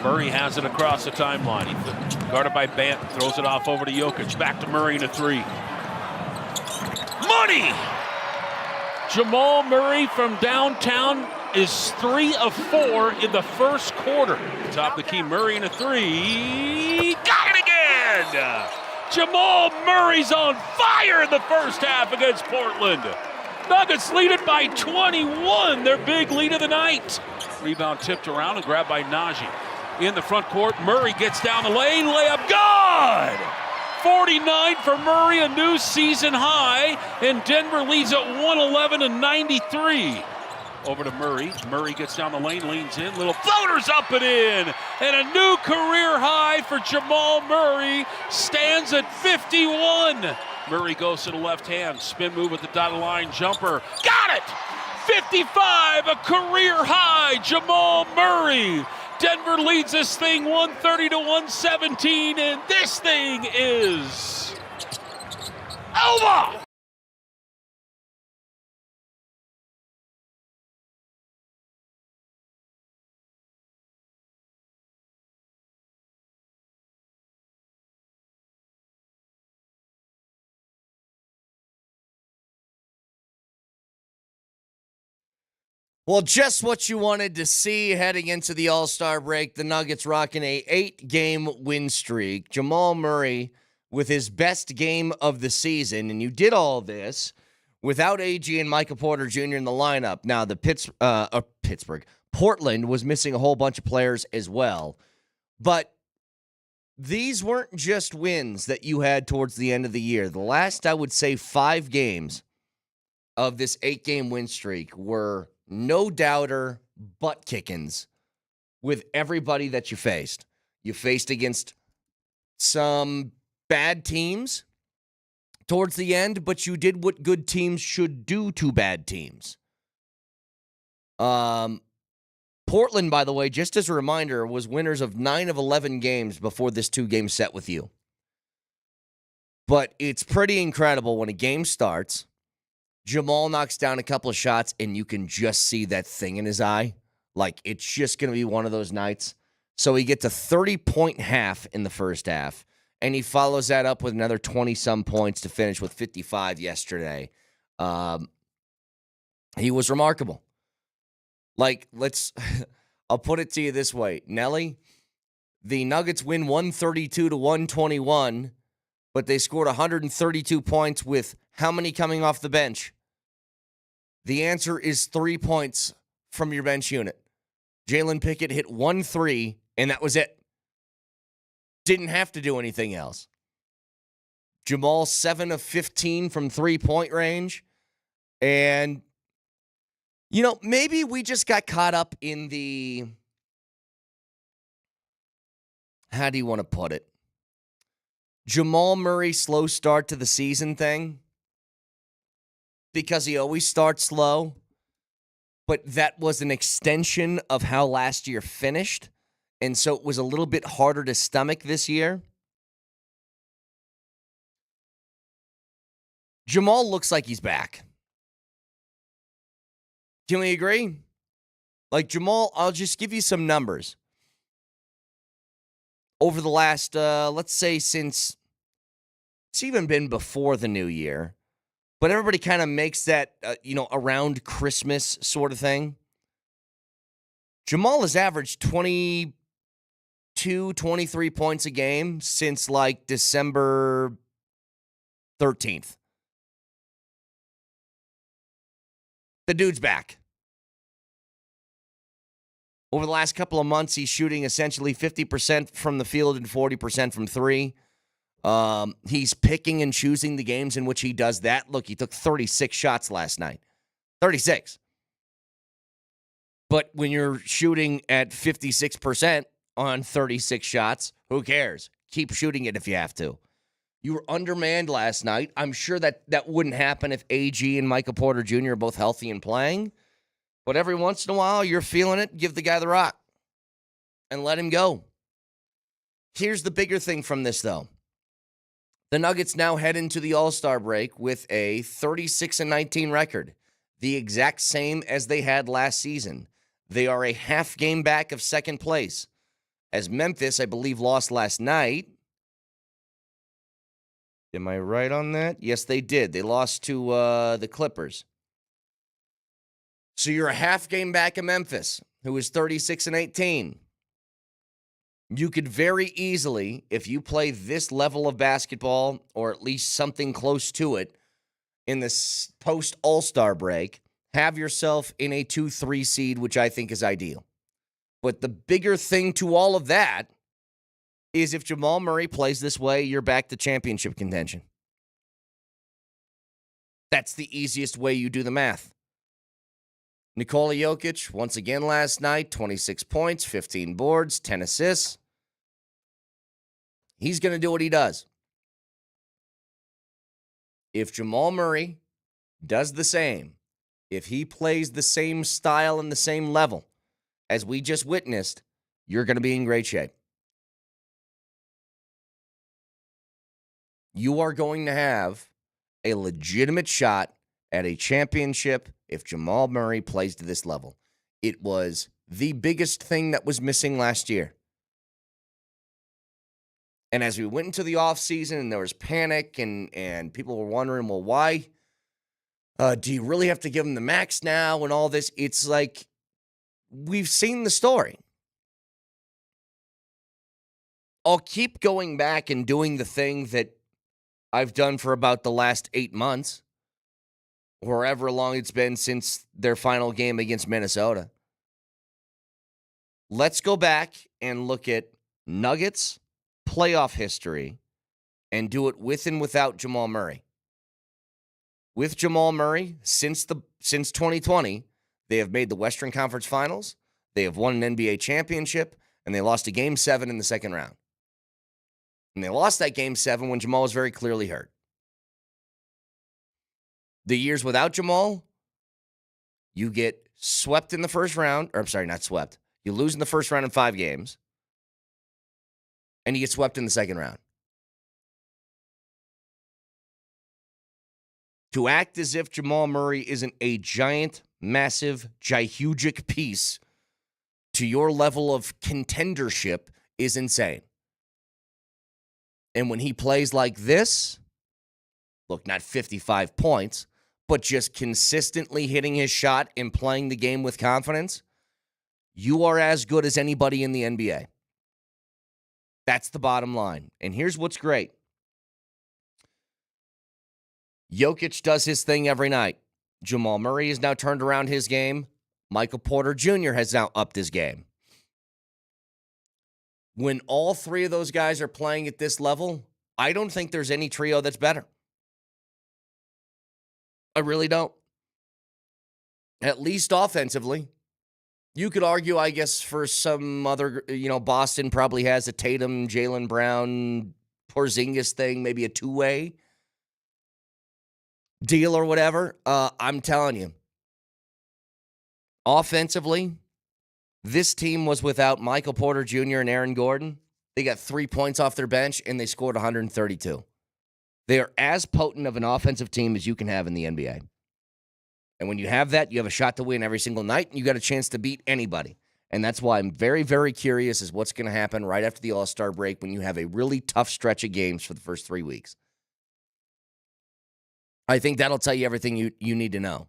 Murray has it across the timeline. He's guarded by Bant, throws it off over to Jokic. Back to Murray in a three. Money! Jamal Murray from downtown is 3 of 4 in the first quarter. Top of the key, Murray in a three. Got it again! Jamal Murray's on fire in the first half against Portland. Nuggets lead it by 21, their big lead of the night. Rebound tipped around and grabbed by Najee. In the front court, Murray gets down the lane, layup good! 49 for Murray, a new season high, and Denver leads at 111-93. Over to Murray. Murray gets down the lane, leans in, little floaters up and in. And a new career high for Jamal Murray, stands at 51. Murray goes to the left hand, spin move at the dotted line, jumper. Got it! 55, a career high, Jamal Murray. Denver leads this thing 130-117, and this thing is over! Well, just what you wanted to see heading into the All-Star break. The Nuggets rocking a 8-game win streak. Jamal Murray with his best game of the season. And you did all this without AG and Michael Porter Jr. in the lineup. Now, Portland was missing a whole bunch of players as well. But these weren't just wins that you had towards the end of the year. The last, I would say, 5 games of this 8-game win streak were no doubter butt kickings with everybody that you faced. You faced against some bad teams towards the end, but you did what good teams should do to bad teams. Portland, by the way, just as a reminder, was winners of 9 of 11 games before this 2-game set with you. But it's pretty incredible when a game starts, Jamal knocks down a couple of shots, and you can just see that thing in his eye. Like, it's just going to be one of those nights. So he gets a 30-point half in the first half, and he follows that up with another 20-some points to finish with 55 yesterday. He was remarkable. Like, I'll put it to you this way. Nelly, the Nuggets win 132-121, but they scored 132 points with how many coming off the bench? The answer is 3 points from your bench unit. Jalen Pickett hit 1 3, and that was it. Didn't have to do anything else. Jamal, 7 of 15 from 3-point range. And, you know, maybe we just got caught up in the, how do you want to put it? Jamal Murray slow start to the season thing. Because he always starts slow, but that was an extension of how last year finished, and so it was a little bit harder to stomach this year. Jamal looks like he's back. Can we agree? Like, Jamal, I'll just give you some numbers. Over the last, let's say since, it's even been before the new year, but everybody kind of makes that, around Christmas sort of thing. Jamal has averaged 22, 23 points a game since, like, December 13th. The dude's back. Over the last couple of months, he's shooting essentially 50% from the field and 40% from 3. He's picking and choosing the games in which he does that. Look, he took 36 shots last night. 36. But when you're shooting at 56% on 36 shots, who cares? Keep shooting it if you have to. You were undermanned last night. I'm sure that wouldn't happen if AG and Michael Porter Jr. are both healthy and playing. But every once in a while, you're feeling it, give the guy the rock and let him go. Here's the bigger thing from this, though. The Nuggets now head into the All-Star break with a 36-19 record, the exact same as they had last season. They are a half game back of second place. as Memphis, I believe, lost last night. Am I right on that? Yes, they did. They lost to the Clippers. So you're a half game back of Memphis, who is 36-18. You could very easily, if you play this level of basketball, or at least something close to it, in this post-All-Star break, have yourself in a 2-3 seed, which I think is ideal. But the bigger thing to all of that is if Jamal Murray plays this way, you're back to championship contention. That's the easiest way you do the math. Nikola Jokic, once again last night, 26 points, 15 boards, 10 assists. He's going to do what he does. If Jamal Murray does the same, if he plays the same style and the same level as we just witnessed, you're going to be in great shape. You are going to have a legitimate shot at a championship if Jamal Murray plays to this level. It was the biggest thing that was missing last year. And as we went into the offseason and there was panic and people were wondering, well, why do you really have to give him the max now and all this? It's like we've seen the story. I'll keep going back and doing the thing that I've done for about the last 8 months, or however long it's been since their final game against Minnesota. Let's go back and look at Nuggets playoff history and do it with and without Jamal Murray. With Jamal Murray, since 2020, they have made the Western Conference Finals, they have won an NBA championship, and they lost a Game 7 in the second round. And they lost that Game 7 when Jamal was very clearly hurt. The years without Jamal, you get swept in the first round, or I'm sorry, not swept. You lose in the first round in 5 games, and you get swept in the second round. To act as if Jamal Murray isn't a giant, massive, gihugic piece to your level of contendership is insane. And when he plays like this, look, not 55 points, but just consistently hitting his shot and playing the game with confidence, you are as good as anybody in the NBA. That's the bottom line. And here's what's great. Jokic does his thing every night. Jamal Murray has now turned around his game. Michael Porter Jr. has now upped his game. When all 3 of those guys are playing at this level, I don't think there's any trio that's better. I really don't. At least offensively. You could argue, I guess, for some other, Boston probably has a Tatum, Jaylen Brown, Porzingis thing, maybe a 2-way deal or whatever. I'm telling you, offensively, this team was without Michael Porter Jr. and Aaron Gordon. They got 3 points off their bench, and they scored 132. They are as potent of an offensive team as you can have in the NBA. And when you have that, you have a shot to win every single night, and you got a chance to beat anybody. And that's why I'm very, very curious as what's going to happen right after the All-Star break when you have a really tough stretch of games for the first 3 weeks. I think that'll tell you everything you need to know.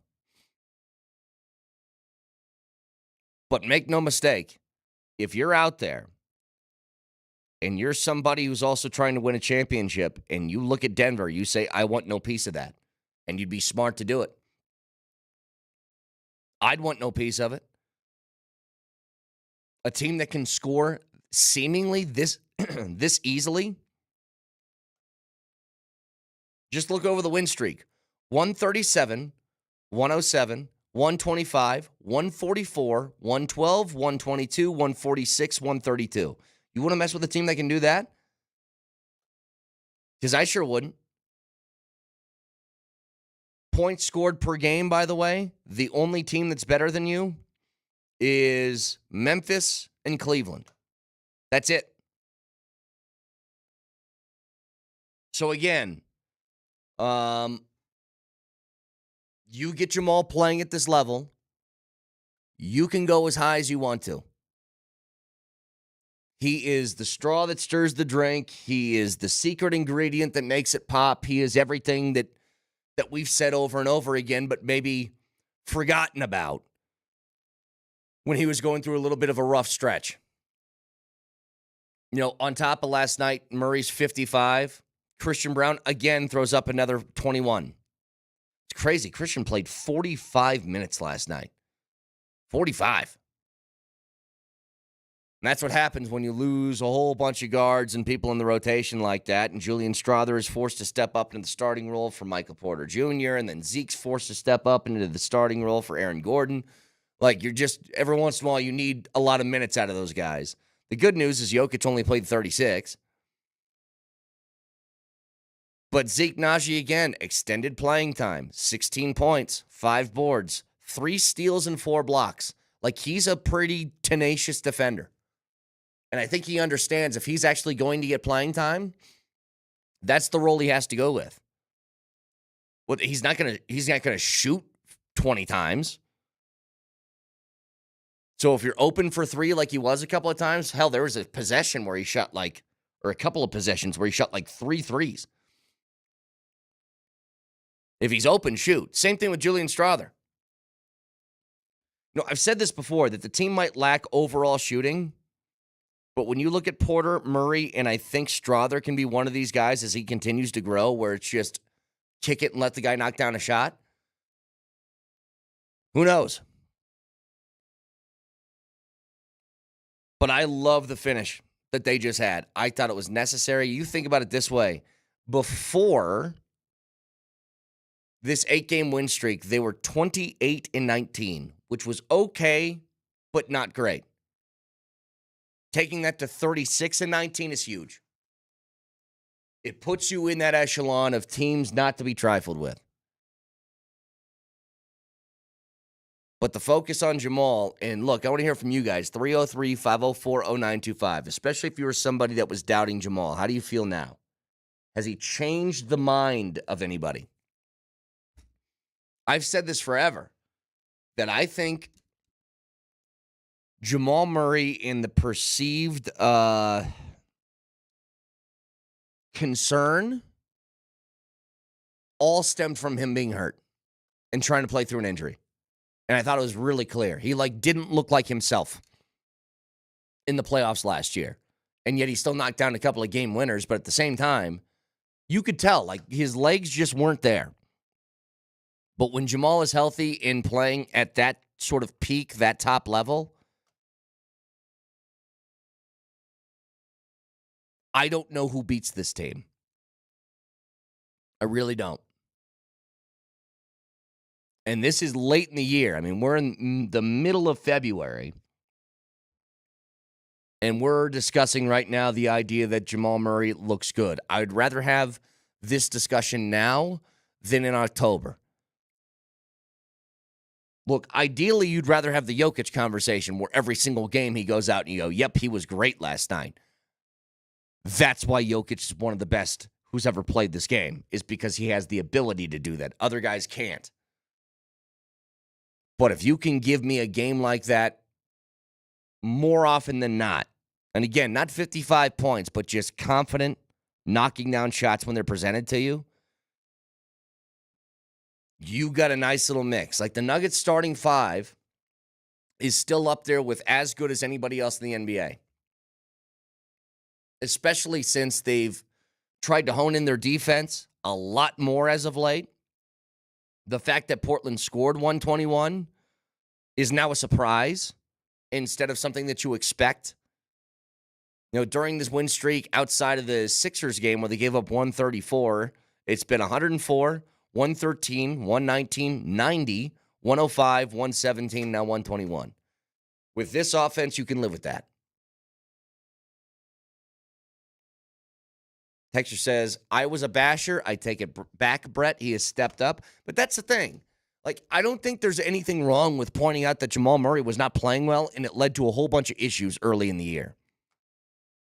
But make no mistake, if you're out there and you're somebody who's also trying to win a championship and you look at Denver, you say, I want no piece of that. And you'd be smart to do it. I'd want no piece of it. A team that can score seemingly this easily. Just look over the win streak. 137, 107, 125, 144, 112, 122, 146, 132. You want to mess with a team that can do that? Because I sure wouldn't. Points scored per game, by the way, the only team that's better than you is Memphis and Cleveland. That's it. So again, you get Jamal playing at this level, you can go as high as you want to. He is the straw that stirs the drink. He is the secret ingredient that makes it pop. He is everything that we've said over and over again, but maybe forgotten about when he was going through a little bit of a rough stretch. On top of last night, Murray's 55. Christian Braun again throws up another 21. It's crazy. Christian played 45 minutes last night. 45. And that's what happens when you lose a whole bunch of guards and people in the rotation like that. And Julian Strother is forced to step up into the starting role for Michael Porter Jr. And then Zeke's forced to step up into the starting role for Aaron Gordon. Like, every once in a while, you need a lot of minutes out of those guys. The good news is Jokic only played 36. But Zeke Naji, again, extended playing time. 16 points, 5 boards, 3 steals, and 4 blocks. Like, he's a pretty tenacious defender. And I think he understands if he's actually going to get playing time, that's the role he has to go with. Well, he's not gonna shoot 20 times. So if you're open for 3 like he was a couple of times, hell, there was a possession where he shot or a couple of possessions where he shot 3 threes. If he's open, shoot. Same thing with Julian Strother. I've said this before, that the team might lack overall shooting, but when you look at Porter, Murray, and I think Strother can be one of these guys as he continues to grow, where it's just kick it and let the guy knock down a shot. Who knows? But I love the finish that they just had. I thought it was necessary. You think about it this way. Before this 8-game win streak, they were 28-19, which was okay, but not great. Taking that to 36-19 is huge. It puts you in that echelon of teams not to be trifled with. But the focus on Jamal, and look, I want to hear from you guys, 303-504-0925, especially if you were somebody that was doubting Jamal. How do you feel now? Has he changed the mind of anybody? I've said this forever, that I think Jamal Murray, in the perceived concern, all stemmed from him being hurt and trying to play through an injury. And I thought it was really clear. He didn't look like himself in the playoffs last year. And yet he still knocked down a couple of game winners. But at the same time, you could tell, his legs just weren't there. But when Jamal is healthy and playing at that sort of peak, that top level, I don't know who beats this team. I really don't. And this is late in the year. I mean, we're in the middle of February. And we're discussing right now the idea that Jamal Murray looks good. I'd rather have this discussion now than in October. Look, ideally, you'd rather have the Jokic conversation where every single game he goes out and you go, yep, he was great last night. That's why Jokic is one of the best who's ever played this game, is because he has the ability to do that. Other guys can't. But if you can give me a game like that more often than not, and again, not 55 points, but just confident, knocking down shots when they're presented to you, you got a nice little mix. The Nuggets starting 5 is still up there with as good as anybody else in the NBA. Especially since they've tried to hone in their defense a lot more as of late. The fact that Portland scored 121 is now a surprise instead of something that you expect. During this win streak outside of the Sixers game where they gave up 134, it's been 104, 113, 119, 90, 105, 117, now 121. With this offense, you can live with that. Texture says, I was a basher. I take it back, Brett. He has stepped up. But that's the thing. I don't think there's anything wrong with pointing out that Jamal Murray was not playing well, and it led to a whole bunch of issues early in the year.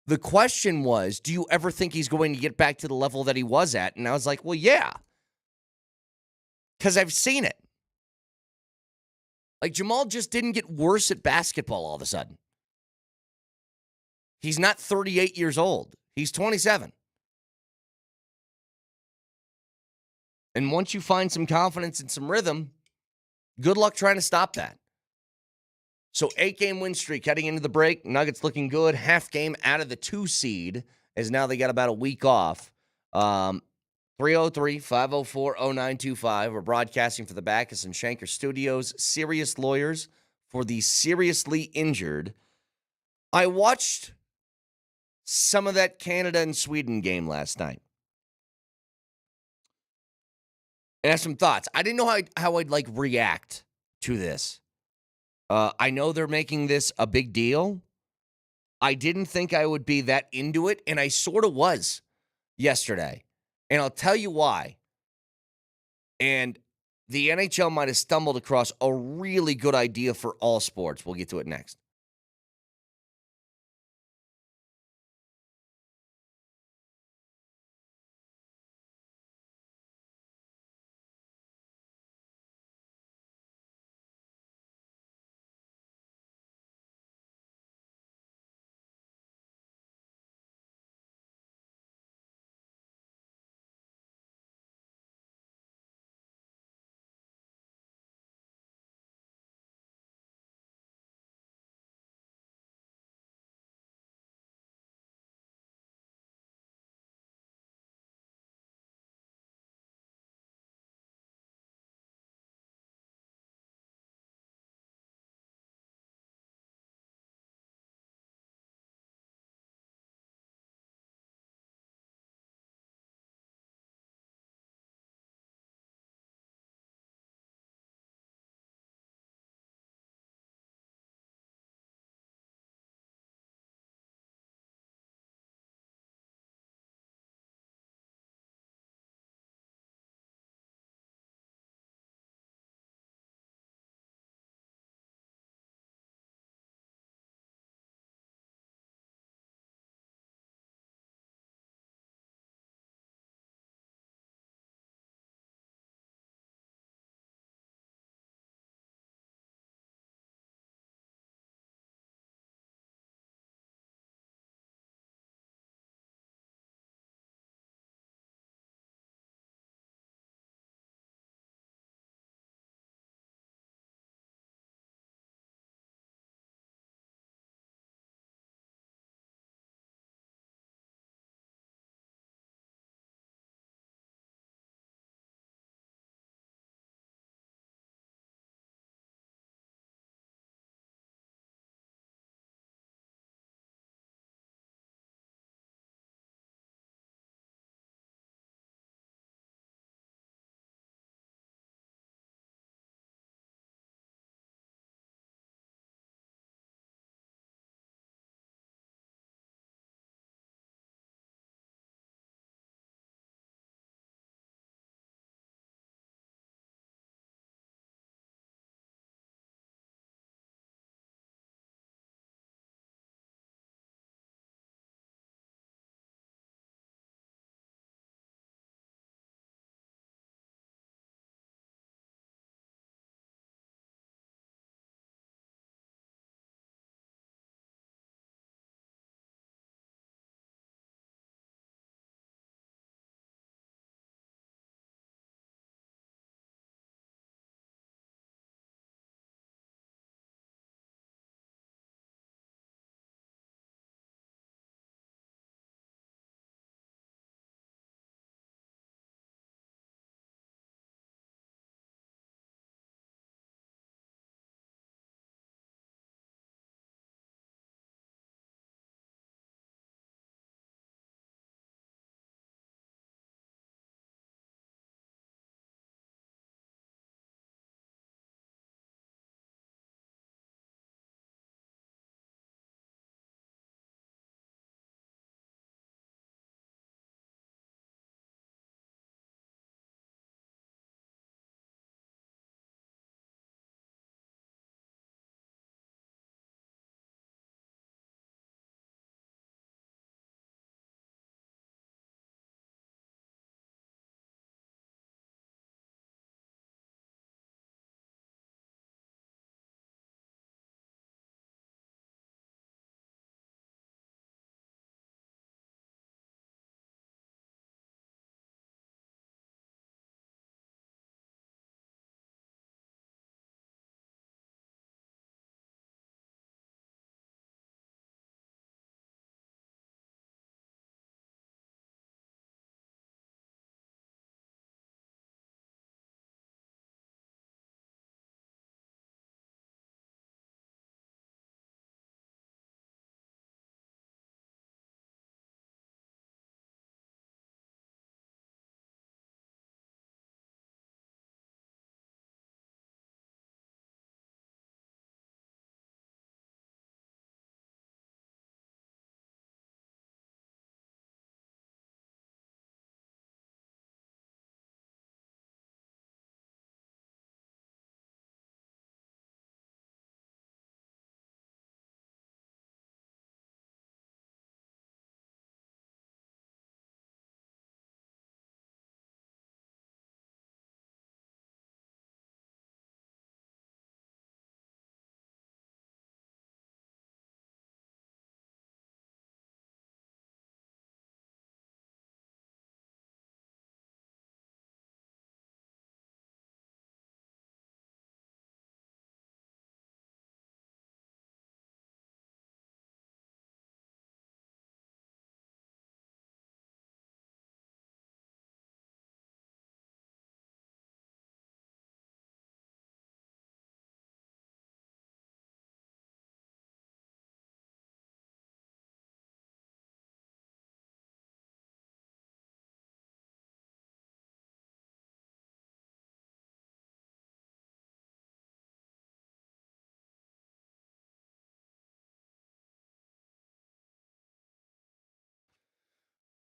The question was, do you ever think he's going to get back to the level that he was at? And I was like, well, yeah. Because I've seen it. Jamal just didn't get worse at basketball all of a sudden. He's not 38 years old. He's 27. And once you find some confidence and some rhythm, good luck trying to stop that. So 8-game win streak heading into the break. Nuggets looking good. Half game out of the 2 seed, as now they got about a week off. 303-504-0925. We're broadcasting for the Backus and Shanker Studios. Serious lawyers for the seriously injured. I watched some of that Canada and Sweden game last night. And I have some thoughts. I didn't know how I'd like react to this. I know they're making this a big deal. I didn't think I would be that into it, and I sort of was yesterday. And I'll tell you why. And the NHL might have stumbled across a really good idea for all sports. We'll get to it next.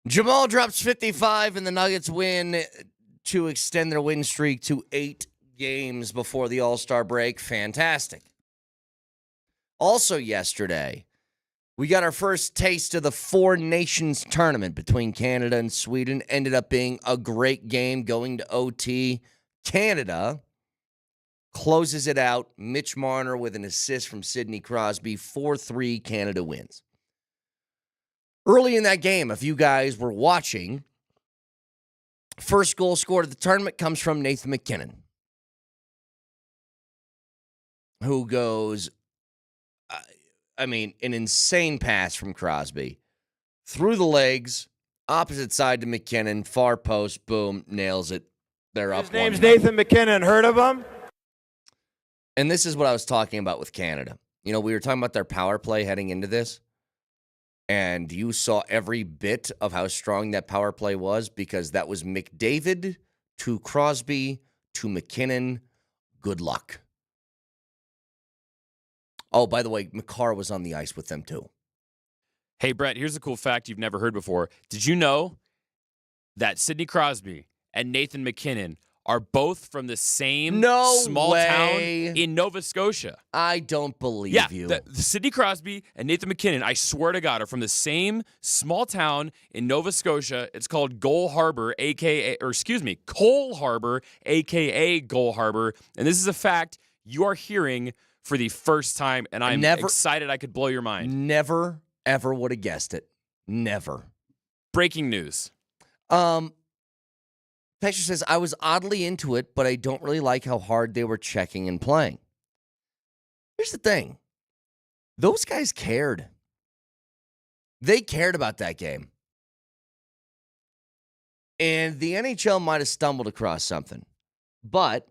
Jamal drops 55 and the Nuggets win to extend their win streak to 8 games before the All-Star break. Fantastic. Also yesterday, we got our first taste of the Four Nations tournament between Canada and Sweden. Ended up being a great game going to OT. Canada closes it out. Mitch Marner with an assist from Sidney Crosby. 4-3 Canada wins. Early in that game, if you guys were watching, first goal scored at the tournament comes from Nathan MacKinnon, who goes, an insane pass from Crosby. Through the legs, opposite side to MacKinnon, far post, boom, nails it. They're up. His name's Nathan MacKinnon. Heard of him? And this is what I was talking about with Canada. We were talking about their power play heading into this. And you saw every bit of how strong that power play was because that was McDavid to Crosby to MacKinnon. Good luck. Oh, by the way, McCarr was on the ice with them too. Hey, Brett, here's a cool fact you've never heard before. Did you know that Sidney Crosby and Nathan MacKinnon are both from the same small town in Nova Scotia? I don't believe you. The Sidney Crosby and Nathan MacKinnon, I swear to God, are from the same small town in Nova Scotia. It's called Cole Harbor, a.k.a. Gull Harbor. And this is a fact you are hearing for the first time, and I'm excited I could blow your mind. Never, ever would have guessed it. Never. Breaking news. Texture says, I was oddly into it, but I don't really like how hard they were checking and playing. Here's the thing. Those guys cared. They cared about that game. And the NHL might have stumbled across something. But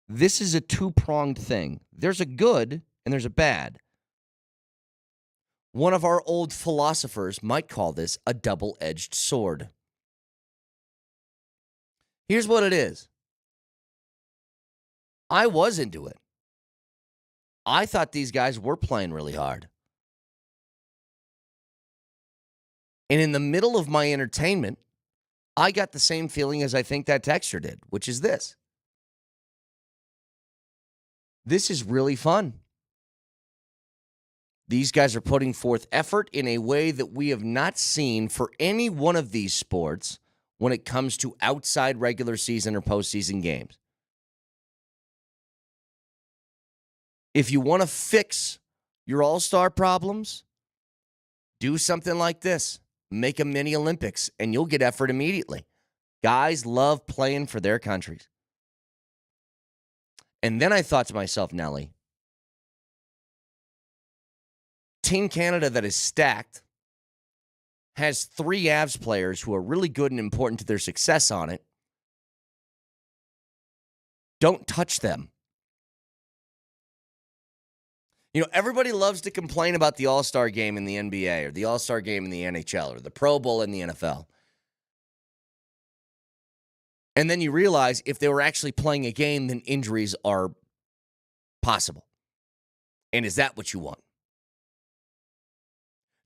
this is a two-pronged thing. There's a good and there's a bad. One of our old philosophers might call this a double-edged sword. Here's what it is. I was into it. I thought these guys were playing really hard. And in the middle of my entertainment, I got the same feeling as I think that texture did, which is this. This is really fun. These guys are putting forth effort in a way that we have not seen for any one of these sports when it comes to outside regular season or postseason games. If you want to fix your all-star problems, do something like this. Make a mini Olympics, and you'll get effort immediately. Guys love playing for their countries. And then I thought to myself, Nelly, Team Canada that is stacked has 3 Avs players who are really good and important to their success on it. Don't touch them. Everybody loves to complain about the All-Star game in the NBA or the All-Star game in the NHL or the Pro Bowl in the NFL. And then you realize if they were actually playing a game, then injuries are possible. And is that what you want?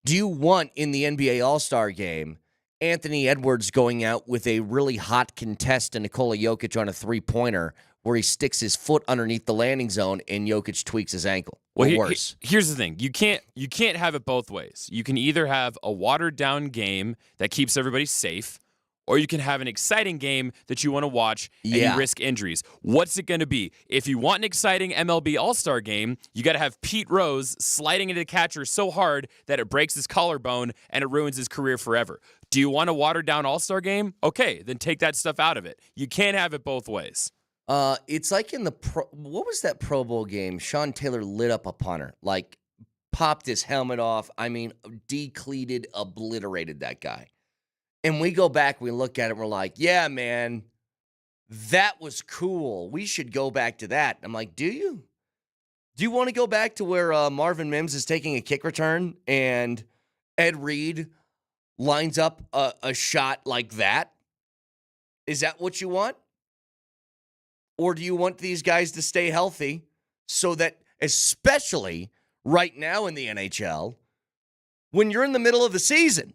Do you want in the NBA All-Star game Anthony Edwards going out with a really hot contest to Nikola Jokic on a three-pointer where he sticks his foot underneath the landing zone and Jokic tweaks his ankle? Or worse. Here's the thing. You can't have it both ways. You can either have a watered-down game that keeps everybody safe, or you can have an exciting game that you want to watch and you risk injuries. What's it going to be? If you want an exciting MLB All-Star game, you got to have Pete Rose sliding into the catcher so hard that it breaks his collarbone and it ruins his career forever. Do you want a watered-down All-Star game? Okay, then take that stuff out of it. You can't have it both ways. It's like in what was that Pro Bowl game? Sean Taylor lit up a punter, popped his helmet off. Decleated, obliterated that guy. And we go back, we look at it, and we're like, yeah, man, that was cool. We should go back to that. I'm like, do you? Do you want to go back to where Marvin Mims is taking a kick return and Ed Reed lines up a shot like that? Is that what you want? Or do you want these guys to stay healthy so that, especially right now in the NHL, when you're in the middle of the season,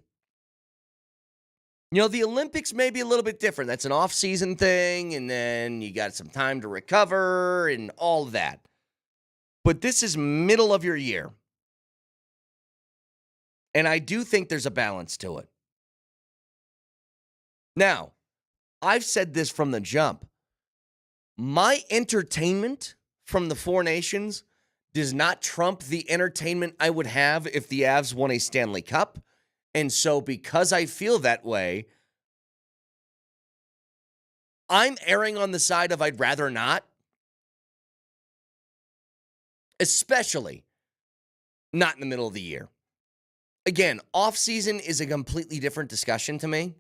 The Olympics may be a little bit different. That's an off-season thing, and then you got some time to recover and all of that. But this is middle of your year. And I do think there's a balance to it. Now, I've said this from the jump. My entertainment from the Four Nations does not trump the entertainment I would have if the Avs won a Stanley Cup. And so because I feel that way, I'm erring on the side of I'd rather not. Especially not in the middle of the year. Again, off-season is a completely different discussion to me.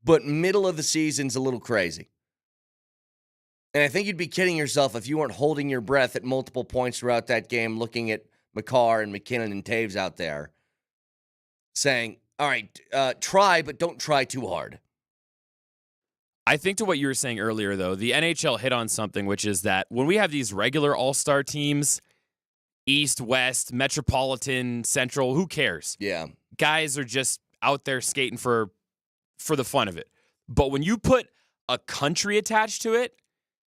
But middle of the season's a little crazy. And I think you'd be kidding yourself if you weren't holding your breath at multiple points throughout that game, looking at McCarr and MacKinnon and Taves out there, saying, all right, try, but don't try too hard. I think to what you were saying earlier, though, the NHL hit on something, which is that when we have these regular all-star teams, East, West, Metropolitan, Central, who cares? Yeah. Guys are just out there skating for the fun of it. But when you put a country attached to it,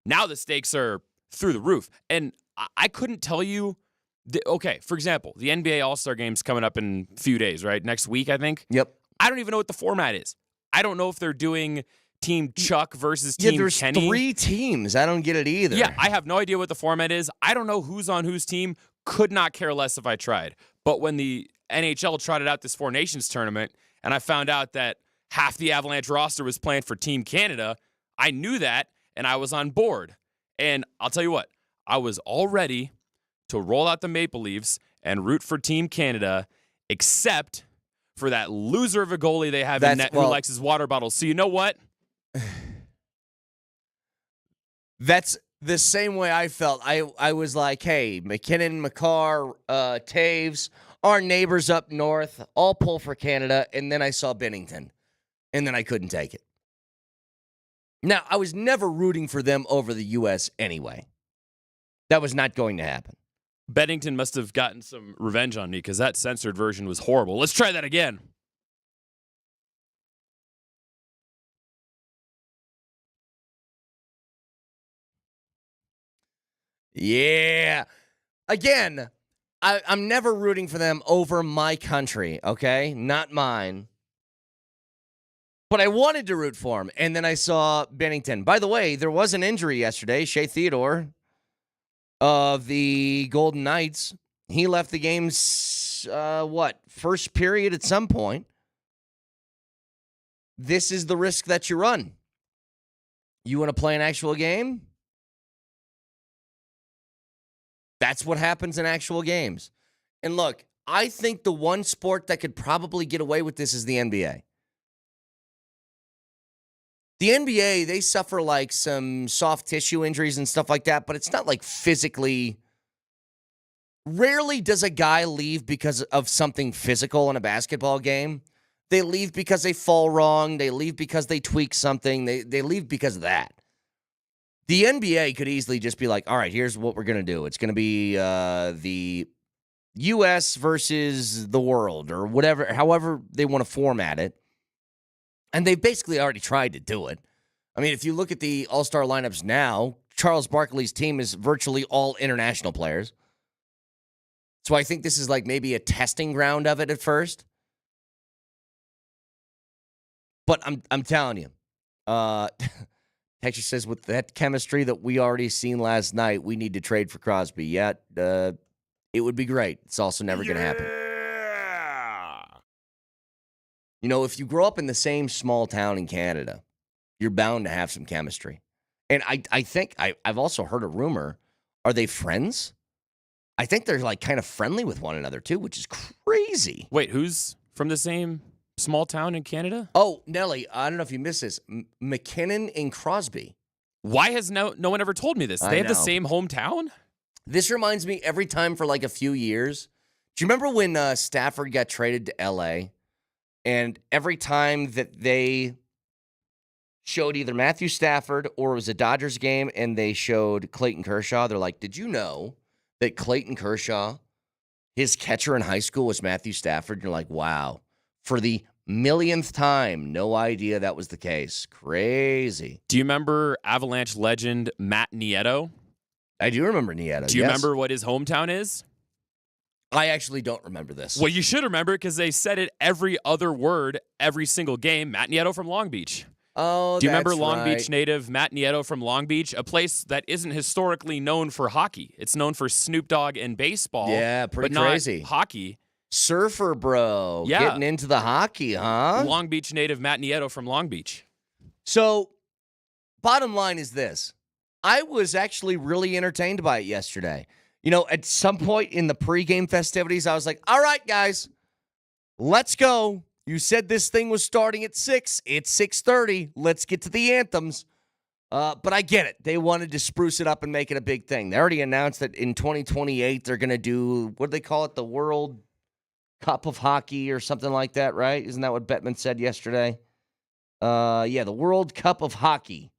now the stakes are through the roof. And I couldn't tell you, okay, for example, the NBA All-Star Game's coming up in a few days, right? Next week, I think. Yep. I don't even know what the format is. I don't know if they're doing Team Chuck versus Team there's Kenny. 3 teams. I don't get it either. Yeah, I have no idea what the format is. I don't know who's on whose team. Could not care less if I tried. But when the NHL trotted out this Four Nations tournament, and I found out that half the Avalanche roster was playing for Team Canada, I knew that, and I was on board. And I'll tell you what, I was all ready to roll out the Maple Leafs and root for Team Canada, except for that loser of a goalie they have in net who likes his water bottles. So you know what? That's the same way I felt. I was like, hey, MacKinnon, McCarr, Taves, our neighbors up north, all pull for Canada, and then I saw Bennington, and then I couldn't take it. Now, I was never rooting for them over the U.S. anyway. That was not going to happen. Bennington must have gotten some revenge on me because that censored version was horrible. Let's try that again. Yeah. Again, I'm never rooting for them over my country, okay? Not mine. But I wanted to root for him, and then I saw Bennington. By the way, there was an injury yesterday. Shea Theodore of the Golden Knights, he left the game's, first period at some point. This is the risk that you run. You want to play an actual game? That's what happens in actual games. And look, I think the one sport that could probably get away with this is the NBA. The NBA, they suffer like some soft tissue injuries and stuff like that, but it's not like physically. Rarely does a guy leave because of something physical in a basketball game. They leave because they fall wrong. They leave because they tweak something. They leave because of that. The NBA could easily just be like, all right, here's what we're going to do. It's going to be the U.S. versus the world or whatever, however they want to format it. And they've basically already tried to do it. I mean, if you look at the all-star lineups now, Charles Barkley's team is virtually all international players. So I think this is like maybe a testing ground of it at first. But I'm telling you, Texas says with that chemistry that we already seen last night, we need to trade for Crosby. Yeah, it would be great. It's also never going to happen. You know, if you grow up in the same small town in Canada, you're bound to have some chemistry. And I think I've also heard a rumor. Are they friends? I think they're like kind of friendly with one another too, which is crazy. Wait, who's from the same small town in Canada? Oh, Nelly, I don't know if you missed this. MacKinnon and Crosby. Why has no one ever told me this? They have the same hometown? This reminds me every time for like a few years. Do you remember when Stafford got traded to L.A.? And every time that they showed either Matthew Stafford or it was a Dodgers game and they showed Clayton Kershaw, they're like, did you know that Clayton Kershaw, his catcher in high school was Matthew Stafford? And you're like, wow. for the millionth time. No idea that was the case. Crazy. Do you remember Avalanche legend Matt Nieto? I do remember Nieto. Do you remember what his hometown is? I actually don't remember this. Well, you should remember because they said it every other word, every single game. Matt Nieto from Long Beach. Oh, do you remember that's Long right. Beach native Matt Nieto from Long Beach? A place that isn't historically known for hockey. It's known for Snoop Dogg and baseball. Yeah, pretty but crazy. Not hockey. Surfer bro. Yeah. Getting into the hockey, huh? Long Beach native Matt Nieto from Long Beach. So, bottom line is this. I was actually really entertained by it yesterday. You know, at some point in the pregame festivities, I was like, all right, guys, let's go. You said this thing was starting at 6. It's 6:30. Let's get to the anthems. But I get it. They wanted to spruce it up and make it a big thing. They already announced that in 2028, they're going to do, what do they call it? The World Cup of Hockey or something like that, right? Isn't that what Bettman said yesterday? Yeah, the World Cup of Hockey.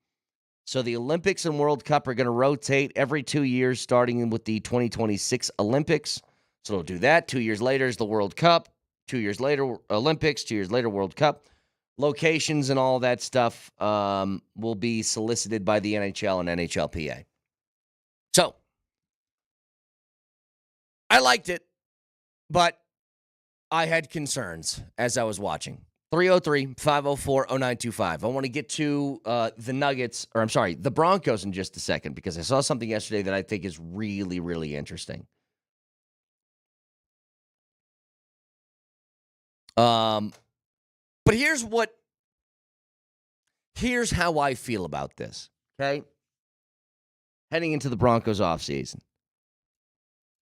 So the Olympics and World Cup are going to rotate every 2 years, starting with the 2026 Olympics. So they'll do that. 2 years later is the World Cup. 2 years later, Olympics. 2 years later, World Cup. Locations and all that stuff will be solicited by the NHL and NHLPA. So I liked it, but I had concerns as I was watching. 303-504-0925. I want to get to the Broncos in just a second because I saw something yesterday that I think is really, really interesting. But here's how I feel about this, okay? Heading into the Broncos offseason.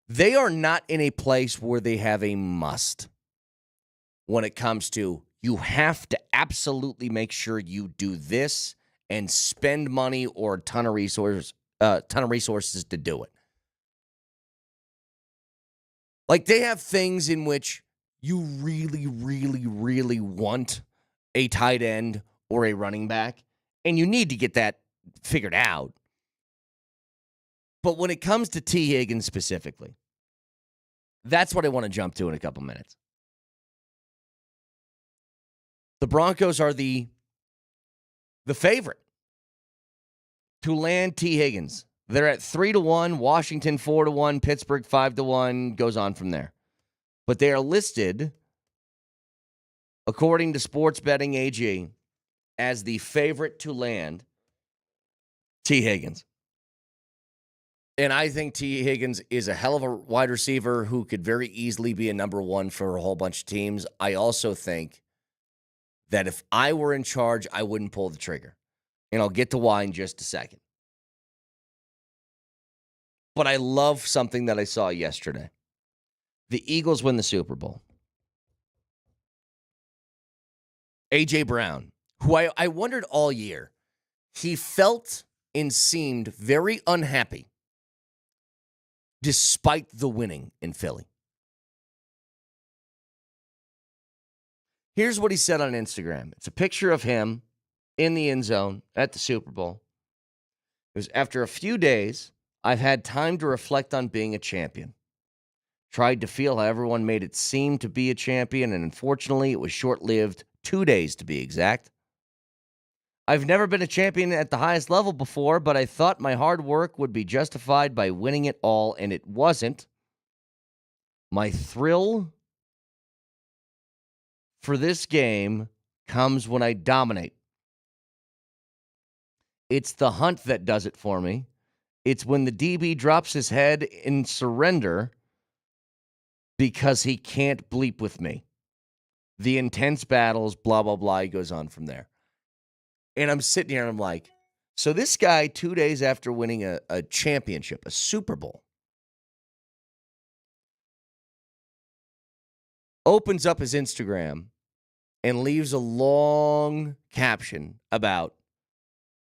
They are not in a place where they have a must when it comes to you have to absolutely make sure you do this and spend money or a ton of resources to do it. Like they have things in which you really, really, really want a tight end or a running back, and you need to get that figured out. But when it comes to T. Higgins specifically, that's what I want to jump to in a couple minutes. The Broncos are the favorite to land T. Higgins. They're at 3-1, Washington 4-1, Pittsburgh 5-1, goes on from there. But they are listed, according to Sports Betting AG, as the favorite to land T. Higgins. And I think T. Higgins is a hell of a wide receiver who could very easily be a number one for a whole bunch of teams. I also think that if I were in charge, I wouldn't pull the trigger. And I'll get to why in just a second. But I love something that I saw yesterday. The Eagles win the Super Bowl. A.J. Brown, who I wondered all year, he felt and seemed very unhappy despite the winning in Philly. Here's what he said on Instagram. It's a picture of him in the end zone at the Super Bowl. It was, after a few days, I've had time to reflect on being a champion. Tried to feel how everyone made it seem to be a champion, and unfortunately, it was short-lived, 2 days to be exact. I've never been a champion at the highest level before, but I thought my hard work would be justified by winning it all, and it wasn't. My thrill for this game comes when I dominate. It's the hunt that does it for me. It's when the DB drops his head in surrender because he can't bleep with me. The intense battles, blah, blah, blah. He goes on from there. And I'm sitting here and I'm like, so this guy, 2 days after winning a championship, a Super Bowl, opens up his Instagram and leaves a long caption about,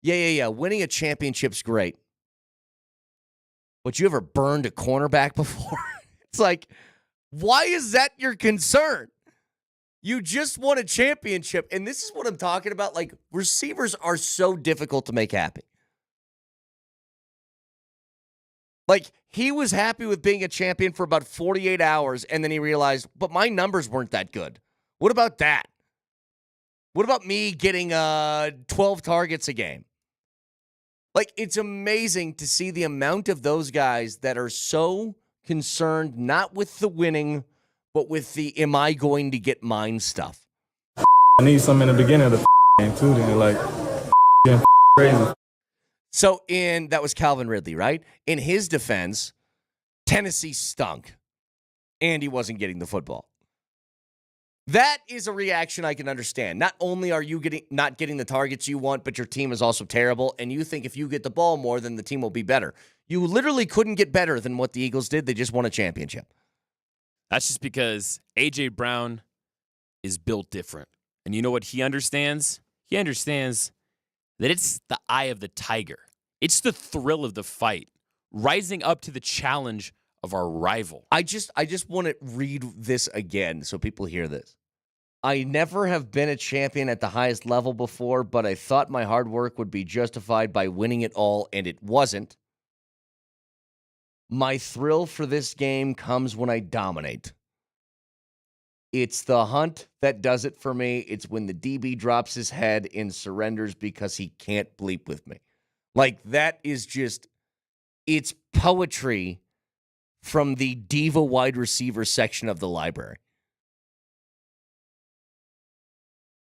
winning a championship's great. But you ever burned a cornerback before? It's like, why is that your concern? You just won a championship, and this is what I'm talking about. Like, receivers are so difficult to make happy. Like, he was happy with being a champion for about 48 hours, and then he realized, but my numbers weren't that good. What about that? What about me getting 12 targets a game? Like, it's amazing to see the amount of those guys that are so concerned not with the winning, but with the am I going to get mine stuff. I need some in the beginning of the game, too, then. Like, getting crazy. So, that was Calvin Ridley, right? In his defense, Tennessee stunk, and he wasn't getting the football. That is a reaction I can understand. Not only are you not getting the targets you want, but your team is also terrible, and you think if you get the ball more, then the team will be better. You literally couldn't get better than what the Eagles did. They just won a championship. That's just because A.J. Brown is built different. And you know what he understands? He understands that it's the eye of the tiger. It's the thrill of the fight, rising up to the challenge of our rival. I just want to read this again so people hear this. I never have been a champion at the highest level before, but I thought my hard work would be justified by winning it all, and it wasn't. My thrill for this game comes when I dominate. It's the hunt that does it for me. It's when the DB drops his head and surrenders because he can't bleep with me. Like, that is just, it's poetry from the diva wide receiver section of the library.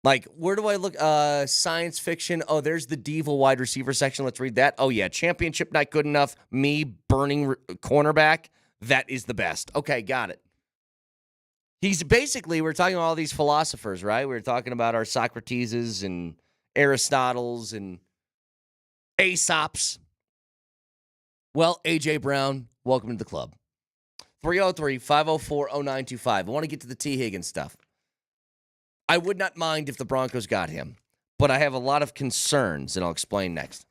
Like, where do I look? Science fiction. Oh, there's the diva wide receiver section. Let's read that. Oh, yeah. Championship not good enough. Me burning cornerback. That is the best. Okay, got it. He's basically, we're talking about all these philosophers, right? We're talking about our Socrateses and Aristotles and Aesops. Well, A.J. Brown, welcome to the club. 303-504-0925. I want to get to the T. Higgins stuff. I would not mind if the Broncos got him, but I have a lot of concerns, and I'll explain next.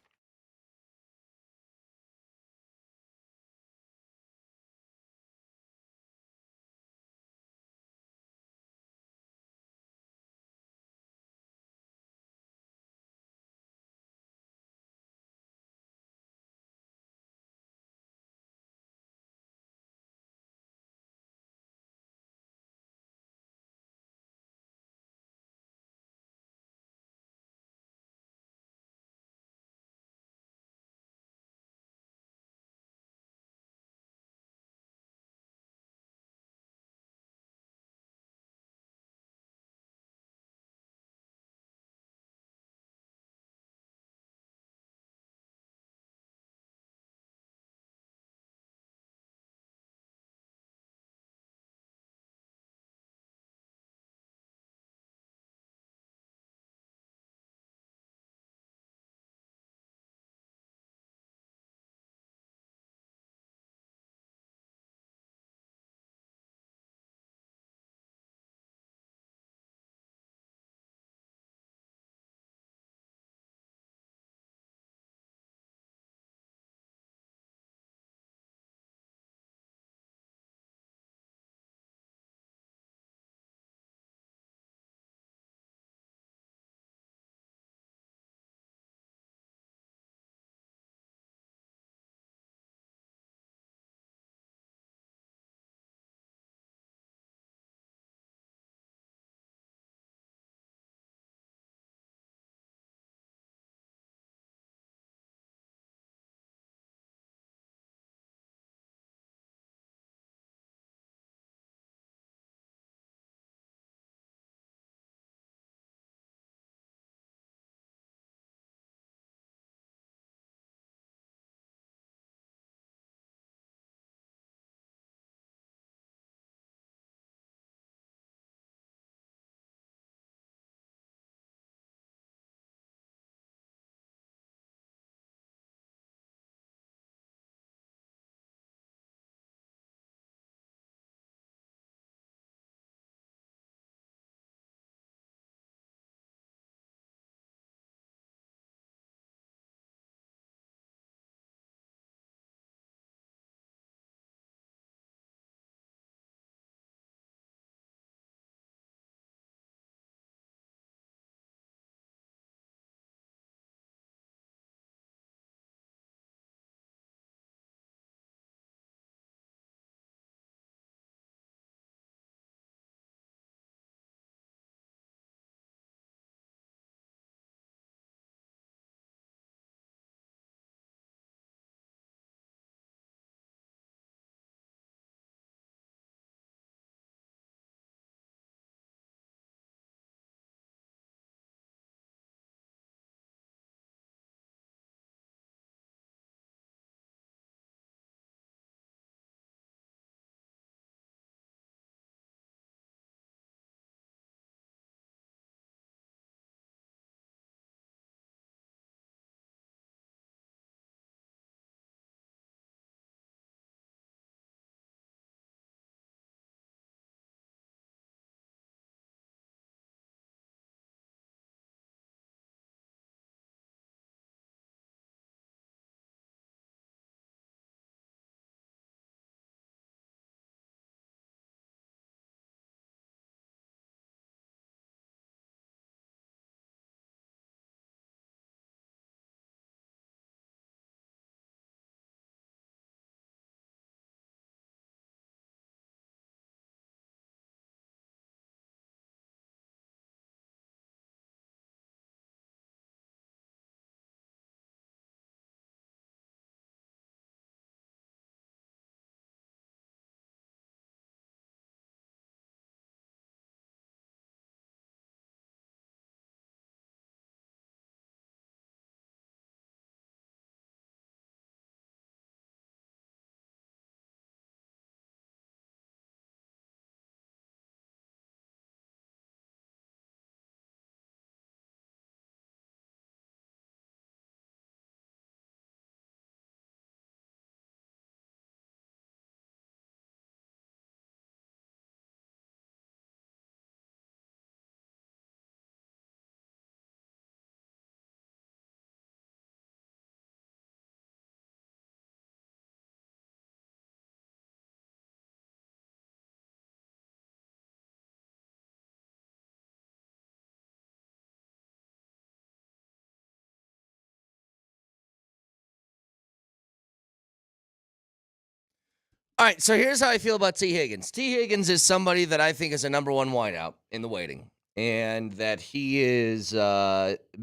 All right, so here's how I feel about T. Higgins. T. Higgins is somebody that I think is a number one wideout in the waiting, and that he is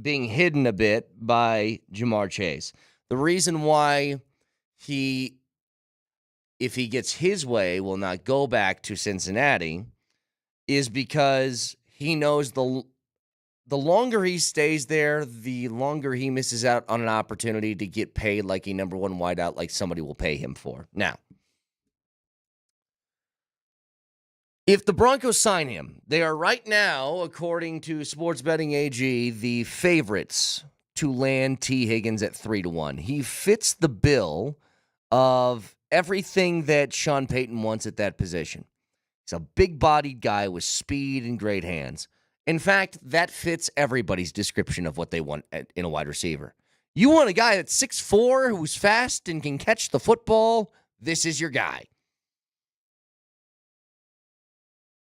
being hidden a bit by Jamar Chase. The reason why he, if he gets his way, will not go back to Cincinnati is because he knows the longer he stays there, the longer he misses out on an opportunity to get paid like a number one wideout, like somebody will pay him for. Now, if the Broncos sign him, they are right now, according to Sports Betting AG, the favorites to land T. Higgins at 3-1. He fits the bill of everything that Sean Payton wants at that position. He's a big-bodied guy with speed and great hands. In fact, that fits everybody's description of what they want in a wide receiver. You want a guy that's 6'4", who's fast and can catch the football, this is your guy.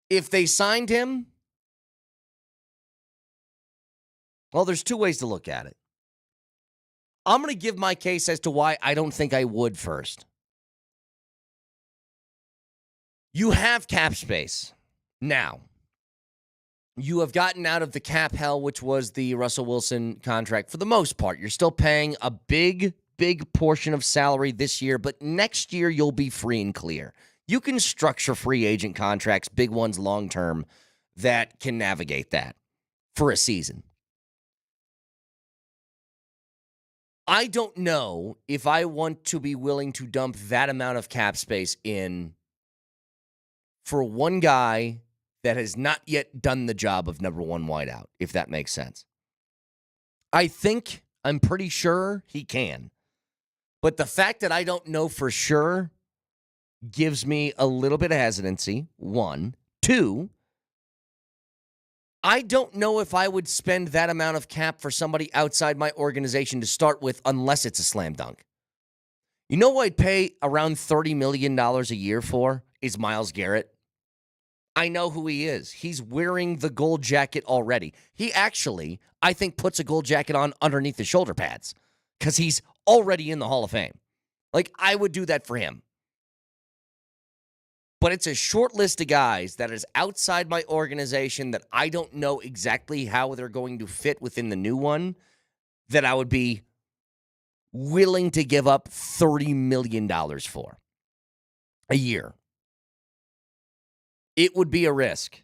If they signed him, well, there's two ways to look at it. I'm going to give my case as to why I don't think I would first. You have cap space. Now, you have gotten out of the cap hell, which was the Russell Wilson contract for the most part. You're still paying a big portion of salary this year, but next year you'll be free and clear. You can structure free agent contracts, big ones long-term, that can navigate that for a season. I don't know if I want to be willing to dump that amount of cap space in for one guy that has not yet done the job of number one wideout, if that makes sense. I'm pretty sure he can. But the fact that I don't know for sure gives me a little bit of hesitancy, one. Two, I don't know if I would spend that amount of cap for somebody outside my organization to start with unless it's a slam dunk. You know what I'd pay around $30 million a year for is Myles Garrett. I know who he is. He's wearing the gold jacket already. He actually, I think, puts a gold jacket on underneath his shoulder pads because he's already in the Hall of Fame. Like, I would do that for him. But it's a short list of guys that is outside my organization that I don't know exactly how they're going to fit within the new one that I would be willing to give up $30 million for a year. It would be a risk.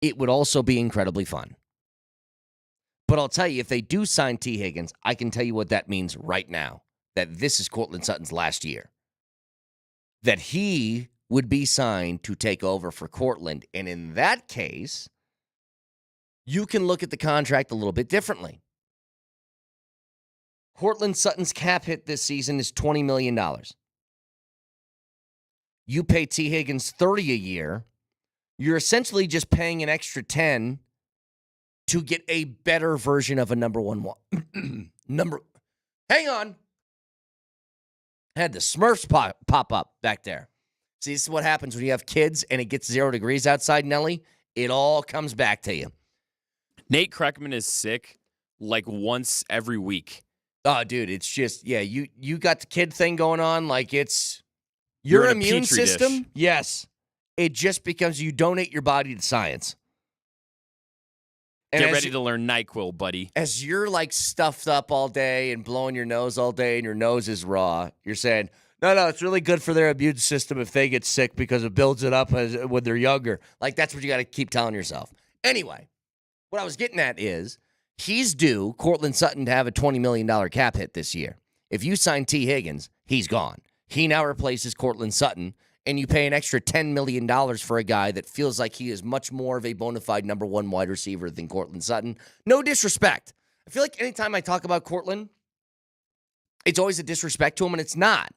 It would also be incredibly fun. But I'll tell you, if they do sign T. Higgins, I can tell you what that means right now, that this is Courtland Sutton's last year. That he would be signed to take over for Courtland. And in that case, you can look at the contract a little bit differently. Courtland Sutton's cap hit this season is $20 million. You pay T. Higgins $30 a year, you're essentially just paying an extra $10 to get a better version of a number one. Hang on. Had the Smurfs pop up back there. See, this is what happens when you have kids and it gets 0 degrees outside, Nelly. It all comes back to you. Nate Kreckman is sick like once every week. Oh, dude, it's just, yeah, you got the kid thing going on like it's your immune system. Dish. Yes. It just becomes you donate your body to science. And get ready to learn NyQuil, buddy. As you're like stuffed up all day and blowing your nose all day and your nose is raw, you're saying, no, it's really good for their immune system if they get sick because it builds it up when they're younger. Like, that's what you got to keep telling yourself. Anyway, what I was getting at is he's due, Courtland Sutton, to have a $20 million cap hit this year. If you sign T. Higgins, he's gone. He now replaces Courtland Sutton, and you pay an extra $10 million for a guy that feels like he is much more of a bona fide number one wide receiver than Courtland Sutton. No disrespect. I feel like anytime I talk about Courtland, it's always a disrespect to him, and it's not.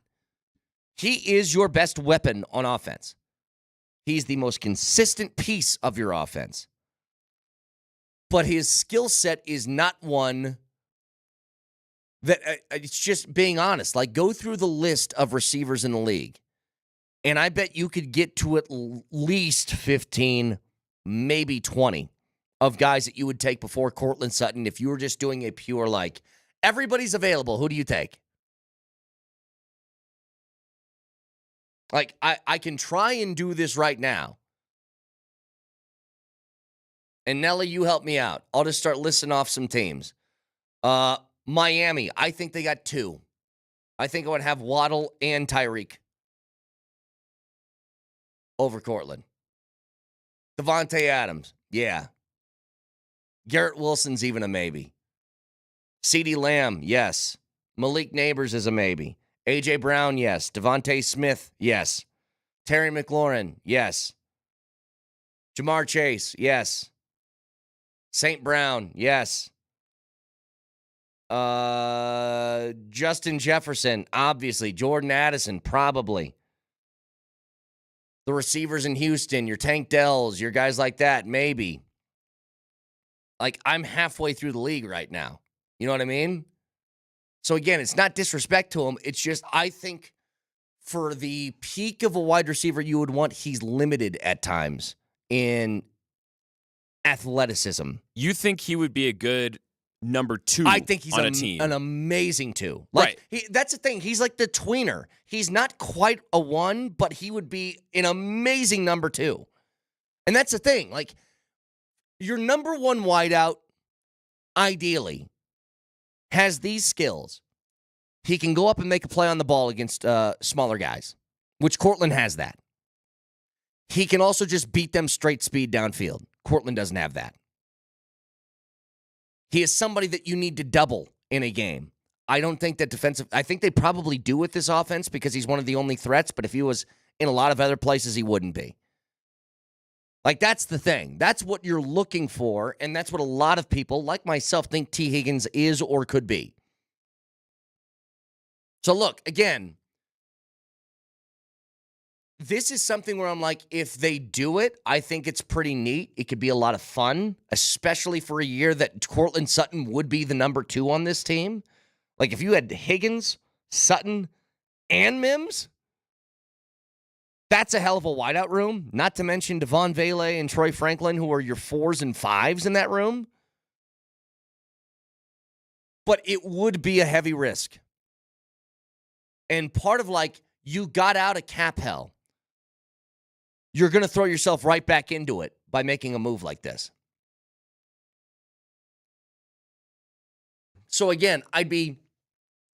He is your best weapon on offense. He's the most consistent piece of your offense. But his skill set is not one that, it's just being honest. Like, go through the list of receivers in the league, and I bet you could get to at least 15, maybe 20 of guys that you would take before Courtland Sutton if you were just doing a pure, like, everybody's available. Who do you take? Like, I can try and do this right now. And Nelly, you help me out. I'll just start listing off some teams. Miami, I think they got 2. I think I would have Waddle and Tyreek over Cortland. Devontae Adams, yeah. Garrett Wilson's even a maybe. CeeDee Lamb, yes. Malik Neighbors is a maybe. A.J. Brown, yes. Devontae Smith, yes. Terry McLaurin, yes. Jamar Chase, yes. St. Brown, yes. Justin Jefferson, obviously. Jordan Addison, probably. The receivers in Houston, your Tank Dells, your guys like that, maybe. Like, I'm halfway through the league right now. You know what I mean? So, again, it's not disrespect to him. It's just, I think for the peak of a wide receiver you would want, he's limited at times in athleticism. You think he would be a good number 2 I think he's on a team? An amazing 2. Like, right. That's the thing. He's like the tweener. He's not quite a 1, but he would be an amazing number 2. And that's the thing. Like, your number 1 wideout, ideally, has these skills. He can go up and make a play on the ball against smaller guys, which Cortland has that. He can also just beat them straight speed downfield. Cortland doesn't have that. He is somebody that you need to double in a game. I don't think that I think they probably do with this offense because he's one of the only threats, but if he was in a lot of other places, he wouldn't be. Like, that's the thing. That's what you're looking for, and that's what a lot of people, like myself, think T. Higgins is or could be. So, look, again, this is something where I'm like, if they do it, I think it's pretty neat. It could be a lot of fun, especially for a year that Cortland Sutton would be the number 2 on this team. Like, if you had Higgins, Sutton, and Mims, that's a hell of a wideout room. Not to mention Devon Vele and Troy Franklin, who are your 4s and 5s in that room. But it would be a heavy risk. And part of, like, you got out of cap hell. You're going to throw yourself right back into it by making a move like this. So, again, I'd be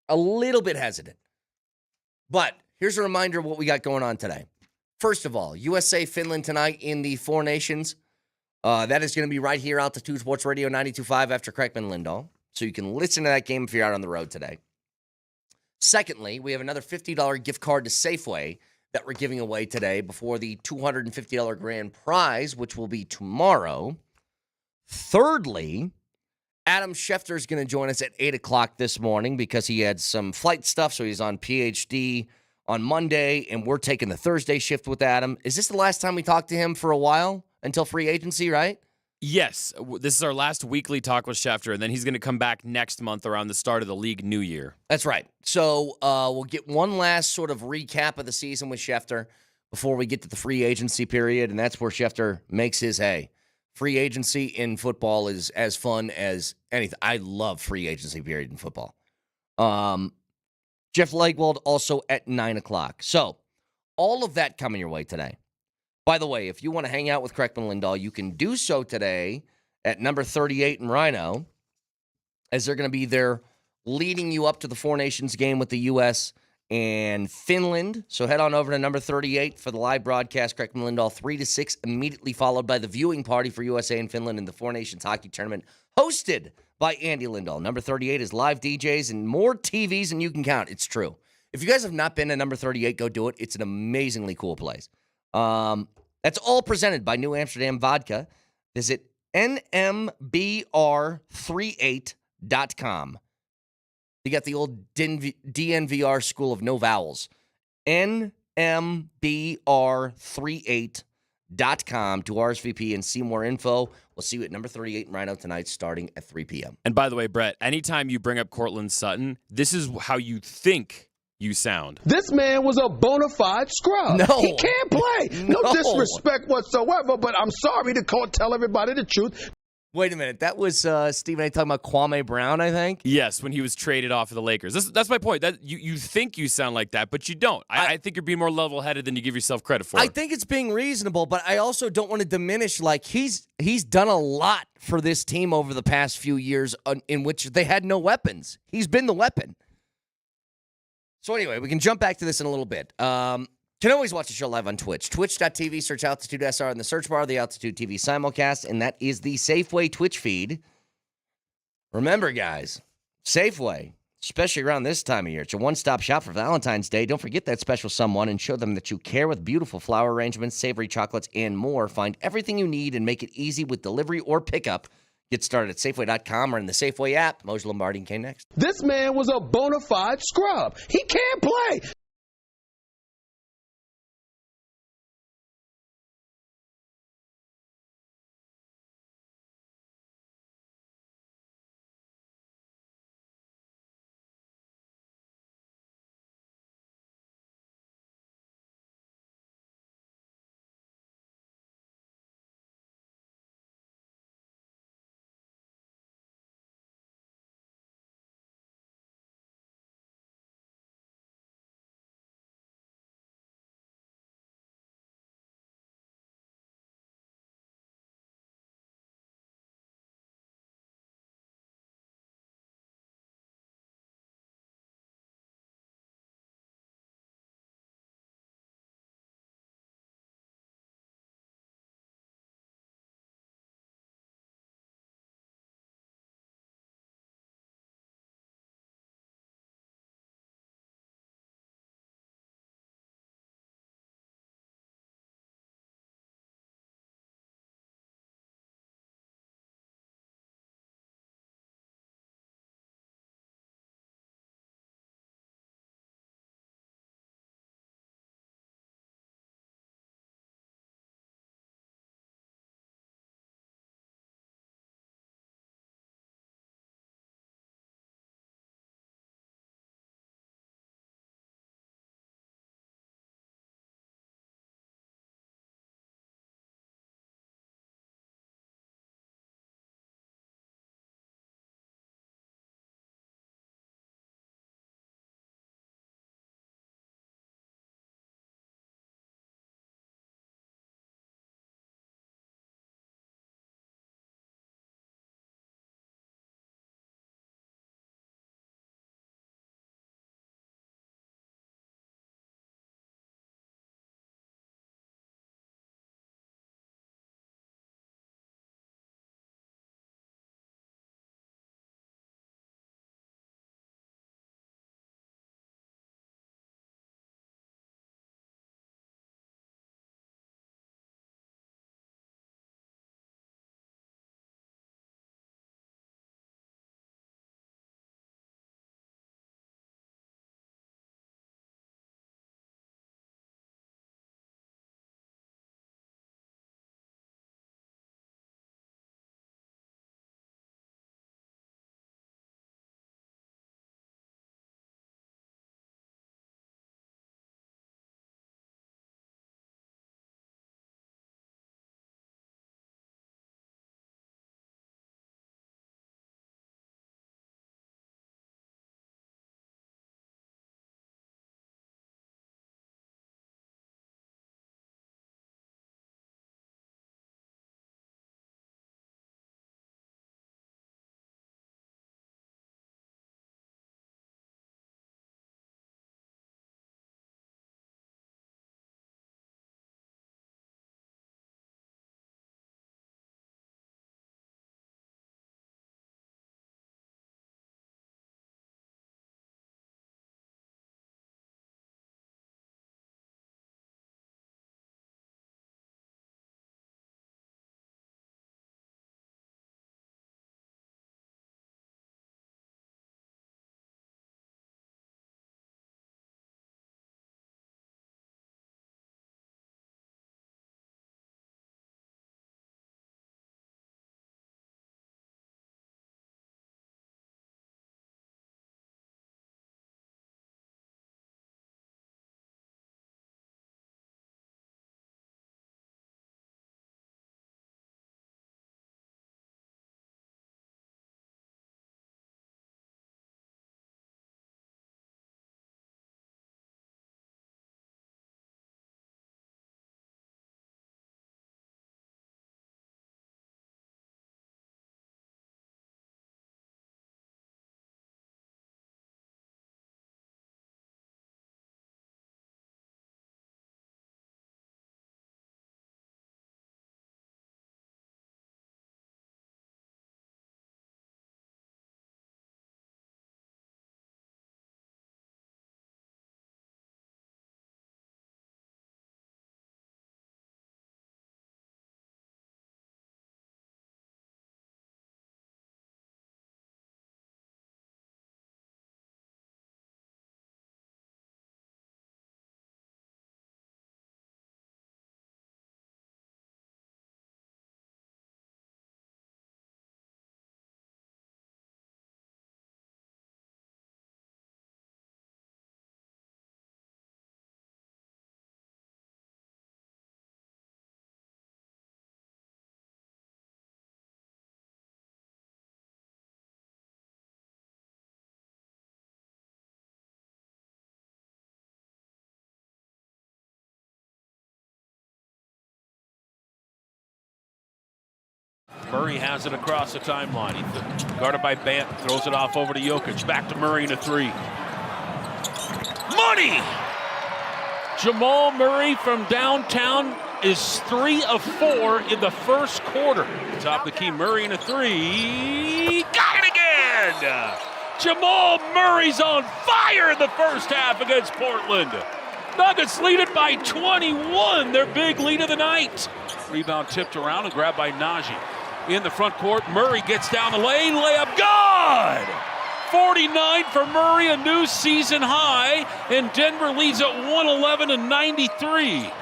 a little bit hesitant. But here's a reminder of what we got going on today. First of all, USA Finland tonight in the Four Nations. That is going to be right here, Altitude Sports Radio 92.5 after Kreckman and Lindahl. So you can listen to that game if you're out on the road today. Secondly, we have another $50 gift card to Safeway that we're giving away today before the $250 grand prize, which will be tomorrow. Thirdly, Adam Schefter is going to join us at 8 o'clock this morning because he had some flight stuff, so he's on PhD on Monday, and we're taking the Thursday shift with Adam. Is this the last time we talk to him for a while until free agency, right? Yes. This is our last weekly talk with Schefter, and then he's going to come back next month around the start of the league new year. That's right. So we'll get one last sort of recap of the season with Schefter before we get to the free agency period, and that's where Schefter makes his hay. Free agency in football is as fun as anything. I love free agency period in football. Jeff Legwold also at 9 o'clock. So all of that coming your way today. By the way, if you want to hang out with Kreckman and Lindahl, you can do so today at number 38 in Rhino, as they're going to be there leading you up to the Four Nations game with the U.S. and Finland. So head on over to number 38 for the live broadcast, Kreckman and Lindahl, 3 to 6, immediately followed by the viewing party for USA and Finland in the Four Nations hockey tournament, hosted by Andy Lindahl. Number 38 is live DJs and more TVs than you can count. It's true. If you guys have not been to number 38, go do it. It's an amazingly cool place. That's all presented by New Amsterdam Vodka. Visit nmbr38.com. You got the old DNVR School of No Vowels. nmbr38.com to RSVP and see more info. We'll see you at number 38 in Rhino tonight starting at 3 p.m. And by the way, Brett, anytime you bring up Cortland Sutton, this is how you think you sound. This man was a bona fide scrub. No. He can't play. No No. disrespect whatsoever, but I'm sorry to tell everybody the truth. Wait a minute. That was Stephen A. talking about Kwame Brown, I think? Yes, when he was traded off of the Lakers. That's my point. That you think you sound like that, but you don't. I think you're being more level-headed than you give yourself credit for. I think it's being reasonable, but I also don't want to diminish. Like, he's done a lot for this team over the past few years in which they had no weapons. He's been the weapon. So anyway, we can jump back to this in a little bit. Can always watch the show live on Twitch. Twitch.tv, search Altitude SR in the search bar, the Altitude TV simulcast, and that is the Safeway Twitch feed. Remember, guys, Safeway, especially around this time of year, it's a one-stop shop for Valentine's Day. Don't forget that special someone and show them that you care with beautiful flower arrangements, savory chocolates, and more. Find everything you need and make it easy with delivery or pickup. Get started at Safeway.com or in the Safeway app. Moser, Lombardi, and Kane next. This man was a bona fide scrub. He can't play. Murray has it across the timeline. He's guarded by Bant, throws it off over to Jokic. Back to Murray in a three. Money! Jamal Murray from downtown is 3 of 4 in the first quarter. Top of the key, Murray in a three. Got it again! Jamal Murray's on fire in the first half against Portland. Nuggets lead it by 21, their big lead of the night. Rebound tipped around and grabbed by Najee. In the front court, Murray gets down the lane, layup, good! 49 for Murray, a new season high, and Denver leads at 111-93.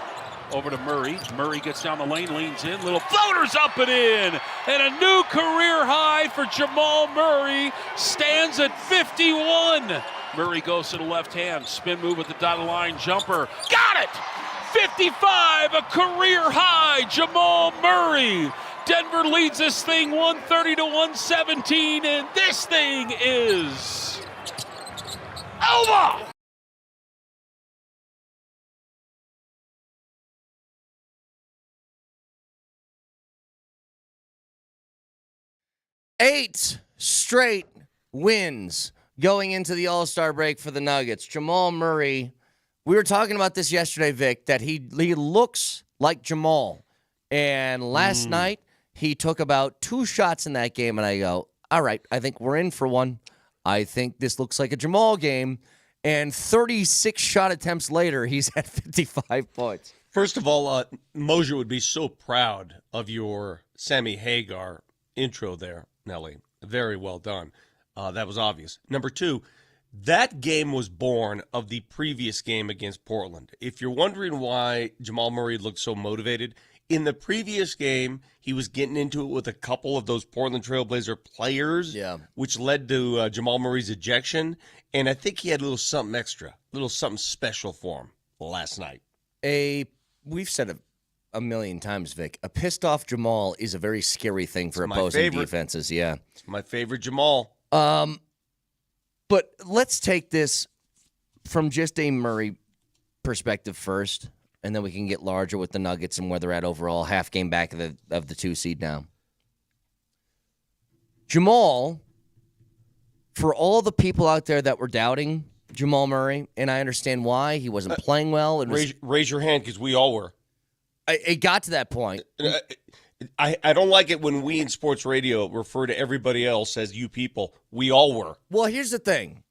Over to Murray. Murray gets down the lane, leans in, little floaters up and in. And a new career high for Jamal Murray, stands at 51. Murray goes to the left hand, spin move at the dotted line, jumper. Got it! 55, a career high, Jamal Murray. Denver leads this thing 130-117, and this thing is over! Eight straight wins going into the All-Star break for the Nuggets. Jamal Murray, we were talking about this yesterday, Vic, that he looks like Jamal. And last night, he took about 2 shots in that game, and I go, all right, I think we're in for one. I think this looks like a Jamal game. And 36 shot attempts later, he's at 55 points. First of all, Moser would be so proud of your Sammy Hagar intro there, Nelly. Very well done. That was obvious. Number 2, that game was born of the previous game against Portland. If you're wondering why Jamal Murray looked so motivated, in the previous game, he was getting into it with a couple of those Portland Trailblazer players, which led to Jamal Murray's ejection. And I think he had a little something extra, a little something special for him last night. We've said it a million times, Vic. A pissed-off Jamal is a very scary thing for opposing defenses. Yeah, it's my favorite Jamal. But let's take this from just a Murray perspective first, and then we can get larger with the Nuggets and where they're at overall, half game back of the 2 seed now. Jamal, for all the people out there that were doubting Jamal Murray, and I understand why, he wasn't playing well. Raise your hand, because we all were. It got to that point. I don't like it when we in sports radio refer to everybody else as you people. We all were. Well, here's the thing.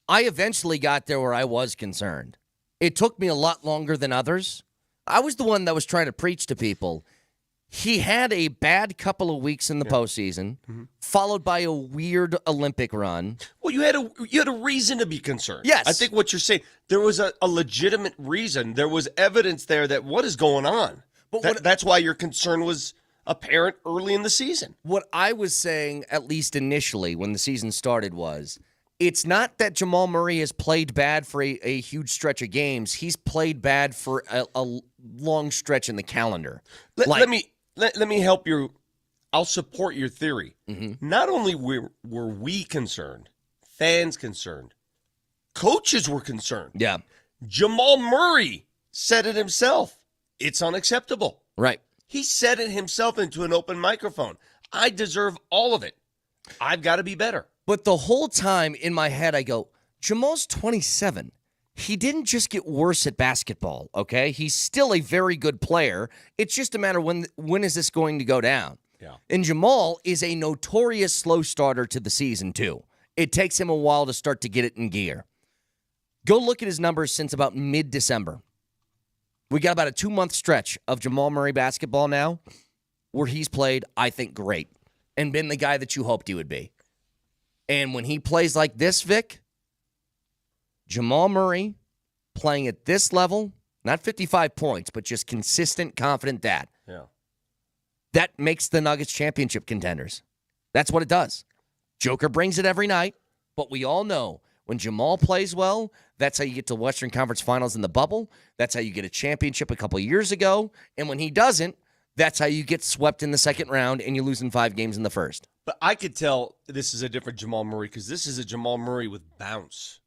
I eventually got there where I was concerned. It took me a lot longer than others. I was the one that was trying to preach to people. He had a bad couple of weeks in the postseason, followed by a weird Olympic run. Well, you had a reason to be concerned. Yes. I think what you're saying, there was a legitimate reason. There was evidence there that what is going on. But that's why your concern was apparent early in the season. What I was saying, at least initially when the season started, was it's not that Jamal Murray has played bad for a huge stretch of games. He's played bad for a long stretch in the calendar. Let me help you. I'll support your theory. Not only were we concerned, fans concerned, coaches were concerned. Yeah. Jamal Murray said it himself. It's unacceptable. Right. He said it himself into an open microphone. I deserve all of it. I've got to be better. But the whole time in my head, I go, Jamal's 27. He didn't just get worse at basketball, okay? He's still a very good player. It's just a matter when is this going to go down? Yeah. And Jamal is a notorious slow starter to the season, too. It takes him a while to start to get it in gear. Go look at his numbers since about mid-December. We got about a 2-month stretch of Jamal Murray basketball now where he's played, I think, great and been the guy that you hoped he would be. And when he plays like this, Vic, Jamal Murray playing at this level, not 55 points, but just consistent, confident that makes the Nuggets championship contenders. That's what it does. Joker brings it every night, but we all know when Jamal plays well, that's how you get to Western Conference Finals in the bubble. That's how you get a championship a couple years ago. And when he doesn't, that's how you get swept in the second round and you lose in 5 games in the first. But I could tell this is a different Jamal Murray because this is a Jamal Murray with bounce.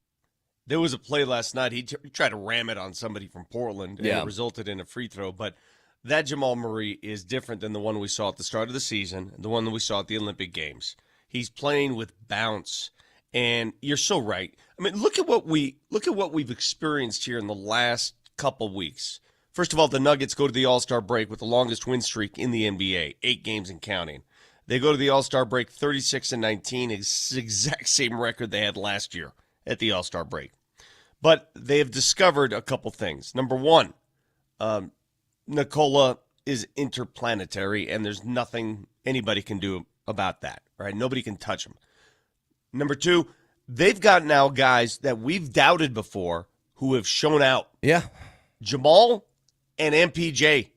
There was a play last night. He tried to ram it on somebody from Portland, and it resulted in a free throw. But that Jamal Murray is different than the one we saw at the start of the season, the one that we saw at the Olympic Games. He's playing with bounce, and you're so right. I mean, look at what we've experienced here in the last couple weeks. First of all, the Nuggets go to the All-Star break with the longest win streak in the NBA, 8 games and counting. They go to the All-Star break 36-19, exact same record they had last year at the All-Star break. But they have discovered a couple things. Number one, Nikola is interplanetary, and there's nothing anybody can do about that, right? Nobody can touch him. Number two, they've got now guys that we've doubted before who have shown out. Yeah. Jamal and MPJ.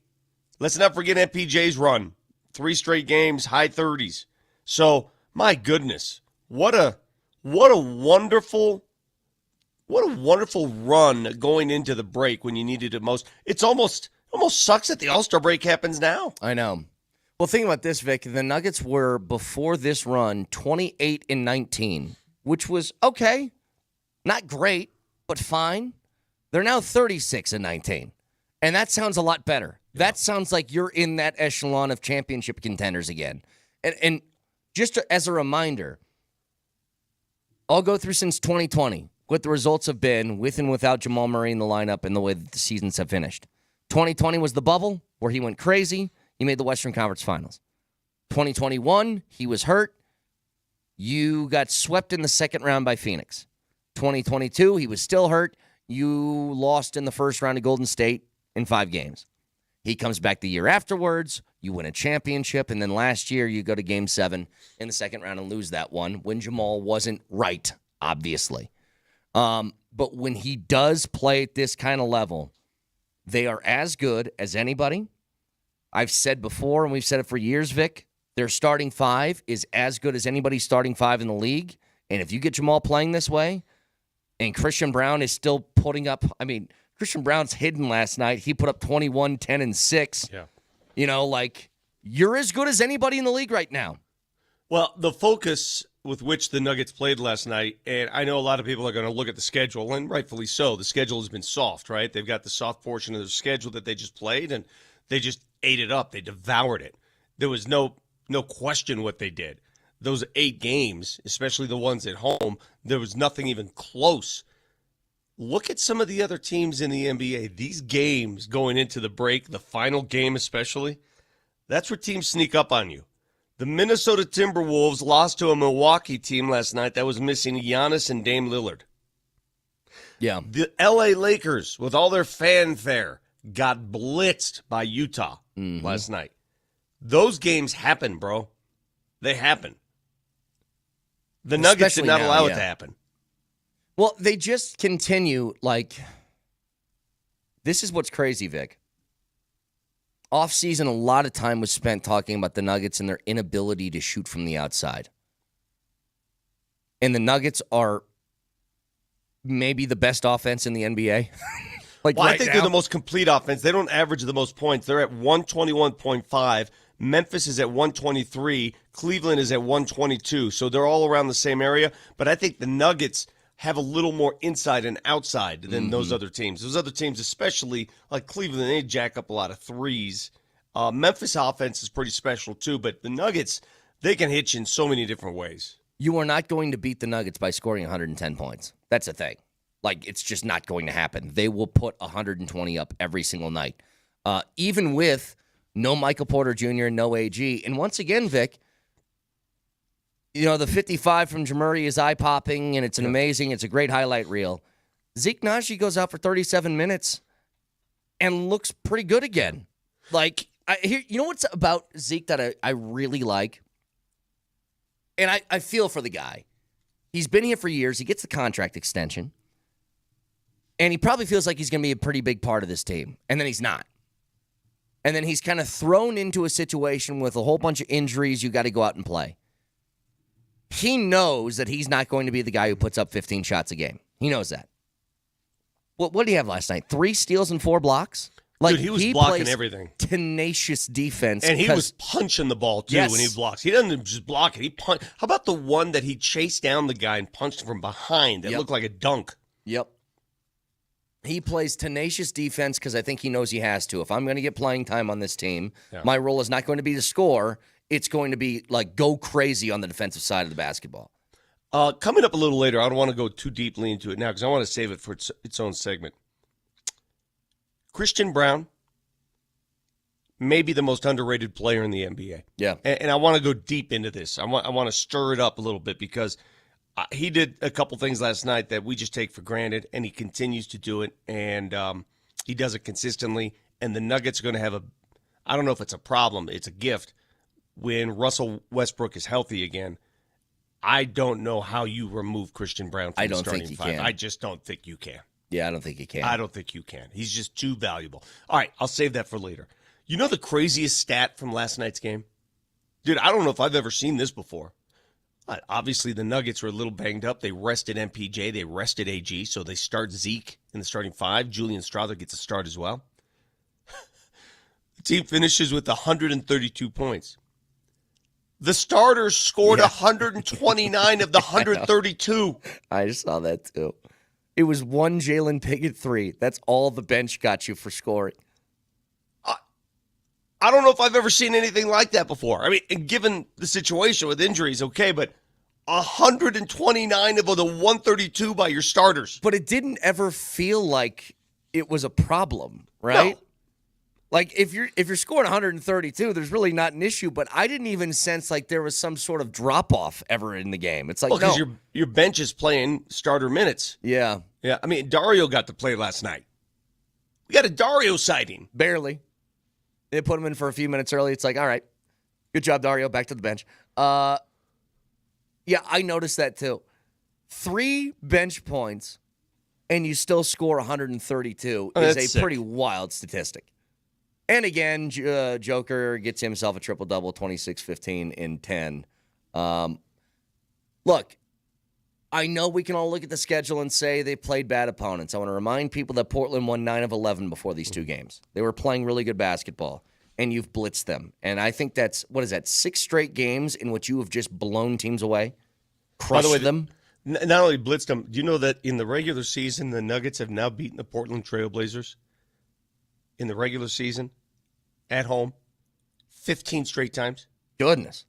Let's not forget MPJ's run. 3 straight games, high 30s. So, my goodness, what a wonderful run going into the break when you needed it most. It's almost sucks that the All-Star break happens now. I know. Well, think about this, Vic. The Nuggets were, before this run, 28-19, which was okay. Not great, but fine. They're now 36-19, and that sounds a lot better. Yeah. That sounds like you're in that echelon of championship contenders again. And just as a reminder, I'll go through since 2020 what the results have been with and without Jamal Murray in the lineup and the way that the seasons have finished. 2020 was the bubble where he went crazy. He made the Western Conference Finals. 2021, he was hurt. You got swept in the second round by Phoenix. 2022, he was still hurt. You lost in the first round of Golden State in 5 games. He comes back the year afterwards. You win a championship. And then last year, you go to Game 7 in the second round and lose that one when Jamal wasn't right, obviously. But when he does play at this kind of level, they are as good as anybody. I've said before, and we've said it for years, Vic, their starting 5 is as good as anybody's starting 5 in the league. And if you get Jamal playing this way, and Christian Brown is still putting up, I mean, Christian Brown's hidden last night. He put up 21, 10, and 6. Yeah. You know, like, you're as good as anybody in the league right now. Well, the focus with which the Nuggets played last night, and I know a lot of people are going to look at the schedule, and rightfully so. The schedule has been soft, right? They've got the soft portion of the schedule that they just played, and they just ate it up. They devoured it. There was no question what they did. Those 8 games, especially the ones at home, there was nothing even close. Look at some of the other teams in the NBA. These games going into the break, the final game especially, that's where teams sneak up on you. The Minnesota Timberwolves lost to a Milwaukee team last night that was missing Giannis and Dame Lillard. Yeah. The LA Lakers, with all their fanfare, got blitzed by Utah last night. Those games happen, bro. They happen. The Nuggets did not allow it to happen. Well, they just continue, like, this is what's crazy, Vic. Off-season, a lot of time was spent talking about the Nuggets and their inability to shoot from the outside. And the Nuggets are maybe the best offense in the NBA. I think they're the most complete offense. They don't average the most points. They're at 121.5. Memphis is at 123. Cleveland is at 122. So they're all around the same area. But I think the Nuggets have a little more inside and outside than those other teams. Those other teams, especially like Cleveland, they jack up a lot of threes. Memphis offense is pretty special too, but the Nuggets, they can hit you in so many different ways. You are not going to beat the Nuggets by scoring 110 points. That's the thing. Like, it's just not going to happen. They will put 120 up every single night, even with no Michael Porter Jr., no AG. And once again, Vic, you know, the 55 from Jamuri is eye-popping, and it's it's a great highlight reel. Zeke Naji goes out for 37 minutes and looks pretty good again. Like, you know what's about Zeke that I really like? And I feel for the guy. He's been here for years. He gets the contract extension. And he probably feels like he's going to be a pretty big part of this team. And then he's not. And then he's kind of thrown into a situation with a whole bunch of injuries. You got to go out and play. He knows that he's not going to be the guy who puts up 15 shots a game. He knows that. What did he have last night? 3 steals and 4 blocks? Like, dude, he was blocking everything. Tenacious defense. And he was punching the ball, too, when he blocks. He doesn't just block it. He punch. How about the one that he chased down the guy and punched from behind that looked like a dunk? Yep. He plays tenacious defense because I think he knows he has to. If I'm going to get playing time on this team, my role is not going to be to score. It's going to be like go crazy on the defensive side of the basketball. Coming up a little later, I don't want to go too deeply into it now because I want to save it for its own segment. Christian Braun may be the most underrated player in the NBA. Yeah. And I want to go deep into this. I want to stir it up a little bit because he did a couple things last night that we just take for granted, and he continues to do it, and he does it consistently. And the Nuggets are going to have I don't know if it's a problem, it's a gift, when Russell Westbrook is healthy again. I don't know how you remove Christian Braun from the starting five. I just don't think you can. Yeah, I don't think you can. I don't think you can. He's just too valuable. All right, I'll save that for later. You know the craziest stat from last night's game? Dude, I don't know if I've ever seen this before. Obviously, the Nuggets were a little banged up. They rested MPJ. They rested AG, so they start Zeke in the starting five. Julian Strawther gets a start as well. The team finishes with 132 points. The starters scored 129 of the 132. I just saw that, too. It was one Jalen Pickett 3. That's all the bench got you for scoring. I don't know if I've ever seen anything like that before. I mean, given the situation with injuries, okay, but 129 of the 132 by your starters. But it didn't ever feel like it was a problem, right? No. Like if you're scoring 132, there's really not an issue. But I didn't even sense like there was some sort of drop off ever in the game. It's like because your bench is playing starter minutes. Yeah. I mean, Dario got to play last night. We got a Dario sighting. Barely. They put him in for a few minutes early. It's like, all right, good job, Dario. Back to the bench. Yeah, I noticed that too. 3 bench points, and you still score 132 is a pretty wild statistic. And again, Joker gets himself a triple-double, 26, 15, and 10. Look, I know we can all look at the schedule and say they played bad opponents. I want to remind people that Portland won 9 of 11 before these 2 games. They were playing really good basketball, and you've blitzed them. And I think that's, 6 straight games in which you have just blown teams away, crushed them. Not only blitzed them, do you know that in the regular season, the Nuggets have now beaten the Portland Trailblazers in the regular season at home 15 straight times? Goodness.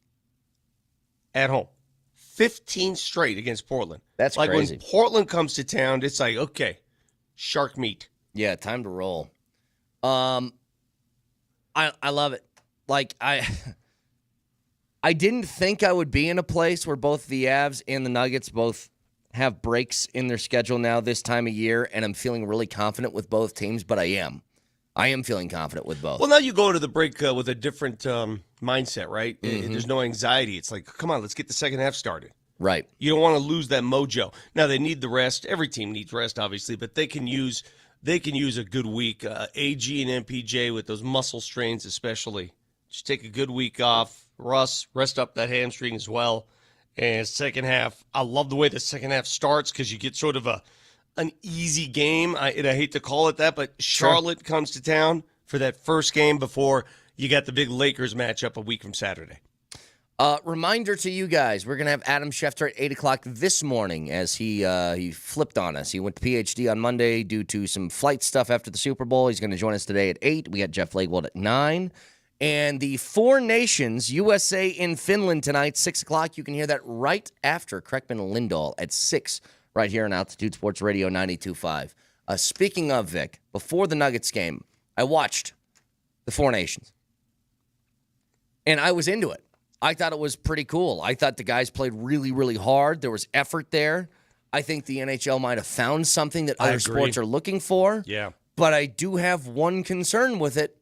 At home. 15 straight against Portland. That's like crazy. When Portland comes to town, it's like, okay, shark meat. Yeah, time to roll. I love it. Like I didn't think I would be in a place where both the Avs and the Nuggets both have breaks in their schedule now this time of year, and I'm feeling really confident with both teams, but I am. I am feeling confident with both. Well, now you go into the break with a different mindset, right? Mm-hmm. There's no anxiety. It's like, come on, let's get the second half started. Right. You don't want to lose that mojo. Now, they need the rest. Every team needs rest, obviously, but they can use a good week. AG and MPJ with those muscle strains especially. Just take a good week off. Russ, rest up that hamstring as well. And second half, I love the way the second half starts because you get sort of an easy game. I hate to call it that, but Charlotte comes to town for that first game before you got the big Lakers matchup a week from Saturday. Reminder to you guys, we're going to have Adam Schefter at 8 o'clock this morning as he flipped on us. He went to PhD on Monday due to some flight stuff after the Super Bowl. He's going to join us today at 8. We got Jeff Legwold at 9. And the Four Nations, USA in Finland tonight, 6 o'clock. You can hear that right after Kreckman and Lindahl at 6 right here on Altitude Sports Radio 92.5. Speaking of, Vic, before the Nuggets game, I watched the Four Nations. And I was into it. I thought it was pretty cool. I thought the guys played really, really hard. There was effort there. I think the NHL might have found something that other sports are looking for. Yeah. But I do have one concern with it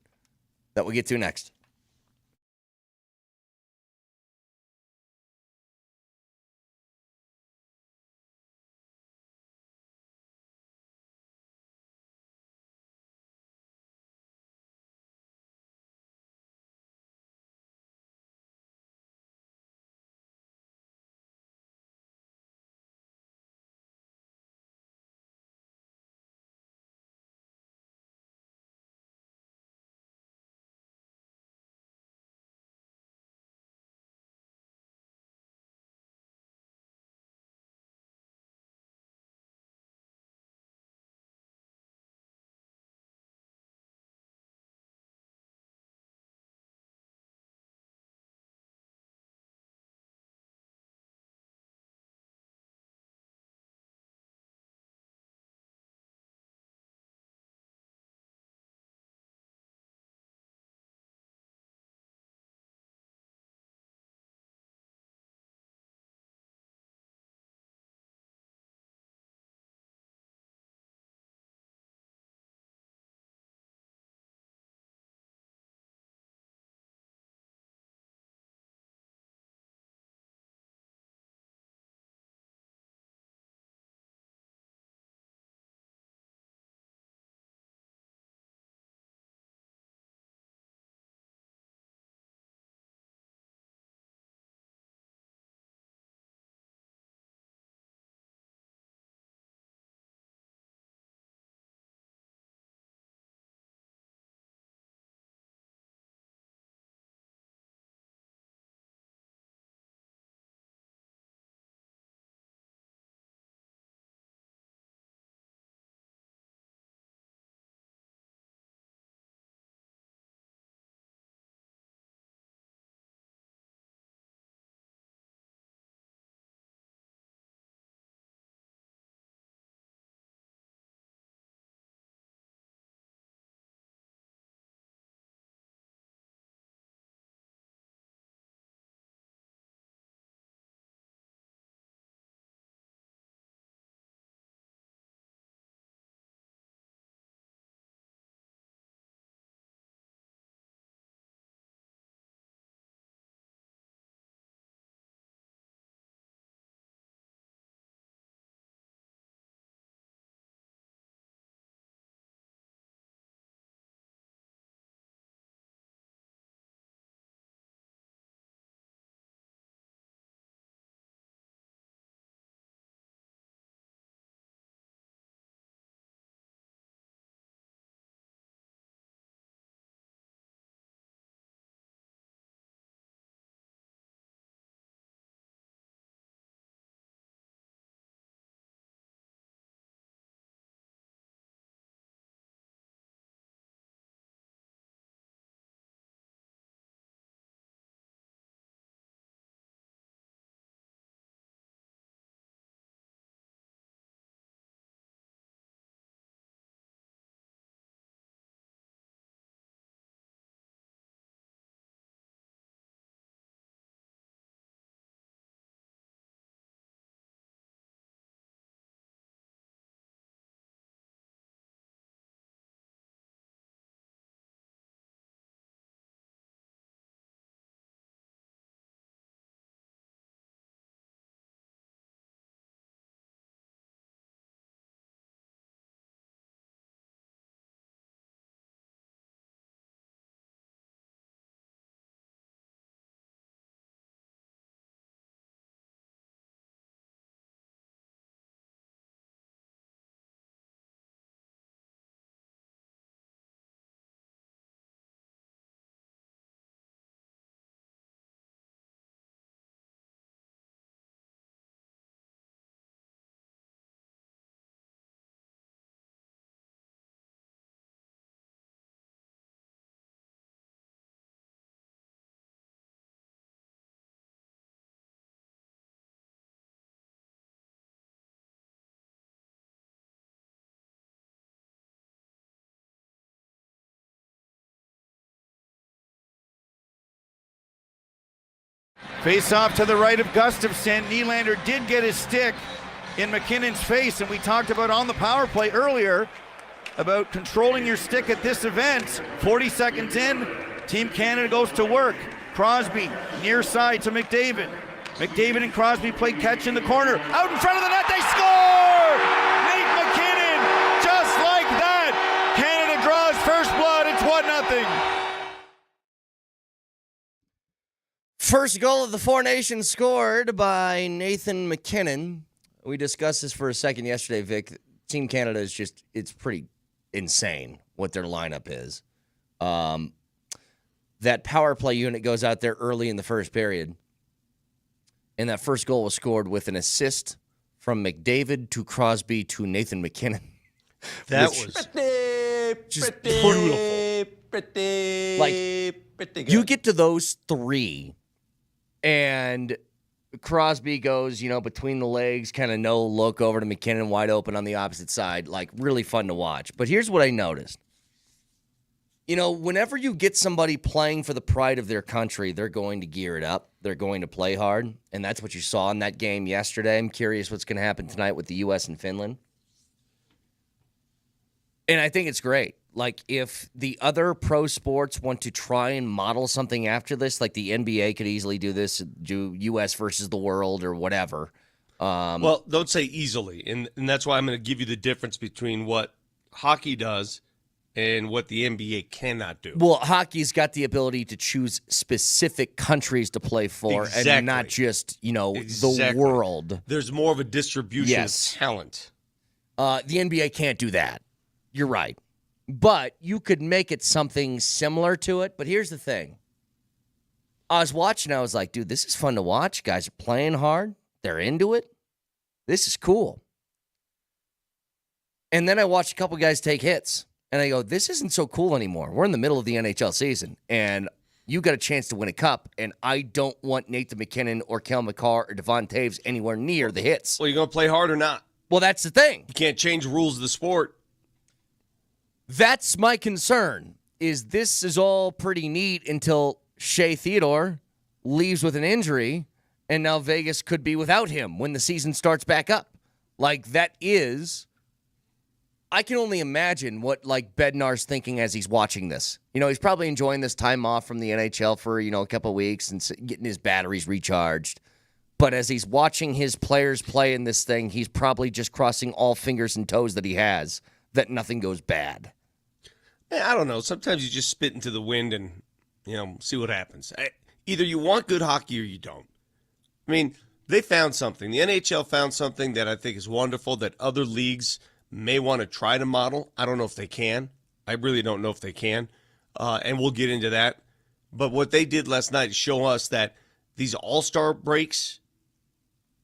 that we'll get to next. Face off to the right of Gustafsson. Nylander did get his stick in MacKinnon's face, and we talked about on the power play earlier about controlling your stick at this event. 40 seconds in, Team Canada goes to work. Crosby near side to McDavid. McDavid and Crosby played catch in the corner. Out in front of the net, they score! Nate MacKinnon, just like that. Canada draws first blood. It's 1-0. First goal of the Four Nations scored by Nathan MacKinnon. We discussed this for a second yesterday, Vic. Team Canada is just, it's pretty insane what their lineup is. That power play unit goes out there early in the first period. And that first goal was scored with an assist from McDavid to Crosby to Nathan MacKinnon. That was just beautiful. Like, you get to those three, and Crosby goes, between the legs, kind of no look over to MacKinnon, wide open on the opposite side. Like, really fun to watch. But here's what I noticed. Whenever you get somebody playing for the pride of their country, they're going to gear it up. They're going to play hard. And that's what you saw in that game yesterday. I'm curious what's going to happen tonight with the U.S. and Finland. And I think it's great. Like, if the other pro sports want to try and model something after this, like the NBA could easily do this, do U.S. versus the world or whatever. Well, don't say easily. And that's why I'm going to give you the difference between what hockey does and what the NBA cannot do. Well, hockey's got the ability to choose specific countries to play for and not just, the world. There's more of a distribution of talent. The NBA can't do that. You're right. But you could make it something similar to it. But here's the thing. I was watching, I was like, dude, this is fun to watch. Guys are playing hard. They're into it. This is cool. And then I watched a couple guys take hits. And I go, this isn't so cool anymore. We're in the middle of the NHL season, and you got a chance to win a cup, and I don't want Nathan MacKinnon or Kel McCarr or Devon Taves anywhere near the hits. Well, you going to play hard or not? Well, that's the thing. You can't change the rules of the sport. That's my concern, is this is all pretty neat until Shea Theodore leaves with an injury, and now Vegas could be without him when the season starts back up. Like, that is... I can only imagine what, Bednar's thinking as he's watching this. He's probably enjoying this time off from the NHL for, a couple of weeks and getting his batteries recharged. But as he's watching his players play in this thing, he's probably just crossing all fingers and toes that he has, that nothing goes bad. I don't know. Sometimes you just spit into the wind and, see what happens. Either you want good hockey or you don't. I mean, they found something. The NHL found something that I think is wonderful that other leagues may want to try to model. I don't know if they can. I really don't know if they can. And we'll get into that. But what they did last night is show us that these all-star breaks,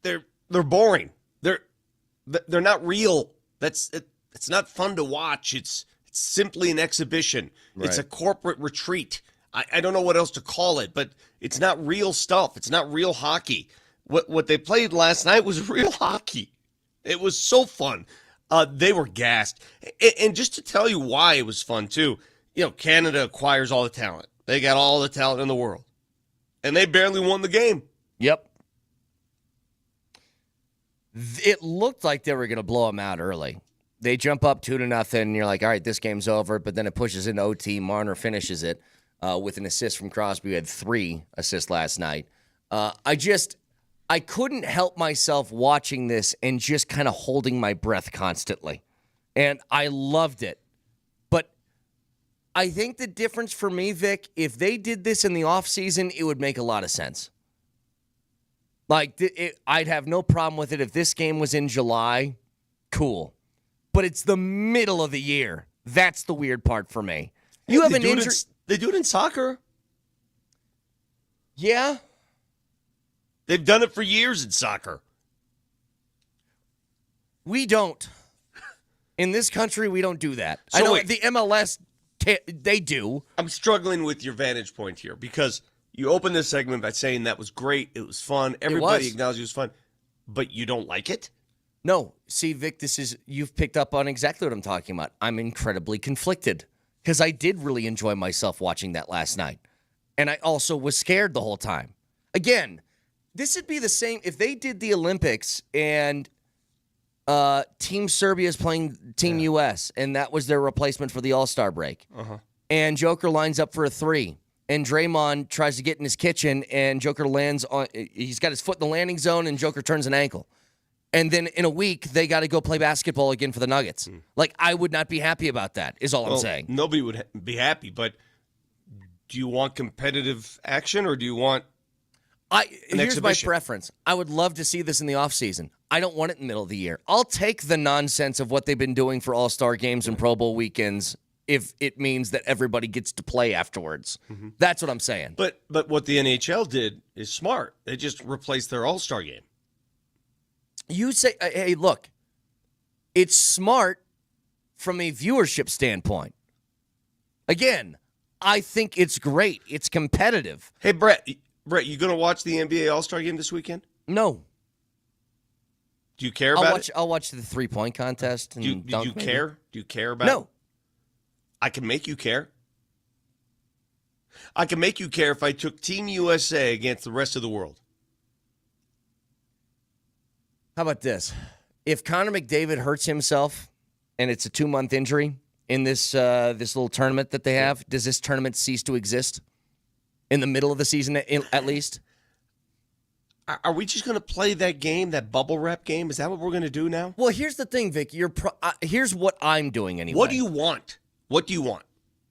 they're boring. They're not real. It's not fun to watch. It's simply an exhibition. Right. It's a corporate retreat. I don't know what else to call it, but it's not real stuff. It's not real hockey. What they played last night was real hockey. It was so fun. They were gassed. And just to tell you why it was fun, too, Canada acquires all the talent. They got all the talent in the world. And they barely won the game. Yep. It looked like they were going to blow them out early. They jump up 2-0, and you're like, all right, this game's over. But then it pushes into OT. Marner finishes it with an assist from Crosby. We had 3 assists last night. I couldn't help myself watching this and just kind of holding my breath constantly. And I loved it. But I think the difference for me, Vic, if they did this in the offseason, it would make a lot of sense. I'd have no problem with it if this game was in July. Cool. But it's the middle of the year. That's the weird part for me. You have an injury. They do it in soccer. Yeah. They've done it for years in soccer. We don't. In this country, we don't do that. So I know wait. the MLS, they do. I'm struggling with your vantage point here because you opened this segment by saying that was great. It was fun. Everybody acknowledged it was fun. But you don't like it? No. See, Vic, you've picked up on exactly what I'm talking about. I'm incredibly conflicted because I did really enjoy myself watching that last night. And I also was scared the whole time. Again, This would be the same if they did the Olympics and Team Serbia is playing Team U.S., and that was their replacement for the All-Star break. And Joker lines up for a three, and Draymond tries to get in his kitchen, and Joker lands on – he's got his foot in the landing zone, and Joker turns an ankle. And then in a week, they got to go play basketball again for the Nuggets. Like, I would not be happy about that, is all I'm saying. Nobody would be happy, but do you want competitive action or do you want Here's exhibition? My preference. I would love to see this in the offseason. I don't want it in the middle of the year. I'll take the nonsense of what they've been doing for All-Star games and Pro Bowl weekends if it means that everybody gets to play afterwards. That's what I'm saying. But what the NHL did is smart. They just replaced their All-Star game. You say, hey, look, it's smart from a viewership standpoint. Again, I think it's great. It's competitive. Hey, Brett, you going to watch the NBA All-Star game this weekend? No. Do you care about it? I'll watch the 3-point contest. And do you care? Do you care about it? No. I can make you care. I can make you care if I took Team USA against the rest of the world. How about this? If Connor McDavid hurts himself and it's a 2-month injury in this this little tournament that they have, does this tournament cease to exist in the middle of the season at least? Are we just going to play that game, that bubble wrap game? Is that what we're going to do now? Well, here's the thing, Vic. Here's what I'm doing anyway. What do you want? What do you want?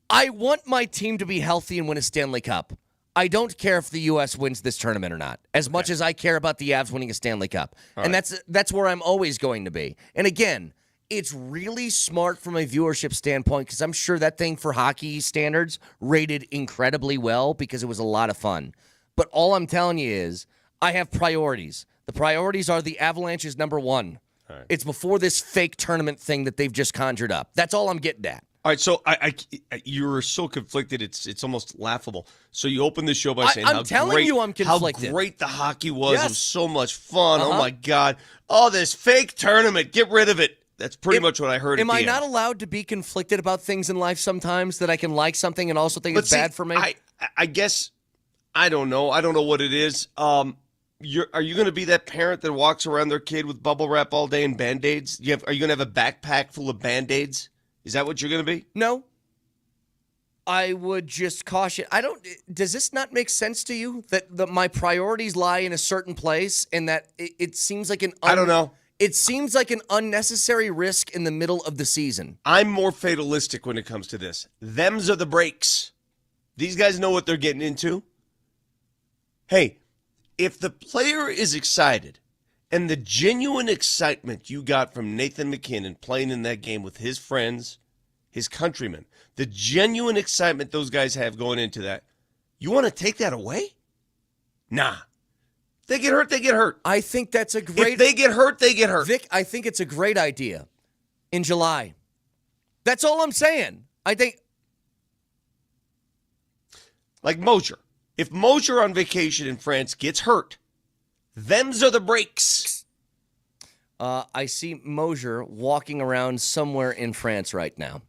I want my team to be healthy and win a Stanley Cup. I don't care if the U.S. wins this tournament or not, as much as I care about the Avs winning a Stanley Cup. And that's where I'm always going to be. And again, it's really smart from a viewership standpoint because I'm sure that thing for hockey standards rated incredibly well because it was a lot of fun. But all I'm telling you is I have priorities. The priorities are the Avalanche is number one. Right. It's before this fake tournament thing that they've just conjured up. That's all I'm getting at. All right, so you're so conflicted, it's almost laughable. So you open the show by saying I'm telling you I'm conflicted. How great the hockey was. Yes. It was so much fun. Oh, my God. Oh, this fake tournament. Get rid of it. That's pretty much what I heard. Am I not allowed to be conflicted about things in life sometimes, that I can like something and also think it's bad for me? I guess, I don't know. I don't know what it is. Are you going to be that parent that walks around their kid with bubble wrap all day and Band-Aids? Are you going to have a backpack full of Band-Aids? Is that what you're going to be? No. I would just caution. Does this not make sense to you that my priorities lie in a certain place and that it seems like I don't know. It seems like an unnecessary risk in the middle of the season. I'm more fatalistic when it comes to this. Them's are the breaks. These guys know what they're getting into. Hey, if the player is excited and the genuine excitement you got from Nathan MacKinnon playing in that game with his friends, his countrymen, the genuine excitement those guys have going into that, you want to take that away? Nah. If they get hurt, they get hurt. I think that's a great... If they get hurt, they get hurt. Vic, I think it's a great idea in July. That's all I'm saying. I think... Like Moser. If Moser on vacation in France gets hurt, them's are the breaks. I see Moser walking around somewhere in France right now.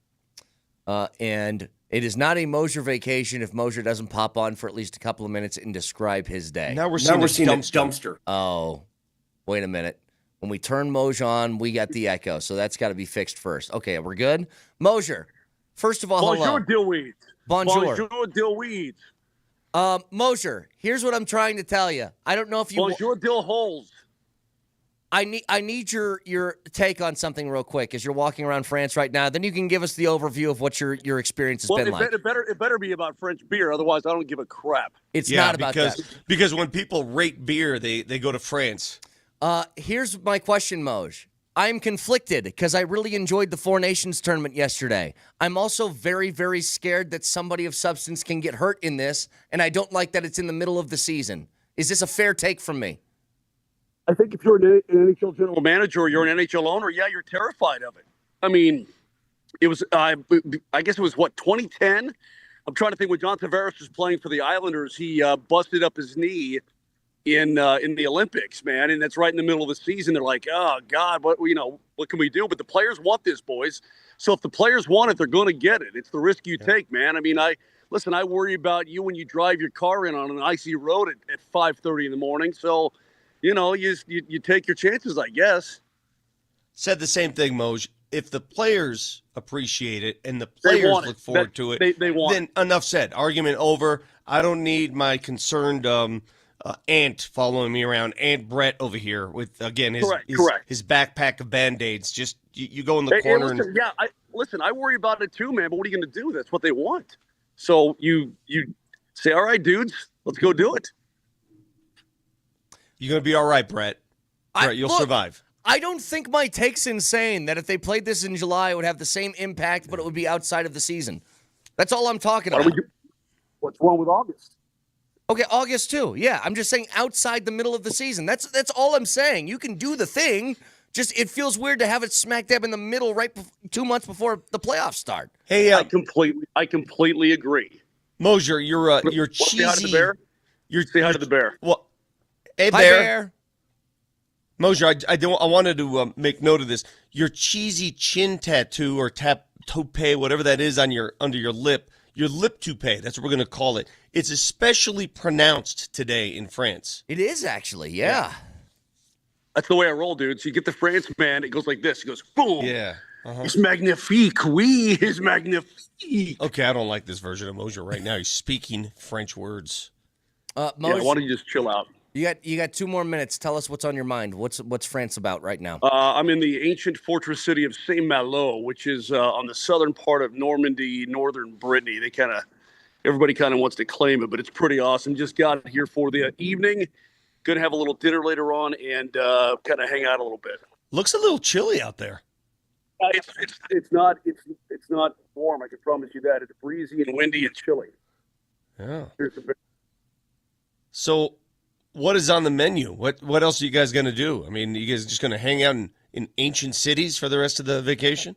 And it is not a Moser vacation if Moser doesn't pop on for at least a couple of minutes and describe his day. Now we're seeing a dumpster. Oh, wait a minute. When we turn Moser on, we got the echo, so that's got to be fixed first. Okay, we're good? Moser, first of all, hello. Bonjour, Dillweed. Bonjour. Bonjour, Dillweed. Moser, here's what I'm trying to tell you. I don't know if you... Bonjour, Dill Holes. I need your take on something real quick as you're walking around France right now. Then you can give us the overview of what your experience has been like. It better be about French beer, otherwise I don't give a crap. It's not about that. Because when people rate beer, they go to France. Here's my question, Moj. I'm conflicted because I really enjoyed the Four Nations tournament yesterday. I'm also very, very scared that somebody of substance can get hurt in this, and I don't like that it's in the middle of the season. Is this a fair take from me? I think if you're an NHL general manager or you're an NHL owner, yeah, you're terrified of it. I mean, it was, I guess it was, 2010? I'm trying to think when John Tavares was playing for the Islanders, he busted up his knee in the Olympics, man, and that's right in the middle of the season. They're like, oh, God, what can we do? But the players want this, boys. So if the players want it, they're going to get it. It's the risk you take, man. I mean, listen, I worry about you when you drive your car in on an icy road at 5:30 in the morning. So, you take your chances, I guess. Said the same thing, Moj. If the players appreciate it and the players look forward to it, they want then enough said. Argument over. I don't need my concerned aunt following me around. Aunt Brett over here with, again, his backpack of Band-Aids. Just you go in the corner. Listen, I worry about it too, man. But what are you going to do? That's what they want. So you say, all right, dudes, let's go do it. You're going to be all right, Brett. Brett, you'll survive. I don't think my take's insane that if they played this in July, it would have the same impact, but it would be outside of the season. That's all I'm talking about. What's wrong with August? Okay, August too. Yeah, I'm just saying outside the middle of the season. That's all I'm saying. You can do the thing. Just it feels weird to have it smack dab in the middle, 2 months before the playoffs start. Hey, I completely agree. Moser, you're cheesy. Say hi to the bear. Say hi to the bear. Well, hey, Hi, Bear. Moser, I wanted to make note of this. Your cheesy chin tattoo or toupee, whatever that is under your lip, your lip toupee. That's what we're going to call it. It's especially pronounced today in France. It is actually, yeah. That's the way I roll, dude. So you get the France man, it goes like this. It goes boom. Yeah. Uh-huh. It's magnifique. Oui, it's magnifique. Okay, I don't like this version of Moser right now. He's speaking French words. Moj, why don't you just chill out? You got 2 more minutes. Tell us what's on your mind. What's France about right now? I'm in the ancient fortress city of Saint-Malo, which is on the southern part of Normandy, northern Brittany. Everybody kind of wants to claim it, but it's pretty awesome. Just got here for the evening. Going to have a little dinner later on and kind of hang out a little bit. Looks a little chilly out there. It's not warm. I can promise you that. It's breezy and windy and chilly. Yeah. So, what is on the menu? What else are you guys going to do? I mean, you guys just going to hang out in ancient cities for the rest of the vacation?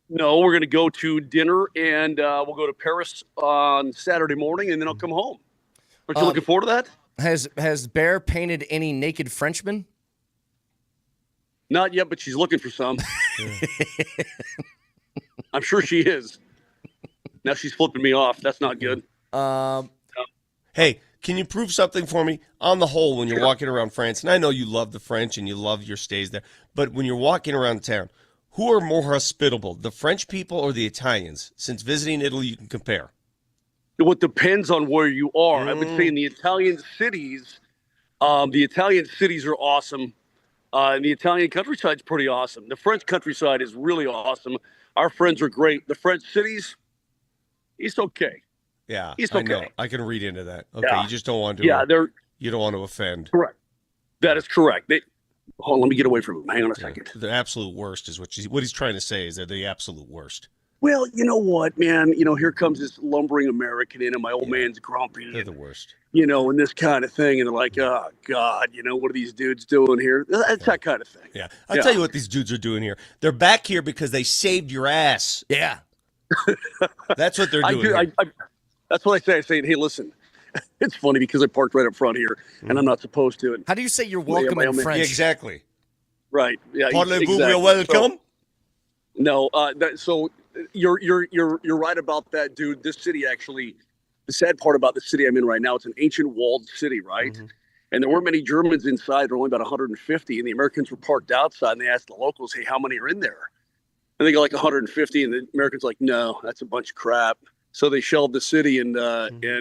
No, we're going to go to dinner and we'll go to Paris on Saturday morning and then I'll come home. Aren't you looking forward to that? Has Bear painted any naked Frenchmen? Not yet, but she's looking for some. I'm sure she is. Now she's flipping me off. That's not good. Hey, can you prove something for me? On the whole, when you're walking around France, and I know you love the French and you love your stays there, but when you're walking around town, who are more hospitable, the French people or the Italians? Since visiting Italy, you can compare. Well, it depends on where you are. I would say in the Italian cities are awesome. And the Italian countryside's pretty awesome. The French countryside is really awesome. Our friends are great. The French cities, it's okay. Yeah, it's okay. I know. I can read into that. Okay, yeah. You just don't want to. Yeah, you don't want to offend. Correct. That is correct. Hold on, let me get away from him. Hang on a second. The absolute worst is what he's trying to say is they're the absolute worst. Well, you know what, man? Here comes this lumbering American in, and my old man's grumpy. They're the worst. And this kind of thing, and they're like, oh, God, what are these dudes doing here? That's that kind of thing. Yeah. I'll tell you what these dudes are doing here. They're back here because they saved your ass. Yeah. That's what they're doing. That's what I say. I say, hey, listen, it's funny because I parked right up front here, and I'm not supposed to. How do you say you're welcome in French? Yeah, exactly. Right. Yeah. Parlez-vous welcome? No. So you're right about that, dude. This city actually, the sad part about the city I'm in right now, it's an ancient walled city, right? Mm-hmm. And there weren't many Germans inside. There were only about 150, and the Americans were parked outside. And they asked the locals, "Hey, how many are in there?" And they go like 150, and the Americans like, "No, that's a bunch of crap." So they shelled the city and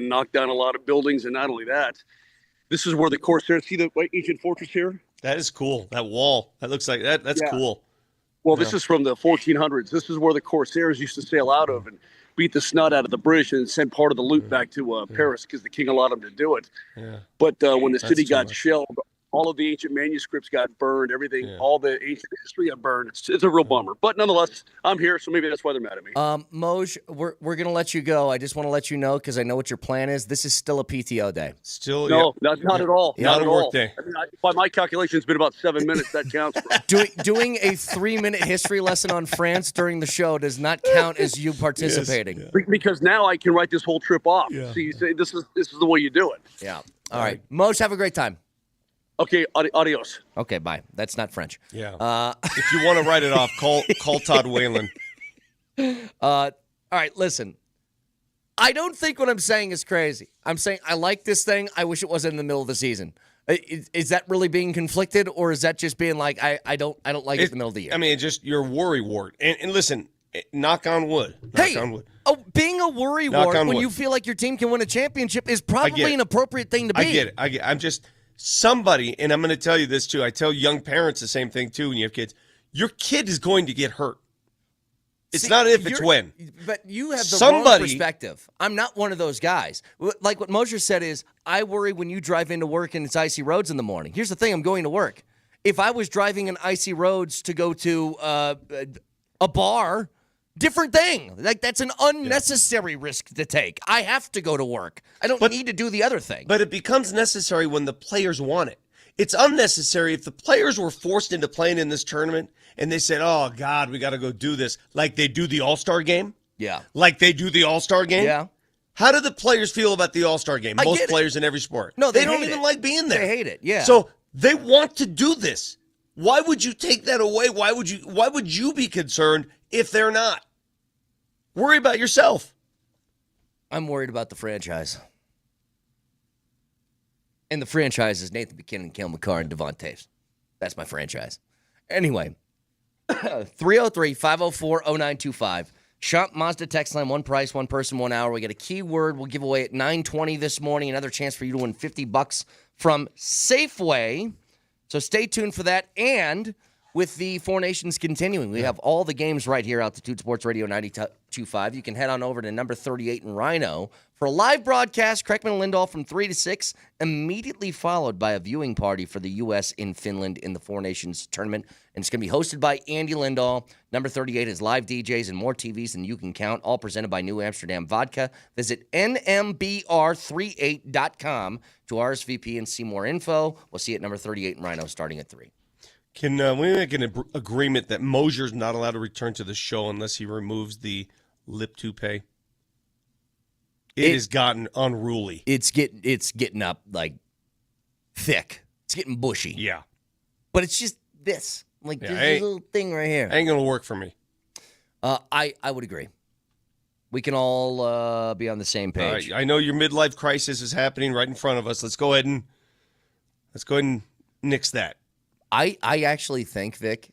knocked down a lot of buildings. And not only that, this is where the Corsairs, see the ancient fortress here? That is cool. That wall. That looks like that. That's cool. Well, this is from the 1400s. This is where the Corsairs used to sail out of and beat the snot out of the British and send part of the loot back to Paris because the king allowed them to do it. Yeah. But when the city got shelled, all of the ancient manuscripts got burned. Everything, all the ancient history got burned. It's a real bummer. But nonetheless, I'm here, so maybe that's why they're mad at me. Moj, we're going to let you go. I just want to let you know, because I know what your plan is. This is still a PTO day. No, not at all. Not a work day. I mean, by my calculation, it's been about 7 minutes. That counts. Doing a 3-minute history lesson on France during the show does not count as you participating. Yes. Because now I can write this whole trip off. Yeah. So you say this is the way you do it. Yeah. All right. Moj, have a great time. Okay, adios. Okay, bye. That's not French. Yeah. If you want to write it off, call Todd Whalen. All right, listen. I don't think what I'm saying is crazy. I'm saying I like this thing. I wish it wasn't in the middle of the season. Is that really being conflicted, or is that just being like I don't like it in the middle of the year? I mean, it's just your worry wart. And listen, knock on wood. Knock on wood. Oh, being a worry wart when you feel like your team can win a championship is probably an appropriate thing to be. I get it. I'm just somebody, and I'm going to tell you this too. I tell young parents the same thing too when you have kids. Your kid is going to get hurt. It's not if, it's when. But you have the wrong perspective. I'm not one of those guys. Like what Moser said is, I worry when you drive into work and it's icy roads in the morning. Here's the thing, I'm going to work. If I was driving in icy roads to go to a bar, different thing. Like that's an unnecessary risk to take. I have to go to work. I don't need to do the other thing. But it becomes necessary when the players want it. It's unnecessary if the players were forced into playing in this tournament and they said, oh, God, we got to go do this, like they do the All-Star game. Yeah. Like they do the All-Star game. Yeah. How do the players feel about the All-Star game? Most players in every sport. No, they don't even like being there. They hate it, yeah. So they want to do this. Why would you take that away? Why would you be concerned if they're not? Worry about yourself. I'm worried about the franchise. And the franchise is Nathan MacKinnon, Cale Makar, and Devon Taves. That's my franchise. Anyway, 303-504-0925. Shop Mazda text line, one price, one person, 1 hour. We got a keyword we'll give away at 9:20 this morning. Another chance for you to win $50 from Safeway. So stay tuned for that. And with the Four Nations continuing, we have all the games right here, Altitude Sports Radio 92.5. You can head on over to number 38 in Rhino for a live broadcast, Kreckman and Lindahl from 3 to 6, immediately followed by a viewing party for the U.S. in Finland in the Four Nations tournament. And it's going to be hosted by Andy Lindahl. Number 38 has live DJs and more TVs than you can count, all presented by New Amsterdam Vodka. Visit nmbr38.com to RSVP and see more info. We'll see you at number 38 in Rhino starting at 3. Can we make an agreement that Moser's not allowed to return to the show unless he removes the lip toupee? It has gotten unruly. It's getting up like thick. It's getting bushy. Yeah. But it's just this. Like this little thing right here. Ain't gonna work for me. I would agree. We can all be on the same page. I know your midlife crisis is happening right in front of us. Let's go ahead and nix that. I actually think, Vic,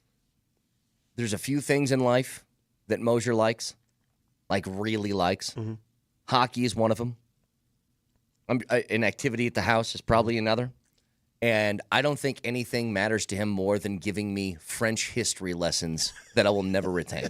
there's a few things in life that Moser likes, like really likes. Mm-hmm. Hockey is one of them. An activity at the house is probably another. And I don't think anything matters to him more than giving me French history lessons that I will never retain.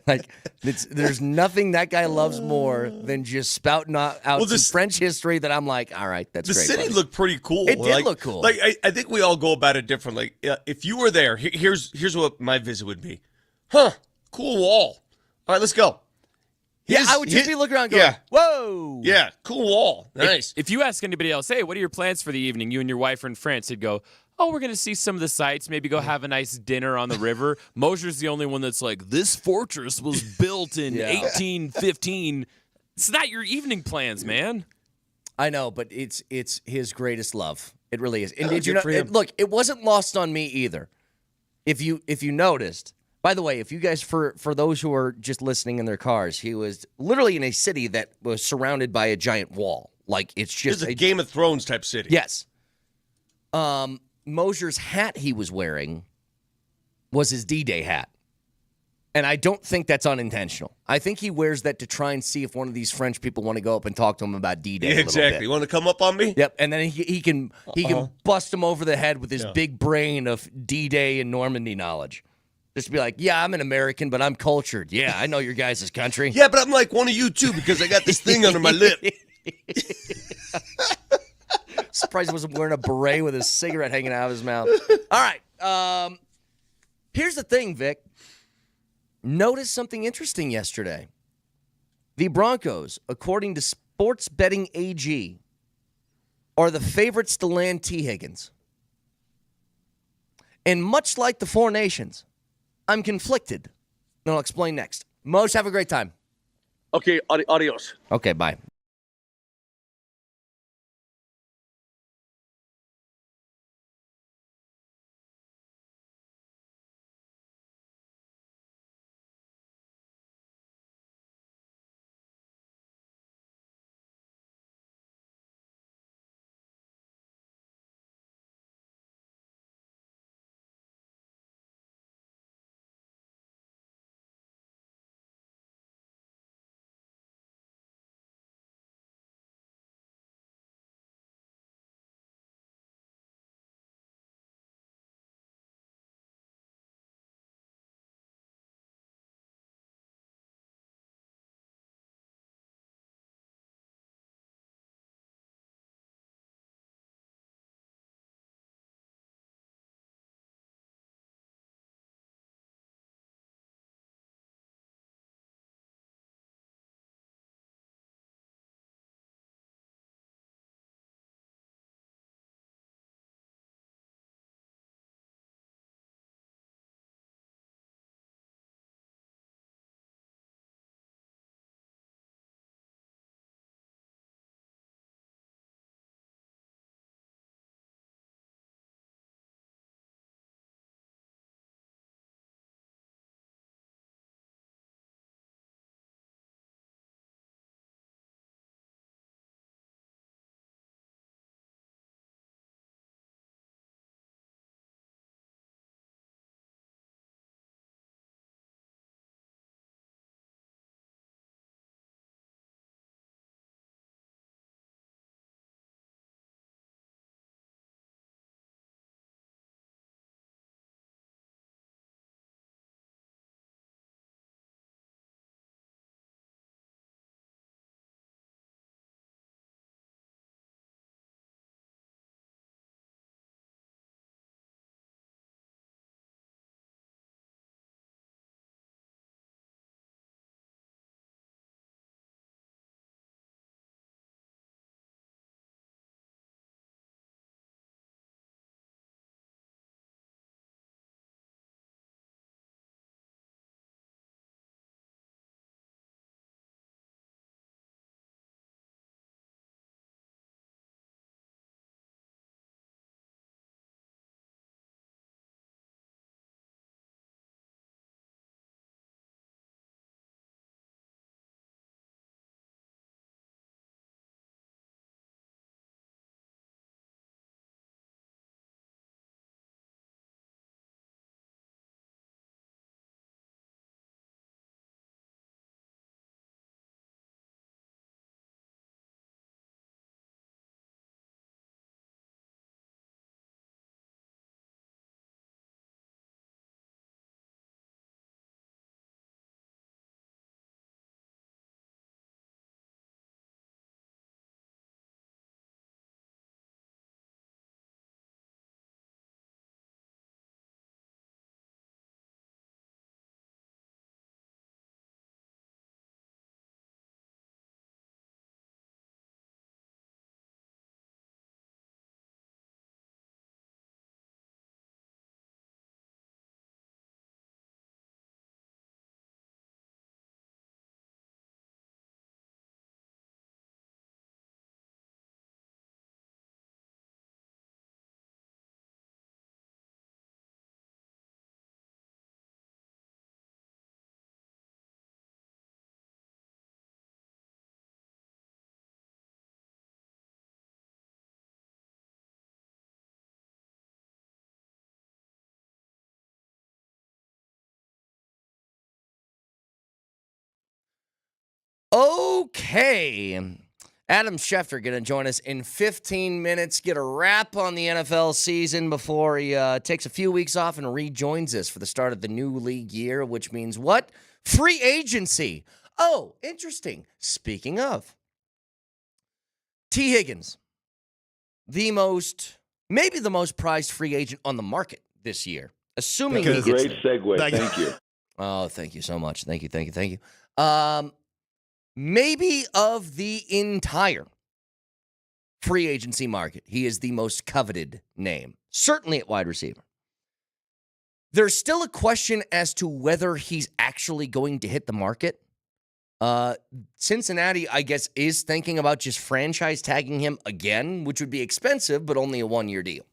Like, there's nothing that guy loves more than just spouting out some French history that I'm like, all right, that's great. The city looked pretty cool. It did look cool. Like, I think we all go about it differently. If you were there, here's what my visit would be. Huh, cool wall. All right, let's go. I would just be looking around going, whoa. Yeah, cool wall. Nice. If you ask anybody else, hey, what are your plans for the evening? You and your wife are in France. They'd go, oh, we're going to see some of the sights, maybe go have a nice dinner on the river. Moser's the only one that's like, this fortress was built in 1815. It's not your evening plans, man. I know, but it's his greatest love. It really is. And did you know? Look, it wasn't lost on me either. If you noticed, by the way, if you guys, for those who are just listening in their cars, he was literally in a city that was surrounded by a giant wall. Like it's just a Game of Thrones type city. Yes. Moser's hat he was wearing was his D-Day hat. And I don't think that's unintentional. I think he wears that to try and see if one of these French people want to go up and talk to him about D-Day. Yeah, exactly. You want to come up on me? Yep. And then he can bust him over the head with his big brain of D-Day and Normandy knowledge. Just be like, yeah, I'm an American, but I'm cultured. Yeah, I know your guys' country. Yeah, but I'm like one of you too because I got this thing under my lip. Surprised he wasn't wearing a beret with his cigarette hanging out of his mouth. All right. Here's the thing, Vic. Notice something interesting yesterday. The Broncos, according to Sports Betting AG, are the favorites to land T. Higgins. And much like the Four Nations, I'm conflicted. And I'll explain next. Moj, have a great time. Okay, adios. Okay, bye. Okay. Adam Schefter going to join us in 15 minutes, get a wrap on the NFL season before he takes a few weeks off and rejoins us for the start of the new league year, which means what? Free agency. Oh, interesting. Speaking of, T. Higgins, maybe the most prized free agent on the market this year, assuming he gets great there. segue. Thank you. Oh, thank you so much. Thank you. Maybe of the entire free agency market, he is the most coveted name, certainly at wide receiver. There's still a question as to whether he's actually going to hit the market. Cincinnati, I guess, is thinking about just franchise tagging him again, which would be expensive, but only a one-year deal.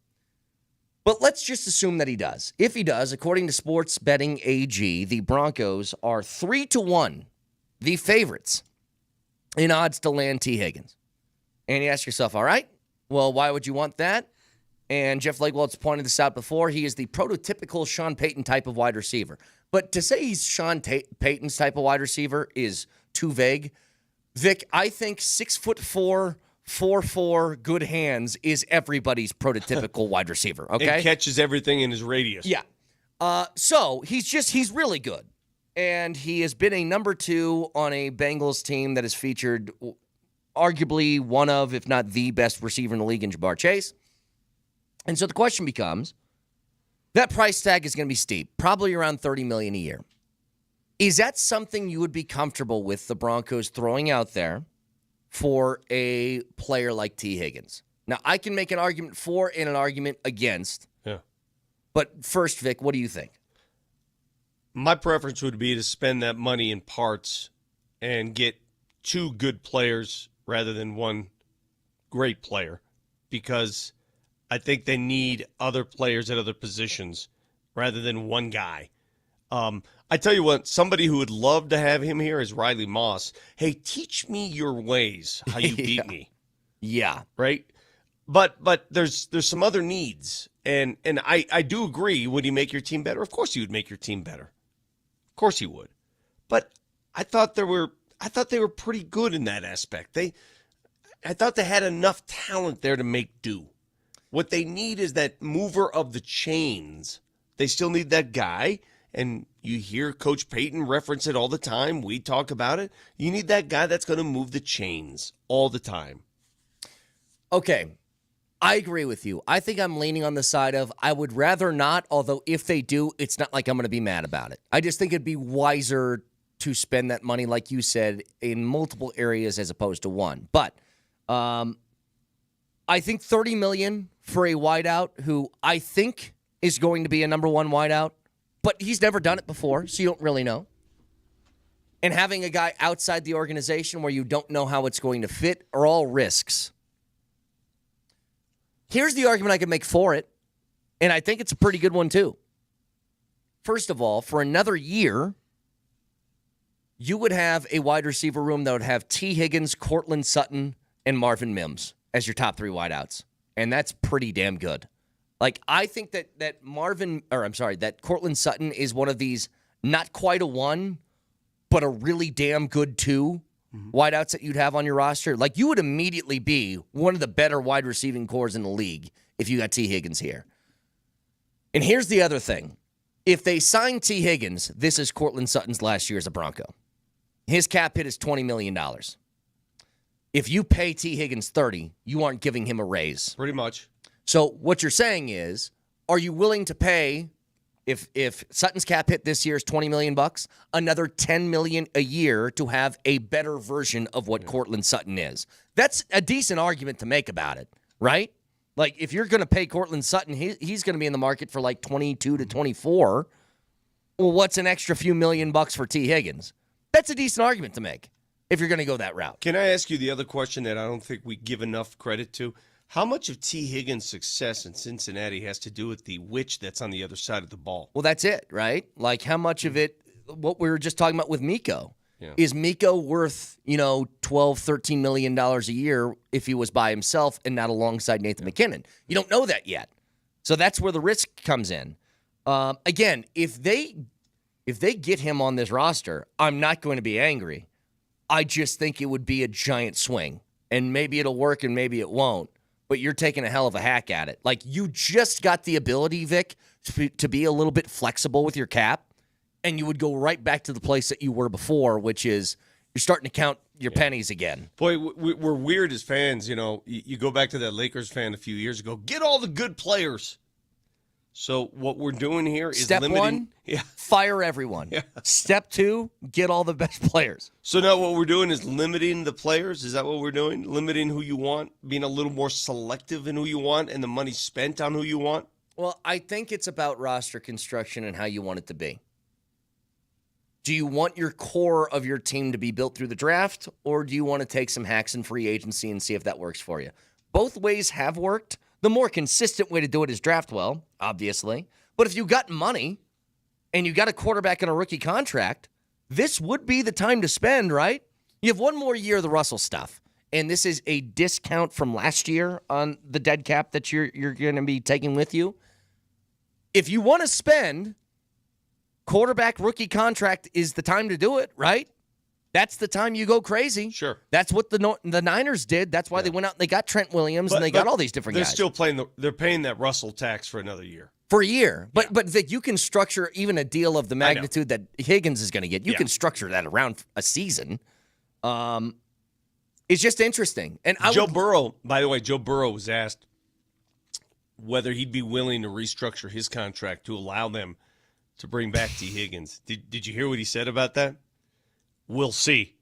But let's just assume that he does. If he does, according to Sports Betting AG, the Broncos are 3-1, the favorites in odds to land T. Higgins. And you ask yourself, all right, well, why would you want that? And Jeff Legwald's pointed this out before. He is the prototypical Sean Payton type of wide receiver. But to say he's Sean Payton's type of wide receiver is too vague. Vic, I think 6'4", 4'4", good hands is everybody's prototypical wide receiver, okay? And catches everything in his radius. Yeah. So he's really good. And he has been a number 2 on a Bengals team that has featured arguably one of, if not the best receiver in the league in Ja'Marr Chase. And so the question becomes, that price tag is going to be steep, probably around $30 million a year. Is that something you would be comfortable with the Broncos throwing out there for a player like T. Higgins? Now, I can make an argument for and an argument against. Yeah. But first, Vic, what do you think? My preference would be to spend that money in parts and get 2 good players rather than 1 great player, because I think they need other players at other positions rather than 1 guy. I tell you what, somebody who would love to have him here is Riley Moss. Hey, teach me your ways, how you beat me. Yeah. Right? But there's some other needs. And I do agree, would he make your team better? Of course he would make your team better. Of course he would. But I thought they were pretty good in that aspect. I thought they had enough talent there to make do. What they need is that mover of the chains. They still need that guy, and you hear Coach Payton reference it all the time. We talk about it. You need that guy that's going to move the chains all the time. Okay. I agree with you. I think I'm leaning on the side of I would rather not, although if they do, it's not like I'm going to be mad about it. I just think it'd be wiser to spend that money, like you said, in multiple areas as opposed to one. But I think $30 million for a wideout who I think is going to be a number 1 wideout, but he's never done it before, so you don't really know. And having a guy outside the organization where you don't know how it's going to fit are all risks. Here's the argument I can make for it, and I think it's a pretty good one too. First of all, for another year, you would have a wide receiver room that would have T. Higgins, Courtland Sutton, and Marvin Mims as your top 3 wideouts, and that's pretty damn good. Like, I think that Courtland Sutton is one of these not quite a 1, but a really damn good 2 wideouts that you'd have on your roster. Like, you would immediately be one of the better wide receiving cores in the league if you got T. Higgins here. And here's the other thing. If they sign T. Higgins, this is Courtland Sutton's last year as a Bronco. His cap hit is $20 million. If you pay T. Higgins $30, you aren't giving him a raise. Pretty much. So what you're saying is, are you willing to pay, if Sutton's cap hit this year is $20 million, another $10 million a year to have a better version of what Courtland Sutton is? That's a decent argument to make about it, right? Like, if you're going to pay Courtland Sutton, he's going to be in the market for like 22 to 24. Well, what's an extra few million bucks for T. Higgins? That's a decent argument to make if you're going to go that route. Can I ask you the other question that I don't think we give enough credit to? How much of T. Higgins' success in Cincinnati has to do with the witch that's on the other side of the ball? Well, that's it, right? Like, how much of it, what we were just talking about with Miko, is Miko worth, $12, $13 million a year if he was by himself and not alongside Nathan MacKinnon? You don't know that yet. So that's where the risk comes in. Again, if they get him on this roster, I'm not going to be angry. I just think it would be a giant swing. And maybe it'll work and maybe it won't. But you're taking a hell of a hack at it. Like, you just got the ability, Vic, to be a little bit flexible with your cap, and you would go right back to the place that you were before, which is you're starting to count your pennies again. Boy, we're weird as fans. You know, you go back to that Lakers fan a few years ago. Get all the good players. So what we're doing here is Step limiting. one, fire everyone. Yeah. Step two, get all the best players. So now what we're doing is limiting the players. Is that what we're doing? Limiting who you want, being a little more selective in who you want, and the money spent on who you want? Well, I think it's about roster construction and how you want it to be. Do you want your core of your team to be built through the draft, or do you want to take some hacks in free agency and see if that works for you? Both ways have worked. The more consistent way to do it is draft well, obviously. But if you got money and you got a quarterback in a rookie contract, this would be the time to spend, right? You have one more year of the Russell stuff, and this is a discount from last year on the dead cap that you're going to be taking with you. If you want to spend, quarterback rookie contract is the time to do it, right? That's the time you go crazy. Sure. That's what the Niners did. That's why they went out and they got Trent Williams and they got all these different guys. They're still they're paying that Russell tax for another year. For a year. But Vic, you can structure even a deal of the magnitude that Higgins is going to get. You can structure that around a season. It's just interesting. And Joe Burrow, by the way, Joe Burrow was asked whether he'd be willing to restructure his contract to allow them to bring back T. Higgins. Did you hear what he said about that? We'll see.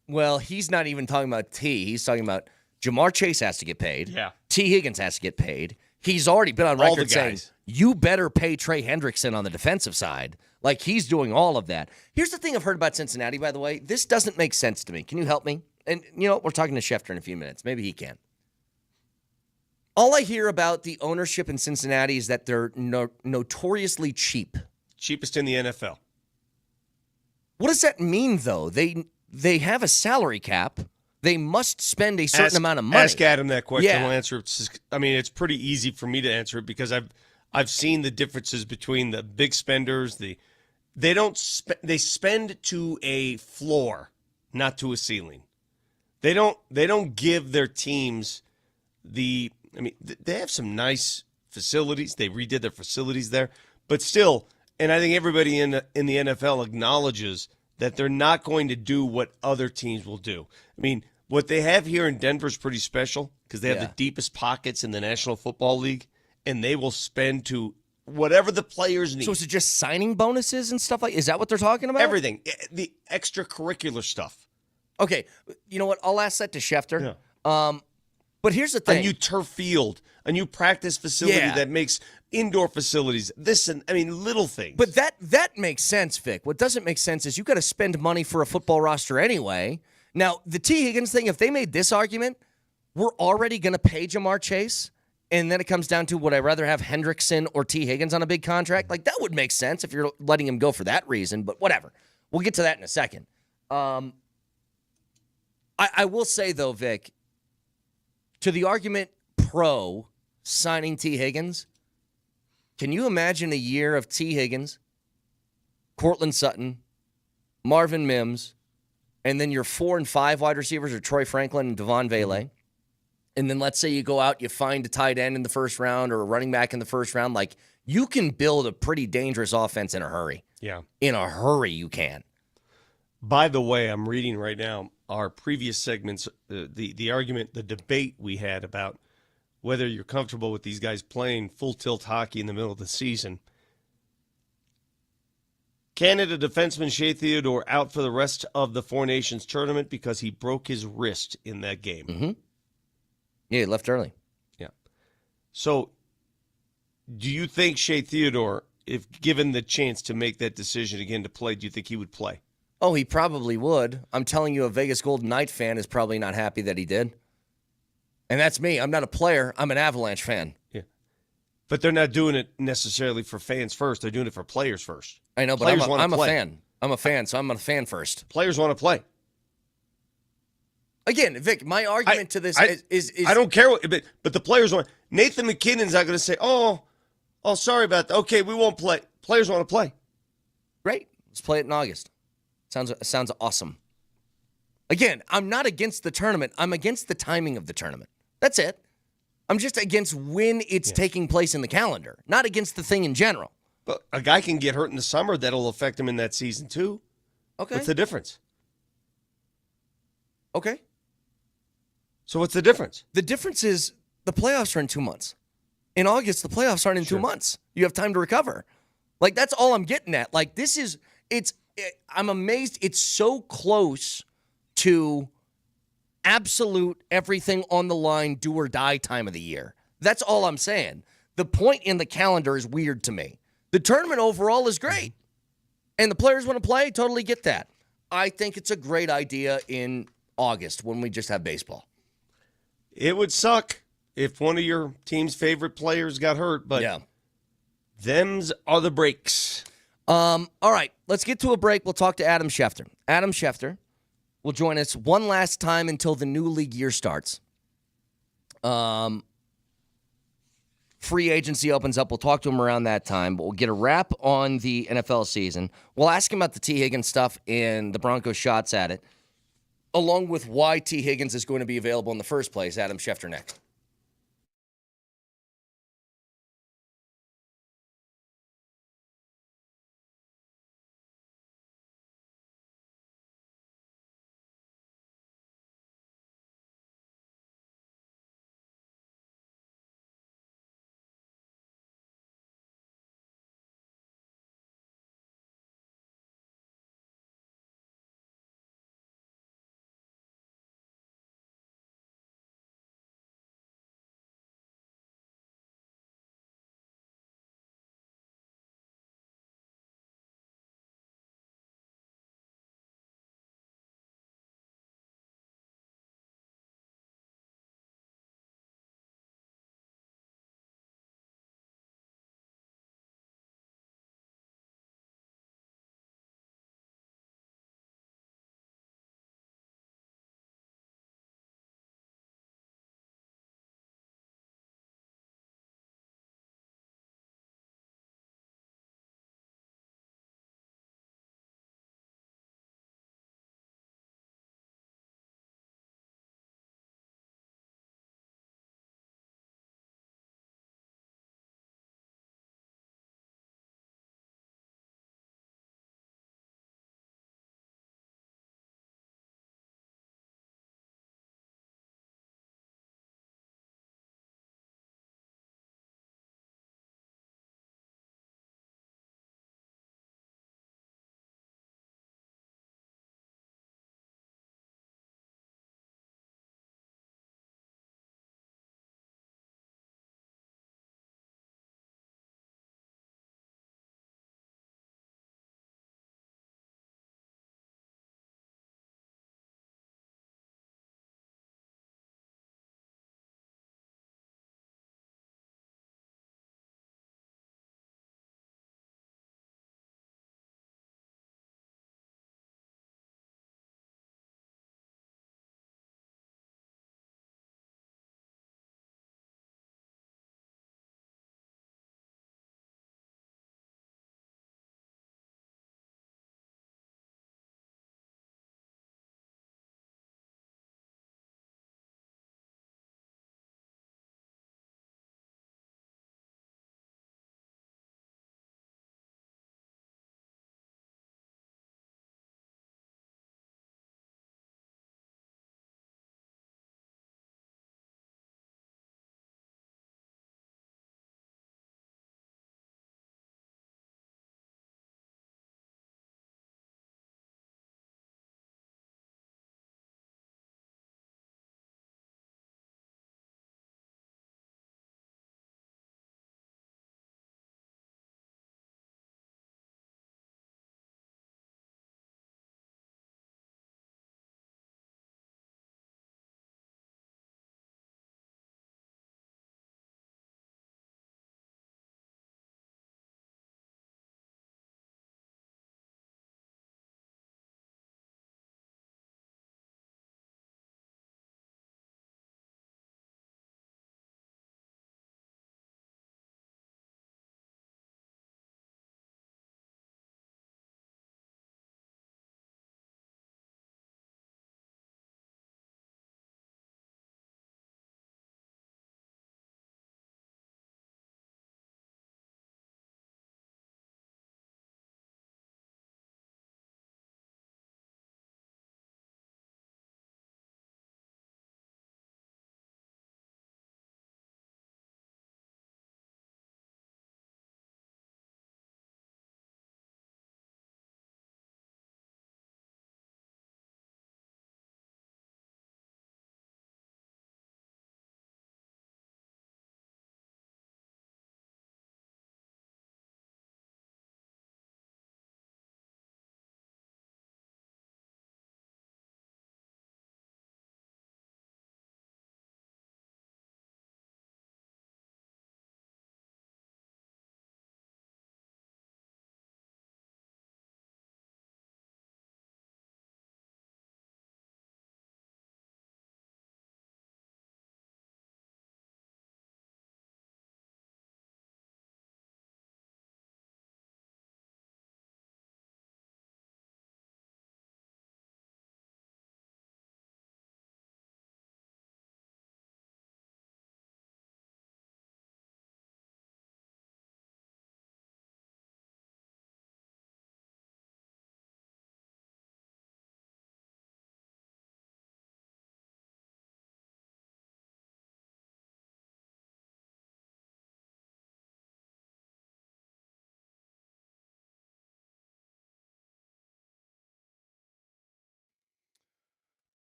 Well, he's not even talking about T. He's talking about Jamar Chase has to get paid. Yeah. T. Higgins has to get paid. He's already been on record saying, you better pay Trey Hendrickson on the defensive side. Like, he's doing all of that. Here's the thing I've heard about Cincinnati, by the way. This doesn't make sense to me. Can you help me? And, you know, we're talking to Schefter in a few minutes. Maybe he can. All I hear about the ownership in Cincinnati is that they're notoriously cheap. Cheapest in the NFL. What does that mean, though? They have a salary cap. They must spend a certain amount of money. Ask Adam that question. Yeah. We'll answer it. I mean, it's pretty easy for me to answer it because I've seen the differences between the big spenders. They spend to a floor, not to a ceiling. They don't give their teams they have some nice facilities. They redid their facilities there, but still. And I think everybody in the NFL acknowledges that they're not going to do what other teams will do. I mean, what they have here in Denver is pretty special because they have the deepest pockets in the National Football League, and they will spend to whatever the players need. So is it just signing bonuses and stuff like? Is that what they're talking about? Everything, the extracurricular stuff. Okay, you know what? I'll ask that to Schefter. Yeah. But here's the thing: a new turf field, a new practice facility that makes indoor facilities. Little things. But that makes sense, Vic. What doesn't make sense is you got to spend money for a football roster anyway. Now, the T. Higgins thing, if they made this argument, we're already going to pay Jamar Chase, and then it comes down to would I rather have Hendrickson or T. Higgins on a big contract? Like, that would make sense if you're letting him go for that reason, but whatever. We'll get to that in a second. I will say, though, Vic, to the argument pro signing T. Higgins, can you imagine a year of T. Higgins, Cortland Sutton, Marvin Mims, and then your 4 and 5 wide receivers are Troy Franklin and Devon Vele? And then let's say you go out, you find a tight end in the first round or a running back in the first round. Like, you can build a pretty dangerous offense in a hurry. Yeah. In a hurry, you can. By the way, I'm reading right now our previous segments, the argument, the debate we had about whether you're comfortable with these guys playing full tilt hockey in the middle of the season. Canada defenseman Shea Theodore out for the rest of the Four Nations tournament because he broke his wrist in that game. Mm-hmm. Yeah, he left early. Yeah. So, do you think Shea Theodore, if given the chance to make that decision again to play, do you think he would play? Oh, he probably would. I'm telling you, a Vegas Golden Knight fan is probably not happy that he did. And that's me. I'm not a player. I'm an Avalanche fan. Yeah. But they're not doing it necessarily for fans first. They're doing it for players first. I know, but I'm a fan. I'm a fan, so I'm a fan first. Players want to play. Again, Vic, my argument to this is I don't care, but the players want. Nathan McKinnon's not going to say, oh, sorry about that. Okay, we won't play. Players want to play. Great. Let's play it in August. Sounds awesome. Again, I'm not against the tournament. I'm against the timing of the tournament. That's it. I'm just against when it's taking place in the calendar, not against the thing in general. But a guy can get hurt in the summer. That'll affect him in that season, too. Okay. What's the difference? Okay. So what's the difference? The difference is the playoffs are in 2 months. In August, the playoffs aren't in 2 months. You have time to recover. Like, that's all I'm getting at. Like, I'm amazed it's so close to absolute everything on the line, do or die time of the year. That's all I'm saying. The point in the calendar is weird to me. The tournament overall is great. And the players want to play, totally get that. I think it's a great idea in August when we just have baseball. It would suck if one of your team's favorite players got hurt, but them's are the breaks. All right, let's get to a break. We'll talk to Adam Schefter. Adam Schefter will join us one last time until the new league year starts. Free agency opens up. We'll talk to him around that time, but we'll get a wrap on the NFL season. We'll ask him about the T. Higgins stuff and the Broncos' shots at it, along with why T. Higgins is going to be available in the first place. Adam Schefter next.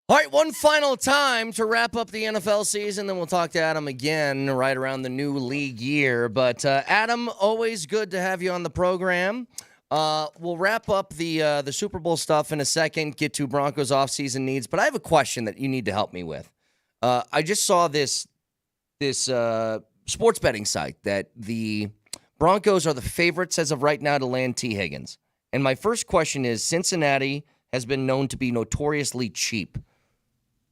All right, one final time to wrap up the NFL season, then we'll talk to Adam again right around the new league year. But Adam, always good to have you on the program. We'll wrap up the Super Bowl stuff in a second, get to Broncos offseason needs. But I have a question that you need to help me with. I just saw this sports betting site that the Broncos are the favorites as of right now to land T. Higgins. And my first question is, Cincinnati has been known to be notoriously cheap.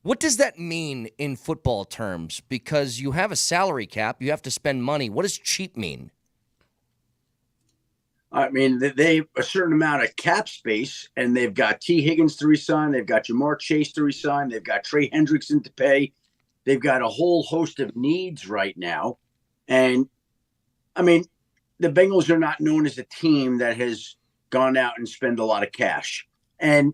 What does that mean in football terms? Because you have a salary cap, you have to spend money. What does cheap mean? I mean, they have a certain amount of cap space, and they've got T. Higgins to resign. They've got Jamar Chase to resign. They've got Trey Hendrickson to pay. They've got a whole host of needs right now. And, I mean, the Bengals are not known as a team that has gone out and spent a lot of cash. And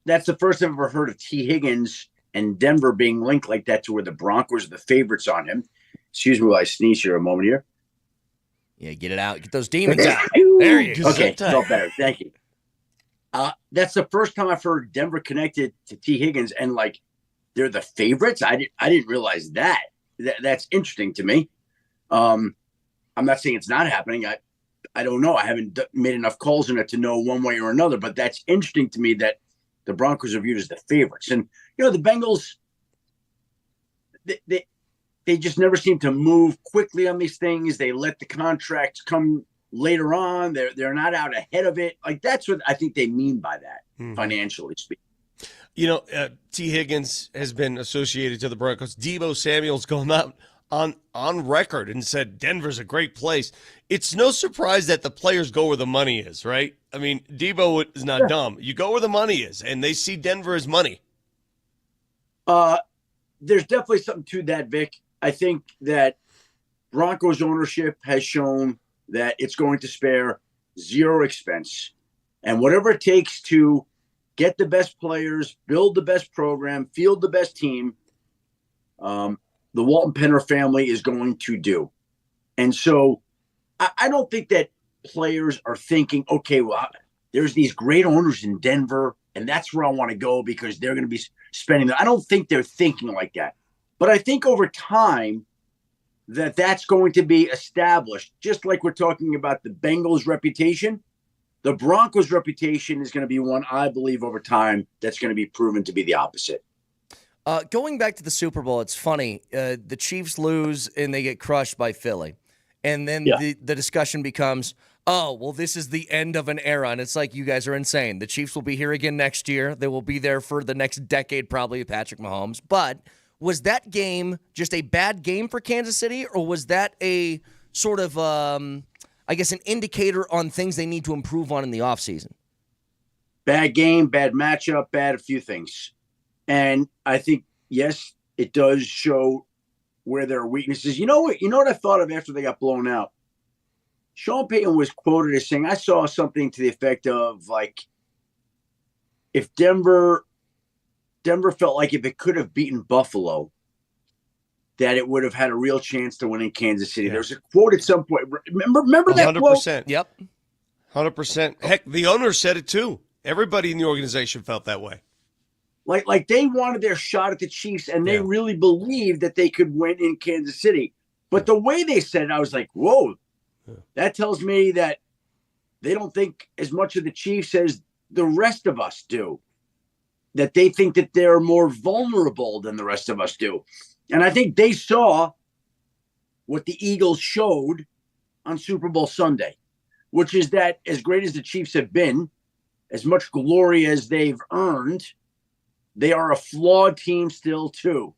that's the first I've ever heard of T. Higgins and Denver being linked like that to where the Broncos are the favorites on him. Excuse me while I sneeze here a moment here. Yeah, get it out. Get those demons out. There you go. Okay, felt better. Thank you. That's the first time I've heard Denver connected to T. Higgins, and like they're the favorites. I didn't realize that. That's interesting to me. I'm not saying it's not happening. I don't know. I haven't made enough calls on it to know one way or another, but that's interesting to me that the Broncos are viewed as the favorites. And, you know, the Bengals, they just never seem to move quickly on these things. They let the contracts come later on. They're not out ahead of it. Like, that's what I think they mean by that, financially speaking. You know, T. Higgins has been associated to the Broncos. Deebo Samuel's gone out on record and said Denver's a great place. It's no surprise that the players go where the money is, right? I mean, Deebo is not dumb. You go where the money is, and they see Denver as money. There's definitely something to that, Vic. I think that Broncos ownership has shown that it's going to spare zero expense. And whatever it takes to get the best players, build the best program, field the best team, the Walton Penner family is going to do. And so I don't think that players are thinking, okay, well, there's these great owners in Denver, and that's where I want to go because they're going to be spending. I don't think they're thinking like that. But I think over time that that's going to be established, just like we're talking about the Bengals' reputation. The Broncos' reputation is going to be one, I believe, over time that's going to be proven to be the opposite. Going back to the Super Bowl, it's funny. The Chiefs lose and they get crushed by Philly. And then the discussion becomes, oh, well, this is the end of an era. And it's like, you guys are insane. The Chiefs will be here again next year. They will be there for the next decade, probably, with Patrick Mahomes. But was that game just a bad game for Kansas City, or was that a sort of, I guess, an indicator on things they need to improve on in the offseason? Bad game, bad matchup, bad a few things. And I think, yes, it does show where there are weaknesses. You know what I thought of after they got blown out? Sean Payton was quoted as saying, I saw something to the effect of, like, if Denver felt like if it could have beaten Buffalo, that it would have had a real chance to win in Kansas City. Yeah. There was a quote at some point. Remember that 100%. quote? Yep. 100%. Heck, the owner said it too. Everybody in the organization felt that way. Like they wanted their shot at the Chiefs, and they really believed that they could win in Kansas City. But the way they said it, I was like, whoa, that tells me that they don't think as much of the Chiefs as the rest of us do, that they think that they're more vulnerable than the rest of us do. And I think they saw what the Eagles showed on Super Bowl Sunday, which is that as great as the Chiefs have been, as much glory as they've earned, they are a flawed team still, too,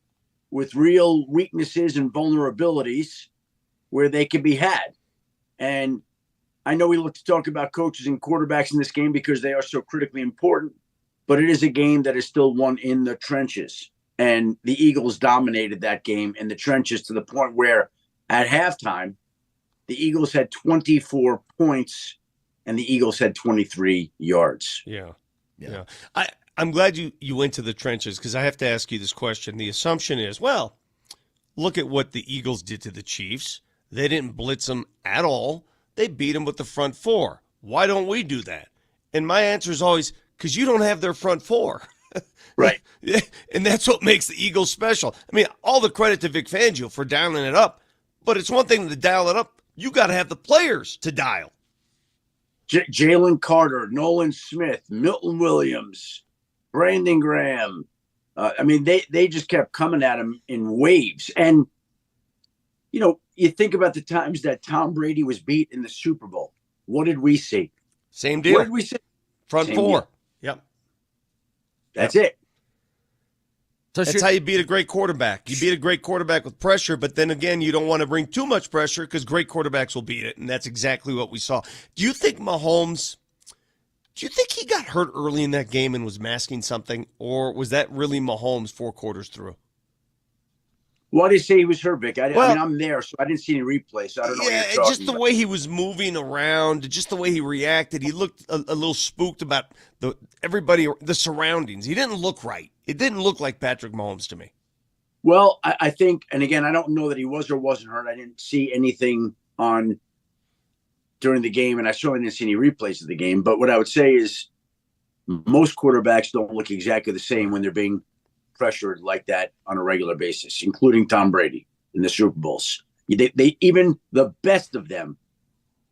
with real weaknesses and vulnerabilities where they can be had. And I know we look to talk about coaches and quarterbacks in this game because they are so critically important, but it is a game that is still won in the trenches. And the Eagles dominated that game in the trenches to the point where at halftime, the Eagles had 24 points and the Eagles had 23 yards. Yeah. I'm glad you went to the trenches because I have to ask you this question. The assumption is, well, look at what the Eagles did to the Chiefs. They didn't blitz them at all. They beat them with the front four. Why don't we do that? And my answer is always, because you don't have their front four. Right. And that's what makes the Eagles special. I mean, all the credit to Vic Fangio for dialing it up, but it's one thing to dial it up. You got to have the players to dial. Jalen Carter, Nolan Smith, Milton Williams, Brandon Graham. I mean, they just kept coming at him in waves. And, you think about the times that Tom Brady was beat in the Super Bowl. What did we see? Same deal. What did we see? Front Same four. Deal. Yep. That's it. So that's how you beat a great quarterback. You beat a great quarterback with pressure, but then again, you don't want to bring too much pressure because great quarterbacks will beat it, and that's exactly what we saw. Do you think Mahomes, he got hurt early in that game and was masking something, or was that really Mahomes 4 quarters through? Why did you say he was hurt, Vic? I mean, I'm there, so I didn't see any replay, so I don't know what you're talking just the about. way he was moving around, just the way he reacted. He looked a little spooked about the surroundings. He didn't look right. It didn't look like Patrick Mahomes to me. Well, I think, and again, I don't know that he was or wasn't hurt. I didn't see anything during the game, and I certainly didn't see any replays of the game. But what I would say is most quarterbacks don't look exactly the same when they're being pressured like that on a regular basis, including Tom Brady in the Super Bowls. They even the best of them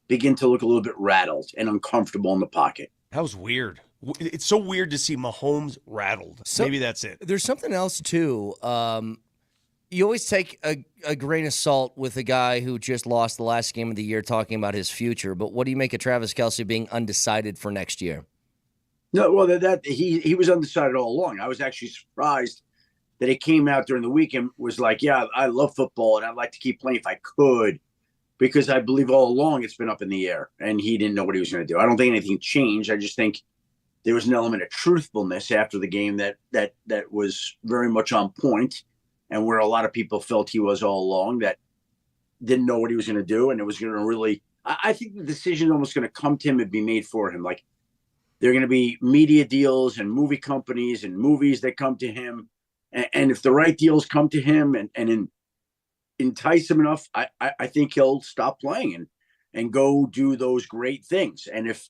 begin to look a little bit rattled and uncomfortable in the pocket. That was weird. It's so weird to see Mahomes rattled. Maybe that's it. There's something else, too. You always take a grain of salt with a guy who just lost the last game of the year talking about his future, but what do you make of Travis Kelce being undecided for next year? No, well, he was undecided all along. I was actually surprised that he came out during the week and was like, yeah, I love football, and I'd like to keep playing if I could, because I believe all along it's been up in the air, and he didn't know what he was going to do. I don't think anything changed. I just think there was an element of truthfulness after the game that was very much on point, and where a lot of people felt he was all along, that didn't know what he was going to do, and it was going to really – I think the decision is almost going to come to him and be made for him. Like, there are going to be media deals and movie companies and movies that come to him. And if the right deals come to him and entice him enough, I think he'll stop playing and go do those great things. And if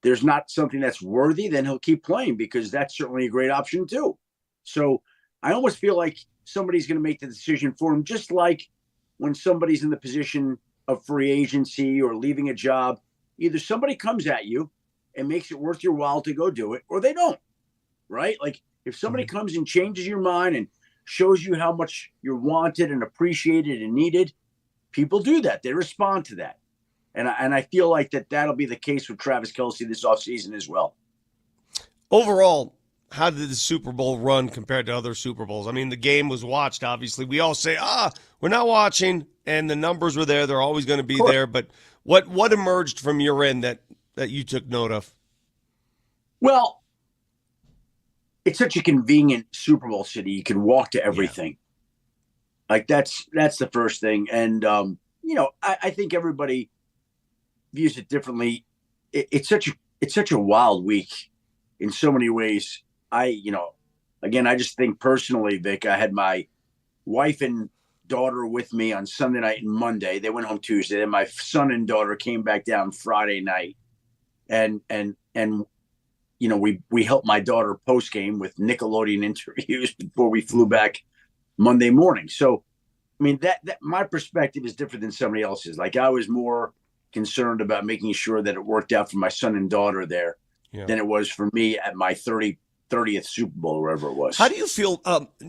there's not something that's worthy, then he'll keep playing, because that's certainly a great option too. So I almost feel like somebody's going to make the decision for him, just like when somebody's in the position of free agency or leaving a job. Either somebody comes at you and makes it worth your while to go do it, or they don't, right? Like, if somebody comes and changes your mind and shows you how much you're wanted and appreciated and needed, people do that. They respond to that. And I feel like that'll be the case with Travis Kelce this offseason as well. Overall, how did the Super Bowl run compared to other Super Bowls? I mean, the game was watched, obviously. We all say, we're not watching, and the numbers were there. They're always going to be there. But what emerged from your end that you took note of? Well, it's such a convenient Super Bowl city. You can walk to everything. Yeah. Like, that's the first thing. And, I think everybody views it differently. It's such a wild week in so many ways. Again, I just think personally, Vic, I had my wife and daughter with me on Sunday night and Monday. They went home Tuesday. Then my son and daughter came back down Friday night. And we helped my daughter post game with Nickelodeon interviews before we flew back Monday morning. So, I mean, that my perspective is different than somebody else's. Like, I was more concerned about making sure that it worked out for my son and daughter there than it was for me at my 30th Super Bowl, or wherever it was. How do you feel,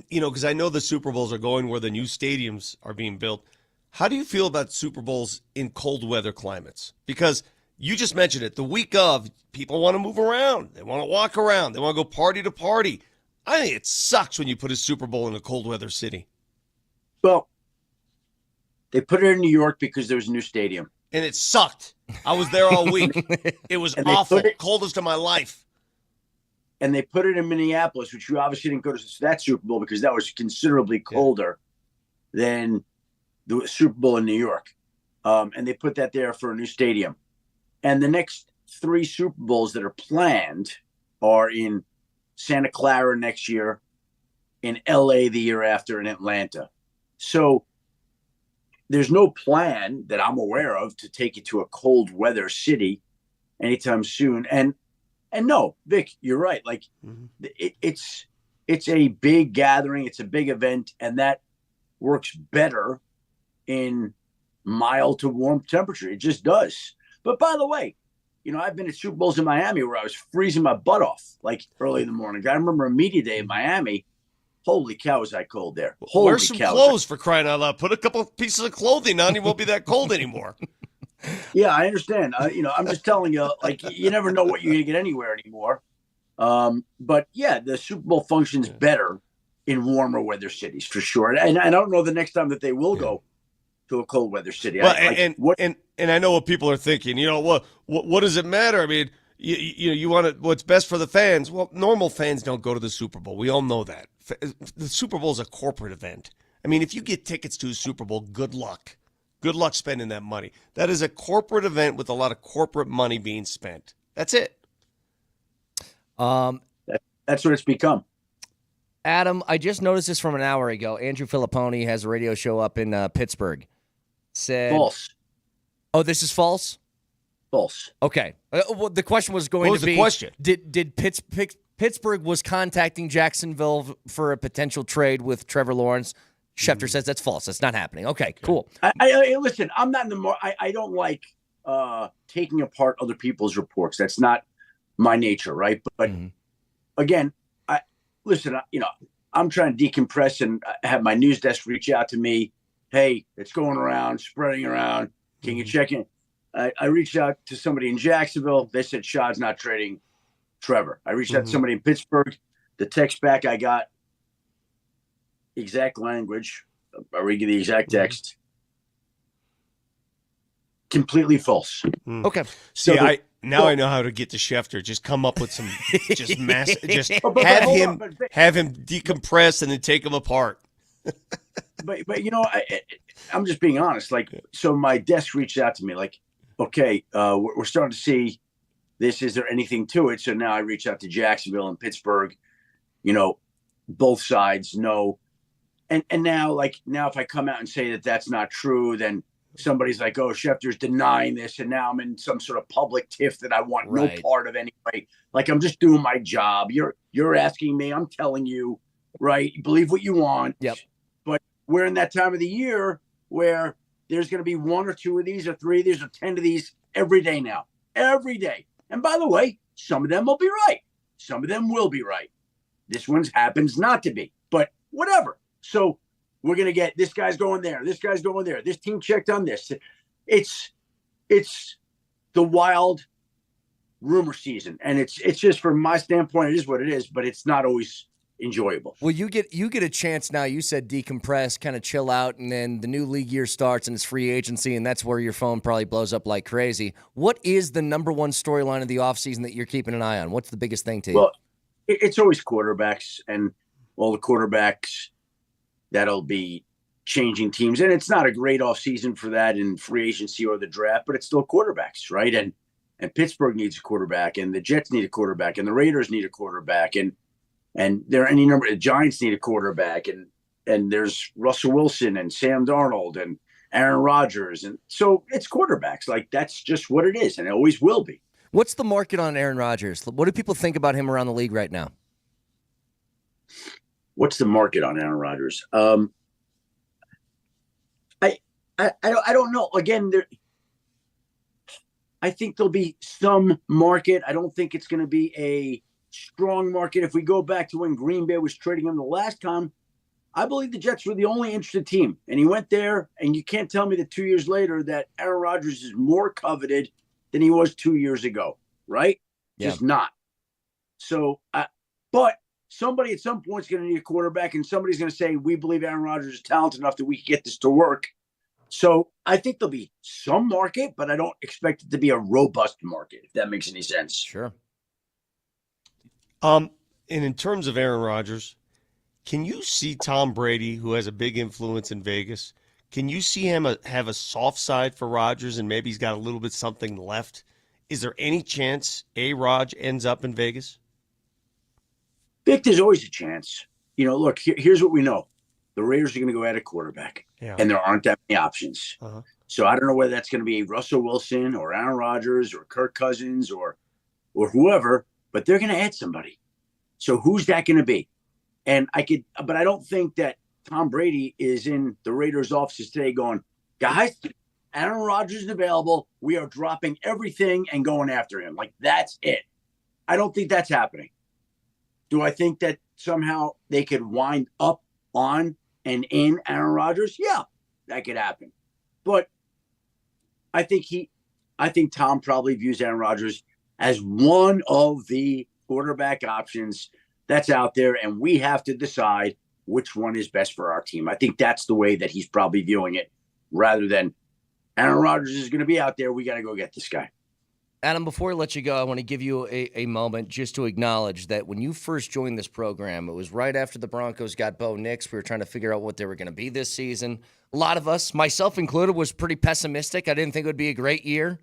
because I know the Super Bowls are going where the new stadiums are being built. How do you feel about Super Bowls in cold weather climates? Because you just mentioned it. The week of, people want to move around. They want to walk around. They want to go party to party. I think it sucks when you put a Super Bowl in a cold weather city. Well, they put it in New York because there was a new stadium. And it sucked. I was there all week. It was awful. Coldest of my life. And they put it in Minneapolis, which you obviously didn't go to that Super Bowl because that was considerably colder than the Super Bowl in New York. And they put that there for a new stadium. And the next 3 Super Bowls that are planned are in Santa Clara next year, in LA the year after, in Atlanta. So there's no plan that I'm aware of to take it to a cold weather city anytime soon. And And no, Vic, you're right. Like it's a big gathering. It's a big event, and that works better in mild to warm temperature. It just does. But by the way, I've been at Super Bowls in Miami where I was freezing my butt off like early in the morning. I remember a media day in Miami. Holy cow, was I cold there. Holy Wear some clothes for crying out loud. Put a couple pieces of clothing on. You won't be that cold anymore. Yeah, I understand. I'm just telling you, like, you never know what you're going to get anywhere anymore. But yeah, the Super Bowl functions better in warmer weather cities for sure. And I don't know the next time that they will go to a cold weather city. Well, and I know what people are thinking. What does it matter? I mean, you want what's best for the fans. Well, normal fans don't go to the Super Bowl. We all know that. The Super Bowl is a corporate event. I mean, if you get tickets to a Super Bowl, good luck. Good luck spending that money. That is a corporate event with a lot of corporate money being spent. That's it. That's what it's become. Adam, I just noticed this from an hour ago. Andrew Filipponi has a radio show up in Pittsburgh. Said false. Oh, this is false? False. Okay. Well, the question was going what to was be, the question? Did Pittsburgh was contacting Jacksonville for a potential trade with Trevor Lawrence? Schefter says that's false. That's not happening. Okay, cool. I listen, I'm not in the more. I don't like taking apart other people's reports. That's not my nature, right? But again, I'm trying to decompress and have my news desk reach out to me. Hey, it's going around, spreading around. Can you check in? I reached out to somebody in Jacksonville. They said Shad's not trading Trevor. I reached out to somebody in Pittsburgh. The text back I got, exact language. I read you the exact text. Completely false. Okay. See, I know how to get to Schefter. Just come up with some, just have him decompress and then take him apart. but I'm just being honest. Like, so my desk reached out to me. Like, okay, we're starting to see this. Is there anything to it? So now I reach out to Jacksonville and Pittsburgh. Both sides know. And now if I come out and say that that's not true, then somebody's like, oh, Schefter's denying this, and now I'm in some sort of public tiff that I want no part of anyway. Like, I'm just doing my job. You're asking me, I'm telling you, right? You believe what you want. Yep. But we're in that time of the year where there's going to be one or two of these or three of these or 10 of these every day now. Every day. And by the way, some of them will be right. Some of them will be right. This one happens not to be, but whatever. So we're going to get this guy's going there. This guy's going there. This team checked on this. It's the wild rumor season. And it's just, from my standpoint, it is what it is, but it's not always enjoyable. Well, you get a chance now. You said decompress, kind of chill out, and then the new league year starts and it's free agency, and that's where your phone probably blows up like crazy. What is the number one storyline of the offseason that you're keeping an eye on? What's the biggest thing to you? Well, it's always quarterbacks and all the quarterbacks that'll be changing teams. And it's not a great offseason for that in free agency or the draft, but it's still quarterbacks, right? And Pittsburgh needs a quarterback, and the Jets need a quarterback, and the Raiders need a quarterback, and there are any number. The Giants need a quarterback, and there's Russell Wilson and Sam Darnold and Aaron Rodgers, and so it's quarterbacks. Like, that's just what it is, and it always will be. What's the market on Aaron Rodgers? What do people think about him around the league right now? What's the market on Aaron Rodgers? I don't know. Again, I think there'll be some market. I don't think it's going to be a strong market. If we go back to when Green Bay was trading him the last time, I believe the Jets were the only interested team. And he went there, and you can't tell me that 2 years later that Aaron Rodgers is more coveted than he was 2 years ago, right? Yeah. Just not. So, but somebody at some point is going to need a quarterback, and somebody's going to say, we believe Aaron Rodgers is talented enough that we can get this to work. So I think there'll be some market, but I don't expect it to be a robust market, if that makes any sense. Sure. And in terms of Aaron Rodgers, can you see Tom Brady, who has a big influence in Vegas, can you see him have a soft side for Rodgers, and maybe he's got a little bit something left? Is there any chance A-Rod ends up in Vegas? Vic, there's always a chance. Look, here's what we know. The Raiders are going to go at a quarterback, and there aren't that many options. Uh-huh. So I don't know whether that's going to be Russell Wilson or Aaron Rodgers or Kirk Cousins or whoever, but they're going to add somebody. So who's that going to be? And but I don't think that Tom Brady is in the Raiders' offices today going, guys, Aaron Rodgers is available. We are dropping everything and going after him. Like, that's it. I don't think that's happening. Do I think that somehow they could wind up on and in Aaron Rodgers? Yeah, that could happen. But I think Tom probably views Aaron Rodgers as one of the quarterback options that's out there, and we have to decide which one is best for our team. I think that's the way that he's probably viewing it, rather than Aaron Rodgers is going to be out there. We got to go get this guy. Adam, before I let you go, I want to give you a moment just to acknowledge that when you first joined this program, it was right after the Broncos got Bo Nix. We were trying to figure out what they were going to be this season. A lot of us, myself included, was pretty pessimistic. I didn't think it would be a great year.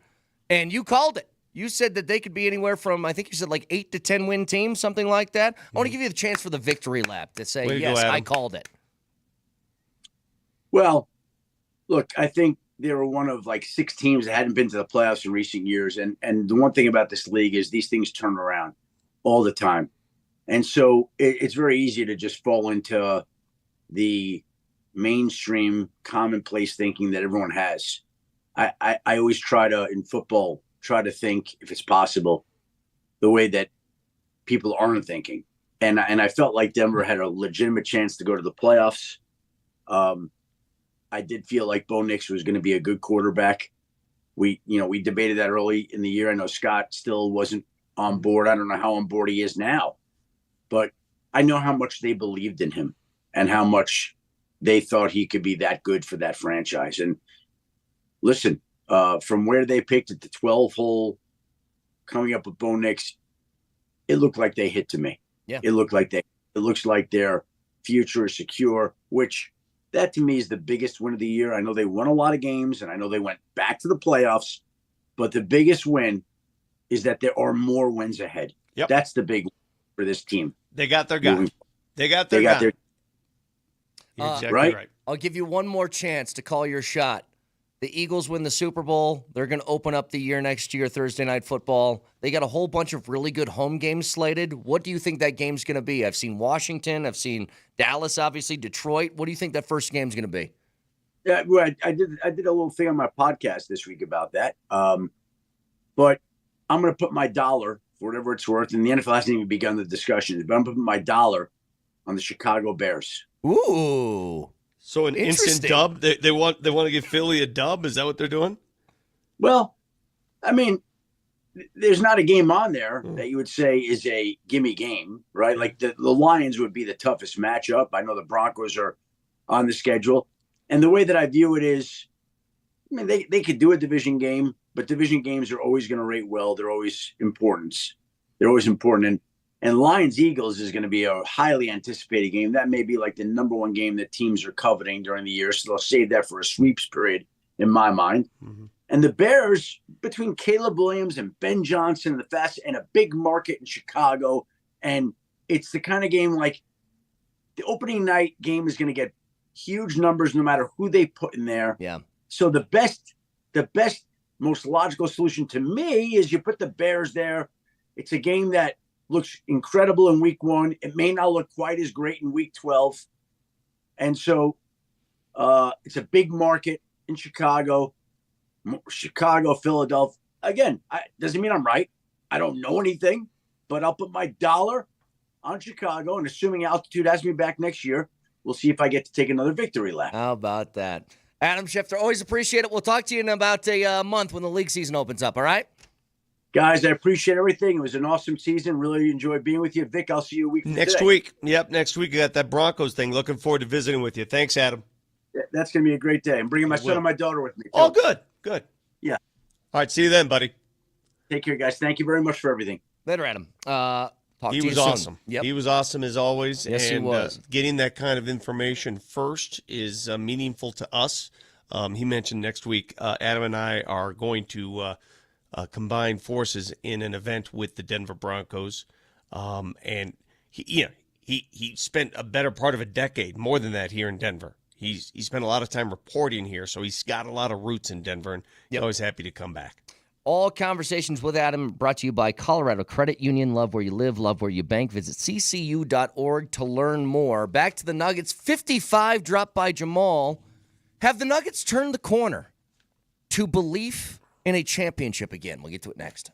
And you called it. You said that they could be anywhere from, I think you said like 8 to 10 win teams, something like that. I want to give you the chance for the victory lap to say, yes, I called it. Well, look, I think they were one of like 6 teams that hadn't been to the playoffs in recent years. And the one thing about this league is these things turn around all the time. And so it's very easy to just fall into the mainstream commonplace thinking that everyone has. I always try to, in football, try to think, if it's possible, the way that people aren't thinking. And I felt like Denver had a legitimate chance to go to the playoffs. I did feel like Bo Nix was going to be a good quarterback. We debated that early in the year. I know Scott still wasn't on board. I don't know how on board he is now, but I know how much they believed in him and how much they thought he could be that good for that franchise. And listen, from where they picked at the 12 hole, coming up with Bo Nix, it looked like they hit to me. Yeah. It looks like their future is secure, which that to me is the biggest win of the year. I know they won a lot of games and I know they went back to the playoffs, but the biggest win is that there are more wins ahead. Yep. That's the big win for this team. They got their guy. They got their guy. You're exactly right. I'll give you one more chance to call your shot. The Eagles win the Super Bowl. They're going to open up the year next year, Thursday Night Football. They got a whole bunch of really good home games slated. What do you think that game's going to be? I've seen Washington. I've seen Dallas, obviously, Detroit. What do you think that first game's going to be? Yeah, well, I did a little thing on my podcast this week about that. But I'm going to put my dollar, for whatever it's worth, and the NFL hasn't even begun the discussions, but I'm putting my dollar on the Chicago Bears. Ooh. So an instant dub? They want to give Philly a dub? Is that what they're doing? Well, I mean, there's not a game on there that you would say is a gimme game, right? Like the Lions would be the toughest matchup. I know the Broncos are on the schedule. And the way that I view it is, I mean, they could do a division game, but division games are always going to rate well. They're always important. And Lions-Eagles is going to be a highly anticipated game. That may be like the number one game that teams are coveting during the year. So they'll save that for a sweeps period, in my mind. Mm-hmm. And the Bears, between Caleb Williams and Ben Johnson, and a big market in Chicago, and it's the kind of game like the opening night game is going to get huge numbers no matter who they put in there. Yeah. So the best, most logical solution to me is you put the Bears there. It's a game that looks incredible in week 1. It may not look quite as great in week 12. And so it's a big market in Chicago, Philadelphia. Again, doesn't mean I'm right. I don't know anything, but I'll put my dollar on Chicago, and assuming altitude has me back next year, we'll see if I get to take another victory lap. How about that? Adam Schefter, always appreciate it. We'll talk to you in about a month when the league season opens up, all right? Guys, I appreciate everything. It was an awesome season. Really enjoyed being with you. Vic, I'll see you a week from next today. week. Yep, next week. You got that Broncos thing. Looking forward to visiting with you. Thanks, Adam. Yeah, that's going to be a great day. I'm bringing my son and my daughter with me, too. Oh, good. Yeah. All right, see you then, buddy. Take care, guys. Thank you very much for everything. Later, Adam. He was awesome. Yep. He was awesome as always. Yes, and, he was. Getting that kind of information first is meaningful to us. He mentioned next week, Adam and I are going to combine forces in an event with the Denver Broncos. And he spent a better part of a decade, more than that, here in Denver. He spent a lot of time reporting here, so he's got a lot of roots in Denver, and he's always happy to come back. All Conversations with Adam brought to you by Colorado Credit Union. Love where you live, love where you bank. Visit ccu.org to learn more. Back to the Nuggets. 55 dropped by Jamal. Have the Nuggets turned the corner to belief in a championship again? We'll get to it next.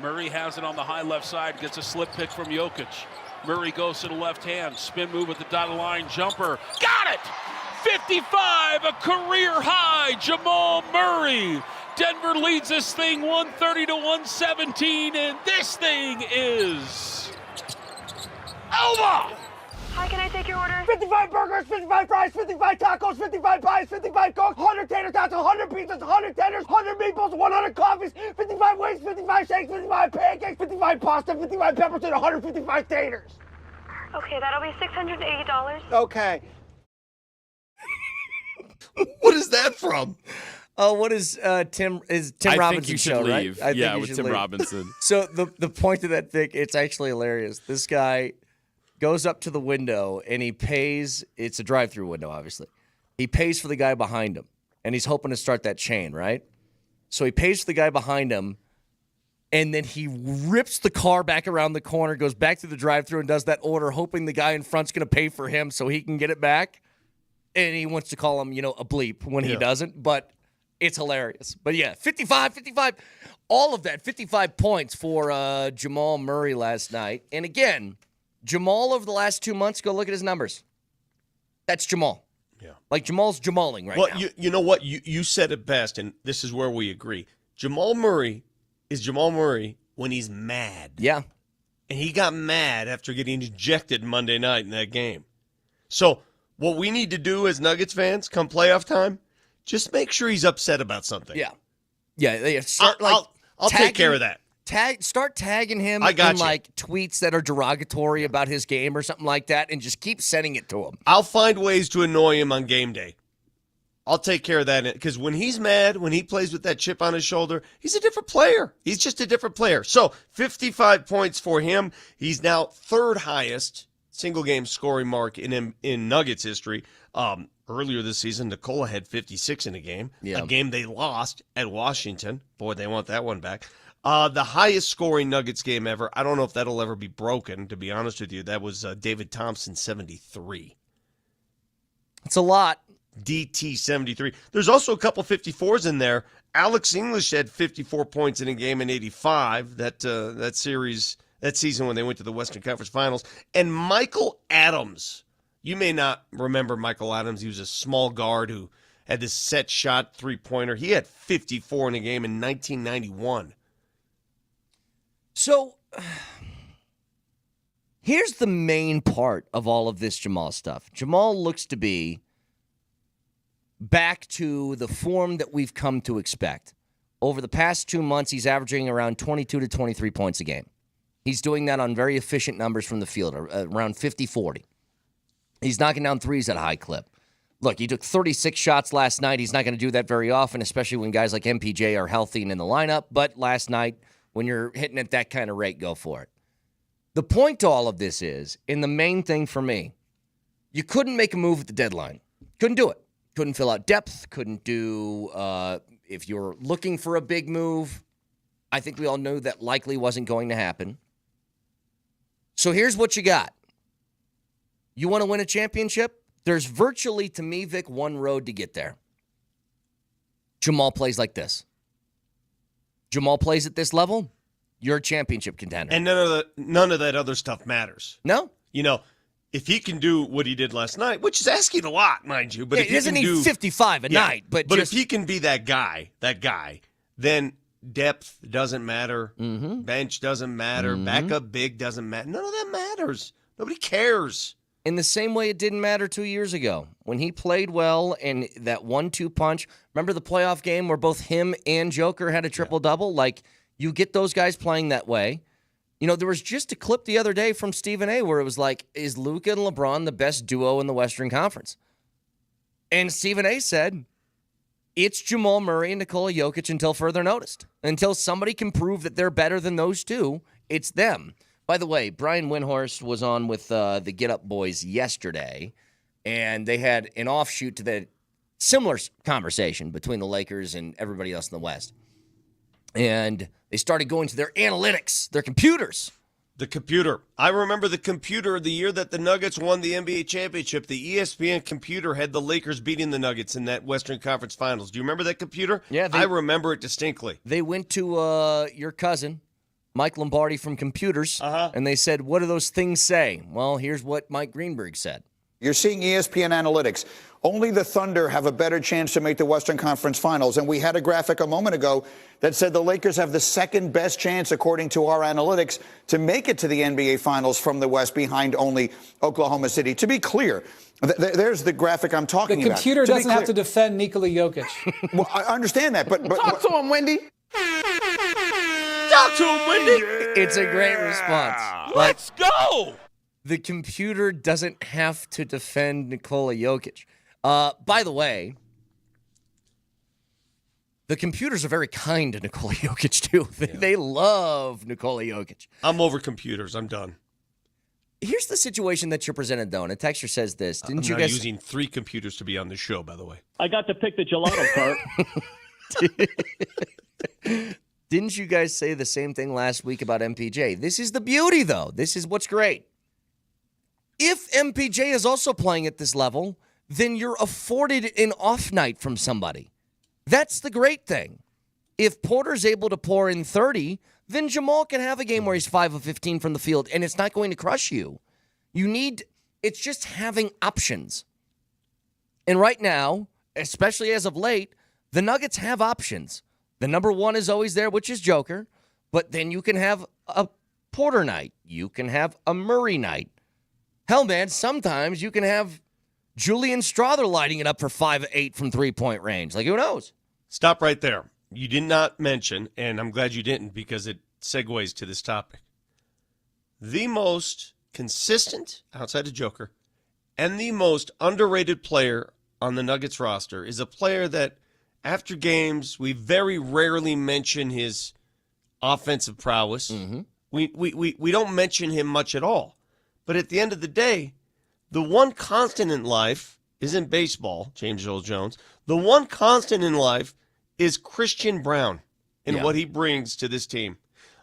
Murray has it on the high left side, gets a slip pick from Jokic. Murray goes to the left hand, spin move with the dotted line jumper. Got it! 55, a career high, Jamal Murray. Denver leads this thing 130 to 117, and this thing is over! Hi, can I take your order? 55 burgers, 55 fries, 55 tacos, 55 pies, 55 cokes, 100 tater tots, 100 pizzas, 100 tenders, 100 meatballs, 100 coffees, 55 wings, 55 shakes, 55 pancakes, 55 pasta, 55 peppers, and 155 taters. Okay, that'll be $680. Okay. What is that from? Oh, what is Tim I Robinson's think you should show, leave. right? Yeah, with Tim Robinson. So the point of that thing, it's actually hilarious. This guy goes up to the window and he pays. It's a drive-through window, obviously. He pays for the guy behind him, and he's hoping to start that chain, right? So he pays for the guy behind him, and then he rips the car back around the corner, goes back to the drive-through, and does that order, hoping the guy in front's going to pay for him so he can get it back. And he wants to call him, a bleep when he doesn't, but it's hilarious. But yeah, 55, all of that, 55 points for Jamal Murray last night. And again, Jamal over the last 2 months, go look at his numbers. That's Jamal. Yeah. Like Jamal's Jamaling right now. Well, you know what? You said it best, and this is where we agree. Jamal Murray is Jamal Murray when he's mad. Yeah. And he got mad after getting ejected Monday night in that game. So what we need to do as Nuggets fans come playoff time, just make sure he's upset about something. Yeah. Yeah. I'll take care of that. Start tagging him in tweets that are derogatory about his game or something like that, and just keep sending it to him. I'll find ways to annoy him on game day. I'll take care of that because when he's mad, when he plays with that chip on his shoulder, he's a different player. He's just a different player. So 55 points for him. He's now third highest single game scoring mark in Nuggets history. Earlier this season, Nikola had 56 in a game they lost at Washington. Boy, they want that one back. The highest scoring Nuggets game ever. I don't know if that'll ever be broken, to be honest with you. That was David Thompson, 73. It's a lot. DT 73. There's also a couple 54s in there. Alex English had 54 points in a game in 85. That season when they went to the Western Conference Finals. And Michael Adams. You may not remember Michael Adams. He was a small guard who had this set shot three-pointer. He had 54 in a game in 1991. So here's the main part of all of this Jamal stuff. Jamal looks to be back to the form that we've come to expect. Over the past 2 months, he's averaging around 22 to 23 points a game. He's doing that on very efficient numbers from the field, around 50-40. He's knocking down threes at a high clip. Look, he took 36 shots last night. He's not going to do that very often, especially when guys like MPJ are healthy and in the lineup. But last night, when you're hitting at that kind of rate, go for it. The point to all of this is, and the main thing for me, you couldn't make a move at the deadline. Couldn't do it. Couldn't fill out depth. Couldn't do, if you're looking for a big move, I think we all knew that likely wasn't going to happen. So here's what you got. You want to win a championship? There's virtually, to me, Vic, one road to get there. Jamal plays like this. Jamal plays at this level, you're a championship contender. And none of that other stuff matters. No? If he can do what he did last night, which is asking a lot, mind you, but if he doesn't need 55 a night, but if he can be that guy, then depth doesn't matter, bench doesn't matter, backup big doesn't matter. None of that matters. Nobody cares. In the same way it didn't matter 2 years ago when he played well and that 1-2 punch. Remember the playoff game where both him and Joker had a triple-double? Like, you get those guys playing that way. There was just a clip the other day from Stephen A. where it was like, is Luka and LeBron the best duo in the Western Conference? And Stephen A. said, it's Jamal Murray and Nikola Jokic until further notice. Until somebody can prove that they're better than those two, it's them. By the way, Brian Windhorst was on with the Get Up Boys yesterday, and they had an offshoot to the similar conversation between the Lakers and everybody else in the West. And they started going to their analytics, their computers. The computer. I remember the computer the year that the Nuggets won the NBA championship. The ESPN computer had the Lakers beating the Nuggets in that Western Conference Finals. Do you remember that computer? Yeah. I remember it distinctly. They went to your cousin, Mike Lombardi from Computers, and they said, what do those things say? Well, here's what Mike Greenberg said. You're seeing ESPN analytics. Only the Thunder have a better chance to make the Western Conference Finals. And we had a graphic a moment ago that said the Lakers have the second best chance, according to our analytics, to make it to the NBA Finals from the West, behind only Oklahoma City. To be clear, there's the graphic I'm talking about. The computer doesn't have to defend Nikola Jokic. Well, I understand that, but Talk to him, Wendy. Talk to him, Wendy. It's a great response. Let's go. The computer doesn't have to defend Nikola Jokic. By the way, the computers are very kind to Nikola Jokic, too. They love Nikola Jokic. I'm over computers. I'm done. Here's the situation that you're presented, though, and a texter says this. I'm not using 3 computers to be on the show, by the way. I got to pick the gelato cart. Didn't you guys say the same thing last week about MPJ? This is the beauty, though. This is what's great. If MPJ is also playing at this level, then you're afforded an off night from somebody. That's the great thing. If Porter's able to pour in 30, then Jamal can have a game where he's 5 of 15 from the field, and it's not going to crush you. It's just having options. And right now, especially as of late, the Nuggets have options. The number one is always there, which is Joker, but then you can have a Porter night. You can have a Murray night. Hell, man, sometimes you can have Julian Strother lighting it up for 5 of 8 from three-point range. Like, who knows? Stop right there. You did not mention, and I'm glad you didn't because it segues to this topic, the most consistent, outside of Joker, and the most underrated player on the Nuggets roster is a player that, after games, we very rarely mention his offensive prowess. Mm-hmm. We don't mention him much at all. But at the end of the day, the one constant in life isn't baseball, James Earl Jones. The one constant in life is Christian Brown and what he brings to this team.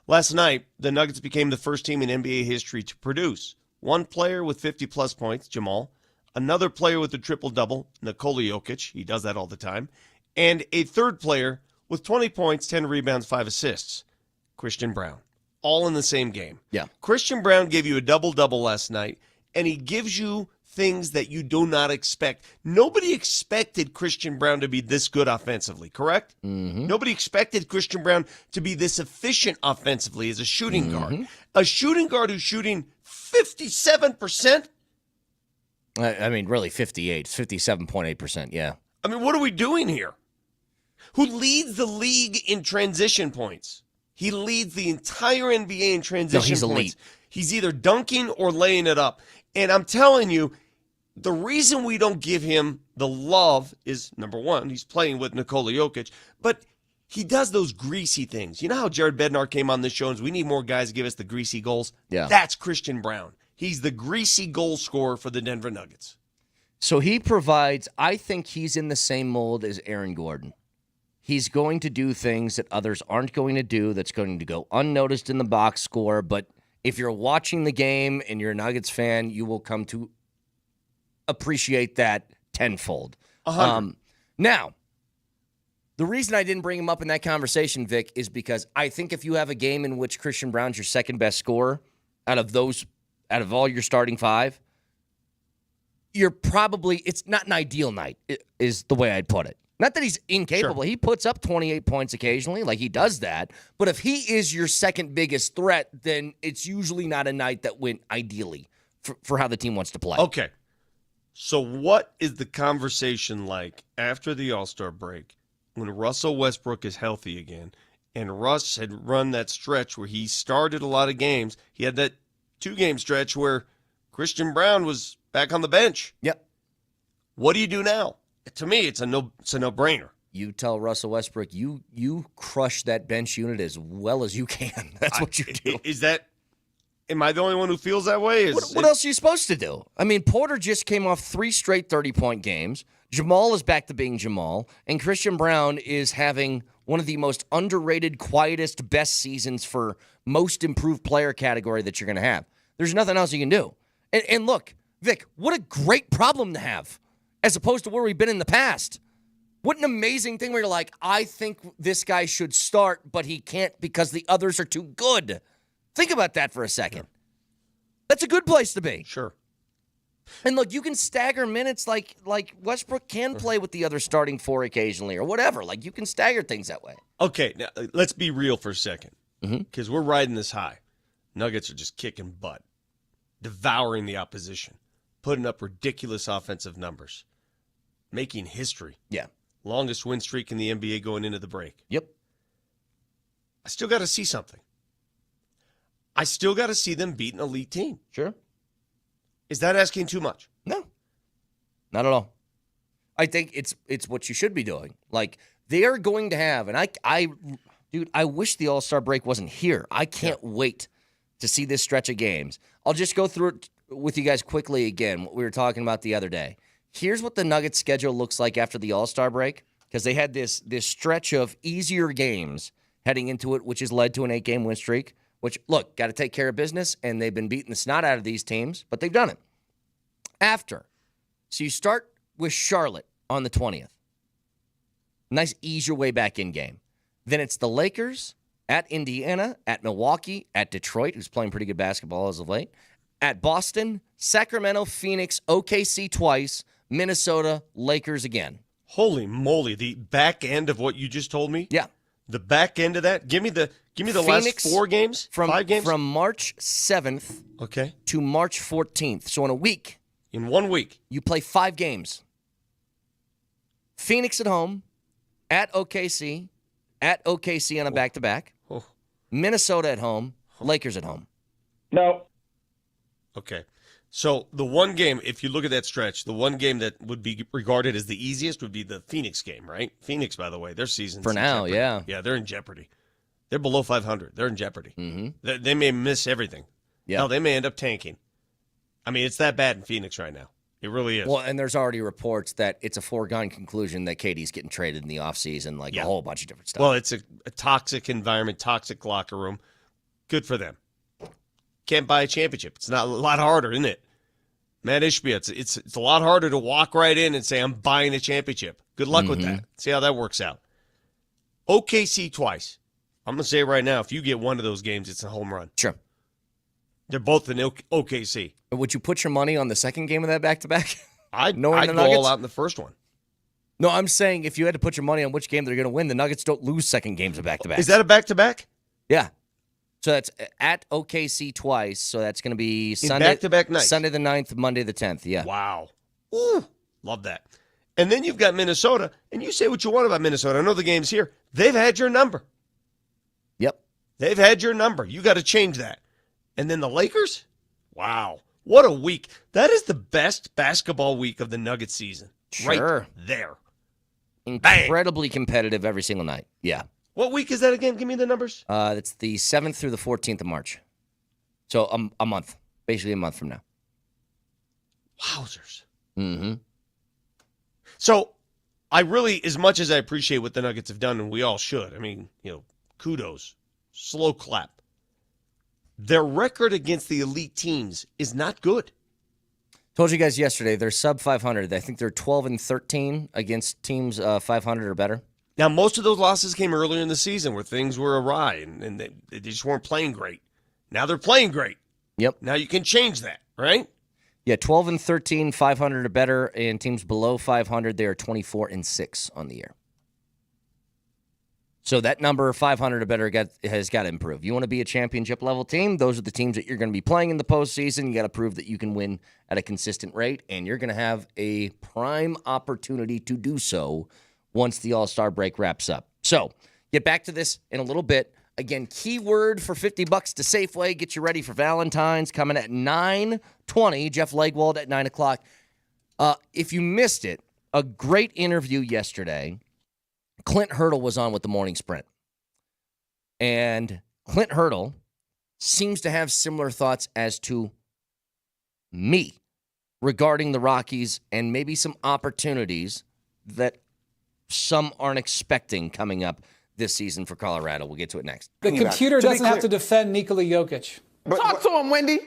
Last night, the Nuggets became the first team in NBA history to produce one player with 50-plus points, Jamal, another player with a triple-double, Nikola Jokic, he does that all the time, and a third player with 20 points, 10 rebounds, 5 assists, Christian Brown. All in the same game. Yeah. Christian Brown gave you a double-double last night, and he gives you things that you do not expect. Nobody expected Christian Brown to be this good offensively, correct? Mm-hmm. Nobody expected Christian Brown to be this efficient offensively as a shooting guard. A shooting guard who's shooting 57%? I mean, really 58. It's 57.8%, yeah. I mean, what are we doing here? Who leads the league in transition points? He leads the entire NBA in transition he's points. elite. He's either dunking or laying it up. And I'm telling you, the reason we don't give him the love is, number one, he's playing with Nikola Jokic, but he does those greasy things. You know how Jared Bednar came on this show and said, we need more guys to give us the greasy goals? Yeah. That's Christian Brown. He's the greasy goal scorer for the Denver Nuggets. So he provides, I think he's in the same mold as Aaron Gordon. He's going to do things that others aren't going to do, that's going to go unnoticed in the box score. But if you're watching the game and you're a Nuggets fan, you will come to appreciate that tenfold. Now, the reason I didn't bring him up in that conversation, Vic, is because I think if you have a game in which Christian Brown's your second best scorer out of all your starting five, it's not an ideal night, is the way I'd put it. Not that he's incapable. Sure. He puts up 28 points occasionally, like he does that. But if he is your second biggest threat, then it's usually not a night that went ideally for how the team wants to play. Okay. So what is the conversation like after the All-Star break when Russell Westbrook is healthy again and Russ had run that stretch where he started a lot of games? He had that 2-game stretch where Christian Brown was back on the bench. Yep. What do you do now? To me, it's a no-brainer. You tell Russell Westbrook, you crush that bench unit as well as you can. That's what you do. Am I the only one who feels that way? What else are you supposed to do? I mean, Porter just came off 3 straight 30-point games. Jamal is back to being Jamal. And Christian Brown is having one of the most underrated, quietest, best seasons for most improved player category that you're going to have. There's nothing else you can do. And look, Vic, what a great problem to have, as opposed to where we've been in the past. What an amazing thing where you're like, I think this guy should start, but he can't because the others are too good. Think about that for a second. That's a good place to be. Sure. And look, you can stagger minutes like Westbrook can play with the other starting four occasionally or whatever. Like, you can stagger things that way. Okay, now let's be real for a second, because we're riding this high. Nuggets are just kicking butt, devouring the opposition, putting up ridiculous offensive numbers, making history. Yeah. Longest win streak in the NBA going into the break. Yep. I still got to see something. I still got to see them beat an elite team. Sure. Is that asking too much? No. Not at all. I think it's what you should be doing. Like, they are going to have, and I wish the All-Star break wasn't here. I can't wait to see this stretch of games. I'll just go through it with you guys quickly again, what we were talking about the other day. Here's what the Nuggets schedule looks like after the All-Star break, because they had this stretch of easier games heading into it, which has led to an 8-game win streak, which, look, got to take care of business, and they've been beating the snot out of these teams, but they've done it. After, so you start with Charlotte on the 20th. Nice ease your way back in game. Then it's the Lakers, at Indiana, at Milwaukee, at Detroit, who's playing pretty good basketball as of late, at Boston, Sacramento, Phoenix, OKC twice, Minnesota, Lakers again. Holy moly, the back end of what you just told me? Yeah. The back end of that? Give me the Phoenix, last 4 games? 5 games? From March 7th to March 14th. So in a week. In 1 week. You play 5 games. Phoenix at home, at OKC on a back-to-back. Oh. Minnesota at home, Lakers at home. No. Okay. So the one game, if you look at that stretch, the one game that would be regarded as the easiest would be the Phoenix game, right? Phoenix, by the way, their season's for now, jeopardy. yeah. Yeah, they're in jeopardy. They're below 500. They're in jeopardy. Mm-hmm. They may miss everything. Yeah. Hell, they may end up tanking. I mean, it's that bad in Phoenix right now. It really is. Well, and there's already reports that it's a foregone conclusion that KD's getting traded in the offseason, like a whole bunch of different stuff. Well, it's a toxic environment, toxic locker room. Good for them. Can't buy a championship. It's not a lot harder, isn't it? Matt Ishbia, it's a lot harder to walk right in and say, I'm buying a championship. Good luck with that. See how that works out. OKC twice. I'm going to say it right now, if you get one of those games, it's a home run. Sure. They're both in OKC. Would you put your money on the second game of that back-to-back? I'd go all out in the first one. No, I'm saying if you had to put your money on which game they're going to win, the Nuggets don't lose second games of back-to-back. Is that a back-to-back? Yeah. So that's at OKC twice. So that's going to be Sunday. Back-to-back nights. Sunday the 9th, Monday the 10th. Yeah. Wow. Ooh, love that. And then you've got Minnesota, and you say what you want about Minnesota. I know the game's here. They've had your number. Yep. They've had your number. You got to change that. And then the Lakers? Wow. What a week. That is the best basketball week of the Nuggets season. Sure. Right there. Incredibly competitive every single night. Yeah. What week is that again? Give me the numbers. It's the 7th through the 14th of March. So a month. Basically a month from now. Wowzers. Mm-hmm. So I really, as much as I appreciate what the Nuggets have done, and we all should, I mean, kudos. Slow clap. Their record against the elite teams is not good. Told you guys yesterday, they're sub 500. I think they're 12-13 against teams 500 or better. Now, most of those losses came earlier in the season where things were awry and they just weren't playing great. Now they're playing great. Yep. Now you can change that, right? Yeah, 12-13, 500 or better, and teams below 500, they are 24-6 on the year. So that number, 500 or better, has got to improve. You want to be a championship-level team, those are the teams that you're going to be playing in the postseason. You got to prove that you can win at a consistent rate, and you're going to have a prime opportunity to do so once the All-Star break wraps up. So get back to this in a little bit. Again, keyword for $50 to Safeway. Get you ready for Valentine's coming at 9:20. Jeff Legwold at 9 o'clock. If you missed it, a great interview yesterday. Clint Hurdle was on with the Morning Sprint. And Clint Hurdle seems to have similar thoughts as to me regarding the Rockies and maybe some opportunities that some aren't expecting coming up this season for Colorado. We'll get to it next. The computer doesn't have to defend Nikola Jokic. Talk to him, Wendy.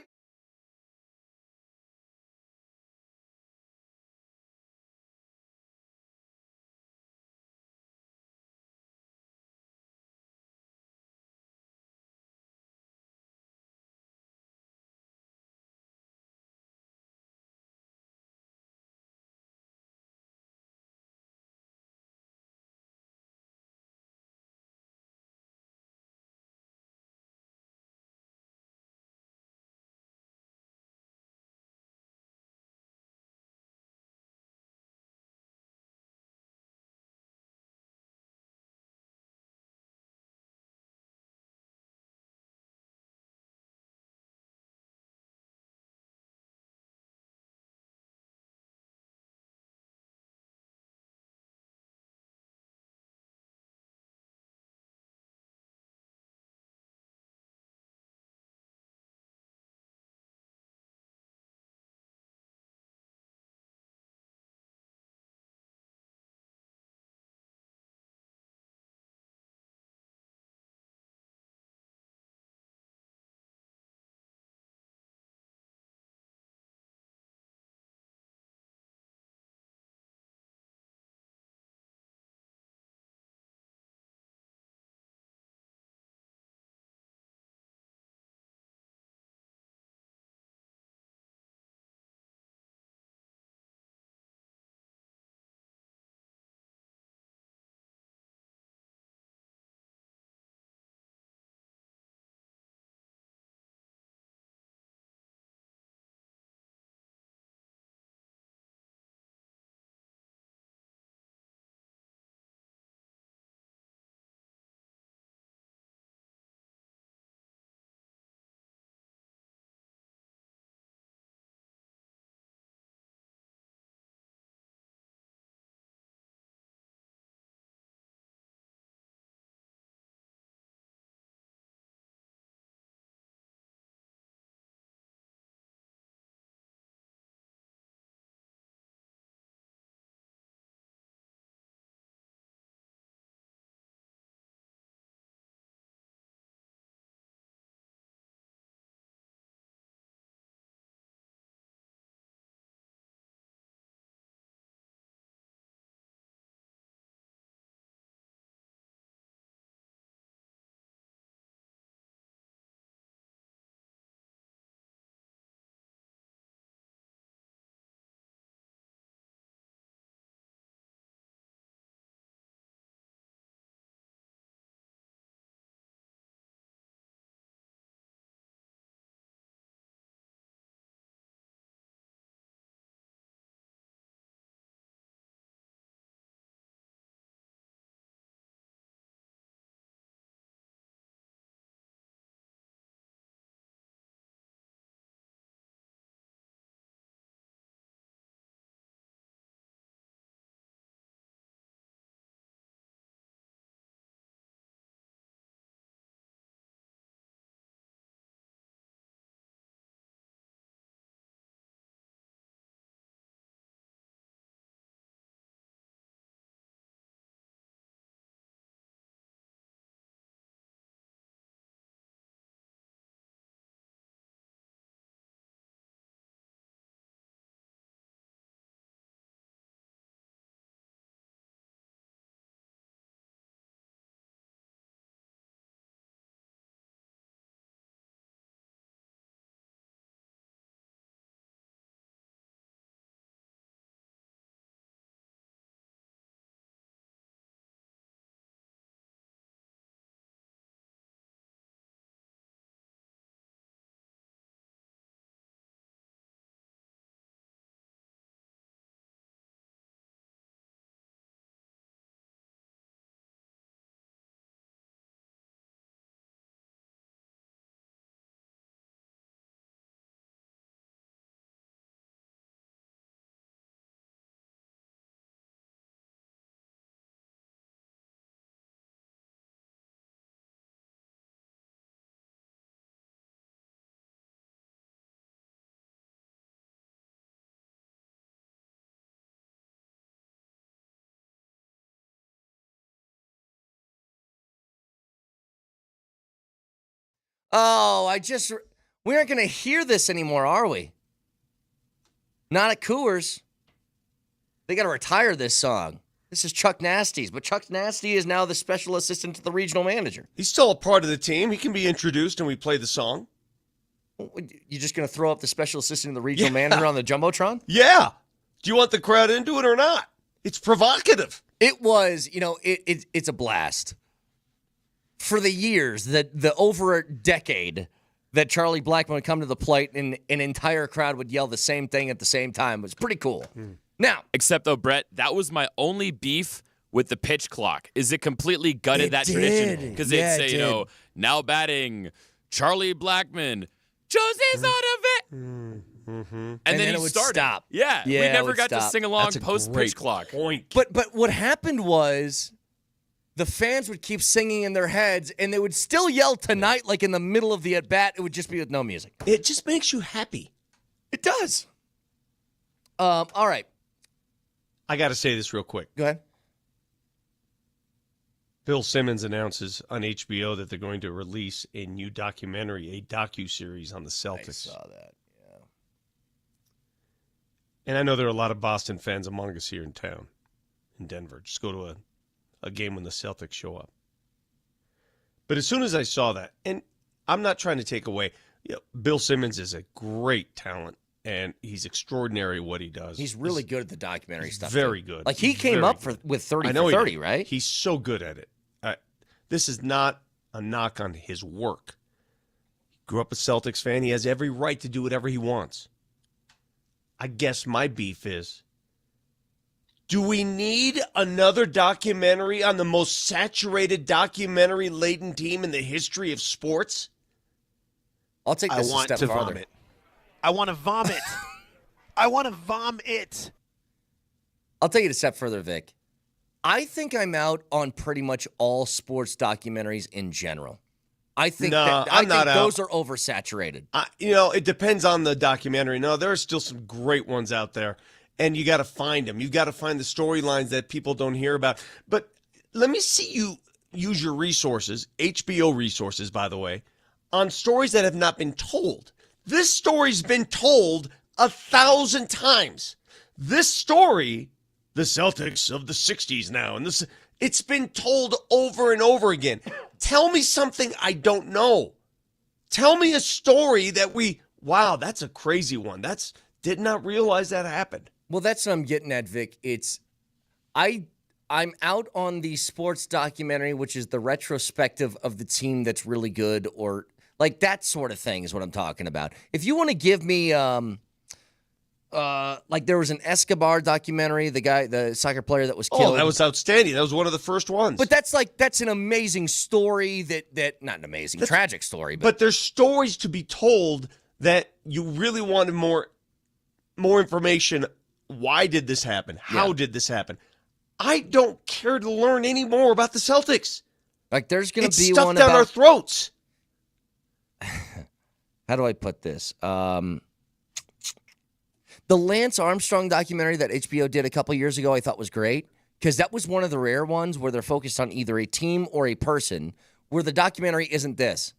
Oh, we aren't going to hear this anymore, are we? Not at Coors. They got to retire this song. This is Chuck Nasty's, but Chuck Nasty is now the special assistant to the regional manager. He's still a part of the team. He can be introduced and we play the song. You just going to throw up the special assistant to the regional manager on the Jumbotron? Yeah. Do you want the crowd into it or not? It's provocative. It was, it's a blast. For the years, the over a decade that Charlie Blackmon would come to the plate and an entire crowd would yell the same thing at the same time. It was pretty cool. Now, except though, Brett, that was my only beef with the pitch clock. Is it completely gutted that tradition? Because they'd say, now batting, Charlie Blackmon, Jose's out of it. And then it would started. Stop. Yeah, we never got to sing along That's a post great pitch clock. Point. But what happened was the fans would keep singing in their heads, and they would still yell tonight, like in the middle of the at-bat. It would just be with no music. It just makes you happy. It does. All right. I got to say this real quick. Go ahead. Bill Simmons announces on HBO that they're going to release a new documentary, a docuseries on the Celtics. I saw that, yeah. And I know there are a lot of Boston fans among us here in town, in Denver. Just go to a game when the Celtics show up. But as soon as I saw that, and I'm not trying to take away, Bill Simmons is a great talent, and he's extraordinary at what he does. He's really good at the documentary stuff. Very good. Like, he came up with 30 for 30, right? He's so good at it. This is not a knock on his work. He grew up a Celtics fan. He has every right to do whatever he wants. I guess my beef is, do we need another documentary on the most saturated documentary-laden team in the history of sports? I'll take this a step farther. Vomit. I want to vomit. I want to vomit. I'll take it a step further, Vic. I think I'm out on pretty much all sports documentaries in general. I think those are oversaturated. It depends on the documentary. No, there are still some great ones out there, and you got to find them. You got to find the storylines that people don't hear about. But let me see you use your resources, HBO resources, by the way, on stories that have not been told. This story's been told 1,000 times. This story, the Celtics of the 60s now, and it's been told over and over again. Tell me something I don't know. Tell me a story that wow, that's a crazy one. Did not realize that happened. Well, that's what I'm getting at, Vic. I'm out on the sports documentary, which is the retrospective of the team that's really good, or like that sort of thing is what I'm talking about. If you want to give me, like there was an Escobar documentary, the soccer player that was killed. Oh, that was outstanding. That was one of the first ones. But that's an amazing story that not an amazing, tragic story. But there's stories to be told that you really wanted more information. Why did this happen? How did this happen? I don't care to learn any more about the Celtics. Like there's going to be stuffed one down our throats. How do I put this? The Lance Armstrong documentary that HBO did a couple years ago I thought was great because that was one of the rare ones where they're focused on either a team or a person where the documentary isn't this.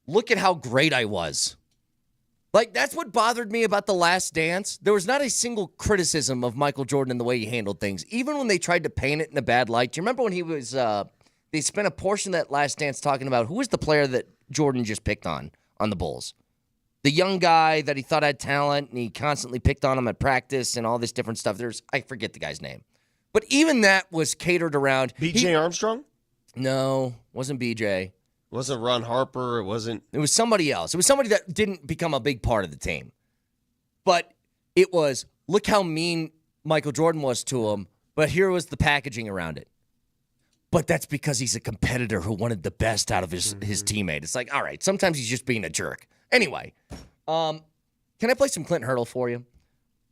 Look at how great I was. Like, that's what bothered me about The Last Dance. There was not a single criticism of Michael Jordan and the way he handled things, even when they tried to paint it in a bad light. Do you remember when he was, they spent a portion of that Last Dance talking about who was the player that Jordan just picked on the Bulls? The young guy that he thought had talent, and he constantly picked on him at practice and all this different stuff. I forget the guy's name. But even that was catered around. B.J. Armstrong? No, wasn't B.J., It wasn't Ron Harper. It was somebody else. It was somebody that didn't become a big part of the team. But it was, look how mean Michael Jordan was to him, but here was the packaging around it. But that's because he's a competitor who wanted the best out of his teammate. It's like, all right, sometimes he's just being a jerk. Anyway, can I play some Clint Hurdle for you?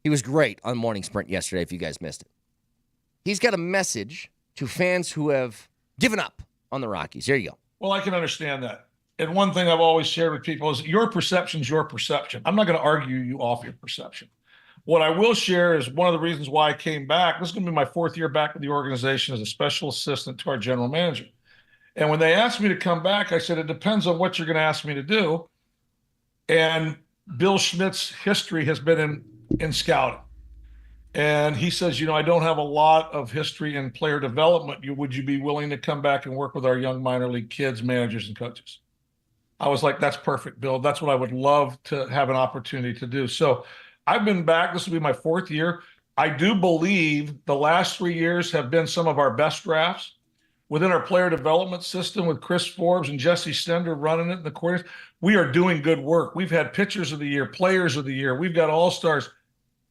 He was great on Morning Sprint yesterday, if you guys missed it. He's got a message to fans who have given up on the Rockies. Here you go. Well, I can understand that. And one thing I've always shared with people is your perception's your perception. I'm not going to argue you off your perception. What I will share is one of the reasons why I came back. This is going to be my 4th year back with the organization as a special assistant to our general manager. And when they asked me to come back, I said, it depends on what you're going to ask me to do. And Bill Schmidt's history has been in scouting. And he says, I don't have a lot of history in player development. Would you be willing to come back and work with our young minor league kids, managers, and coaches? I was like, that's perfect, Bill. That's what I would love to have an opportunity to do. So I've been back. This will be my 4th year. I do believe the last 3 years have been some of our best drafts within our player development system with Chris Forbes and Jesse Stender running it in the quarters. We are doing good work. We've had pitchers of the year, players of the year. We've got all-stars.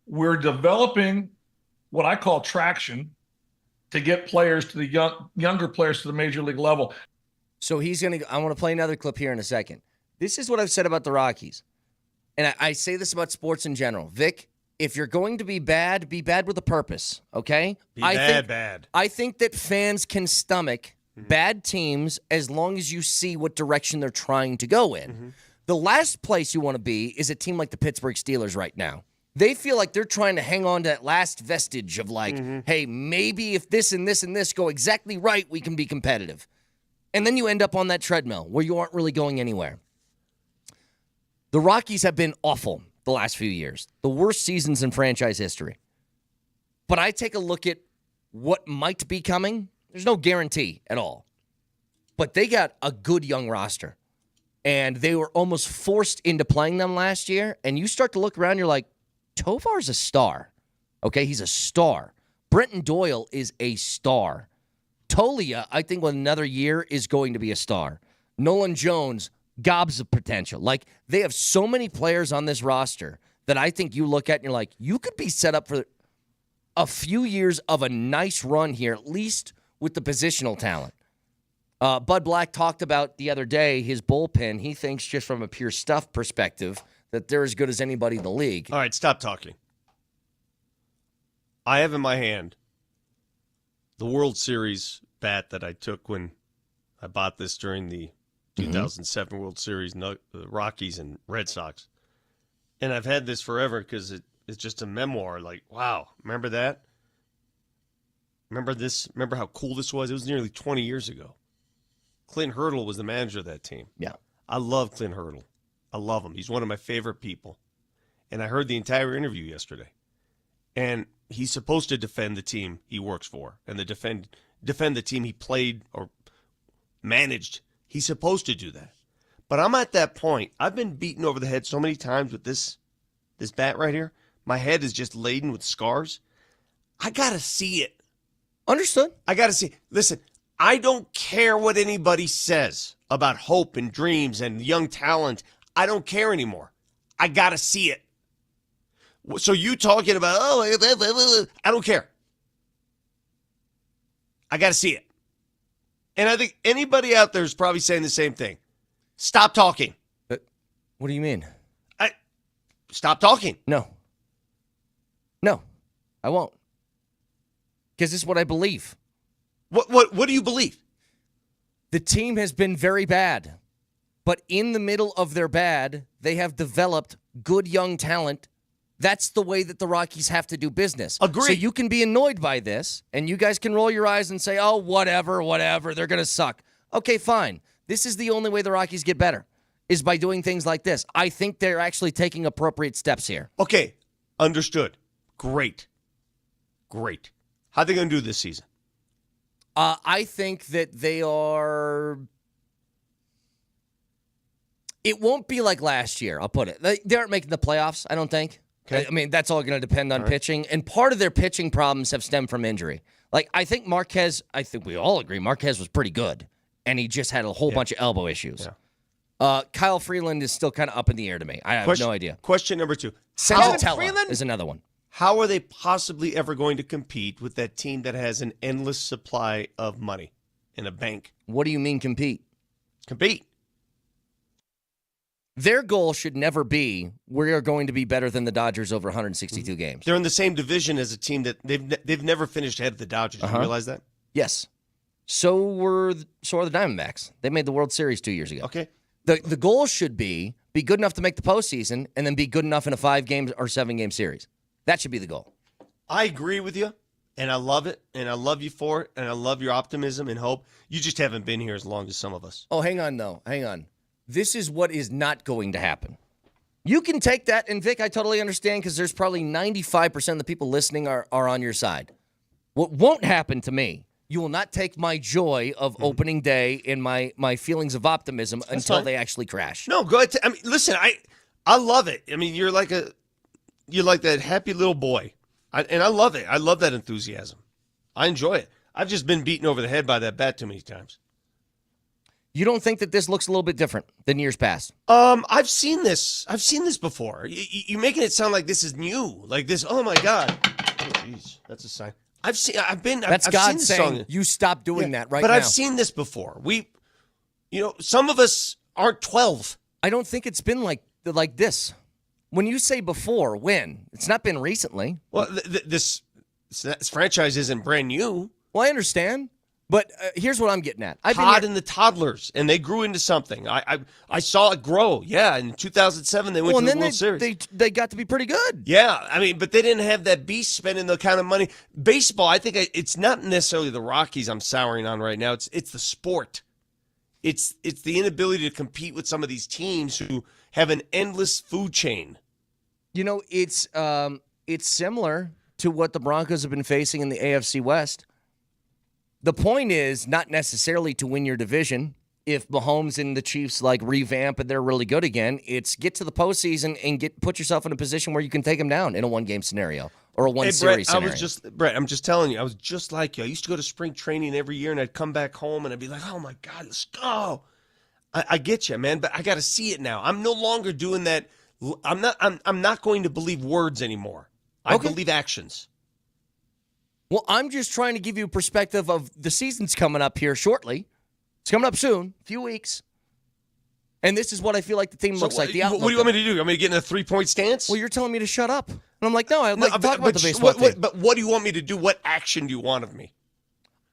We're developing what I call traction to get players to the younger players to the major league level. So I want to play another clip here in a second. This is what I've said about the Rockies. And I say this about sports in general. Vic, if you're going to be bad with a purpose, okay? Bad. I think that fans can stomach bad teams as long as you see what direction they're trying to go in. Mm-hmm. The last place you want to be is a team like the Pittsburgh Steelers right now. They feel like they're trying to hang on to that last vestige of hey, maybe if this and this and this go exactly right, we can be competitive. And then you end up on that treadmill where you aren't really going anywhere. The Rockies have been awful the last few years. The worst seasons in franchise history. But I take a look at what might be coming. There's no guarantee at all. But they got a good young roster. And they were almost forced into playing them last year. And you start to look around, you're like, Tovar's a star. Okay, he's a star. Brenton Doyle is a star. Tolia, I think, with another year is going to be a star. Nolan Jones, gobs of potential. They have so many players on this roster that I think you look at and you're like, you could be set up for a few years of a nice run here, at least with the positional talent. Bud Black talked about the other day his bullpen. He thinks just from a pure stuff perspective that they're as good as anybody in the league. All right, stop talking. I have in my hand the World Series bat that I took when I bought this during the 2007 World Series, the Rockies and Red Sox. And I've had this forever because it's just a memoir. Wow, remember that? Remember this? Remember how cool this was? It was nearly 20 years ago. Clint Hurdle was the manager of that team. Yeah. I love Clint Hurdle. I love him. He's one of my favorite people. And I heard the entire interview yesterday. And he's supposed to defend the team he works for and defend the team he played or managed. He's supposed to do that. But I'm at that point. I've been beaten over the head so many times with this bat right here. My head is just laden with scars. I got to see it. Understood. I got to see. Listen, I don't care what anybody says about hope and dreams and young talent. I don't care anymore. I got to see it. So you talking about, I don't care. I got to see it. And I think anybody out there is probably saying the same thing. Stop talking. What do you mean? Stop talking. No, I won't. Because this is what I believe. What do you believe? The team has been very bad. But in the middle of their bad, they have developed good young talent. That's the way that the Rockies have to do business. Agreed. So you can be annoyed by this, and you guys can roll your eyes and say, oh, whatever, they're going to suck. Okay, fine. This is the only way the Rockies get better, is by doing things like this. I think they're actually taking appropriate steps here. Okay, understood. Great. How are they going to do this season? I think that they are... It won't be like last year, I'll put it. They aren't making the playoffs, I don't think. Okay. I mean, that's all going to depend on pitching. And part of their pitching problems have stemmed from injury. I think Marquez, I think we all agree, Marquez was pretty good. And he just had a whole bunch of elbow issues. Yeah. Kyle Freeland is still kind of up in the air to me. I have no idea. Question number 2. Senzatella is another one. How are they possibly ever going to compete with that team that has an endless supply of money in a bank? What do you mean compete? Compete. Their goal should never be we are going to be better than the Dodgers over 162 games. They're in the same division as a team that they've never finished ahead of the Dodgers. You realize that? Yes. So are the Diamondbacks. They made the World Series 2 years ago. Okay. The goal should be good enough to make the postseason and then be good enough in a 5-game or 7-game series. That should be the goal. I agree with you. And I love it, and I love you for it, and I love your optimism and hope. You just haven't been here as long as some of us. Oh, hang on, though. Hang on. This is what is not going to happen. You can take that, and Vic, I totally understand because there's probably 95% of the people listening are on your side. What won't happen to me, you will not take my joy of opening day and my feelings of optimism until they actually crash. No, go ahead. I mean, listen, I love it. I mean, you're like that happy little boy. And I love it. I love that enthusiasm. I enjoy it. I've just been beaten over the head by that bat too many times. You don't think that this looks a little bit different than years past? I've seen this. I've seen this before. You're making it sound like this is new. Like this. Oh my God. Oh, jeez, that's a sign. That's I've God seen this saying song. you stop doing that right but now. I've seen this before. Some of us aren't 12. I don't think it's been like this. When you say before, when? It's not been recently. Well, this franchise isn't brand new. Well, I understand. But here's what I'm getting at. Todd and the Toddlers, and they grew into something. I saw it grow. Yeah, in 2007, they went to the World Series. They got to be pretty good. Yeah, I mean, but they didn't have that beast spending the kind of money. Baseball, I think it's not necessarily the Rockies I'm souring on right now. It's the sport. It's the inability to compete with some of these teams who have an endless food chain. You know, it's similar to what the Broncos have been facing in the AFC West. The point is not necessarily to win your division. If Mahomes and the Chiefs revamp and they're really good again, it's get to the postseason and put yourself in a position where you can take them down in a one-game scenario or a one-series scenario. Brett, I'm just telling you, I was just like you. I used to go to spring training every year, and I'd come back home and I'd be like, "Oh my God, let's go!" I get you, man, but I got to see it now. I'm no longer doing that. I'm not going to believe words anymore. I believe actions. Well, I'm just trying to give you a perspective of the season's coming up here shortly. It's coming up soon, a few weeks. And this is what I feel like the team looks like. What do you want me to do? You want me to get in a 3-point stance? Well, you're telling me to shut up. And I'm like, no, I'd like to talk about the baseball team. But what do you want me to do? What action do you want of me?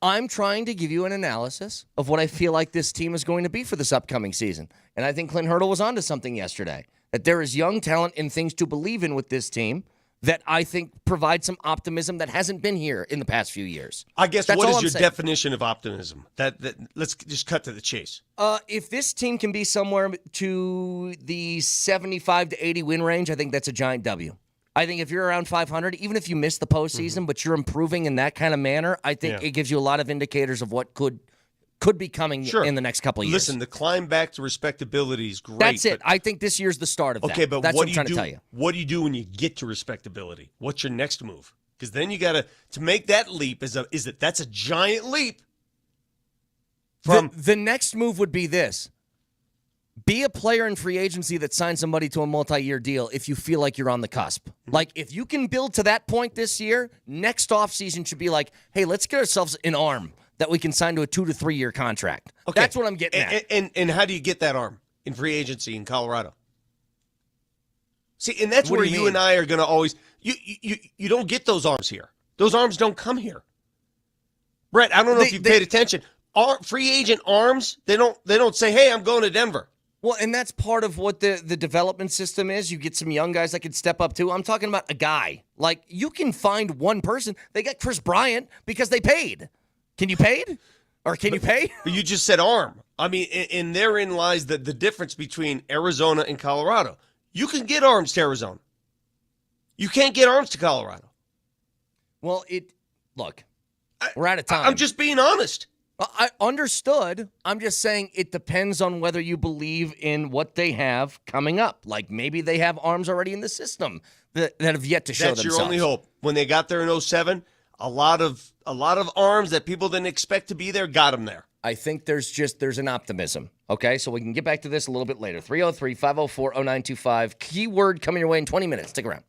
I'm trying to give you an analysis of what I feel like this team is going to be for this upcoming season. And I think Clint Hurdle was onto something yesterday, that there is young talent and things to believe in with this team that I think provide some optimism that hasn't been here in the past few years. I guess what is your definition of optimism? That let's just cut to the chase. If this team can be somewhere to the 75 to 80 win range, I think that's a giant W. I think if you're around 500, even if you miss the postseason, but you're improving in that kind of manner, I think it gives you a lot of indicators of what could be coming in the next couple of years. Listen, the climb back to respectability is great. That's it. I think this year's the start of that. Okay, but that's what I'm trying to tell you. What do you do when you get to respectability? What's your next move? Because then you got to make that leap. That's a giant leap. The next move would be this. Be a player in free agency that signs somebody to a multi-year deal if you feel like you're on the cusp. Like, if you can build to that point this year, next offseason should be like, hey, let's get ourselves an arm that we can sign to a 2 to 3 year contract. Okay. That's what I'm getting at. And how do you get that arm in free agency in Colorado? See, and that's where you and I are going to always you don't get those arms here. Those arms don't come here. Brett, I don't know if you paid attention. Free agent arms, they don't say, "Hey, I'm going to Denver." Well, and that's part of what the development system is. You get some young guys that can step up too. I'm talking about a guy. Like, you can find one person. They got Chris Bryant because they paid. Can you paid? Or can you pay? But you just said arm. I mean, and therein lies the difference between Arizona and Colorado. You can get arms to Arizona. You can't get arms to Colorado. Well, look, we're out of time. I'm just being honest. I understood. I'm just saying it depends on whether you believe in what they have coming up. Like, maybe they have arms already in the system that have yet to show themselves. That's your only hope. When they got there in 2007, a lot of arms that people didn't expect to be there got them there. I think there's an optimism. Okay, so we can get back to this a little bit later. 303-504-0925. Keyword coming your way in 20 minutes. Stick around.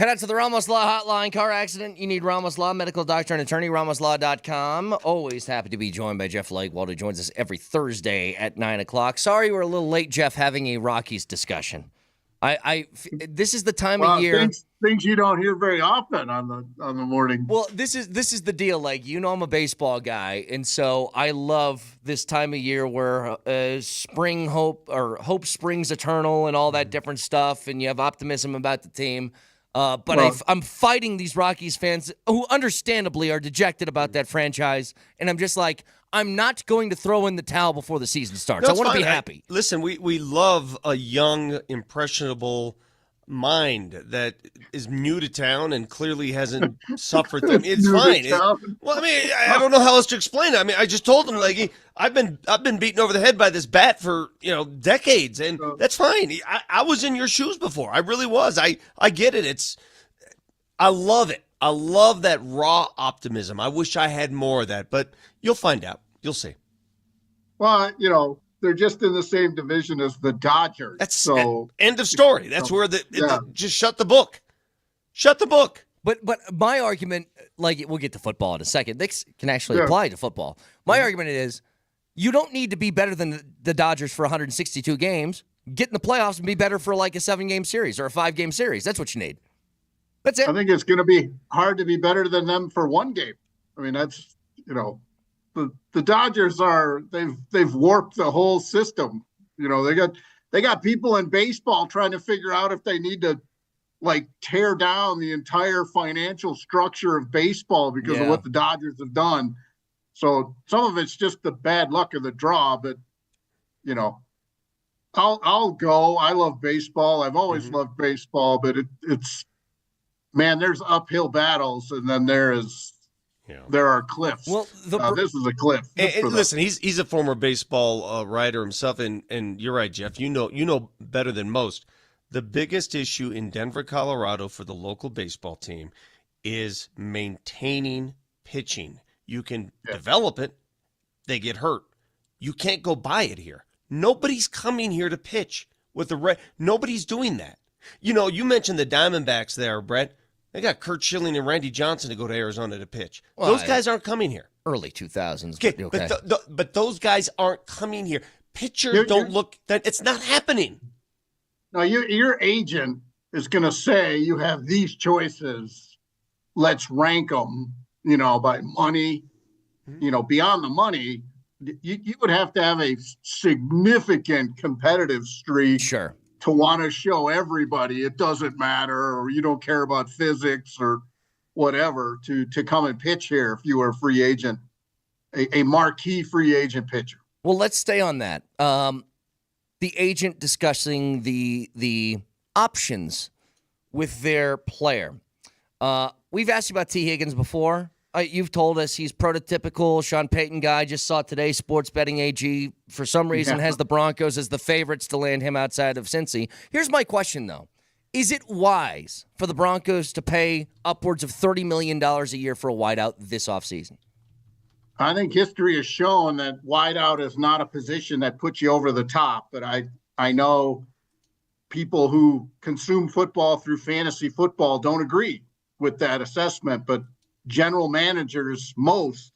Head out to the Ramos Law Hotline. Car accident, you need Ramos Law, medical doctor and attorney, ramoslaw.com. Always happy to be joined by Jeff Legwold, who joins us every Thursday at 9 o'clock. Sorry we're a little late, Jeff, having a Rockies discussion. This is the time of year. Things you don't hear very often on the morning. Well, this is the deal. Like, you know, I'm a baseball guy, and so I love this time of year where spring hope springs eternal and all that different stuff, and you have optimism about the team. I'm fighting these Rockies fans who understandably are dejected about that franchise, and I'm just like, I'm not going to throw in the towel before the season starts. I want to be happy. Listen, we love a young, impressionable mind that is new to town and clearly hasn't suffered. It's fine. Well, I mean, I don't know how else to explain it. I mean, I just told him, like, I've been beaten over the head by this bat for, decades, and that's fine. I was in your shoes before. I really was. I get it. I love it. I love that raw optimism. I wish I had more of that, but you'll find out. You'll see. Well, they're just in the same division as the Dodgers. That's so end of story. That's where just shut the book. Shut the book. But my argument, like, we'll get to football in a second. This can actually apply to football. My argument is, you don't need to be better than the Dodgers for 162 games. Get in the playoffs and be better for like a 7-game series or a 5-game series. That's what you need. That's it. I think it's going to be hard to be better than them for one game. I mean, that's the Dodgers they've warped the whole system. They got people in baseball trying to figure out if they need to like tear down the entire financial structure of baseball because of what the Dodgers have done. So some of it's just the bad luck of the draw, but I'll go. I love baseball. I've always loved baseball, but it's man, there's uphill battles, and then there are cliffs. Well, this is a cliff. And listen, he's a former baseball writer himself, and you're right, Jeff. You know better than most. The biggest issue in Denver, Colorado, for the local baseball team is maintaining pitching. You can develop it; they get hurt. You can't go buy it here. Nobody's coming here to pitch with the nobody's doing that. You mentioned the Diamondbacks there, Brett. They got Kurt Schilling and Randy Johnson to go to Arizona to pitch. Well, those guys aren't coming here. Early 2000s. Okay. But those guys aren't coming here. Pitchers don't look that it's not happening. No, your agent is going to say you have these choices. Let's rank them, by money, beyond the money. You would have to have a significant competitive streak. Sure. To want to show everybody it doesn't matter, or you don't care about physics or whatever, to come and pitch here if you were a free agent, a marquee free agent pitcher. Well, let's stay on that. The agent discussing the options with their player. We've asked you about T. Higgins before. You've told us he's prototypical Sean Payton guy. Just saw today Sports Betting AG, for some reason, has the Broncos as the favorites to land him outside of Cincy. Here's my question, though. Is it wise for the Broncos to pay upwards of $30 million a year for a wideout this offseason? I think history has shown that wideout is not a position that puts you over the top. But I know people who consume football through fantasy football don't agree with that assessment. But general managers, most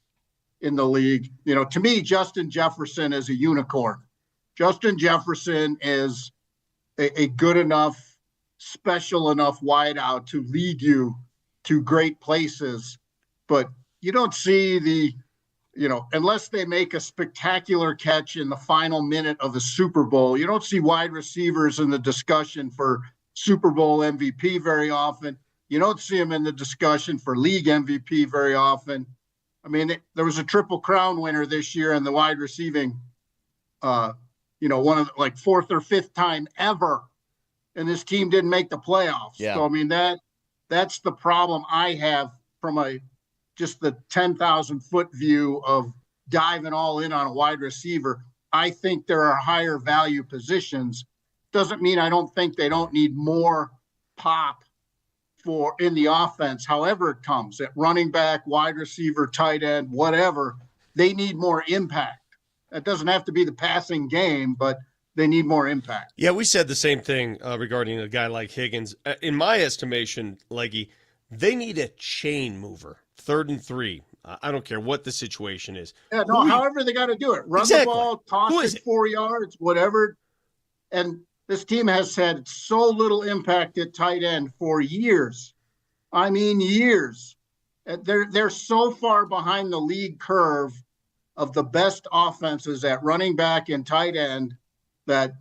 in the league, to me, Justin Jefferson is a unicorn. Justin Jefferson is a good enough, special enough wideout to lead you to great places. But you don't see unless they make a spectacular catch in the final minute of the Super Bowl, you don't see wide receivers in the discussion for Super Bowl MVP very often. You don't see him in the discussion for league MVP very often. I mean, there was a Triple Crown winner this year in the wide receiving, one of like fourth or fifth time ever, and this team didn't make the playoffs. Yeah. So I mean that's the problem I have from just the 10,000 foot view of diving all in on a wide receiver. I think there are higher value positions. Doesn't mean I don't think they don't need more pop in the offense, however it comes, at running back, wide receiver, tight end, whatever. They need more impact. That doesn't have to be the passing game, but they need more impact. Yeah, we said the same thing regarding a guy like Higgins. In my estimation, Leggy, they need a chain mover. 3rd and 3. I don't care what the situation is. Yeah, no, however they got to do it. Run the ball, toss it 4 yards, whatever. And this team has had so little impact at tight end for years. I mean, years. They're so far behind the league curve of the best offenses at running back and tight end that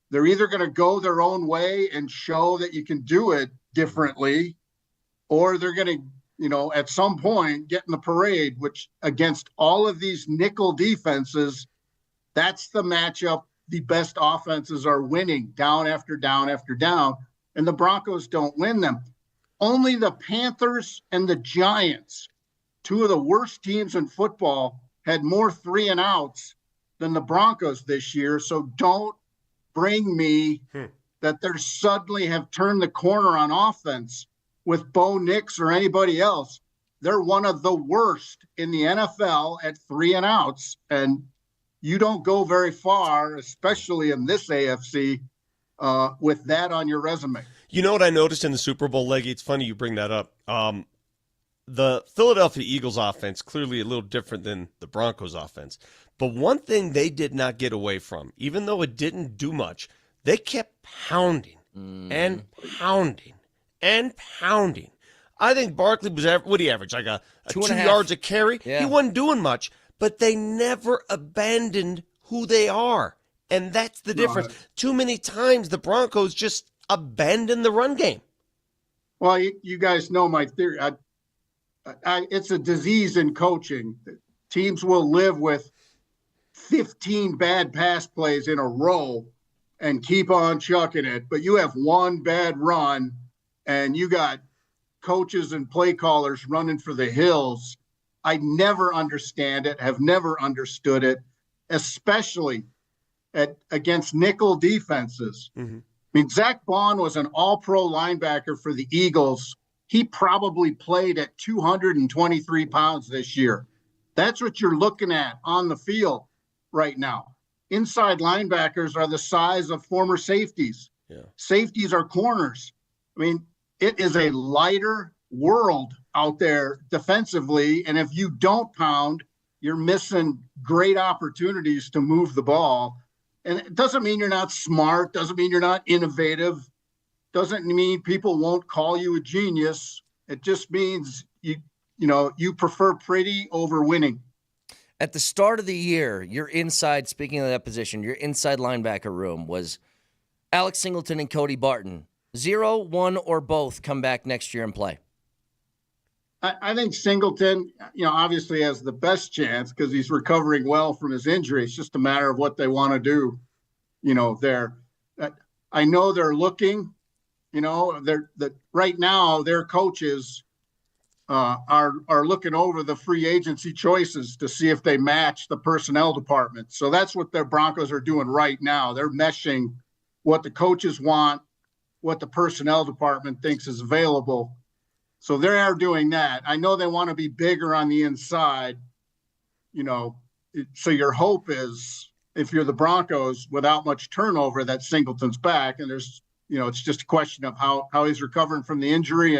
they're either going to go their own way and show that you can do it differently, or they're going to, you know, at some point get in the parade, which against all of these nickel defenses, that's the matchup the best offenses are winning down after down after down, and the Broncos don't win them. Only the Panthers and the Giants, two of the worst teams in football, had more 3 and outs than the Broncos this year. So don't bring me that they suddenly have turned the corner on offense with Bo Nix or anybody else. They're one of the worst in the NFL at 3 and outs. And you don't go very far, especially in this AFC, with that on your resume. You know what I noticed in the Super Bowl, Leggy? It's funny you bring that up. The Philadelphia Eagles offense, clearly a little different than the Broncos offense. But one thing they did not get away from, even though it didn't do much, they kept pounding and pounding and pounding. I think Barkley was, what did he average? Like a 2 yards a carry? Yeah. He wasn't doing much, but they never abandoned who they are. And that's the difference. Too many times the Broncos just abandon the run game. Well, you guys know my theory. It's a disease in coaching. Teams will live with 15 bad pass plays in a row and keep on chucking it. But you have one bad run and you got coaches and play callers running for the hills. I never understand it, have never understood it, especially against nickel defenses. I mean, Zach Bond was an all-pro linebacker for the Eagles. He probably played at 223 pounds this year. That's what you're looking at on the field right now. Inside linebackers are the size of former safeties. Yeah. Safeties are corners. I mean, it is a lighter world out there defensively, and if you don't pound, you're missing great opportunities to move the ball. And it doesn't mean you're not smart, doesn't mean you're not innovative, doesn't mean people won't call you a genius. It just means you prefer pretty over winning. At the start of the year, your inside, speaking of that position, your inside linebacker room was Alex Singleton and Cody Barton. 0, 1, or both come back next year and play. I think Singleton, obviously has the best chance because he's recovering well from his injury. It's just a matter of what they want to do, there. I know they're looking, right now their coaches are looking over the free agency choices to see if they match the personnel department. So that's what the Broncos are doing right now. They're meshing what the coaches want, what the personnel department thinks is available. So they are doing that. I know they want to be bigger on the inside, so your hope is if you're the Broncos without much turnover that Singleton's back. And there's, it's just a question of how he's recovering from the injury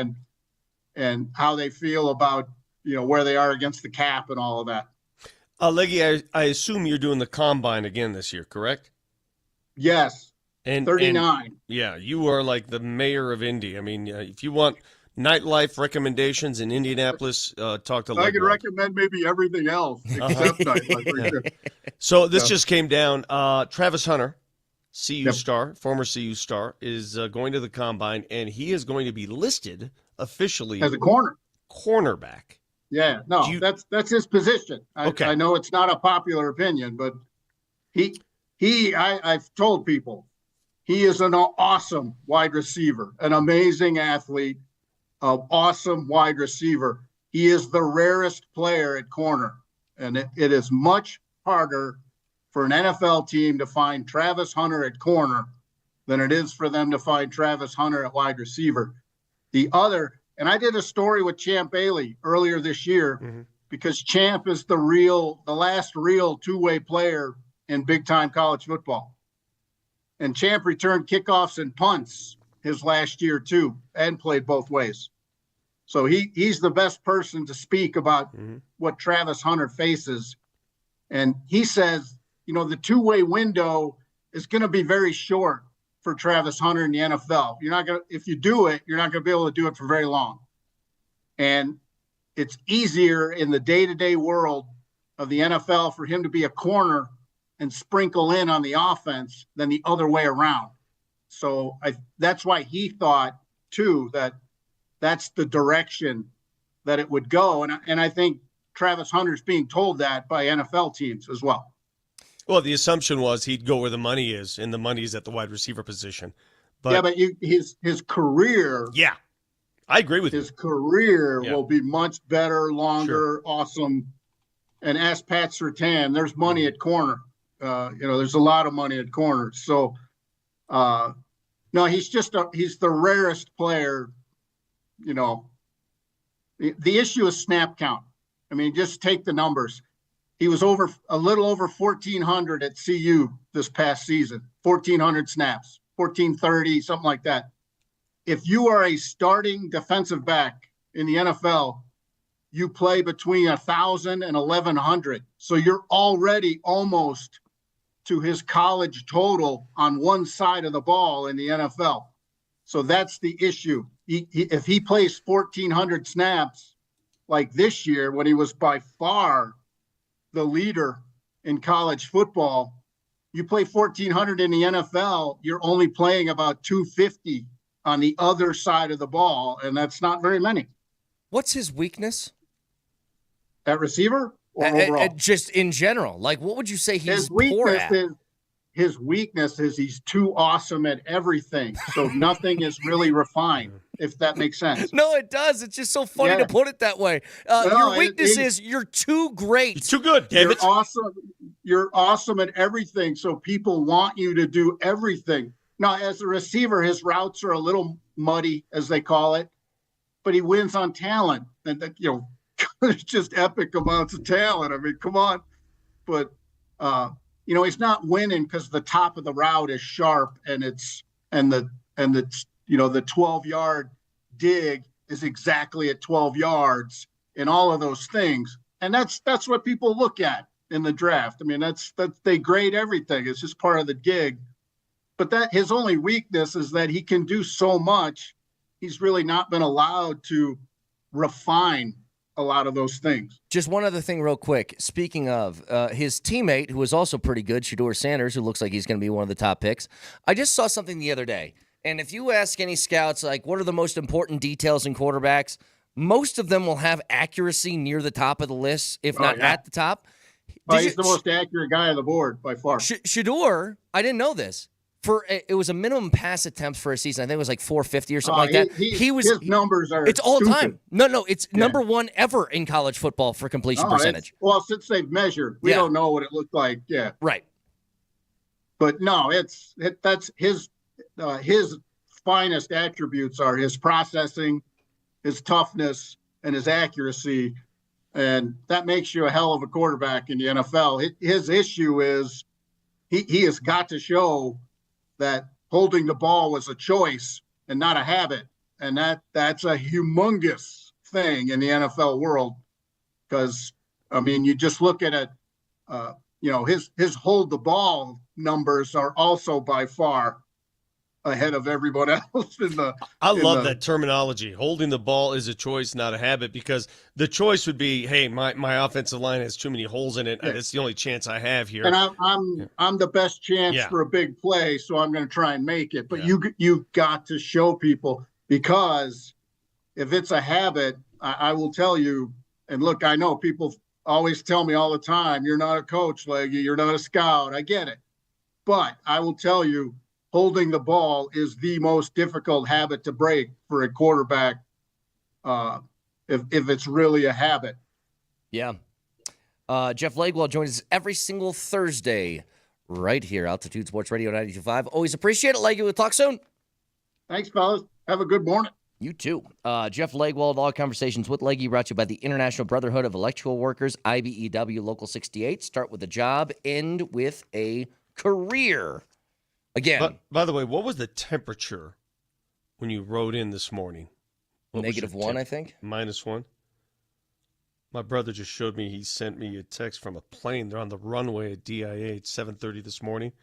and how they feel about, where they are against the cap and all of that. Leggy, I assume you're doing the combine again this year, correct? Yes. And 39. Yeah, you are like the mayor of Indy. I mean, if you want nightlife recommendations in Indianapolis, talk to Leggy. I could recommend maybe everything else except nightlife. So this just came down. Travis Hunter, CU star, former CU star, is going to the combine, and he is going to be listed officially as a cornerback. Yeah, no, that's his position. I know it's not a popular opinion, but I've told people he is an awesome wide receiver, an amazing athlete, an awesome wide receiver. He is the rarest player at corner, and it is much harder for an NFL team to find Travis Hunter at corner than it is for them to find Travis Hunter at wide receiver. And I did a story with Champ Bailey earlier this year because Champ is the last real two-way player in big-time college football. And Champ returned kickoffs and punts his last year too, and played both ways. So he's the best person to speak about what Travis Hunter faces. And he says, the two-way window is going to be very short for Travis Hunter in the NFL. If you do it, you're not going to be able to do it for very long. And it's easier in the day-to-day world of the NFL for him to be a corner and sprinkle in on the offense than the other way around. So that's why he thought, too, that that's the direction that it would go. And I think Travis Hunter's being told that by NFL teams as well. Well, the assumption was he'd go where the money is, and the money is at the wide receiver position. But his career. Yeah, I agree with you. His career will be much better, longer, awesome. And ask Pat Surtain, there's money at corner. There's a lot of money at corner. So, no, he's the rarest player. The issue is snap count. I mean, just take the numbers. He was a little over 1,400 at CU this past season, 1,400 snaps, 1,430, something like that. If you are a starting defensive back in the NFL, you play between 1,000 and 1,100. So you're already almost to his college total on one side of the ball in the NFL. So that's the issue. If he plays 1,400 snaps like this year, when he was by far the leader in college football, you play 1,400 in the NFL, you're only playing about 250 on the other side of the ball, and that's not very many. What's his weakness? At receiver or overall? Just in general. Like, what would you say he's poor at? His weakness is he's too awesome at everything. So nothing is really refined, if that makes sense. No, it does. It's just so funny to put it that way. Your weakness is you're too great. You're too good, David. You're awesome. You're awesome at everything. So people want you to do everything. Now, as a receiver, his routes are a little muddy, as they call it, but he wins on talent. And, there's just epic amounts of talent. I mean, come on. But, he's not winning because the top of the route is sharp and the 12-yard dig is exactly at 12 yards and all of those things. And that's what people look at in the draft. I mean, that's they grade everything. It's just part of the gig. But that his only weakness is that he can do so much. He's really not been allowed to refine a lot of those things. Just one other thing real quick. Speaking of, his teammate, who was also pretty good, Shedeur Sanders, who looks like he's going to be one of the top picks. I just saw something the other day. And if you ask any scouts, like, what are the most important details in quarterbacks, most of them will have accuracy near the top of the list, if not at the top. He's the most accurate guy on the board by far. Shedeur, I didn't know this. It was a minimum pass attempts for a season. I think it was like 450 or something like that. His numbers are. It's all stupid. time. No, it's number one ever in college football for completion percentage. Well, since they've measured, we don't know what it looked like. Yeah, right. But no, that's his finest attributes are his processing, his toughness, and his accuracy, and that makes you a hell of a quarterback in the NFL. His issue is he has got to show that holding the ball was a choice and not a habit. And that's a humongous thing in the NFL world. Because, I mean, you just look at it, his hold the ball numbers are also by far ahead of everyone else in the. I love that terminology. Holding the ball is a choice, not a habit, because the choice would be, hey, my offensive line has too many holes in it. Yeah. It's the only chance I have here. And I'm the best chance for a big play, so I'm going to try and make it. But you got to show people, because if it's a habit, I will tell you. And look, I know people always tell me all the time, you're not a coach, Leggy, you're not a scout. I get it. But I will tell you, holding the ball is the most difficult habit to break for a quarterback if it's really a habit. Yeah. Jeff Legwell joins us every single Thursday right here, Altitude Sports Radio 92.5. Always appreciate it, Leggy. We'll talk soon. Thanks, fellas. Have a good morning. You too. Jeff Legwell, all conversations with Leggy, brought to you by the International Brotherhood of Electrical Workers, IBEW Local 68. Start with a job, end with a career. Again. But, by the way, what was the temperature when you rode in this morning? -1, I think. -1? My brother just showed me, he sent me a text from a plane. They're on the runway at DIA at 7:30 this morning,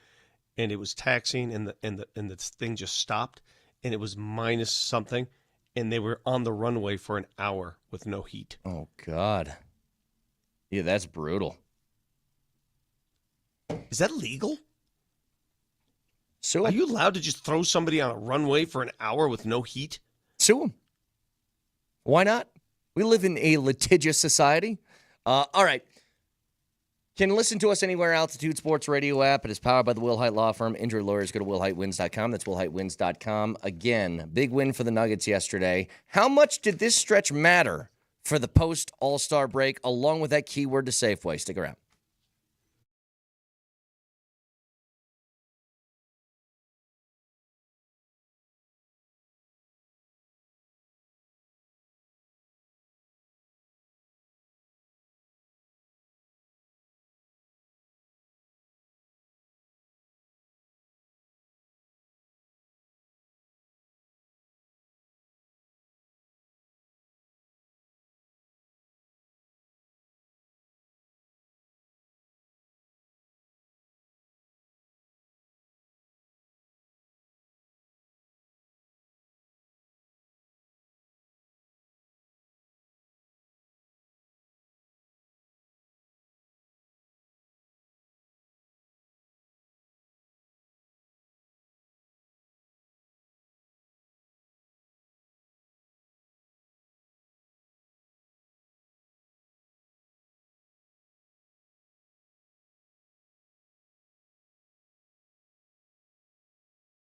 and it was taxiing, and the thing just stopped, and it was minus something, and they were on the runway for an hour with no heat. Oh, God. Yeah, that's brutal. Is that legal? Sue him. Are you allowed to just throw somebody on a runway for an hour with no heat? Sue him. Why not? We live in a litigious society. All right. Can listen to us anywhere. Altitude Sports Radio app. It is powered by the Will Height Law Firm. Injury lawyers go to willheightwins.com. That's willheightwins.com. Again, big win for the Nuggets yesterday. How much did this stretch matter for the post-All-Star break, along with that keyword to Safeway? Stick around.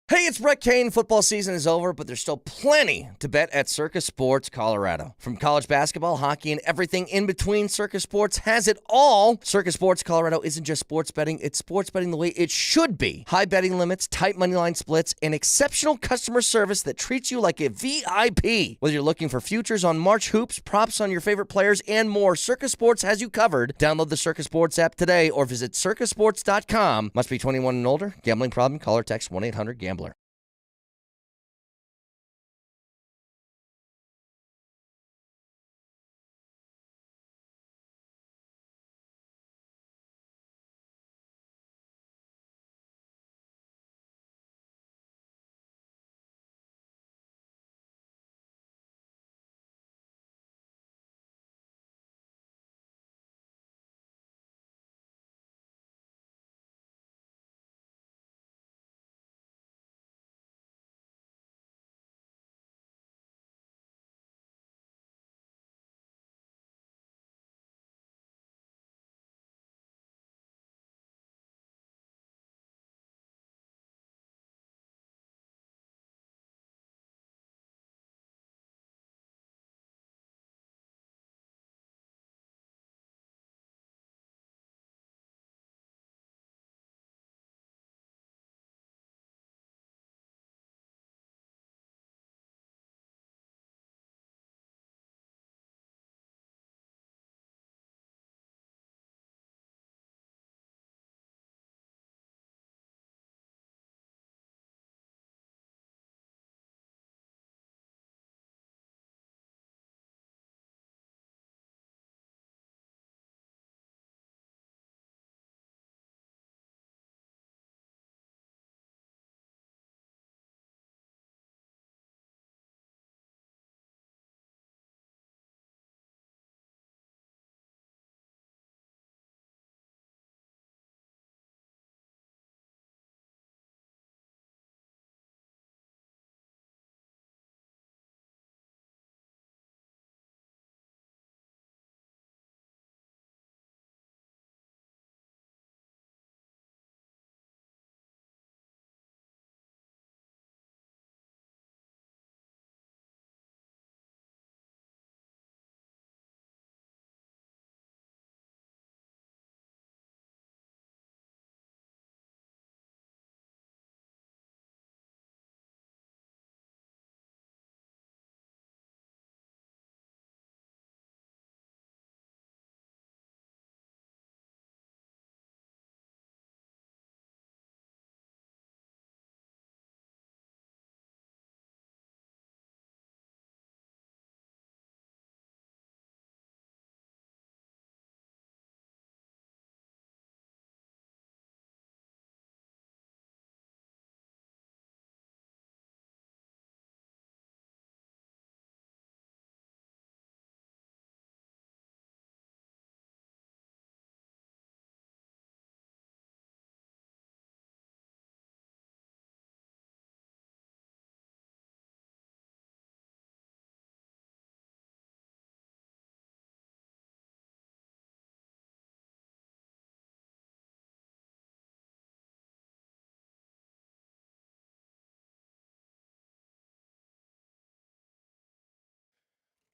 Hey, it's Brett Kane. Football season is over, but there's still plenty to bet at Circus Sports Colorado. From college basketball, hockey, and everything in between, Circus Sports has it all. Circus Sports Colorado isn't just sports betting, it's sports betting the way it should be. High betting limits, tight money line splits, and exceptional customer service that treats you like a VIP. Whether you're looking for futures on March hoops, props on your favorite players, and more, Circus Sports has you covered. Download the Circus Sports app today or visit circusports.com. Must be 21 and older. Gambling problem? Call or text 1-800-GAMBLER.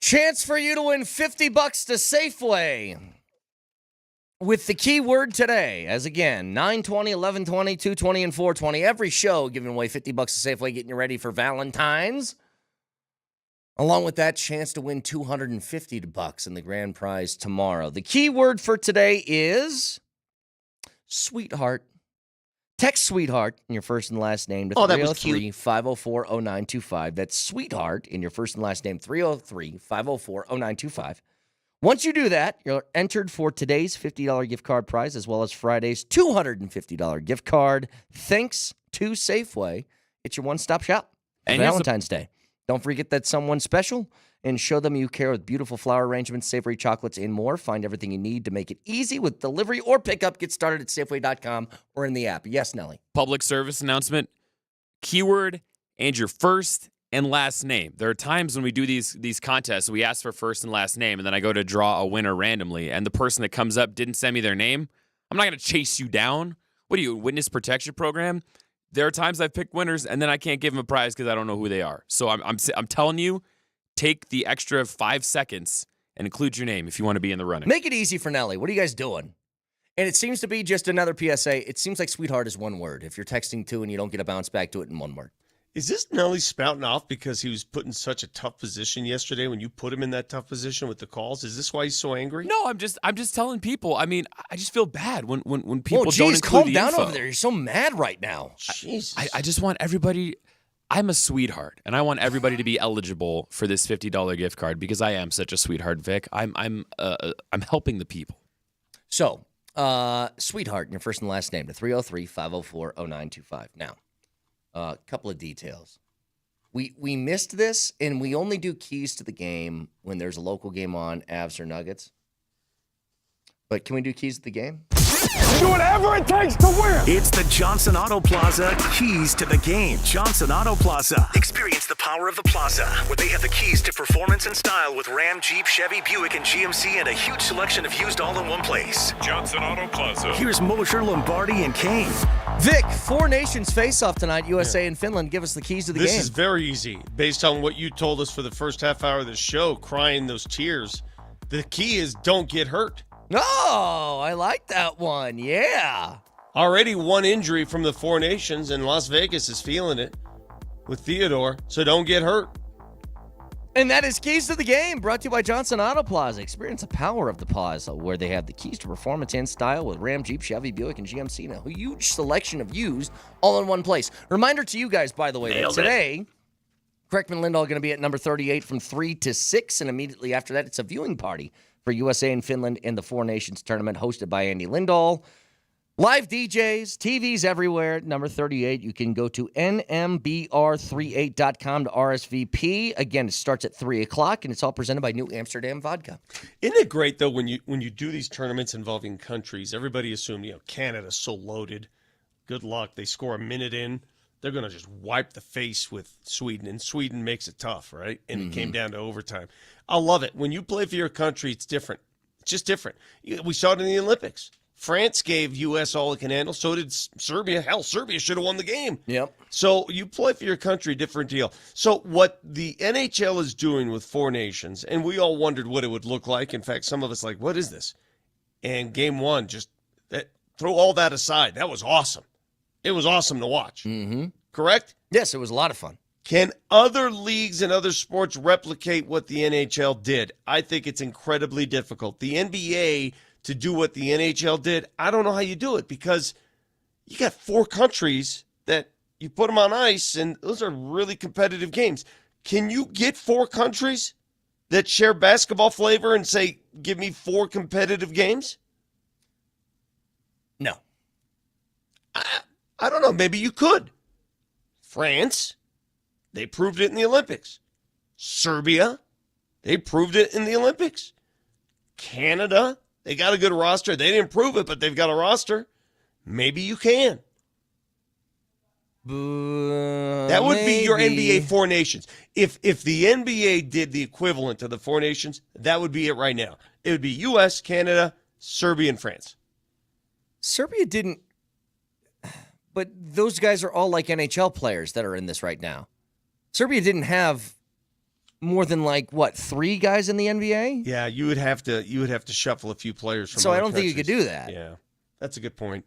Chance for you to win $50 to Safeway with the keyword today. As again, 920, 1120, 220, and 420. Every show giving away $50 to Safeway, getting you ready for Valentine's. Along with that, chance to win $250 in the grand prize tomorrow. The keyword for today is sweetheart. Text sweetheart in your first and last name to 303-504-0925. That's sweetheart in your first and last name, 303-504-0925. Once you do that, you're entered for today's $50 gift card prize as well as Friday's $250 gift card. Thanks to Safeway. It's your one-stop shop for Valentine's Day. Don't forget that someone special and show them you care with beautiful flower arrangements, savory chocolates, and more. Find everything you need to make it easy with delivery or pickup. Get started at Safeway.com or in the app. Yes, Nelly. Public service announcement, keyword, and your first and last name. There are times when we do these contests, we ask for first and last name, and then I go to draw a winner randomly, and the person that comes up didn't send me their name. I'm not going to chase you down. What are you, a witness protection program? There are times I've picked winners, and then I can't give them a prize because I don't know who they are. So I'm telling you, take the extra 5 seconds and include your name if you want to be in the running. Make it easy for Nelly. What are you guys doing? And it seems to be just another PSA. It seems like sweetheart is one word. If you're texting two and you don't get a bounce back to it in one word. Is this Nelly spouting off because he was put in such a tough position yesterday when you put him in that tough position with the calls? Is this why he's so angry? No, I'm just telling people. I mean, I just feel bad when people don't include calm the down info. over there. You're so mad right now. Jesus. I just want everybody. I'm a sweetheart, and I want everybody to be eligible for this $50 gift card because I am such a sweetheart, Vic. I'm helping the people. So, sweetheart in your first and last name to 303-504-0925. Now, a couple of details. We missed this, and we only do keys to the game when there's a local game on, Avs or Nuggets. But can we do keys to the game? Do whatever it takes to win. It's the Johnson Auto Plaza keys to the game. Johnson Auto Plaza. Experience the power of the plaza, where they have the keys to performance and style with Ram, Jeep, Chevy, Buick, and GMC, and a huge selection of used all in one place. Johnson Auto Plaza. Here's Moser, Lombardi, and Kane. Vic, Four Nations face-off tonight, USA and Finland. Give us the keys to the game. This is very easy. Based on what you told us for the first half hour of the show, crying those tears, the key is don't get hurt. Oh, I like that one. Yeah. Already one injury from the Four Nations, and Las Vegas is feeling it with Theodore, so don't get hurt. And that is Keys to the Game, brought to you by Johnson Auto Plaza. Experience the power of the plaza, where they have the keys to performance and style with Ram, Jeep, Chevy, Buick, and GMC. Now, a huge selection of used all in one place. Reminder to you guys, by the way, that today, Kreckman and Lindahl are going to be at number 38 from 3 to 6, and immediately after that, it's a viewing party for USA and Finland in the Four Nations tournament hosted by Andy Lindahl. Live DJs, TVs everywhere. Number 38, you can go to nmbr38.com to RSVP. Again, it starts at 3 o'clock, and it's all presented by New Amsterdam Vodka. Isn't it great, though, when you do these tournaments involving countries, everybody assumed, Canada's so loaded. Good luck. They score a minute in. They're going to just wipe the face with Sweden, and Sweden makes it tough, right? And it came down to overtime. I love it. When you play for your country, it's different. It's just different. We saw it in the Olympics. France gave U.S. all it can handle. So did Serbia. Hell, Serbia should have won the game. Yep. So you play for your country, different deal. So what the NHL is doing with Four Nations, and we all wondered what it would look like. In fact, some of us like, what is this? And game one, throw all that aside. That was awesome. It was awesome to watch. Mm-hmm. Correct? Yes, it was a lot of fun. Can other leagues and other sports replicate what the NHL did? I think it's incredibly difficult. The NBA, to do what the NHL did, I don't know how you do it because you got 4 countries that you put them on ice, and those are really competitive games. Can you get 4 countries that share basketball flavor and say, give me 4 competitive games? No. I don't know. Maybe you could. France, they proved it in the Olympics. Serbia, they proved it in the Olympics. Canada, they got a good roster. They didn't prove it, but they've got a roster. Maybe you can. That would be your NBA Four Nations. If the NBA did the equivalent to the Four Nations, that would be it right now. It would be U.S., Canada, Serbia, and France. Serbia didn't. But those guys are all like NHL players that are in this right now. Serbia didn't have more than like what 3 guys in the NBA. Yeah, you would have to shuffle a few players from. So other I don't think you countries. could do that. Yeah, that's a good point.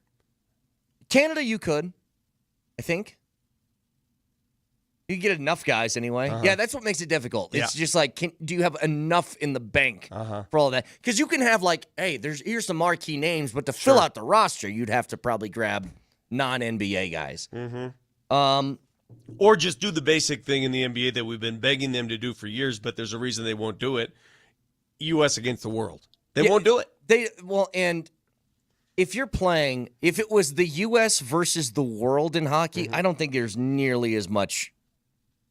Canada, you could, I think. You can get enough guys anyway. Yeah, that's what makes it difficult. It's just like, do you have enough in the bank for all that? Because you can have like, hey, here's some marquee names, but to fill out the roster, you'd have to probably grab non-NBA guys. Or just do the basic thing in the NBA that we've been begging them to do for years, but there's a reason they won't do it. U.S. against the world. They won't do it. And if you're playing, if it was the U.S. versus the world in hockey, I don't think there's nearly as much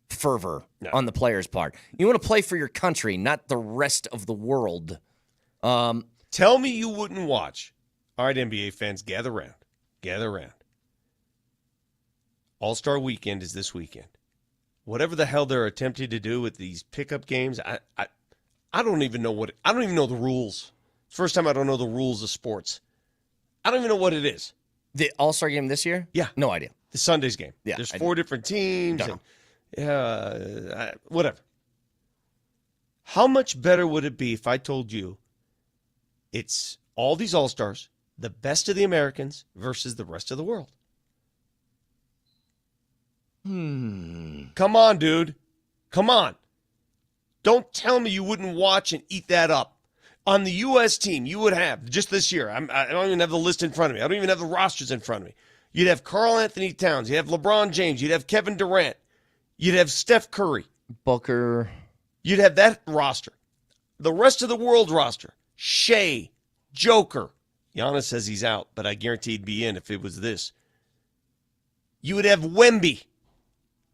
fervor on the players' part. You want to play for your country, not the rest of the world. Tell me you wouldn't watch. All right, NBA fans, gather around. Gather around. All-Star Weekend is this weekend. Whatever the hell they're attempting to do with these pickup games, I don't even know I don't even know the rules. First time I don't know the rules of sports. I don't even know what it is. The All-Star game this year? Yeah. No idea. The Sunday's game. Yeah. There's 4 different teams. Whatever. How much better would it be if I told you it's all these All-Stars, the best of the Americans versus the rest of the world? Come on, dude. Come on. Don't tell me you wouldn't watch and eat that up. On the U.S. team, you would have, just this year, I don't even have the list in front of me. I don't even have the rosters in front of me. You'd have Karl Anthony Towns. You'd have LeBron James. You'd have Kevin Durant. You'd have Steph Curry. Booker. You'd have that roster. The rest of the world roster. Shea. Joker. Giannis says he's out, but I guarantee he'd be in if it was this. You would have Wemby.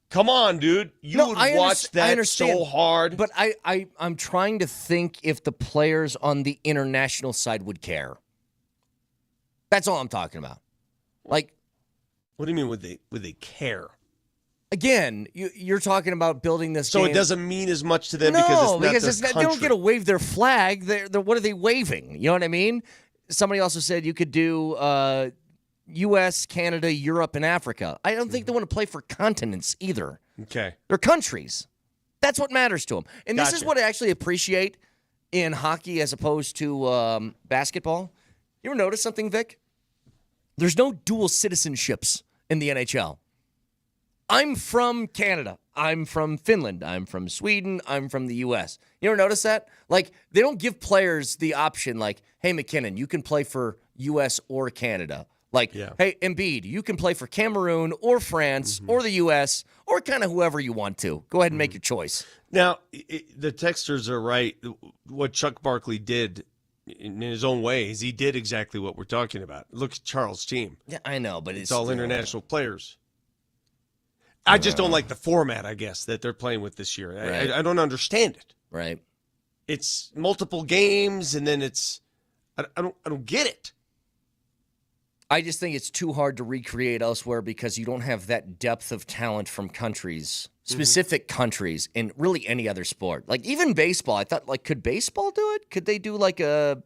Come on, dude. You would watch that so hard. But I'm trying to think if the players on the international side would care. That's all I'm talking about. Like, what do you mean would they care? Again, you're talking about building this game. So it doesn't mean as much to them because they don't get to wave their flag. They're what are they waving? You know what I mean? Somebody also said you could do U.S., Canada, Europe, and Africa. I don't think they want to play for continents either. Okay. They're countries. That's what matters to them. And this is what I actually appreciate in hockey as opposed to basketball. You ever notice something, Vic? There's no dual citizenships in the NHL. I'm from Canada. I'm from Finland. I'm from Sweden. I'm from the U.S. You ever notice that? Like, they don't give players the option like, hey, MacKinnon, you can play for U.S. or Canada. Like, hey, Embiid, you can play for Cameroon or France or the U.S. or kind of whoever you want to. Go ahead and make your choice. Now, the texters are right. What Chuck Barkley did in his own ways, he did exactly what we're talking about. Look at Charles' team. Yeah, I know, but it's all international players. I just don't like the format, I guess, that they're playing with this year. Right. I don't understand it. Right. It's multiple games, and then it's I don't get it. I just think it's too hard to recreate elsewhere because you don't have that depth of talent from countries, specific countries, in really any other sport. Like even baseball, I thought, like, could baseball do it? Could they do like a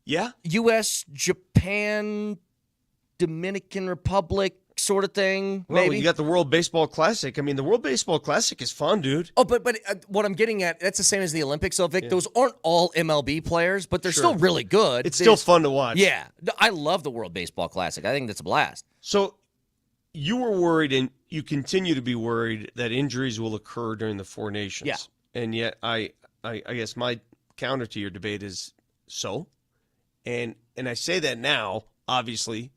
U.S., Japan, Dominican Republic sort of thing? Well, maybe you got the World Baseball Classic. I mean, the World Baseball Classic is fun, dude. Oh, but what I'm getting at, that's the same as the Olympics, though, Vic. Yeah. Those aren't all MLB players, but they're still really good. It's still fun to watch. Yeah. I love the World Baseball Classic. I think that's a blast. So you were worried, and you continue to be worried, that injuries will occur during the Four Nations. Yeah. And yet I guess my counter to your debate is so. And I say that now, obviously,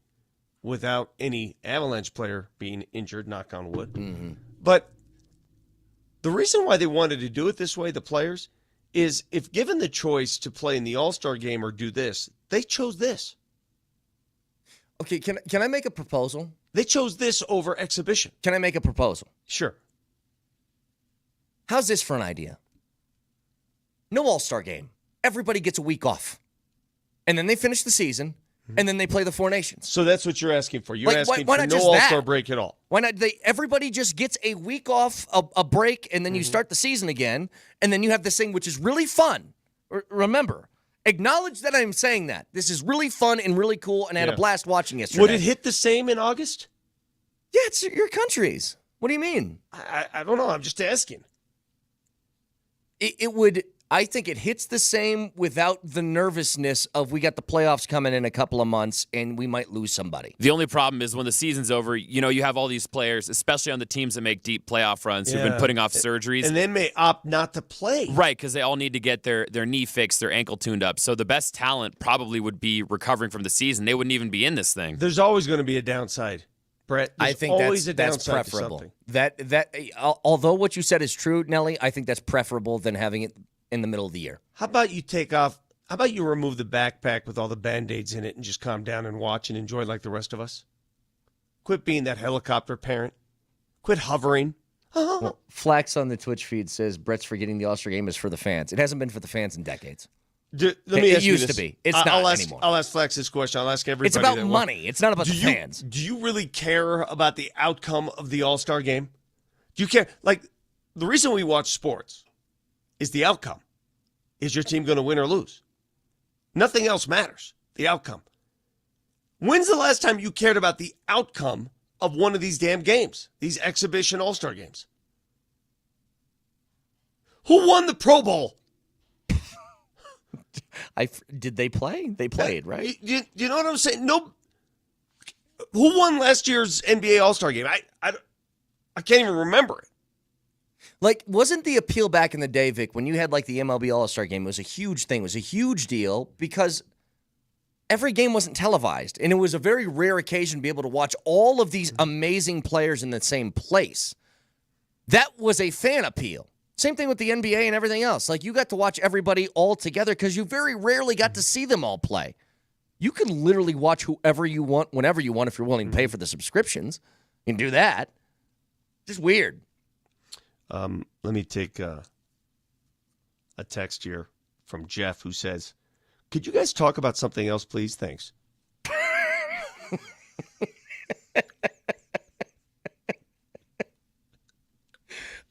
without any Avalanche player being injured, knock on wood. Mm-hmm. But the reason why they wanted to do it this way, the players, is if given the choice to play in the All-Star game or do this, they chose this. Okay, can I make a proposal? They chose this over exhibition. Can I make a proposal? Sure. How's this for an idea? No All-Star game. Everybody gets a week off. And then they finish the season. And then they play the Four Nations. So that's what you're asking for. You're asking why for not no just All-Star that? break at all. Why not? Everybody just gets a week off, a break, and then you start the season again, and then you have this thing which is really fun. Remember, acknowledge that I'm saying that. This is really fun and really cool, and I had a blast watching yesterday. Would it hit the same in August? Yeah, it's your countries. What do you mean? I don't know. I'm just asking. It would. I think it hits the same without the nervousness of we got the playoffs coming in a couple of months and we might lose somebody. The only problem is when the season's over, you have all these players, especially on the teams that make deep playoff runs, who've been putting off surgeries. And they may opt not to play. Right, because they all need to get their knee fixed, their ankle tuned up. So the best talent probably would be recovering from the season. They wouldn't even be in this thing. There's always going to be a downside, Brett. I think that's preferable. That although what you said is true, Nelly, I think that's preferable than having it in the middle of the year. How about you remove the backpack with all the Band-Aids in it and just calm down and watch and enjoy like the rest of us? Quit being that helicopter parent. Quit hovering. Well, Flax on the Twitch feed says Brett's forgetting the All-Star game is for the fans. It hasn't been for the fans in decades. Let me ask it you used this. to be. It's not anymore. I'll ask Flex this question. I'll ask everybody. It's about money. It's not about the fans. Do you really care about the outcome of the All-Star game? Do you care? Like, the reason we watch sports is the outcome. Is your team going to win or lose? Nothing else matters. The outcome. When's the last time you cared about the outcome of one of these damn games? These exhibition All-Star games? Who won the Pro Bowl? Did they play? They played, right? You know what I'm saying? No. Who won last year's NBA All-Star game? I can't even remember it. Like, wasn't the appeal back in the day, Vic, when you had like the MLB All-Star game, it was a huge thing. It was a huge deal because every game wasn't televised. And it was a very rare occasion to be able to watch all of these amazing players in the same place. That was a fan appeal. Same thing with the NBA and everything else. Like, you got to watch everybody all together because you very rarely got to see them all play. You can literally watch whoever you want, whenever you want, if you're willing to pay for the subscriptions. You can do that. Just weird. Let me take a text here from Jeff who says, could you guys talk about something else, please? Thanks.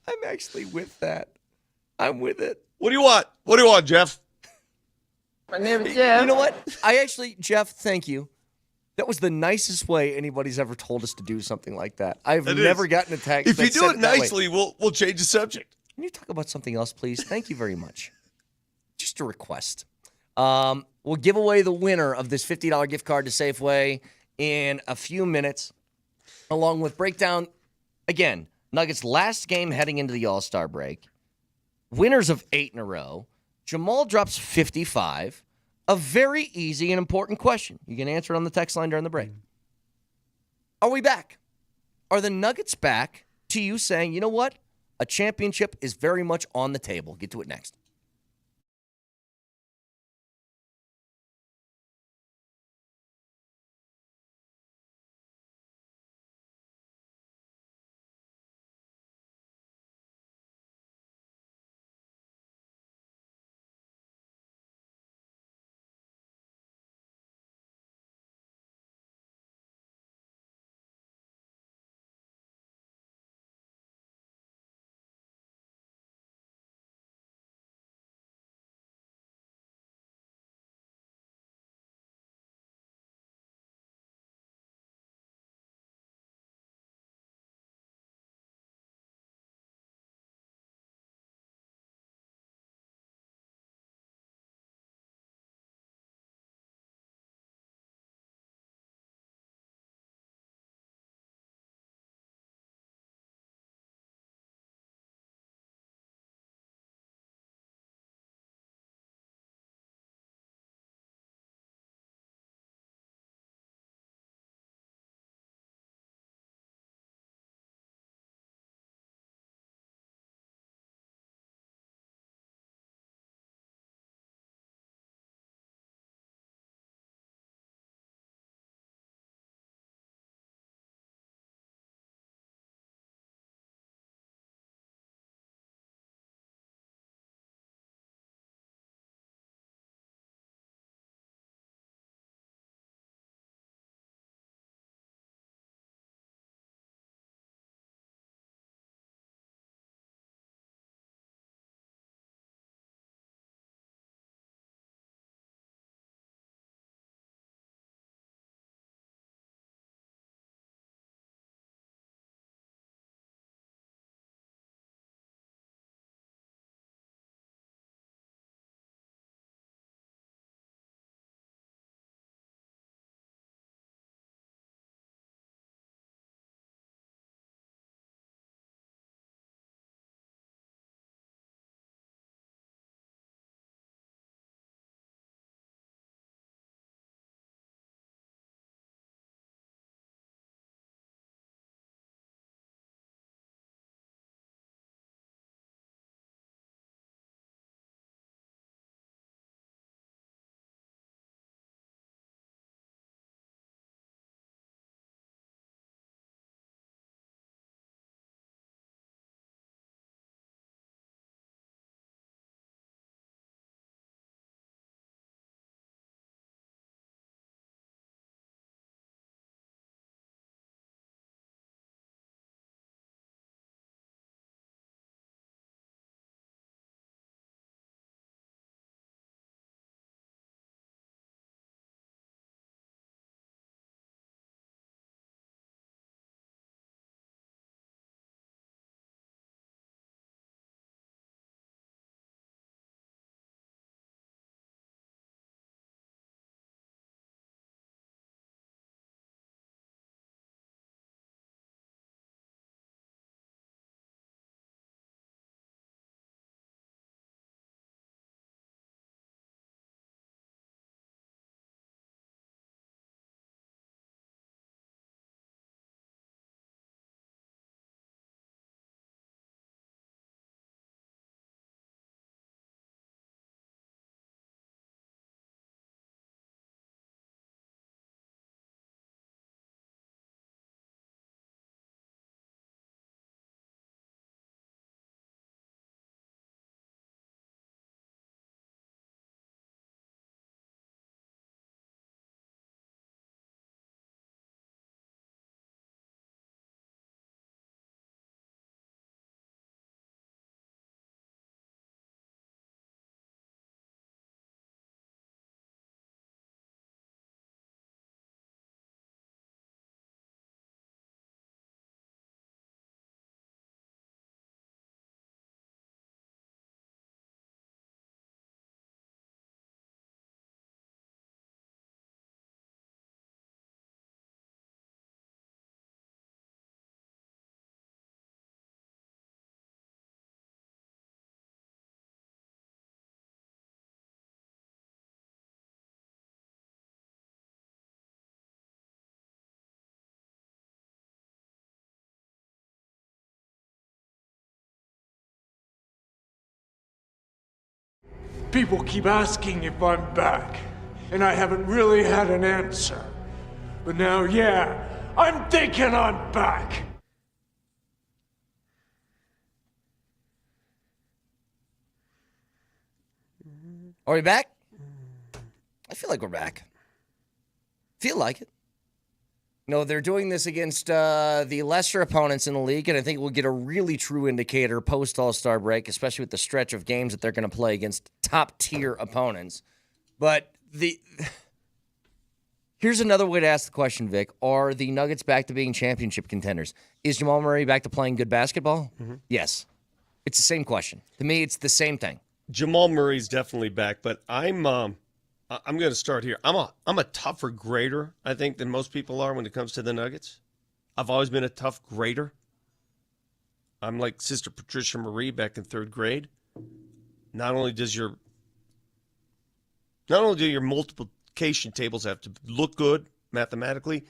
I'm actually with that. I'm with it. What do you want? What do you want, Jeff? My name is Jeff. You know what? Jeff, thank you. That was the nicest way anybody's ever told us to do something like that. I've never gotten a text. If you do it nicely, we'll change the subject. Can you talk about something else, please? Thank you very much. Just a request. We'll give away the winner of this $50 gift card to Safeway in a few minutes, along with breakdown, again, Nuggets' last game heading into the All-Star break. Winners of 8 in a row. Jamal drops 55. A very easy and important question. You can answer it on the text line during the break. Are we back? Are the Nuggets back to you saying, you know what? A championship is very much on the table. Get to it next. People keep asking if I'm back, and I haven't really had an answer. But now, yeah, I'm thinking I'm back. Are we back? I feel like we're back. Feel like it. No, they're doing this against the lesser opponents in the league, and I think we'll get a really true indicator post-All-Star break, especially with the stretch of games that they're going to play against top-tier opponents. But here's another way to ask the question, Vic. Are the Nuggets back to being championship contenders? Is Jamal Murray back to playing good basketball? Mm-hmm. Yes. It's the same question. To me, it's the same thing. Jamal Murray's definitely back, but I'm going to start here. I'm a tougher grader, I think, than most people are when it comes to the Nuggets. I've always been a tough grader. I'm like Sister Patricia Marie back in 3rd grade. Not only do your multiplication tables have to look good mathematically,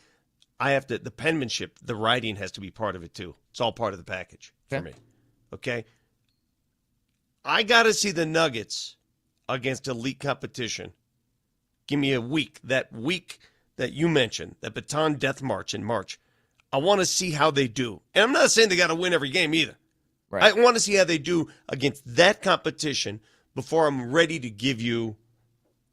the penmanship, the writing has to be part of it too. It's all part of the package for me. Okay? I got to see the Nuggets against elite competition. Give me a week. That week that you mentioned, that Baton Death March in March. I want to see how they do. And I'm not saying they got to win every game either. Right. I want to see how they do against that competition before I'm ready to give you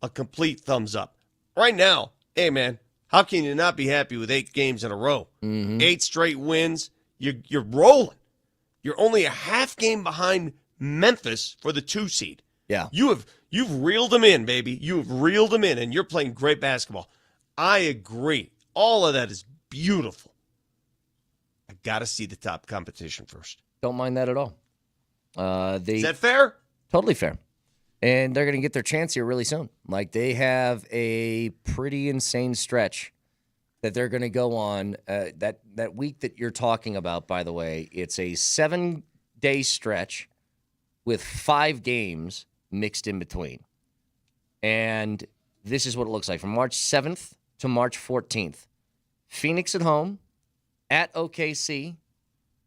a complete thumbs up. Right now, hey, man, how can you not be happy with 8 games in a row? Mm-hmm. 8 straight wins. You're rolling. You're only a half game behind Memphis for the 2 seed. Yeah. You've reeled them in, baby. You've reeled them in, and you're playing great basketball. I agree. All of that is beautiful. I got to see the top competition first. Don't mind that at all. Is that fair? Totally fair. And they're going to get their chance here really soon. Like, they have a pretty insane stretch that they're going to go on. That week that you're talking about, by the way, it's a 7-day stretch with 5 games mixed in between. And this is what it looks like. From March 7th to March 14th. Phoenix at home, at OKC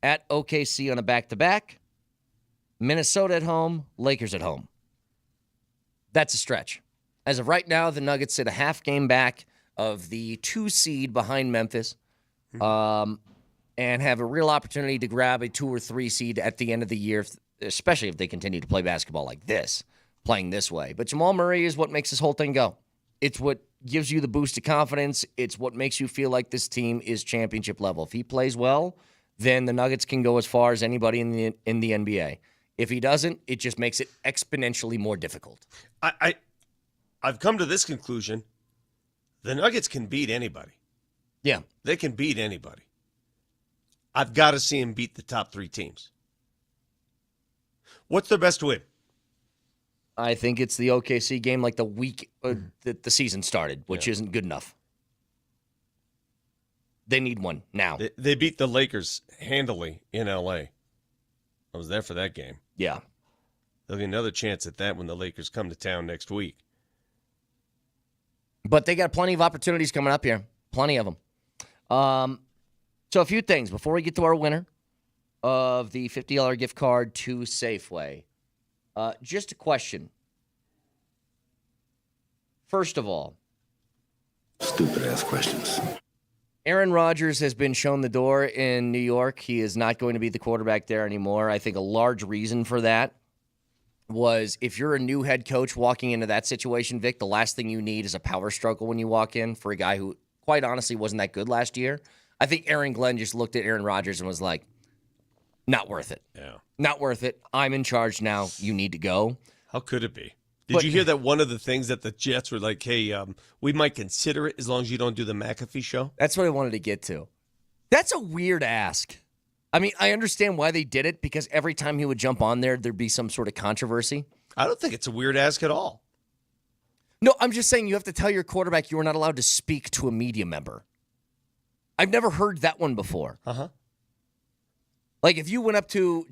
on a back-to-back, Minnesota at home, Lakers at home. That's a stretch. As of right now, the Nuggets sit a half game back of the 2 seed behind Memphis, and have a real opportunity to grab a 2 or 3 seed at the end of the year, especially if they continue to play basketball like this, playing this way. But Jamal Murray is what makes this whole thing go. It's what gives you the boost of confidence. It's what makes you feel like this team is championship level. If he plays well, then the Nuggets can go as far as anybody in the NBA. If he doesn't, it just makes it exponentially more difficult. I've come to this conclusion. The Nuggets can beat anybody. Yeah. They can beat anybody. I've got to see him beat the top 3 teams. What's their best win? I think it's the OKC game, like the week that the season started, which isn't good enough. They need one now. They beat the Lakers handily in L.A. I was there for that game. Yeah. They'll get another chance at that when the Lakers come to town next week. But they got plenty of opportunities coming up here. Plenty of them. So a few things before we get to our winner of the $50 gift card to Safeway. Just a question. First of all, stupid-ass questions. Aaron Rodgers has been shown the door in New York. He is not going to be the quarterback there anymore. I think a large reason for that was if you're a new head coach walking into that situation, Vic, the last thing you need is a power struggle when you walk in for a guy who, quite honestly, wasn't that good last year. I think Aaron Glenn just looked at Aaron Rodgers and was like, not worth it. Yeah. Not worth it. I'm in charge now. You need to go. How could it be? Did you hear that one of the things that the Jets were like, hey, we might consider it as long as you don't do the McAfee show? That's what I wanted to get to. That's a weird ask. I mean, I understand why they did it, because every time he would jump on there, there'd be some sort of controversy. I don't think it's a weird ask at all. No, I'm just saying you have to tell your quarterback you are not allowed to speak to a media member. I've never heard that one before. Uh-huh. Like if you went up to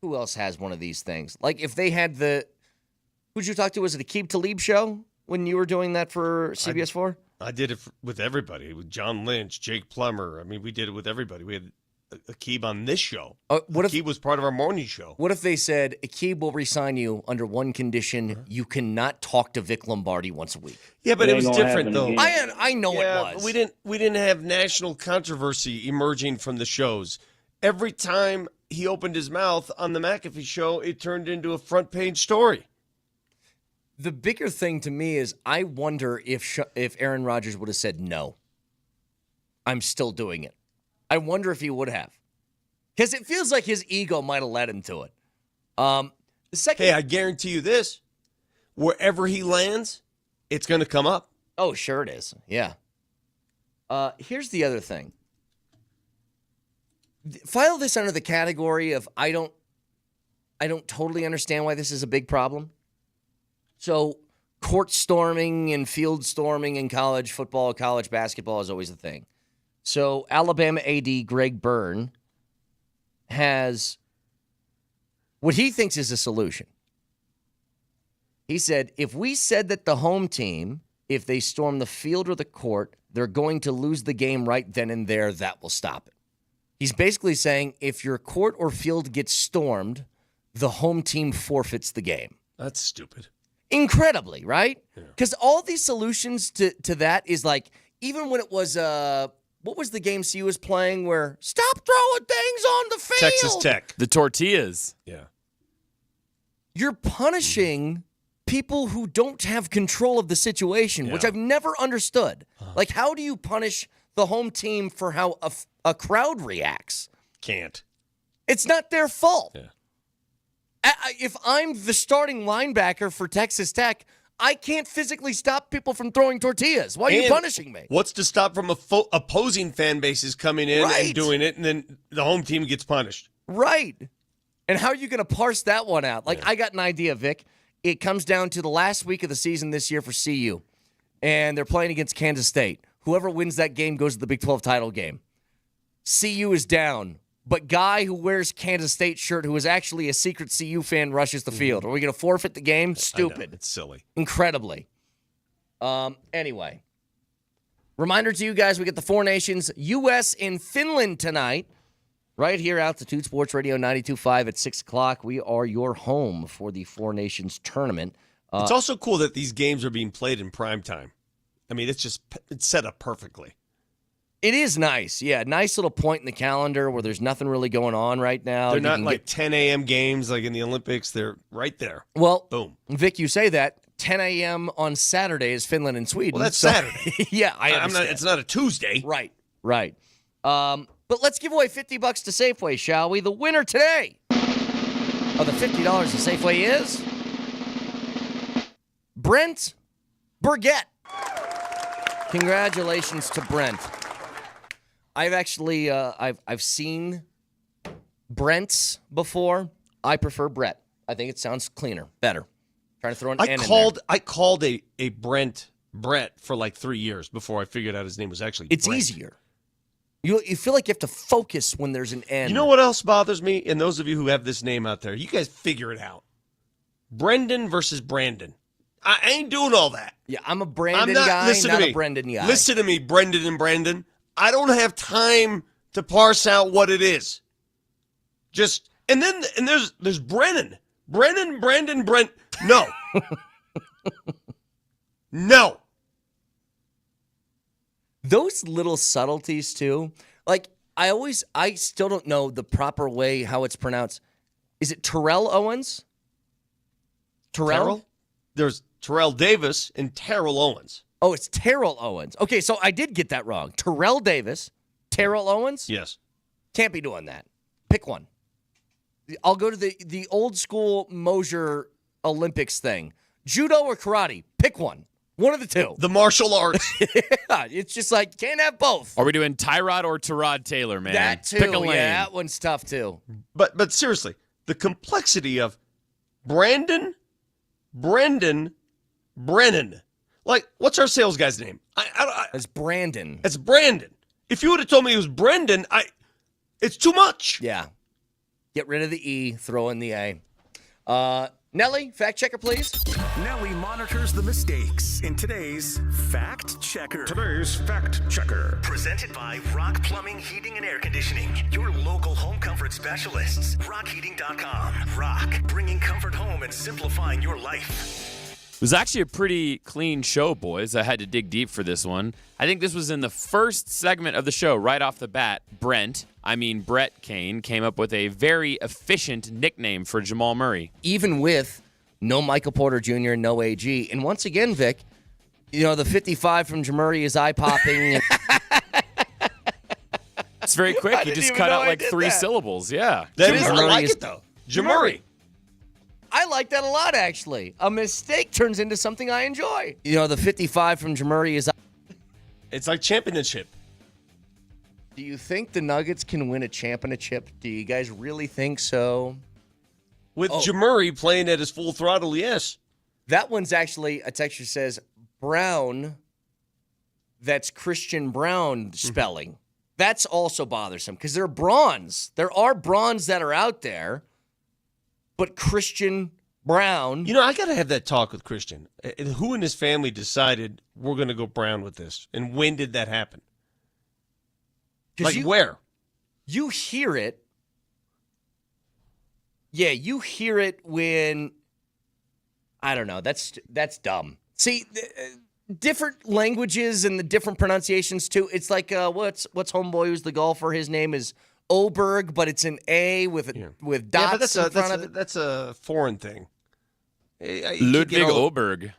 who else has one of these things? Like if they had who'd you talk to? Was it the Aqib Talib show when you were doing that for CBS4? I did it with everybody, with John Lynch, Jake Plummer. I mean, we did it with everybody. We had Aqib on this show. What if Aqib was part of our morning show? What if they said, Aqib will resign you under one condition: you cannot talk to Vic Lombardi once a week? Yeah, but it was different, though. I know it was. But we didn't have national controversy emerging from the shows. Every time he opened his mouth on the McAfee show, it turned into a front-page story. The bigger thing to me is I wonder if Aaron Rodgers would have said no. I'm still doing it. I wonder if he would have. Because it feels like his ego might have led him to it. Hey, I guarantee you this. Wherever he lands, it's going to come up. Oh, sure it is. Yeah. Here's the other thing. File this under the category of I don't totally understand why this is a big problem. So court storming and field storming in college football, college basketball is always a thing. So Alabama AD Greg Byrne has what he thinks is a solution. He said, if we said that the home team, if they storm the field or the court, they're going to lose the game right then and there, that will stop it. He's basically saying if your court or field gets stormed, the home team forfeits the game. That's stupid. Incredibly, right? Because all these solutions to that is like, even when it was, what was the game CU was playing where stop throwing things on the field? Texas Tech. The tortillas. Yeah. You're punishing people who don't have control of the situation, which I've never understood. Like, how do you punish the home team for how a crowd reacts? Can't. It's not their fault. Yeah. If I'm the starting linebacker for Texas Tech, I can't physically stop people from throwing tortillas. Why are you punishing me? What's to stop from opposing fan bases coming in and doing it, and then the home team gets punished? Right. And how are you going to parse that one out? Like, I got an idea, Vic. It comes down to the last week of the season this year for CU, and they're playing against Kansas State. Whoever wins that game goes to the Big 12 title game. CU is down, but guy who wears Kansas State shirt, who is actually a secret CU fan, rushes the field. Are we going to forfeit the game? Stupid. It's silly. Incredibly. Anyway. Reminder to you guys, we get the Four Nations, U.S. in Finland tonight. Right here, Altitude Sports Radio 92.5 at 6 o'clock. We are your home for the Four Nations tournament. It's also cool that these games are being played in prime time. I mean, it's set up perfectly. It is nice. Yeah, nice little point in the calendar where there's nothing really going on right now. They're not like 10 a.m. games like in the Olympics. They're right there. Well, boom. Vic, you say that. 10 a.m. on Saturday is Finland and Sweden. Well, that's Saturday. Yeah, I understand. It's not a Tuesday. Right. But let's give away $50 to Safeway, shall we? The winner today of the $50 to Safeway is Brent Burgett. Congratulations to Brent. I've actually I've seen Brent's before. I prefer Brett. I think it sounds cleaner, better. Trying to throw an N in there. I called a Brett for like 3 years before I figured out his name was actually It's Brent. easier. You feel like you have to focus when there's an N. You know what else bothers me? And those of you who have this name out there, you guys figure it out. Brendan versus Brandon. I ain't doing all that. Yeah, I'm a Brandon guy, not a Brendan guy. Listen to me, Brendan and Brandon. I don't have time to parse out what it is. And there's Brennan. Brennan, Brandon, Brent. No. No. Those little subtleties too. Like I still don't know the proper way how it's pronounced. Is it Terrell Owens? Terrell? There's Terrell Davis and Terrell Owens. Oh, it's Terrell Owens. Okay, so I did get that wrong. Terrell Davis, Terrell Owens? Yes. Can't be doing that. Pick one. I'll go to the old school Moser Olympics thing. Judo or karate? Pick one. One of the two. The martial arts. Yeah, it's just like, can't have both. Are we doing Tyrod or Tyrod Taylor, man? That too. Pick a lane. Yeah, that one's tough too. But seriously, the complexity of Brandon, Brendan, Brennan. Like, what's our sales guy's name? It's Brandon. It's Brandon. If you would have told me it was Brendan, it's too much. Yeah. Get rid of the E, throw in the A. Nelly, fact checker, please. Nelly monitors the mistakes in today's Fact Checker. Presented by Rock Plumbing, Heating, and Air Conditioning. Your local home comfort specialists. RockHeating.com. Rock, bringing comfort home and simplifying your life. It was actually a pretty clean show, boys. I had to dig deep for this one. I think this was in the first segment of the show, right off the bat. Brett Kane, came up with a very efficient nickname for Jamal Murray. Even with no Michael Porter Jr. and no AG. And once again, Vic, the 55 from Jamuri is eye-popping. It's very quick. You just cut out like 3 syllables. Yeah. That is, I like it, though. Jamuri. I like that a lot, actually. A mistake turns into something I enjoy. The 55 from Jamuri is... It's like championship. Do you think the Nuggets can win a championship? Do you guys really think so? With Jamuri playing at his full throttle, yes. That one's actually, a texture says, Brown, that's Christian Brown spelling. That's also bothersome because they're bronze. There are bronze that are out there, but Christian Brown. I got to have that talk with Christian. Who in his family decided we're going to go Brown with this? And when did that happen? Where? You hear it. Yeah, you hear it when, I don't know, that's dumb. See, different languages and the different pronunciations too. It's like, what's homeboy who's the golfer? His name is Oberg, but it's an A with dots in front of it. That's a foreign thing. Ludwig Oberg.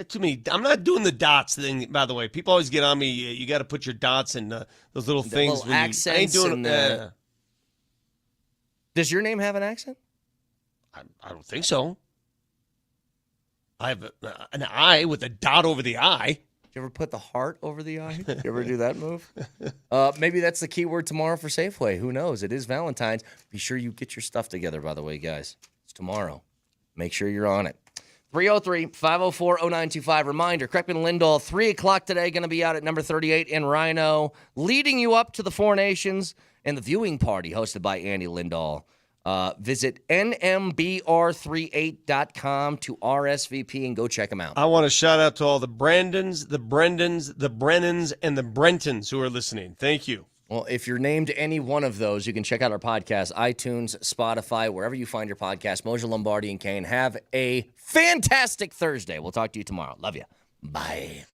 Too many. I'm not doing the dots thing, by the way. People always get on me. You got to put your dots in those little things. Little accents. I ain't doing it. Does your name have an accent? I don't think so. I have an I with a dot over the I. Did you ever put the heart over the I? Did you ever do that move? Maybe that's the keyword tomorrow for Safeway. Who knows? It is Valentine's. Be sure you get your stuff together, by the way, guys. It's tomorrow. Make sure you're on it. 303-504-0925. Reminder, Kreckman and Lindahl, 3 o'clock today, going to be out at number 38 in Rhino, leading you up to the Four Nations and the viewing party hosted by Andy Lindahl. Visit nmbr38.com to RSVP and go check them out. I want to shout out to all the Brandons, the Brendans, the Brennans, and the Brentons who are listening. Thank you. Well, if you're named any one of those, you can check out our podcast, iTunes, Spotify, wherever you find your podcast. Moser, Lombardi, and Kane. Have a fantastic Thursday. We'll talk to you tomorrow. Love you. Bye.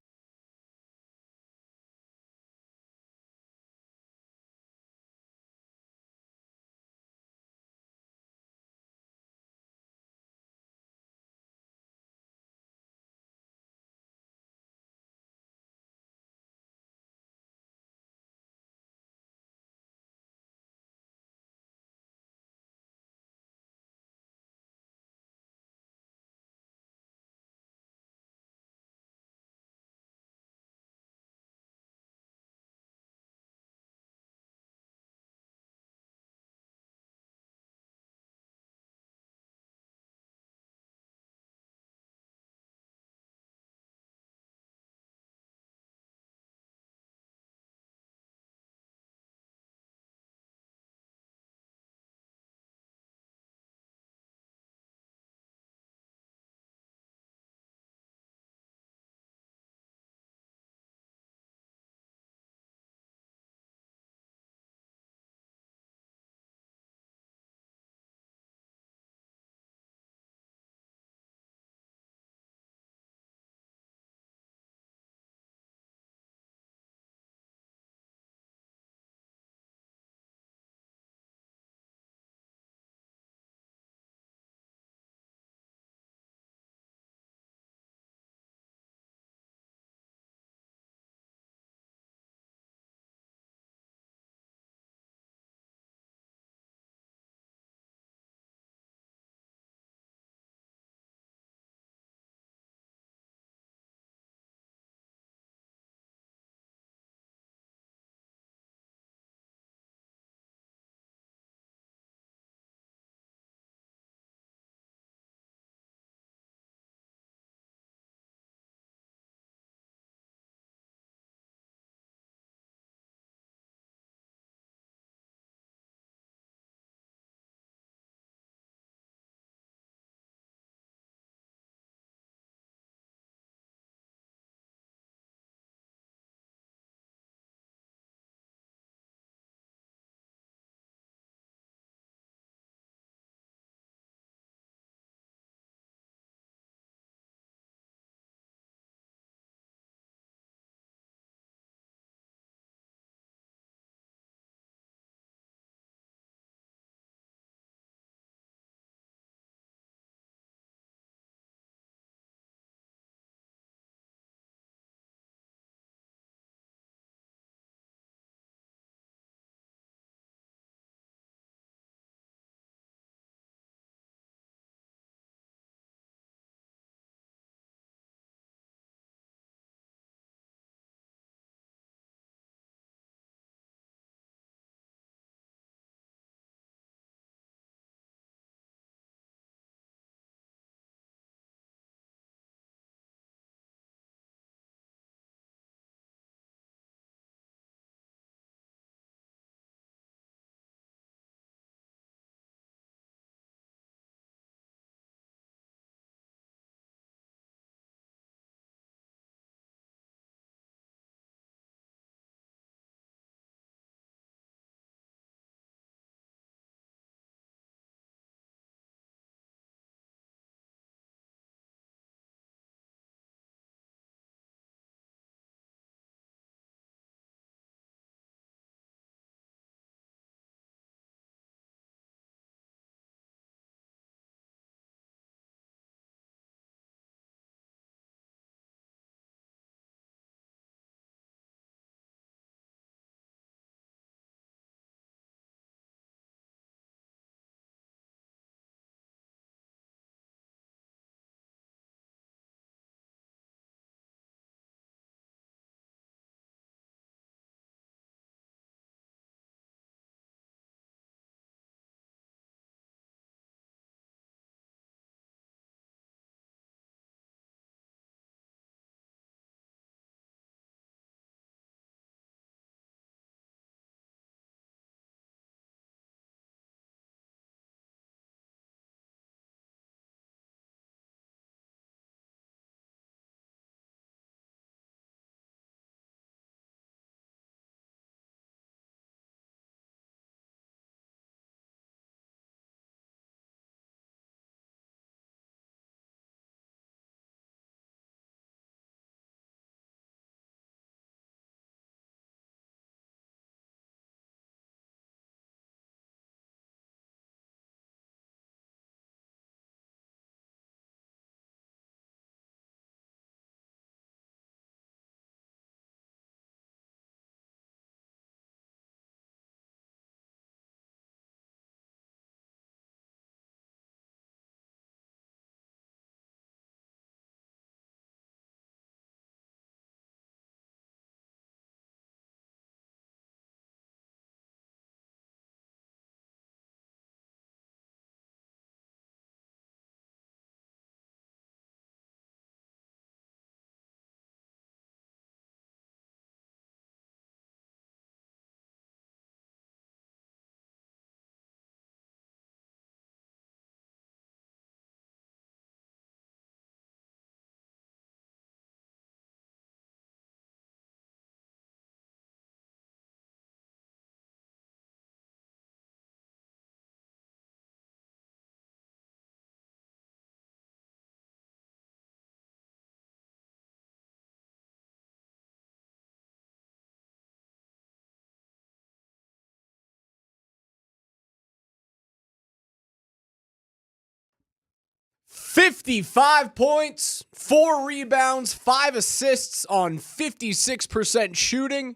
55 points, 4 rebounds, 5 assists on 56% shooting.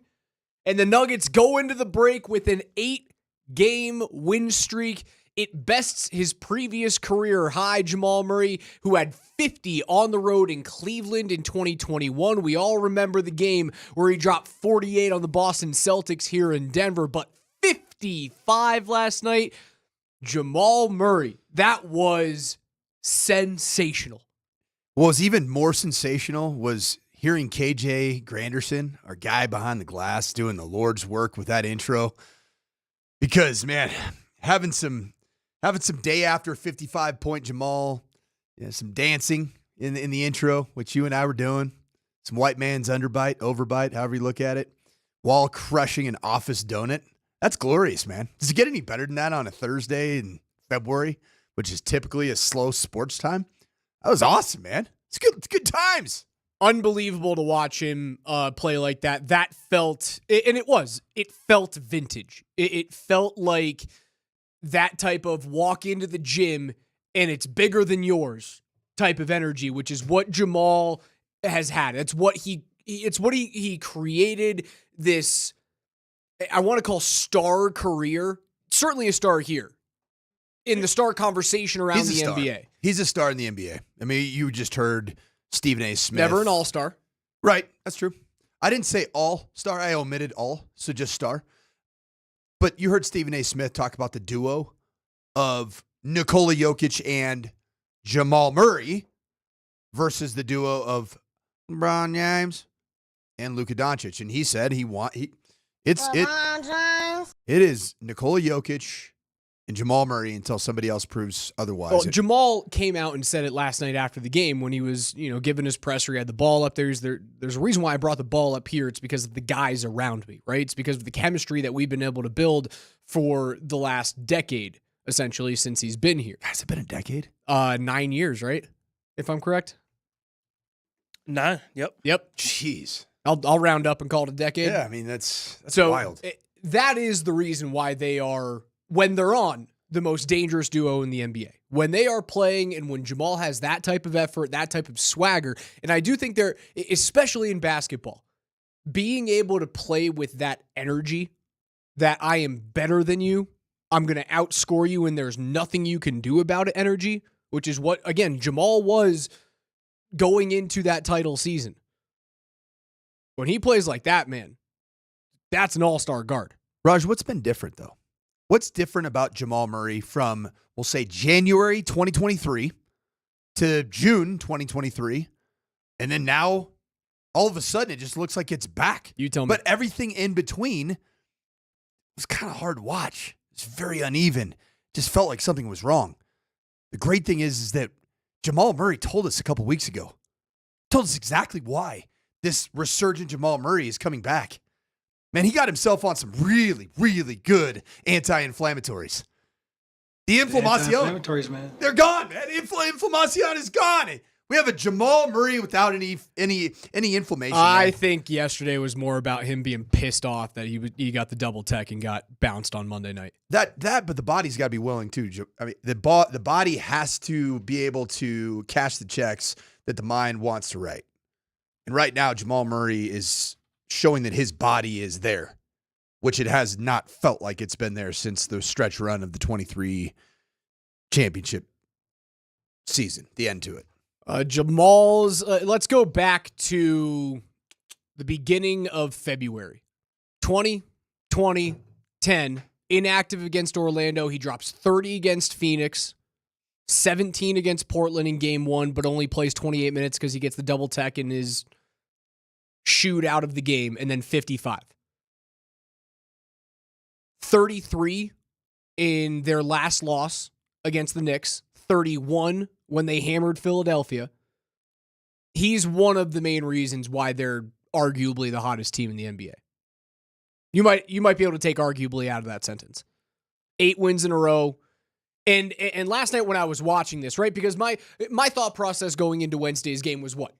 And the Nuggets go into the break with an 8-game win streak. It bests his previous career high, Jamal Murray, who had 50 on the road in Cleveland in 2021. We all remember the game where he dropped 48 on the Boston Celtics here in Denver, but 55 last night. Jamal Murray, that was sensational. What was even more sensational was hearing KJ Granderson, our guy behind the glass, doing the Lord's work with that intro. Because, man, having some day after 55-point Jamal, some dancing in the intro, which you and I were doing, some white man's overbite, however you look at it, while crushing an office donut. That's glorious, man. Does it get any better than that on a Thursday in February, which is typically a slow sports time? That was awesome, man. It's good times. Unbelievable to watch him play like that. That felt, and it felt vintage. It felt like that type of walk into the gym and it's bigger than yours type of energy, which is what Jamal has had. It's what he created this, I want to call star career, certainly a star here in the star conversation around the NBA. He's a star in the NBA. I mean, you just heard Stephen A. Smith. Never an all-star. Right, that's true. I didn't say all-star. I omitted all, so just star. But you heard Stephen A. Smith talk about the duo of Nikola Jokic and Jamal Murray versus the duo of LeBron James and Luka Doncic. And he said it is Nikola Jokic and Jamal Murray until somebody else proves otherwise. Well, Jamal came out and said it last night after the game when he was, giving his presser. He had the ball up there. There's a reason why I brought the ball up here. It's because of the guys around me, right? It's because of the chemistry that we've been able to build for the last decade, essentially, since he's been here. Has it been a decade? 9 years, right? If I'm correct. 9. Yep. Jeez. I'll round up and call it a decade. Yeah, I mean, that's so wild. That is the reason why they are, when they're on, the most dangerous duo in the NBA. When they are playing and when Jamal has that type of effort, that type of swagger, and I do think they're, especially in basketball, being able to play with that energy that I am better than you, I'm going to outscore you and there's nothing you can do about it energy, which is what, again, Jamal was going into that title season. When he plays like that, man, that's an all-star guard. Raj, what's been different, though? What's different about Jamal Murray from, we'll say, January 2023 to June 2023, and then now, all of a sudden, it just looks like it's back? You tell me. But everything in between was kind of hard to watch. It's very uneven. Just felt like something was wrong. The great thing is that Jamal Murray told us a couple weeks ago, told us exactly why this resurgent Jamal Murray is coming back. Man, he got himself on some really, really good anti-inflammatories. The Inflamacion, man. They're gone, man. Inflamacion is gone. We have a Jamal Murray without any inflammation. I think yesterday was more about him being pissed off that he got the double tech and got bounced on Monday night. But the body's got to be willing too. I mean, the body has to be able to cash the checks that the mind wants to write. And right now, Jamal Murray is showing that his body is there, which it has not felt like it's been there since the stretch run of the 23 championship season, the end to it. Jamal's, let's go back to the beginning of February. 20, 10, inactive against Orlando. He drops 30 against Phoenix, 17 against Portland in game 1, but only plays 28 minutes because he gets the double tech and is shooed out of the game, and then 55. 33 in their last loss against the Knicks, 31 when they hammered Philadelphia. He's one of the main reasons why they're arguably the hottest team in the NBA. You might be able to take arguably out of that sentence. 8 wins in a row. And last night when I was watching this, right? Because my thought process going into Wednesday's game was what?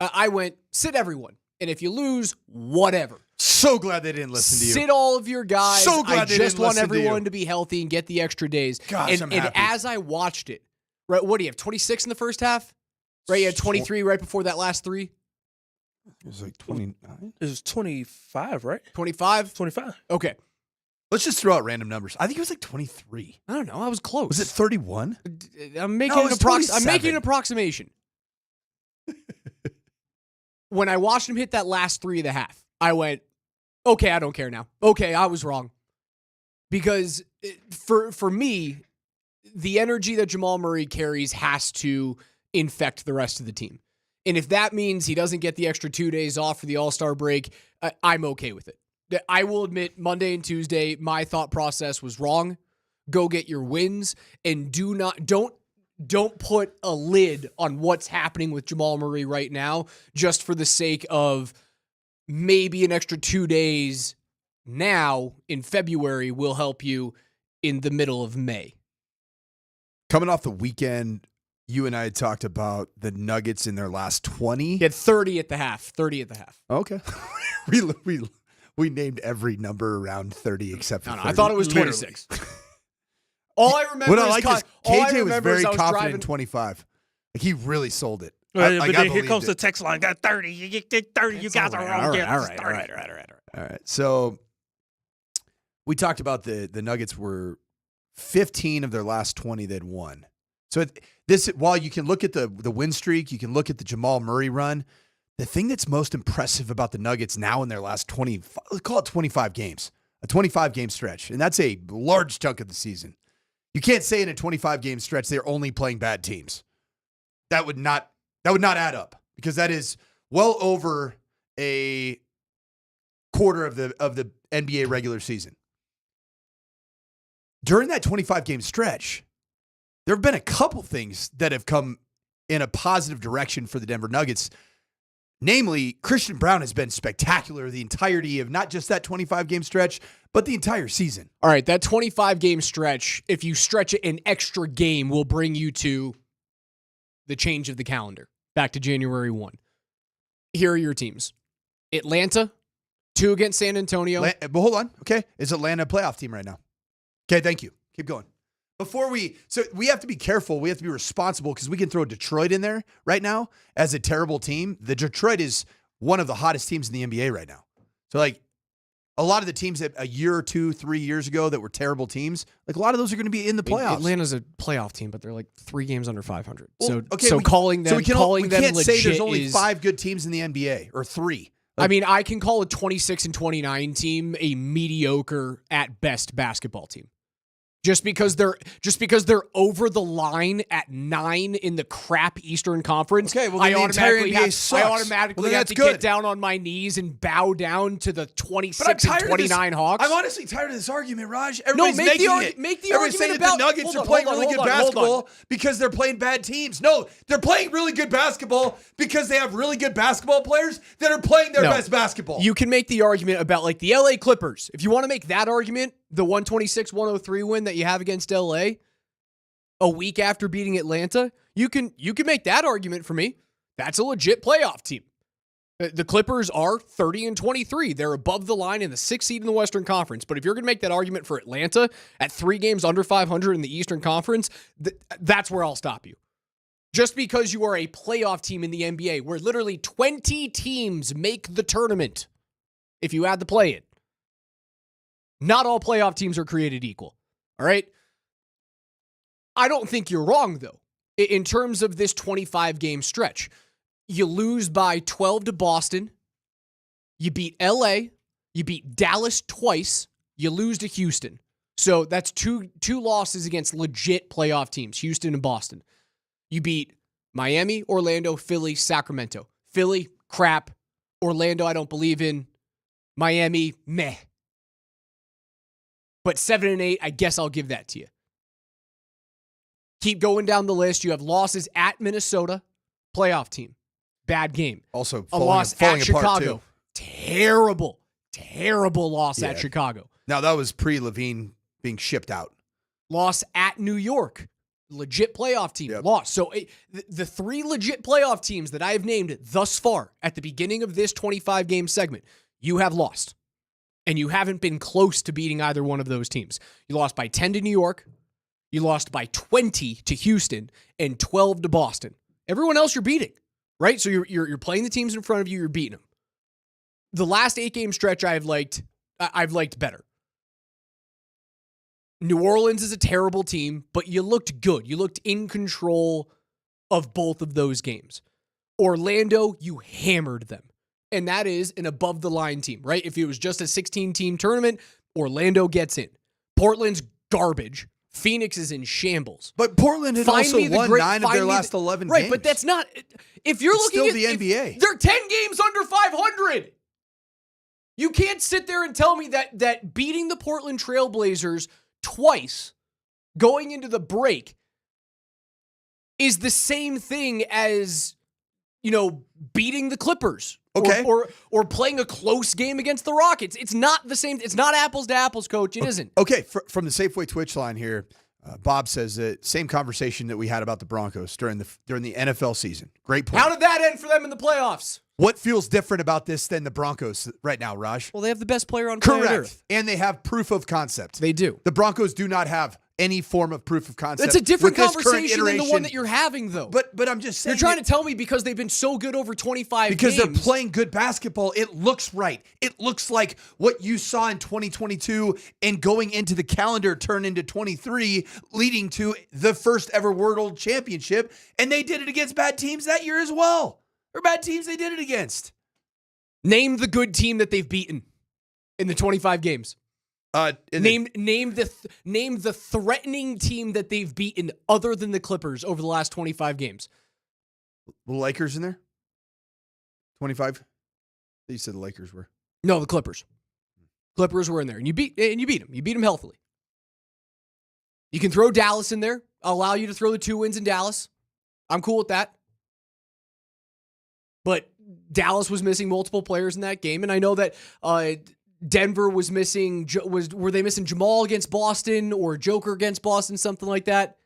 I went, sit everyone. And if you lose, whatever. So glad they didn't listen to you. Sit all of your guys. So glad I they just didn't want listen to everyone you. to be healthy and get the extra days. Gosh, I'm happy. And as I watched it, Right? What do you have? 26 in the first half? Right? You had 23 right before that last three? It was like 29. It was 25, right? 25? 25. Okay. Let's just throw out random numbers. I think it was like 23. I don't know. I was close. Was it 31? I'm making No, an it was I'm making 27. an approximation. When I watched him hit that last 3.5, I went, okay, I don't care now. Okay, I was wrong. Because for me, the energy that Jamal Murray carries has to infect the rest of the team. And if that means he doesn't get the extra 2 days off for the All-Star break, I'm okay with it. I will admit, Monday and Tuesday, my thought process was wrong. Go get your wins and don't put a lid on what's happening with Jamal Murray right now just for the sake of maybe an extra 2 days now in February will help you in the middle of May. Coming off the weekend, you and I had talked about the Nuggets in their last 20. He had 30 at the half. 30 at the half. Okay. we named every number around 30 except for 30. I thought it was 26. All I remember what I like is KJ was very confident driving in 25. Like he really sold it. But I then here comes the text line. Got 30. You get 30. You guys are wrong. All right. So we talked about the Nuggets were 15 of their last 20 they'd won. So while you can look at the win streak, you can look at the Jamal Murray run. The thing that's most impressive about the Nuggets now in their last 20, let's call it 25 games, a 25-game stretch, and that's a large chunk of the season. You can't say in a 25-game stretch they're only playing bad teams. That would not add up because that is well over a quarter of the NBA regular season. During that 25-game stretch, there have been a couple things that have come in a positive direction for the Denver Nuggets. Namely, Christian Brown has been spectacular the entirety of not just that 25-game stretch, but the entire season. All right, that 25-game stretch, if you stretch it an extra game, will bring you to the change of the calendar, back to January 1. Here are your teams. Atlanta, 2 against San Antonio. But hold on, okay? Is Atlanta a playoff team right now? Okay, thank you. Keep going. So we have to be careful. We have to be responsible because we can throw Detroit in there right now as a terrible team. The Detroit is one of the hottest teams in the NBA right now. So like a lot of the teams that a year or 2, 3 years ago that were terrible teams, like a lot of those are going to be in the playoffs. Atlanta's a playoff team, but they're like 3 games under 500. Well, so calling them we can't say there's only is, 5 good teams in the NBA or 3. I mean, I can call a 26 and 29 team a mediocre at best basketball team. Just because they're over the line at 9 in the crap Eastern Conference, okay, well, I automatically have to good. get down on my knees and bow down to the 26 and 29 Hawks. I'm honestly tired of this argument, Raj. Everybody's Everybody's make the Everybody's argument saying about that the Nuggets are playing really good basketball because they're playing bad teams. No, they're playing really good basketball because they have really good basketball players that are playing their best basketball. You can make the argument about like the LA Clippers. If you want to make that argument, the 126-103 win that you have against LA a week after beating Atlanta, you can make that argument for me. That's a legit playoff team. The Clippers are 30 and 23. They're above the line in the 6th seed in the Western Conference. But if you're going to make that argument for Atlanta at 3 games under 500 in the Eastern Conference, that's where I'll stop you. Just because you are a playoff team in the NBA where literally 20 teams make the tournament if you add the play-in. Not all playoff teams are created equal. All right? I don't think you're wrong, though, in terms of this 25-game stretch. You lose by 12 to Boston. You beat LA. You beat Dallas twice. You lose to Houston. So that's two losses against legit playoff teams, Houston and Boston. You beat Miami, Orlando, Philly, Sacramento. Philly, crap. Orlando, I don't believe in. Miami, meh. But 7 and 8, I guess I'll give that to you. Keep going down the list. You have losses at Minnesota, playoff team. Bad game. Also, a loss at Chicago. Too. Terrible loss at Chicago. Now, that was pre-Levine being shipped out. Loss at New York. Legit playoff team. Yep. Loss. So the 3 legit playoff teams that I have named thus far at the beginning of this 25-game segment, you have lost. And you haven't been close to beating either one of those teams. You lost by 10 to New York. You lost by 20 to Houston and 12 to Boston. Everyone else you're beating, right? So you're playing the teams in front of you, you're beating them. The last 8-game stretch I've liked better. New Orleans is a terrible team, but you looked good. You looked in control of both of those games. Orlando, you hammered them. And that is an above-the-line team, right? If it was just a 16-team tournament, Orlando gets in. Portland's garbage. Phoenix is in shambles. But Portland had also won 9 of their last 11 games. Right, but that's not... If you're looking still at... the NBA. They're 10 games under 500. You can't sit there and tell me that beating the Portland Trailblazers twice going into the break is the same thing as, beating the Clippers. Okay. Or playing a close game against the Rockets. It's not the same. It's not apples to apples, Coach. It isn't. Okay, from the Safeway Twitch line here, Bob says that same conversation that we had about the Broncos during the NFL season. Great point. How did that end for them in the playoffs? What feels different about this than the Broncos right now, Raj? Well, they have the best player on planet Earth. And they have proof of concept. They do. The Broncos do not have any form of proof of concept. That's a different conversation than the one that you're having, though. But I'm just saying. You're trying to tell me because they've been so good over 25 because games. They're playing good basketball, it looks right. It looks like what you saw in 2022 and going into the calendar turn into 23, leading to the first ever World Championship. And they did it against bad teams that year as well. Or bad teams they did it against. Name the good team that they've beaten in the 25 games. Name the threatening team that they've beaten other than the Clippers over the last 25 games. The Lakers in there? 25? You said the Lakers were. No, the Clippers. Clippers were in there, and you beat them. You beat them healthily. You can throw Dallas in there. I'll allow you to throw the 2 wins in Dallas. I'm cool with that. But Dallas was missing multiple players in that game, and I know that Denver was missing. Were they missing Jamal against Boston or Joker against Boston, something like that?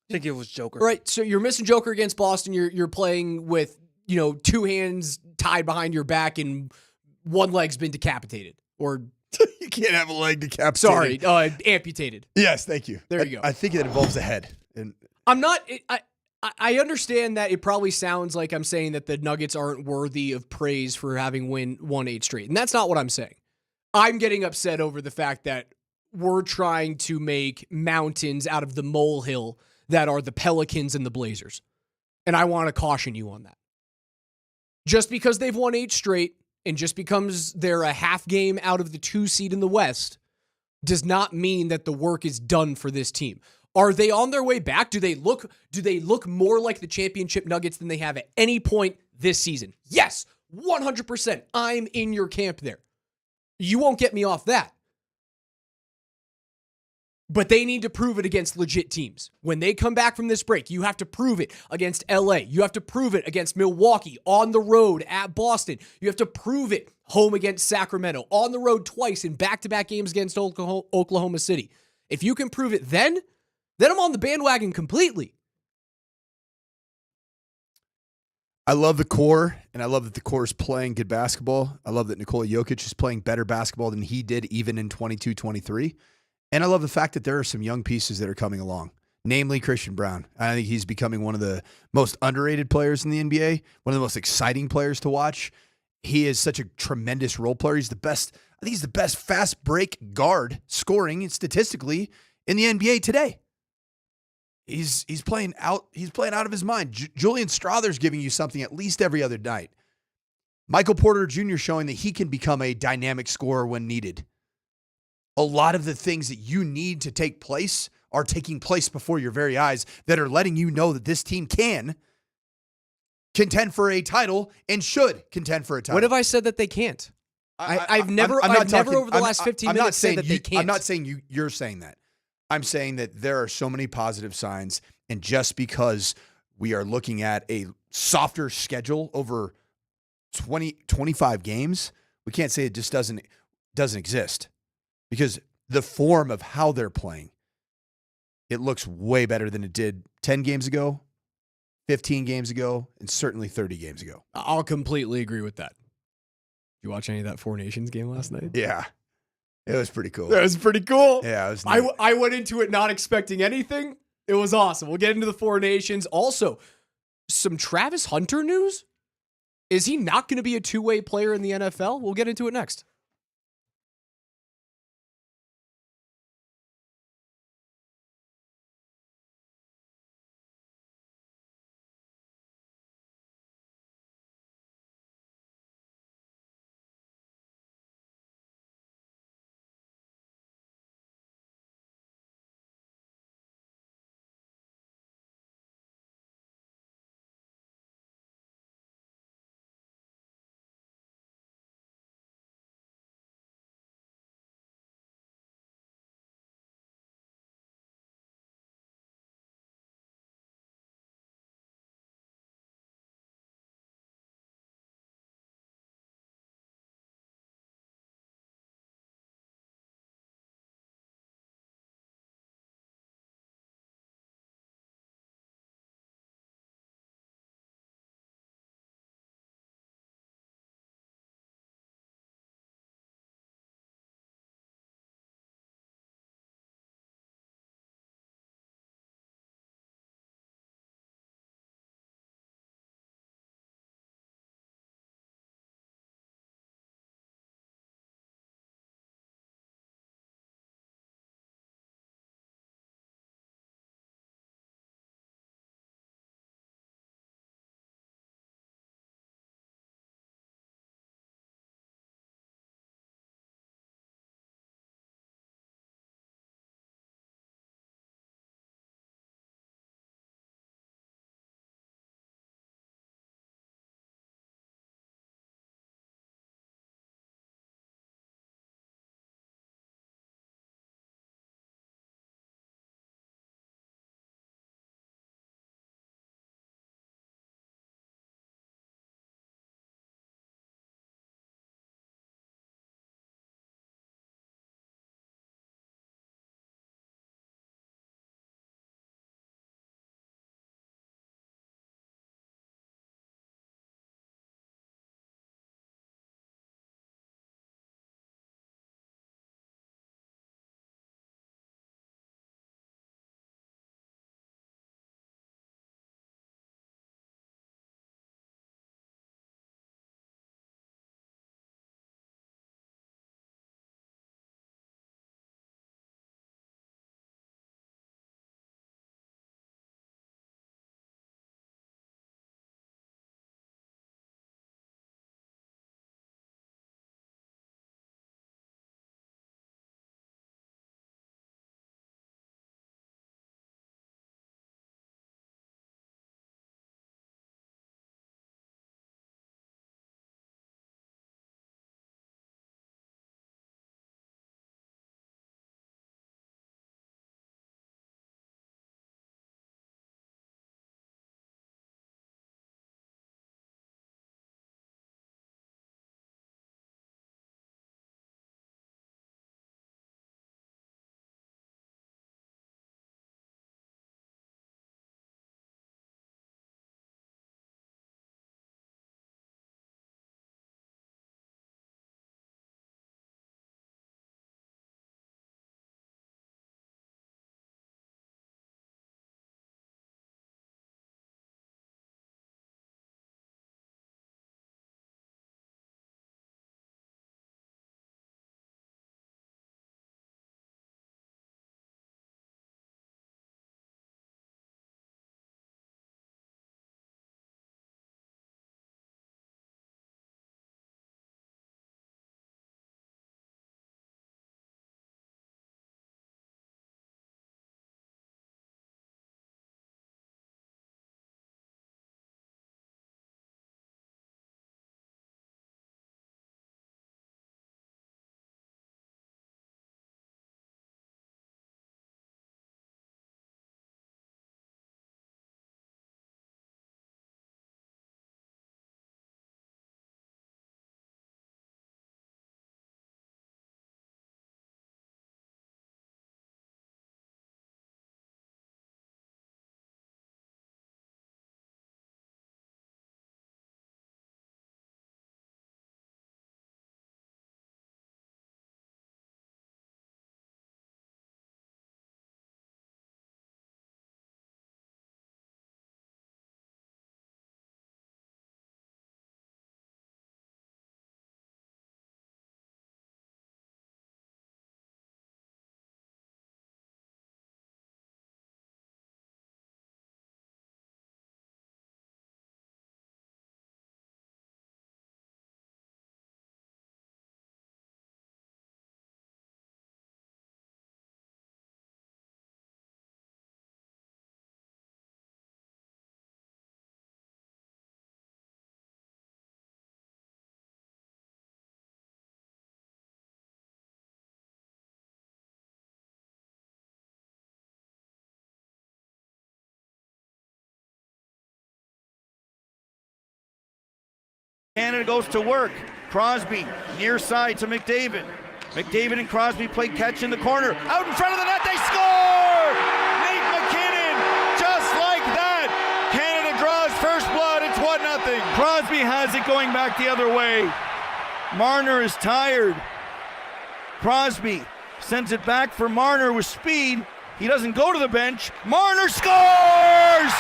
I think it was Joker. Right. So you're missing Joker against Boston. You're playing with 2 hands tied behind your back and one leg's been decapitated. Or you can't have a leg decapitated. Sorry, amputated. Yes, thank you. There you go. I think it involves a head. And I'm not. I understand that it probably sounds like I'm saying that the Nuggets aren't worthy of praise for having won 8 straight. And that's not what I'm saying. I'm getting upset over the fact that we're trying to make mountains out of the molehill that are the Pelicans and the Blazers. And I want to caution you on that. Just because they've won 8 straight and just because they're a half game out of the 2 seed in the West does not mean that the work is done for this team. Are they on their way back? Do they look more like the championship Nuggets than they have at any point this season? Yes, 100%. I'm in your camp there. You won't get me off that. But they need to prove it against legit teams. When they come back from this break, you have to prove it against LA. You have to prove it against Milwaukee, on the road at Boston. You have to prove it home against Sacramento, on the road twice in back-to-back games against Oklahoma City. If you can prove it then I'm on the bandwagon completely. I love the core, and I love that the core is playing good basketball. I love that Nikola Jokic is playing better basketball than he did even in 22-23. And I love the fact that there are some young pieces that are coming along, namely Christian Braun. I think he's becoming one of the most underrated players in the NBA, one of the most exciting players to watch. He is such a tremendous role player. He's the best. I think he's the best fast break guard scoring statistically in the NBA today. He's playing out. He's playing out of his mind. Julian Strother's giving you something at least every other night. Michael Porter Jr. showing that he can become a dynamic scorer when needed. A lot of the things that you need to take place are taking place before your very eyes that are letting you know that this team can contend for a title and should contend for a title. What have I said that they can't? I've never over the last 15 minutes said that they can't. I'm not saying you're saying that. I'm saying that there are so many positive signs, and just because we are looking at a softer schedule over 25 games, we can't say it just doesn't exist. Because the form of how they're playing, it looks way better than it did 10 games ago, 15 games ago, and certainly 30 games ago. I'll completely agree with that. Did you watch any of that Four Nations game last night? Yeah. It was pretty cool. That was pretty cool. Yeah, it was neat. I went into it not expecting anything. It was awesome. We'll get into the Four Nations. Also, some Travis Hunter news. Is he not going to be a two-way player in the NFL? We'll get into it next. Canada goes to work. Crosby, near side to McDavid. McDavid and Crosby play catch in the corner. Out in front of the net, they score! Nate MacKinnon, just like that. Canada draws first blood, it's 1-0. Crosby has it going back the other way. Marner is tired. Crosby sends it back for Marner with speed. He doesn't go to the bench. Marner scores!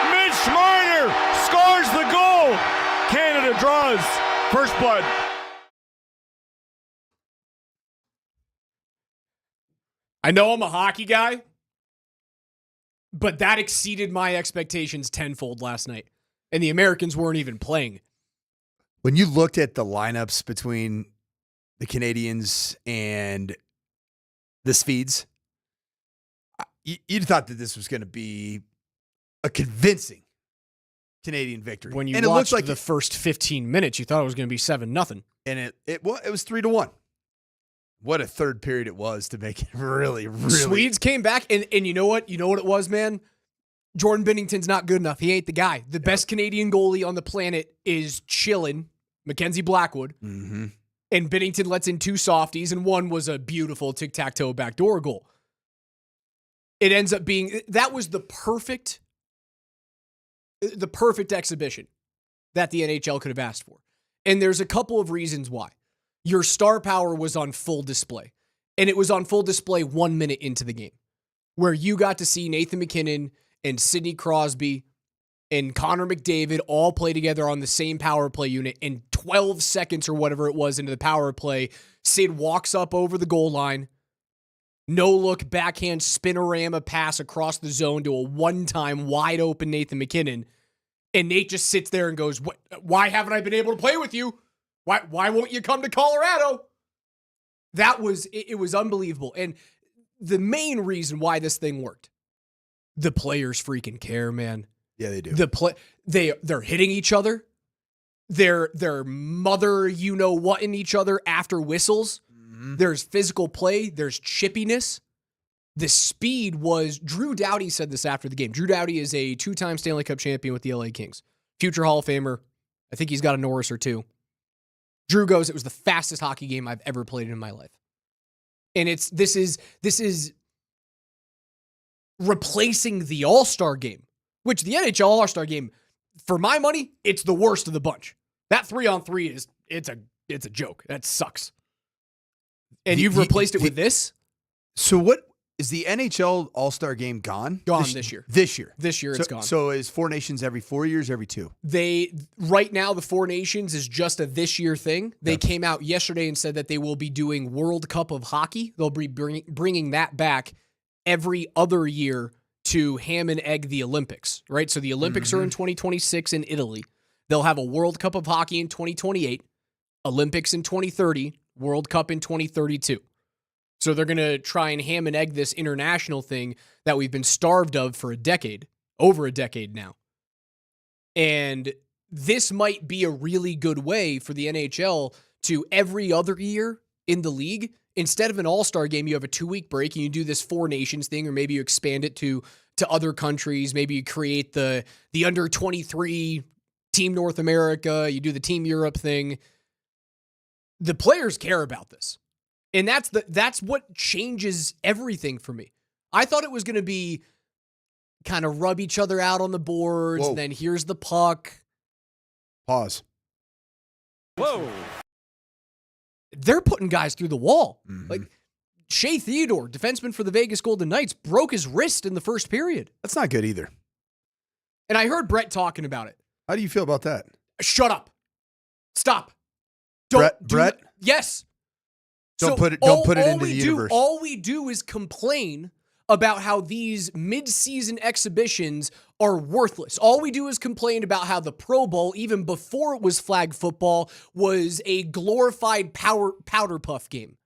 Mitch Marner scores the goal. Canada draws first blood. I know I'm a hockey guy, but that exceeded my expectations tenfold last night. And the Americans weren't even playing. When you looked at the lineups between the Canadians and the Swedes, you thought that this was going to be a convincing Canadian victory. When you and watched it looked like the first 15 minutes, you thought it was going to be 7-0. And it was 3-1. What a third period it was to make it really, really. Swedes came back, and you know what? You know what it was, man? Jordan Binnington's not good enough. He ain't the guy. The best Canadian goalie on the planet is chilling, Mackenzie Blackwood. Mm-hmm. And Binnington lets in 2 softies, and one was a beautiful tic-tac-toe backdoor goal. It ends up being, that was the perfect exhibition that the NHL could have asked for. And there's a couple of reasons why. Your star power was on full display. And it was on full display 1 minute into the game, where you got to see Nathan MacKinnon and Sidney Crosby and Connor McDavid all play together on the same power play unit. In 12 seconds or whatever it was into the power play, Sid walks up over the goal line, no look backhand spinorama pass across the zone to a one-time wide open Nathan MacKinnon. And Nate just sits there and goes, why haven't I been able to play with you? Why won't you come to Colorado? It was unbelievable. And the main reason why this thing worked, the players freaking care, man. Yeah, they do. They're hitting each other. They're mother you know what in each other after whistles. Mm-hmm. There's physical play. There's chippiness. The speed was, Drew Doughty said this after the game. Drew Doughty is a 2-time Stanley Cup champion with the LA Kings. Future Hall of Famer. I think he's got a Norris or 2. Drew goes, it was the fastest hockey game I've ever played in my life. And this is replacing the All-Star game, which the NHL All-Star game, for my money, it's the worst of the bunch. That 3-on-3 it's a joke. That sucks. And you've replaced it with this? So what is the NHL All-Star game gone? Gone this year. This year. This year it's gone. So is 4 Nations every 4 years, every 2? Right now the 4 Nations is just a this year thing. They came out yesterday and said that they will be doing World Cup of Hockey. They'll be bringing that back every other year to ham and egg the Olympics, right? So the Olympics are in 2026 in Italy. They'll have a World Cup of Hockey in 2028, Olympics in 2030, World Cup in 2032. So they're going to try and ham and egg this international thing that we've been starved of for over a decade now. And this might be a really good way for the NHL to every other year in the league, instead of an all-star game, you have a 2-week break and you do this 4 Nations thing, or maybe you expand it to other countries. Maybe you create the under 23 Team North America. You do the Team Europe thing. The players care about this. And that's what changes everything for me. I thought it was going to be kind of rub each other out on the boards. Whoa. And then here's the puck. Pause. Whoa. They're putting guys through the wall. Mm-hmm. Like Shea Theodore, defenseman for the Vegas Golden Knights, broke his wrist in the first period. That's not good either. And I heard Brett talking about it. How do you feel about that? Shut up. Stop. Brett? Yes. Don't put it into the universe. All we do is complain about how these mid-season exhibitions are worthless. All we do is complain about how the Pro Bowl, even before it was flag football, was a glorified powder puff game.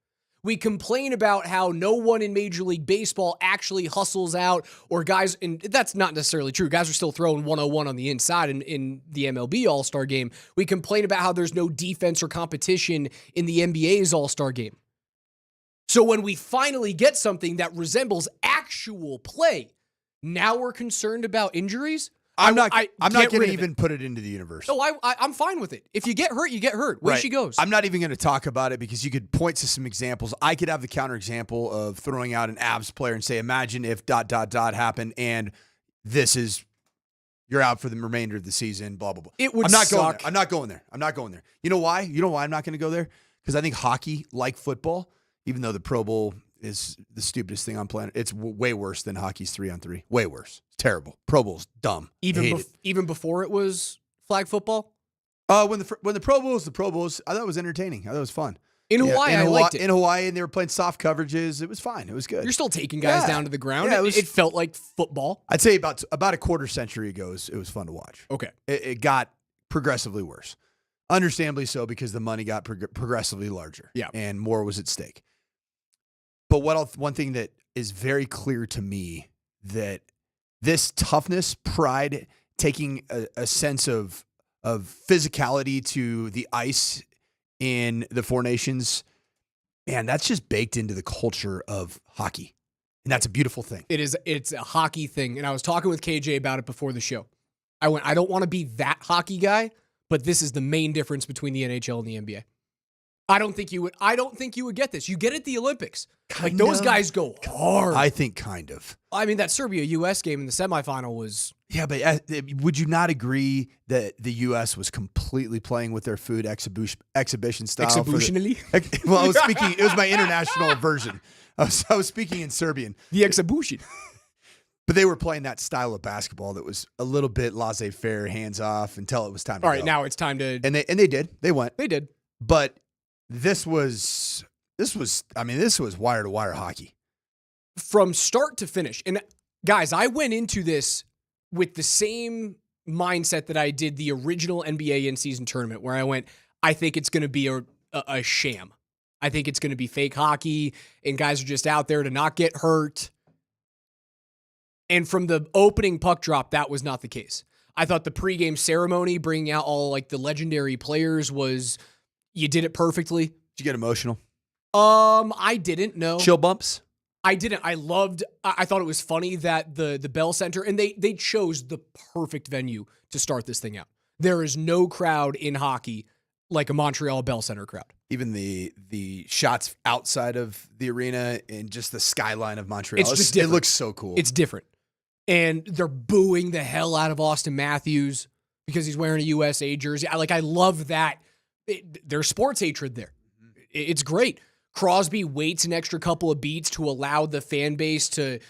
We complain about how no one in Major League Baseball actually hustles out, or guys, and that's not necessarily true. Guys are still throwing 101 on the inside in the MLB All-Star Game. We complain about how there's no defense or competition in the NBA's All-Star Game. So when we finally get something that resembles actual play, now we're concerned about injuries? I'm not get going to rid of even put it into the universe. No, I'm fine with it. If you get hurt, you get hurt. Way she goes. I'm not even going to talk about it because you could point to some examples. I could have the counter example of throwing out an Avs player and say, imagine if ... happened and this is, you're out for the remainder of the season, blah, blah, blah. It would I'm not suck. going there. I'm not going there. You know why? You know why I'm not going to go there? Because I think hockey, like football, even though the Pro Bowl is the stupidest thing on planet, it's way worse than hockey's 3-on-3. Way worse. It's terrible. Pro Bowl's dumb. Even before it was flag football? When the Pro Bowl was the Pro Bowls, I thought it was entertaining. I thought it was fun. In Hawaii, I liked it. In Hawaii, and they were playing soft coverages. It was fine. It was good. You're still taking guys down to the ground. Yeah, it felt like football. I'd say about a quarter century ago, it was fun to watch. Okay. It got progressively worse. Understandably so, because the money got progressively larger. Yeah. And more was at stake. But one thing that is very clear to me, that this toughness, pride, taking a sense of physicality to the ice in the Four Nations, man, that's just baked into the culture of hockey. And that's a beautiful thing. It's a hockey thing. And I was talking with KJ about it before the show. I don't want to be that hockey guy, but this is the main difference between the NHL and the NBA. I don't think you would get this. You get it at the Olympics. Like those guys go hard. I think kind of. I mean, that Serbia-US game in the semifinal was... Yeah, but would you not agree that the U.S. was completely playing with their food exhibition style? Exhibitionally? Well, I was speaking, it was my international version. I was speaking in Serbian. The exhibition. But they were playing that style of basketball that was a little bit laissez-faire, hands-off, until it was time to go. All right, now it's time to... And they did. They went. They did. But this was wire-to-wire hockey. From start to finish. And guys, I went into this with the same mindset that I did the original NBA in-season tournament, where I went, I think it's going to be a sham. I think it's going to be fake hockey, and guys are just out there to not get hurt. And from the opening puck drop, that was not the case. I thought the pregame ceremony, bringing out all like the legendary players, was, you did it perfectly. Did you get emotional? I didn't, no. Chill bumps? I didn't. I thought it was funny that the Bell Center, and they chose the perfect venue to start this thing out. There is no crowd in hockey like a Montreal Bell Center crowd. Even the shots outside of the arena and just the skyline of Montreal. It's just different. It looks so cool. It's different. And they're booing the hell out of Austin Matthews because he's wearing a USA jersey. I love that. There's sports hatred there. It's great. Crosby waits an extra couple of beats to allow the fan base to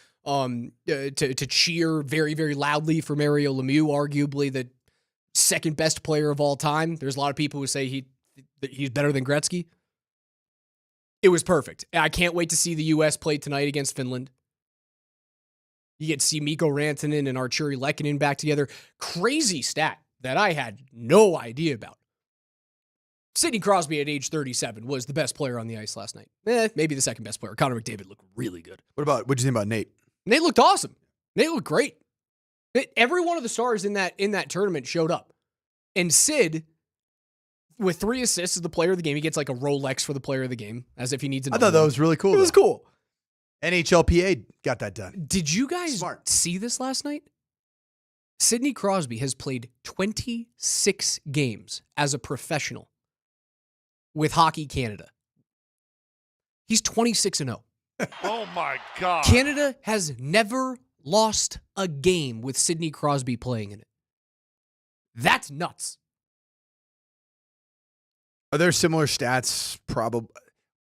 cheer very, very loudly for Mario Lemieux, arguably the second best player of all time. There's a lot of people who say he's better than Gretzky. It was perfect. I can't wait to see the U.S. play tonight against Finland. You get to see Mikko Rantanen and Arturi Lehkonen back together. Crazy stat that I had no idea about. Sidney Crosby at age 37 was the best player on the ice last night. Maybe the second best player. Connor McDavid looked really good. What'd you think about Nate? Nate looked awesome. Nate looked great. Every one of the stars in that tournament showed up. And Sid, with 3 assists, is the player of the game. He gets like a Rolex for the player of the game, as if he needs I thought that was really cool. It was cool. NHLPA got that done. Did you guys see this last night? Sidney Crosby has played 26 games as a professional with Hockey Canada. He's 26-0. Oh my God. Canada has never lost a game with Sidney Crosby playing in it. That's nuts. Are there similar stats?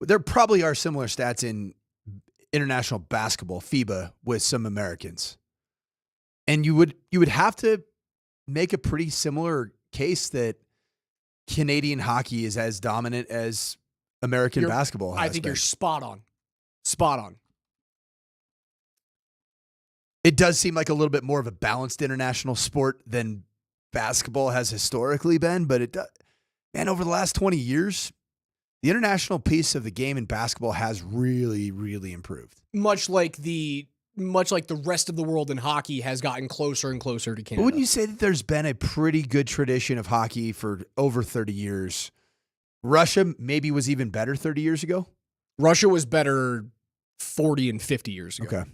There probably are similar stats in international basketball, FIBA, with some Americans. And you would have to make a pretty similar case that Canadian hockey is as dominant as American basketball has I think been. you're spot on. Spot on. It does seem like a little bit more of a balanced international sport than basketball has historically been, but it does. Man, over the last 20 years, the international piece of the game in basketball has really, really improved. Much like the rest of the world in hockey has gotten closer and closer to Canada. But wouldn't you say that there's been a pretty good tradition of hockey for over 30 years? Russia maybe was even better 30 years ago? Russia was better 40 and 50 years ago. Okay.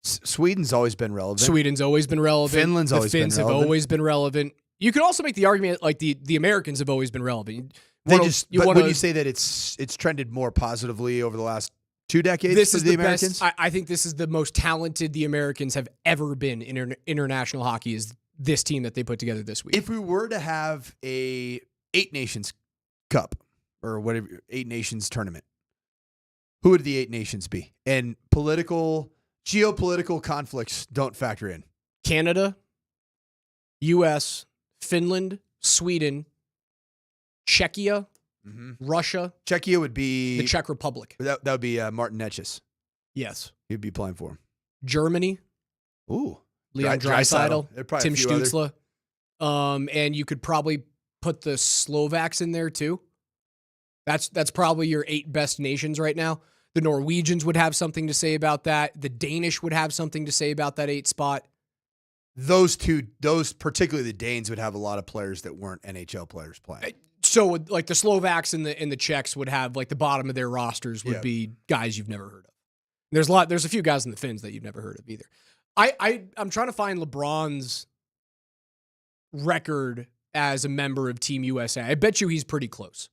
Sweden's always been relevant. Finland's always been relevant. The Finns have always been relevant. You could also make the argument like the Americans have always been relevant. Would you say that it's trended more positively over the last 2 decades? This is the Americans. best. I think this is the most talented the Americans have ever been in international hockey. Is this team that they put together this week? If we were to have a 8 Nations Cup or whatever 8 Nations tournament, who would the 8 nations be? And geopolitical conflicts don't factor in. Canada, U.S., Finland, Sweden, Czechia, Russia. Czechia would be the Czech Republic. That would be Martin Netschis. Yes. He'd be playing for him. Germany. Ooh. Leon Draisaitl, Tim Stützle. And you could probably put the Slovaks in there too. That's probably your 8 best nations right now. The Norwegians would have something to say about that. The Danish would have something to say about that 8 spot. Those particularly the Danes would have a lot of players that weren't NHL players playing. So like the Slovaks and the Czechs would have like the bottom of their rosters would be guys you've never heard of. There's a few guys in the Finns that you've never heard of either. I'm trying to find LeBron's record as a member of Team USA. I bet you he's pretty close.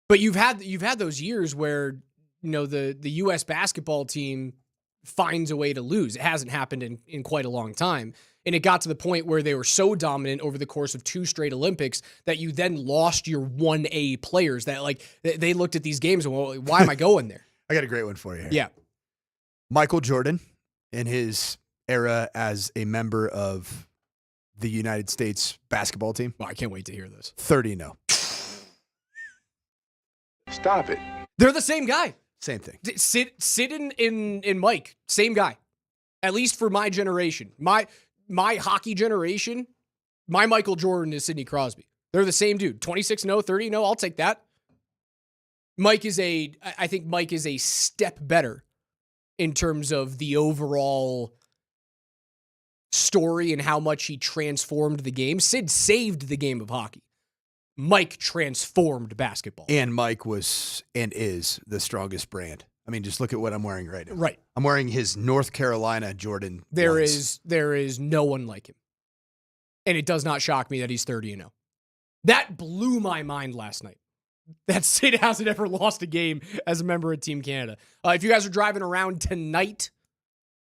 But you've had those years where the U.S. basketball team finds a way to lose. It hasn't happened in quite a long time. And it got to the point where they were so dominant over the course of 2 straight Olympics that you then lost your 1A players that like they looked at these games and, well, why am I going there? I got a great one for you here. Yeah. Michael Jordan in his era as a member of the United States basketball team. Well, I can't wait to hear this. 30-0. Stop it. They're the same guy. Same thing. Sid in Mike, same guy. At least for my generation. My hockey generation, my Michael Jordan is Sidney Crosby. They're the same dude. 26-0, 30-0, I'll take that. I think Mike is a step better in terms of the overall story and how much he transformed the game. Sid saved the game of hockey. Mike transformed basketball. And Mike was and is the strongest brand. I mean, just look at what I'm wearing right now. Right. I'm wearing his North Carolina Jordan. There is no one like him. And it does not shock me that he's 30-0. That blew my mind last night. That Sid hasn't ever lost a game as a member of Team Canada. If you guys are driving around tonight,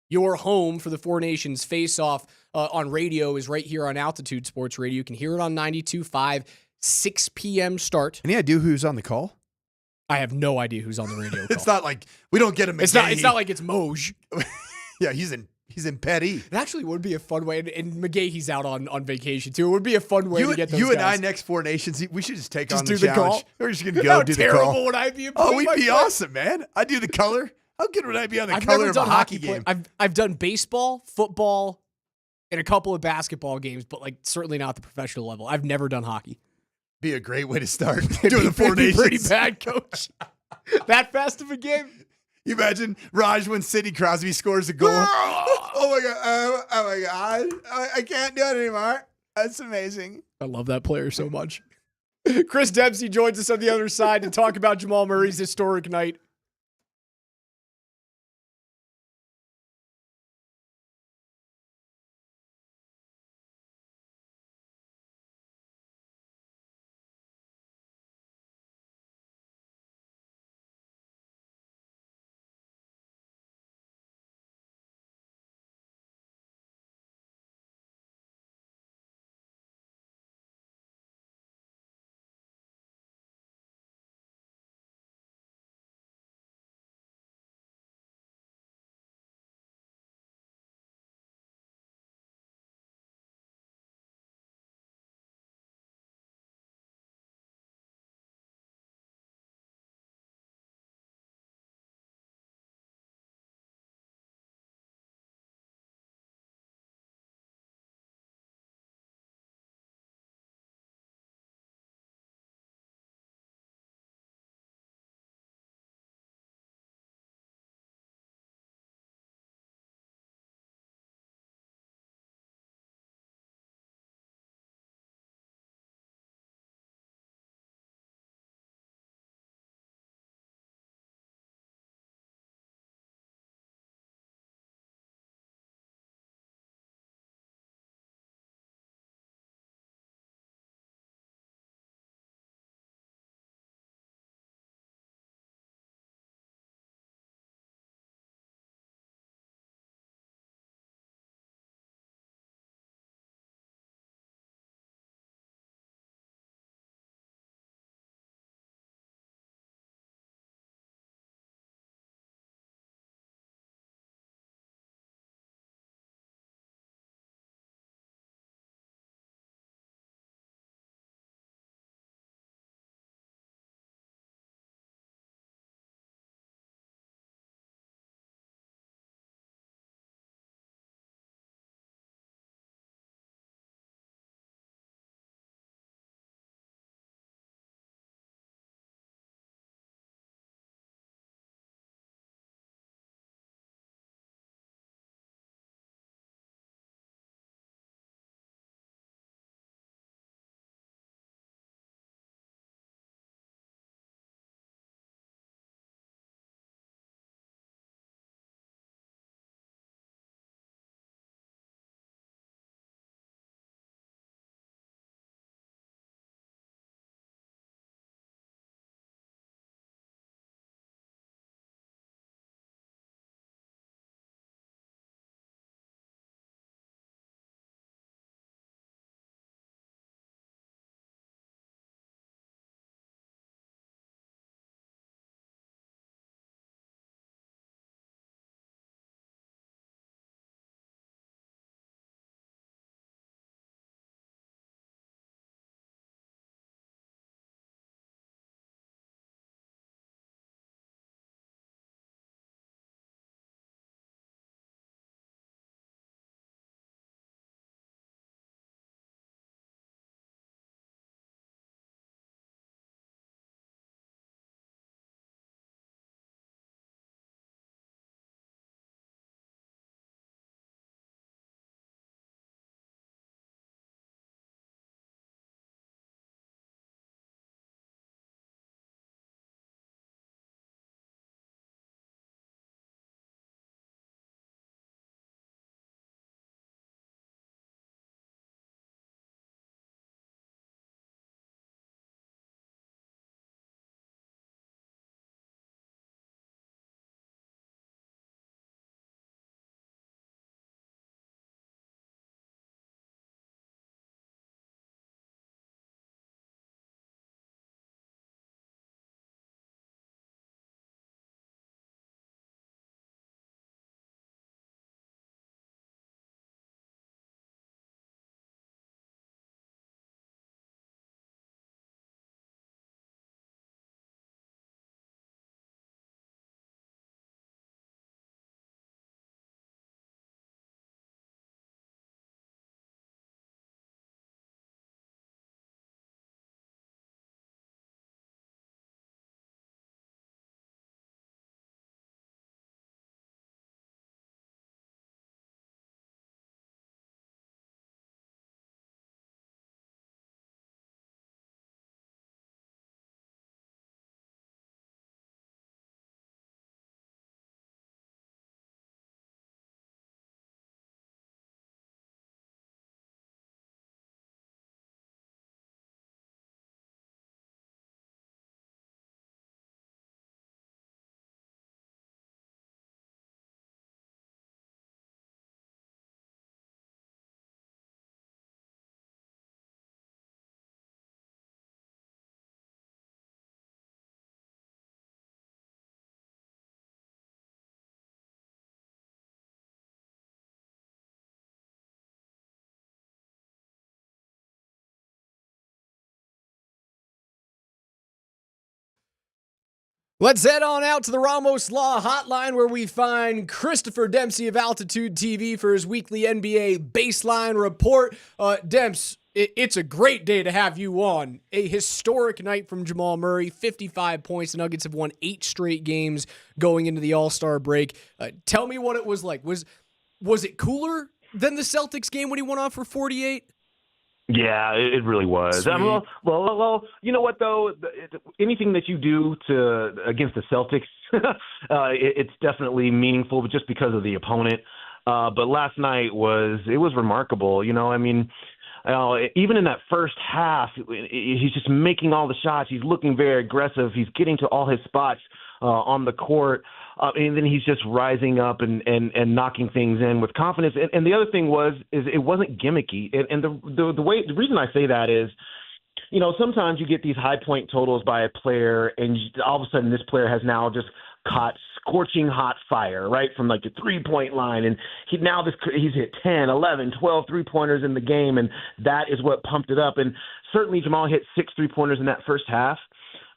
your home for the Four Nations face-off on radio is right here on Altitude Sports Radio. You can hear it on 92.5, 6 p.m. start. Any idea who's on the call? I have no idea who's on the radio call. It's not like we don't get him. It's not like it's Moj. Yeah, he's in Petty. It actually would be a fun way, and McGahee's out on vacation too. It would be a fun way to get those You guys. and I next Four Nations, we should just take on the do challenge. The call? We're just gonna go do the call. How terrible would I be? Oh, we'd be awesome, man. I'd do the color. How good would I be on the color of a hockey game? I've done baseball, football, and a couple of basketball games, but like certainly not the professional level. I've never done hockey. Be a great way to start doing the Four Nations. Pretty bad, coach. That fast of a game. You imagine Raj when Sidney Crosby scores a goal. Oh my god! Oh my god! I can't do it anymore. That's amazing. I love that player so much. Chris Dempsey joins us on the other side to talk about Jamal Murray's historic night. Let's head on out to the Ramos Law Hotline where we find Christopher Dempsey of Altitude TV for his weekly NBA Baseline Report. Demps, it's a great day to have you on. A historic night from Jamal Murray, 55 points. The Nuggets have won 8 straight games going into the All-Star break. Tell me what it was like. Was it cooler than the Celtics game when he went off for 48? Yeah, it really was. I mean, well, you know what though? Anything that you do against the Celtics, it's definitely meaningful, just because of the opponent. But last night was remarkable. You know, I mean, even in that first half, he's just making all the shots. He's looking very aggressive. He's getting to all his spots on the court. And then he's just rising up and knocking things in with confidence. And the other thing is it wasn't gimmicky. And the reason I say that is, you know, sometimes you get these high point totals by a player, and all of a sudden this player has now just caught scorching hot fire, right, from like the 3-point line. And he's hit 10, 11, 12 3-pointers in the game, and that is what pumped it up. And certainly Jamal hit 6 3-pointers in that first half.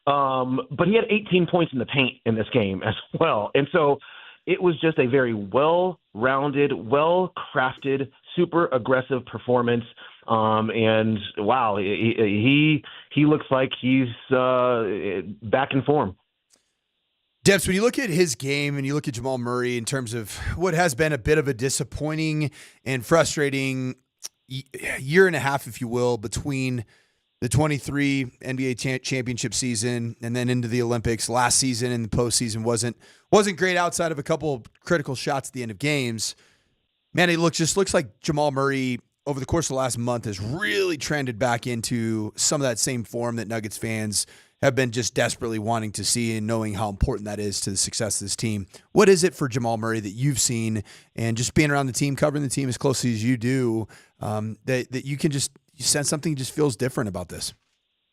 But he had 18 points in the paint in this game as well. And so it was just a very well-rounded, well-crafted, super aggressive performance. And wow, he looks like he's back in form. Debs, when you look at his game and you look at Jamal Murray in terms of what has been a bit of a disappointing and frustrating year and a half, if you will, between the 23 NBA championship season and then into the Olympics last season, and the postseason wasn't great outside of a couple of critical shots at the end of games. Man, it looks like Jamal Murray over the course of the last month has really trended back into some of that same form that Nuggets fans have been just desperately wanting to see and knowing how important that is to the success of this team. What is it for Jamal Murray that you've seen, and just being around the team, covering the team as closely as you do, that you can just sense something just feels different about this?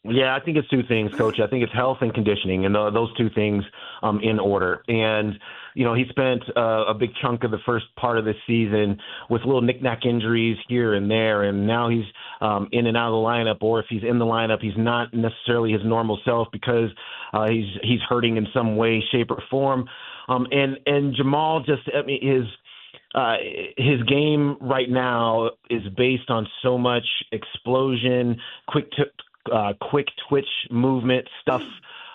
Yeah, I think it's 2 things, Coach. I think it's health and conditioning, and those 2 things in order. And, you know, he spent a big chunk of the first part of this season with little knick-knack injuries here and there, and now he's in and out of the lineup, or if he's in the lineup, he's not necessarily his normal self because he's hurting in some way, shape, or form. And Jamal just, I mean, his game right now is based on so much explosion, quick twitch movement stuff,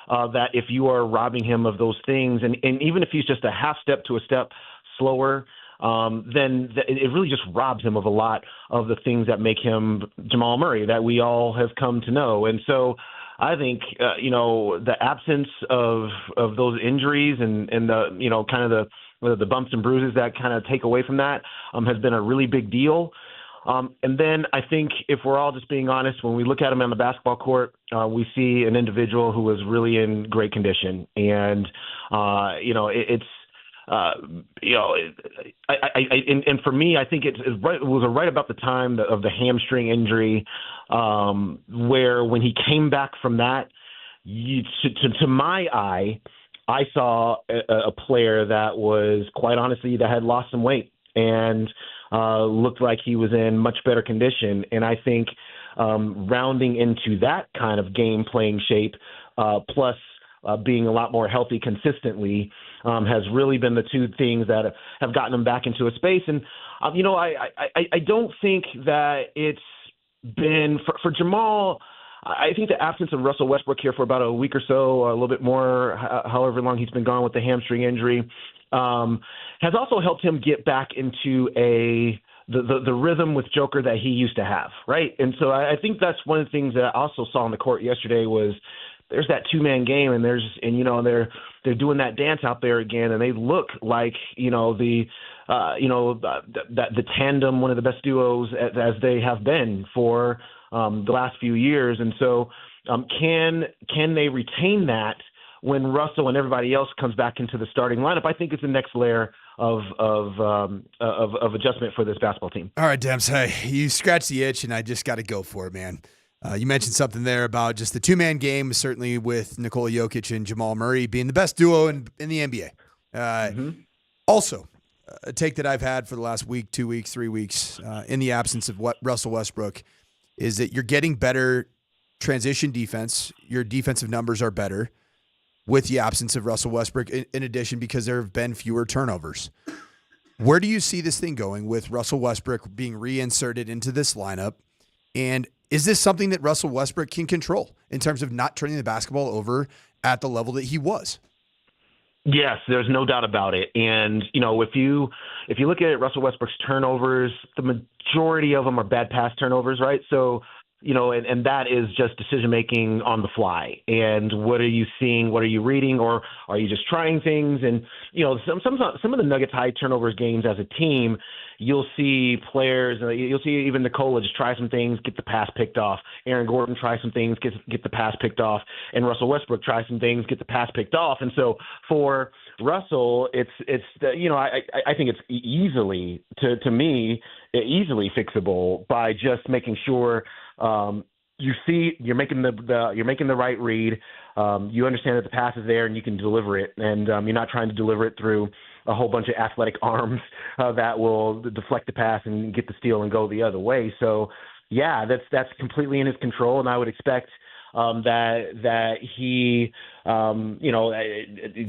that if you are robbing him of those things, and even if he's just a half step to a step slower, then it really just robs him of a lot of the things that make him Jamal Murray that we all have come to know. And so I think, you know, the absence of those injuries and the, you know, kind of the bumps and bruises that kind of take away from that has been a really big deal. And then I think if we're all just being honest, when we look at him on the basketball court, we see an individual who is really in great condition. And, you know, and for me, I think it was right about the time of the hamstring injury, where when he came back from that, to my eye, I saw a player that was, quite honestly, that had lost some weight and looked like he was in much better condition. And I think rounding into that kind of game playing shape, plus being a lot more healthy consistently, has really been the 2 things that have gotten him back into a space. And, you know, I don't think that it's been for Jamal. I think the absence of Russell Westbrook here for about a week or so, or a little bit more, however long he's been gone with the hamstring injury, has also helped him get back into the rhythm with Joker that he used to have, right? And so I think that's one of the things that I also saw on the court yesterday was there's that 2-man game, and you know, they're doing that dance out there again, and they look like, you know, the tandem, one of the best duos as they have been for the last few years. And so can they retain that when Russell and everybody else comes back into the starting lineup? I think it's the next layer of adjustment for this basketball team. All right, Dems, hey, you scratched the itch, and I just got to go for it, man. You mentioned something there about just the 2-man game, certainly with Nikola Jokic and Jamal Murray being the best duo in the NBA. Also, a take that I've had for the last week, 2 weeks, 3 weeks, in the absence of Russell Westbrook, is that you're getting better transition defense. Your defensive numbers are better. with the absence of Russell Westbrook, in addition, because there have been fewer turnovers. Where do you see this thing going with Russell Westbrook being reinserted into this lineup? And is this something that Russell Westbrook can control in terms of not turning the basketball over at the level that he was? Yes, there's no doubt about it. And, if you look at Russell Westbrook's turnovers, the majority of them are bad pass turnovers, right? So, and that is just decision-making on the fly. And what are you seeing? What are you reading? Or are you just trying things? And, some of the Nuggets high turnovers games as a team, you'll see players, you'll see even Nikola just try some things, get the pass picked off. Aaron Gordon try some things, get the pass picked off. And Russell Westbrook try some things, get the pass picked off. And so for Russell, it's I think it's easily, to me, easily fixable by just making sure you're making the right read. You understand that the pass is there and you can deliver it, and you're not trying to deliver it through a whole bunch of athletic arms that will deflect the pass and get the steal and go the other way. So, yeah, that's completely in his control, and I would expect that he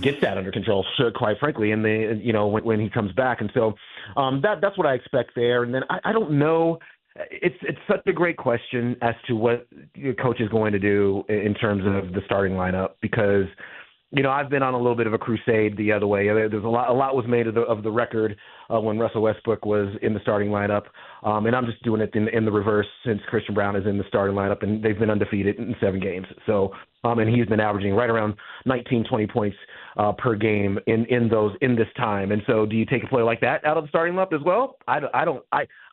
gets that under control, quite frankly, in the when he comes back. And so that's what I expect there. And then I don't know. It's such a great question as to what your coach is going to do in terms of the starting lineup, because I've been on a little bit of a crusade the other way. There's a lot was made of the record when Russell Westbrook was in the starting lineup, and I'm just doing it in the reverse since Christian Brown is in the starting lineup, and they've been undefeated in 7 games. So, and he's been averaging right around 19, 20 points per game in this time. And so, do you take a player like that out of the starting lineup as well?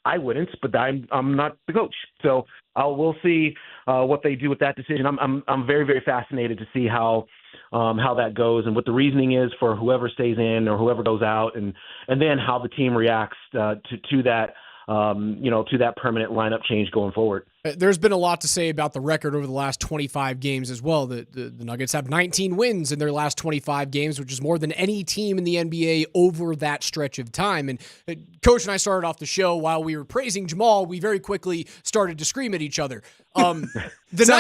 I wouldn't, but I'm not the coach, so we'll see what they do with that decision. I'm very, very fascinated to see how that goes and what the reasoning is for whoever stays in or whoever goes out, and then how the team reacts to that to that permanent lineup change going forward. There's been a lot to say about the record over the last 25 games as well. The Nuggets have 19 wins in their last 25 games, which is more than any team in the NBA over that stretch of time. And Coach and I started off the show while we were praising Jamal. We very quickly started to scream at each other. Sounds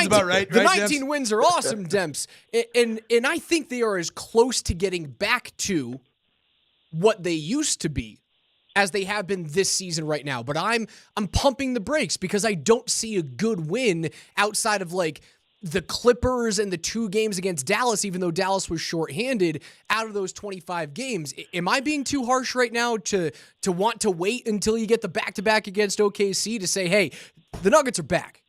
about right. The right, 19 Demps? wins are awesome, Demps. And I think they are as close to getting back to what they used to be as they have been this season right now. But I'm pumping the brakes because I don't see a good win outside of like the Clippers and the 2 games against Dallas, even though Dallas was shorthanded out of those 25 games. Am I being too harsh right now to want to wait until you get the back-to-back against OKC to say, hey, the Nuggets are back?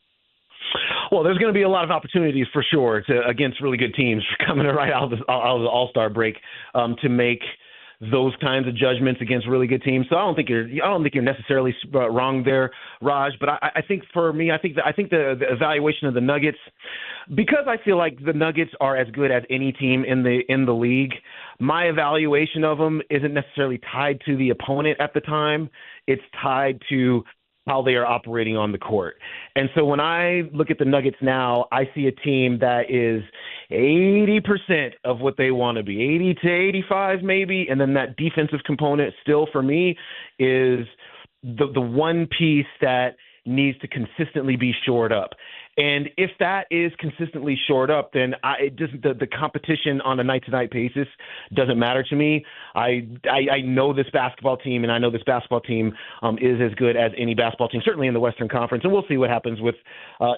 Well, there's going to be a lot of opportunities for sure against really good teams coming right out of the All-Star break to make those kinds of judgments against really good teams. So I don't think you're necessarily wrong there, Raj. But I think for me, I think the evaluation of the Nuggets, because I feel like the Nuggets are as good as any team in the league, my evaluation of them isn't necessarily tied to the opponent at the time. It's tied to how they are operating on the court. And so when I look at the Nuggets now, I see a team that is 80% of what they want to be, 80 to 85 maybe. And then that defensive component still for me is the one piece that needs to consistently be shored up. And if that is consistently shored up, then the competition on a night-to-night basis doesn't matter to me. I know this basketball team, and I know this basketball team is as good as any basketball team, certainly in the Western Conference. And we'll see what happens with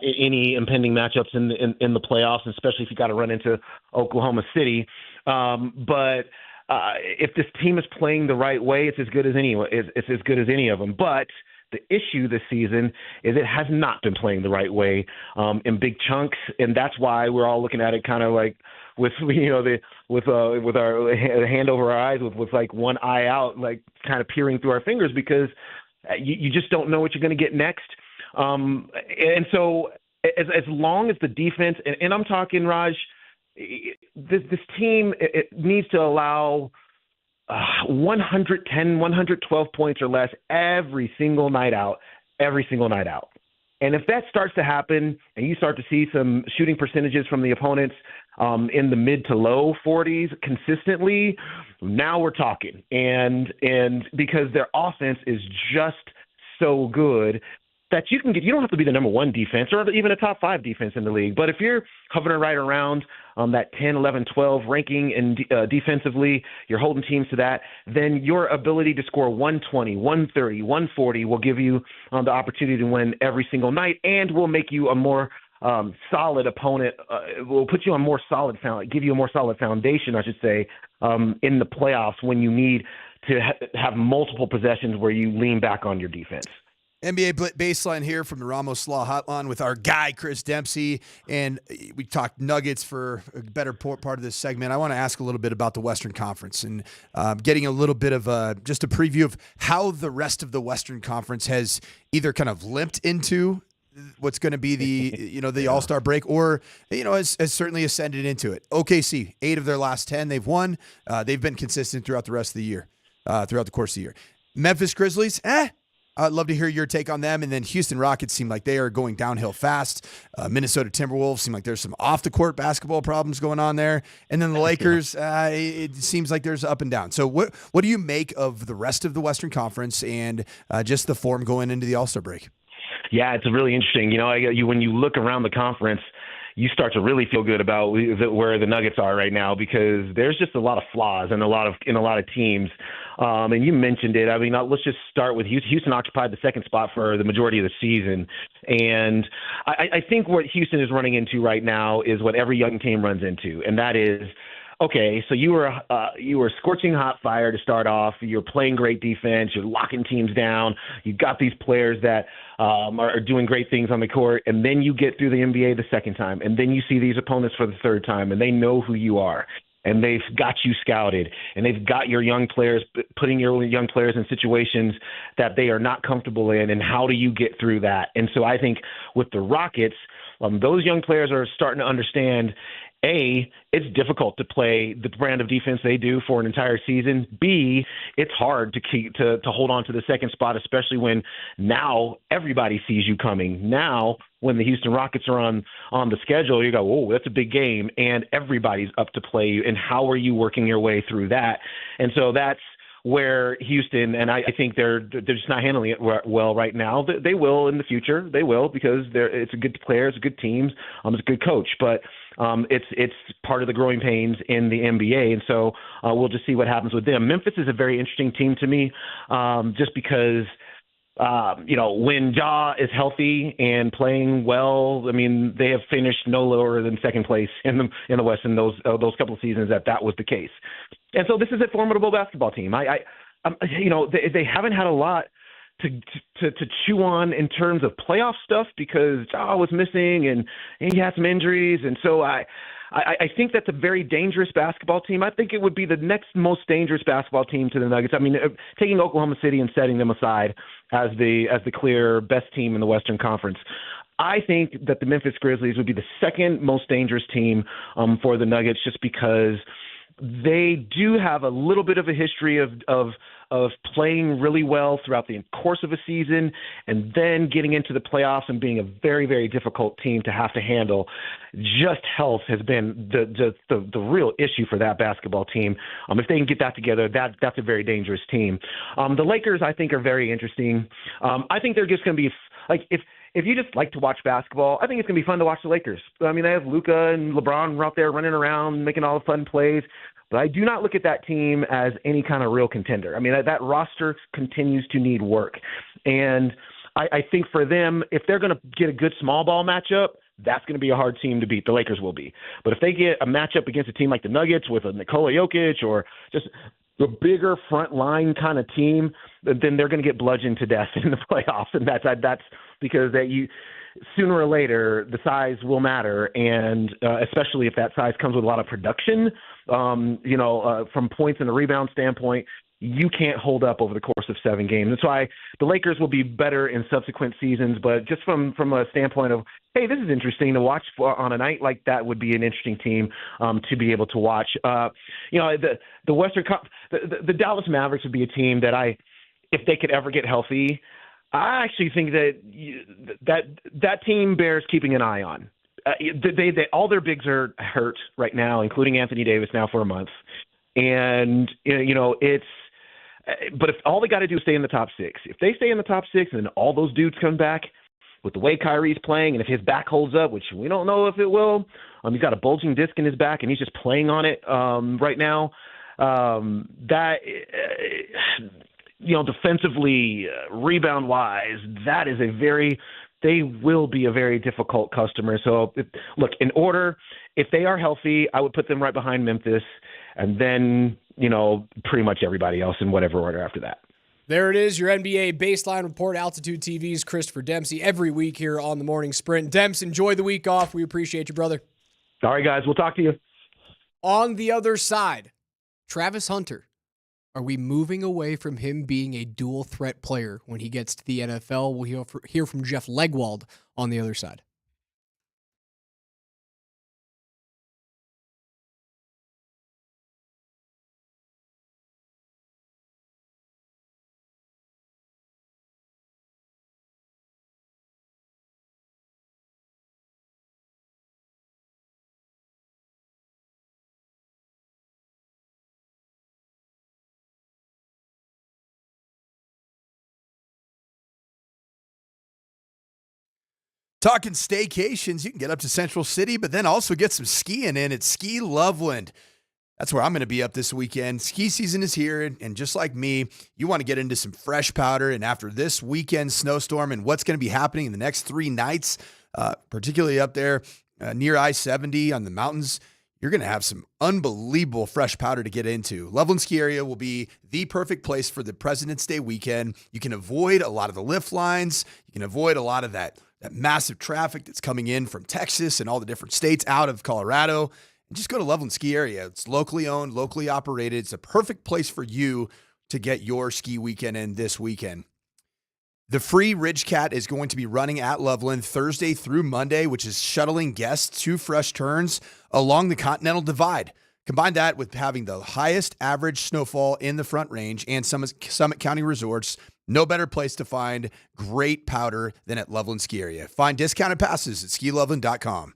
any impending matchups in the playoffs, especially if you got to run into Oklahoma City. But if this team is playing the right way, it's as good as any. It's as good as any of them. But the issue this season is it has not been playing the right way in big chunks, and that's why we're all looking at it kind of like with our hand over our eyes, with like one eye out, like kind of peering through our fingers, because you just don't know what you're going to get next. And so as long as the defense, and I'm talking, Raj, this team it needs to allow 110, 112 points or less every single night out. And if that starts to happen and you start to see some shooting percentages from the opponents in the mid to low 40s consistently, now we're talking. And because their offense is just so good, that you can get. You don't have to be the number one defense or even a top 5 defense in the league. But if you're hovering right around that 10, 11, 12 ranking and defensively, you're holding teams to that, then your ability to score 120, 130, 140 will give you the opportunity to win every single night and will make you a more solid opponent. Will put you on more solid give you a more solid foundation, I should say, in the playoffs when you need to have multiple possessions where you lean back on your defense. NBA Baseline here from the Ramos Law Hotline with our guy, Chris Dempsey. And we talked Nuggets for a better part of this segment. I want to ask a little bit about the Western Conference and getting a little bit of just a preview of how the rest of the Western Conference has either kind of limped into what's going to be the All-Star break or, has certainly ascended into it. OKC, 8 of their last 10 they've won. They've been consistent throughout the rest of the year, throughout the course of the year. Memphis Grizzlies, I'd love to hear your take on them. And then Houston Rockets seem like they are going downhill fast. Minnesota Timberwolves seem like there's some off-the-court basketball problems going on there. And then the Lakers, it seems like there's up and down. So what do you make of the rest of the Western Conference and just the form going into the All-Star break? Yeah, it's really interesting. When you look around the conference, you start to really feel good about where the Nuggets are right now because there's just a lot of flaws in a lot of teams. And you mentioned it. I mean, let's just start with Houston. Houston occupied the second spot for the majority of the season. And I think what Houston is running into right now is what every young team runs into, and that is, okay, so you were scorching hot fire to start off. You're playing great defense. You're locking teams down. You've got these players that are doing great things on the court, and then you get through the NBA the second time, and then you see these opponents for the third time, and they know who you are, and they've got you scouted, and they've got your young players, putting your young players in situations that they are not comfortable in, and how do you get through that? And so I think with the Rockets, those young players are starting to understand, A, it's difficult to play the brand of defense they do for an entire season. B, it's hard to hold on to the second spot, especially when now everybody sees you coming. Now, when the Houston Rockets are on the schedule, you go, oh, that's a big game, and everybody's up to play you. And how are you working your way through that? And so that's where Houston, and I think they're just not handling it well right now. They will in the future. They will because it's a good player, it's a good team, it's a good coach. But it's part of the growing pains in the NBA, and so we'll just see what happens with them. Memphis is a very interesting team to me, just because when Ja is healthy and playing well, I mean, they have finished no lower than second place in the West in those couple of seasons that was the case. And so this is a formidable basketball team. They haven't had a lot to chew on in terms of playoff stuff because Ja was missing and he had some injuries. And so I think that's a very dangerous basketball team. I think it would be the next most dangerous basketball team to the Nuggets. I mean, taking Oklahoma City and setting them aside as the clear best team in the Western Conference, I think that the Memphis Grizzlies would be the second most dangerous team for the Nuggets, just because they do have a little bit of a history of playing really well throughout the course of a season and then getting into the playoffs and being a very, very difficult team to have to handle. Just health has been the real issue for that basketball team. If they can get that together, that's a very dangerous team. The Lakers, I think, are very interesting. I think they're just going to be like if you just like to watch basketball, I think it's going to be fun to watch the Lakers. I mean, they have Luka and LeBron out there running around, making all the fun plays. But I do not look at that team as any kind of real contender. I mean, that roster continues to need work. And I think for them, if they're going to get a good small ball matchup, that's going to be a hard team to beat. The Lakers will be. But if they get a matchup against a team like the Nuggets with a Nikola Jokic or just the bigger front line kind of team, then they're going to get bludgeoned to death in the playoffs. And that's because sooner or later, the size will matter, and especially if that size comes with a lot of production, from points and a rebound standpoint, you can't hold up over the course of 7 games. That's why the Lakers will be better in subsequent seasons, but just from a standpoint of, hey, this is interesting to watch on a night like that, would be an interesting team to be able to watch. The Western Cup, the Dallas Mavericks would be a team that if they could ever get healthy, I actually think that team bears keeping an eye on. They all their bigs are hurt right now, including Anthony Davis now for a month, and but if all they got to do is stay in the top 6, if they stay in the top 6 and all those dudes come back, with the way Kyrie's playing, and if his back holds up, which we don't know if it will, he's got a bulging disc in his back, and he's just playing on it right now. Defensively, rebound-wise, that is they will be a very difficult customer. So, look, in order, if they are healthy, I would put them right behind Memphis, and then, pretty much everybody else in whatever order after that. There it is, your NBA Baseline Report, Altitude TV's Christopher Dempsey, every week here on the Morning Sprint. Demps, enjoy the week off. We appreciate you, brother. All right, guys, we'll talk to you. On the other side, Travis Hunter. Are we moving away from him being a dual threat player when he gets to the NFL? We'll hear from Jeff Legwold on the other side. Talking staycations, you can get up to Central City, but then also get some skiing in at Ski Loveland. That's where I'm going to be up this weekend. Ski season is here, and just like me, you want to get into some fresh powder. And after this weekend snowstorm and what's going to be happening in the next 3 nights, particularly up there near I-70 on the mountains, you're going to have some unbelievable fresh powder to get into. Loveland Ski Area will be the perfect place for the President's Day weekend. You can avoid a lot of the lift lines. You can avoid a lot of that massive traffic that's coming in from Texas and all the different states out of Colorado. And just go to Loveland Ski Area. It's locally owned, locally operated. It's a perfect place for you to get your ski weekend in this weekend. The free Ridge Cat is going to be running at Loveland Thursday through Monday, which is shuttling guests to fresh turns along the Continental Divide. Combine that with having the highest average snowfall in the Front Range and Summit County resorts. No better place to find great powder than at Loveland Ski Area. Find discounted passes at skiloveland.com.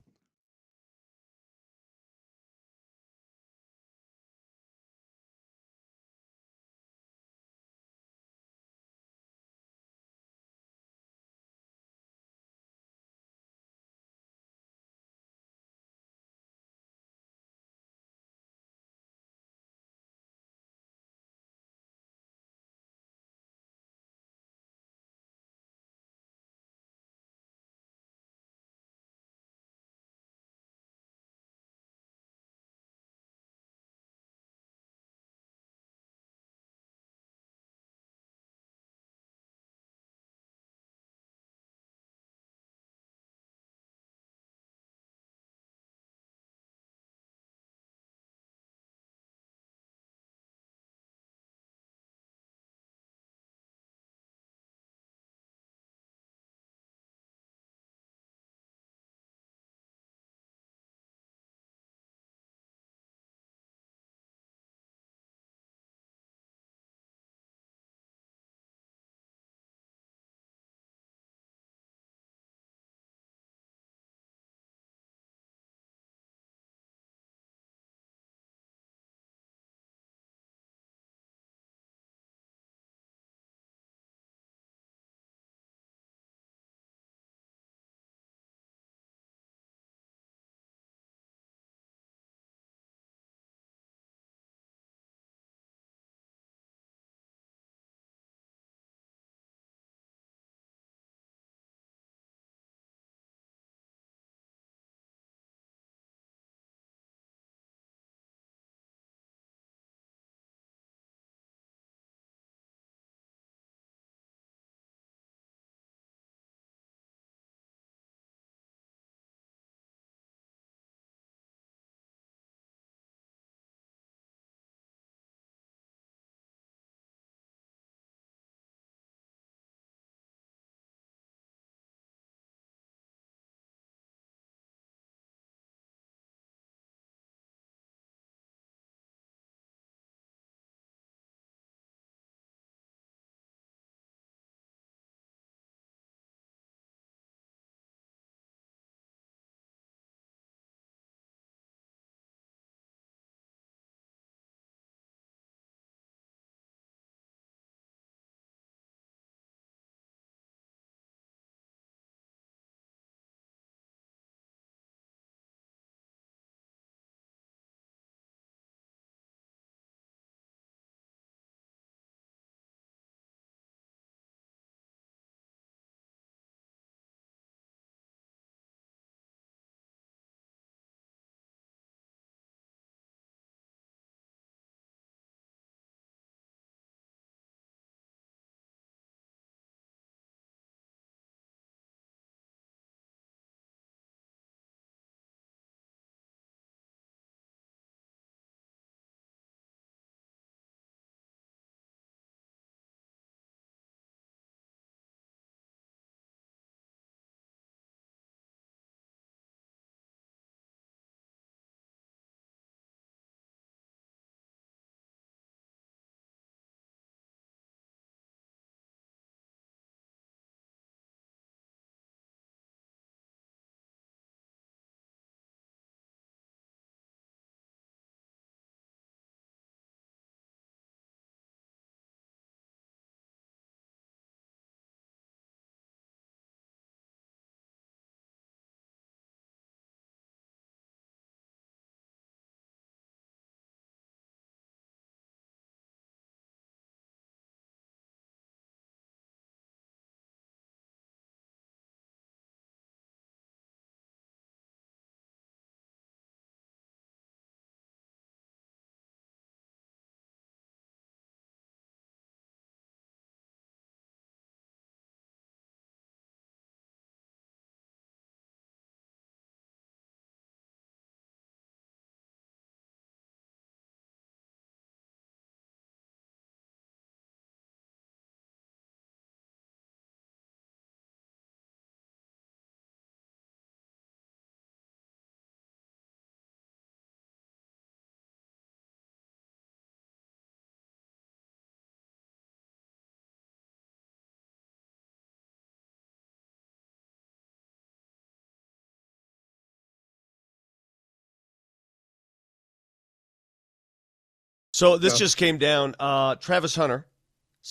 So this just came down. Travis Hunter,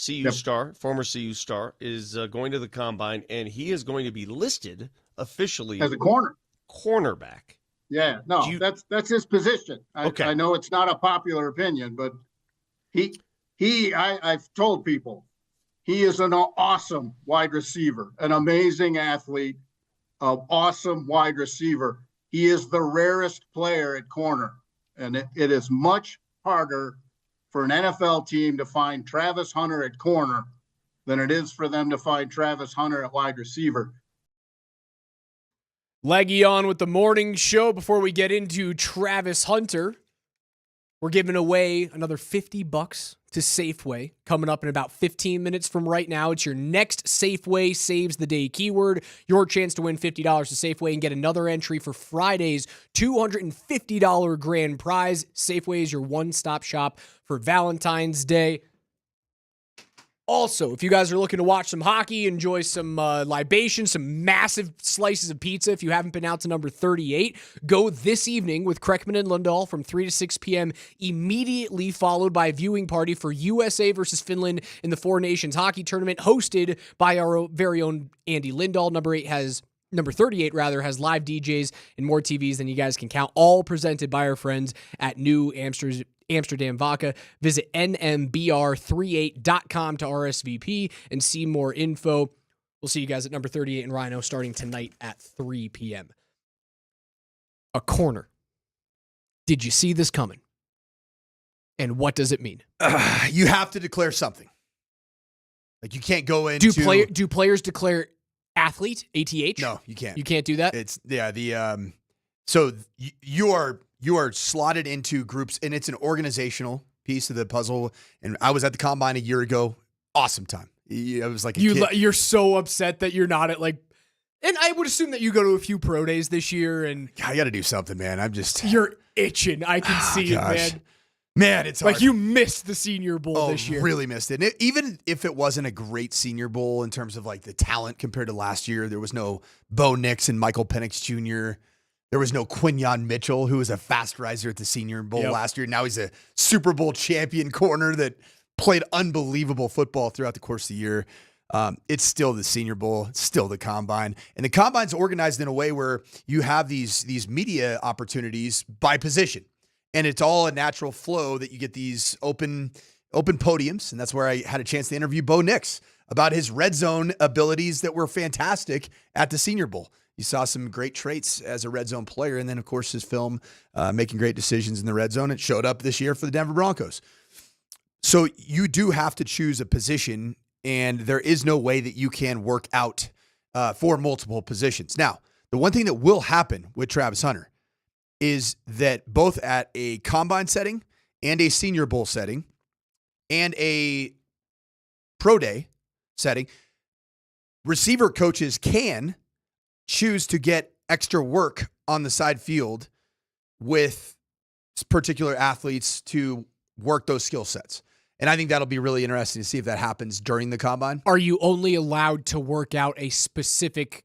CU Yep. star, former CU star, is going to the combine, and he is going to be listed officially As a cornerback. Yeah, No, that's his position. Okay. I know it's not a popular opinion, but I've told people he is an awesome wide receiver, an amazing athlete, an awesome wide receiver. He is the rarest player at corner, and it is much harder for an NFL team to find Travis Hunter at corner than it is for them to find Travis Hunter at wide receiver. Leggy on with the morning show. Before we get into Travis Hunter, we're giving away another $50 to Safeway coming up in about 15 minutes from right now. It's your next Safeway Saves the Day keyword. Your chance to win $50 to Safeway and get another entry for Friday's $250 grand prize. Safeway is your one-stop shop for Valentine's Day. Also, if you guys are looking to watch some hockey, enjoy some libations, some massive slices of pizza, if you haven't been out to number 38, go this evening with Kreckman and Lindahl from 3 to 6 p.m., immediately followed by a viewing party for USA versus Finland in the Four Nations Hockey Tournament, hosted by our very own Andy Lindahl. Number 38 has live DJs and more TVs than you guys can count, all presented by our friends at New Amsterdam Vodka. Visit nmbr38.com to RSVP and see more info. We'll see you guys at number 38 in Rhino starting tonight at 3 p.m. A corner. Did you see this coming? And what does it mean? You have to declare something. Like, you can't go into... Do players declare athlete, ATH? No, you can't. You can't do that? So you are slotted into groups, and it's an organizational piece of the puzzle. And I was at the combine a year ago. Awesome time. I was like a kid. You're so upset that you're not at and I would assume that you go to a few pro days this year, and I got to do something, man. You're itching. I can see it, man. Man, it's hard. Like, you missed the Senior Bowl this year. Really missed it. And even if it wasn't a great Senior Bowl in terms of like the talent compared to last year, there was no Bo Nix and Michael Penix Jr. There was no Quinyon Mitchell, who was a fast riser at the Senior Bowl last year. Now he's a Super Bowl champion corner that played unbelievable football throughout the course of the year. It's still the Senior Bowl. It's still the Combine. And the Combine's organized in a way where you have these media opportunities by position. And it's all a natural flow that you get these open podiums. And that's where I had a chance to interview Bo Nix about his red zone abilities that were fantastic at the Senior Bowl. You saw some great traits as a red zone player. And then, of course, his film, making great decisions in the red zone. It showed up this year for the Denver Broncos. So you do have to choose a position, and there is no way that you can work out for multiple positions. Now, the one thing that will happen with Travis Hunter is that both at a combine setting and a Senior Bowl setting and a pro day setting, receiver coaches can choose to get extra work on the side field with particular athletes to work those skill sets. And I think that'll be really interesting to see if that happens during the combine. Are you only allowed to work out a specific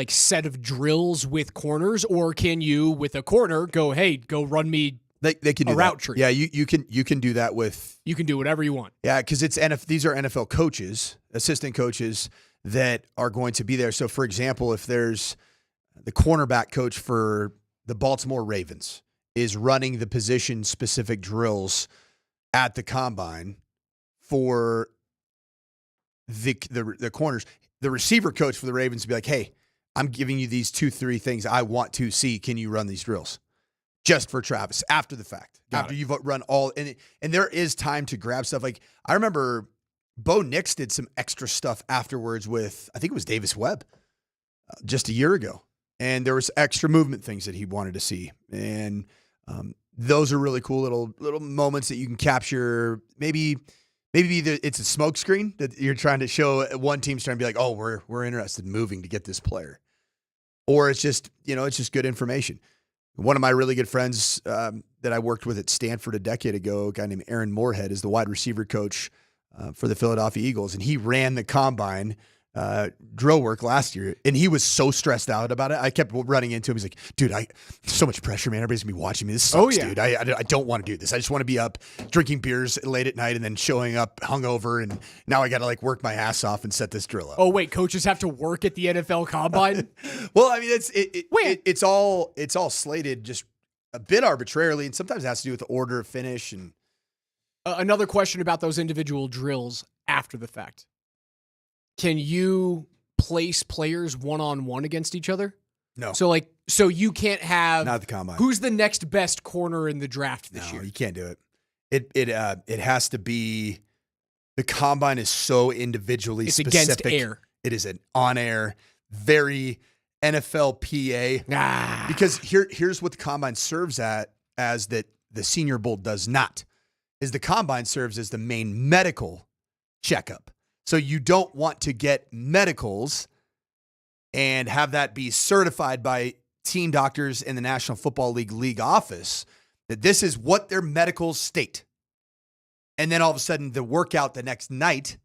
set of drills with corners, or can you, with a corner, go run me they can do a route tree? Yeah, you can do that with... You can do whatever you want. Yeah, because these are NFL coaches, assistant coaches that are going to be there. So, for example, if there's the cornerback coach for the Baltimore Ravens is running the position-specific drills at the combine for the corners, the receiver coach for the Ravens would be like, hey, I'm giving you these 2-3 things I want to see. Can you run these drills? Just for Travis, after the fact. After you've run all, and there is time to grab stuff. Like, I remember Bo Nix did some extra stuff afterwards with, I think it was Davis Webb, just a year ago. And there was extra movement things that he wanted to see. And those are really cool little moments that you can capture. Maybe it's a smoke screen that you're trying to show. One team's trying to be like, oh, we're interested in moving to get this player. Or it's just, it's just good information. One of my really good friends that I worked with at Sanford a decade ago, a guy named Aaron Moorhead, is the wide receiver coach for the Philadelphia Eagles. And he ran the combine drill work last year, and he was so stressed out about it. I kept running into him. He's like, dude, so much pressure, man. Everybody's going to be watching me. This sucks, dude. I don't want to do this. I just want to be up drinking beers late at night and then showing up hungover, and now I got to work my ass off and set this drill up. Oh, wait, coaches have to work at the NFL Combine? Well, I mean, it's all slated just a bit arbitrarily, and sometimes it has to do with the order of finish. And another question about those individual drills after the fact. Can you place players one-on-one against each other? No. So you can't have not the combine. Who's the next best corner in the draft this year? You can't do it. It has to be. The combine is so individually specific. Against air. It is an on-air, very NFLPA. Because here's what the combine serves as that the Senior Bowl does not. Is the combine serves as the main medical checkup. So you don't want to get medicals and have that be certified by team doctors in the National Football League office that this is what their medicals state. And then all of a sudden the workout the next night,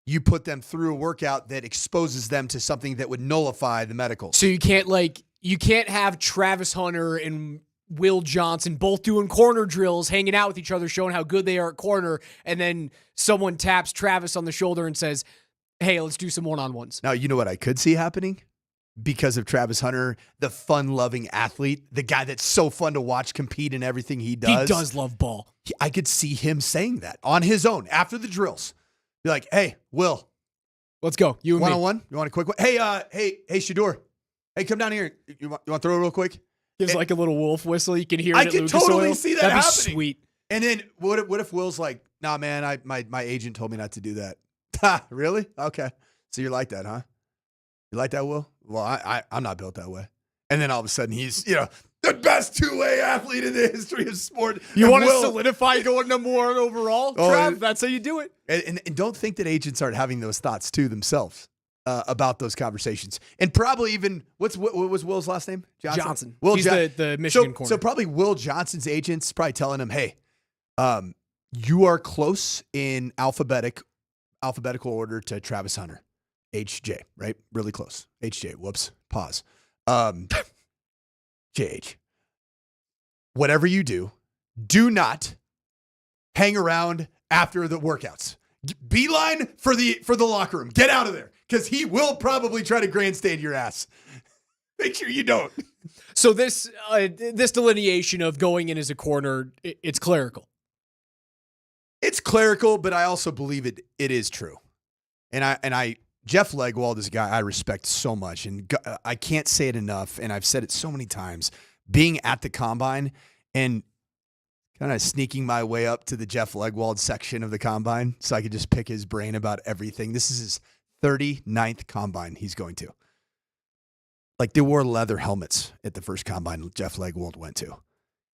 you put them through a workout that exposes them to something that would nullify the medicals. So you can't have Travis Hunter and Will Johnson both doing corner drills, hanging out with each other, showing how good they are at corner, and then someone taps Travis on the shoulder and says, hey, let's do some one-on-ones. Now, you know what I could see happening? Because of Travis Hunter, the fun-loving athlete, the guy that's so fun to watch compete in everything he does. He does love ball. I could see him saying that on his own after the drills. Be like, hey, Will. Let's go. You and one-on-one? You want a quick one? Hey, Shador. Hey, come down here. You want to throw it real quick? Gives like a little wolf whistle. You can hear it I at can Lucas totally Oil. see that That'd happening. Be sweet. And then what if Will's like, nah, man, my agent told me not to do that. Ha, really? Okay. So you're like that, huh? You like that, Will? Well, I'm not built that way. And then all of a sudden he's, the best two-way athlete in the history of sport. You want to solidify going number one overall, Trav? That's how you do it. And don't think that agents aren't having those thoughts too themselves. About those conversations. And probably even, what was Will's last name? Johnson. Will He's the Michigan corner. So probably Will Johnson's agents probably telling him, hey, you are close in alphabetical order to Travis Hunter. HJ, right? Really close. HJ, whoops, pause. JH. Whatever you do not hang around after the workouts. Beeline for the locker room. Get out of there. Because he will probably try to grandstand your ass. Make sure you don't. So this delineation of going in as a corner, it's clerical. It's clerical, but I also believe it is true. And I Jeff Legwold is a guy I respect so much, and I can't say it enough, and I've said it so many times. Being at the combine and kind of sneaking my way up to the Jeff Legwold section of the combine so I could just pick his brain about everything. This is his 39th combine he's going to. Like, they wore leather helmets at the first combine Jeff Legwold went to.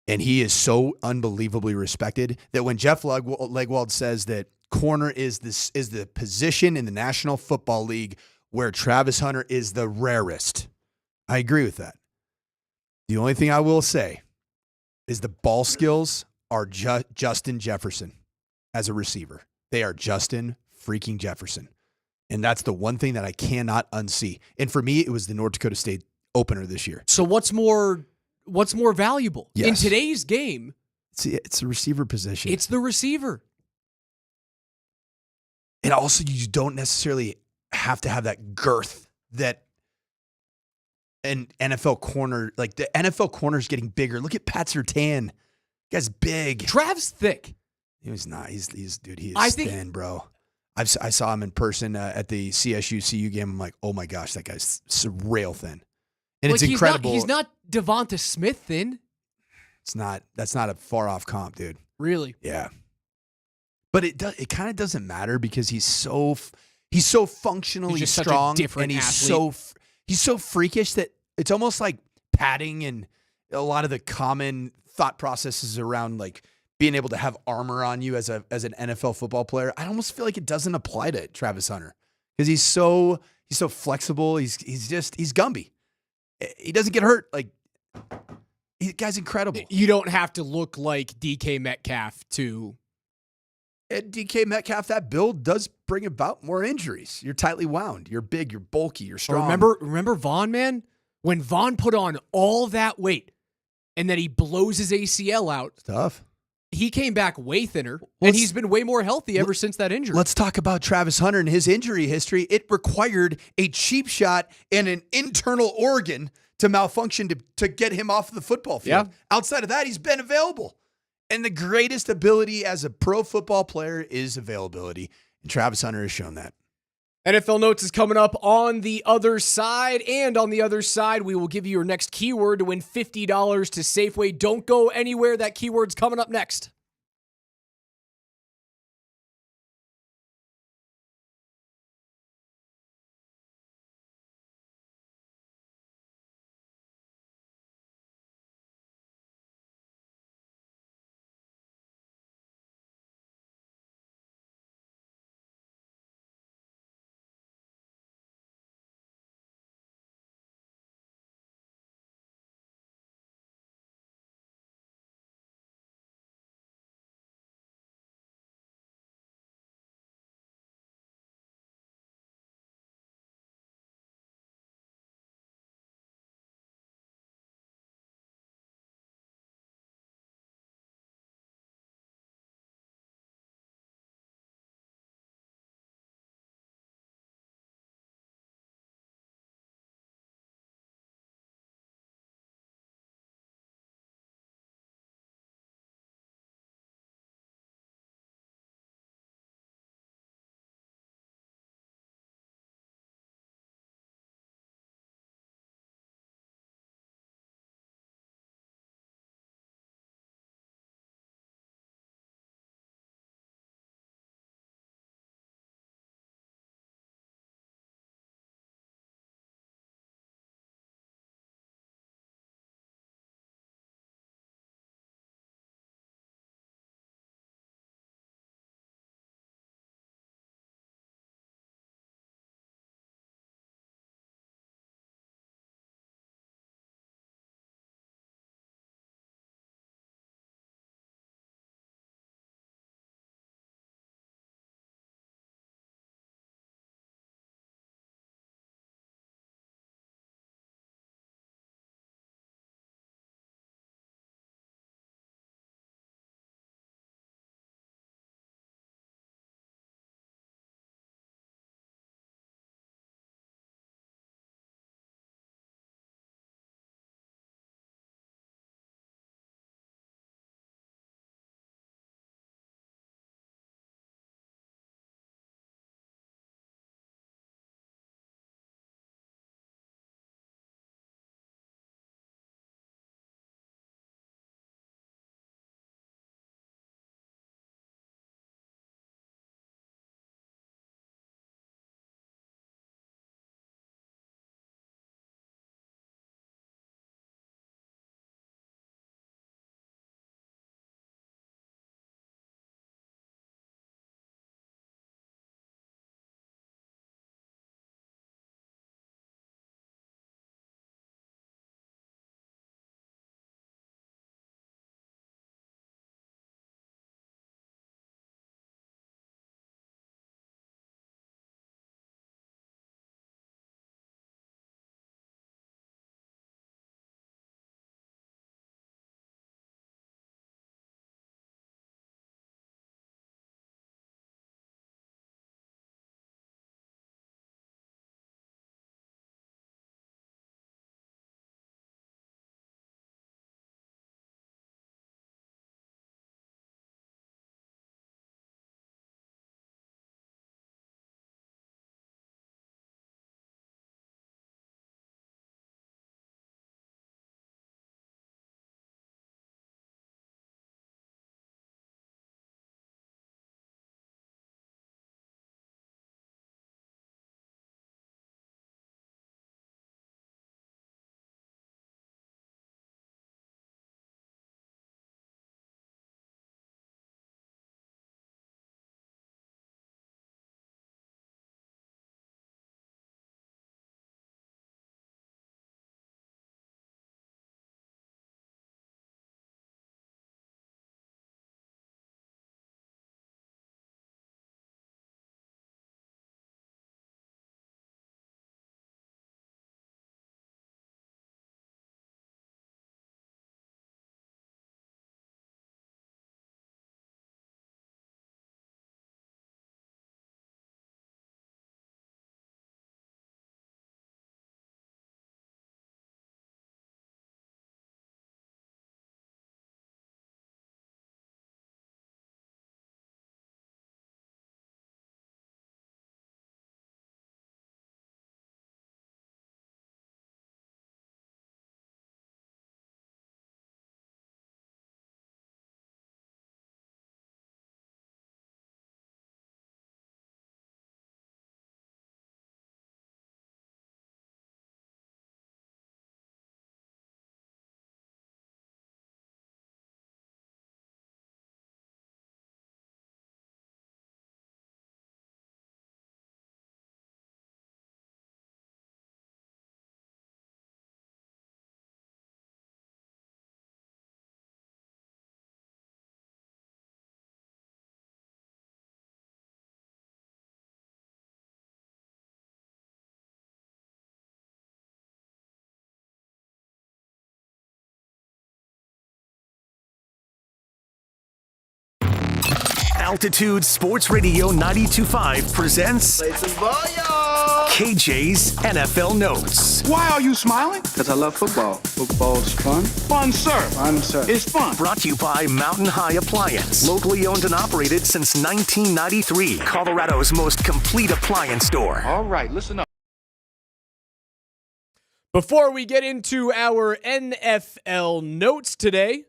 And he is so unbelievably respected that when Jeff Legwold says that corner is the position in the National Football League where Travis Hunter is the rarest, I agree with that. The only thing I will say is the ball skills are Justin Jefferson as a receiver. They are Justin freaking Jefferson. And that's the one thing that I cannot unsee. And for me, it was the North Dakota State opener this year. So what's more valuable? Yes. In today's game? It's the receiver position. It's the receiver. And also, you don't necessarily have to have that girth that an NFL corner, like the NFL corner is getting bigger. Look at Pat Surtain. The guy's big. Trav's thick. He's not. He's dude, he is thin, bro. I saw him in person at the CSU-CU game. I'm like, oh my gosh, that guy's rail thin. And it's incredible. He's not Devonta Smith thin. It's not. That's not a far off comp, dude. Really? Yeah. But it kind of doesn't matter because he's so functionally strong, and he's so freakish that it's almost like padding and a lot of the common thought processes around like being able to have armor on you as an NFL football player. I almost feel like it doesn't apply to Travis Hunter because he's so flexible. He's Gumby. He doesn't get hurt. Like, the guy's incredible. You don't have to look like DK Metcalf to. At DK Metcalf, that build does bring about more injuries. You're tightly wound. You're big. You're bulky. You're strong. Remember Vaughn, man? When Vaughn put on all that weight and then he blows his ACL out. It's tough. He came back way thinner, and he's been way more healthy ever since that injury. Let's talk about Travis Hunter and his injury history. It required a cheap shot and an internal organ to malfunction to get him off the football field. Yeah. Outside of that, he's been available. And the greatest ability as a pro football player is availability. And Travis Hunter has shown that. NFL Notes is coming up on the other side. And on the other side, we will give you your next keyword to win $50 to Safeway. Don't go anywhere. That keyword's coming up next. Altitude Sports Radio 92.5 presents KJ's NFL Notes. Why are you smiling? Because I love football. Football's fun. Fun, sir. Fun, sir. It's fun. Brought to you by Mountain High Appliance. Locally owned and operated since 1993. Colorado's most complete appliance store. All right, listen up. Before we get into our NFL notes today,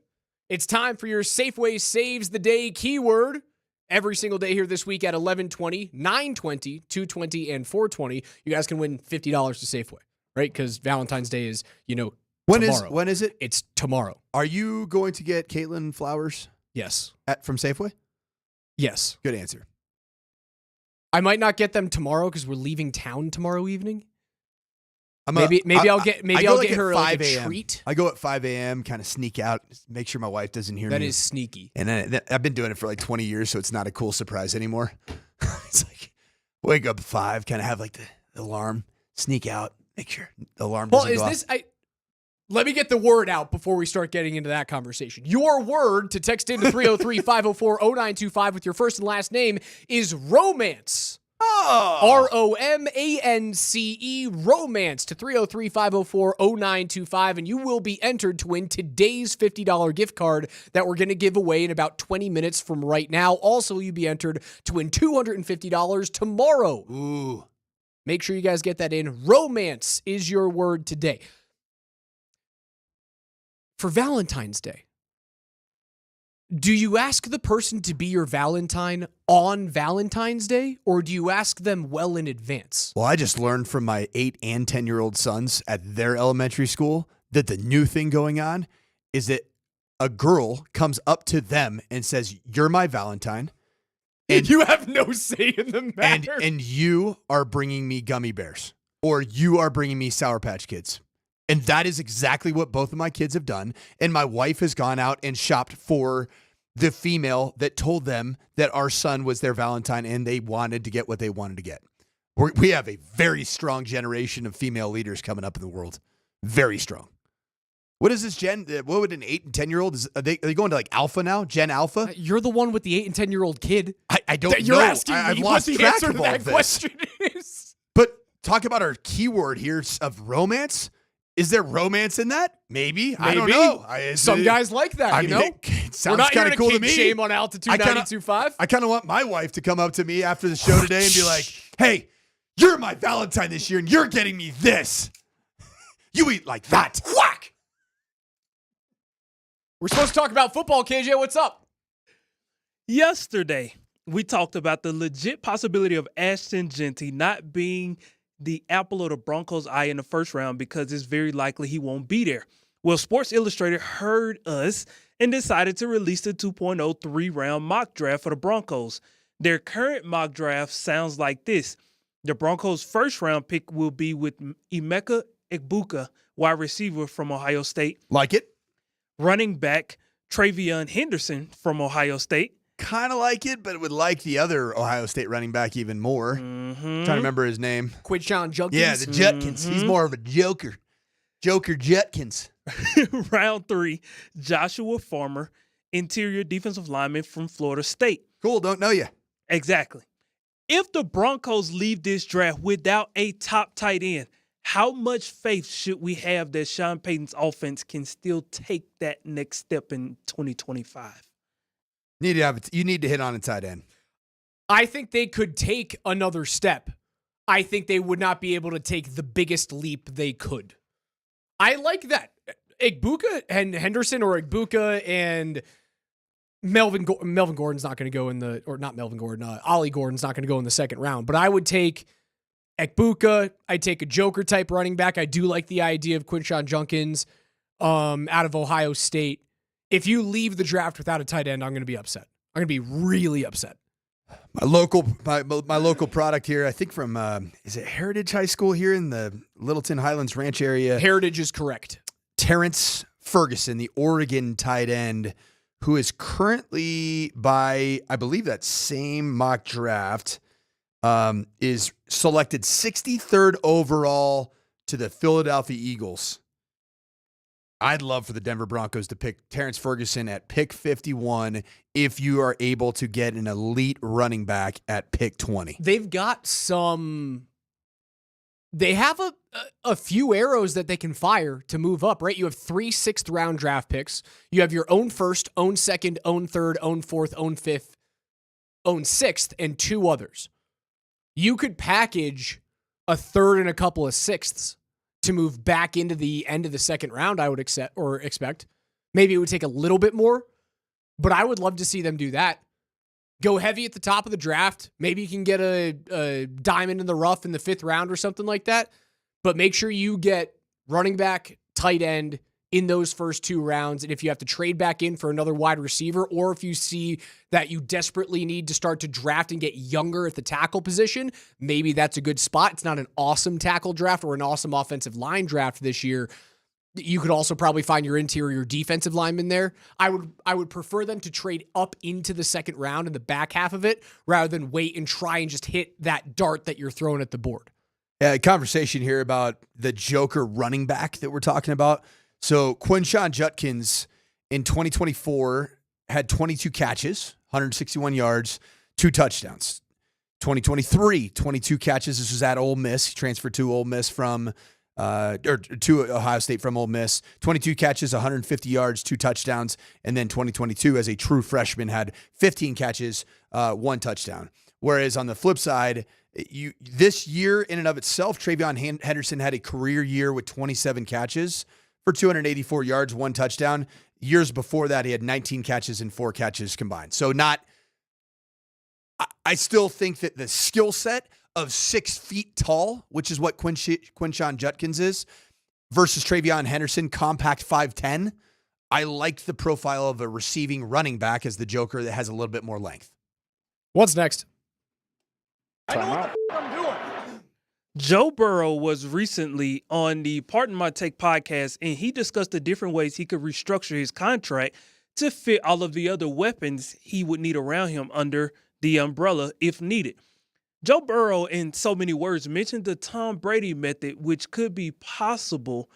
it's time for your Safeway Saves the Day keyword. Every single day here this week at 11:20, 9:20, 2:20, and 4:20, you guys can win $50 to Safeway, right? Because Valentine's Day is, tomorrow. When is it? It's tomorrow. Are you going to get Caitlin flowers? Yes. From Safeway? Yes. Good answer. I might not get them tomorrow because we're leaving town tomorrow evening. I'll get her like a treat. I go at 5 a.m., kind of sneak out, make sure my wife doesn't hear me. That is sneaky. And then I've been doing it for like 20 years, so it's not a cool surprise anymore. It's like wake up at 5, kind of have like the alarm, sneak out, make sure the alarm doesn't go off. Let me get the word out before we start getting into that conversation. Your word to text into 303-504-0925 with your first and last name is romance. R-O-M-A-N-C-E, romance to 303-504-0925, and you will be entered to win today's $50 gift card that we're going to give away in about 20 minutes from right now. Also, you'll be entered to win $250 tomorrow. Ooh. Make sure you guys get that in. Romance is your word today. For Valentine's Day, do you ask the person to be your Valentine on Valentine's Day, or do you ask them well in advance? Well, I just learned from my 8 and 10-year-old sons at their elementary school that the new thing going on is that a girl comes up to them and says, "You're my Valentine." And you have no say in the matter. And you are bringing me gummy bears, or you are bringing me Sour Patch Kids. And that is exactly what both of my kids have done. And my wife has gone out and shopped for the female that told them that our son was their Valentine and they wanted to get what they wanted to get. We have a very strong generation of female leaders coming up in the world. Very strong. What is this Gen? What would an 8 and 10-year-old? Are they going to like Alpha now? Gen Alpha? You're the one with the 8 and 10-year-old kid. I don't know. You're asking me I've what lost the track answer of to all that of this. question is. But talk about our keyword here of romance. Is there romance in that? Maybe. I don't know. Some guys like that, It sounds We're not here kind to of cool to kink me. shame on Altitude 92.5. I kind of want my wife to come up to me after the show today and be like, "Hey, you're my Valentine this year and you're getting me this. You eat like that." Whack! We're supposed to talk about football, KJ. What's up? Yesterday, we talked about the legit possibility of Ashton Genty not being the apple of the Broncos' eye in the first round because it's very likely he won't be there. Well, Sports Illustrated heard us and decided to release the 2.0 3-round mock draft for the Broncos. Their current mock draft sounds like this. The Broncos' first-round pick will be with Emeka Egbuka, wide receiver from Ohio State. Like it. Running back Travion Henderson from Ohio State. Kind of like it, but would like the other Ohio State running back even more. Trying to remember his name. Quinshon Judkins. Yeah, the Judkins. He's more of a joker. Joker Judkins. Round 3, Joshua Farmer, interior defensive lineman from Florida State. Cool, don't know you. Exactly. If the Broncos leave this draft without a top tight end, how much faith should we have that Sean Payton's offense can still take that next step in 2025? You need to hit on a tight end. I think they could take another step. I think they would not be able to take the biggest leap they could. I like that. Egbuka and Henderson, or Egbuka and Melvin Gordon's not going to go in the, or not Melvin Gordon, Ollie Gordon's not going to go in the second round. But I would take Egbuka. I'd take a Joker type running back. I do like the idea of Quinshon Judkins out of Ohio State. If you leave the draft without a tight end, I'm going to be upset. I'm going to be really upset. My local product here, I think from, is it Heritage High School here in the Littleton Highlands Ranch area? Heritage is correct. Terrence Ferguson, the Oregon tight end, who is currently by, I believe that same mock draft, is selected 63rd overall to the Philadelphia Eagles. I'd love for the Denver Broncos to pick Terrence Ferguson at pick 51 if you are able to get an elite running back at pick 20. They've got they have a few arrows that they can fire to move up, right? You have 3 6th-round draft picks. You have your own first, own second, own third, own fourth, own fifth, own sixth, and 2 others. You could package a third and a couple of sixths to move back into the end of the second round, I would expect. Maybe it would take a little bit more, but I would love to see them do that. Go heavy at the top of the draft. Maybe you can get a diamond in the rough in the 5th round or something like that, but make sure you get running back, tight end in those first 2 rounds. And if you have to trade back in for another wide receiver, or if you see that you desperately need to start to draft and get younger at the tackle position, maybe that's a good spot. It's not an awesome tackle draft or an awesome offensive line draft this year. You could also probably find your interior defensive lineman there. I would prefer them to trade up into the 2nd round in the back half of it rather than wait and try and just hit that dart that you're throwing at the board. Yeah, conversation here about the Joker running back that we're talking about. So Quinshon Judkins in 2024 had 22 catches, 161 yards, 2 touchdowns. 2023, 22 catches. This was at Ole Miss. He transferred to Ole Miss from to Ohio State from Ole Miss. 22 catches, 150 yards, 2 touchdowns. And then 2022, as a true freshman, had 15 catches, 1 touchdown. Whereas on the flip side, this year in and of itself, Travion Henderson had a career year with 27 catches for 284 yards, 1 touchdown. Years before that, he had 19 catches and 4 catches combined. So I still think that the skill set of 6 feet tall, which is what Quinshon Judkins is, versus Travion Henderson, compact 5'10", I like the profile of a receiving running back as the Joker that has a little bit more length. What's next? Joe Burrow was recently on the Pardon My Take podcast, and he discussed the different ways he could restructure his contract to fit all of the other weapons he would need around him under the umbrella if needed. Joe Burrow, in so many words, mentioned the Tom Brady method, which could be possible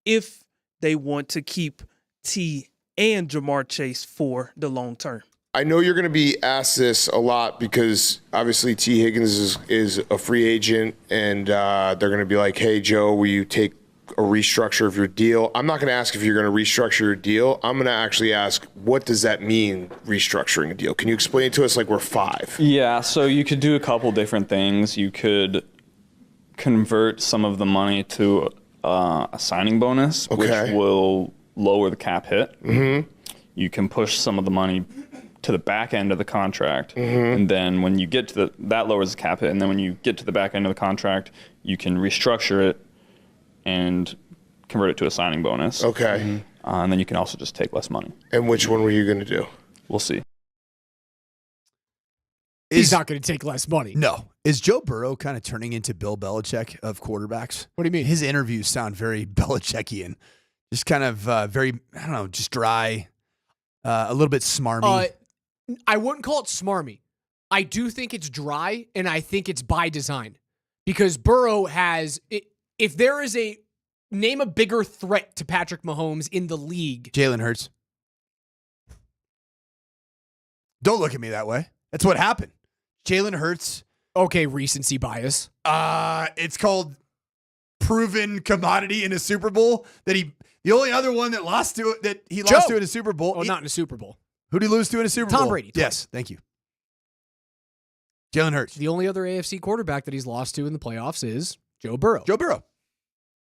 if they want to keep T and Jamar Chase for the long term. I know you're going to be asked this a lot because obviously T. Higgins is a free agent, and they're going to be like, hey, Joe, will you take a restructure of your deal? I'm not going to ask if you're going to restructure your deal. I'm going to actually ask, what does that mean, restructuring a deal? Can you explain it to us like we're 5? Yeah, so you could do a couple different things. You could convert some of the money to a signing bonus, which will lower the cap hit. Mm-hmm. You can push some of the money to the back end of the contract, and then when you get to that lowers the cap hit, and then when you get to the back end of the contract, you can restructure it and convert it to a signing bonus. Okay. And then you can also just take less money. And which one were you going to do? We'll see. He's not going to take less money. No. Is Joe Burrow kind of turning into Bill Belichick of quarterbacks? What do you mean? His interviews sound very Belichickian. Just kind of very, I don't know, just dry, a little bit smarmy. I wouldn't call it smarmy. I do think it's dry, and I think it's by design. Because Burrow has, if there is name a bigger threat to Patrick Mahomes in the league. Jalen Hurts. Don't look at me that way. That's what happened. Jalen Hurts. Okay, recency bias. It's called proven commodity in a Super Bowl. The only other one that lost to it lost to in a Super Bowl. Oh, not in a Super Bowl. Who did he lose to in a Super Bowl? Tom Brady. Yes, thank you. Jalen Hurts. The only other AFC quarterback that he's lost to in the playoffs is Joe Burrow. Joe Burrow.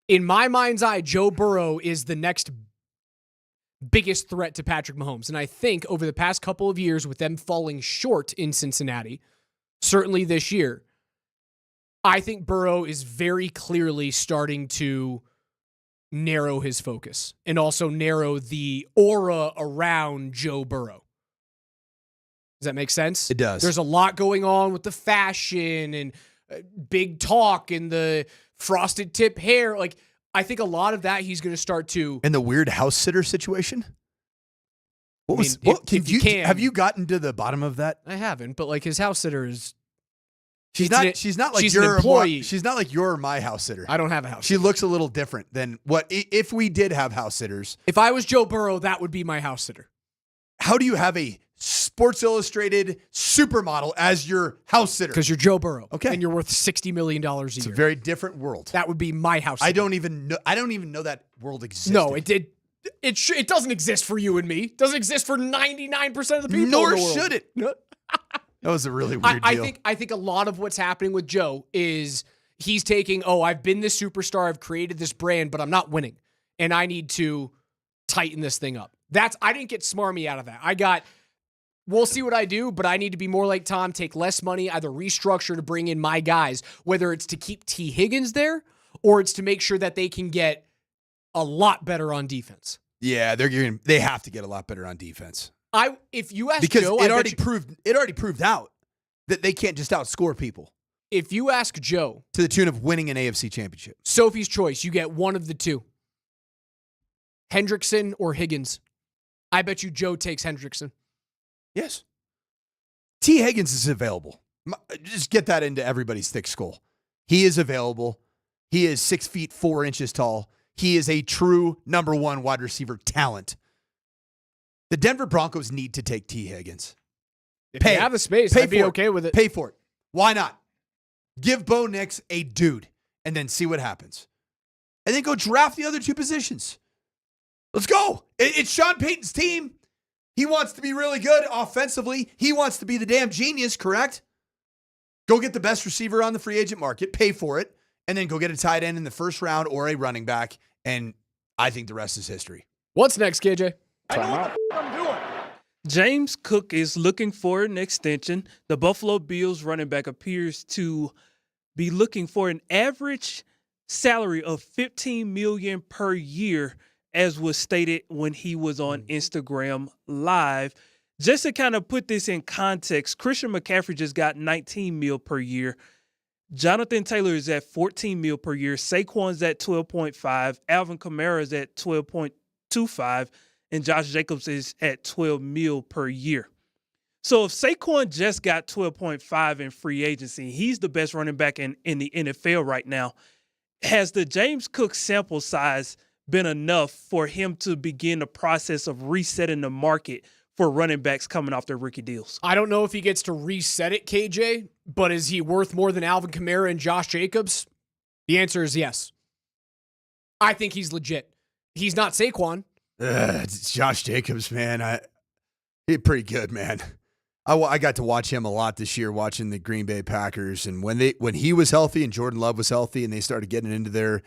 In my mind's eye, Joe Burrow is the next biggest threat to Patrick Mahomes. And I think over the past couple of years, with them falling short in Cincinnati, certainly this year, I think Burrow is very clearly starting to narrow his focus and also narrow the aura around Joe Burrow. Does that make sense? It does. There's a lot going on with the fashion and big talk and the frosted tip hair. Like, I think a lot of that he's going to start to. And the weird house sitter situation? Have you gotten to the bottom of that? I haven't, but like his house sitter is She's not like she's your an employee. She's not like your or my house sitter. I don't have a house She sitter. looks a little different than what if we did have house sitters. If I was Joe Burrow, that would be my house sitter. How do you have a Sports Illustrated supermodel as your house sitter? Because you're Joe Burrow. Okay. And you're worth $60 million a year. It's a very different world. That would be my house sitter. I don't even know that world exists. No, it did. It doesn't exist for you and me. It doesn't exist for 99% of the people. Nor in the world. should it. That was a really weird deal. I think a lot of what's happening with Joe is he's taking, I've been this superstar, I've created this brand, but I'm not winning. And I need to tighten this thing up. I didn't get smarmy out of that. We'll see what I do, but I need to be more like Tom, take less money, either restructure to bring in my guys, whether it's to keep T. Higgins there or it's to make sure that they can get a lot better on defense. Yeah, they have to get a lot better on defense. If you ask because Joe, it already proved out that they can't just outscore people. If you ask Joe to the tune of winning an AFC championship, Sophie's choice, you get one of the two, Hendrickson or Higgins. I bet you Joe takes Hendrickson. Yes, T. Higgins is available. Just get that into everybody's thick skull. He is available. He is 6 feet 4 inches tall. He is a true number one wide receiver talent. The Denver Broncos need to take T. Higgins. If they have the space, I'd be okay with it. Pay for it. Why not? Give Bo Nix a dude and then see what happens. And then go draft the other two positions. Let's go. It's Sean Payton's team. He wants to be really good offensively. He wants to be the damn genius, correct? Go get the best receiver on the free agent market, pay for it, and then go get a tight end in the first round or a running back. And I think the rest is history. What's next, KJ? I know what I'm doing. James Cook is looking for an extension. The Buffalo Bills running back appears to be looking for an average salary of $15 million per year, as was stated when he was on Instagram Live. Just to kind of put this in context, Christian McCaffrey just got $19 million per year. Jonathan Taylor is at $14 million per year. Saquon's at $12.5. Alvin Kamara is at $12.25. And Josh Jacobs is at $12 million per year. So if Saquon just got $12.5 in free agency, he's the best running back in the NFL right now. Has the James Cook sample size been enough for him to begin the process of resetting the market for running backs coming off their rookie deals? I don't know if he gets to reset it, KJ, but is he worth more than Alvin Kamara and Josh Jacobs? The answer is yes. I think he's legit. He's not Saquon. It's Josh Jacobs, man. He's pretty good, man. I got to watch him a lot this year, watching the Green Bay Packers, and when he was healthy and Jordan Love was healthy, and they started getting into their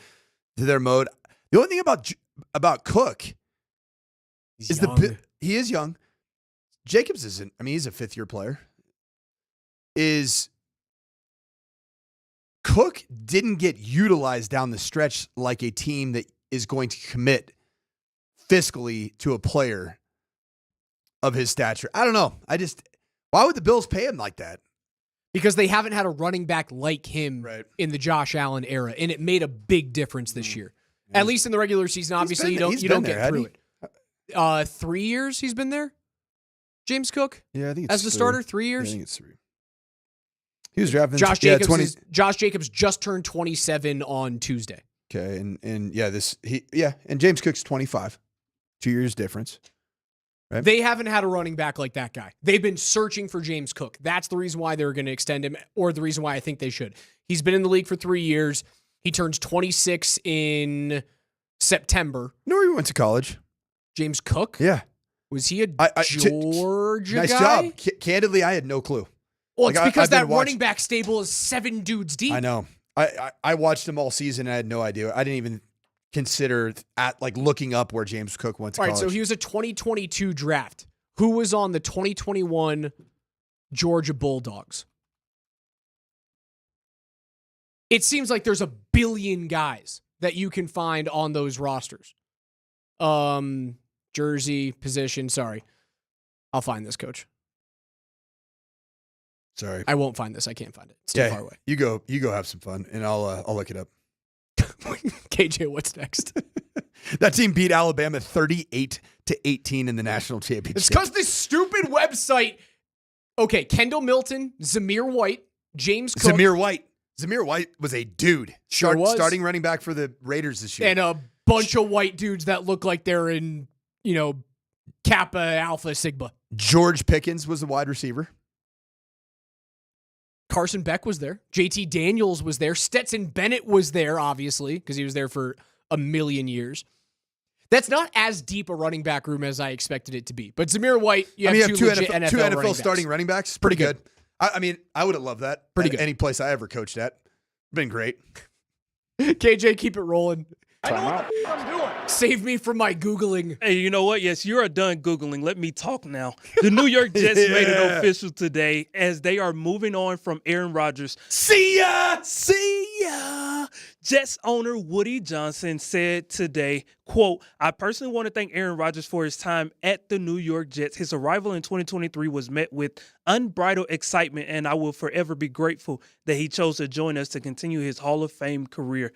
mode. The only thing about Cook is he is young. Jacobs isn't. I mean, he's a fifth-year player. Cook didn't get utilized down the stretch like a team that is going to commit fiscally to a player of his stature. I don't know. Why would the Bills pay him like that? Because they haven't had a running back like him in the Josh Allen era, and it made a big difference this year. At least in the regular season, obviously you don't get through it. 3 years he's been there. James Cook? Yeah, I think it's as the starter, 3 years. Yeah, I think it's 3. He was drafted. Josh Jacobs. Josh Jacobs just turned 27 on Tuesday. Okay, and James Cook's 25. 2 years difference. Right? They haven't had a running back like that guy. They've been searching for James Cook. That's the reason why they're going to extend him, or the reason why I think they should. He's been in the league for 3 years. He turns 26 in September. You know where he went to college? James Cook? Yeah. Was he a Georgia nice guy? Job. Candidly, I had no clue. Well, it's because that running back stable is 7 dudes deep. I know. I watched him all season, and I had no idea. I didn't even consider looking up where James Cook went to college. All right, so he was a 2022 draft. Who was on the 2021 Georgia Bulldogs? It seems like there's a billion guys that you can find on those rosters. Jersey, position, sorry. I'll find this, coach. Sorry. I won't find this. I can't find it. It's too far away. You go have some fun, and I'll look it up. KJ, what's next? That team beat Alabama 38-18 in the national championship. It's because this stupid website. Okay, Kendall Milton, Zamir White, James Cook. Zamir White was a dude. Sure was. Starting running back for the Raiders this year. And a bunch of white dudes that look like they're in, Kappa Alpha Sigma. George Pickens was the wide receiver. Carson Beck was there. JT Daniels was there. Stetson Bennett was there, obviously, because he was there for a million years. That's not as deep a running back room as I expected it to be. But Zamir White, you have two NFL starting running backs. Pretty good. I would have loved that. Pretty good. Any place I ever coached at. Been great. KJ, keep it rolling. I know what I'm doing. Save me from my Googling. Hey, you know what? Yes, you are done Googling. Let me talk now. The New York Jets made it official today as they are moving on from Aaron Rodgers. See ya! Jets owner Woody Johnson said today, quote, I personally want to thank Aaron Rodgers for his time at the New York Jets. His arrival in 2023 was met with unbridled excitement, and I will forever be grateful that he chose to join us to continue his Hall of Fame career.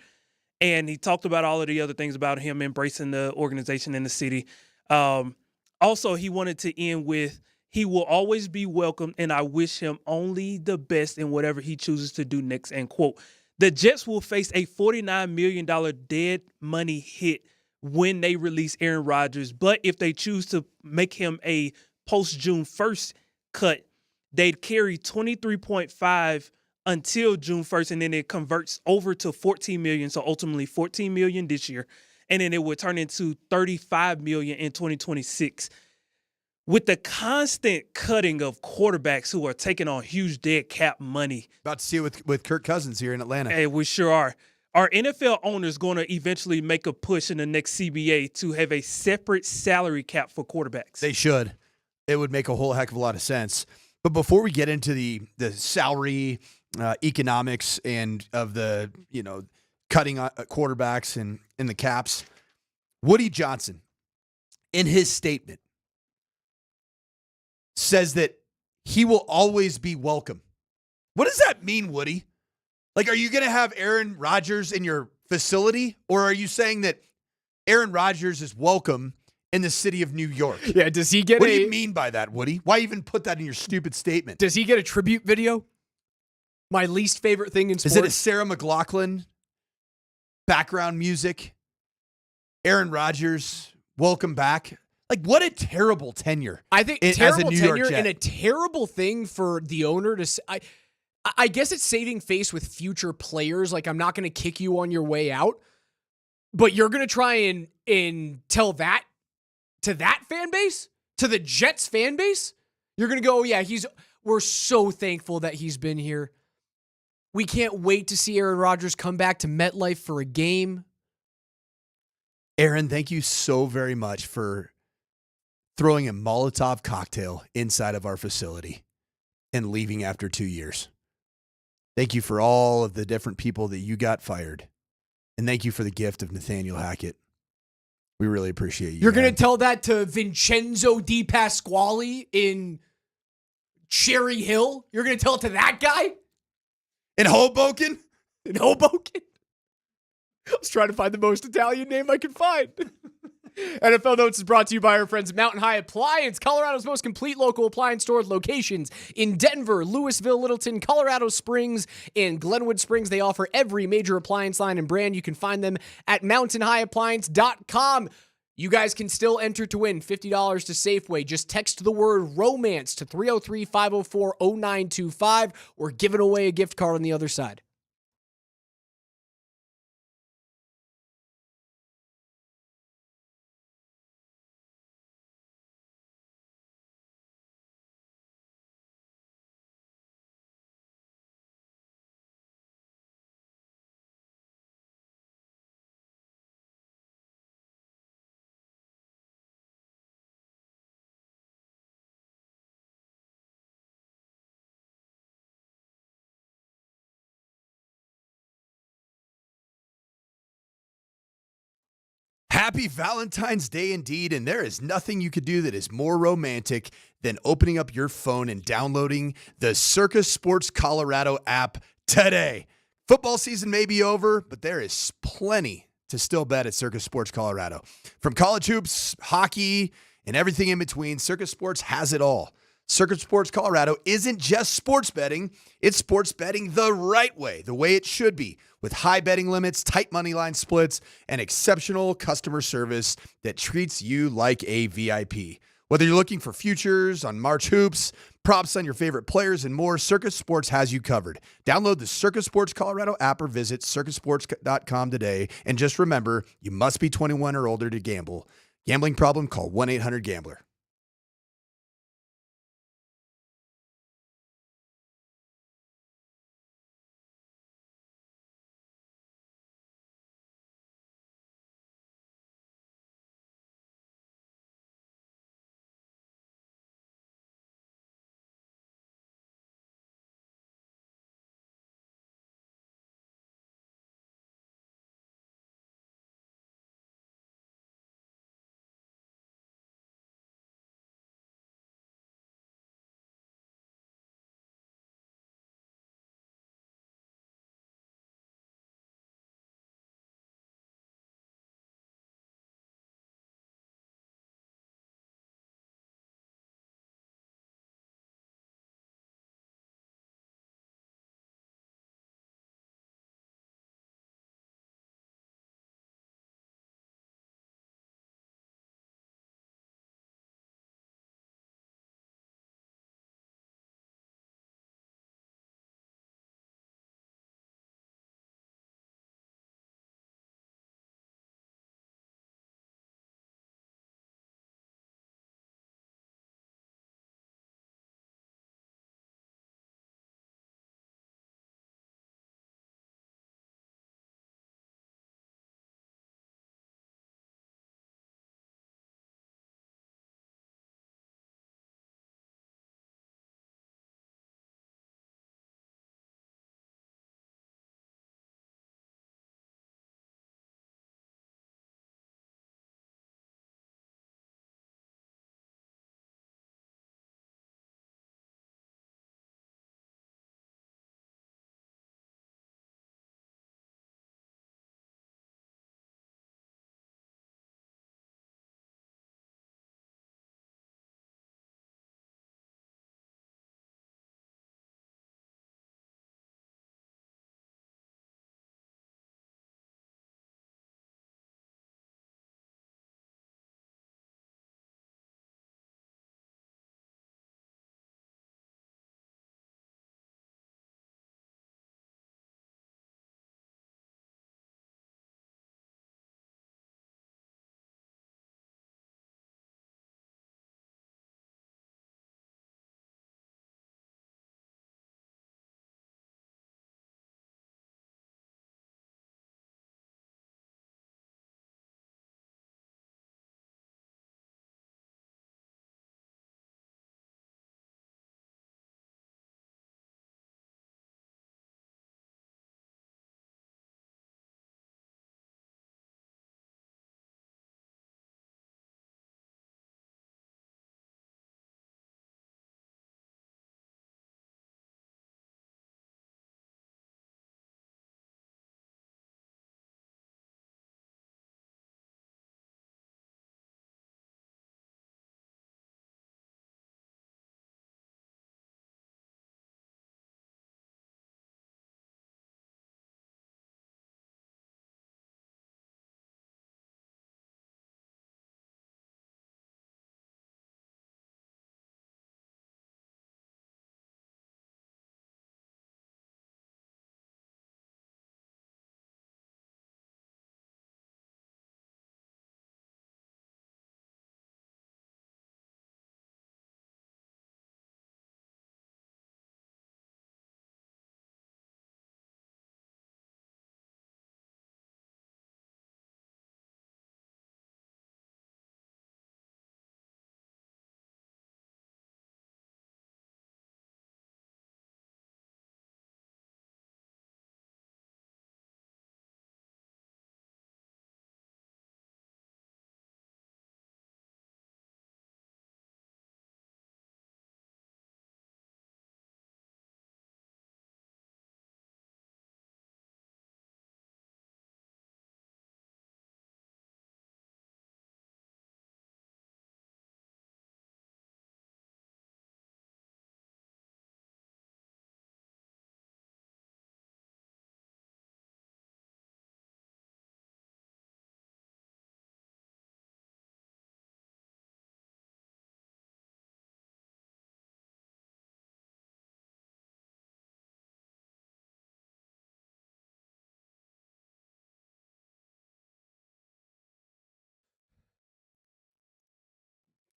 And he talked about all of the other things about him embracing the organization in the city. Also, he wanted to end with, he will always be welcome, and I wish him only the best in whatever he chooses to do next, end quote. The Jets will face a $49 million dead money hit when they release Aaron Rodgers. But if they choose to make him a post-June 1st cut, they'd carry $23.5 until June 1st, and then it converts over to $14 million, so ultimately $14 million this year, and then it would turn into $35 million in 2026. With the constant cutting of quarterbacks who are taking on huge dead cap money. About to see it with Kirk Cousins here in Atlanta. Hey, we sure are. Are NFL owners going to eventually make a push in the next CBA to have a separate salary cap for quarterbacks? They should. It would make a whole heck of a lot of sense. But before we get into the salary economics and of the, cutting quarterbacks and the caps, Woody Johnson, in his statement, says that he will always be welcome. What does that mean, Woody? Like, are you going to have Aaron Rodgers in your facility, or are you saying that Aaron Rodgers is welcome in the city of New York? Yeah, does he get What do you mean by that, Woody? Why even put that in your stupid statement? Does he get a tribute video? My least favorite thing in sports. Is it a Sarah McLachlan background music? Aaron Rodgers, welcome back. Like, what a terrible tenure. I think terrible tenure and a terrible thing for the owner to say. I guess it's saving face with future players. Like, I'm not going to kick you on your way out, but you're going to try and tell that to that fan base, to the Jets fan base. You're going to go, yeah, we're so thankful that he's been here. We can't wait to see Aaron Rodgers come back to MetLife for a game. Aaron, thank you so very much for throwing a Molotov cocktail inside of our facility and leaving after 2 years. Thank you for all of the different people that you got fired. And thank you for the gift of Nathaniel Hackett. We really appreciate you. You're going to tell that to Vincenzo Di Pasquale in Cherry Hill? You're going to tell it to that guy? In Hoboken? In Hoboken? I was trying to find the most Italian name I could find. NFL Notes is brought to you by our friends at Mountain High Appliance, Colorado's most complete local appliance store locations in Denver, Louisville, Littleton, Colorado Springs, and Glenwood Springs. They offer every major appliance line and brand. You can find them at mountainhighappliance.com. You guys can still enter to win $50 to Safeway. Just text the word romance to 303-504-0925. We're giving away a gift card on the other side. Happy Valentine's Day indeed, and there is nothing you could do that is more romantic than opening up your phone and downloading the Circus Sports Colorado app today. Football season may be over, but there is plenty to still bet at Circus Sports Colorado. From college hoops, hockey, and everything in between, Circus Sports has it all. Circuit Sports Colorado isn't just sports betting, it's sports betting the right way, the way it should be, with high betting limits, tight money line splits, and exceptional customer service that treats you like a VIP. Whether you're looking for futures on March hoops, props on your favorite players, and more, Circus Sports has you covered. Download the Circus Sports Colorado app or visit circusports.com today. And just remember, you must be 21 or older to gamble. Gambling problem? Call 1-800-GAMBLER.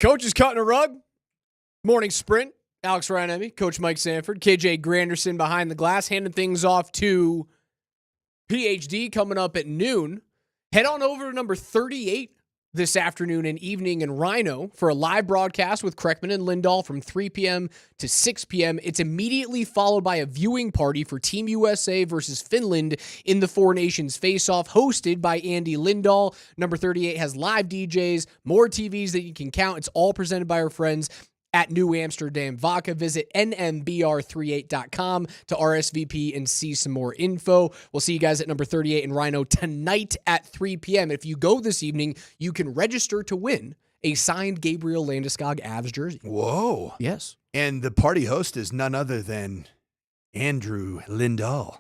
Coach is cutting a rug. Morning sprint. Alex Ryanemi, Coach Mike Sanford, KJ Granderson behind the glass, handing things off to PhD coming up at noon. Head on over to number 38 this afternoon and evening in Rhino for a live broadcast with Kreckman and Lindahl from 3 p.m. to 6 p.m. It's immediately followed by a viewing party for Team USA versus Finland in the Four Nations Face-Off, hosted by Andy Lindahl. Number 38 has live DJs, more TVs that you can count. It's all presented by our friends at New Amsterdam Vodka. Visit nmbr38.com to RSVP and see some more info. We'll see you guys at number 38 in Rhino tonight at 3 p.m. If you go this evening, you can register to win a signed Gabriel Landeskog Avs jersey. Whoa. Yes. And the party host is none other than Andrew Lindahl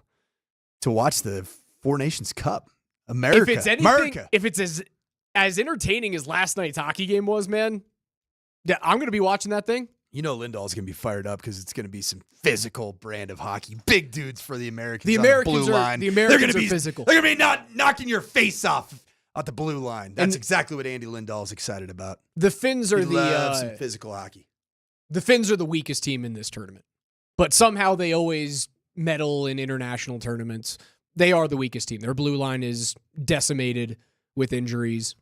to watch the Four Nations Cup. America. If it's anything, if it's as entertaining as last night's hockey game was, man, yeah, I'm going to be watching that thing. You know Lindahl's going to be fired up because it's going to be some physical brand of hockey. Big dudes for the Americans. The on Americans the blue are line. the Americans they're are physical. They're going to be not knocking your face off at the blue line. That's exactly what Andy Lindahl's excited about. The Finns are he loves some physical hockey. The Finns are the weakest team in this tournament, but somehow they always medal in international tournaments. They are the weakest team. Their blue line is decimated with injuries.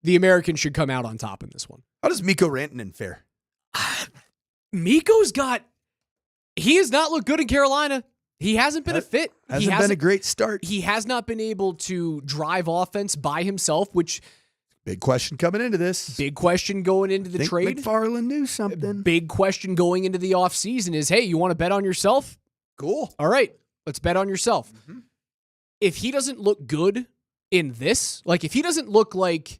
The Americans should come out on top in this one. How does Mikko Rantanen fare? Mikko's he has not looked good in Carolina. He hasn't been a fit. Hasn't been a great start. He has not been able to drive offense by himself, which big question coming into this. Big question going into the trade. McFarland knew something. Big question going into the offseason is, hey, you want to bet on yourself? Cool. All right, let's bet on yourself. Mm-hmm. If he doesn't look good in this, like if he doesn't look like,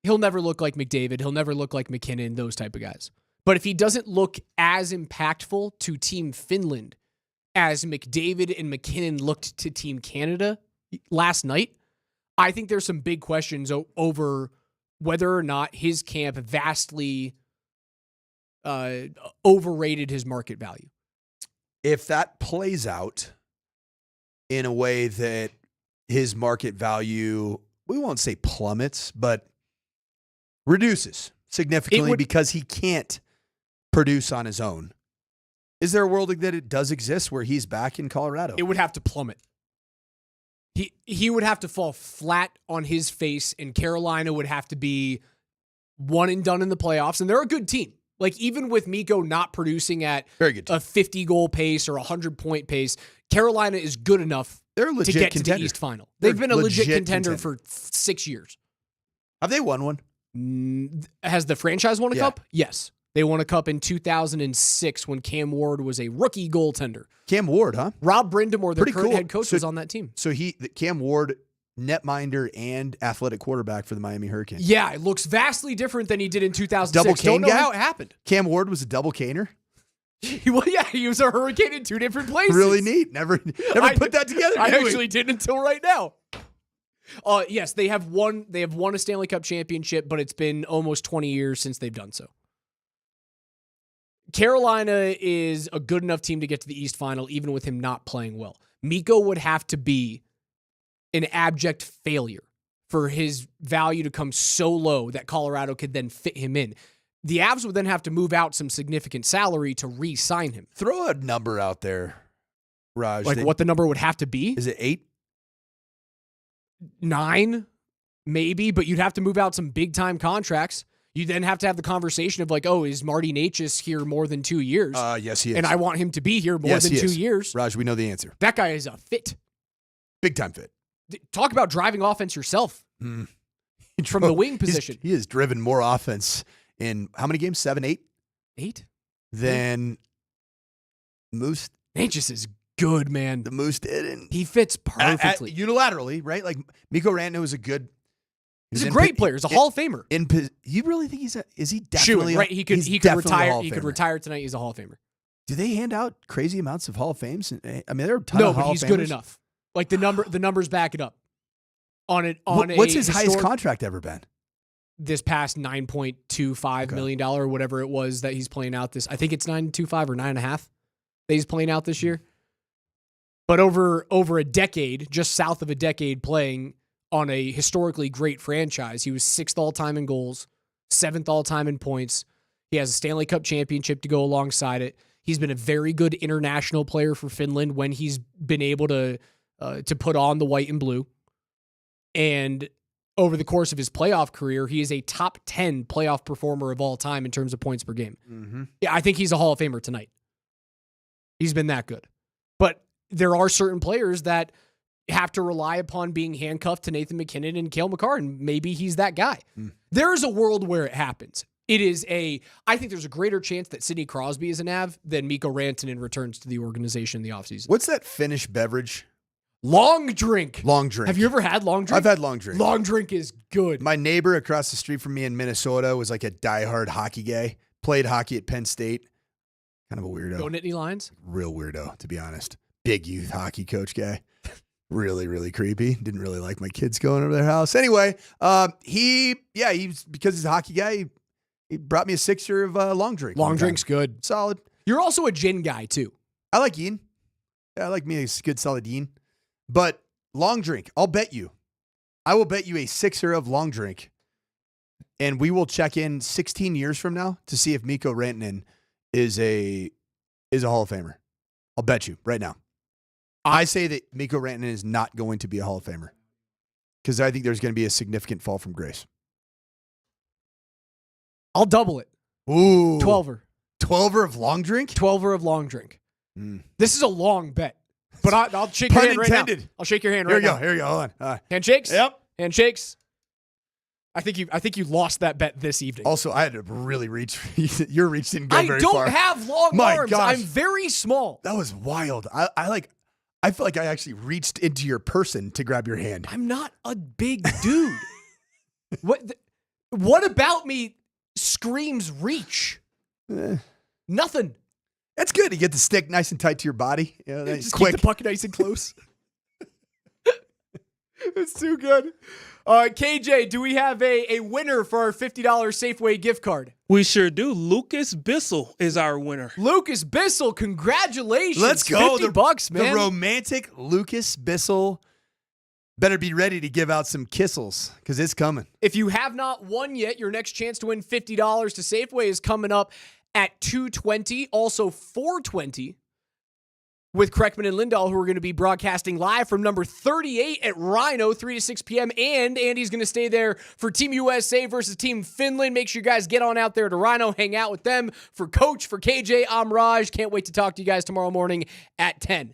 he'll never look like McDavid, he'll never look like MacKinnon, those type of guys. But if he doesn't look as impactful to Team Finland as McDavid and MacKinnon looked to Team Canada last night, I think there's some big questions over whether or not his camp vastly overrated his market value. If that plays out in a way that his market value, we won't say plummets, but reduces significantly because he can't produce on his own. Is there a world that it does exist where he's back in Colorado? It would have to plummet. He would have to fall flat on his face, and Carolina would have to be one and done in the playoffs. And they're a good team. Like, even with Mikko not producing at a 50-goal pace or a 100-point pace, Carolina is good enough to get to the East Final. They've been a legit contender for 6 years. Have they won one? Has the franchise won a cup? Yes. They won a cup in 2006 when Cam Ward was a rookie goaltender. Cam Ward, huh? Rob Brindamore, their current head coach, was on that team. So Cam Ward, netminder and athletic quarterback for the Miami Hurricanes. Yeah, it looks vastly different than he did in 2006. Double Kane Don't know guy? how it happened. Cam Ward was a double Caner? Well, yeah, he was a Hurricane in two different places. Really neat. Never put that together. I actually didn't until right now. Yes, they have won a Stanley Cup championship, but it's been almost 20 years since they've done so. Carolina is a good enough team to get to the East Final, even with him not playing well. Mikko would have to be an abject failure for his value to come so low that Colorado could then fit him in. The Avs would then have to move out some significant salary to re-sign him. Throw a number out there, Raj. Like what the number would have to be? Is it 8? 9? Maybe, but you'd have to move out some big-time contracts. You then have to have the conversation of like, oh, is Marty Necas here more than 2 years? Yes, he is. And I want him to be here more than 2 years. Raj, we know the answer. That guy is a fit. Big-time fit. Talk about driving offense yourself from the wing position. He has driven more offense in how many games? 7, 8? 8? Than Moose. Necas is good, man. The Moose did. And he fits perfectly. Unilaterally, right? Like Mikko Rantanen was a good... He's a great player. He's a Hall of Famer. You really think is he definitely... Right, he could retire. He could retire tonight. He's a Hall of Famer. Do they hand out crazy amounts of Hall of Fames? I mean, there are a ton of Hall of Famers. No, but he's good enough. Like the numbers back it up. What's his highest contract ever been? This past $9.25 million or whatever it was that he's playing out this. I think it's 9.25 or 9.5 that he's playing out this year. But over a decade, just south of a decade playing on a historically great franchise, he was 6th all-time in goals, 7th all-time in points. He has a Stanley Cup championship to go alongside it. He's been a very good international player for Finland when he's been able to put on the white and blue. And over the course of his playoff career, he is a top 10 playoff performer of all time in terms of points per game. Mm-hmm. Yeah, I think he's a Hall of Famer tonight. He's been that good. But there are certain players that have to rely upon being handcuffed to Nathan MacKinnon and Cale Makar, and maybe he's that guy. There's a world where it happens. I think there's a greater chance that Sidney Crosby is an Av than Mikko Rantanen returns to the organization in the offseason. What's that Finnish beverage? Long drink. Long drink. Have you ever had long drink? I've had long drink. Long drink is good. My neighbor across the street from me in Minnesota was like a diehard hockey guy. Played hockey at Penn State. Kind of a weirdo. Don't hit any lines? Real weirdo, to be honest. Big youth hockey coach guy. Really, really creepy. Didn't really like my kids going over their house. Anyway, he's because he's a hockey guy. He brought me a 6-year of long drink. Long drink's good. Solid. You're also a gin guy, too. I like yin. Yeah, I like me a good solid yin. But long drink, I'll bet you. I will bet you a 6-year of long drink. And we will check in 16 years from now to see if Mikko Rantanen is a Hall of Famer. I'll bet you right now. I say that Mikko Rantanen is not going to be a Hall of Famer because I think there's going to be a significant fall from grace. I'll double it. Ooh. 12er. 12er of long drink? 12er of long drink. This is a long bet. But I'll shake your hand right now. I'll shake your hand right now. Here we go. Hold on. Handshakes? Yep. Handshakes. I think you lost that bet this evening. Also, I had to really reach. Your reach didn't go very far. I don't have long arms. Gosh. I'm very small. That was wild. I feel like I actually reached into your person to grab your hand. I'm not a big dude. What about me screams reach? Nothing. That's good. You get the stick nice and tight to your body. Yeah, just quick. Keep the puck nice and close. It's too good. KJ, do we have a winner for our $50 Safeway gift card? We sure do. Lucas Bissell is our winner. Lucas Bissell, congratulations. Let's go. $50, man. The romantic Lucas Bissell better be ready to give out some kissels because it's coming. If you have not won yet, your next chance to win $50 to Safeway is coming up at 2:20, also 4:20. With Kreckman and Lindahl, who are going to be broadcasting live from number 38 at Rhino, 3 to 6 p.m. And Andy's going to stay there for Team USA versus Team Finland. Make sure you guys get on out there to Rhino, hang out with them. For Coach, for KJ, I'm Raj. Can't wait to talk to you guys tomorrow morning at 10.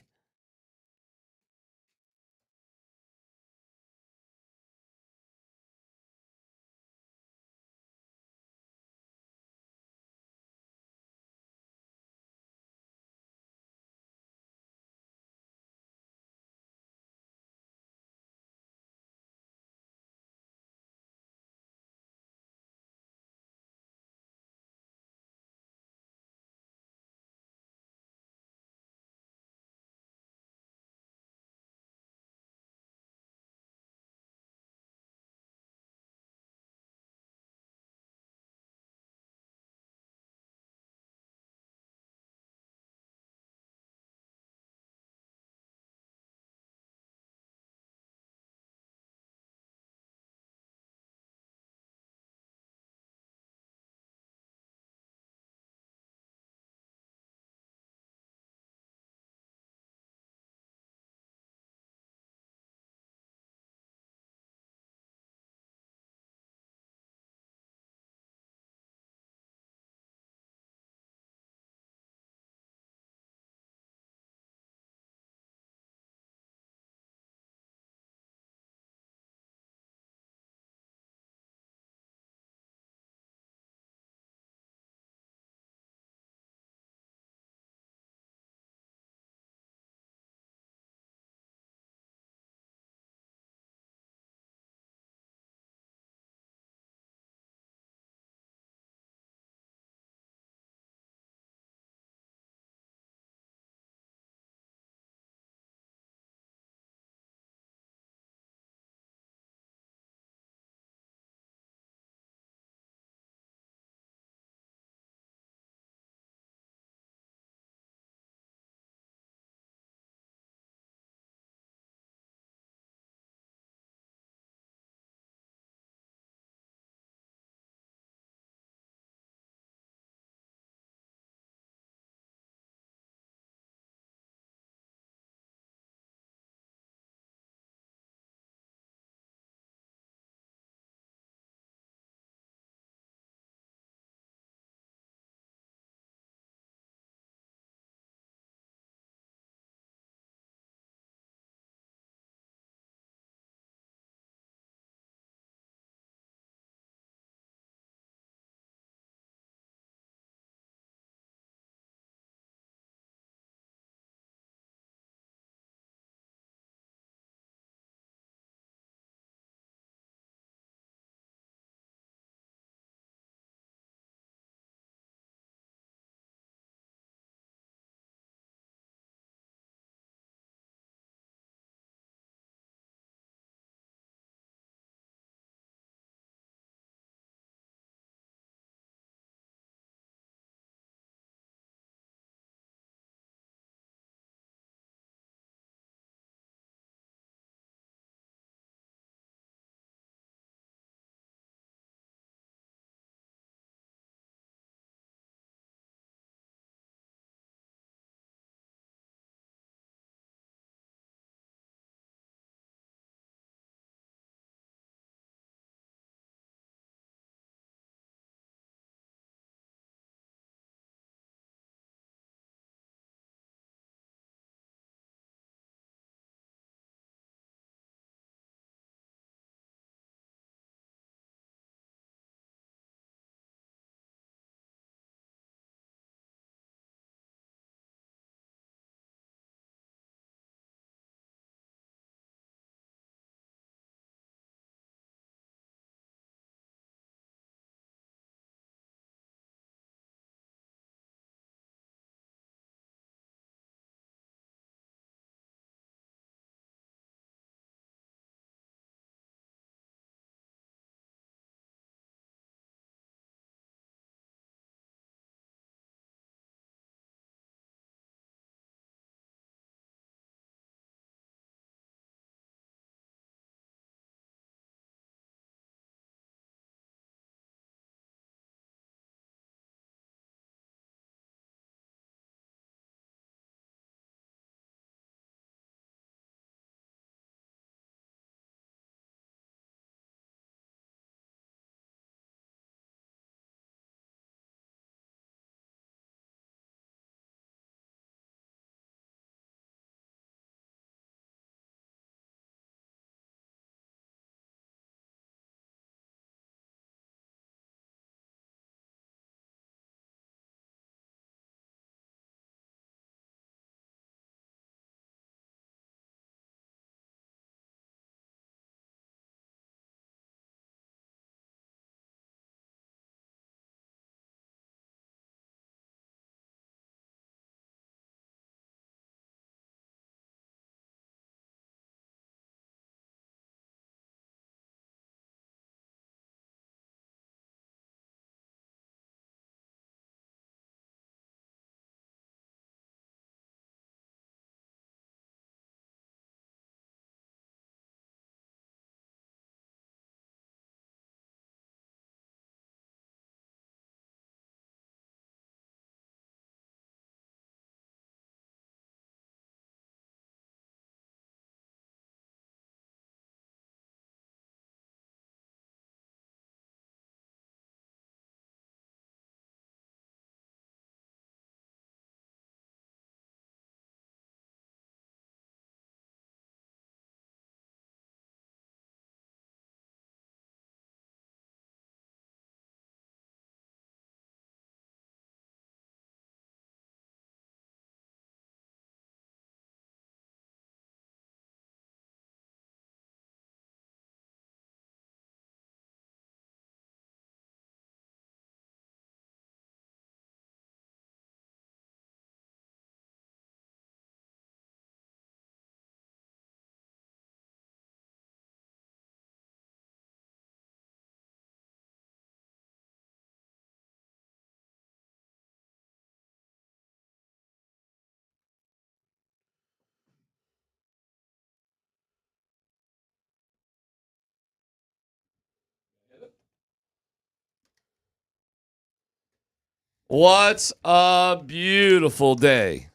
What a beautiful day.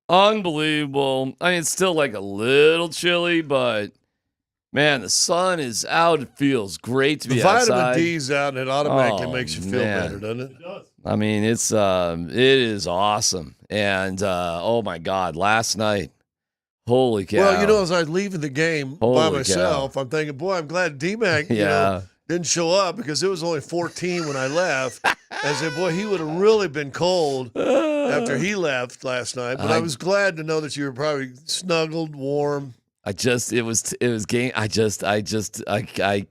Unbelievable. I mean, it's still like a little chilly, but man, the sun is out. It feels great to be outside. The vitamin D's out, and it automatically makes you feel better, doesn't it? It does. I mean, it is awesome. And oh my God, last night, holy cow. Well, as I was leaving the game by myself, I'm thinking, boy, I'm glad DMac, didn't show up because it was only 14 when I left. I said, boy, he would have really been cold after he left last night. But I was glad to know that you were probably snuggled, warm. It was game. I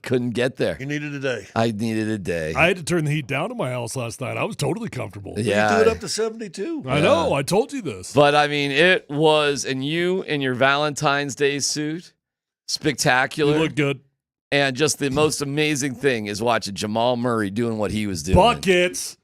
couldn't get there. You needed a day. I needed a day. I had to turn the heat down in my house last night. I was totally comfortable. Yeah. You do it up to 72. I know. I told you this. But I mean, it was, and you in your Valentine's Day suit, spectacular. You look good. And just the most amazing thing is watching Jamal Murray doing what he was doing. Buckets.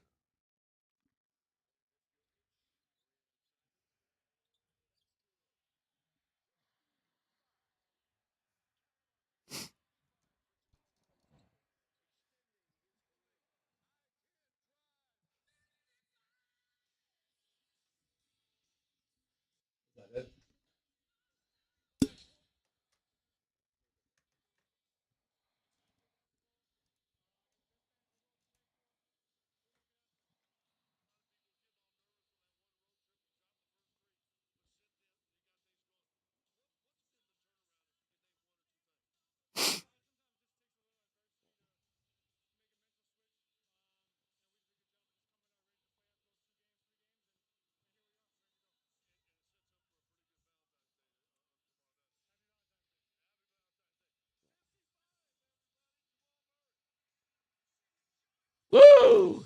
Woo!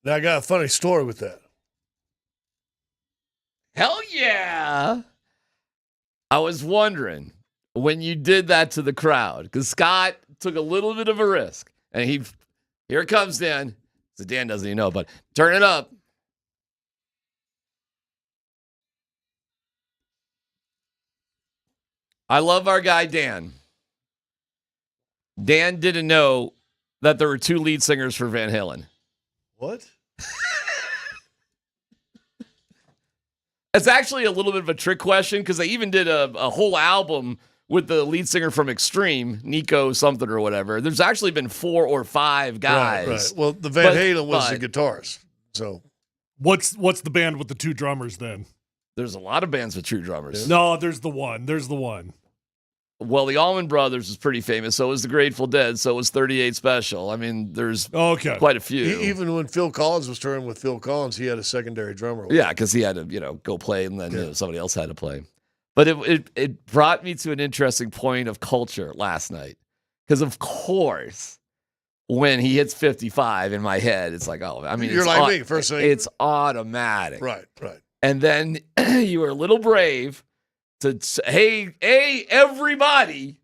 Now, I got a funny story with that. Hell yeah. I was wondering when you did that to the crowd, because Scott took a little bit of a risk. And here it comes, Dan. So Dan doesn't even know, but turn it up. I love our guy, Dan. Dan didn't know that there were two lead singers for Van Halen. What? It's actually a little bit of a trick question because they even did a whole album with the lead singer from Extreme, Nico something or whatever. There's actually been 4 or 5 guys. Right. Well, the Van Halen was the guitarist. So what's the band with the 2 drummers then? There's a lot of bands with 2 drummers. No, there's the one. Well, the Allman Brothers is pretty famous. So was the Grateful Dead. So was 38 Special. I mean, there's quite a few. Even when Phil Collins was touring with Phil Collins, he had a secondary drummer. Yeah, because he had to, go play, and then somebody else had to play. But it brought me to an interesting point of culture last night. Because, of course, when he hits 55 in my head, it's like, oh, I mean, you're like me, first thing. It's automatic. Right. And then you were a little brave to say, hey, everybody.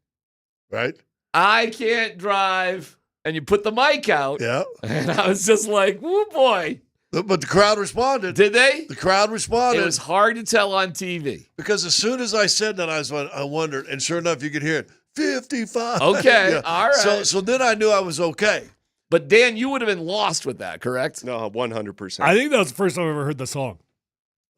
Right. I can't drive. And you put the mic out. Yeah. And I was just like, whoo, boy. But the crowd responded. Did they? The crowd responded. It was hard to tell on TV. Because as soon as I said that, I wondered, and sure enough, you could hear it, 55. Okay, all right. So then I knew I was okay. But Dan, you would have been lost with that, correct? No, 100%. I think that was the first time I ever heard the song.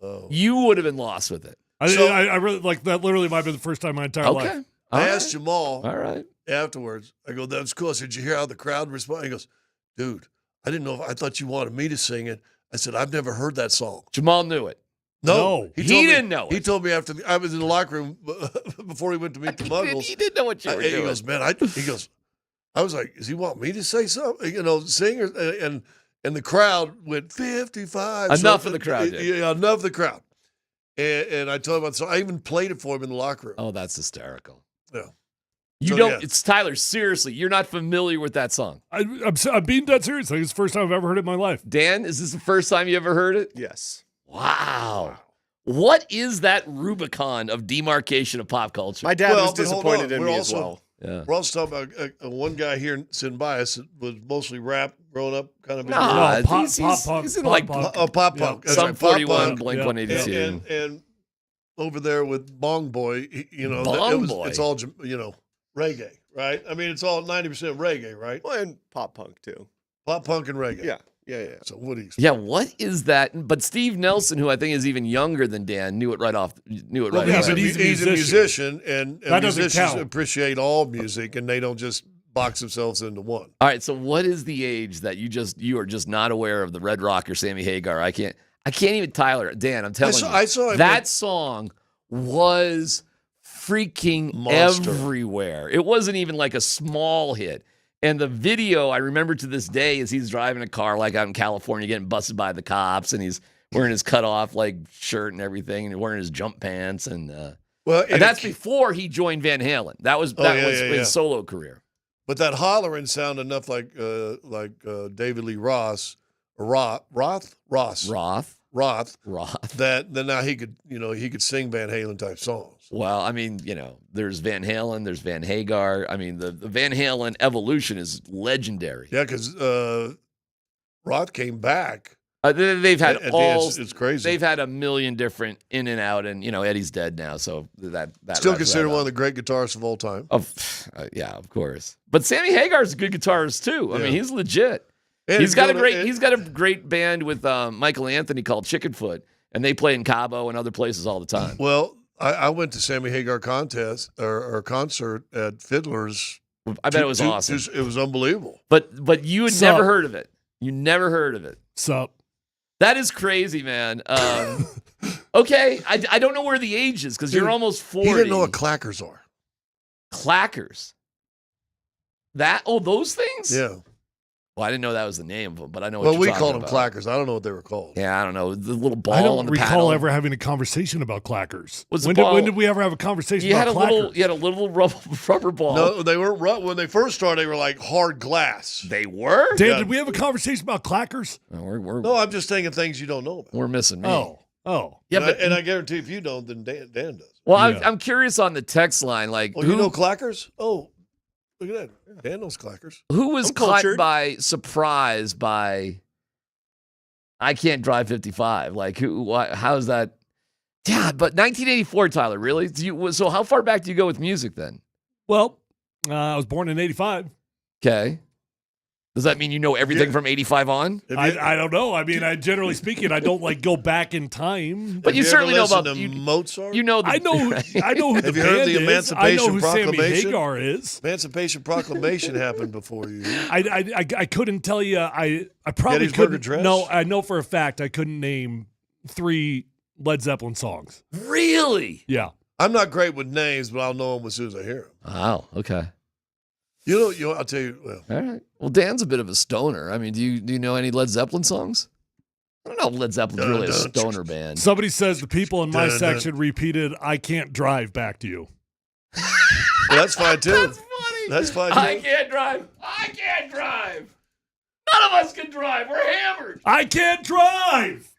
Oh. You would have been lost with it. I really like that. Literally, might have been the first time in my entire life. I asked Jamal. All right. Afterwards, I go, "That's cool." I said, "Did you hear how the crowd responded?" He goes, "Dude, I didn't know. I thought you wanted me to sing it." I said, "I've never heard that song." Jamal knew it. No, he didn't know it. He told me after I was in the locker room before he went to meet the Muggles. He didn't know what you were doing. He goes, "Man, I was like, does he want me to say something? Sing?" And the crowd went 55. Enough of the crowd. Yeah, enough of the crowd. And I told him, so I even played it for him in the locker room. Oh, that's hysterical. Yeah. It's Tyler, seriously, you're not familiar with that song. I'm being dead serious. Like, it's the first time I've ever heard it in my life. Dan, is this the first time you ever heard it? Yes. Wow. What is that Rubicon of demarcation of pop culture? My dad was disappointed in me as well. Yeah. We're also talking about one guy here sitting by us that was mostly rap, growing up, kind of. Pop punk. He's in pop punk. Some right, 41, Blink 182. And over there with Bong Boy, it's all, reggae, right? I mean, it's all 90% reggae, right? Well, and pop punk, too. Pop punk and reggae. Yeah. Yeah. So what do you? Yeah, what is that? But Steve Nelson, who I think is even younger than Dan, knew it right off. Knew it right Well, away. he's a musician, and That doesn't musicians count. appreciate all music, and they don't just box themselves into one. All right, so what is the age that you are just not aware of the Red Rocker, Sammy Hagar? I can't even. Tyler, Dan, I'm telling you, I saw it that song was freaking Monster. everywhere. It wasn't even like a small hit. And the video, I remember to this day, is he's driving a car like out in California, getting busted by the cops, and he's wearing his cut off like shirt and everything, and wearing his jump pants, and that's before he joined Van Halen. That was his solo career. But that hollering sounded enough like David Lee Roth. That then now he could sing Van Halen type songs. Well, I mean, there's Van Halen, there's Van Hagar. I mean, the Van Halen evolution is legendary. Yeah, because Roth came back. They've had it's crazy. They've had a million different in and out, and Eddie's dead now, so that still considered one of the great guitarists of all time. Yeah, of course. But Sammy Hagar's a good guitarist too. I mean, he's legit. And he's got a great band with Michael Anthony called Chickenfoot, and they play in Cabo and other places all the time. Well, I went to Sammy Hagar contest or concert at Fiddler's. I bet it was awesome. It was unbelievable. But you had never heard of it. You never heard of it. Sup? That is crazy, man. Okay, I don't know where the age is because you're almost 40. He didn't know what clackers are. Clackers? Those things? Yeah. Well, I didn't know that was the name of them, but I know what Well, you're we talking called them about. clackers. I don't know what they were called. Yeah, I don't know. The little ball I don't on the recall paddle. ever having a conversation about clackers. Was when did we ever have a conversation about clackers? You had a little rubber ball. No, they weren't. When they first started, they were like hard glass. They were? Dan, did we have a conversation about clackers? No, I'm just thinking things you don't know about. We're missing me. Oh. Yeah, and I guarantee if you don't, then Dan does. Well, I'm curious on the text line. Like, you know clackers? Oh, look at that. Dan knows clackers. Who was caught by surprise by I can't drive 55? Like, how's that? Yeah, but 1984, Tyler, really? So how far back do you go with music then? Well, I was born in 85. Okay. Does that mean you know everything from 85 on? I don't know. I mean, generally speaking, I don't like go back in time. But you certainly know about Mozart. I know who the Have you band heard the is. Emancipation I know who Proclamation? Sammy Hagar is. Emancipation Proclamation happened before you. I couldn't tell you. I probably Gettysburg couldn't. Address? No, I know for a fact I couldn't name 3 Led Zeppelin songs. Really? Yeah. I'm not great with names, but I'll know them as soon as I hear them. Wow. Okay. I'll tell you. Well, all right. Well, Dan's a bit of a stoner. I mean, do you know any Led Zeppelin songs? I don't know if Led Zeppelin's really a stoner band. Somebody says the people in my section repeated, "I can't drive" back to you. Well, that's fine too. That's funny. That's fine too. I can't drive. I can't drive. None of us can drive. We're hammered. I can't drive.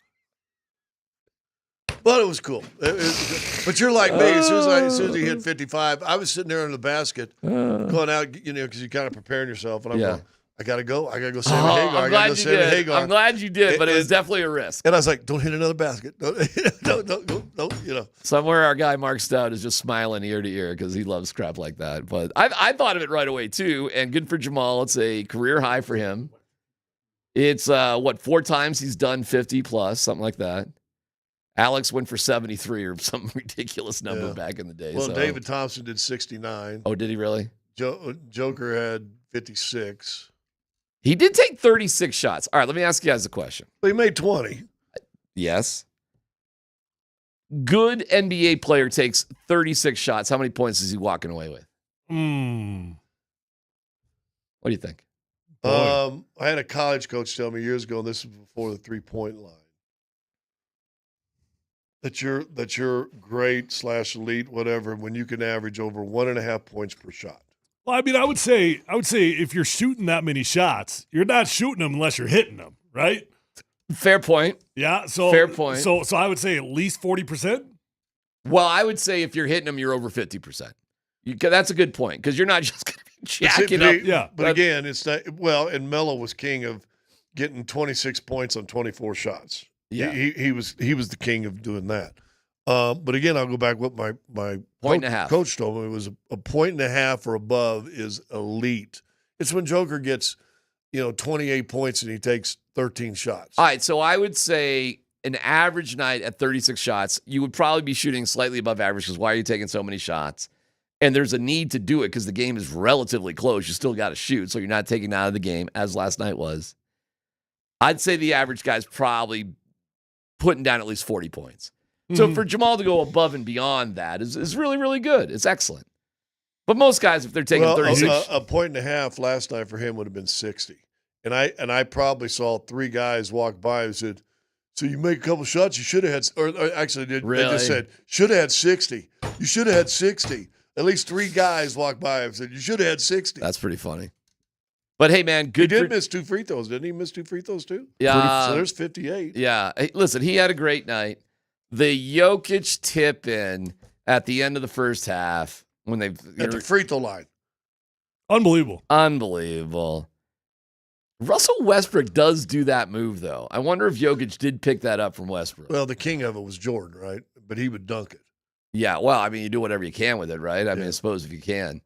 But it was cool. But you're like me. As soon as he hit 55, I was sitting there in the basket, going out, because you're kind of preparing yourself. And I'm going, I got to go. I got to go Sammy Hagar. I'm glad you did. I'm glad you did, but it was definitely a risk. And I was like, don't hit another basket. Don't. Somewhere our guy Mark Stout is just smiling ear to ear because he loves crap like that. But I thought of it right away, too. And good for Jamal. It's a career high for him. It's, 4 times he's done 50 plus, something like that. Alex went for 73 or some ridiculous number back in the day. Well, David Thompson did 69. Oh, did he really? Joker had 56. He did take 36 shots. All right, let me ask you guys a question. But he made 20. Yes. Good NBA player takes 36 shots. How many points is he walking away with? What do you think? I had a college coach tell me years ago, and this was before the 3-point line, that you're great / elite, whatever, when you can average over 1.5 points per shot. Well, I mean, I would say if you're shooting that many shots, you're not shooting them unless you're hitting them, right? Fair point. Yeah. So fair point. So I would say at least 40%. Well, I would say if you're hitting them, you're over 50%. That's a good point because you're not just going to be jacking up. Yeah. But again, it's not. Well, and Melo was king of getting 26 points on 24 shots. Yeah, he was the king of doing that. But again, I'll go back what my point and a half coach told me. It was a 1.5 or above is elite. It's when Joker gets 28 points and he takes 13 shots. All right, so I would say an average night at 36 shots, you would probably be shooting slightly above average because why are you taking so many shots? And there's a need to do it because the game is relatively close. You still got to shoot, so you're not taking out of the game, as last night was. I'd say the average guy's probably putting down at least 40 points. So for Jamal to go above and beyond that is really, really good. It's excellent. But most guys, if they're taking 36... a point and a half last night for him would have been 60. And I probably saw 3 guys walk by and said, so you make a couple shots, you should have had... Or actually, they just said, should have had 60. You should have had 60. At least 3 guys walked by and said, you should have had 60. That's pretty funny. But hey, man, good. He did miss 2 free throws, didn't he? Miss 2 free throws too. Yeah. So there's 58. Yeah. Hey, listen, he had a great night. The Jokic tip in at the end of the first half when they at the free throw line. Unbelievable. Russell Westbrook does do that move though. I wonder if Jokic did pick that up from Westbrook. Well, the king of it was Jordan, right? But he would dunk it. Yeah. Well, I mean, you do whatever you can with it, right? I mean, I suppose if you can.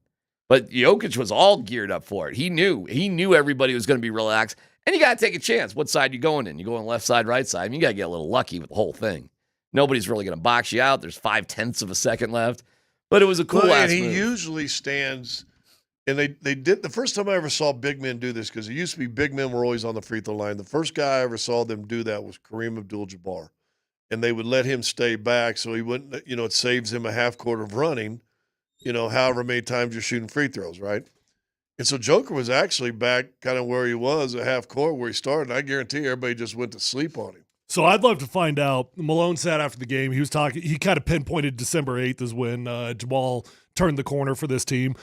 But Jokic was all geared up for it. He knew everybody was going to be relaxed. And you got to take a chance. What side you going in? You going left side, right side? I mean, you got to get a little lucky with the whole thing. Nobody's really going to box you out. There's 0.5 of a second left. But it was a cool ass And he move. usually stands, and they did, the first time I ever saw big men do this, because it used to be big men were always on the free throw line. The first guy I ever saw them do that was Kareem Abdul-Jabbar. And they would let him stay back so he wouldn't, it saves him a half court of running, however many times you're shooting free throws, right? And so Joker was actually back kind of where he was at half court where he started. And I guarantee everybody just went to sleep on him. So I'd love to find out. Malone said after the game, he kind of pinpointed December 8th as when Jamal turned the corner for this team.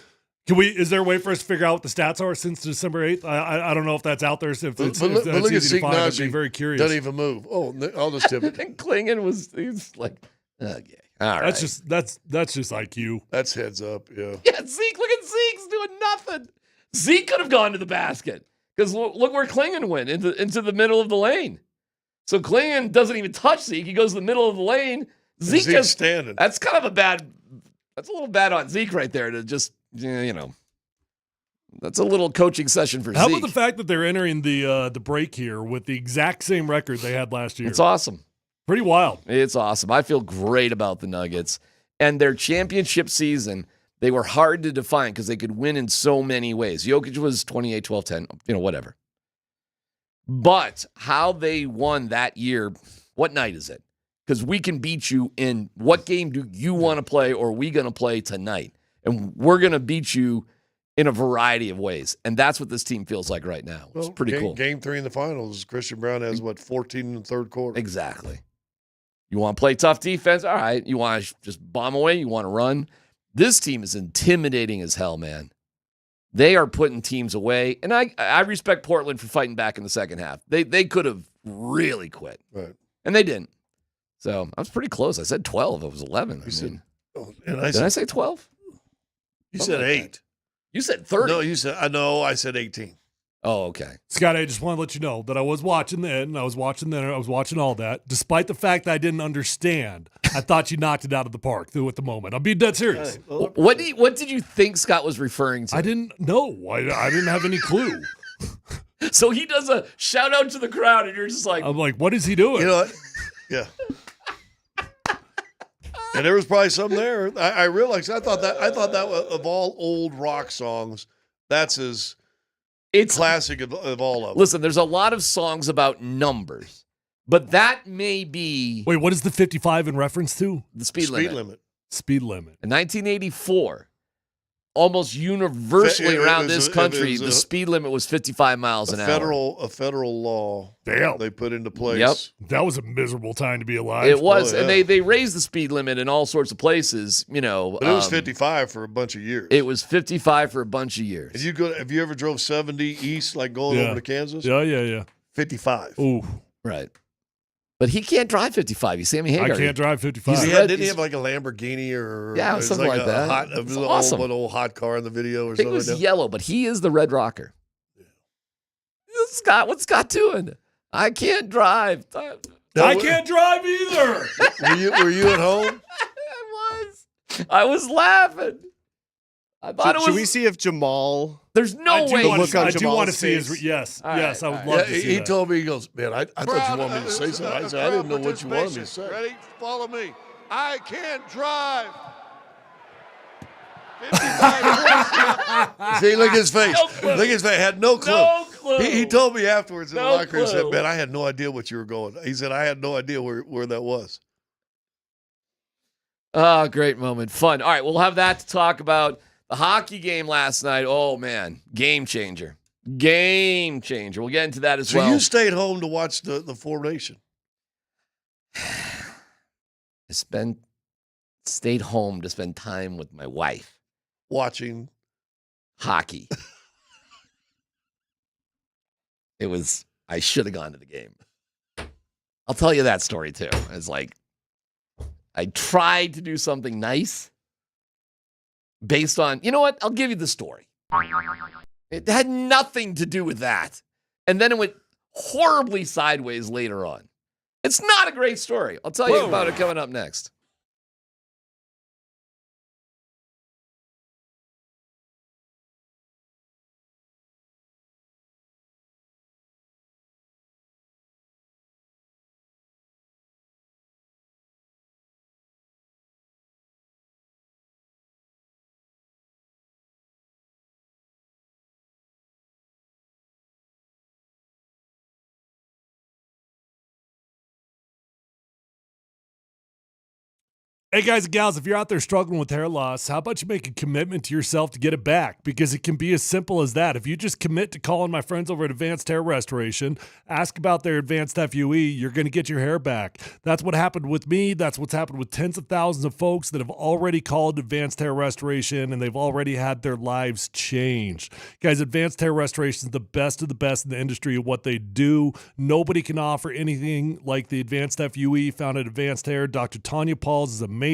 Is there a way for us to figure out what the stats are since December 8th? I don't know if that's out there. If it's but look at easy to find, I'd be Zeke very curious. Doesn't even move. Oh, I'll just tip it. And Klingon he's like, okay, all right. That's just IQ. That's heads up, yeah. Yeah, Zeke, look at Zeke's doing nothing. Zeke could have gone to the basket because look where Klingon went, into the middle of the lane. So Klingon doesn't even touch Zeke. He goes to the middle of the lane. Zeke's just standing. That's kind of that's a little bad on Zeke right there to just, that's a little coaching session for Zeke. How about the fact that they're entering the break here with the exact same record they had last year? It's awesome. Pretty wild. It's awesome. I feel great about the Nuggets. And their championship season, they were hard to define because they could win in so many ways. Jokic was 28, 12, 10, whatever. But how they won that year, what night is it? Because we can beat you in what game do you want to play or are we going to play tonight? And we're going to beat you in a variety of ways. And that's what this team feels like right now. It's pretty cool. Game 3 in the finals, Christian Brown has, 14 in the third quarter? Exactly. You want to play tough defense? All right. You want to just bomb away? You want to run? This team is intimidating as hell, man. They are putting teams away. And I respect Portland for fighting back in the second half. They could have really quit. Right. And they didn't. So I was pretty close. I said 12. It was 11. Did I say 12? You said 8. You said 30. No, I said 18. Oh, okay. Scott, I just want to let you know that I was watching then, I was watching all that. Despite the fact that I didn't understand, I thought you knocked it out of the park at the moment. I'm being dead serious. Hey, well, what did you think Scott was referring to? I didn't know. I didn't have any clue. So he does a shout out to the crowd, and you're just like, I'm like, what is he doing? Yeah. And there was probably some there. I realized I thought that was, of all old rock songs, that's it's classic of all of them. Listen, there's a lot of songs about numbers, but that may be. Wait, what is the 55 in reference to? The speed limit. Speed limit. In 1984, almost universally around this country, the speed limit was 55 miles an hour. A federal law. Damn. They put into place. Yep. That was a miserable time to be alive. It was, and they raised the speed limit in all sorts of places, But it was 55 for a bunch of years. It was 55 for a bunch of years. Have you ever drove 70 east, like going over to Kansas? Yeah. 55. Ooh. Right. But he can't drive 55. You Sammy Hagar. I can't drive 55. Didn't he have like a Lamborghini or something like that? It was awesome. An old hot car in the video or something. It was like that. yellow, but he is the Red Rocker. Yeah. Scott, what's Scott doing? I can't drive. I can't drive either. Were you at home? I was laughing. I thought Should we see if Jamal There's no way. I do want to see his. Yes, yes, I would love to see He that. told me, he goes, man, I thought you wanted me to say something. I said, I didn't know what you wanted me to say. Ready? Follow me. I can't drive. See, look at his face. Look at his face. I had no clue. No clue. He told me afterwards in the No locker room, he said, clue. man, I had no idea what you were going. He said, I had no idea where that was. Oh, great moment. Fun. All right, we'll have that to talk about. The hockey game last night. Oh, man. Game changer. Game changer. We'll get into that as well. So you stayed home to watch the formation? I stayed home to spend time with my wife. Watching hockey. I should have gone to the game. I'll tell you that story too. It's like, I tried to do something nice based on, you know what? I'll give you the story. It had nothing to do with that. And then it went horribly sideways later on. It's not a great story. I'll tell you about it coming up next. Hey guys and gals, if you're out there struggling with hair loss, how about you make a commitment to yourself to get it back? Because it can be as simple as that. If you just commit to calling my friends over at Advanced Hair Restoration, ask about their advanced FUE, you're going to get your hair back. That's what happened with me. That's what's happened with tens of thousands of folks that have already called Advanced Hair Restoration and they've already had their lives changed. Guys, Advanced Hair Restoration is the best of the best in the industry of what they do. Nobody can offer anything like the Advanced FUE found at Advanced Hair. Dr. Tanya Pauls is amazing.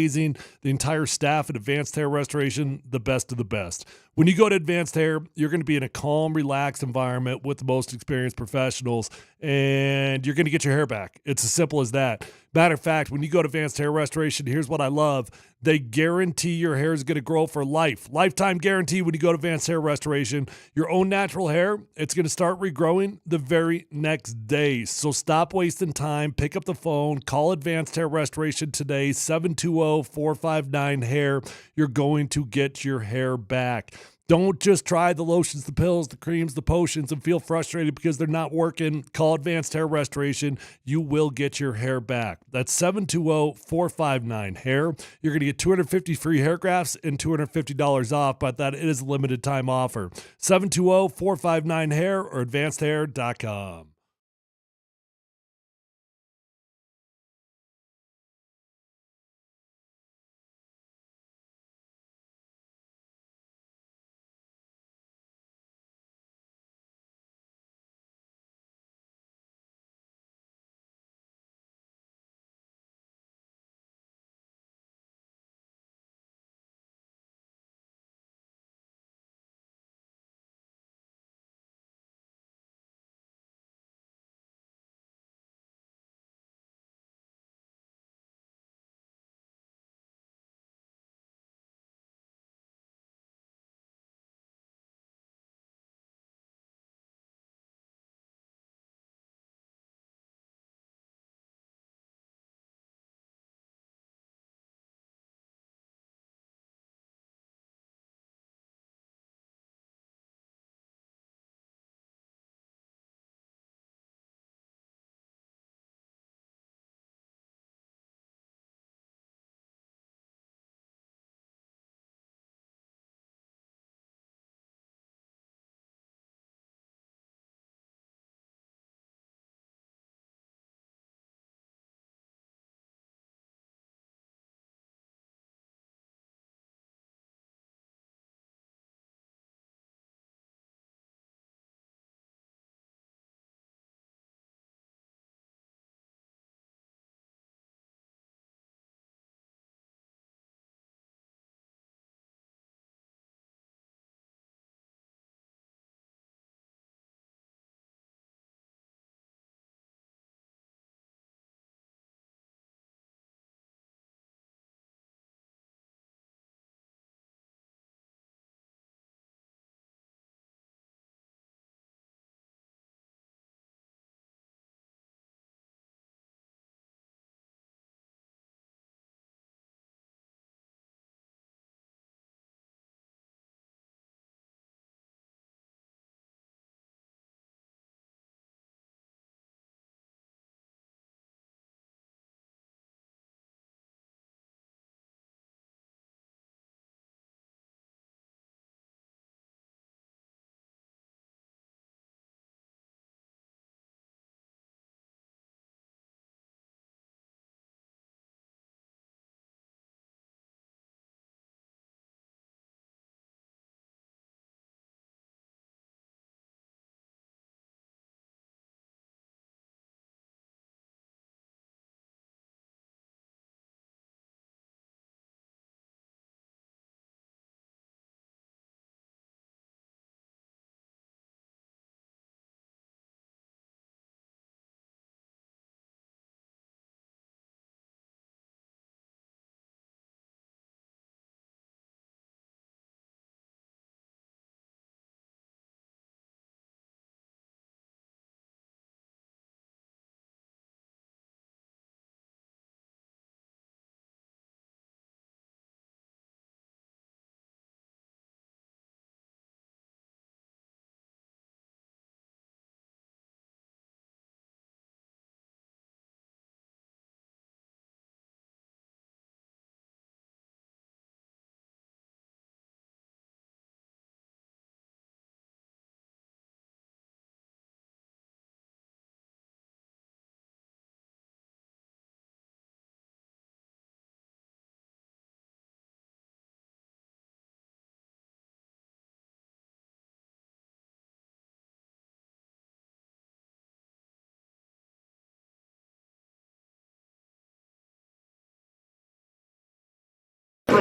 The entire staff at Advanced Hair Restoration, the best of the best. When you go to Advanced Hair, you're going to be in a calm, relaxed environment with the most experienced professionals, and you're going to get your hair back. It's as simple as that. Matter of fact, when you go to Advanced Hair Restoration, here's what I love. They guarantee your hair is going to grow for life. Lifetime guarantee when you go to Advanced Hair Restoration. Your own natural hair, it's going to start regrowing the very next day. So stop wasting time. Pick up the phone. Call Advanced Hair Restoration today, 720-459-HAIR. You're going to get your hair back. Don't just try the lotions, the pills, the creams, the potions, and feel frustrated because they're not working. Call Advanced Hair Restoration. You will get your hair back. That's 720-459-HAIR. You're going to get 250 free hair grafts and $250 off, but that is a limited time offer. 720-459-HAIR or advancedhair.com.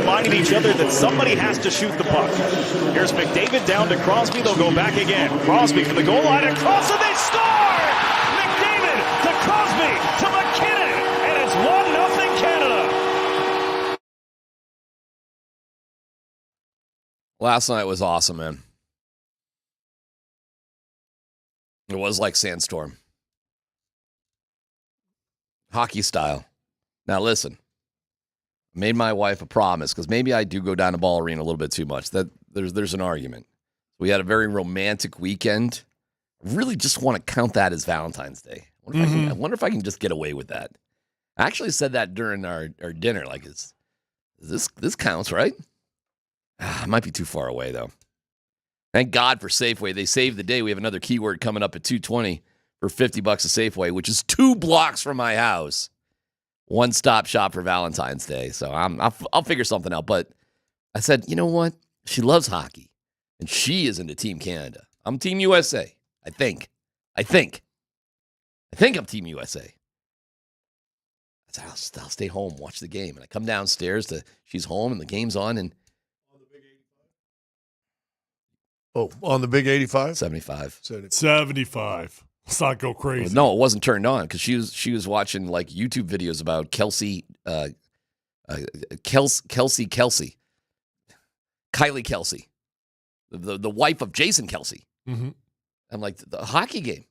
reminding each other that somebody has to shoot the puck. Here's McDavid down to Crosby. They'll go back again. Crosby for the goal line across, and they score! McDavid to Crosby to MacKinnon, and it's 1-0 Canada. Last night was awesome, man. It was like Sandstorm. Hockey style. Now listen, I made my wife a promise because maybe I do go down to Ball Arena a little bit too much. That there's an argument. We had a very romantic weekend. I really just want to count that as Valentine's Day. I wonder if I can just get away with that. I actually said that during our dinner. Like, this counts, right? It might be too far away though. Thank God for Safeway. They saved the day. We have another keyword coming up at 2:20 for $50 a Safeway, which is 2 blocks from my house. One-stop shop for Valentine's Day. So I'll figure something out. But I said, you know what? She loves hockey, and she is into Team Canada. I'm Team USA. I think I'm Team USA. I said, I'll stay home, watch the game. And I come downstairs she's home, and the game's on. And on the big 85? 75. 75. Let's not go crazy. No, it wasn't turned on because she was watching like YouTube videos about Kylie Kelsey, the wife of Jason Kelsey. Mm-hmm. I'm like, the hockey game.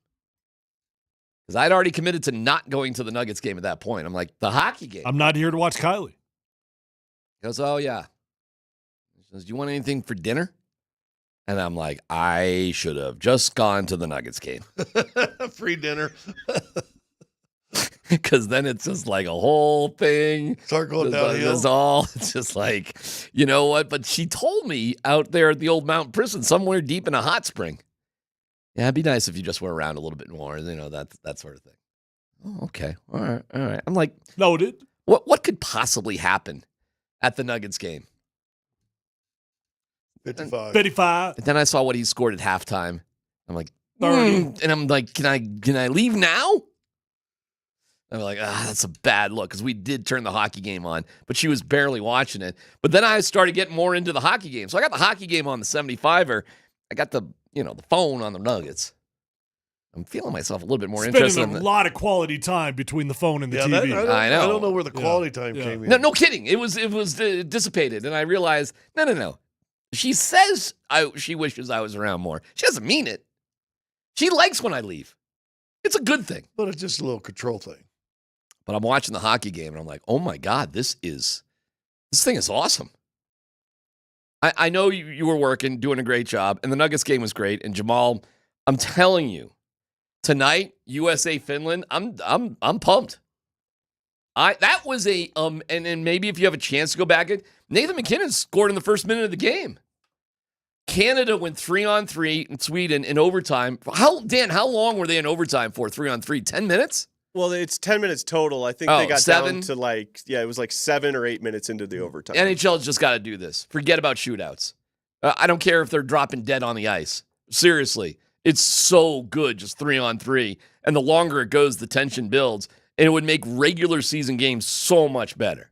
Because I'd already committed to not going to the Nuggets game at that point. I'm like, the hockey game. I'm not here to watch Kylie. He goes, oh, yeah. He says, do you want anything for dinner? And I'm like, I should have just gone to the Nuggets game. Free dinner. Because then it's just like a whole thing. Start going downhill. It's just like, you know what? But she told me out there at the old mountain prison, somewhere deep in a hot spring. Yeah, it'd be nice if you just went around a little bit more, you know, that sort of thing. Oh, okay. All right. I'm like, noted. What could possibly happen at the Nuggets game? 55. And then I saw what he scored at halftime. I'm like, 30. And I'm like, can I leave now? I'm like, that's a bad look because we did turn the hockey game on, but she was barely watching it. But then I started getting more into the hockey game. So I got the hockey game on the 75er. I got the phone on the Nuggets. I'm feeling myself a little bit more interested. Spending a lot of quality time between the phone and the TV. I know. I don't know where the quality time came in. No kidding. It was dissipated, and I realized, no. She says she wishes I was around more. She doesn't mean it. She likes when I leave. It's a good thing. But it's just a little control thing. But I'm watching the hockey game, and I'm like, oh, my God, this thing is awesome. I know you were working, doing a great job, and the Nuggets game was great. And Jamal, I'm telling you, tonight, USA-Finland, I'm pumped. That was and maybe if you have a chance to go back, Nathan MacKinnon scored in the first minute of the game. Canada went 3-on-3 in Sweden in overtime. How long were they in overtime for 3-on-3? 10 minutes? Well, it's 10 minutes total. I think they got 7? Down to it was like 7 or 8 minutes into the overtime. NHL's just got to do this. Forget about shootouts. I don't care if they're dropping dead on the ice. Seriously, it's so good, just 3-on-3. And the longer it goes, the tension builds. And it would make regular season games so much better.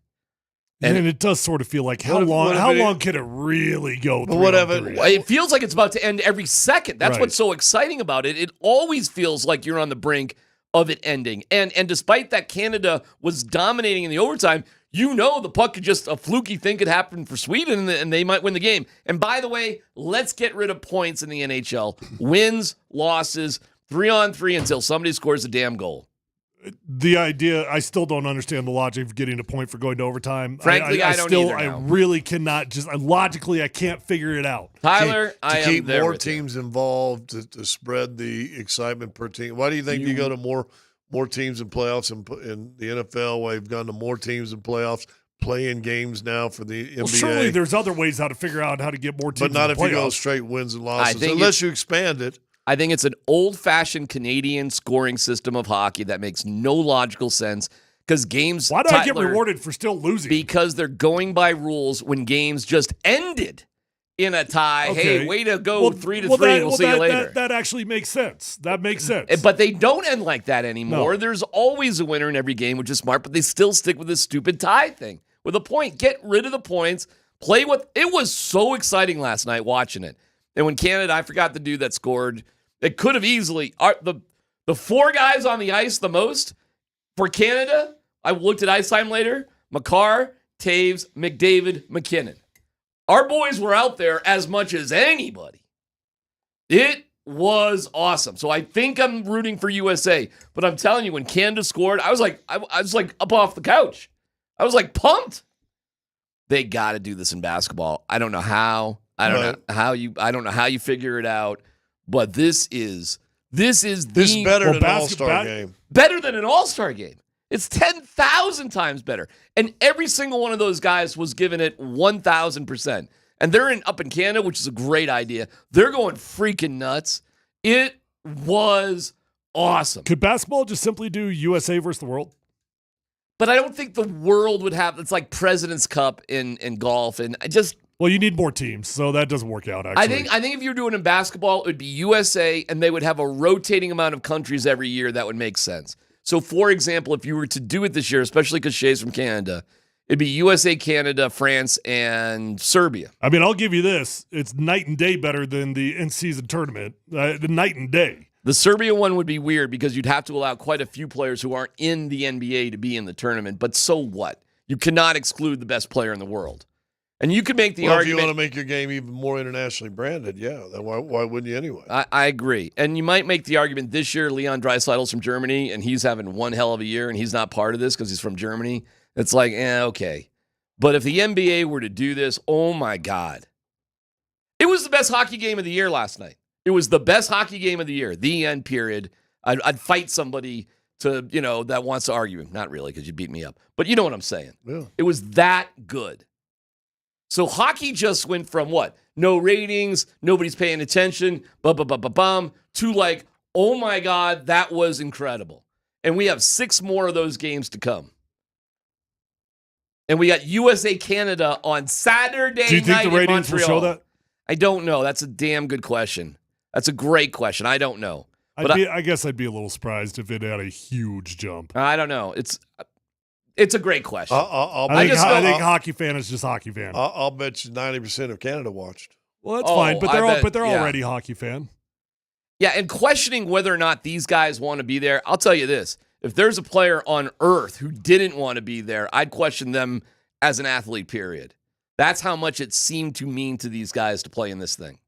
And it does sort of feel like how long can it really go? It feels like it's about to end every second. That's what's so exciting about it. It always feels like you're on the brink of it ending. And despite that Canada was dominating in the overtime, the puck could just, a fluky thing could happen for Sweden and they might win the game. And by the way, let's get rid of points in the NHL. Wins, losses, 3-on-3 until somebody scores a damn goal. The idea, I still don't understand the logic of getting a point for going to overtime. Frankly, I don't either now. I really cannot logically, I can't figure it out. Tyler, to keep more teams involved, to spread the excitement per team. Why do you think you go to more teams in playoffs in the NFL? Why you've gone to more teams in playoffs, playing games now for the NBA? Well, surely there's other ways how to figure out how to get more teams in the playoffs. But not if you go straight wins and losses, unless you expand it. I think it's an old-fashioned Canadian scoring system of hockey that makes no logical sense because games... Why do I get rewarded for still losing? Because they're going by rules when games just ended in a tie. Okay. Hey, way to go 3-3, we'll see you later. That actually makes sense. That makes sense. But they don't end like that anymore. No. There's always a winner in every game, which is smart, but they still stick with this stupid tie thing. with a point. Get rid of the points. Play with. It was so exciting last night watching it. And when Canada, I forgot the dude that scored. It could have easily the four guys on the ice the most for Canada. I looked at ice time later. Makar, Taves, McDavid, MacKinnon. Our boys were out there as much as anybody. It was awesome. So I think I'm rooting for USA. But I'm telling you, when Canada scored, I was like up off the couch. I was like pumped. They got to do this in basketball. I don't know how. I don't know how you figure it out. But this is better than an All-Star game. Better than an All-Star game. It's 10,000 times better. And every single one of those guys was given it 1,000%. And they're up in Canada, which is a great idea. They're going freaking nuts. It was awesome. Could basketball just simply do USA versus the world? But I don't think the world would have, it's like President's Cup in golf. And I just... Well, you need more teams, so that doesn't work out, actually. I think if you're doing it in basketball, it would be USA, and they would have a rotating amount of countries every year. That would make sense. So, for example, if you were to do it this year, especially because Shay's from Canada, it'd be USA, Canada, France, and Serbia. I mean, I'll give you this. It's night and day better than the in-season tournament. The night and day. The Serbia one would be weird because you'd have to allow quite a few players who aren't in the NBA to be in the tournament. But so what? You cannot exclude the best player in the world. And you could make the argument. If you want to make your game even more internationally branded, yeah, then why wouldn't you anyway? I agree. And you might make the argument this year, Leon Draisaitl's from Germany, and he's having one hell of a year, and he's not part of this because he's from Germany. It's like, okay. But if the NBA were to do this, oh, my God. It was the best hockey game of the year last night. It was the best hockey game of the year, the end period. I'd fight somebody that wants to argue. Not really, because you beat me up. But you know what I'm saying. Yeah. It was that good. So hockey just went from what? No ratings, nobody's paying attention, to like, oh my God, that was incredible. And we have 6 more of those games to come. And we got USA Canada on Saturday night. Do you think the ratings will show that? I don't know. That's a damn good question. That's a great question. I don't know. I guess I'd be a little surprised if it had a huge jump. I don't know. It's a great question. I think hockey fan is just hockey fan. I'll bet you 90% of Canada watched. Well, that's fine, but they're already hockey fan. Yeah, and questioning whether or not these guys want to be there, I'll tell you this. If there's a player on earth who didn't want to be there, I'd question them as an athlete, period. That's how much it seemed to mean to these guys to play in this thing.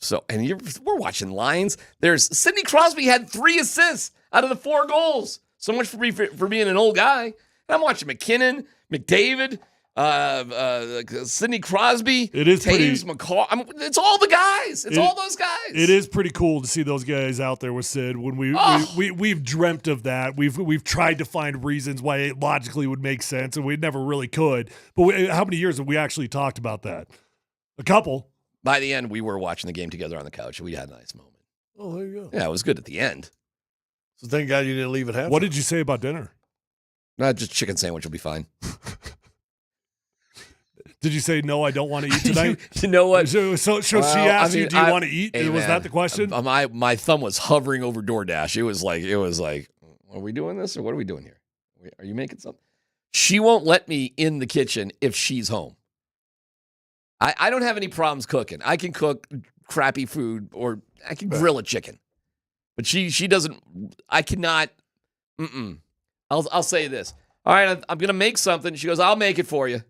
So, and we're watching lines. There's Sidney Crosby had 3 assists out of the 4 goals. So much for being an old guy. And I'm watching MacKinnon, McDavid, Sidney Crosby, Taves, McCall. It's all the guys. It's all those guys. It is pretty cool to see those guys out there with Sid. When we've dreamt of that. We've tried to find reasons why it logically would make sense, and we never really could. But how many years have we actually talked about that? A couple. By the end, we were watching the game together on the couch. We had a nice moment. Oh, there you go. Yeah, it was good at the end. So thank God you didn't leave it half. What did you say about dinner? Just chicken sandwich will be fine. Did you say, no, I don't want to eat tonight? You know what? So she asked you, do you want to eat? Hey, was that the question? My thumb was hovering over DoorDash. It was like, are we doing this or what are we doing here? Are you making something? She won't let me in the kitchen if she's home. I don't have any problems cooking. I can cook crappy food or I can grill a chicken. But she doesn't. I cannot. I'll say this. All right, I'm going to make something. She goes, I'll make it for you.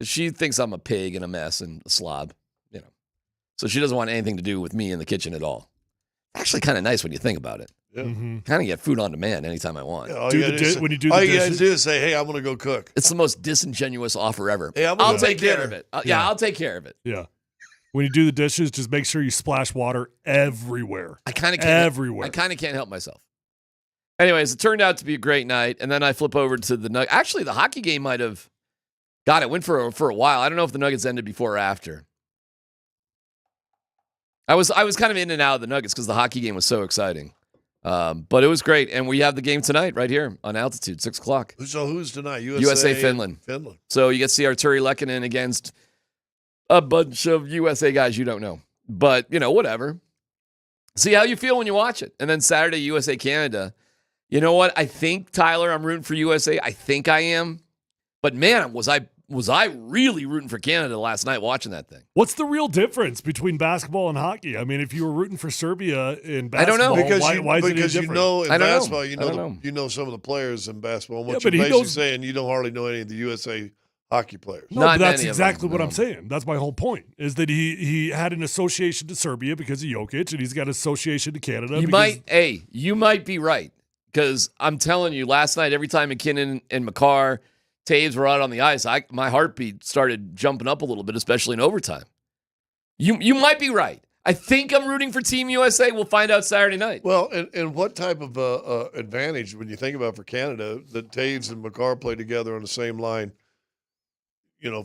She thinks I'm a pig and a mess and a slob, So she doesn't want anything to do with me in the kitchen at all. Actually, kind of nice when you think about it. Yeah. Mm-hmm. Kind of get food on demand anytime I want. Yeah, all you got to do is say, hey, I'm going to go cook. It's the most disingenuous offer ever. Hey, I'll take care of it. I'll take care of it. Yeah. When you do the dishes, just make sure you splash water everywhere. I kind of can't help myself. Anyways, it turned out to be a great night, and then I flip over to the Nuggets. Actually, the hockey game might have it went for a while. I don't know if the Nuggets ended before or after. I was kind of in and out of the Nuggets because the hockey game was so exciting. But it was great, and we have the game tonight right here on Altitude, 6 o'clock. So who's tonight? USA Finland. So you get to see Arturi Lehkonen against a bunch of USA guys you don't know. But, whatever. See how you feel when you watch it. And then Saturday, USA Canada. You know what? I think, Tyler, I'm rooting for USA. I think I am. But man, was I really rooting for Canada last night watching that thing? What's the real difference between basketball and hockey? I mean, if you were rooting for Serbia in basketball, I don't know. why is it because different? you know in I don't know. basketball, I don't know. you know some of the players in basketball. And what Yeah, you're but he basically knows- saying, you don't hardly know any of the USA hockey players. No, but that's exactly what I'm saying. That's my whole point, is that he had an association to Serbia because of Jokic, and he's got an association to Canada. You might be right, because I'm telling you, last night, every time MacKinnon and McCarr, Taves were out on the ice, my heartbeat started jumping up a little bit, especially in overtime. You might be right. I think I'm rooting for Team USA. We'll find out Saturday night. Well, and what type of advantage, when you think about for Canada, that Taves and McCarr play together on the same line,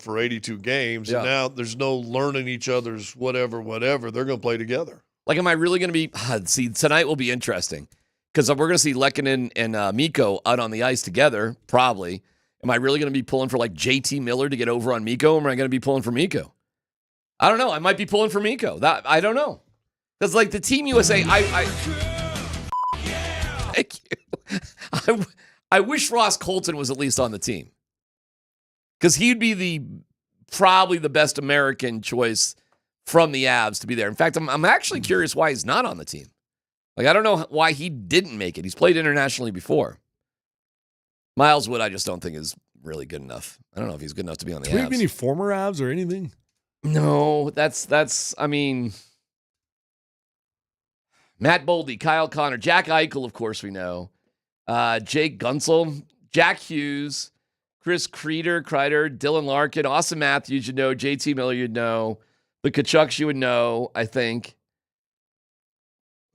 for 82 games. Yeah. And now there's no learning each other's whatever. They're going to play together. Like, am I really going to be – see, tonight will be interesting, because we're going to see Lehkonen and Mikko out on the ice together, probably. Am I really going to be pulling for, like, JT Miller to get over on Mikko, or am I going to be pulling for Mikko? I don't know. I might be pulling for Mikko. I don't know. Because, like, the Team USA, thank you. I wish Ross Colton was at least on the team, because he'd be probably the best American choice from the Avs to be there. In fact, I'm actually curious why he's not on the team. Like, I don't know why he didn't make it. He's played internationally before. Miles Wood, I just don't think is really good enough. I don't know if he's good enough to be on the Do we Avs. have any former Avs or anything? No, that's. I mean, Matt Boldy, Kyle Connor, Jack Eichel, of course we know. Jake Gunsel, Jack Hughes, Chris Kreider, Dylan Larkin, Austin Matthews, you'd know. JT Miller, you'd know. The Kachucks, you would know, I think.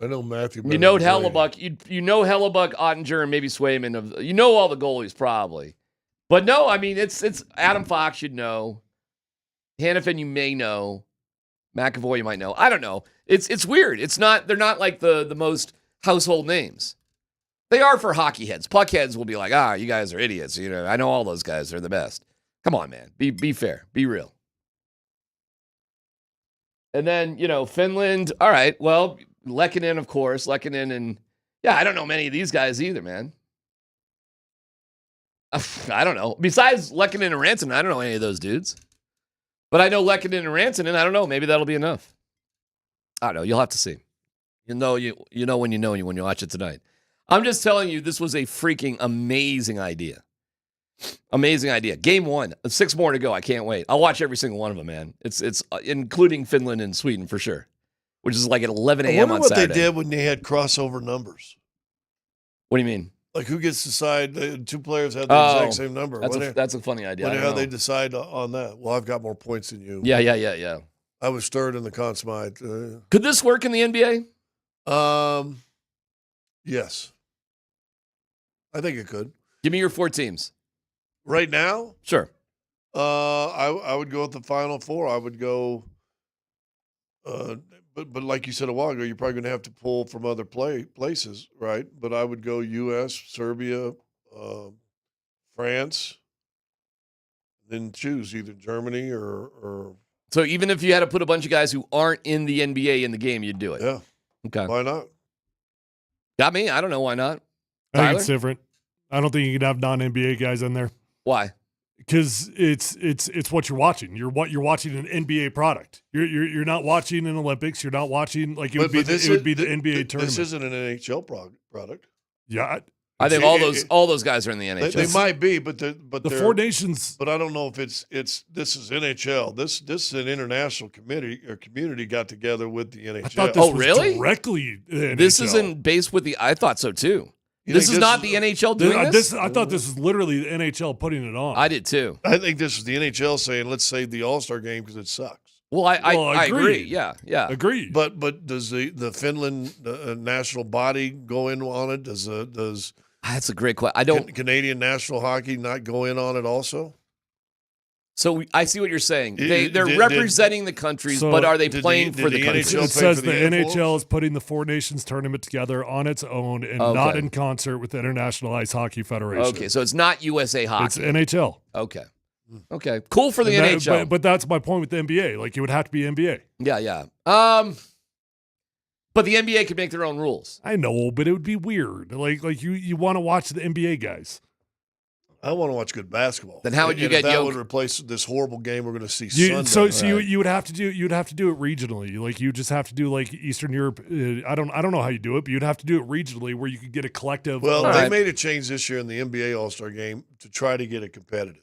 I know Matthew. You know Hellebuck. You know Hellebuck, Ottinger, and maybe Swayman. You know all the goalies, probably. But no, I mean, it's Adam Fox, you'd know. Hannafin, you may know. McAvoy, you might know. I don't know. It's weird. They're not like the most household names. They are for hockey heads. Puck heads will be like, you guys are idiots. I know all those guys. They're the best. Come on, man. Be fair. Be real. And then, Finland. All right. Well, Lehkonen, of course. Lehkonen and, I don't know many of these guys either, man. I don't know. Besides Lehkonen and Rantanen, I don't know any of those dudes. But I know Lehkonen and Rantanen. I don't know. Maybe that'll be enough. I don't know. You'll have to see. You know when you watch it tonight. I'm just telling you, this was a freaking amazing idea. Amazing idea. Game 1. 6 more to go. I can't wait. I'll watch every single one of them, man. It's including Finland and Sweden for sure, which is like at 11 a.m. on Saturday. I wonder what they did when they had crossover numbers. What do you mean? Like, who gets to decide? 2 players have the exact same number. That's a funny idea. How they decide on that? Well, I've got more points than you. Yeah. I was third in the Conn Smythe. Could this work in the NBA? Yes. I think it could. Give me your 4 teams. Right now? Sure. I would go with the Final 4. I would go but like you said a while ago, you're probably going to have to pull from other places, right? But I would go U.S., Serbia, France, then choose either Germany or. So even if you had to put a bunch of guys who aren't in the NBA in the game, you'd do it? Yeah. Okay. Why not? Got me? I don't know why not. I think it's different. I don't think you can have non-NBA guys in there. Why? Because it's what you're watching. You're watching an NBA product. You're not watching an Olympics. You're not watching it would be the NBA tournament. This isn't an NHL product. Yeah, I think all those guys are in the NHL. They might be, but the 4 nations. But I don't know if this is NHL. This is an international community got together with the NHL. I thought this was directly the This NHL. isn't based with the. I thought so too. This is not the NHL doing this? I thought this was literally the NHL putting it on. I did too. I think this is the NHL saying, let's save the All-Star game because it sucks. Well, I agree. Yeah. Agreed. But does the Finland national body go in on it? Does that's a great question. I don't. Canadian national hockey not go in on it also? So I see what you're saying. They're representing the countries, but are they playing for the countries? It says the NHL is putting the 4 nations tournament together on its own and not in concert with the International Ice Hockey Federation. Okay, so it's not USA Hockey. It's NHL. Okay. Cool for the NHL. But that's my point with the NBA. Like, it would have to be NBA. Yeah. But the NBA could make their own rules. I know, but it would be weird. Like you want to watch the NBA guys. I want to watch good basketball. Then how would you get that? Jokic? Would replace this horrible game we're going to see Sunday. So you would have to do it regionally. Like you just have to do like Eastern Europe. I don't know how you do it, but you'd have to do it regionally where you could get a collective. Well, they made a change this year in the NBA All-Star game to try to get it competitive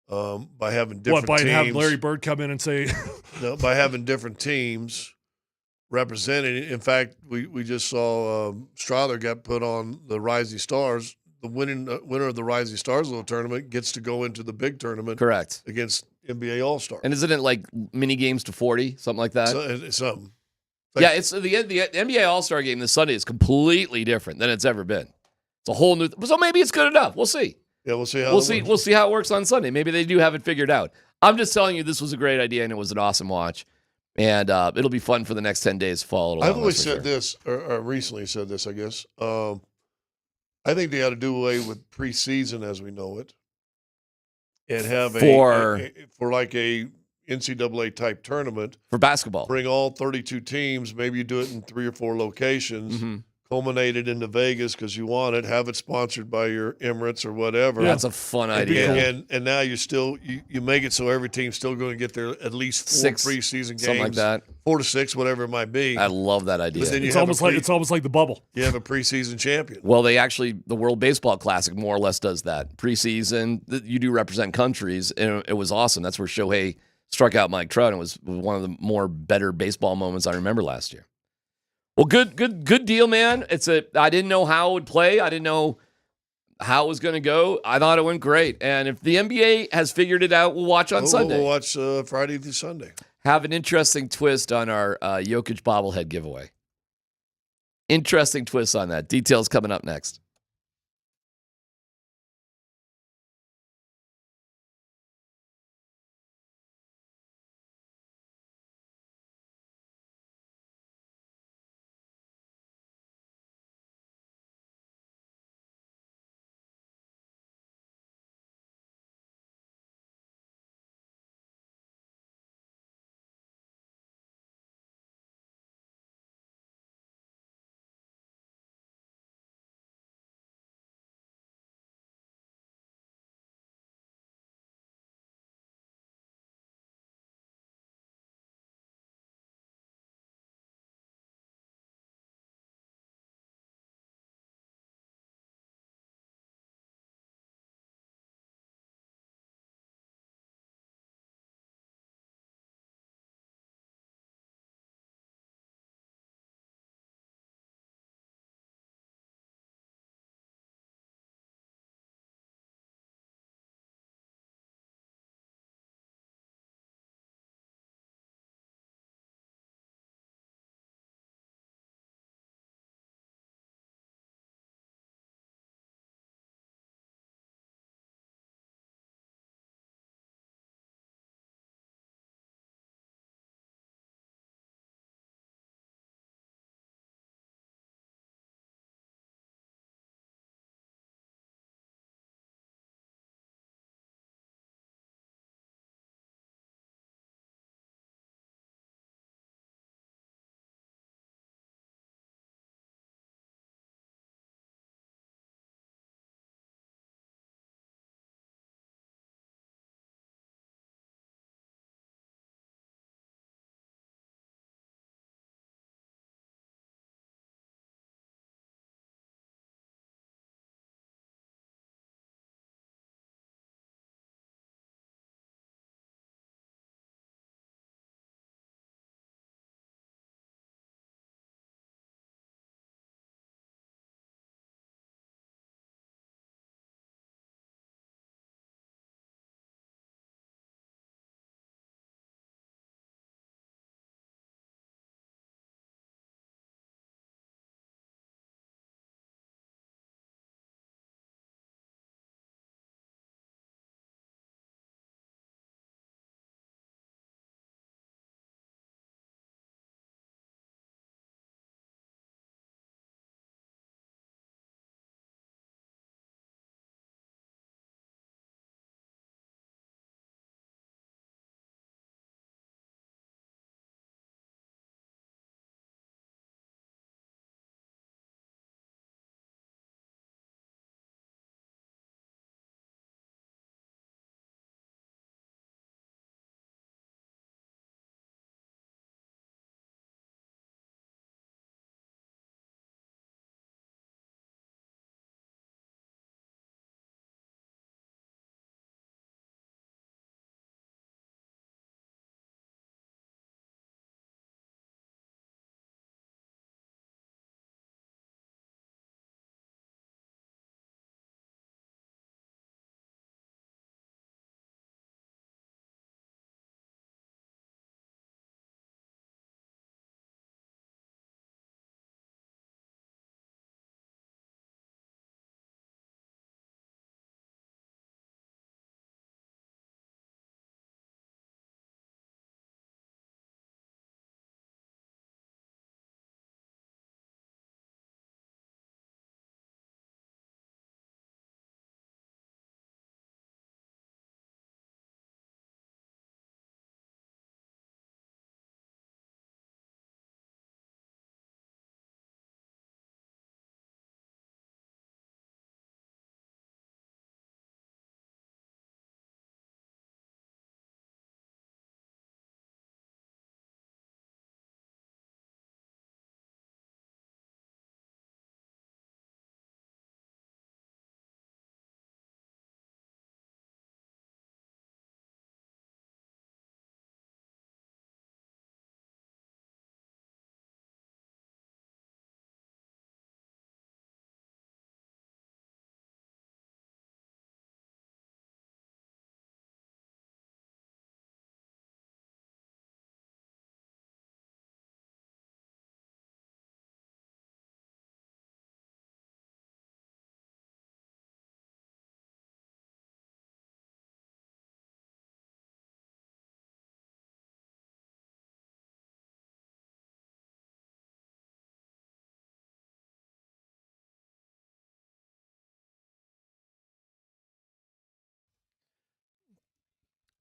by having different teams. Having Larry Bird come in and say no, by having different teams represented. In fact, we just saw Strother got put on the Rising Stars. The winner of the Rising Stars little tournament gets to go into the big tournament. Correct. Against NBA All-Star. And isn't it like mini games to 40, something like that? Something. Yeah, it's the NBA All-Star game this Sunday is completely different than it's ever been. It's a whole new so maybe it's good enough. We'll see. Yeah, we'll see how we'll see how it works on Sunday. Maybe they do have it figured out. I'm just telling you this was a great idea and it was an awesome watch. And it'll be fun for the next 10 days to follow along. I've always said this, or recently said this, I guess. I think they ought to do away with preseason as we know it, and have for like a NCAA type tournament for basketball. Bring all 32 teams. Maybe you do it in 3 or 4 locations. Culminate it into Vegas because you want it. Have it sponsored by your Emirates or whatever. Yeah, that's a fun idea. And now you still you make it so every team's still going to get their at least 4 preseason games, something like that. 4 to 6, whatever it might be. I love that idea. It's almost like the bubble. You have a preseason champion. Well, the World Baseball Classic more or less does that. Preseason, you do represent countries, and it was awesome. That's where Shohei struck out Mike Trout. And it was one of the better baseball moments I remember last year. Well, good deal, man. I didn't know how it would play. I didn't know how it was going to go. I thought it went great. And if the NBA has figured it out, we'll watch on Sunday. We'll watch Friday through Sunday. Have an interesting twist on our Jokic bobblehead giveaway. Interesting twist on that. Details coming up next.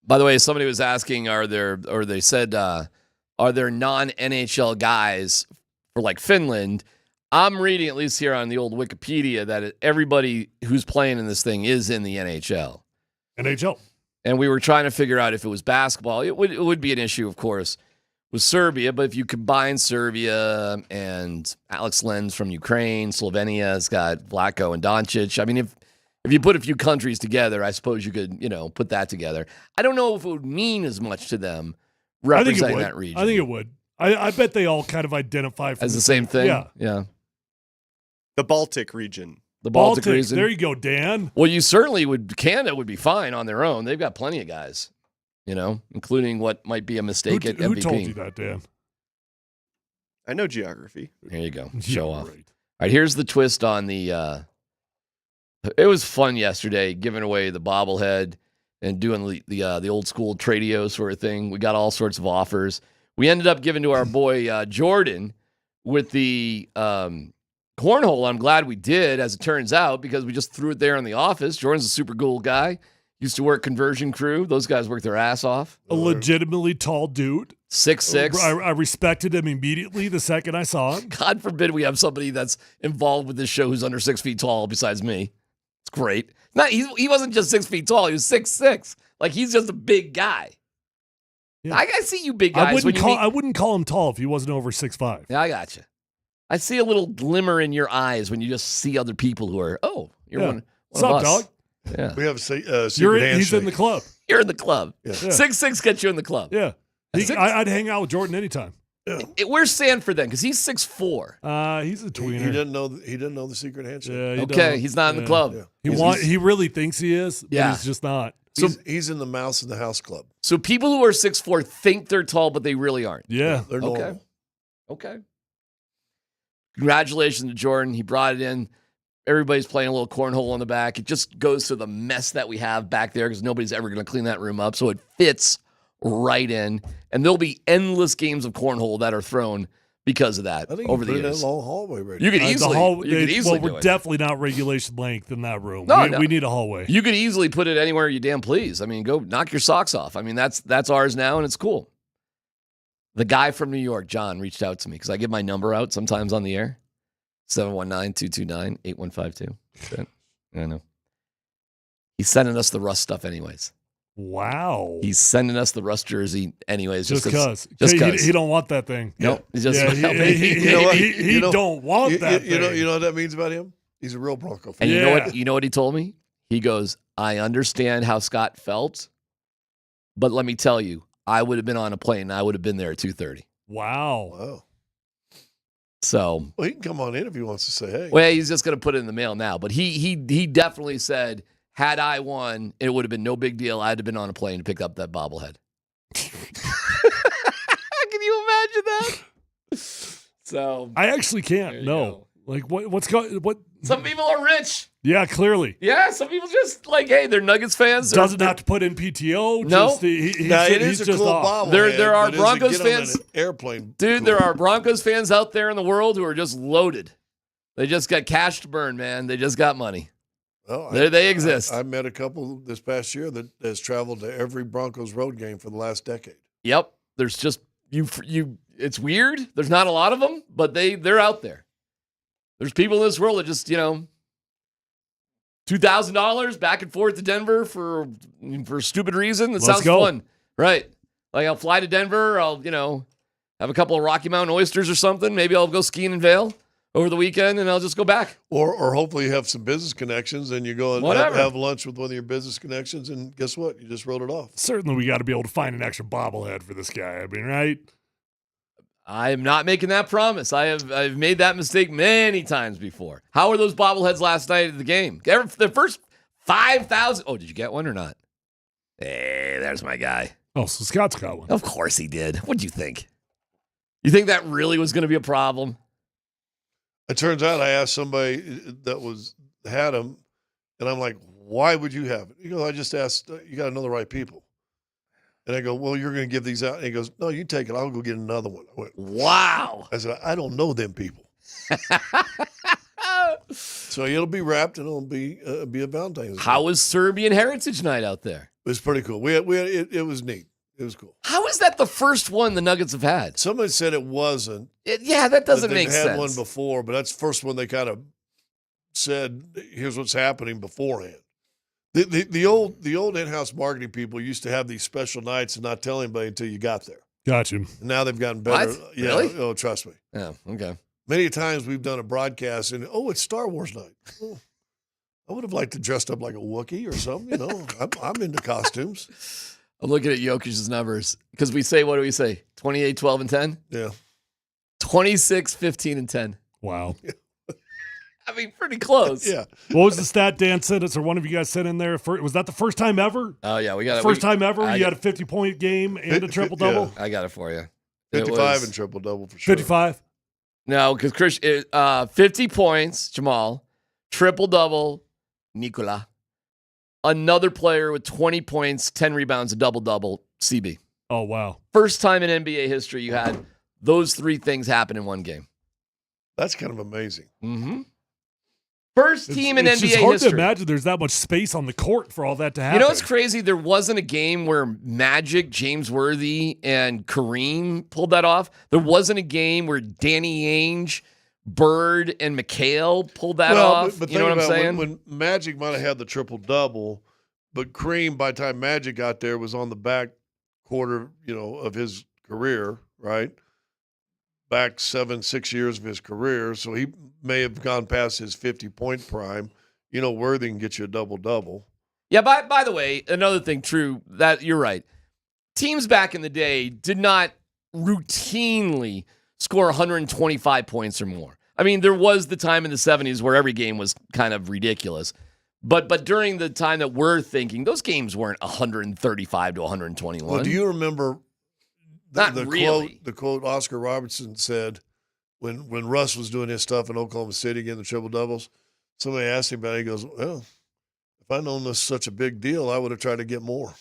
By the way, somebody was asking, are there non-NHL guys for like Finland? I'm reading, at least here on the old Wikipedia, that everybody who's playing in this thing is in the NHL. NHL. And we were trying to figure out if it was basketball. It would be an issue, of course, with Serbia. But if you combine Serbia and Alex Lenz from Ukraine, Slovenia's got Vlatko and Doncic. I mean, if you put a few countries together, I suppose you could, put that together. I don't know if it would mean as much to them representing that region. I think it would. I bet they all kind of identify as the same thing. Yeah. The Baltic region. The Baltic region. There you go, Dan. Well, you certainly would. Canada would be fine on their own. They've got plenty of guys, including what might be a mistake at MVP. Who told you that, Dan? I know geography. There you go. Show off. Right. All right, here's the twist on the it was fun yesterday giving away the bobblehead and doing the old school Tradio sort of thing. We got all sorts of offers. We ended up giving to our boy Jordan with the cornhole. I'm glad we did, as it turns out, because we just threw it there in the office. Jordan's a super cool guy. Used to work Conversion Crew. Those guys work their ass off. A legitimately tall dude. 6'6". I respected him immediately the second I saw him. God forbid we have somebody that's involved with this show who's under 6 feet tall besides me. It's great. He wasn't just 6 feet tall. He was 6'6". Like, he's just a big guy. Yeah. I see you big guys. I wouldn't call him tall if he wasn't over 6'5". Yeah, I got you. I see a little glimmer in your eyes when you just see other people who are, you're one What's of up, us. dog? Yeah. We have a secret handshake. He's in the club. You're in the club. Yeah. 6'6" gets you in the club. Yeah. I'd hang out with Jordan anytime. Yeah. Where's Sanford then? Because he's 6'4". He's a tweener. He didn't know the secret handshake. Yeah, okay, he's not in the club. Yeah. He really thinks he is, but he's just not. So he's in the Mouse in the House Club. So people who are 6'4" think they're tall, but they really aren't. Yeah. They're normal. Okay. Congratulations to Jordan. He brought it in. Everybody's playing a little cornhole in the back. It just goes to the mess that we have back there because nobody's ever going to clean that room up. So it fits right in. And there'll be endless games of cornhole that are thrown because of that over the years. That long hallway right you could easily we're definitely not regulation length in that room. No. We need a hallway. You could easily put it anywhere you damn please. I mean, go knock your socks off. I mean, that's ours now, and it's cool. The guy from New York, John, reached out to me because I give my number out sometimes on the air. 719-229-8152. I know. He's sending us the Russ stuff anyways. Wow. He's sending us the Russ jersey anyways. Just because. He don't want that thing. Nope. He don't want that thing. You know what that means about him? He's a real Bronco fan. And you know what he told me? He goes, I understand how Scott felt, but let me tell you, I would have been on a plane and I would have been there at 2:30. Wow. So he can come on in if he wants to say hey. Well, he's just going to put it in the mail now. But he definitely said, had I won, it would have been no big deal. I'd have been on a plane to pick up that bobblehead. Can you imagine that? So I actually can't. No. Like what? Some people are rich. Yeah, clearly. Yeah, some people just like, hey, they're Nuggets fans. Doesn't have to put in PTO. No, it is a cool bobblehead. There are Broncos fans. Airplane, dude. cool. There are Broncos fans out there in the world who are just loaded. They just got cash to burn, man. They just got money. Well, they exist. I met a couple this past year that has traveled to every Broncos road game for the last decade. Yep. There's just you. It's weird. There's not a lot of them, but they're out there. There's people in this world that just, $2,000 back and forth to Denver for a stupid reason. That sounds fun. Right. Like I'll fly to Denver. I'll, have a couple of Rocky Mountain oysters or something. Maybe I'll go skiing in Vail over the weekend and I'll just go back. Or hopefully you have some business connections and you go and have lunch with one of your business connections and guess what? You just wrote it off. Certainly we got to be able to find an extra bobblehead for this guy. I mean, right? I am not making that promise. I've made that mistake many times before. How were those bobbleheads last night at the game? The first 5,000. Oh, did you get one or not? Hey, there's my guy. Oh, so Scott's got one. Of course he did. What'd you think? You think that really was going to be a problem? It turns out I asked somebody that had them, and I'm like, why would you have it? He goes, I just asked, you got to know the right people. And I go, well, you're going to give these out. And he goes, no, you take it. I'll go get another one. I went, wow. I said, I don't know them people. So it'll be wrapped and it'll be a Valentine's Day. How was Serbian Heritage Night out there? It was pretty cool. It was neat. It was cool. How is that the first one the Nuggets have had? Somebody said it wasn't. That doesn't make sense. They had one before, but that's the first one they kind of said, here's what's happening beforehand. The old in-house marketing people used to have these special nights and not tell anybody until you got there. Got you. And now they've gotten better. What? Yeah, Really? Oh, trust me. Yeah, okay. Many times we've done a broadcast and, it's Star Wars night. Oh, I would have liked to dressed up like a Wookiee or something. I'm into costumes. I'm looking at Jokic's numbers because we say, what do we say? 28, 12, and 10? Yeah. 26, 15, and 10. Wow. I mean, pretty close. Yeah. What was the stat Dan sent us, or one of you guys sent in there? Was that the first time ever? Oh, yeah. We got it. First time ever you had a 50-point game and a triple-double? I got it for you. 55 and triple-double for sure. 55? No, because Chris, 50 points, Jamal, triple-double, Nikola. Another player with 20 points, 10 rebounds, a double-double, CB. Oh, wow. First time in NBA history you had those three things happen in one game. That's kind of amazing. Mm-hmm. First team in NBA history. It's hard to imagine there's that much space on the court for all that to happen. You know what's crazy? There wasn't a game where Magic, James Worthy, and Kareem pulled that off. There wasn't a game where Danny Ainge, Bird, and McHale pulled that off. But you know what I'm saying? When Magic might have had the triple-double, but Kareem, by the time Magic got there, was on the back quarter, of his career, right? Back 6 years of his career, so he may have gone past his 50-point prime. Worthy can get you a double-double. Yeah, by the way, another thing true, that you're right. Teams back in the day did not routinely score 125 points or more. I mean, there was the time in the 70s where every game was kind of ridiculous. But during the time that we're thinking, those games weren't 135 to 121. Well, do you remember the really. quote Oscar Robertson said when Russ was doing his stuff in Oklahoma City getting the triple-doubles? Somebody asked him about it. He goes, well, if I'd known this was such a big deal, I would have tried to get more.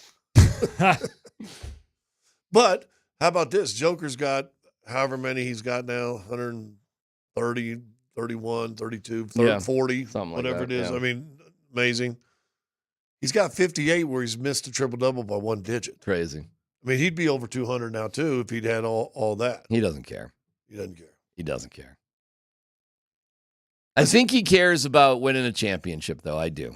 But how about this? Joker's got however many he's got now, 130, 31, 32, 40, whatever it is. Yeah. I mean, amazing. He's got 58 where he's missed a triple-double by one digit. Crazy. I mean, he'd be over 200 now, too, if he'd had all that. He doesn't care. He doesn't care. He doesn't care. I think he cares about winning a championship, though. I do.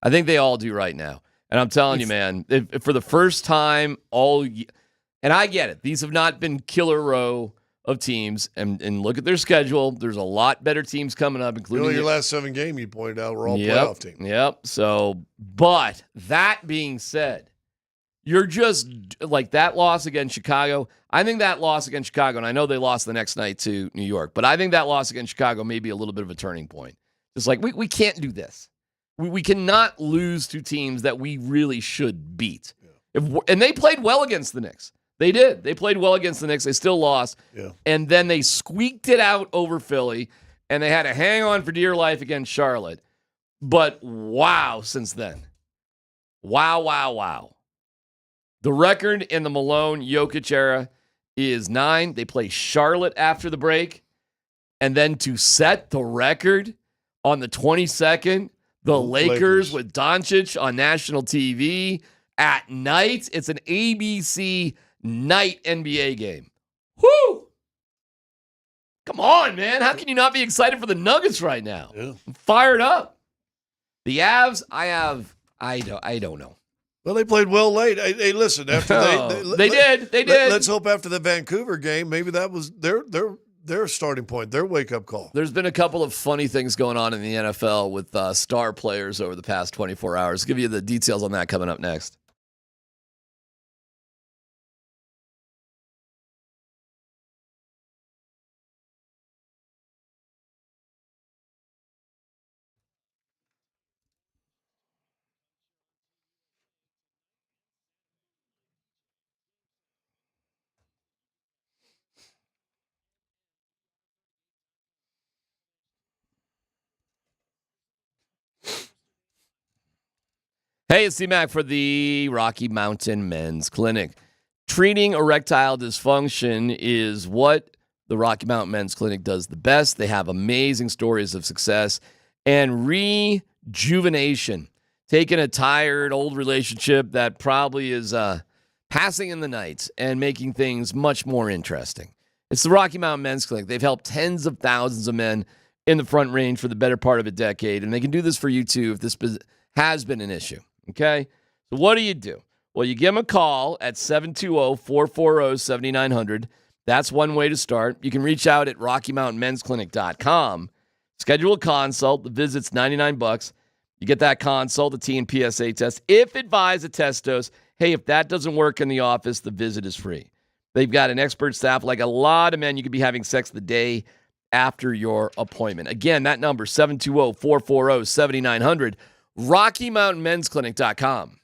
I think they all do right now. And I'm telling you, man, if for the first time and I get it. These have not been killer row of teams. And look at their schedule. There's a lot better teams coming up, including your last 7 games you pointed out were all playoff teams. Yep. So, but that being said, you're just like that loss against Chicago. I think that loss against Chicago, and I know they lost the next night to New York, but I think that loss against Chicago may be a little bit of a turning point. It's like, we can't do this. We cannot lose to teams that we really should beat. Yeah. And they played well against the Knicks. They did. They played well against the Knicks. They still lost. Yeah. And then they squeaked it out over Philly, and they had to hang on for dear life against Charlotte. But wow, since then. Wow. The record in the Malone-Jokic era is 9. They play Charlotte after the break. And then to set the record on the 22nd, the Lakers with Doncic on national TV at night. It's an ABC night NBA game. Whoo! Come on, man. How can you not be excited for the Nuggets right now? Yeah. I'm fired up. The Avs, I don't know. Well, they played well late. Hey, listen, after they did. Let's hope after the Vancouver game, maybe that was their starting point, their wake-up call. There's been a couple of funny things going on in the NFL with star players over the past 24 hours. I'll give you the details on that coming up next. Hey, it's DMac for the Rocky Mountain Men's Clinic. Treating erectile dysfunction is what the Rocky Mountain Men's Clinic does the best. They have amazing stories of success and rejuvenation. taking a tired old relationship that probably is passing in the night and making things much more interesting. It's the Rocky Mountain Men's Clinic. They've helped tens of thousands of men in the Front Range for the better part of a decade, and they can do this for you too if this has been an issue, okay? So what do? Well, you give them a call at 720-440-7900. That's one way to start. You can reach out at RockyMountainMen'sClinic.com. Schedule a consult. The visit's $99. You get that consult, the T and PSA test. If advised, a test dose. Hey, if that doesn't work in the office, the visit is free. They've got an expert staff. Like a lot of men, you could be having sex the day after your appointment. Again, that number, 720-440-7900, RockyMountainMen'sClinic.com.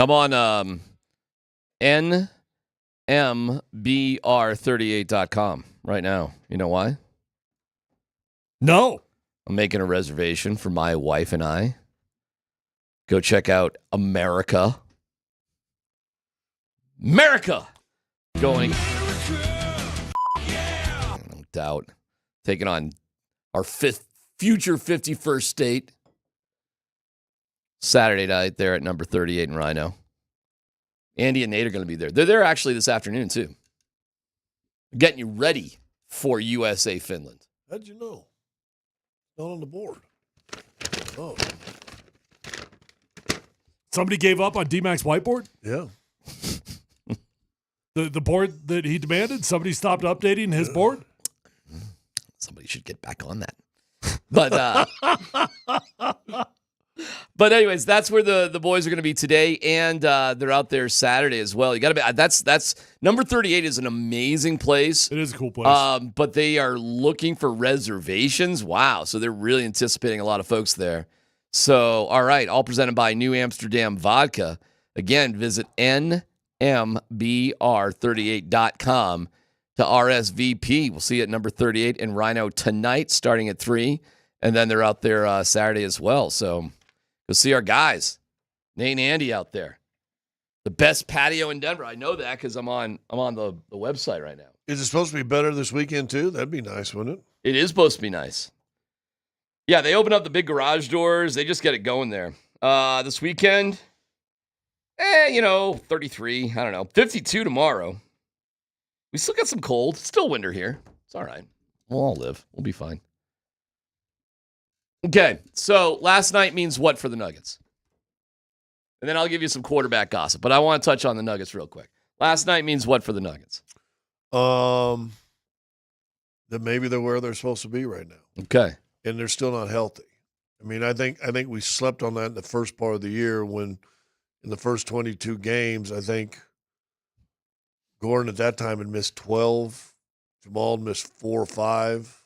I'm on nmbr38.com right now. You know why? No. I'm making a reservation for my wife and I. Go check out America. Going. No doubt. Taking on our future 51st state. Saturday night there at number 38 in Rhino. Andy and Nate are going to be there. They're there actually this afternoon, too. Getting you ready for USA Finland. How'd you know? Not on the board. Oh. Somebody gave up on DMac's whiteboard? Yeah. The board that he demanded? Somebody stopped updating his board? Somebody should get back on that. But anyways, that's where the boys are going to be today, and they're out there Saturday as well. You got to be. That's number 38 is an amazing place. It is a cool place. But they are looking for reservations. Wow, so they're really anticipating a lot of folks there. So, all right, all presented by New Amsterdam Vodka. Again, visit nmbr38.com to RSVP. We'll see you at number 38 in Rhino tonight, starting at 3, and then they're out there Saturday as well. So go see our guys, Nate and Andy, out there. The best patio in Denver. I know that because I'm on the website right now. Is it supposed to be better this weekend too? That'd be nice, wouldn't it? It is supposed to be nice. Yeah, they open up the big garage doors. They just get it going there. This weekend, 33. I don't know, 52 tomorrow. We still got some cold. Still winter here. It's all right. We'll all live. We'll be fine. Okay, so last night means what for the Nuggets? And then I'll give you some quarterback gossip, but I want to touch on the Nuggets real quick. Last night means what for the Nuggets? That maybe they're where they're supposed to be right now. Okay. And they're still not healthy. I mean, I think we slept on that in the first part of the year when in the first 22 games, I think Gordon at that time had missed 12. Jamal missed 4 or 5.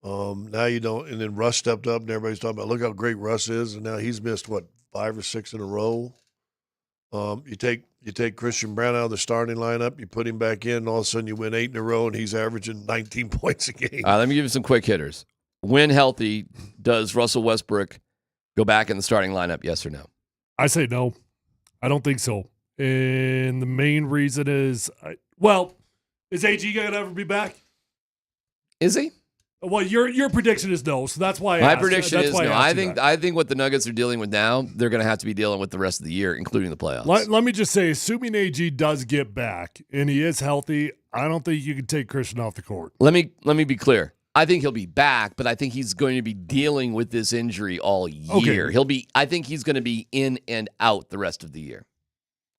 Now you don't, and then Russ stepped up, and everybody's talking about look how great Russ is, and now he's missed 5 or 6 in a row. You take Christian Brown out of the starting lineup, you put him back in, and all of a sudden you win 8 in a row, and he's averaging 19 points a game. Let me give you some quick hitters. When healthy, does Russell Westbrook go back in the starting lineup? Yes or no? I say no. I don't think so. And the main reason is, is AG going to ever be back? Is he? Well, your prediction is no, so that's why. My prediction is no. I think what the Nuggets are dealing with now, they're going to have to be dealing with the rest of the year, including the playoffs. Let me just say, assuming AG does get back and he is healthy, I don't think you can take Christian off the court. Let me be clear. I think he'll be back, but I think he's going to be dealing with this injury all year. Okay. I think he's going to be in and out the rest of the year.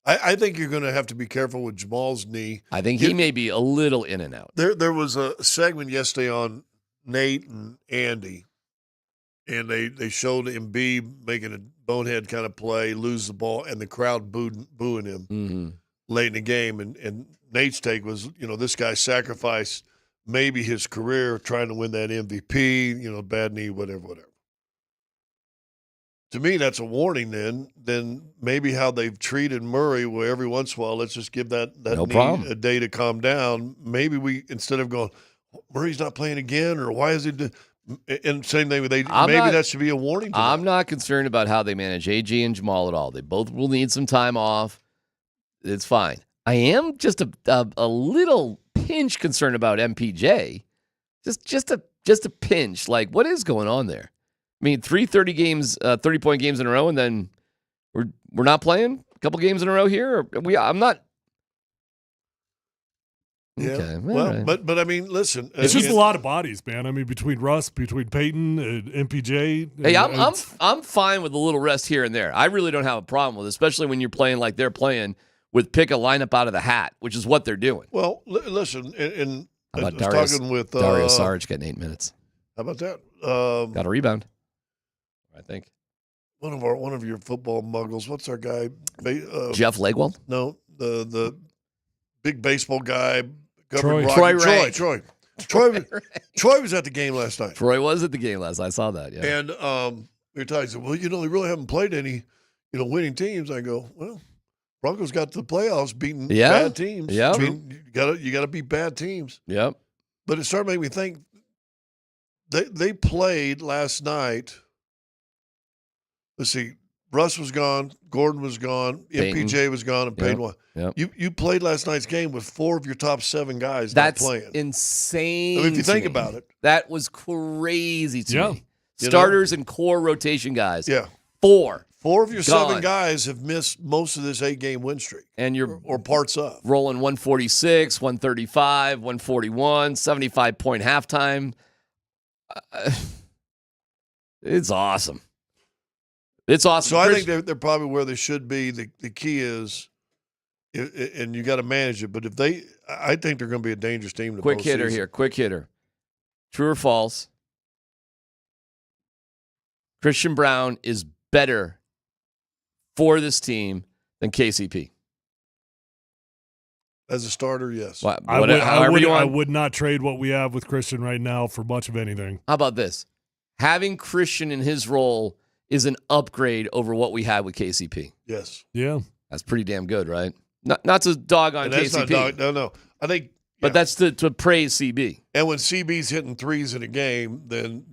I think you're going to have to be careful with Jamal's knee. I think he may be a little in and out. There was a segment yesterday on Nate and Andy, and they showed Embiid making a bonehead kind of play, lose the ball, and the crowd booing him late in the game. And Nate's take was, this guy sacrificed maybe his career trying to win that MVP, bad knee, whatever. To me, that's a warning then maybe how they've treated Murray, where every once in a while, let's just give that no knee problem. a day to calm down. Maybe we, instead of going, Murray's not playing again, or why is he and same thing, that should be a warning to I'm not concerned about how they manage AG and Jamal at all. They both will need some time off. It's fine. I am just a little pinch concerned about MPJ. Just a pinch. Like, what is going on there? I mean, 30-point games in a row, and then we're not playing a couple games in a row here. I'm not. Yeah. Okay, well, right. but I mean, listen, it's just a lot of bodies, man. I mean, between Russ, between Peyton, and MPJ. Hey, I'm fine with a little rest here and there. I really don't have a problem with it, especially when you're playing like they're playing with pick a lineup out of the hat, which is what they're doing. Well, listen, and how about I was talking with Dario Saric getting 8 minutes? How about that? Got a rebound, I think. One of your football muggles. What's our guy? Jeff Legwald? No, the big baseball guy. Troy Ray. Troy was at the game last night. Troy was at the game last night. I saw that, yeah. And we were talking, well, they really haven't played any, winning teams, I go, well, Broncos got to the playoffs beating Yeah. bad teams. Yeah. I mean, you gotta beat bad teams. Yep. But it started making me think. They played last night. Let's see. Russ was gone. Gordon was gone. MPJ was gone, and Payton won. Yep. You played last night's game with 4 of your top 7 guys That's not playing. insane. I mean, if you to think me. about it, that was crazy to me. You Starters and core rotation guys. Yeah. 4 of your gone. 7 guys have missed most of this 8-game win streak, and you're or parts of rolling 146, 135, 141, 75-point halftime. It's awesome. It's awesome. So I think they're probably where they should be. The key is, and you got to manage it. But I think they're going to be a dangerous team. To Quick hitter postseason. here. Quick hitter. True or false? Christian Brown is better for this team than KCP. As a starter, yes. I would not trade what we have with Christian right now for much of anything. How about this? Having Christian in his role is an upgrade over what we had with KCP. Yes. Yeah. That's pretty damn good, right? Not to dog on KCP. No. I think. But that's to praise CB. And when CB's hitting threes in a game, then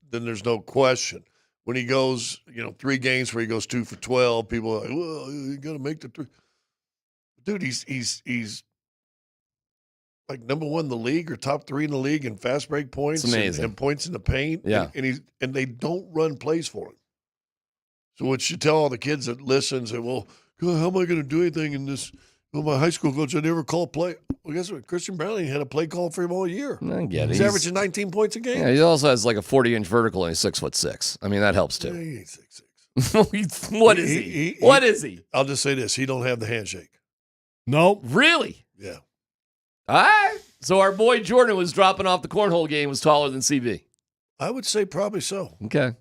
there's no question. When he goes, 3 games where he goes 2 for 12, people are like, well, you got to make the 3. Dude, he's like number 1 in the league or top 3 in the league in fast break points. It's amazing. And points in the paint. Yeah. And they don't run plays for him. So what you tell all the kids that listen, say, well, God, how am I going to do anything in this? Well, my high school coach, I never called play. Well, guess what? Christian Brown had a play call for him all year. I get it. He's averaging 19 points a game. Yeah, he also has like a 40-inch vertical and he's 6'6". I mean, that helps too. Yeah, he ain't 6'6". What is he? What is he? I'll just say this. He don't have the handshake. Nope. Really? Yeah. All right. So our boy Jordan was dropping off the cornhole game was taller than CB. I would say probably so. Okay.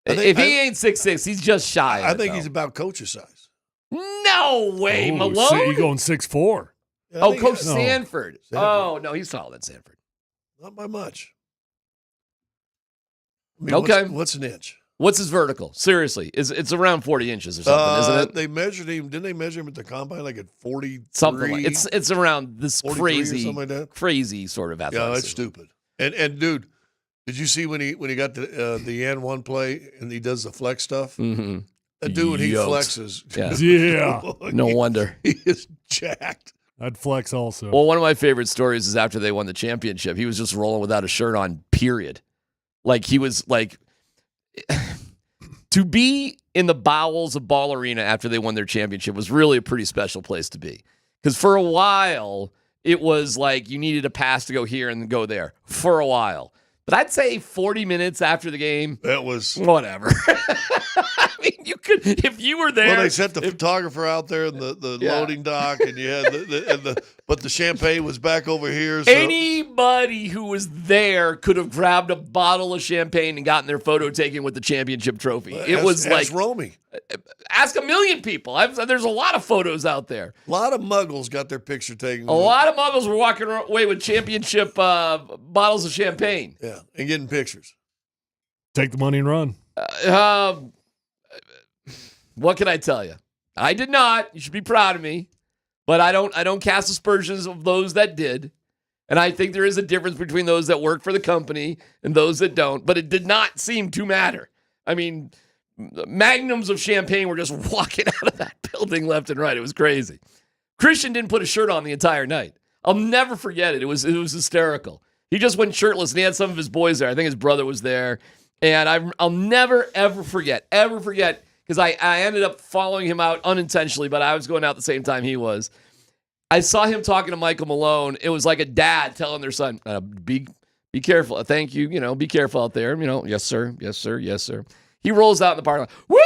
If he ain't 6'6", he's just shy. I think he's about coach's size. No way, Oh, Malone. So you going 6'4"? Yeah, Oh, Coach Sanford. Sanford. Oh, no, he's taller than Sanford. Not by much. I mean, Okay. What's an inch? What's his vertical? Seriously, it's around 40 inches or something, isn't it? They measured him. Didn't they measure him at the combine like at 43? Something like it's around this 43 or crazy, something like that? crazy sort of athleticism. Yeah, that's stupid. And dude, did you see when he got the and one play and he does the flex stuff? Mm-hmm. That dude when he Yoked. flexes, Yeah. No wonder. he is jacked. I'd flex also. Well, one of my favorite stories is after they won the championship. He was just rolling without a shirt on, period. Like, he was like, to be in the bowels of Ball Arena after they won their championship was really a pretty special place to be. Because for a while, it was like you needed a pass to go here and go there for a while. But I'd say 40 minutes after the game, that was whatever. I mean, you could, if you were there. Well, they sent the photographer out there in the loading dock, and you had but the champagne was back over here. So. Anybody who was there could have grabbed a bottle of champagne and gotten their photo taken with the championship trophy. It was like Romy. Ask a million people. There's a lot of photos out there. A lot of muggles got their picture taken. A lot of muggles were walking away with championship bottles of champagne. Yeah, and getting pictures. Take the money and run. What can I tell you? I did not. You should be proud of me. But I don't cast aspersions of those that did. And I think there is a difference between those that work for the company and those that don't. But it did not seem to matter. I mean, magnums of champagne were just walking out of that building left and right. It was crazy. Christian didn't put a shirt on the entire night. I'll never forget it. It was hysterical. He just went shirtless, and he had some of his boys there. I think his brother was there. And I'll never, ever forget, because I ended up following him out unintentionally, but I was going out the same time he was. I saw him talking to Michael Malone. It was like a dad telling their son, be careful. Thank you. Be careful out there. Yes, sir. Yes, sir. Yes, sir. He rolls out in the parking lot.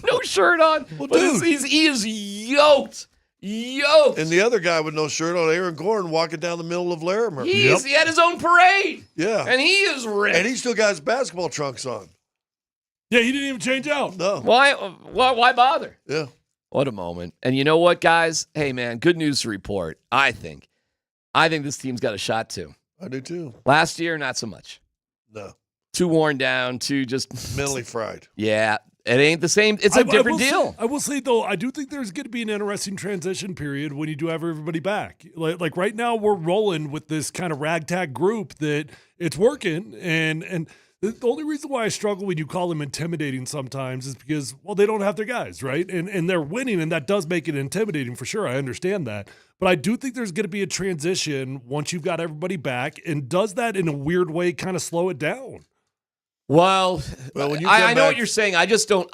No shirt on. Well, but dude. he is yoked. And the other guy with no shirt on, Aaron Gordon, walking down the middle of Larimer. He had his own parade. Yeah. And he is ripped. And he still got his basketball trunks on. Yeah, he didn't even change out. No. Why bother? Yeah. What a moment. And you know what, guys? Hey, man, good news to report. I think this team's got a shot too. I do too. Last year, not so much. No. too worn down, too just mentally fried. Yeah, it ain't the same. It's a different deal. I will say, though, I do think there's going to be an interesting transition period when you do have everybody back. Like right now, we're rolling with this kind of ragtag group that it's working. And the only reason why I struggle when you call them intimidating sometimes is because, well, they don't have their guys, right? And they're winning, and that does make it intimidating for sure. I understand that. But I do think there's going to be a transition once you've got everybody back. And does that, in a weird way, kind of slow it down? Well, when you I know what you're saying. I just don't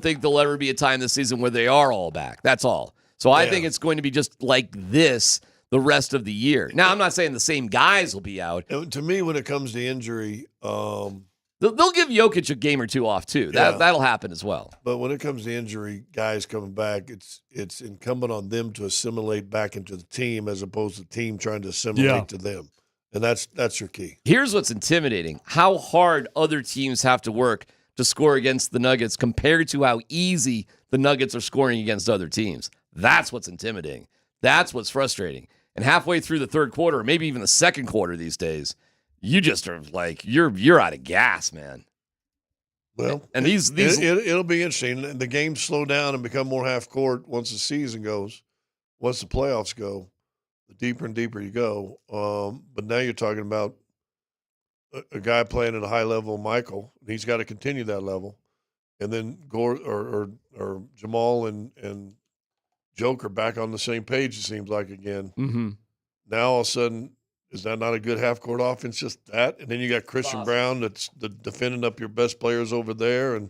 think there'll ever be a time this season where they are all back. That's all. So I think it's going to be just like this the rest of the year. Now, I'm not saying the same guys will be out. To me, when it comes to injury, they'll give Jokic a game or two off too. That'll happen as well. But when it comes to injury, guys coming back, it's incumbent on them to assimilate back into the team as opposed to the team trying to assimilate to them. And that's your key. Here's what's intimidating: how hard other teams have to work to score against the Nuggets compared to how easy the Nuggets are scoring against other teams. That's what's intimidating. That's what's frustrating. And halfway through the third quarter, maybe even the second quarter these days, you just are like you're out of gas, man. Well, and these it'll be interesting. The games slow down and become more half court once the season goes, once the playoffs go. The deeper and deeper you go. But now you're talking about a guy playing at a high level, Michael. He's got to continue that level. And then or Jamal and Joker back on the same page, it seems like, again. Mm-hmm. Now, all of a sudden, is that not a good half-court offense, just that? And then you got Christian Brown that's defending up your best players over there. And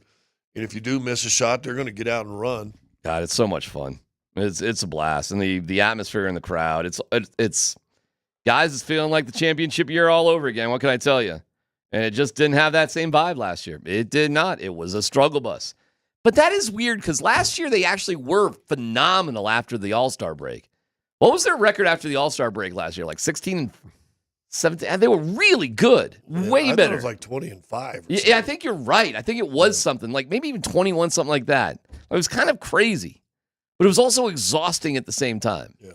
if you do miss a shot, they're going to get out and run. God, it's so much fun. It's a blast, and the atmosphere in the crowd. It's guys, it's feeling like the championship year all over again. What can I tell you? And it just didn't have that same vibe last year. It did not. It was a struggle bus. But that is weird because last year they actually were phenomenal after the All-Star break. What was their record after the All-Star break last year? Like 16-17. They were really good, way better. It was like 20-5. Yeah, I think you're right. I think it was something like maybe even 21, something like that. It was kind of crazy. But it was also exhausting at the same time. Yeah.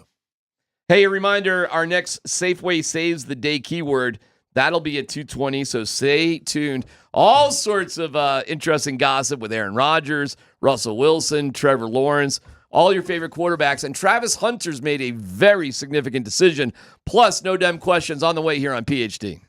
Hey, a reminder, our next Safeway Saves the Day keyword, that'll be at 2:20, so stay tuned. All sorts of interesting gossip with Aaron Rodgers, Russell Wilson, Trevor Lawrence, all your favorite quarterbacks, and Travis Hunter's made a very significant decision, plus no dumb questions on the way here on PhD.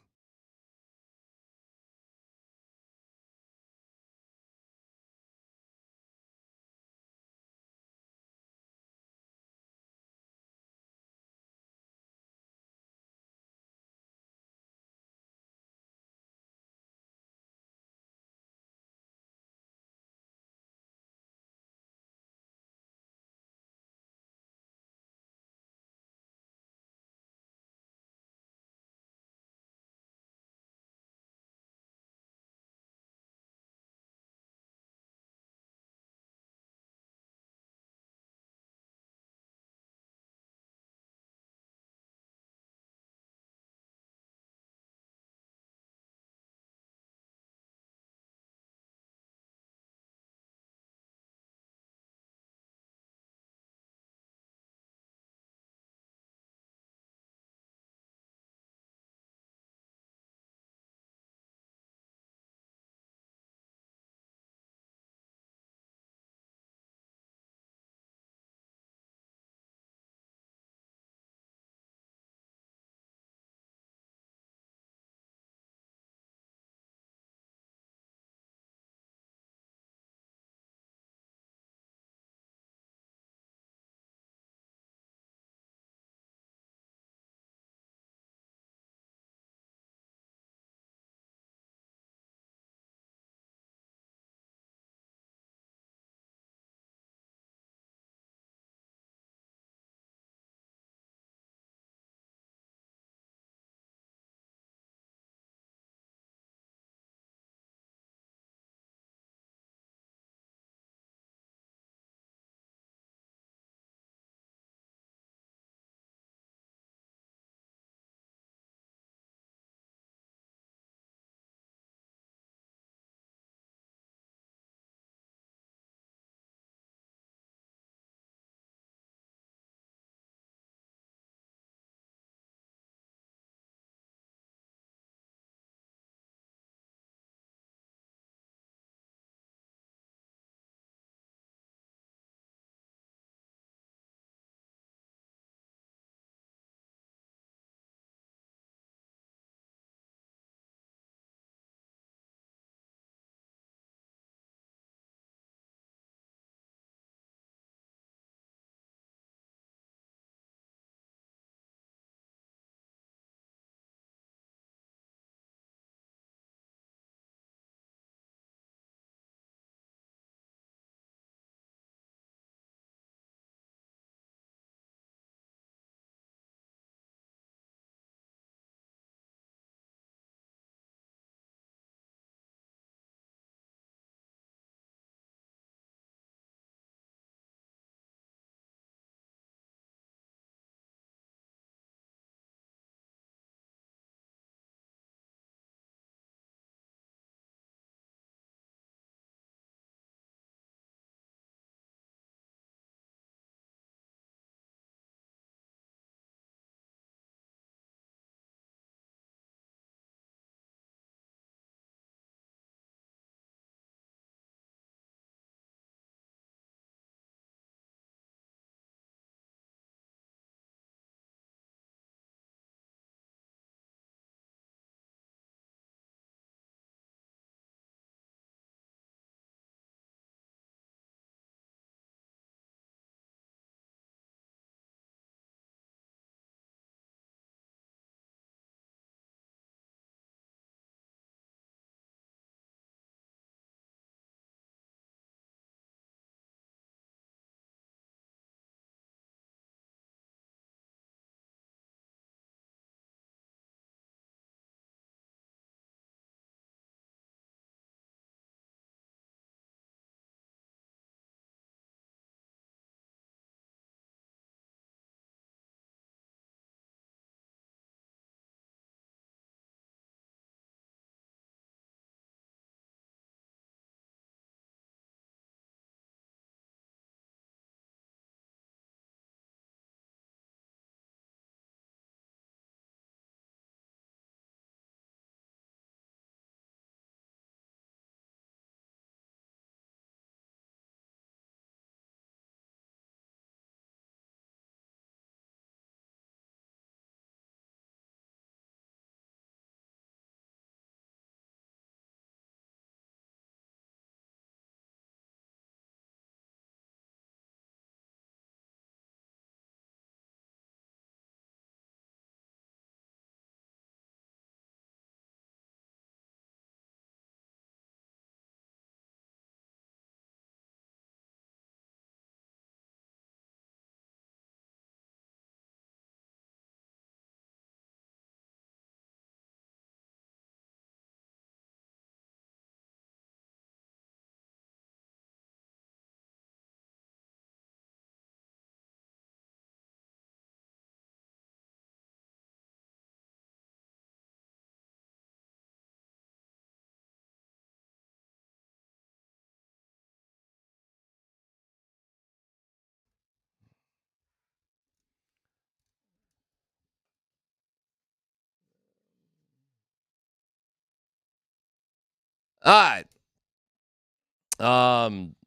All right.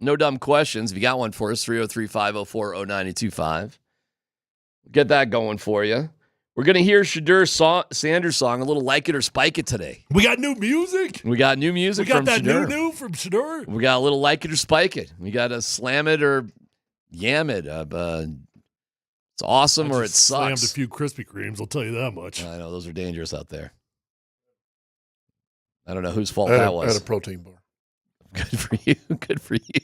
No dumb questions. If you got one for us, 303-504-0925. Get that going for you. We're going to hear Shadur Sanders' song, a little Like It or Spike It today. We got new music. We got new music from Shadur. We got that new from Shadur. We got a little Like It or Spike It. We got a Slam It or Yam It. It's awesome or it sucks. Slammed a few Krispy Kremes, I'll tell you that much. I know, those are dangerous out there. I don't know whose fault that was. I had a protein bar. Good for you. Good for you.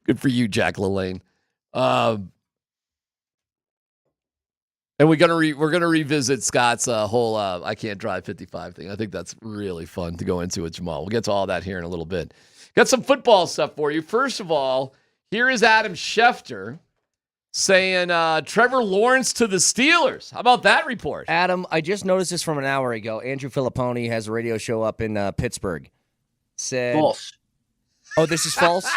Good for you, Jack LaLanne. And we're gonna revisit Scott's whole I can't drive 55 thing. I think that's really fun to go into with Jamal. We'll get to all that here in a little bit. Got some football stuff for you. First of all, here is Adam Schefter saying Trevor Lawrence to the Steelers. How about that report? Adam, I just noticed this from an hour ago. Andrew Filipponi has a radio show up in Pittsburgh. Said false. Oh, this is false?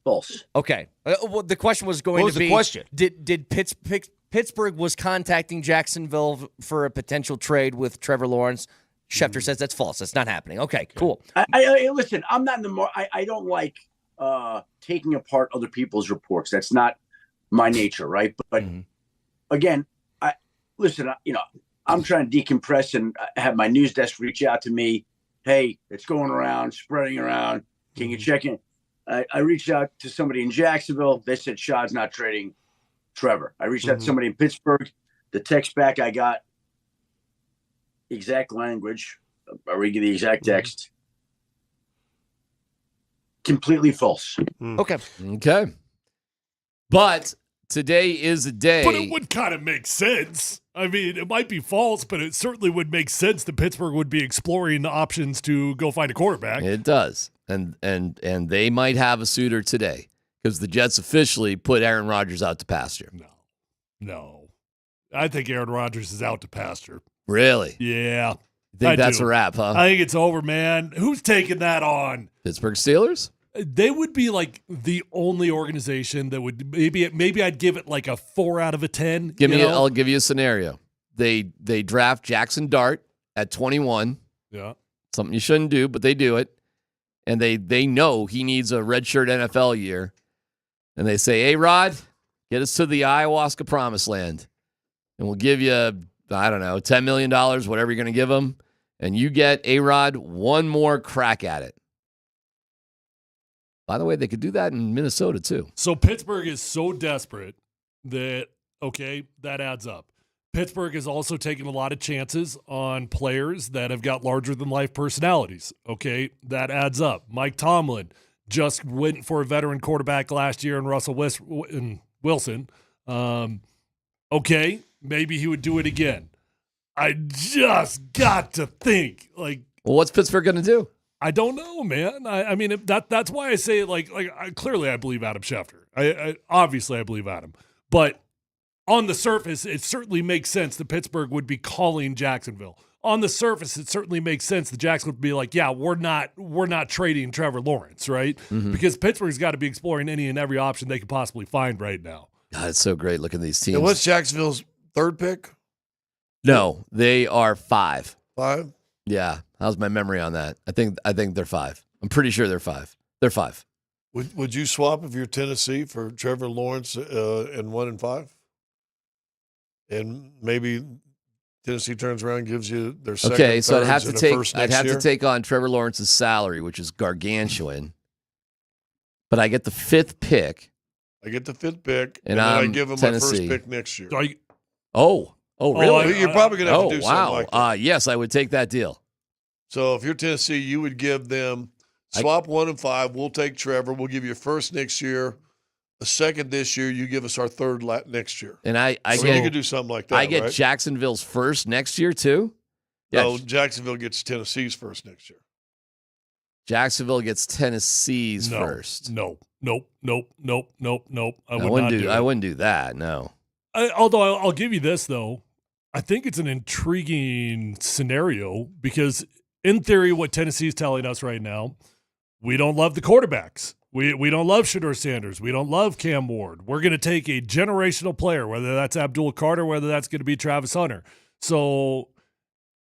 False. Okay. Well, the question was going to be, the question? Did Pittsburgh was contacting Jacksonville for a potential trade with Trevor Lawrence? Schefter says that's false. That's not happening. Okay, cool. I listen, I'm not in the I don't like taking apart other people's reports. That's not my nature, right? But again, I'm trying to decompress and have my news desk reach out to me. Hey, it's going around, spreading around. Can you check in? I reached out to somebody in Jacksonville. They said Shad's not trading Trevor. I reached out to somebody in Pittsburgh. The text back I got, exact language. I'll read you the exact text. Completely false. Okay. But today is a day. But it would kind of make sense. I mean, it might be false, but it certainly would make sense that Pittsburgh would be exploring the options to go find a quarterback. It does. And they might have a suitor today because the Jets officially put Aaron Rodgers out to pasture. No. I think Aaron Rodgers is out to pasture. Really? Yeah. You think that's a wrap, huh? I think it's over, man. Who's taking that on? Pittsburgh Steelers? They would be like the only organization that would maybe I'd give it like a 4 out of a 10. I'll give you a scenario. They draft Jackson Dart at 21. Yeah. Something you shouldn't do, but they do it. And they know he needs a redshirt NFL year. And they say, hey, Rod, get us to the ayahuasca promised land. And we'll give you, I don't know, $10 million, whatever you're going to give them. And you get, A-Rod, one more crack at it. By the way, they could do that in Minnesota, too. So Pittsburgh is so desperate that, okay, that adds up. Pittsburgh is also taking a lot of chances on players that have got larger-than-life personalities. Okay, that adds up. Mike Tomlin just went for a veteran quarterback last year in Russell Wilson. Okay, maybe he would do it again. I just got to think, well, what's Pittsburgh going to do? I don't know, man. I mean, that's why I say, clearly I believe Adam Schefter. Obviously I believe Adam. But on the surface, it certainly makes sense that Pittsburgh would be calling Jacksonville. On the surface, it certainly makes sense that Jacksonville would be like, yeah, we're not trading Trevor Lawrence, right? Mm-hmm. Because Pittsburgh's got to be exploring any and every option they could possibly find right now. God, it's so great looking at these teams. And what's Jacksonville's third pick? No, they are 5. 5? Yeah. How's my memory on that? I think they're 5. I'm pretty sure they're 5. They're 5. Would you swap if you're Tennessee for Trevor Lawrence in 1 and 5? And maybe Tennessee turns around and gives you their second. Okay, so I'd have to take on Trevor Lawrence's salary, which is gargantuan. But I get the 5th pick. I get the 5th pick, and then I'm I give him Tennessee. my first pick next year. Oh, really? You're probably going to have to do something like that. Yes, I would take that deal. So if you're Tennessee, you would give them swap 1 and 5. We'll take Trevor. We'll give you a first next year, a second this year. You give us our third next year. And you could do something like that. I get right? Jacksonville's first next year too. No, Jacksonville gets Tennessee's first next year. Jacksonville gets Tennessee's first. Nope. I wouldn't do that. No. Although I'll give you this though, I think it's an intriguing scenario because in theory, what Tennessee's telling us right now, we don't love the quarterbacks. We don't love Shadur Sanders. We don't love Cam Ward. We're going to take a generational player, whether that's Abdul Carter, whether that's going to be Travis Hunter. So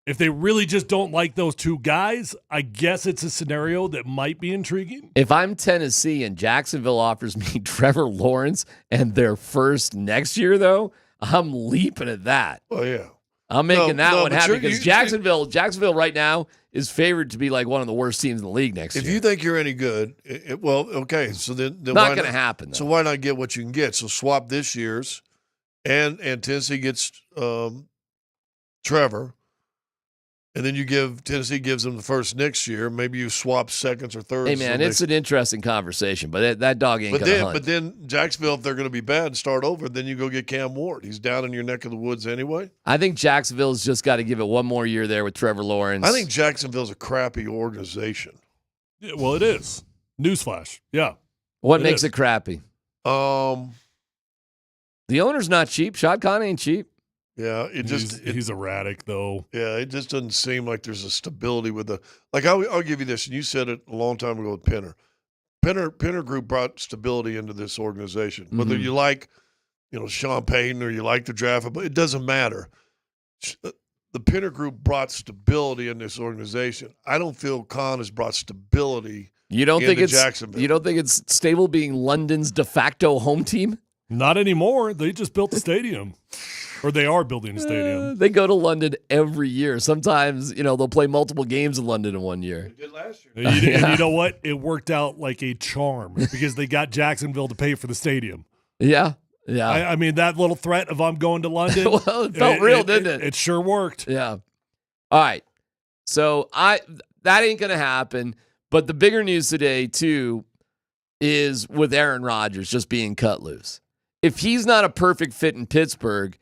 If they really just don't like those two guys, I guess it's a scenario that might be intriguing. If I'm Tennessee and Jacksonville offers me Trevor Lawrence and their first next year, though, I'm leaping at that. Oh, yeah. I'm making that one happen you're- because Jacksonville right now is favored to be like one of the worst teams in the league next year. If you think you're any good, okay. So then Not going to happen, though. So why not get what you can get? So swap this year's, and Tennessee gets Trevor. And then Tennessee gives them the first next year. Maybe you swap seconds or thirds. Hey, man, it's an interesting conversation, but that dog ain't going to hunt. But then Jacksonville, if they're going to be bad and start over, then you go get Cam Ward. He's down in your neck of the woods anyway. I think Jacksonville's just got to give it one more year there with Trevor Lawrence. I think Jacksonville's a crappy organization. Yeah, well, it is. Newsflash. Yeah. What makes it crappy? The owner's not cheap. Shad Khan ain't cheap. Yeah, he's erratic though. Yeah, it just doesn't seem like there's a stability with I'll give you this, and you said it a long time ago with Penner. Penner Group brought stability into this organization. Whether you like, Sean Payton or you like the draft, but it doesn't matter. The Penner Group brought stability in this organization. I don't feel Khan has brought stability. You don't think it's Jacksonville. You don't think it's stable being London's de facto home team? Not anymore. They just built the stadium. Or they are building a stadium. They go to London every year. Sometimes, they'll play multiple games in London in one year. They did last year. And you know what? It worked out like a charm because they got Jacksonville to pay for the stadium. Yeah. Yeah. I mean, that little threat of I'm going to London. Well, it felt real, didn't it? It sure worked. Yeah. All right. So that ain't going to happen. But the bigger news today, too, is with Aaron Rodgers just being cut loose. If he's not a perfect fit in Pittsburgh,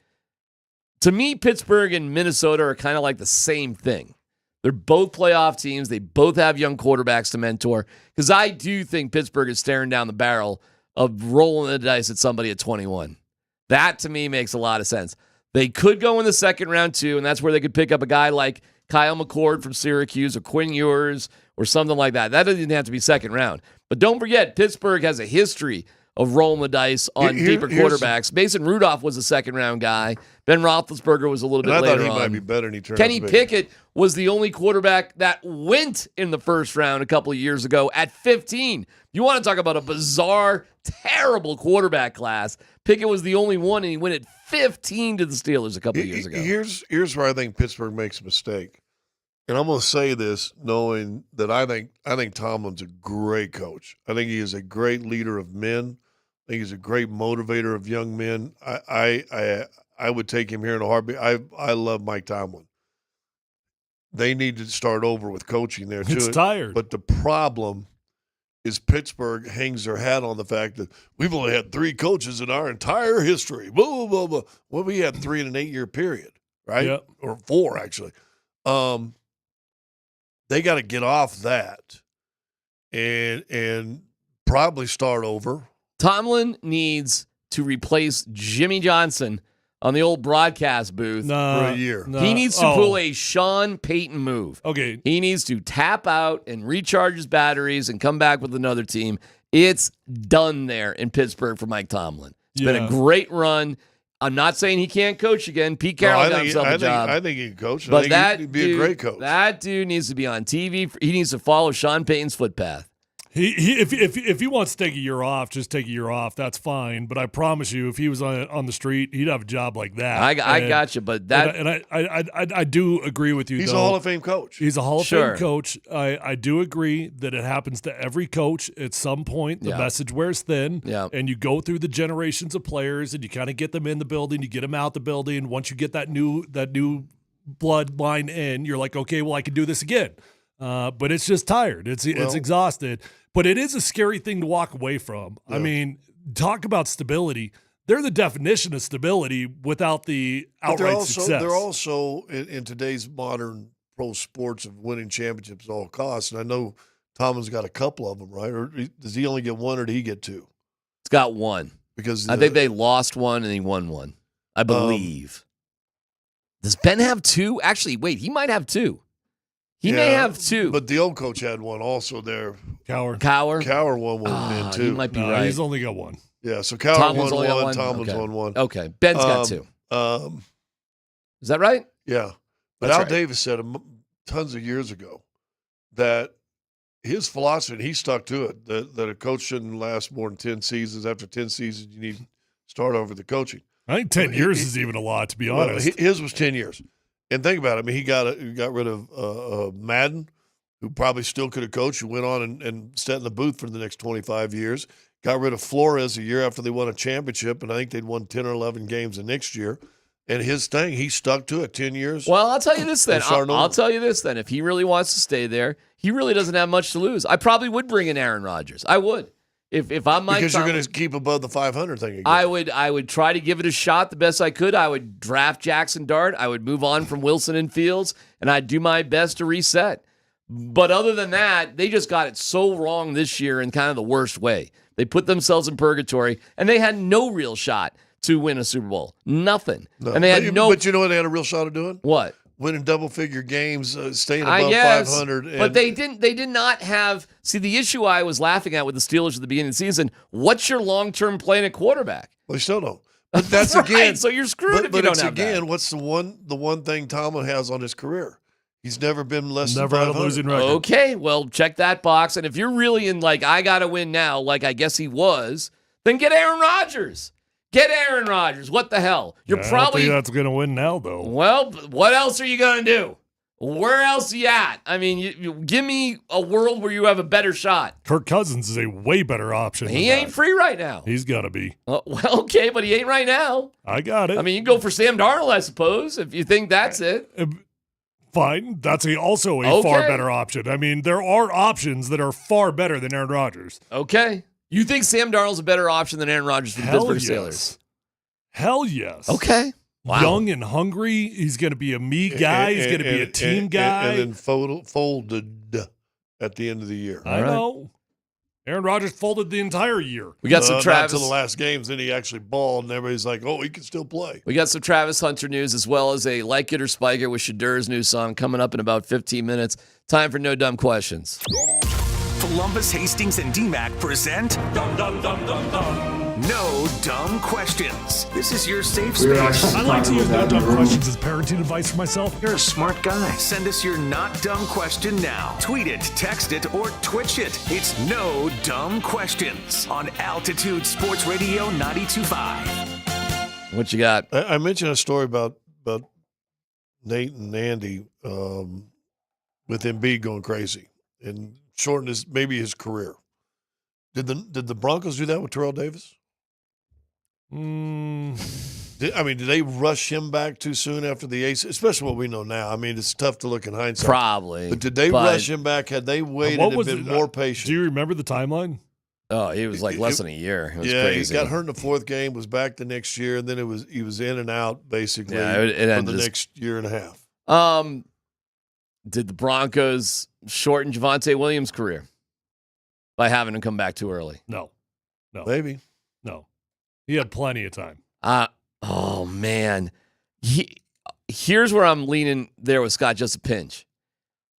to me, Pittsburgh and Minnesota are kind of like the same thing. They're both playoff teams. They both have young quarterbacks to mentor. Because I do think Pittsburgh is staring down the barrel of rolling the dice at somebody at 21. That, to me, makes a lot of sense. They could go in the second round, too, and that's where they could pick up a guy like Kyle McCord from Syracuse or Quinn Ewers or something like that. That doesn't have to be second round. But don't forget, Pittsburgh has a history of rolling the dice on deeper quarterbacks. Mason Rudolph was a second-round guy. Ben Roethlisberger was a little bit later on. I thought he might be better than he turned Kenny out to be. Pickett was the only quarterback that went in the first round a couple of years ago at 15. You want to talk about a bizarre, terrible quarterback class. Pickett was the only one, and he went at 15 to the Steelers a couple of years ago. Here's where I think Pittsburgh makes a mistake. And I'm going to say this knowing that I think Tomlin's a great coach. I think he is a great leader of men. I think he's a great motivator of young men. I would take him here in a heartbeat. I love Mike Tomlin. They need to start over with coaching there too. It's tired. But the problem is Pittsburgh hangs their hat on the fact that we've only had 3 coaches in our entire history. Blah, blah, blah, blah. Well, we had 3 in an 8-year period, right? Yep. Or 4 actually. They got to get off that and probably start over. Tomlin needs to replace Jimmy Johnson on the old broadcast booth for a year. He needs to pull a Sean Payton move. Okay. He needs to tap out and recharge his batteries and come back with another team. It's done there in Pittsburgh for Mike Tomlin. It's been a great run. I'm not saying he can't coach again. Pete Carroll got himself a job. I think he can coach. But He'd be a great coach. That dude needs to be on TV. He needs to follow Sean Payton's footpath. If he wants to take a year off, just take a year off. That's fine. But I promise you, if he was on the street, he'd have a job like that. I got you, but I do agree with you. He's though. a Hall of Fame coach. He's a Hall of Fame coach. I do agree that it happens to every coach at some point. The message wears thin, and you go through the generations of players, and you kind of get them in the building, you get them out the building. Once you get that new bloodline in, you're like, okay, well, I can do this again. But it's just tired. It's exhausted. But it is a scary thing to walk away from. Yeah. I mean, talk about stability. They're the definition of stability without the outright success. They're also in today's modern pro sports of winning championships at all costs. And I know Tomlin's got a couple of them, right? Or does he only get one, or did he get 2? He's got 1. Because I think they lost 1 and he won 1. I believe. Does Ben have 2? Actually, wait, he might have 2. He may have 2. But the old coach had 1 also there. Cower won 1 too. He might be right. He's only got 1. Yeah, so Cower won 1. Tomlin's won 1. Okay, Ben's got 2. Is that right? Yeah. But Al Davis said tons of years ago that his philosophy, and he stuck to it, that a coach shouldn't last more than 10 seasons. After 10 seasons, you need to start over the coaching. I think 10 years is even a lot, to be honest. His was 10 years. And think about it. I mean, he got rid of Madden, who probably still could have coached, who went on and sat in the booth for the next 25 years. Got rid of Flores a year after they won a championship, and I think they'd won 10 or 11 games the next year. And his thing, he stuck to it 10 years. Well, I'll tell you this then. I'll tell you this then. If he really wants to stay there, he really doesn't have much to lose. I probably would bring in Aaron Rodgers. I would. If I'm Mike because you're going to keep above the 500 thing again. I would try to give it a shot the best I could. I would draft Jackson Dart. I would move on from Wilson and Fields, and I'd do my best to reset. But other than that, they just got it so wrong this year in kind of the worst way. They put themselves in purgatory, and they had no real shot to win a Super Bowl. Nothing. No. And they had But you know what they had a real shot of doing? What? Winning double-figure games, staying above 500. But they did not have. See, the issue I was laughing at with the Steelers at the beginning of the season. What's your long-term plan at quarterback? Well, you still don't. But that's right, again. So you're screwed if you don't have that. What's the one thing Tomlin has on his career? He's never been less than 500. Never had a losing record. Okay, well, check that box. And if you're really in I got to win now, like I guess he was, then get Aaron Rodgers. Get Aaron Rodgers. What the hell? You're I probably don't think that's going to win now, though. Well, what else are you going to do? Where else are you at? I mean, you give me a world where you have a better shot. Kirk Cousins is a way better option. He ain't free right now. He's got to be. Well, okay, but he ain't right now. I got it. I mean, you can go for Sam Darnold, I suppose, if you think that's it. Fine. That's also a far better option. I mean, there are options that are far better than Aaron Rodgers. Okay. You think Sam Darnold's a better option than Aaron Rodgers for the Pittsburgh Steelers? Hell yes. Okay. Wow. Young and hungry. He's going to be a me guy. He's going to be a team guy. And then folded at the end of the year. I know. Aaron Rodgers folded the entire year. We got some Travis. Not to the last games, then he actually balled, and everybody's like, oh, he can still play. We got some Travis Hunter news as well as a Like It or Spike It with Shadur's new song coming up in about 15 minutes. Time for No Dumb Questions. Polumbus, Hastings, and DMac present No Dumb Questions. This is your safe space. I like to use No Dumb Questions as parenting advice for myself. You're a smart guy. Send us your not dumb question now. Tweet it, text it, or Twitch it. It's No Dumb Questions on Altitude Sports Radio 92.5. What you got? I mentioned a story about Nate and Andy with Embiid going crazy and shorten his career. Did the Broncos do that with Terrell Davis? Did they rush him back too soon after the ACL? Especially what we know now. I mean, it's tough to look in hindsight. Probably. But did they rush him back? Had they waited and been more patient? Do you remember the timeline? Oh, he was less than a year. It was crazy. He got hurt in the fourth game, was back the next year, and then he was in and out basically it for the next year and a half. Did the Broncos shorten Javonte Williams' career by having him come back too early? No. Maybe. No. He had plenty of time. Oh, man. Here's where I'm leaning there with Scott, just a pinch.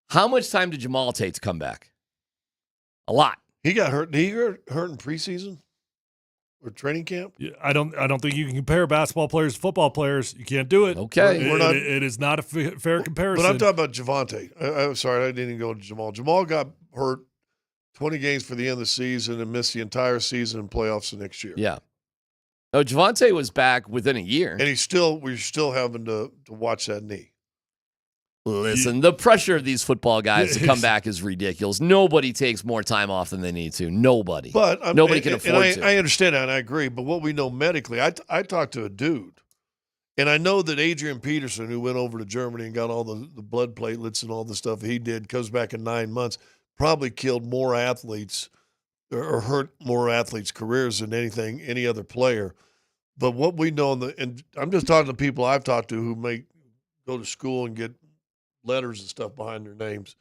How much time did Jamal take to come back? A lot. He got hurt. Did he get hurt in preseason or training camp? Yeah, I don't think you can compare basketball players to football players. You can't do it. Okay. It is not a fair comparison. But I'm talking about Javonte. I'm sorry, I didn't go to Jamal. Jamal got hurt 20 games for the end of the season and missed the entire season and playoffs the next year. Yeah. No, Javonte was back within a year. And we're still having to watch that knee. Listen, the pressure of these football guys to come back is ridiculous. Nobody takes more time off than they need to. Nobody. But nobody can afford to. I understand that, and I agree. But what we know medically, I talked to a dude, and I know that Adrian Peterson, who went over to Germany and got all the blood platelets and all the stuff he did, comes back in 9 months, probably killed more athletes or hurt more athletes' careers than any other player. But what we know, and I'm just talking to people I've talked to who may go to school and get letters and stuff behind their names,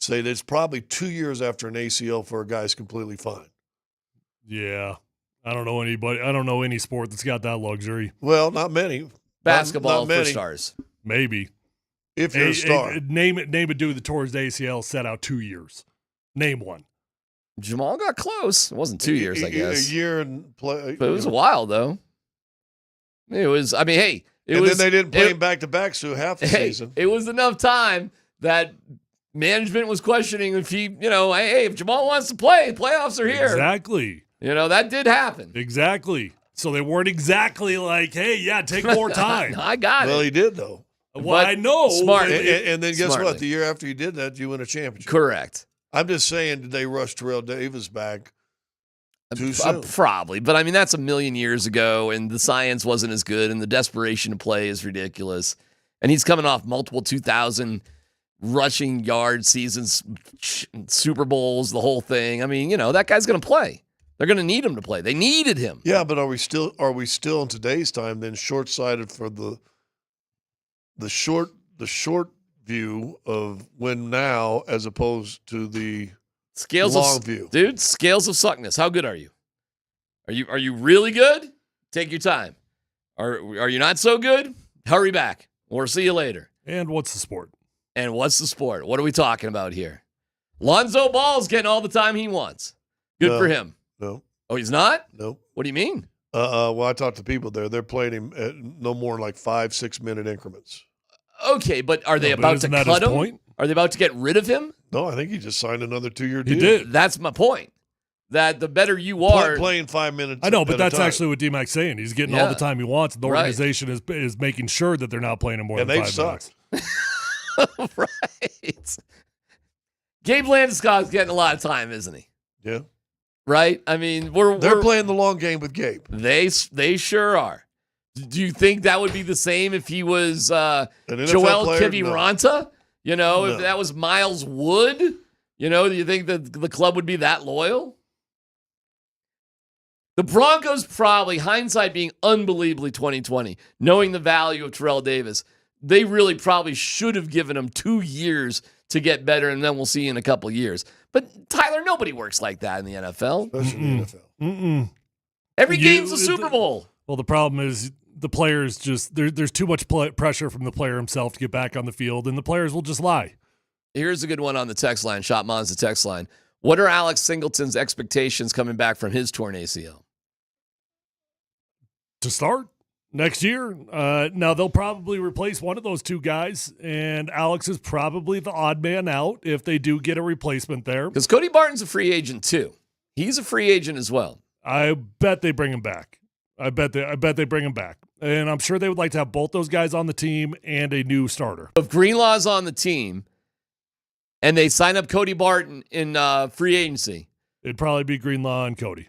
say that it's probably 2 years after an ACL for a guy's completely fine. Yeah. I don't know anybody. I don't know any sport that's got that luxury. Well, not many. Basketball not many. for stars. Maybe. If you're a star. Name a dude that tore his ACL, set out 2 years. Name one. Jamal got close. It wasn't 2 years, I guess. A year and play. But it was a while, though. It was, hey, Then they didn't play him back-to-back through half the season. It was enough time that management was questioning if if Jamal wants to play, playoffs are here. Exactly. That did happen. Exactly. So they weren't exactly like, hey, yeah, take more time. I got it. Well, he did, though. Well, I know. Smart. And then guess Smartly. what? The year after you did that, you win a championship. Correct. I'm just saying, did they rush Terrell Davis back too soon? Probably. But, I mean, that's a million years ago, and the science wasn't as good, and the desperation to play is ridiculous. And he's coming off multiple 2,000 rushing yard seasons, Super Bowls, the whole thing. I mean, that guy's going to play. They're going to need him to play. They needed him. Yeah, but are we still in today's time then short-sighted for the short view of win now as opposed to the long view? Dude, scales of suckness. How good are you? Are you really good? Take your time. Are you not so good? Hurry back. Or see you later. And what's the sport? What are we talking about here? Lonzo Ball's getting all the time he wants. Good for him. No. Oh, he's not? No. What do you mean? Well, I talked to people there. They're playing him at no more than like 5-6 minute increments. Okay, but are they about to cut him? Point? Are they about to get rid of him? No, I think he just signed another 2-year deal. He did. That's my point. That the better you are. Playing 5 minutes. I know, but at a that's time. actually what DMac's saying. He's getting all the time he wants. The organization is making sure that they're not playing him more than 5 minutes. Right. Gabe Landeskog's getting a lot of time, isn't he? Yeah. Right? I mean, they're playing the long game with Gabe. They sure are. Do you think that would be the same if he was Joel Kiviranta? No. If that was Miles Wood? Do you think that the club would be that loyal? The Broncos probably, hindsight being unbelievably 2020, knowing the value of Terrell Davis, they really probably should have given him 2 years to get better, and then we'll see in a couple of years. But, Tyler, nobody works like that in the NFL. Especially in the NFL. Mm-mm. Every game's a Super Bowl. Well, the problem is the players just there's too much pressure from the player himself to get back on the field, and the players will just lie. Here's a good one on the text line. Shotmon's the text line. What are Alex Singleton's expectations coming back from his torn ACL? To start next year. Now, they'll probably replace one of those two guys, and Alex is probably the odd man out if they do get a replacement there. Because Cody Barton's a free agent, too. He's a free agent as well. I bet they bring him back. I bet they bring him back. And I'm sure they would like to have both those guys on the team and a new starter. If Greenlaw's on the team and they sign up Cody Barton in free agency, it'd probably be Greenlaw and Cody.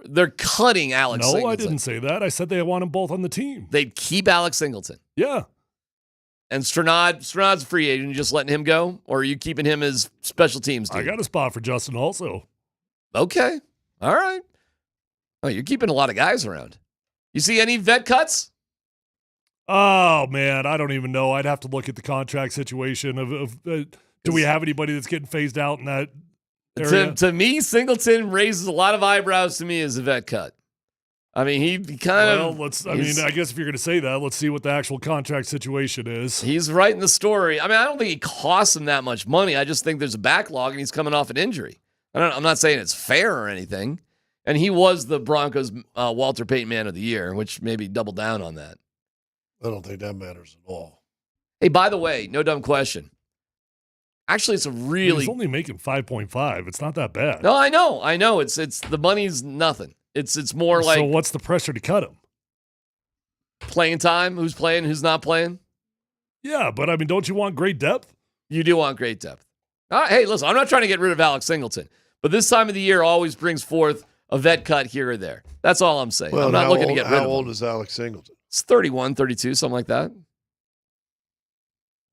They're cutting Alex Singleton. No, I didn't say that. I said they want them both on the team. They'd keep Alex Singleton. Yeah. And Strenad's a free agent. You just letting him go? Or are you keeping him as special teams team? I got a spot for Justin also. Okay. All right. Oh, you're keeping a lot of guys around. You see any vet cuts? Oh, man, I don't even know. I'd have to look at the contract situation do we have anybody that's getting phased out in that area? To me, Singleton raises a lot of eyebrows to me as a vet cut. I mean, he kind of... I guess if you're going to say that, let's see what the actual contract situation is. He's writing the story. I mean, I don't think he costs him that much money. I just think there's a backlog, and he's coming off an injury. I'm not saying it's fair or anything. And he was the Broncos' Walter Payton Man of the Year, which maybe double down on that. I don't think that matters at all. Hey, by the way, no dumb question. Actually, it's a really... He's only making 5.5. It's not that bad. No, I know. It's the money's nothing. It's more like... So what's the pressure to cut him? Playing time? Who's playing? Who's not playing? Yeah, but I mean, don't you want great depth? You do want great depth. Hey, listen, I'm not trying to get rid of Alex Singleton, but this time of the year always brings forth a vet cut here or there. That's all I'm saying. Well, I'm not looking to get rid of him. How old is Alex Singleton? It's 31, 32, something like that.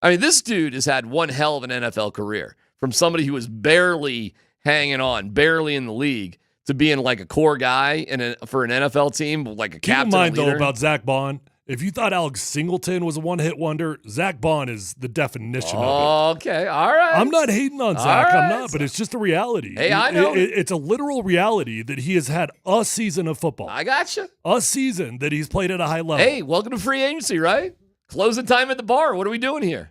I mean, this dude has had one hell of an NFL career, from somebody who was barely hanging on, barely in the league, to being like a core guy for an NFL team, like a captain. Keep in mind, leader. though, about Zach Bond, if you thought Alex Singleton was a one-hit wonder, Zach Bond is the definition of it. Okay, all right. I'm not hating on Zach. I'm not, but it's just a reality. Hey, I know. It's a literal reality that he has had a season of football. I gotcha. A season that he's played at a high level. Hey, welcome to free agency, right? Closing time at the bar. What are we doing here?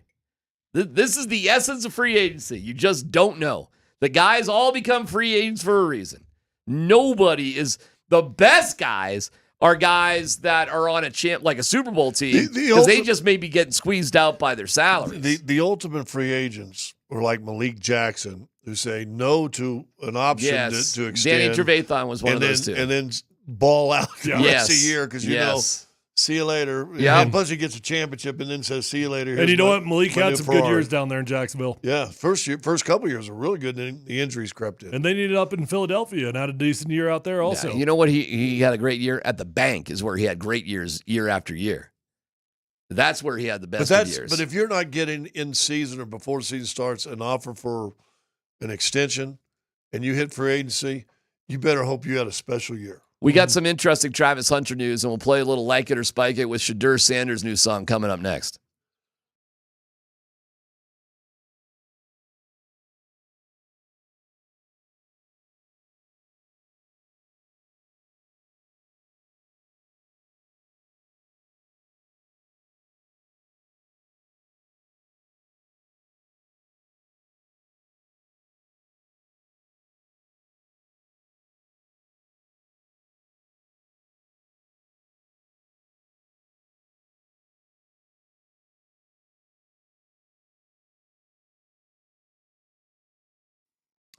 This is the essence of free agency. You just don't know. The guys all become free agents for a reason. Nobody is... The best guys are guys that are on like a Super Bowl team because they just may be getting squeezed out by their salaries. The ultimate free agents are like Malik Jackson, who say no to an option to extend. Danny Trevathan was one of those two. And then ball out the rest of the year because, see you later. Yeah. And plus he gets a championship and then says, see you later. And you know what? Malik had some good years down there in Jacksonville. Yeah. First couple years were really good, and then the injuries crept in. And then he ended up in Philadelphia and had a decent year out there also. Yeah, you know what? He had a great year at the bank is where he had great years year after year. That's where he had the best years. But if you're not getting in season or before the season starts an offer for an extension and you hit free agency, you better hope you had a special year. We got some interesting Travis Hunter news, and we'll play a little Like It or Spike It with Shadur Sanders' new song coming up next.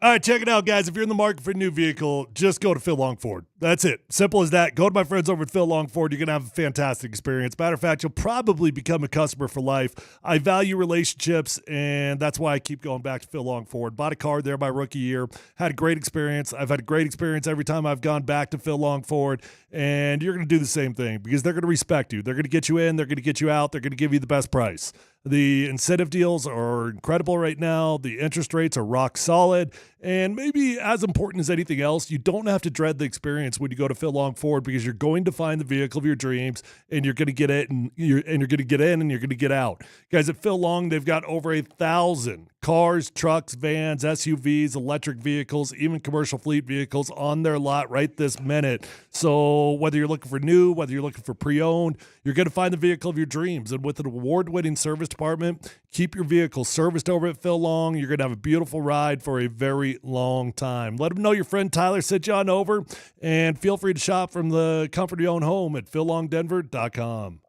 All right, check it out, guys. If you're in the market for a new vehicle, just go to Phil Long Ford. That's it. Simple as that. Go to my friends over at Phil Long Ford. You're going to have a fantastic experience. Matter of fact, you'll probably become a customer for life. I value relationships, and that's why I keep going back to Phil Long Ford. Bought a car there my rookie year. Had a great experience. I've had a great experience every time I've gone back to Phil Long Ford, and you're going to do the same thing because they're going to respect you. They're going to get you in. They're going to get you out. They're going to give you the best price. The incentive deals are incredible right now. The interest rates are rock solid. And maybe as important as anything else, you don't have to dread the experience when you go to Phil Long Ford because you're going to find the vehicle of your dreams and you're going to get it and you're going to get in and you're going to get out. Guys, at Phil Long, they've got over 1,000 cars, trucks, vans, SUVs, electric vehicles, even commercial fleet vehicles on their lot right this minute. So whether you're looking for new, whether you're looking for pre-owned, you're going to find the vehicle of your dreams. And with an award-winning service department, keep your vehicle serviced over at Phil Long. You're going to have a beautiful ride for a very long time. Let them know your friend Tyler sent you on over, and feel free to shop from the comfort of your own home at phillongdenver.com.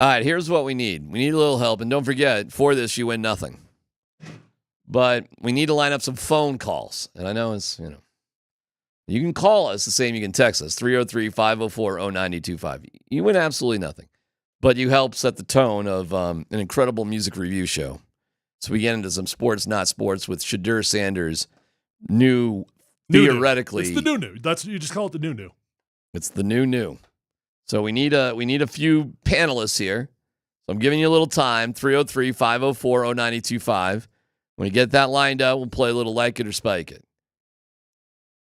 All right, here's what we need. We need a little help. And don't forget, for this, you win nothing. But we need to line up some phone calls. And I know it's, you can call us the same. You can text us, 303-504-0925. You win absolutely nothing. But you help set the tone of an incredible music review show. So we get into some sports, not sports, with Shadur Sanders' new, theoretically. It's the new. You just call it the new. It's the new. So we need a few panelists here. So I'm giving you a little time, 303-504-0925. When you get that lined up, we'll play a little Like It or Spike It.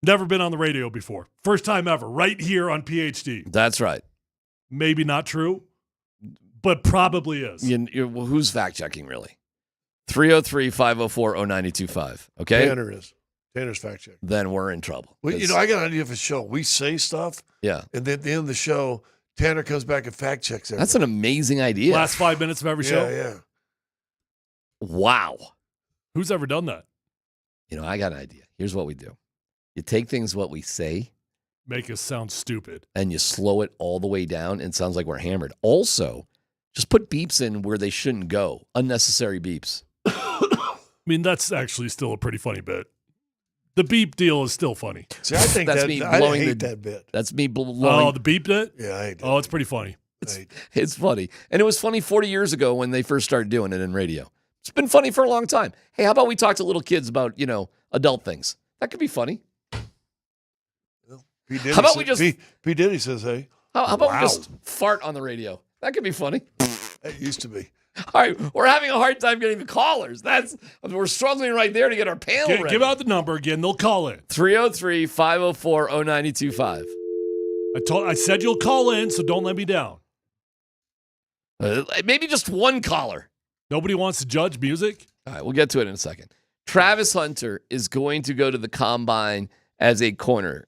Never been on the radio before. First time ever, right here on PhD. That's right. Maybe not true, but probably is. Well, who's fact-checking, really? 303-504-0925. Okay? Tanner is. Tanner's fact-checking. Then we're in trouble. Well, I got an idea for a show. We say stuff. Yeah. And then at the end of the show, Tanner comes back and fact-checks everything. That's an amazing idea. Last 5 minutes of every show? Yeah. Wow. Who's ever done that? I got an idea. Here's what we do. You take things what we say. Make us sound stupid. And you slow it all the way down, and it sounds like we're hammered. Also, just put beeps in where they shouldn't go. Unnecessary beeps. I mean, that's actually still a pretty funny bit. The beep deal is still funny. See, I think that's me blowing I hate that bit. That's me blowing. Oh, the beep bit? Yeah, I hate that. Oh, it's pretty funny. It's funny. And it was funny 40 years ago when they first started doing it in radio. It's been funny for a long time. Hey, how about we talk to little kids about, adult things? That could be funny. How about we just... P. Diddy says, hey. How about we just fart on the radio? That could be funny. It used to be. All right, we're having a hard time getting the callers. We're struggling right there to get our panel ready. Give out the number again. They'll call in. 303-504-0925. I said you'll call in, so don't let me down. Maybe just one caller. Nobody wants to judge music? All right, we'll get to it in a second. Travis Hunter is going to go to the Combine as a corner.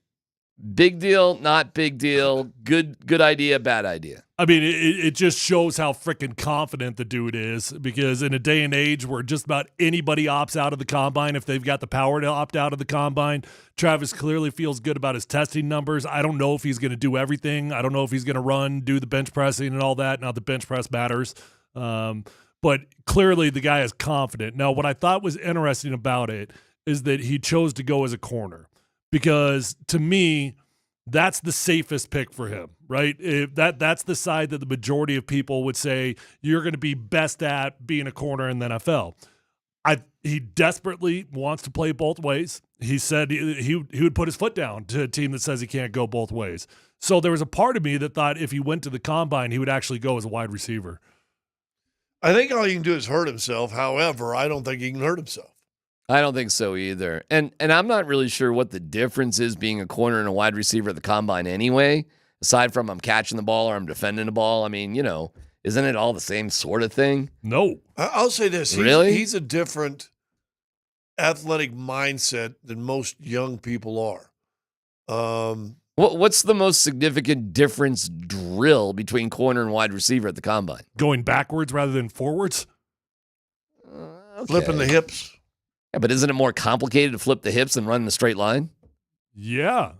Big deal, not big deal, good idea, bad idea. I mean, it just shows how freaking confident the dude is, because in a day and age where just about anybody opts out of the Combine if they've got the power to opt out of the Combine, Travis clearly feels good about his testing numbers. I don't know if he's going to do everything. I don't know if he's going to do the bench pressing and all that. Now the bench press matters. But clearly the guy is confident. Now, what I thought was interesting about it is that he chose to go as a corner, because to me, that's the safest pick for him, right? That's the side that the majority of people would say you're going to be best at being a corner in the NFL. He desperately wants to play both ways. He said he would put his foot down to a team that says he can't go both ways. So there was a part of me that thought if he went to the Combine, he would actually go as a wide receiver. I think all he can do is hurt himself. However, I don't think he can hurt himself. I don't think so either. And I'm not really sure what the difference is being a corner and a wide receiver at the Combine anyway, aside from I'm catching the ball or I'm defending the ball. I mean, isn't it all the same sort of thing? No. I'll say this. Really? He's a different athletic mindset than most young people are. What's the most significant difference drill between corner and wide receiver at the Combine? Going backwards rather than forwards? Okay. Flipping the hips. Yeah, but isn't it more complicated to flip the hips and run in a straight line? Yeah.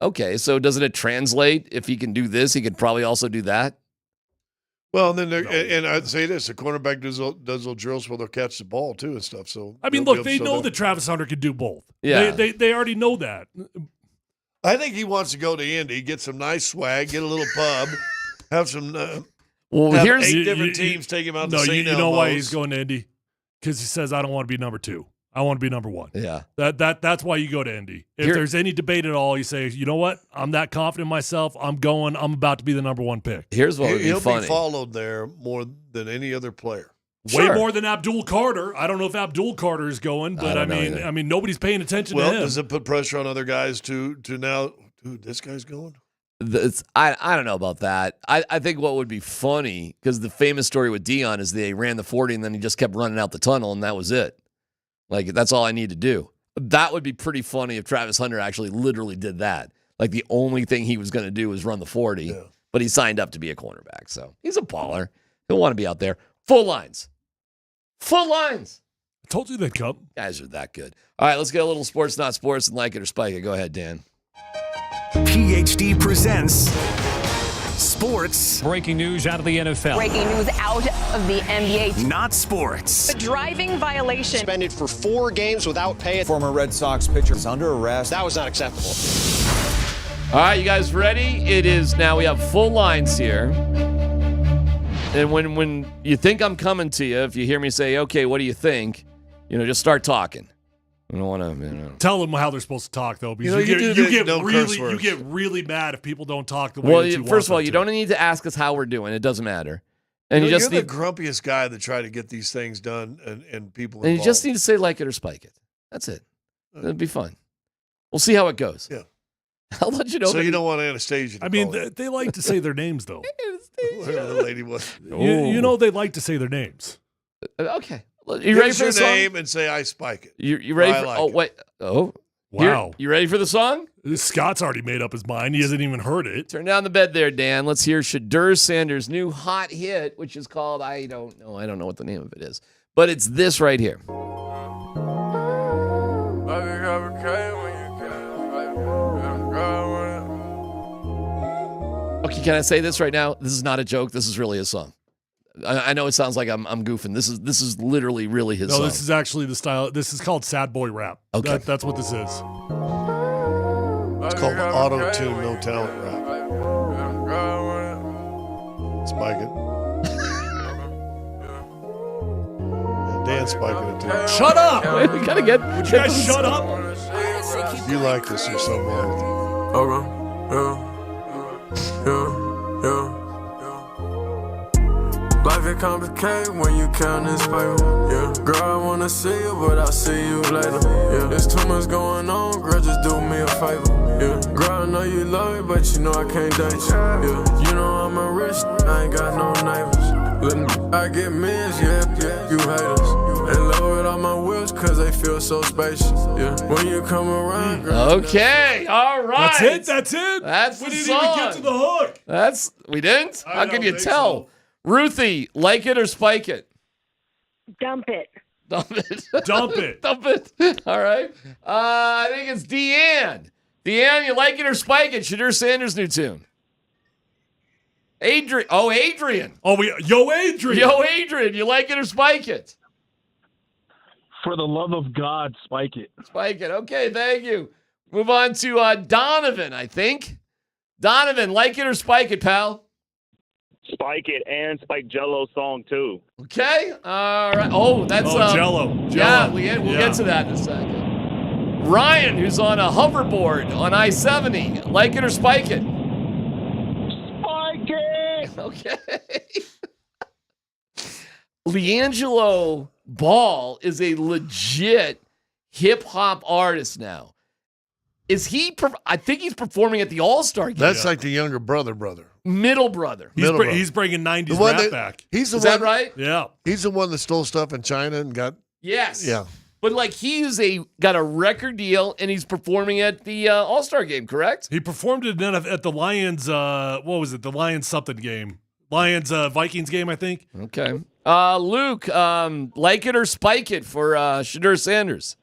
Okay, so doesn't it translate? If he can do this, he could probably also do that? Well, and then and I'd say this: the cornerback does little drills where they'll catch the ball too and stuff. So I mean, look, they know that Travis Hunter can do both. Yeah, they already know that. I think he wants to go to Indy, get some nice swag, get a little pub, have some. Here's 8 different teams take him out. No, to St. you know why Elmo's. he's going to Indy? Because he says, "I don't want to be number 2. I want to be number 1." Yeah. That's why you go to Indy. If there's any debate at all, you say, you know what? I'm that confident in myself. I'm about to be the number 1 pick. Here's what would be funny. He'll be followed there more than any other player. Way more than Abdul Carter. I don't know if Abdul Carter is going, but I mean, nobody's paying attention to him. Does it put pressure on other guys to now? Dude, this guy's going. I don't know about that. I think what would be funny, because the famous story with Dion is they ran the 40 and then he just kept running out the tunnel and that was it. Like, that's all I need to do. That would be pretty funny if Travis Hunter actually literally did that. Like, the only thing he was going to do was run the 40, but he signed up to be a cornerback. So he's a baller. He'll want to be out there. Full lines. Full lines. I told you they'd come. Guys are that good. All right, let's get a little sports, not sports, and Like It or Spike It. Go ahead, Dan. PhD presents sports. Breaking news out of the NFL. Breaking news out of the NBA. Not sports. A driving violation. Suspended for 4 games without pay. Former Red Sox pitcher is under arrest. That was not acceptable. All right, you guys ready? It is now. We have full lines here. And when you think I'm coming to you, if you hear me say, okay, what do you think? Just start talking. I don't want to, Tell them how they're supposed to talk, though, because you get really mad if people don't talk the way that you want first of all, them you to. don't need to ask us how we're doing. It doesn't matter. And you're just the grumpiest guy that try to get these things done and people involved. you just need to say like it or spike it. That's it. It'll be fun. We'll see how it goes. Yeah. I'll let you know. So you don't want Anastasia to they like to say their names, though. Whatever the lady was. You know they like to say their names. Okay. You ready for your the song? name and say I spike it. You ready for like it. wait. Oh. Wow. You ready for the song? Scott's already made up his mind. He hasn't even heard it. Turn down the bed there, Dan. Let's hear Shadur Sanders' new hot hit, which is called I don't know what the name of it is. But it's this right here. Okay, can I say this right now? This is not a joke. This is really his song. I know it sounds like I'm goofing. This is literally really his song. No, this is actually the style. This is called sad boy rap. Okay. That's what this is. It's called auto-tune, no talent rap. Spike it. Dan spiking it too. Shut up! We gotta get. Would you guys shut up? You like this? There's something wrong with you. Life is complicated when you count this paper. Yeah, girl, I wanna see you, but I'll see you later. Yeah, there's too much going on, girl, just do me a favor. Yeah, girl, I know you love me, but you know I can't date you. Yeah, you know I'm a rich, I ain't got no neighbors. I get mans, yeah, you haters. And lower it on my wheels, cause they feel so spacious. Yeah, when you come around, girl. Okay, all right. That's it. That's we the didn't song. even get to the hook. We didn't? How can you tell? So. Ruthie, like it or spike it? Dump it. Dump it. Dump it. Dump it. All right. I think it's Deanne. Deanne, you like it or spike it? Shadur Sanders' new tune. Adrian. Oh, Adrian. Yo, Adrian. Yo, Adrian, you like it or spike it? For the love of God, spike it. Spike it. Okay, thank you. Move on to Donovan, I think. Donovan, like it or spike it, pal? Spike it and spike Jello's song too. Okay. All right. Oh, that's Jello. Yeah, we'll get to that in a second. Ryan, who's on a hoverboard on I-70, like it or spike it? Spike it. Okay. LiAngelo Ball is a legit hip hop artist now. Is he? I think he's performing at the All-Star game. That's like the younger brother. Middle brother. He's bringing 90s rap back. Is that right? Yeah. He's the one that stole stuff in China and got. Yes. Yeah. But like he's got a record deal and he's performing at the All-Star game, correct? He performed it at the Lions. What was it? The Lions something game. Lions Vikings game, I think. Okay. Luke, like it or spike it for Shadur Sanders?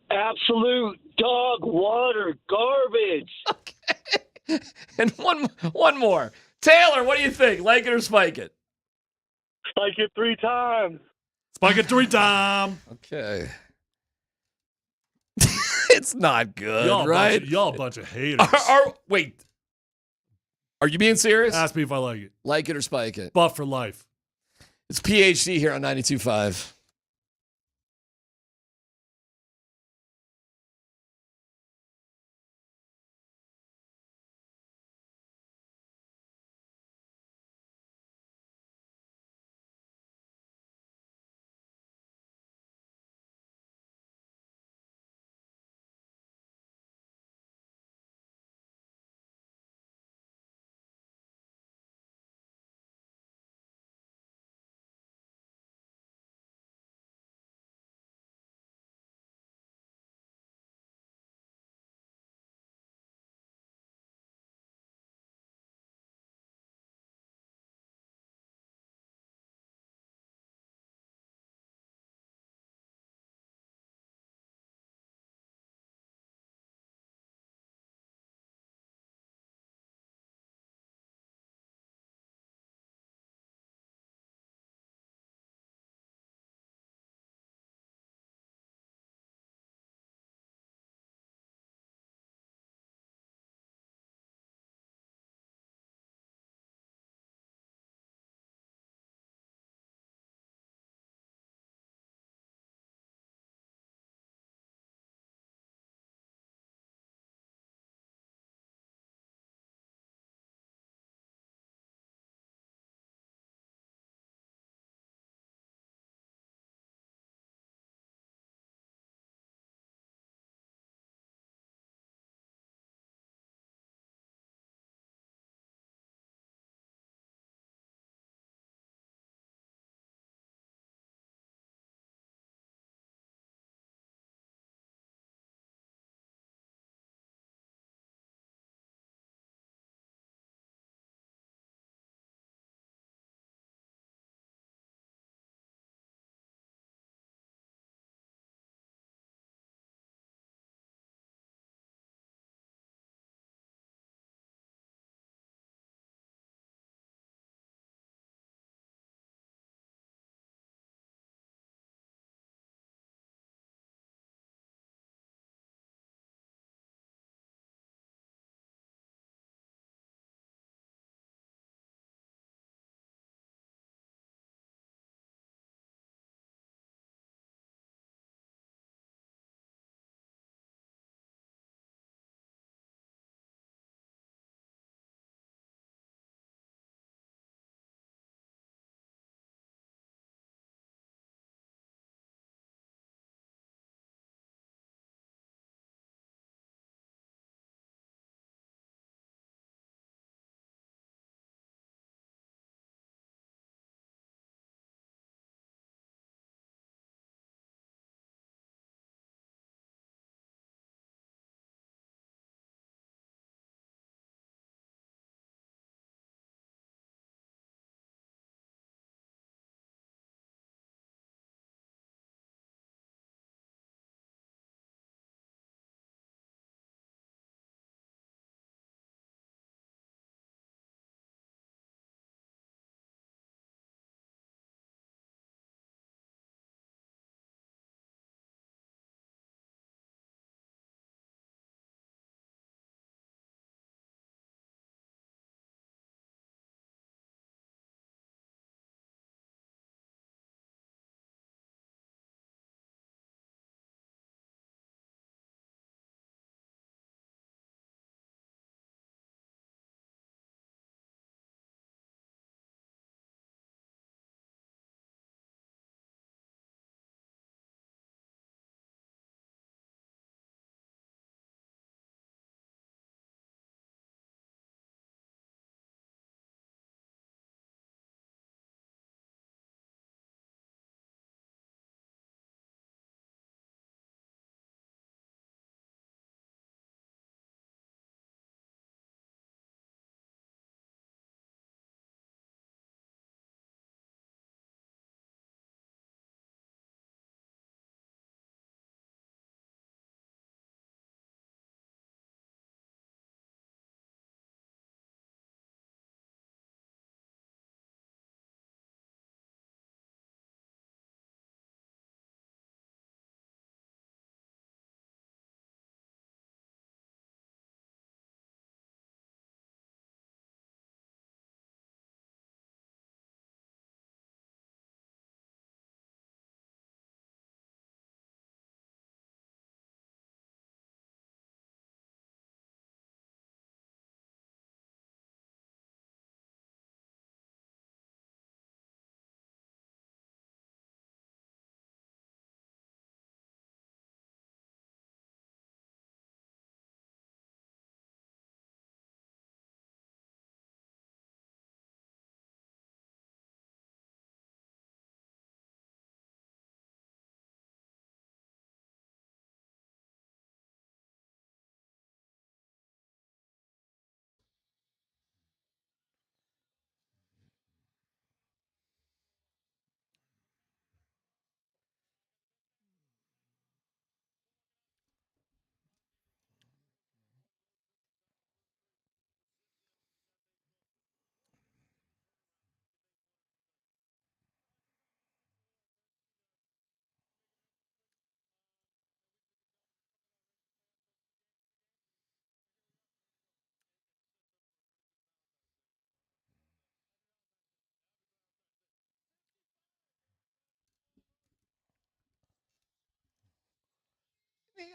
Absolute dog water garbage. Okay. And one more. Taylor, what do you think? Like it or spike it? Spike it 3 times. Spike it 3 times. Okay. It's not good, right? Y'all a bunch of haters. Wait. Are you being serious? Ask me if I like it. Like it or spike it? Buff for life. It's PhD here on 92.5.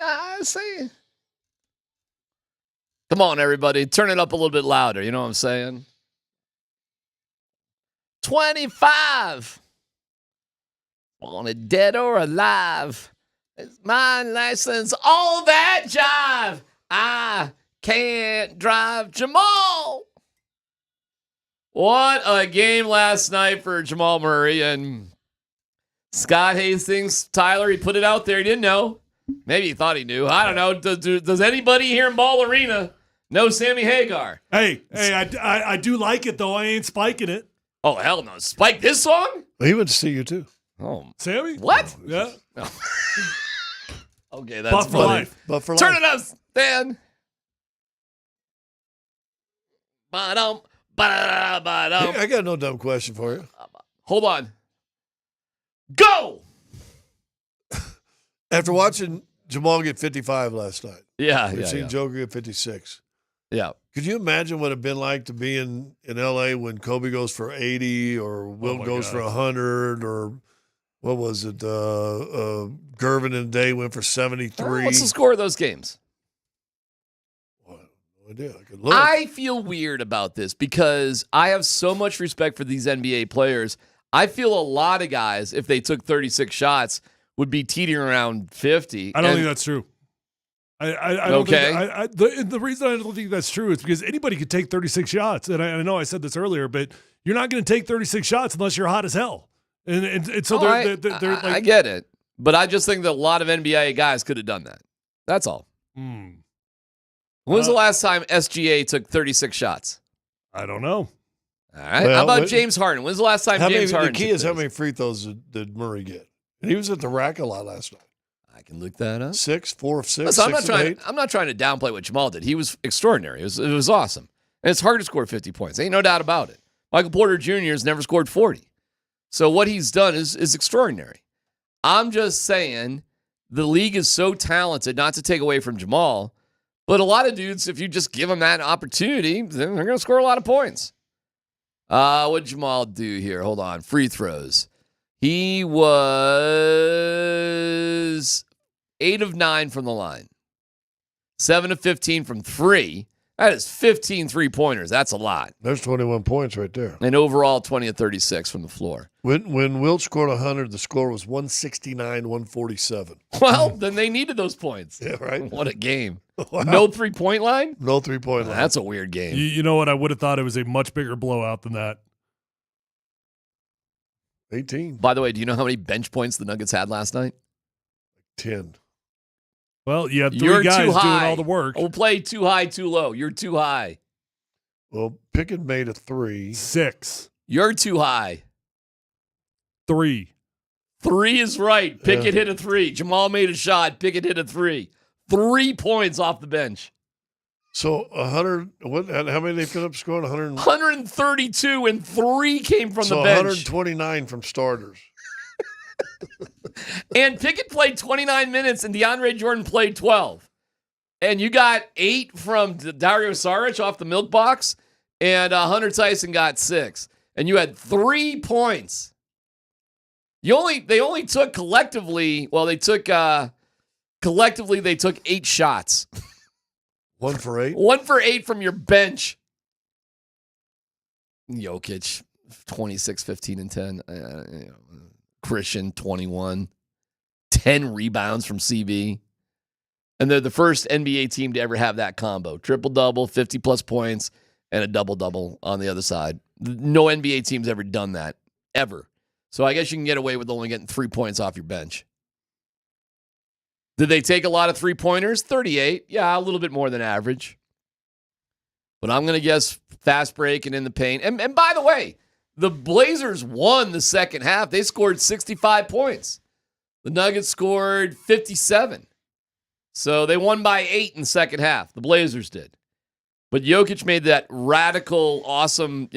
I see. Come on, everybody. Turn it up a little bit louder. You know what I'm saying? 25. Wanted dead or alive. It's my license. All that jive. I can't drive. Jamal. What a game last night for Jamal Murray and Scott Hastings. Tyler, he put it out there. He didn't know. Maybe he thought he knew. I don't know. Does anybody here in Ball Arena know Sammy Hagar? Hey, I do like it, though. I ain't spiking it. Oh, hell no. Spike this song? He went to see you, too. Oh, Sammy? What? Yeah. Oh. Okay, that's Buff for funny. life. Buff for Turn life. it up, Stan. Ba-dum, ba-da-da-ba-dum. I got no dumb question for you. Hold on. Go! After watching Jamal get 55 last night, Yeah, we've yeah, seen yeah. Joker get 56. Yeah. Could you imagine what it'd been like to be in L.A. when Kobe goes for 80 or Wilt goes for 100 or what was it? Gervin and Day went for 73. What's the score of those games? No idea. I could look. I feel weird about this because I have so much respect for these NBA players. I feel a lot of guys, if they took 36 shots, would be teetering around 50. I don't think that's true. I don't think the reason I don't think that's true is because anybody could take 36 shots. And I know I said this earlier, but you're not going to take 36 shots unless you're hot as hell. And so they're like, I get it. But I just think that a lot of NBA guys could have done that. That's all. When was the last time SGA took 36 shots? I don't know. All right. How about James Harden? When's the last time James Harden The key is how many free throws did Murray get? And he was at the rack a lot last night. I can look that up. 4 of 6. Listen, 6 of 8. I'm not trying to downplay what Jamal did. He was extraordinary. It was awesome. And it's hard to score 50 points. Ain't no doubt about it. Michael Porter Jr. has never scored 40. So what he's done is extraordinary. I'm just saying the league is so talented, not to take away from Jamal, but a lot of dudes, if you just give them that opportunity, then they're going to score a lot of points. What did Jamal do here? Hold on. Free throws. He was 8 of 9 from the line. 7 of 15 from 3. That is 15 three-pointers. That's a lot. There's 21 points right there. And overall, 20 of 36 from the floor. When Wilt scored 100, the score was 169-147. Well, then they needed those points. Yeah, right. What a game. Wow. No three-point line? No three-point line. That's a weird game. You know what? I would have thought it was a much bigger blowout than that. 18. By the way, do you know how many bench points the Nuggets had last night? 10. Well, you had three You're guys too high. doing all the work. We'll play too high, too low. You're too high. Well, Pickett made a 3. 6. You're too high. 3. 3 is right. Pickett hit a 3. Jamal made a shot. Pickett hit a 3. 3 points off the bench. So 100. How many they put up scoring? 100. 132 and 3 came from the bench. 129 from starters. And Pickett played 29 minutes and DeAndre Jordan played 12. And you got 8 from Dario Saric off the milk box, and Hunter Tyson got 6. And you had 3 points. They only took collectively 8 shots. 1 for 8? 1 for 8 from your bench. Jokic, 26, 15, and 10. Christian, 21. 10 rebounds from CB. And they're the first NBA team to ever have that combo. Triple-double, 50-plus points, and a double-double on the other side. No NBA team's ever done that, ever. So I guess you can get away with only getting 3 points off your bench. Did they take a lot of three-pointers? 38. Yeah, a little bit more than average. But I'm going to guess fast break and in the paint. And by the way, the Blazers won the second half. They scored 65 points. The Nuggets scored 57. So they won by 8 in the second half. The Blazers did. But Jokic made that radical, awesome,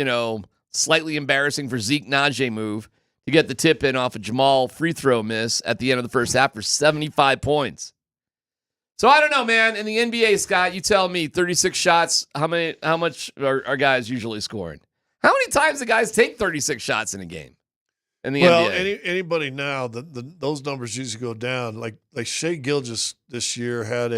slightly embarrassing for Zeke Najee move to get the tip in off a Jamal free throw miss at the end of the first half for 75 points. So I don't know, man. In the NBA, Scott, you tell me 36 shots, how much are guys usually scoring? How many times do guys take 36 shots in a game? in the well, NBA. Anybody now, those numbers usually go down. Like Shea Gilgeous this year had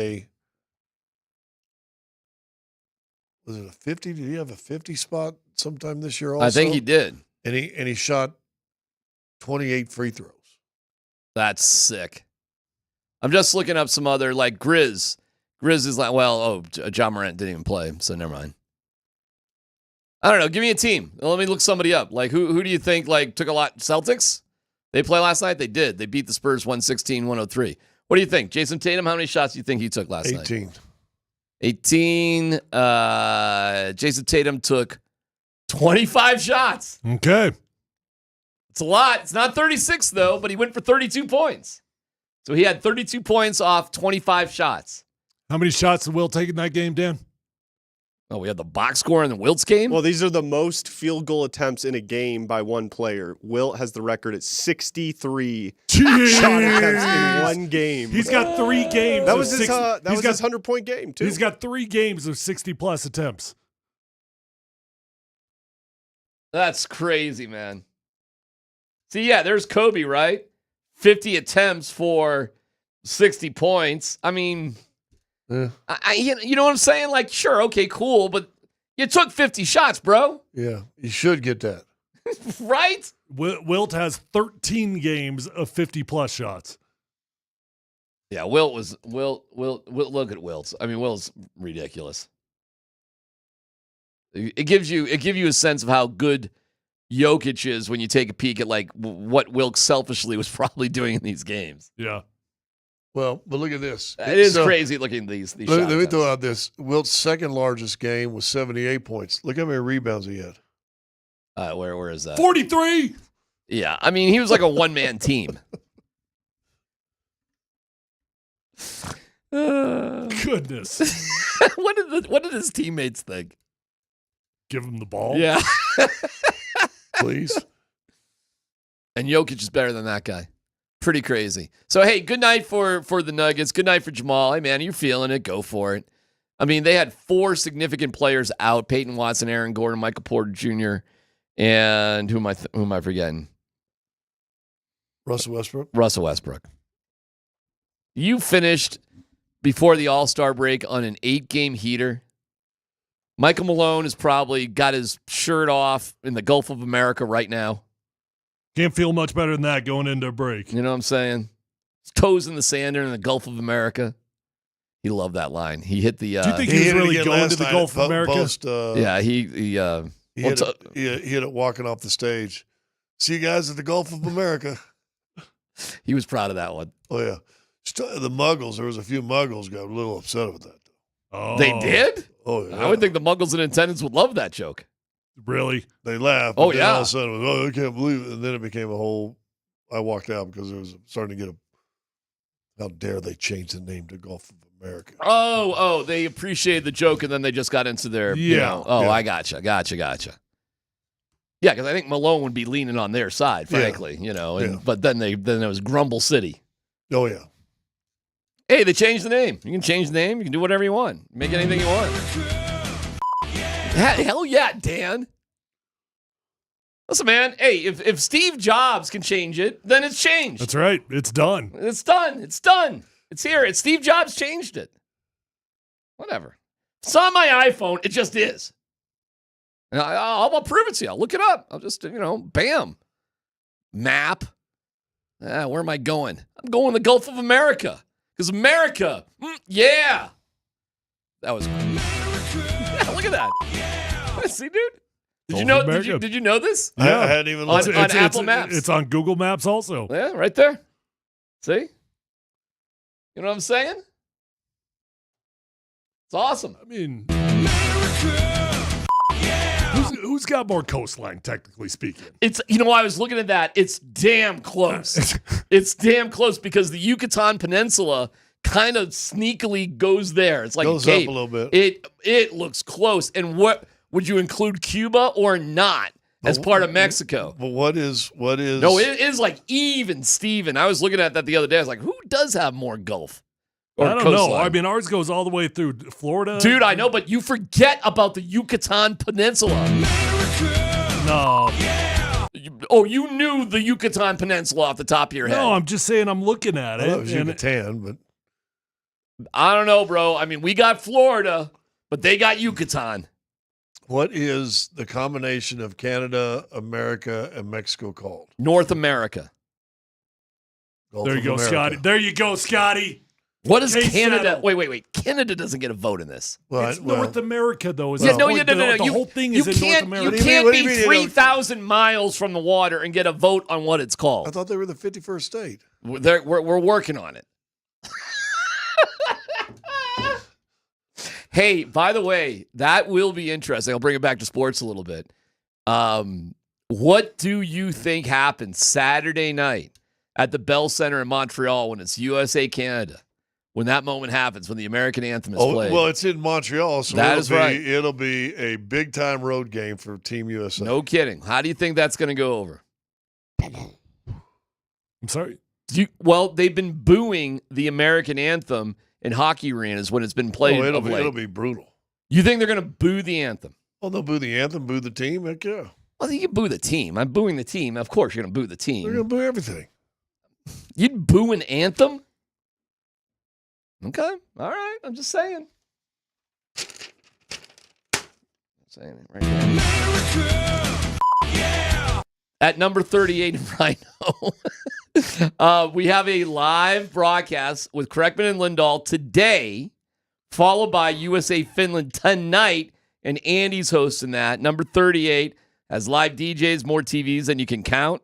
was it a 50? Did he have a 50 spot sometime this year also? I think he did. And he shot 28 free throws. That's sick. I'm just looking up some other, like Grizz. Grizz is like, John Morant didn't even play, so never mind. I don't know. Give me a team. Let me look somebody up. Like, who do you think, like, took a lot? Celtics? They play last night? They did. They beat the Spurs 116-103. What do you think? Jason Tatum, how many shots do you think he took last night? 18. Jason Tatum took 25 shots. Okay. It's a lot. It's not 36, though, but he went for 32 points. So he had 32 points off 25 shots. How many shots did Will take in that game, Dan? Oh, we had the box score in the Wilt's game? Well, these are the most field goal attempts in a game by one player. Wilt has the record at 63 shot attempts in one game. He's got 3 games. That was his 100-point game, too. He's got 3 games of 60-plus attempts. That's crazy, man. See, yeah, there's Kobe, right? 50 attempts for 60 points. I mean, you know what I'm saying? Like, sure, okay, cool, but you took 50 shots, bro. Yeah, you should get that. Right? Wilt has 13 games of 50-plus shots. Yeah, Wilt, look at Wilt. I mean, Wilt's ridiculous. It gives you a sense of how good Jokic is when you take a peek at like what Wilt selfishly was probably doing in these games. Yeah. Well, but look at this. It is crazy looking at these shots. Let me throw out this. Wilt's second largest game was 78 points. Look how many rebounds he had. Where is that? 43. Yeah, I mean, he was like a one-man team. Goodness. What did his teammates think? Give him the ball? Yeah. Please. And Jokic is better than that guy. Pretty crazy. So, hey, good night for the Nuggets. Good night for Jamal. Hey, man, you're feeling it. Go for it. I mean, they had 4 significant players out. Peyton Watson, Aaron Gordon, Michael Porter Jr., and who am I forgetting? Russell Westbrook. Russell Westbrook. You finished before the All-Star break on an 8-game heater. Michael Malone has probably got his shirt off in the Gulf of America right now. Can't feel much better than that going into a break. You know what I'm saying? His toes in the sand in the Gulf of America. He loved that line. He hit the. Do you think he was really going to the Gulf of America? Yeah, he hit it walking off the stage. See you guys at the Gulf of America. He was proud of that one. Oh yeah, the Muggles. There was a few Muggles got a little upset with that. Oh. They did? Oh yeah. I would think the Muggles in attendance would love that joke. Really? They laughed. Oh yeah. All of a sudden, it was, I can't believe it. And then it became a whole. I walked out because it was starting to get how dare they change the name to Gulf of America? Oh, they appreciated the joke and then they just got into their. Yeah. You know, I gotcha. Yeah, because I think Malone would be leaning on their side, frankly. You know, but then it was Grumble City. Oh yeah. Hey, they changed the name. You can change the name. You can do whatever you want. Make anything you want. Hell yeah, Dan. Listen, man. Hey, if Steve Jobs can change it, then it's changed. That's right. It's done. It's done. It's done. It's here. It's Steve Jobs changed it. Whatever. It's on my iPhone. It just is. And I'll prove it to you. I'll look it up. I'll just, bam. Map. Where am I going? I'm going to the Gulf of America. Because America, yeah. That was cool. Yeah, look at that. See, dude? Did you know this? Yeah. I hadn't even looked. On Apple Maps. It's on Google Maps also. Yeah, right there. See? You know what I'm saying? It's awesome. I mean, who's got more coastline, technically speaking? I was looking at that. It's damn close. It's damn close because the Yucatan Peninsula kind of sneakily goes there. It's like goes a cape. up a little bit. It looks close. And what would you include Cuba or not as part of Mexico? But what is? No, it is like even Steven. I was looking at that the other day. I was like, who does have more Gulf? I don't know. I mean, ours goes all the way through Florida. Dude, I know, but you forget about the Yucatan Peninsula. No. you knew the Yucatan Peninsula off the top of your head. No, I'm just saying I'm looking at it. It was Yucatan, but I don't know, bro. I mean, we got Florida, but they got Yucatan. What is the combination of Canada, America, and Mexico called? North America. Gulf There you of go, America. Scotty. There you go, Scotty. What is Case Canada? settled. Wait. Canada doesn't get a vote in this. It's North America, though. Is Yeah, the no, point. no. The whole thing is in North America. You can't be 3,000 miles from the water and get a vote on what it's called. I thought they were the 51st state. We're working on it. Hey, by the way, that will be interesting. I'll bring it back to sports a little bit. What do you think happens Saturday night at the Bell Center in Montreal when it's USA-Canada? When that moment happens, when the American anthem is played. Well, it's in Montreal, so That is right. It'll be a big-time road game for Team USA. No kidding. How do you think that's going to go over? I'm sorry? Well, they've been booing the American anthem in hockey arenas when it's been played. It'll be brutal. You think they're going to boo the anthem? Well, they'll boo the anthem, boo the team. Heck yeah. Well, you can boo the team. I'm booing the team. Of course, you're going to boo the team. They're going to boo everything. You'd boo an anthem? Okay. All right. I'm just saying. Saying it right now. Yeah. At number 38 in Rhino, we have a live broadcast with Kreckman and Lindahl today, followed by USA Finland tonight, and Andy's hosting that. Number 38 has live DJs, more TVs than you can count.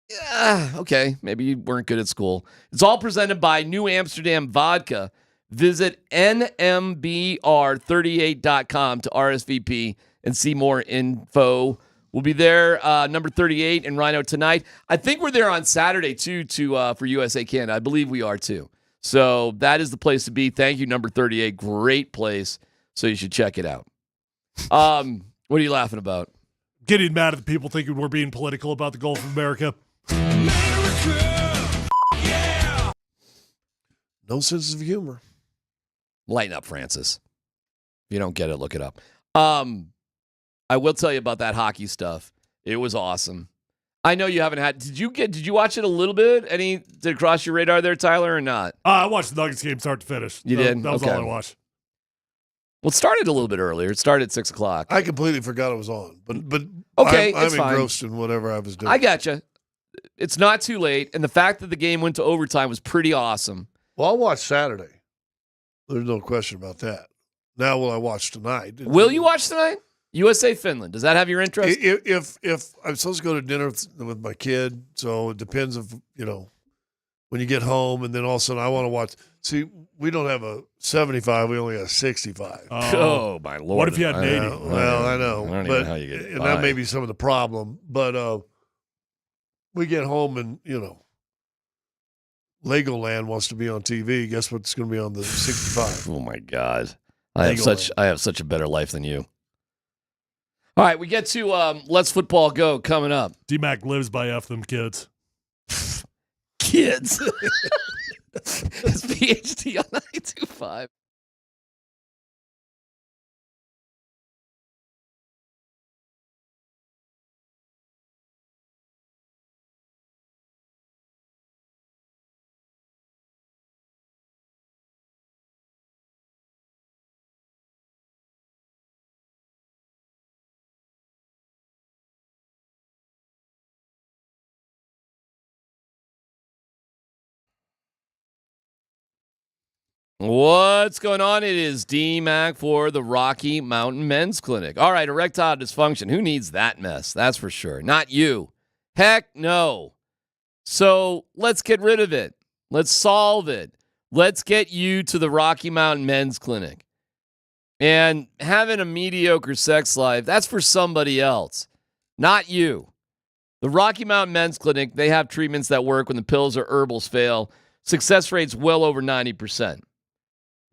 Yeah, okay. Maybe you weren't good at school. It's all presented by New Amsterdam Vodka. Visit nmbr38.com to RSVP and see more info. We'll be there, number 38 in Rhino tonight. I think we're there on Saturday, too, for USA Canada. I believe we are, too. So that is the place to be. Thank you, number 38. Great place. So you should check it out. What are you laughing about? Getting mad at the people thinking we're being political about the Gulf of America. Yeah. No sense of humor. Lighten up, Francis. If you don't get it, look it up. I will tell you about that hockey stuff. It was awesome. I know you haven't had. Did you watch it a little bit? Did it cross your radar there, Tyler, or not? I watched the Nuggets game start to finish. You did? That was Okay. all I watched. Well, it started a little bit earlier. It started at 6 o'clock. I completely forgot it was on, but okay, I'm it's fine. engrossed in whatever I was doing. I gotcha. It's not too late, and the fact that the game went to overtime was pretty awesome. Well, I'll watch Saturday. There's no question about that. Now, will I watch tonight? Will you watch tonight? USA Finland. Does that have your interest? If I'm supposed to go to dinner with my kid, so it depends if when you get home, and then all of a sudden I want to watch. See, we don't have a 75; we only have a 65. Oh my Lord! What if you had an 80? Well, I know, I don't even but know how you get and by. that may be some of the problem. But we get home and Legoland wants to be on TV. Guess what's going to be on the 65? Oh my God! I have such a better life than you. All right, we get to Let's Football Go coming up. DMac lives by F them kids. Kids. It's PhD on 925. What's going on? It is DMac for the Rocky Mountain Men's Clinic. All right, erectile dysfunction. Who needs that mess? That's for sure. Not you. Heck no. So let's get rid of it. Let's solve it. Let's get you to the Rocky Mountain Men's Clinic. And having a mediocre sex life, that's for somebody else, not you. The Rocky Mountain Men's Clinic, they have treatments that work when the pills or herbals fail. Success rate's well over 90%.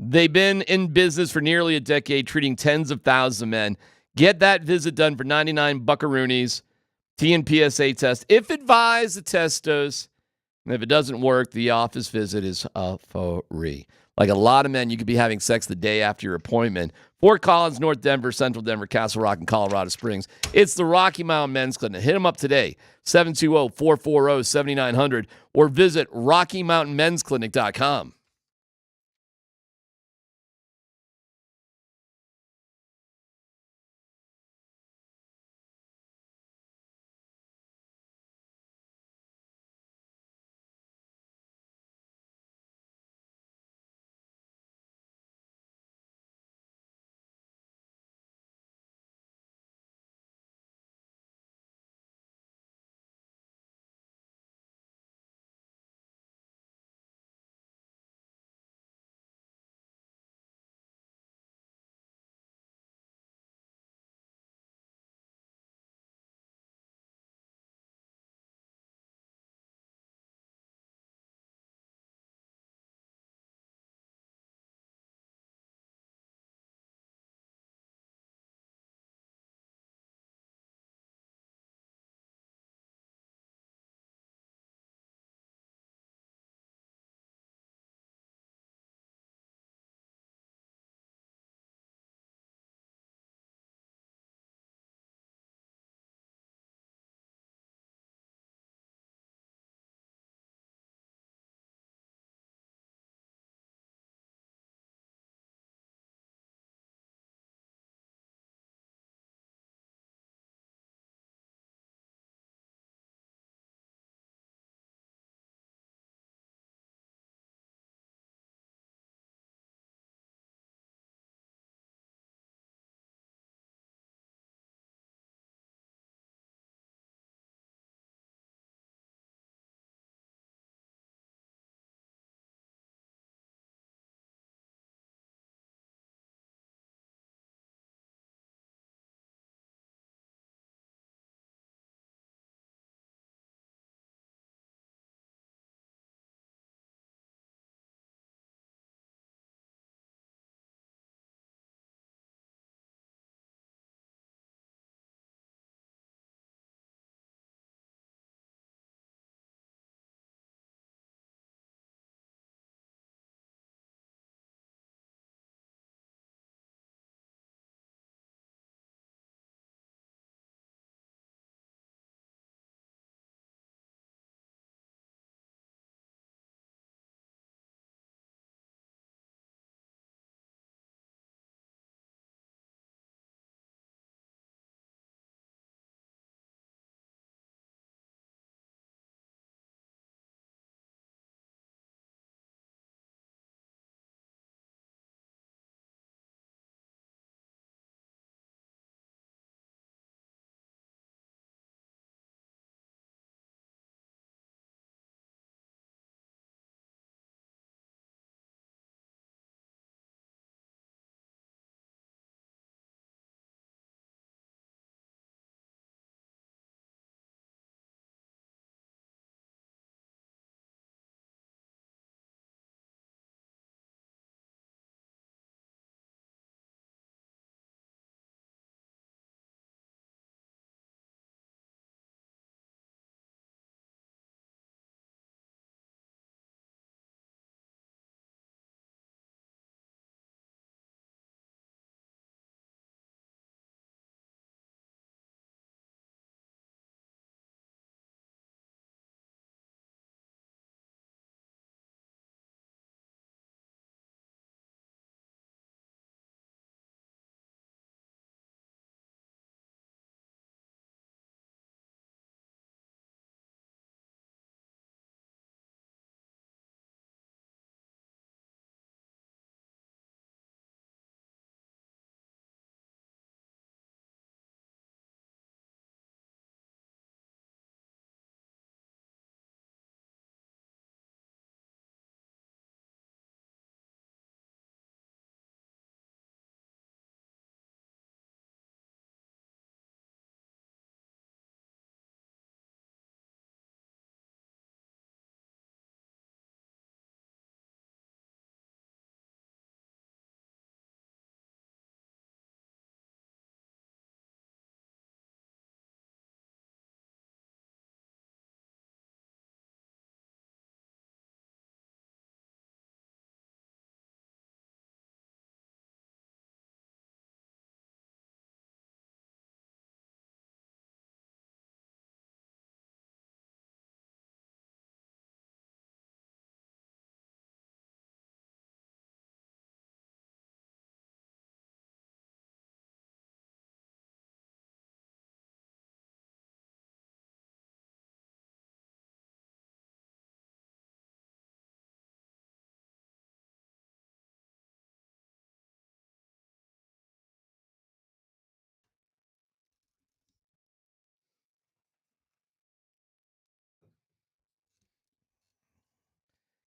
They've been in business for nearly a decade, treating tens of thousands of men. Get that visit done for 99 buckaroonies. TNPSA test. If advised, the test dose. And if it doesn't work, the office visit is free. Like a lot of men, you could be having sex the day after your appointment. Fort Collins, North Denver, Central Denver, Castle Rock, and Colorado Springs. It's the Rocky Mountain Men's Clinic. Hit them up today, 720-440-7900, or visit RockyMountainMen'sClinic.com.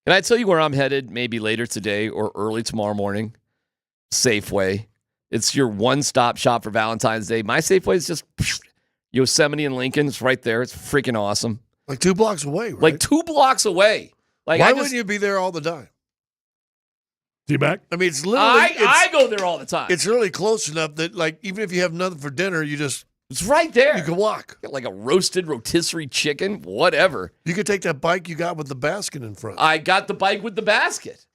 Can I tell you where I'm headed maybe later today or early tomorrow morning? Safeway. It's your one-stop shop for Valentine's Day. My Safeway is just Yosemite and Lincoln. It's right there. It's freaking awesome. Like 2 blocks away, right? Like 2 blocks away. Like Why wouldn't you be there all the time? DMac? I mean, it's literally. I go there all the time. It's really close enough that, like, even if you have nothing for dinner, it's right there. You can walk. Got like a roasted rotisserie chicken, whatever. You could take that bike you got with the basket in front. I got the bike with the basket.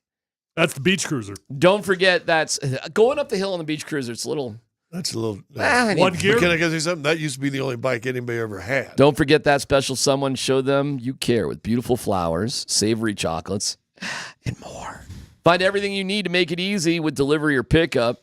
That's the beach cruiser. Don't forget that's going up the hill on the beach cruiser. It's a little. That's a little. One gear. Can I say something? That used to be the only bike anybody ever had. Don't forget that special someone. Show them you care with beautiful flowers, savory chocolates, and more. Find everything you need to make it easy with delivery or pickup.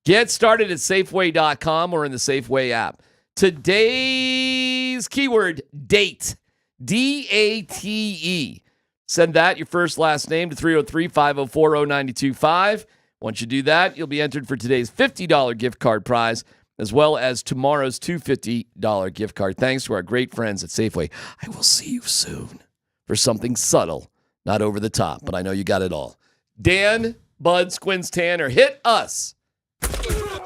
Get started at Safeway.com or in the Safeway app. Today's keyword, date. DATE. Send that, your first, last name, to 303-504-0925. Once you do that, you'll be entered for today's $50 gift card prize, as well as tomorrow's $250 gift card. Thanks to our great friends at Safeway. I will see you soon for something subtle, not over the top, but I know you got it all. Dan, Bud, Squins, Tanner, hit us.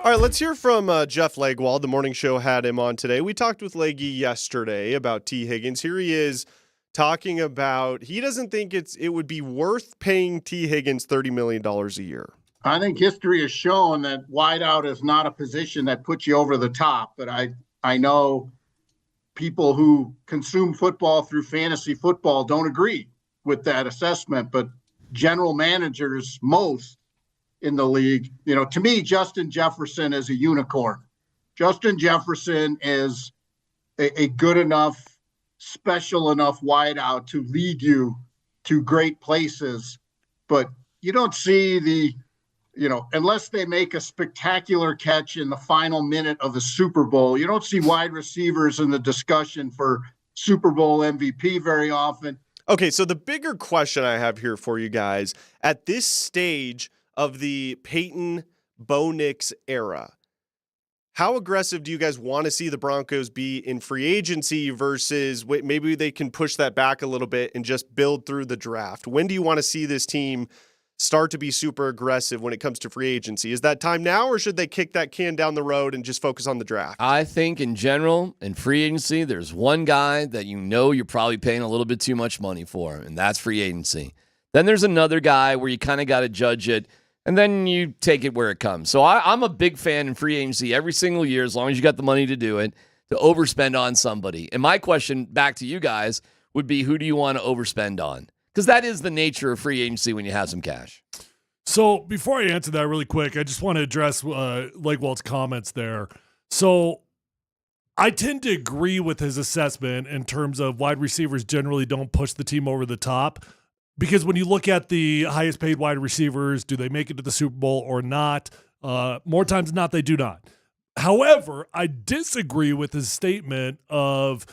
All right, let's hear from Jeff Legwald. The morning show had him on today. We talked with Leggy yesterday about T. Higgins. Here he is talking about he doesn't think it would be worth paying T. Higgins $30 million a year. I think history has shown that wideout is not a position that puts you over the top. But I know people who consume football through fantasy football don't agree with that assessment. But general managers, most in the league, to me, Justin Jefferson is a unicorn. Justin Jefferson is a good enough, special enough wideout to lead you to great places. But you don't see unless they make a spectacular catch in the final minute of the Super Bowl, you don't see wide receivers in the discussion for Super Bowl MVP very often. Okay, so the bigger question I have here for you guys, at this stage of the Peyton Bo Nix era, how aggressive do you guys want to see the Broncos be in free agency versus maybe they can push that back a little bit and just build through the draft? When do you want to see this team start to be super aggressive when it comes to free agency? Is that time now, or should they kick that can down the road and just focus on the draft? I think in general, in free agency, there's one guy that you're probably paying a little bit too much money for, and that's free agency. Then there's another guy where you kind of got to judge it, and then you take it where it comes. So I'm a big fan in free agency every single year, as long as you got the money to do it, to overspend on somebody. And my question back to you guys would be, who do you want to overspend on? Because that is the nature of free agency when you have some cash. So before I answer that really quick, I just want to address Legwald's comments there. So I tend to agree with his assessment in terms of wide receivers generally don't push the team over the top. Because when you look at the highest paid wide receivers, do they make it to the Super Bowl or not? More times than not, they do not. However, I disagree with his statement of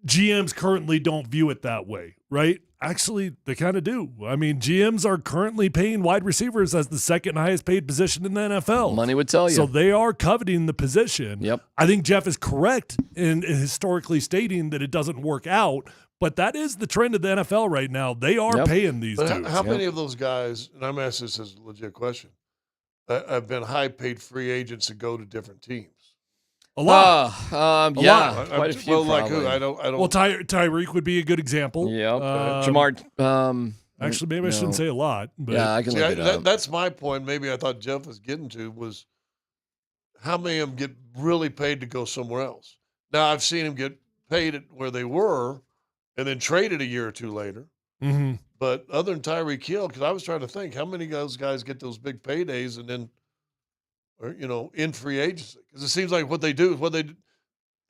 GMs currently don't view it that way, right? Actually, they kind of do. I mean, GMs are currently paying wide receivers as the second highest paid position in the NFL. Money would tell you. So they are coveting the position. Yep. I think Jeff is correct in historically stating that it doesn't work out, but that is the trend of the NFL right now. They are paying these dudes. How many of those guys, and I'm asking this as a legit question, have been high-paid free agents that go to different teams? A lot. Quite a few. Well, like who? I don't. Well, Tyreek would be a good example. Yeah. Jamar. Actually, maybe I shouldn't say a lot. But Yeah, I can look it up. That's my point. Maybe I thought Jeff was getting to was how many of them get really paid to go somewhere else. Now I've seen them get paid at where they were, and then traded a year or two later. Mm-hmm. But other than Tyreek Hill, because I was trying to think how many of those guys get those big paydays and then, in free agency, because it seems like what they do is what they do.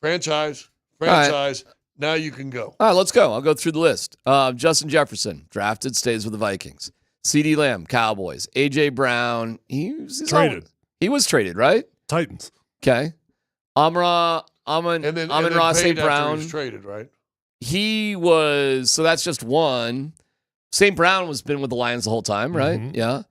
Franchise. Right. Now you can go. All right, let's go. I'll go through the list. Justin Jefferson, drafted, stays with the Vikings. CeeDee Lamb, Cowboys. A.J. Brown, he's traded. He was traded, right? Titans. Okay. Amon-Ra St. Brown. He was traded, right? He was, so that's just one. St. Brown was been with the Lions the whole time, right? Mm-hmm. Yeah.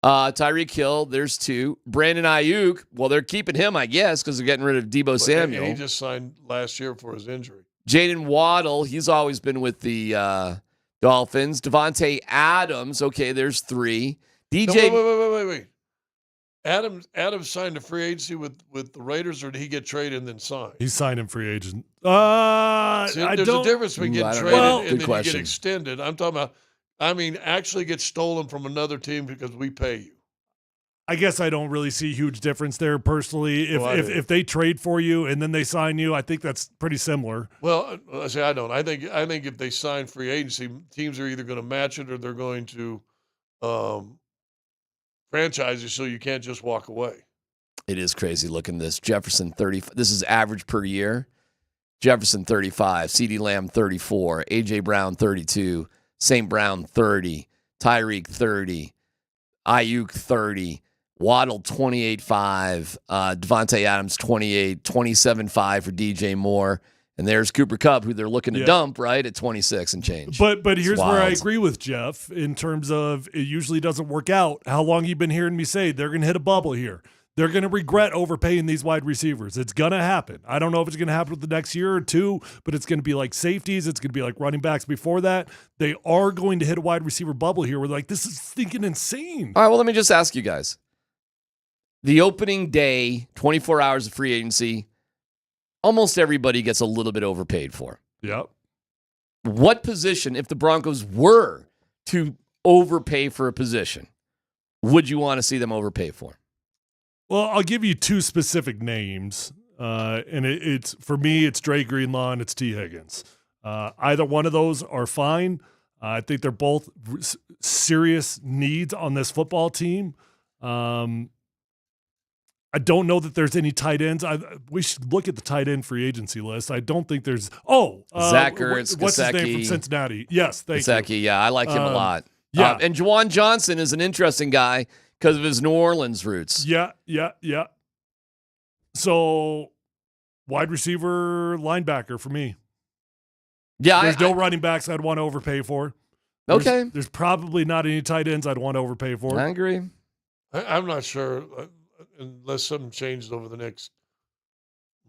Tyreek Hill, there's two. Brandon Ayuk, well, they're keeping him, I guess, because they're getting rid of Deebo Samuel. And he just signed last year for his injury. Jaden Waddle, he's always been with the Dolphins. Devontae Adams. Okay, there's 3. DJ. No, wait. Adams signed a free agency with the Raiders, or did he get traded and then signed? He's signed in free agent. There's a difference between getting traded and then you get extended. I'm talking about, actually get stolen from another team because we pay you. I guess I don't really see a huge difference there personally. If they trade for you and then they sign you, I think that's pretty similar. Well, I don't. I think if they sign free agency, teams are either going to match it or they're going to franchise you, so you can't just walk away. It is crazy looking this. Jefferson 30. This is average per year. Jefferson 35, CeeDee Lamb 34, A.J. Brown 32, St. Brown 30, Tyreek 30, Ayuk 30, Waddle 28.5, Devontae Adams 28, 27.5 for DJ Moore. And there's Cooper Kupp, who they're looking to dump, right, at 26 and change. But here's where I agree with Jeff in terms of it usually doesn't work out. How long you been hearing me say they're going to hit a bubble here? They're going to regret overpaying these wide receivers. It's going to happen. I don't know if it's going to happen with the next year or two, but it's going to be like safeties. It's going to be like running backs before that. They are going to hit a wide receiver bubble here. We're like, this is stinking insane. All right, well, let me just ask you guys. The opening day, 24 hours of free agency, almost everybody gets a little bit overpaid for. Yep. What position, if the Broncos were to overpay for a position, would you want to see them overpay for? Well, I'll give you 2 specific names, and it's for me, it's Dre Greenlaw and it's T. Higgins. Either one of those are fine. I think they're both serious needs on this football team. I don't know that there's any tight ends. We should look at the tight end free agency list. I don't think there's. Zach Ertz, what's his name from Cincinnati? Yes, thank you. Gesicki, yeah, I like him a lot. Yeah, and Juwan Johnson is an interesting guy because of his New Orleans roots. Yeah. So, wide receiver, linebacker for me. Yeah, there's no running backs I'd want to overpay for. There's probably not any tight ends I'd want to overpay for. I agree. I'm not sure. Unless something changes over the next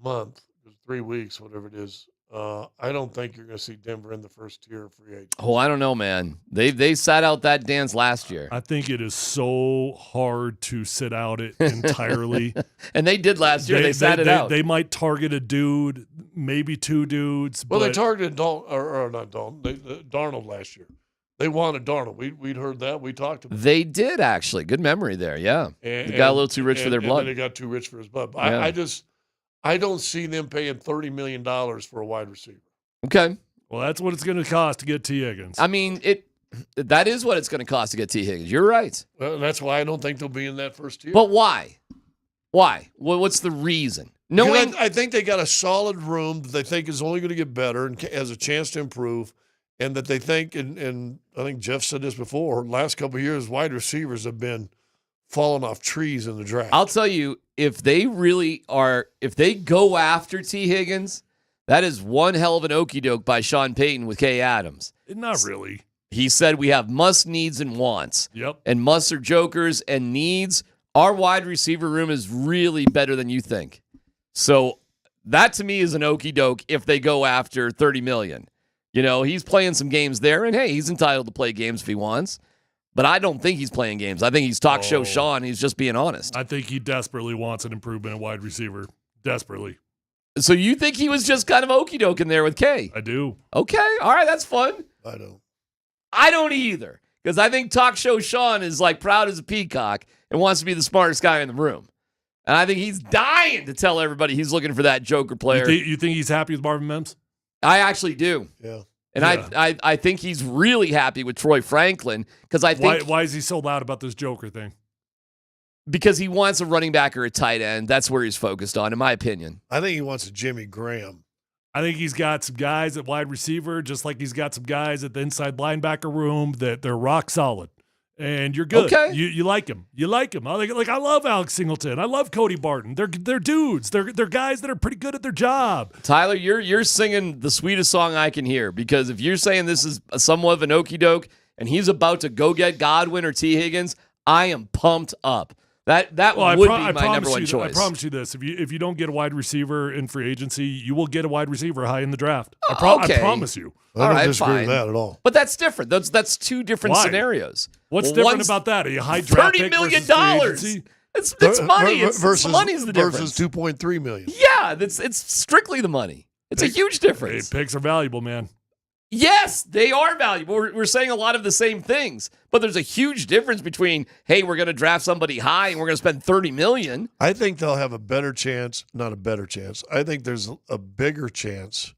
month, 3 weeks, whatever it is, I don't think you're going to see Denver in the first tier of free agents. Oh, I don't know, man. They sat out that dance last year. I think it is so hard to sit out it entirely. And they did last year. They sat it out. They might target a dude, maybe 2 dudes. Well, they targeted Darnold last year. They wanted Darnold. We'd heard that. We talked about it. They did, actually. Good memory there, yeah. They got a little too rich for their blood. And they got too rich for his blood. Yeah. I don't see them paying $30 million for a wide receiver. Okay. Well, that's what it's going to cost to get T. Higgins. I mean, that is what it's going to cost to get T. Higgins. You're right. Well, that's why I don't think they'll be in that first tier. But why? Why? What's the reason? I think they got a solid room that they think is only going to get better and has a chance to improve. And that they think, and I think Jeff said this before, last couple of years, wide receivers have been falling off trees in the draft. I'll tell you, if they go after T. Higgins, that is one hell of an okie doke by Sean Payton with Kay Adams. Not really. He said we have must, needs, and wants. Yep. And musts are jokers, and needs, our wide receiver room is really better than you think. So that to me is an okie doke if they go after $30 million. You know, he's playing some games there, and hey, he's entitled to play games if he wants. But I don't think he's playing games. I think he's talk show Sean. He's just being honest. I think he desperately wants an improvement in wide receiver. Desperately. So you think he was just kind of okie doke in there with Kay? I do. Okay. All right. That's fun. I don't either. Because I think talk show Sean is like proud as a peacock and wants to be the smartest guy in the room. And I think he's dying to tell everybody he's looking for that joker player. You think he's happy with Marvin Mims? I actually do. Yeah. And yeah. I think he's really happy with Troy Franklin because I think why is he so loud about this joker thing? Because he wants a running back or a tight end. That's where he's focused on, in my opinion. I think he wants a Jimmy Graham. I think he's got some guys at wide receiver, just like he's got some guys at the inside linebacker room that they're rock solid. And you're good. Okay. You like him. You like him. I love Alex Singleton. I love Cody Barton. They're dudes. They're guys that are pretty good at their job. Tyler, you're singing the sweetest song I can hear because if you're saying this is somewhat of an okie doke and he's about to go get Godwin or T. Higgins, I am pumped up. That would be my number one choice. I promise you this: if you don't get a wide receiver in free agency, you will get a wide receiver high in the draft. I promise you. I don't disagree with that at all. But that's different. That's two different scenarios. What's different about that? A high draft $30 pick million. It's money. Versus money's the difference. Versus $2.3 million. Yeah, it's strictly the money. It's a huge difference. Picks are valuable, man. Yes, they are valuable. We're saying a lot of the same things, but there's a huge difference between, hey, we're going to draft somebody high and we're going to spend $30 million. I think they'll have a better chance, not a better chance. I think there's a bigger chance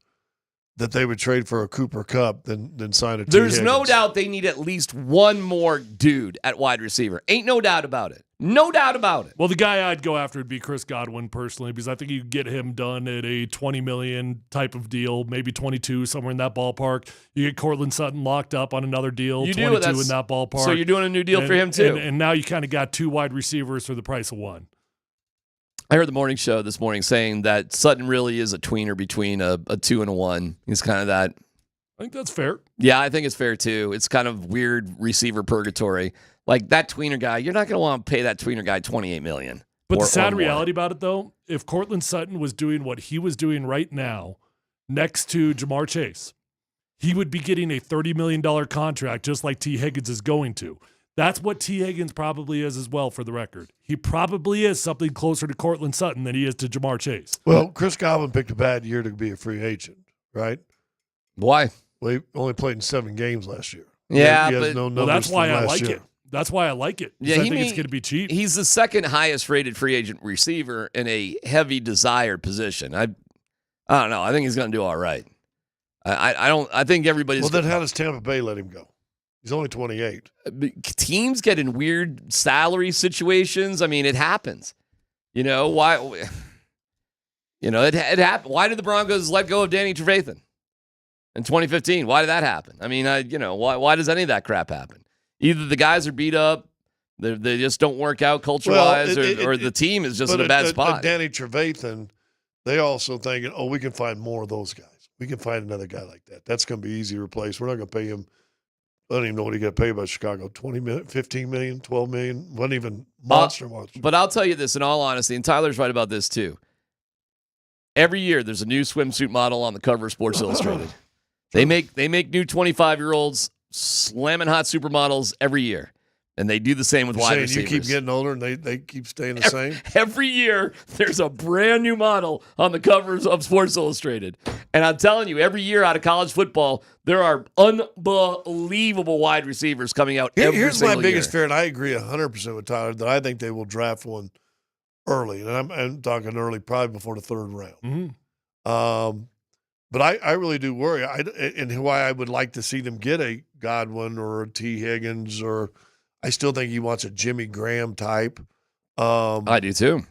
that they would trade for a Cooper Kupp than sign a T. There's Higgins. no doubt they need at least one more dude at wide receiver. Ain't no doubt about it. No doubt about it. Well, the guy I'd go after would be Chris Godwin personally, because I think you could get him done at a $20 million type of deal, maybe 22, somewhere in that ballpark. You get Cortland Sutton locked up on another deal, 22 in that ballpark. So you're doing a new deal for him too. And now you kind of got two wide receivers for the price of one. I heard the morning show this morning saying that Sutton really is a tweener between a 2 and a 1. He's kind of that. I think that's fair. Yeah, I think it's fair too. It's kind of weird receiver purgatory. Like that tweener guy, you're not going to want to pay that tweener guy $28 million. But the sad reality about it, though, if Cortland Sutton was doing what he was doing right now next to Jamar Chase, he would be getting a $30 million contract just like T. Higgins is going to. That's what T. Higgins probably is as well, for the record. He probably is something closer to Cortland Sutton than he is to Jamar Chase. Well, Chris Godwin picked a bad year to be a free agent, right? Why? Well, he only played in 7 games last year. Yeah, he has but no numbers that's why from I last like year. it. That's why I like it. Yeah, I think it's going to be cheap. He's the second highest rated free agent receiver in a heavy desired position. I don't know. I think he's going to do all right. I think everybody's. Well, then how does Tampa Bay let him go? He's only 28. Teams get in weird salary situations. I mean, it happens. You know why? You know it happened. Why did the Broncos let go of Danny Trevathan in 2015? Why did that happen? I mean, why does any of that crap happen? Either the guys are beat up, they just don't work out culture-wise, or the team is just in a bad spot. Danny Trevathan, they also thinking, we can find more of those guys. We can find another guy like that. That's going to be easy to replace. We're not going to pay him. I don't even know what he got paid by Chicago. 20 million, 15 million, 12 million. Wasn't even monster. But I'll tell you this in all honesty, and Tyler's right about this too. Every year there's a new swimsuit model on the cover of Sports Illustrated. They make new 25-year-olds slamming hot supermodels every year. And they do the same with wide receivers. You keep getting older and they keep staying the same? Every year, there's a brand new model on the covers of Sports Illustrated. And I'm telling you, every year out of college football, there are unbelievable wide receivers coming out every Here's single my biggest year. fear, and I agree 100% with Tyler, that I think they will draft one early. And I'm talking early, probably before the 3rd round. Mm-hmm. But I really do worry. And why I would like to see them get a Godwin or a T. Higgins, or I still think he wants a Jimmy Graham type. I do too.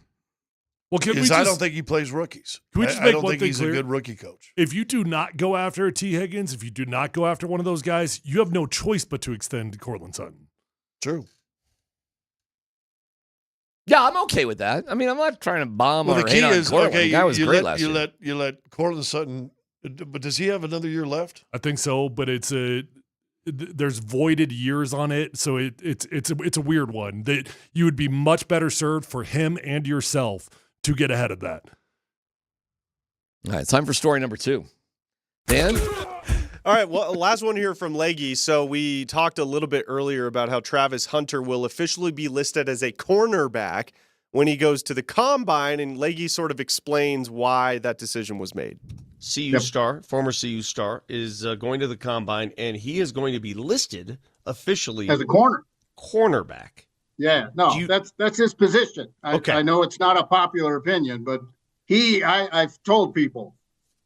Well, I don't think he plays rookies. Can we just I make don't one think thing he's clear? a good rookie coach. If you do not go after a T. Higgins, if you do not go after one of those guys, you have no choice but to extend Cortland Sutton. True. Yeah, I'm okay with that. I mean, I'm not trying to bomb Well, or the key hate on is, Cortland. okay, The guy was great last you year. you let Cortland Sutton, but does he have another year left? I think so, but there's voided years on it, so it's a weird one. That you would be much better served for him and yourself to get ahead of that. All right, it's time for story number 2. Dan? All right, well, last one here from Leggy. So we talked a little bit earlier about how Travis Hunter will officially be listed as a cornerback when he goes to the Combine, and Leggy sort of explains why that decision was made. CU star, former CU star, is going to the Combine, and he is going to be listed officially as a cornerback. Yeah, no, that's his position. Okay. I know it's not a popular opinion, but I've told people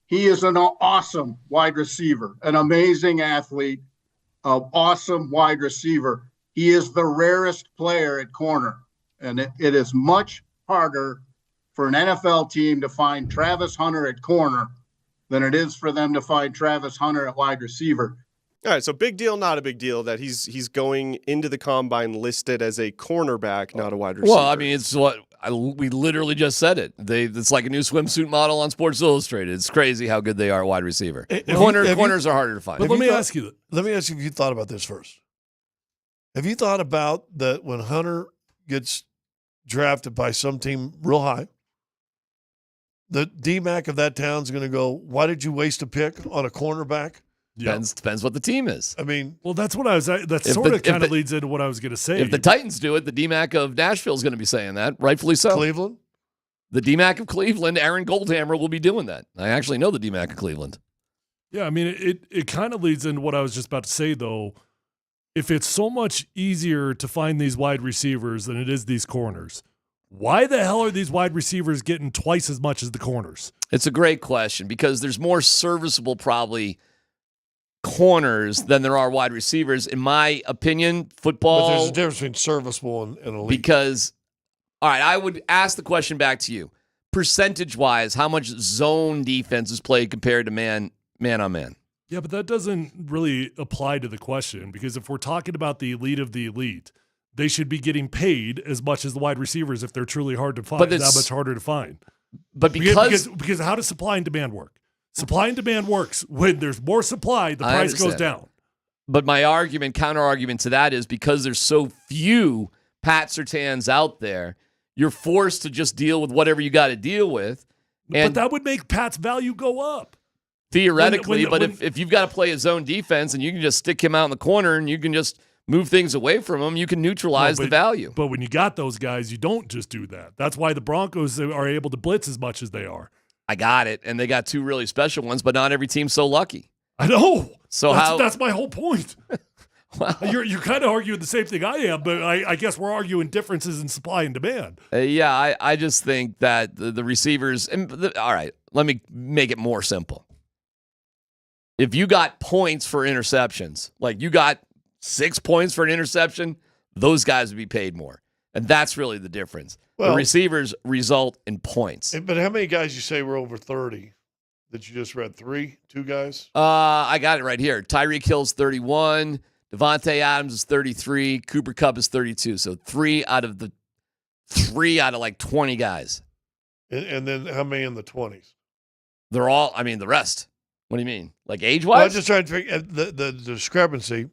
he is an awesome wide receiver, an amazing athlete, an awesome wide receiver. He is the rarest player at corner, and it is much harder for an NFL team to find Travis Hunter at corner than it is for them to find Travis Hunter at wide receiver. All right, so big deal, not a big deal that he's going into the Combine listed as a cornerback, not a wide receiver. Well, I mean, it's what we literally just said it. It's like a new swimsuit model on Sports Illustrated. It's crazy how good they are at wide receiver. Corners are harder to find. But let me ask you if you thought about this first. Have you thought about that when Hunter gets drafted by some team real high. The DMac of that town's going to go, why did you waste a pick on a cornerback? Depends what the team is. I mean, well, that's what I was. That sort of kind of leads into what I was going to say. If the Titans do it, the DMac of Nashville is going to be saying that, rightfully so. Cleveland? The DMac of Cleveland, Aaron Goldhammer, will be doing that. I actually know the DMac of Cleveland. Yeah, I mean, it kind of leads into what I was just about to say, though. If it's so much easier to find these wide receivers than it is these corners, why the hell are these wide receivers getting twice as much as the corners? It's a great question because there's more serviceable probably corners than there are wide receivers. In my opinion, football... But there's a difference between serviceable and elite. Because, all right, I would ask the question back to you. Percentage-wise, how much zone defense is played compared to man-on-man? Yeah, but that doesn't really apply to the question because if we're talking about the elite of the elite, they should be getting paid as much as the wide receivers if they're truly hard to find. But that much harder to find. But because how does supply and demand work? Supply and demand works. When there's more supply, the price goes down. But my counter-argument to that is because there's so few Pat Surtains out there, you're forced to just deal with whatever you got to deal with. But that would make Pat's value go up. Theoretically, if you've got to play a zone defense and you can just stick him out in the corner and you can just move things away from him, you can neutralize the value. But when you got those guys, you don't just do that. That's why the Broncos are able to blitz as much as they are. I got it. And they got two really special ones, but not every team's so lucky. I know. So that's my whole point. Well, you're kind of arguing the same thing I am, but I guess we're arguing differences in supply and demand. I just think that the receivers, all right, let me make it more simple. If you got points for interceptions, like you got 6 points for an interception, those guys would be paid more. And that's really the difference. Well, the receivers result in points. But how many guys you say were over 30 that you just read? 3? 2 guys? I got it right here. Tyreek Hill's 31. Devontae Adams is 33. Cooper Kupp is 32. So 3 out of like 20 guys. And then how many in the 20s? They're all, the rest. What do you mean? Like age-wise? Well, I'm just trying to figure the discrepancy.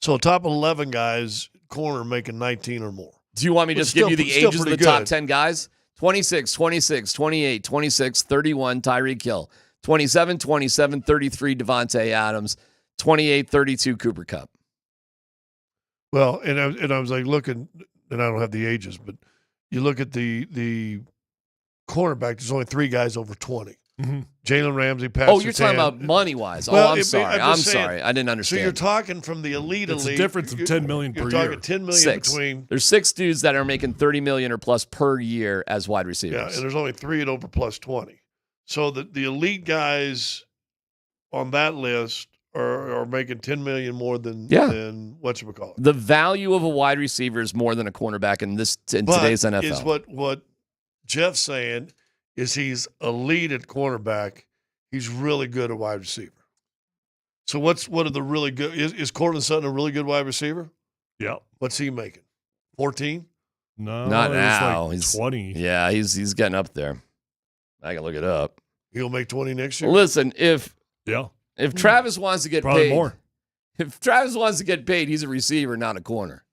So top 11 guys, corner making 19 or more. Do you want me to just give you the ages of the top 10 guys? 26, 26, 28, 26, 31, Tyreek Hill. 27, 27, 33, Devontae Adams. 28, 32, Cooper Kupp. Well, and I was like looking, and I don't have the ages, but you look at the cornerback, there's only 3 guys over 20. Mm-hmm. Jalen Ramsey, Pat you're talking about money-wise. Well, I'm sorry. I'm sorry. I didn't understand. So you're talking from the elite. It's a difference of $10 million per year. You're talking $10 million between. There's 6 dudes that are making $30 million or plus per year as wide receivers. Yeah, and there's only 3 at over plus 20. So the elite guys on that list are making $10 million more than whatchamacallit. The value of a wide receiver is more than a cornerback in today's NFL. Is what Jeff's saying is he's elite at cornerback. He's really good at wide receiver. So what are the really good? Is Courtland Sutton a really good wide receiver? Yeah. What's he making? 14? No, not now. Like he's 20. Yeah, he's getting up there. I can look it up. He'll make 20 next year. Listen, if Travis Hmm. wants to get Probably paid, more. If Travis wants to get paid, he's a receiver, not a corner.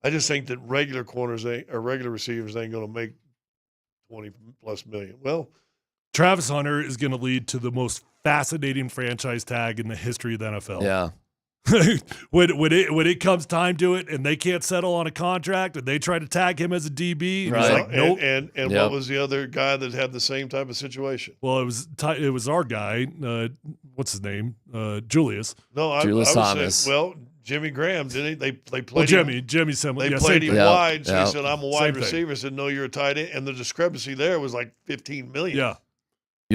I just think that regular receivers ain't going to make 20 plus million. Well, Travis Hunter is going to lead to the most fascinating franchise tag in the history of the NFL. Yeah. when it comes time to it and they can't settle on a contract and they try to tag him as a DB, and he's like, nope. And what was the other guy that had the same type of situation? Well, it was our guy. What's his name? Julius. No, Julius I Thomas. Saying, Jimmy Graham, didn't he? They played Jimmy similar. They played him wide, so he said, "I'm a wide Same receiver." thing. Said, "No, you're a tight end." And the discrepancy there was like $15 million. Yeah.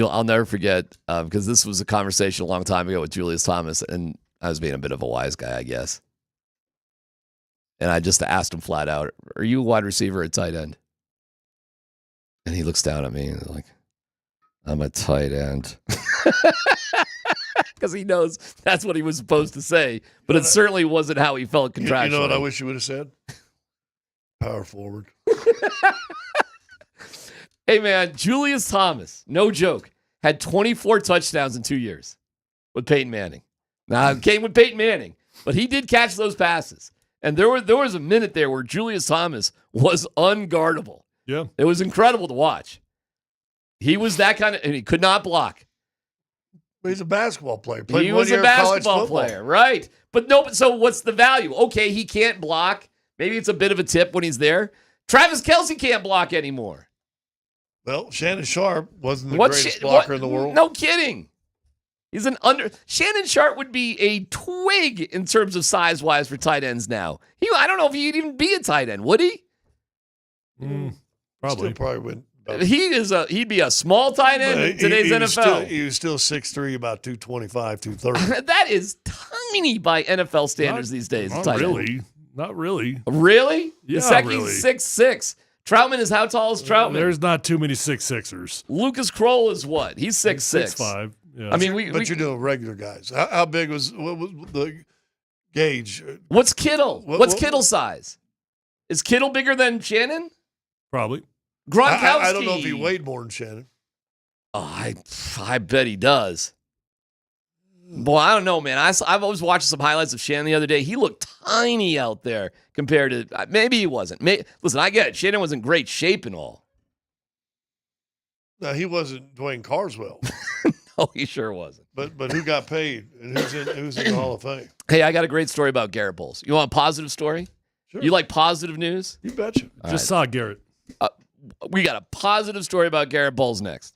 I'll never forget because this was a conversation a long time ago with Julius Thomas, and I was being a bit of a wise guy, I guess. And I just asked him flat out, "Are you a wide receiver or a tight end?" And he looks down at me and is like, "I'm a tight end." Because he knows that's what he was supposed to say, but it certainly wasn't how he felt contractually. You know what I wish you would have said? Power forward. Hey, man, Julius Thomas, no joke, had 24 touchdowns in 2 years with Peyton Manning. Now, it came with Peyton Manning, but he did catch those passes. And there was a minute there where Julius Thomas was unguardable. Yeah. It was incredible to watch. He was that kind of, and he could not block. He's a basketball player. He was a basketball player, right? But so what's the value? Okay, he can't block. Maybe it's a bit of a tip when he's there. Travis Kelce can't block anymore. Well, Shannon Sharp wasn't the greatest blocker in the world. No kidding. He's Shannon Sharp would be a twig in terms of size-wise for tight ends now. I don't know if he'd even be a tight end, would he? Probably. Still probably wouldn't. He'd be a small tight end in today's NFL. He was still 6'3", about 225, 230. That is tiny by NFL standards these days. Not really. Not really. Really? Yeah, Gesicki's 6'6". Troutman is how tall is Troutman? There's not too many 6'6"ers. Lucas Kroll is what? He's 6'6". 6'5". Yeah. I mean, you're doing regular guys. How big was the gauge? What's Kittle? What's Kittle's size? Is Kittle bigger than Shannon? Probably. Gronkowski. I don't know if he weighed more than Shannon. Oh, I bet he does. Boy, I don't know, man. I've always watched some highlights of Shannon the other day. He looked tiny out there compared to maybe he wasn't. Listen, I get it. Shannon was in great shape and all. No, he wasn't Dwayne Carswell. No, he sure wasn't. But who got paid and who's in the Hall of Fame? Hey, I got a great story about Garrett Bowles. You want a positive story? Sure. You like positive news? You betcha. Just saw Garrett. We got a positive story about Garrett Bowles next.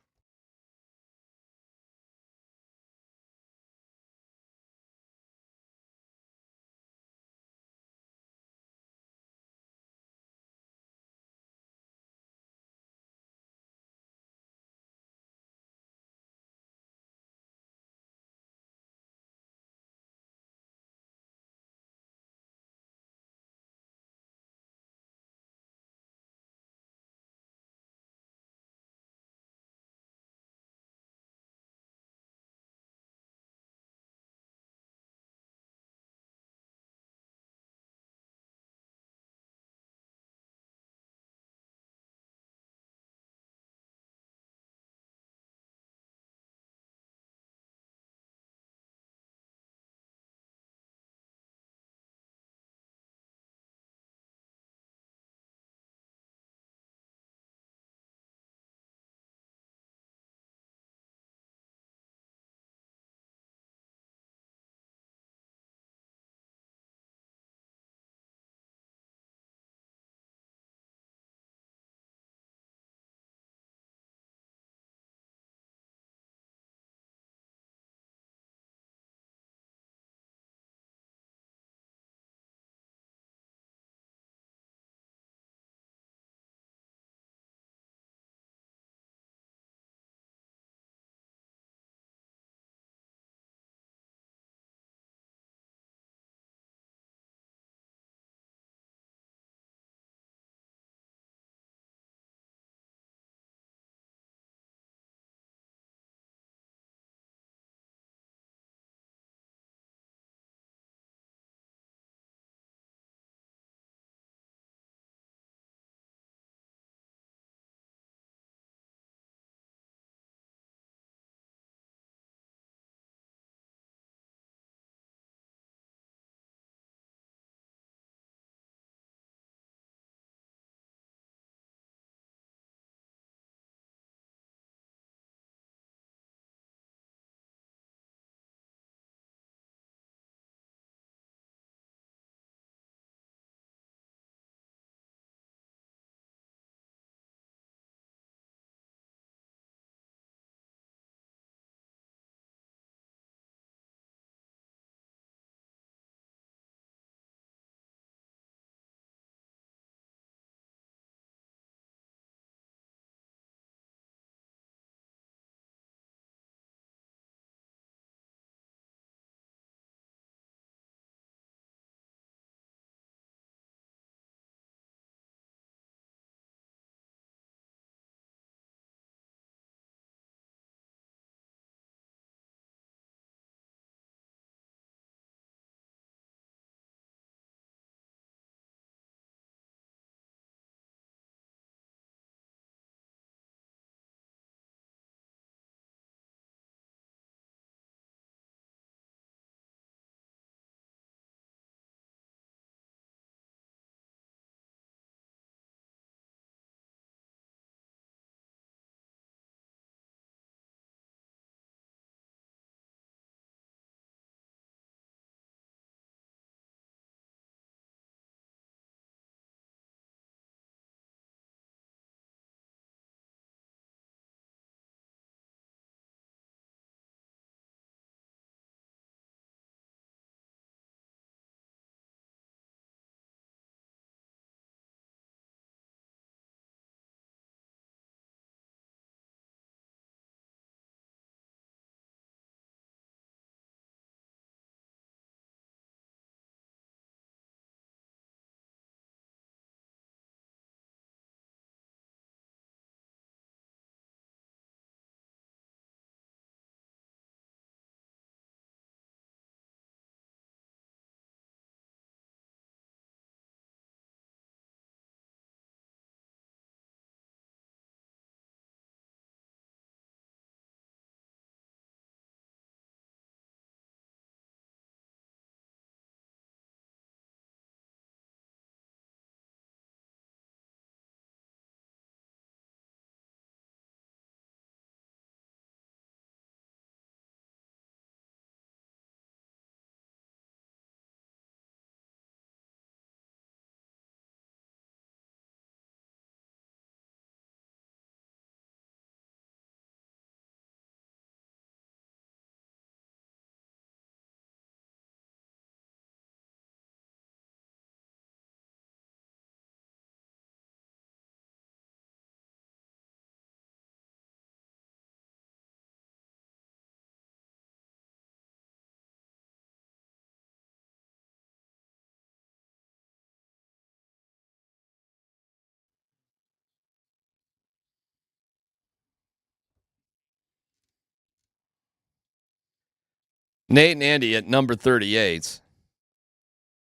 Nate and Andy at number 38.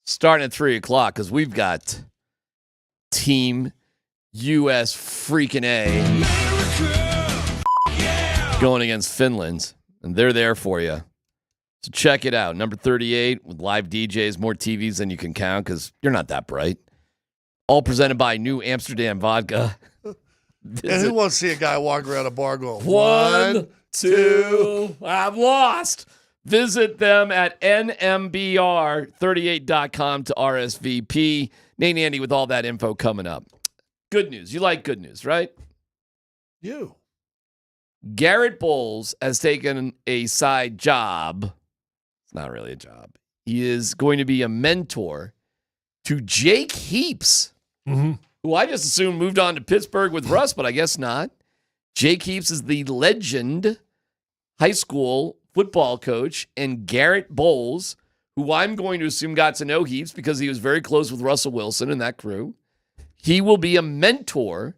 Starting at 3 o'clock because we've got Team U.S. freaking A going against Finland, and they're there for you. So check it out. Number 38 with live DJs, more TVs than you can count because you're not that bright. All presented by New Amsterdam Vodka. And who wants to see a guy walk around a bar going, 1, 2, I've lost. Visit them at nmbr38.com to RSVP. Nate and Andy with all that info coming up. Good news. You like good news, right? You. Garrett Bowles has taken a side job. It's not really a job. He is going to be a mentor to Jake Heaps, who I just assumed moved on to Pittsburgh with Russ, but I guess not. Jake Heaps is the legend high school football coach, and Garrett Bowles, who I'm going to assume got to know Heaps because he was very close with Russell Wilson and that crew. He will be a mentor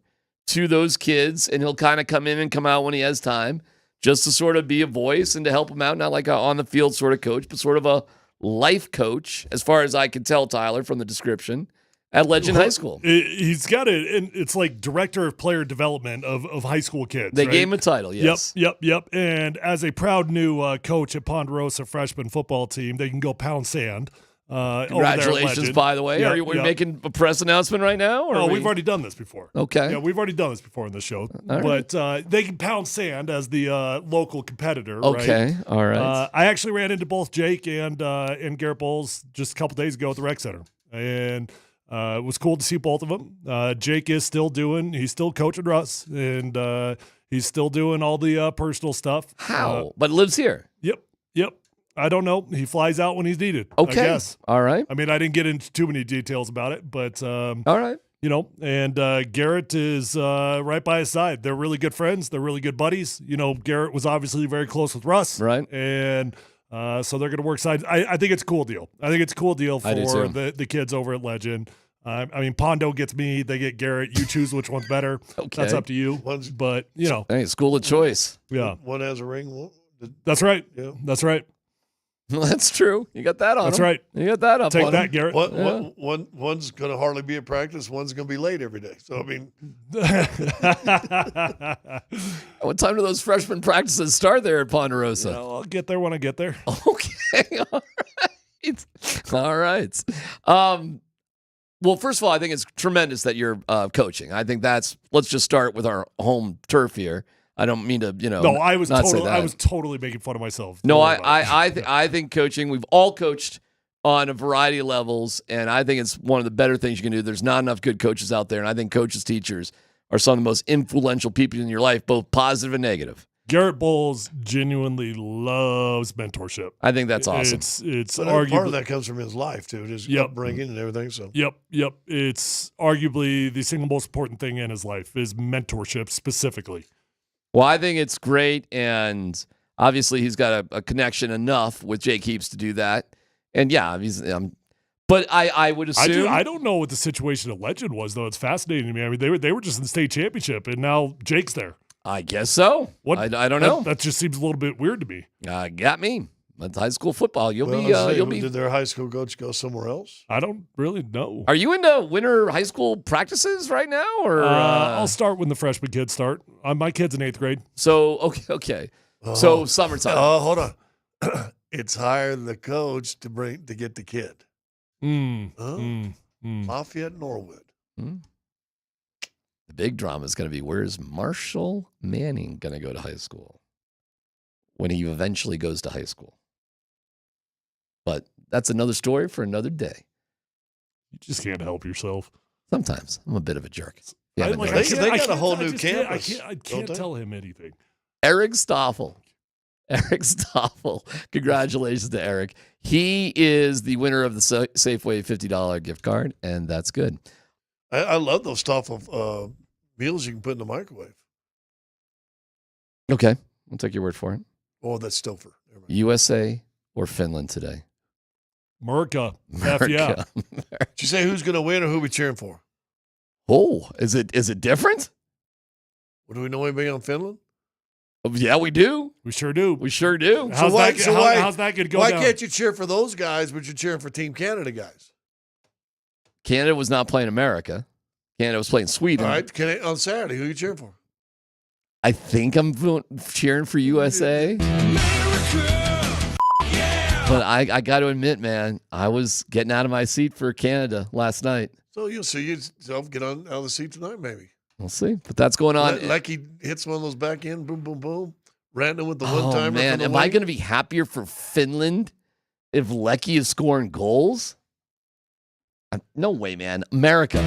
to those kids, and he'll kind of come in and come out when he has time just to sort of be a voice and to help them out, not like a on-the-field sort of coach, but sort of a life coach, as far as I can tell, Tyler, from the description, at Legend High School. He's got it's like director of player development of high school kids. They right? gave him a title, yes. Yep. And as a proud new coach at Ponderosa freshman football team, they can go pound sand. Congratulations, by the way. Are you making a press announcement right now? Or we've already done this before. Okay. Yeah, we've already done this before in the show. All but they can pound sand as the local competitor. Okay. Right? All right. I actually ran into both Jake and Garrett Bowles just a couple days ago at the rec center, and it was cool to see both of them. Jake is still he's still coaching Russ, and he's still doing all the personal stuff. How? But lives here. Yep. I don't know. He flies out when he's needed. Okay. I guess. All right. I mean, I didn't get into too many details about it, but all right. And Garrett is right by his side. They're really good friends. They're really good buddies. Garrett was obviously very close with Russ. Right. And so they're going to work sides. I think it's a cool deal. I think it's a cool deal for the kids over at Legend. I mean, Pondo gets me. They get Garrett. You choose which one's better. Okay. That's up to you. But, Hey, school of choice. Yeah. One has a ring. That's right. Yeah. That's right. Well, that's true. You got that on That's him. right. You got that up Take on that, him. Garrett. One's going to hardly be at practice. One's going to be late every day. So, I mean. What time do those freshman practices start there at Ponderosa? I'll get there when I get there. Okay. All right. Well, first of all, I think it's tremendous that you're coaching. I think let's just start with our home turf here. I don't mean to, No, I was not totally making fun of myself. No, I think coaching. We've all coached on a variety of levels, and I think it's one of the better things you can do. There's not enough good coaches out there, and I think coaches, teachers are some of the most influential people in your life, both positive and negative. Garrett Bowles genuinely loves mentorship. I think that's awesome. It's arguably part of that comes from his life too, his upbringing and everything. So Yep. It's arguably the single most important thing in his life is mentorship specifically. Well, I think it's great, and obviously he's got a connection enough with Jake Heaps to do that. And yeah, but I would assume I don't know what the situation at Legend was though. It's fascinating to me. I mean, they were just in the state championship, and now Jake's there. I guess so. I don't know. That just seems a little bit weird to me. Got me. That's high school football. You'll be. Did their high school coach go somewhere else? I don't really know. Are you into winter high school practices right now, or I'll start when the freshman kids start. My kid's in 8th grade. So okay. So summertime. Oh, hold on. It's hire the coach to get the kid. Lafayette Norwood. The big drama is going to be, where's Marshall Manning going to go to high school when he eventually goes to high school? But that's another story for another day. You just can't help yourself. Sometimes. I'm a bit of a jerk. They got a whole new campus. I can't tell him anything. Eric Stoffel. Congratulations to Eric. He is the winner of the Safeway $50 gift card, and that's good. I love those stuff of meals you can put in the microwave. Okay. I'll take your word for it. Oh, that's Stouffer. USA or Finland today? America. Yeah. Did you say who's going to win or who we cheering for? Oh, is it different? What, do we know anybody on Finland? Yeah, we do. We sure do. We sure do. How's that going to go Why down? can't you cheer for those guys, but you're cheering for Team Canada guys? Canada was not playing America. Canada was playing Sweden. All right, on Saturday, who are you cheering for? I think I'm cheering for USA. But I got to admit, man, I was getting out of my seat for Canada last night. So you'll see yourself get out of the seat tonight, maybe. We'll see. But that's going on. Like he hits one of those back end, boom, boom, boom. Random with the one-timer. Oh, man. Am I going to be happier for Finland if Lecky is scoring goals? No way, man. America.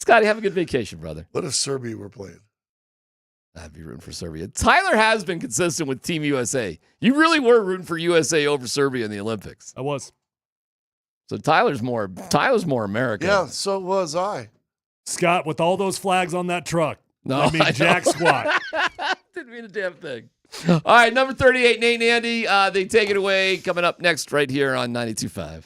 Scotty, have a good vacation, brother. What if Serbia were playing? I'd be rooting for Serbia. Tyler has been consistent with Team USA. You really were rooting for USA over Serbia in the Olympics. I was. So Tyler's more American. Yeah, so was I. Scott, with all those flags on that truck. No, I mean, jack squat. Didn't mean a damn thing. All right, number 38, Nate and Andy. They take it away. Coming up next right here on 92.5.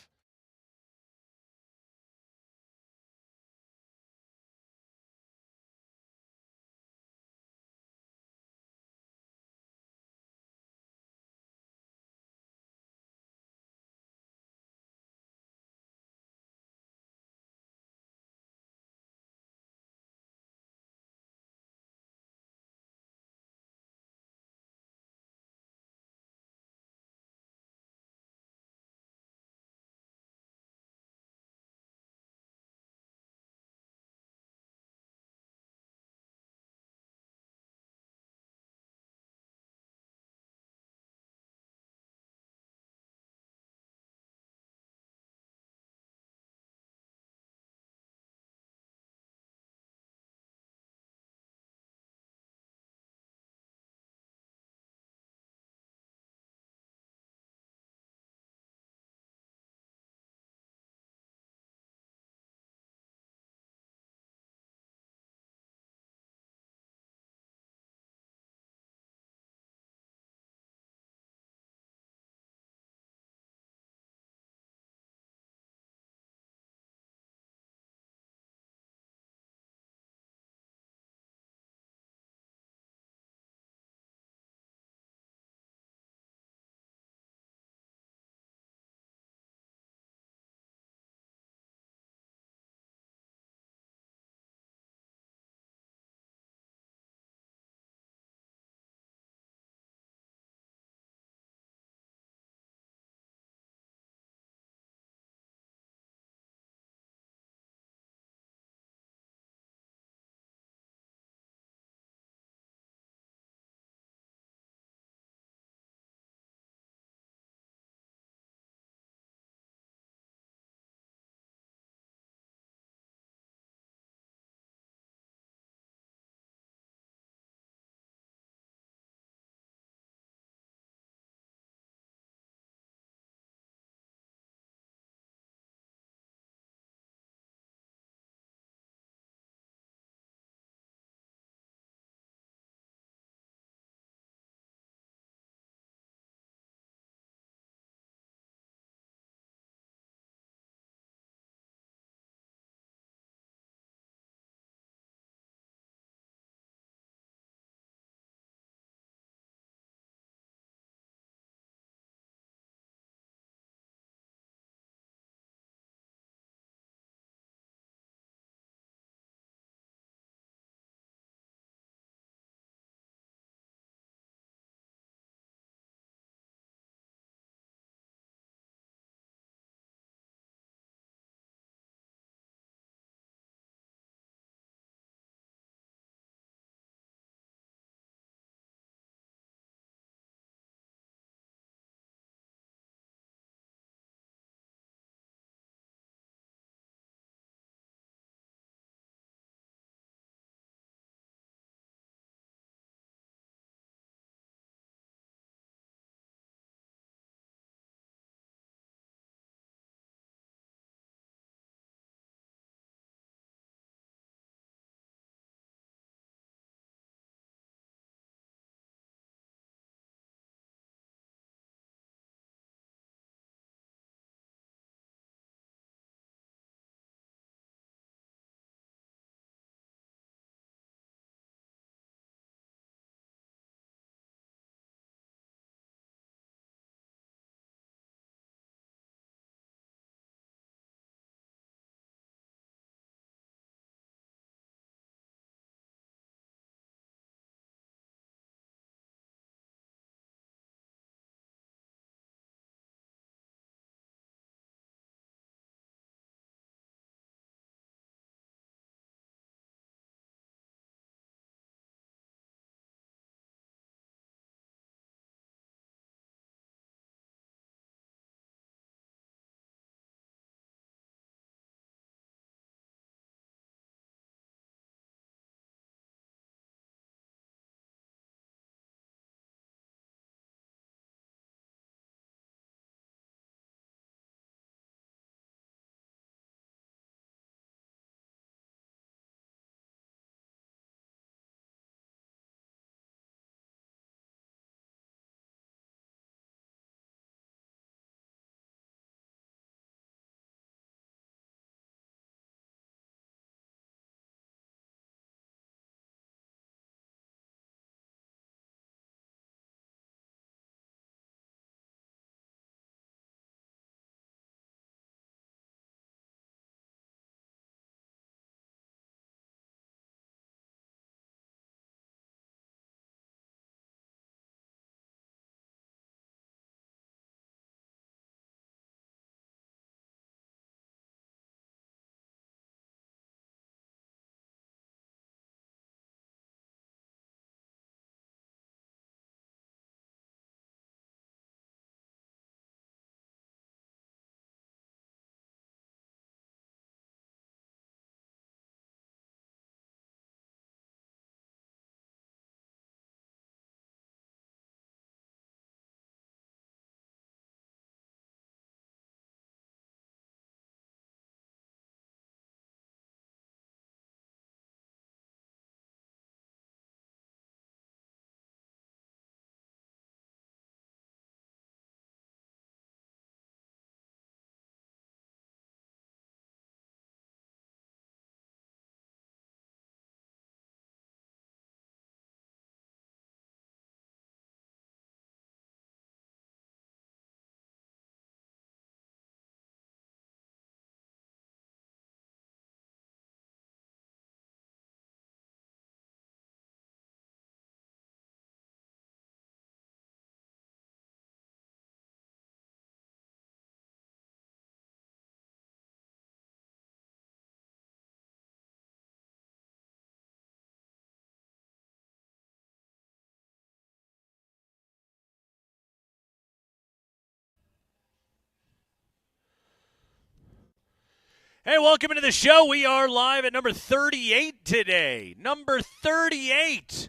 Hey, welcome into the show. We are live at number 38 today. Number 38.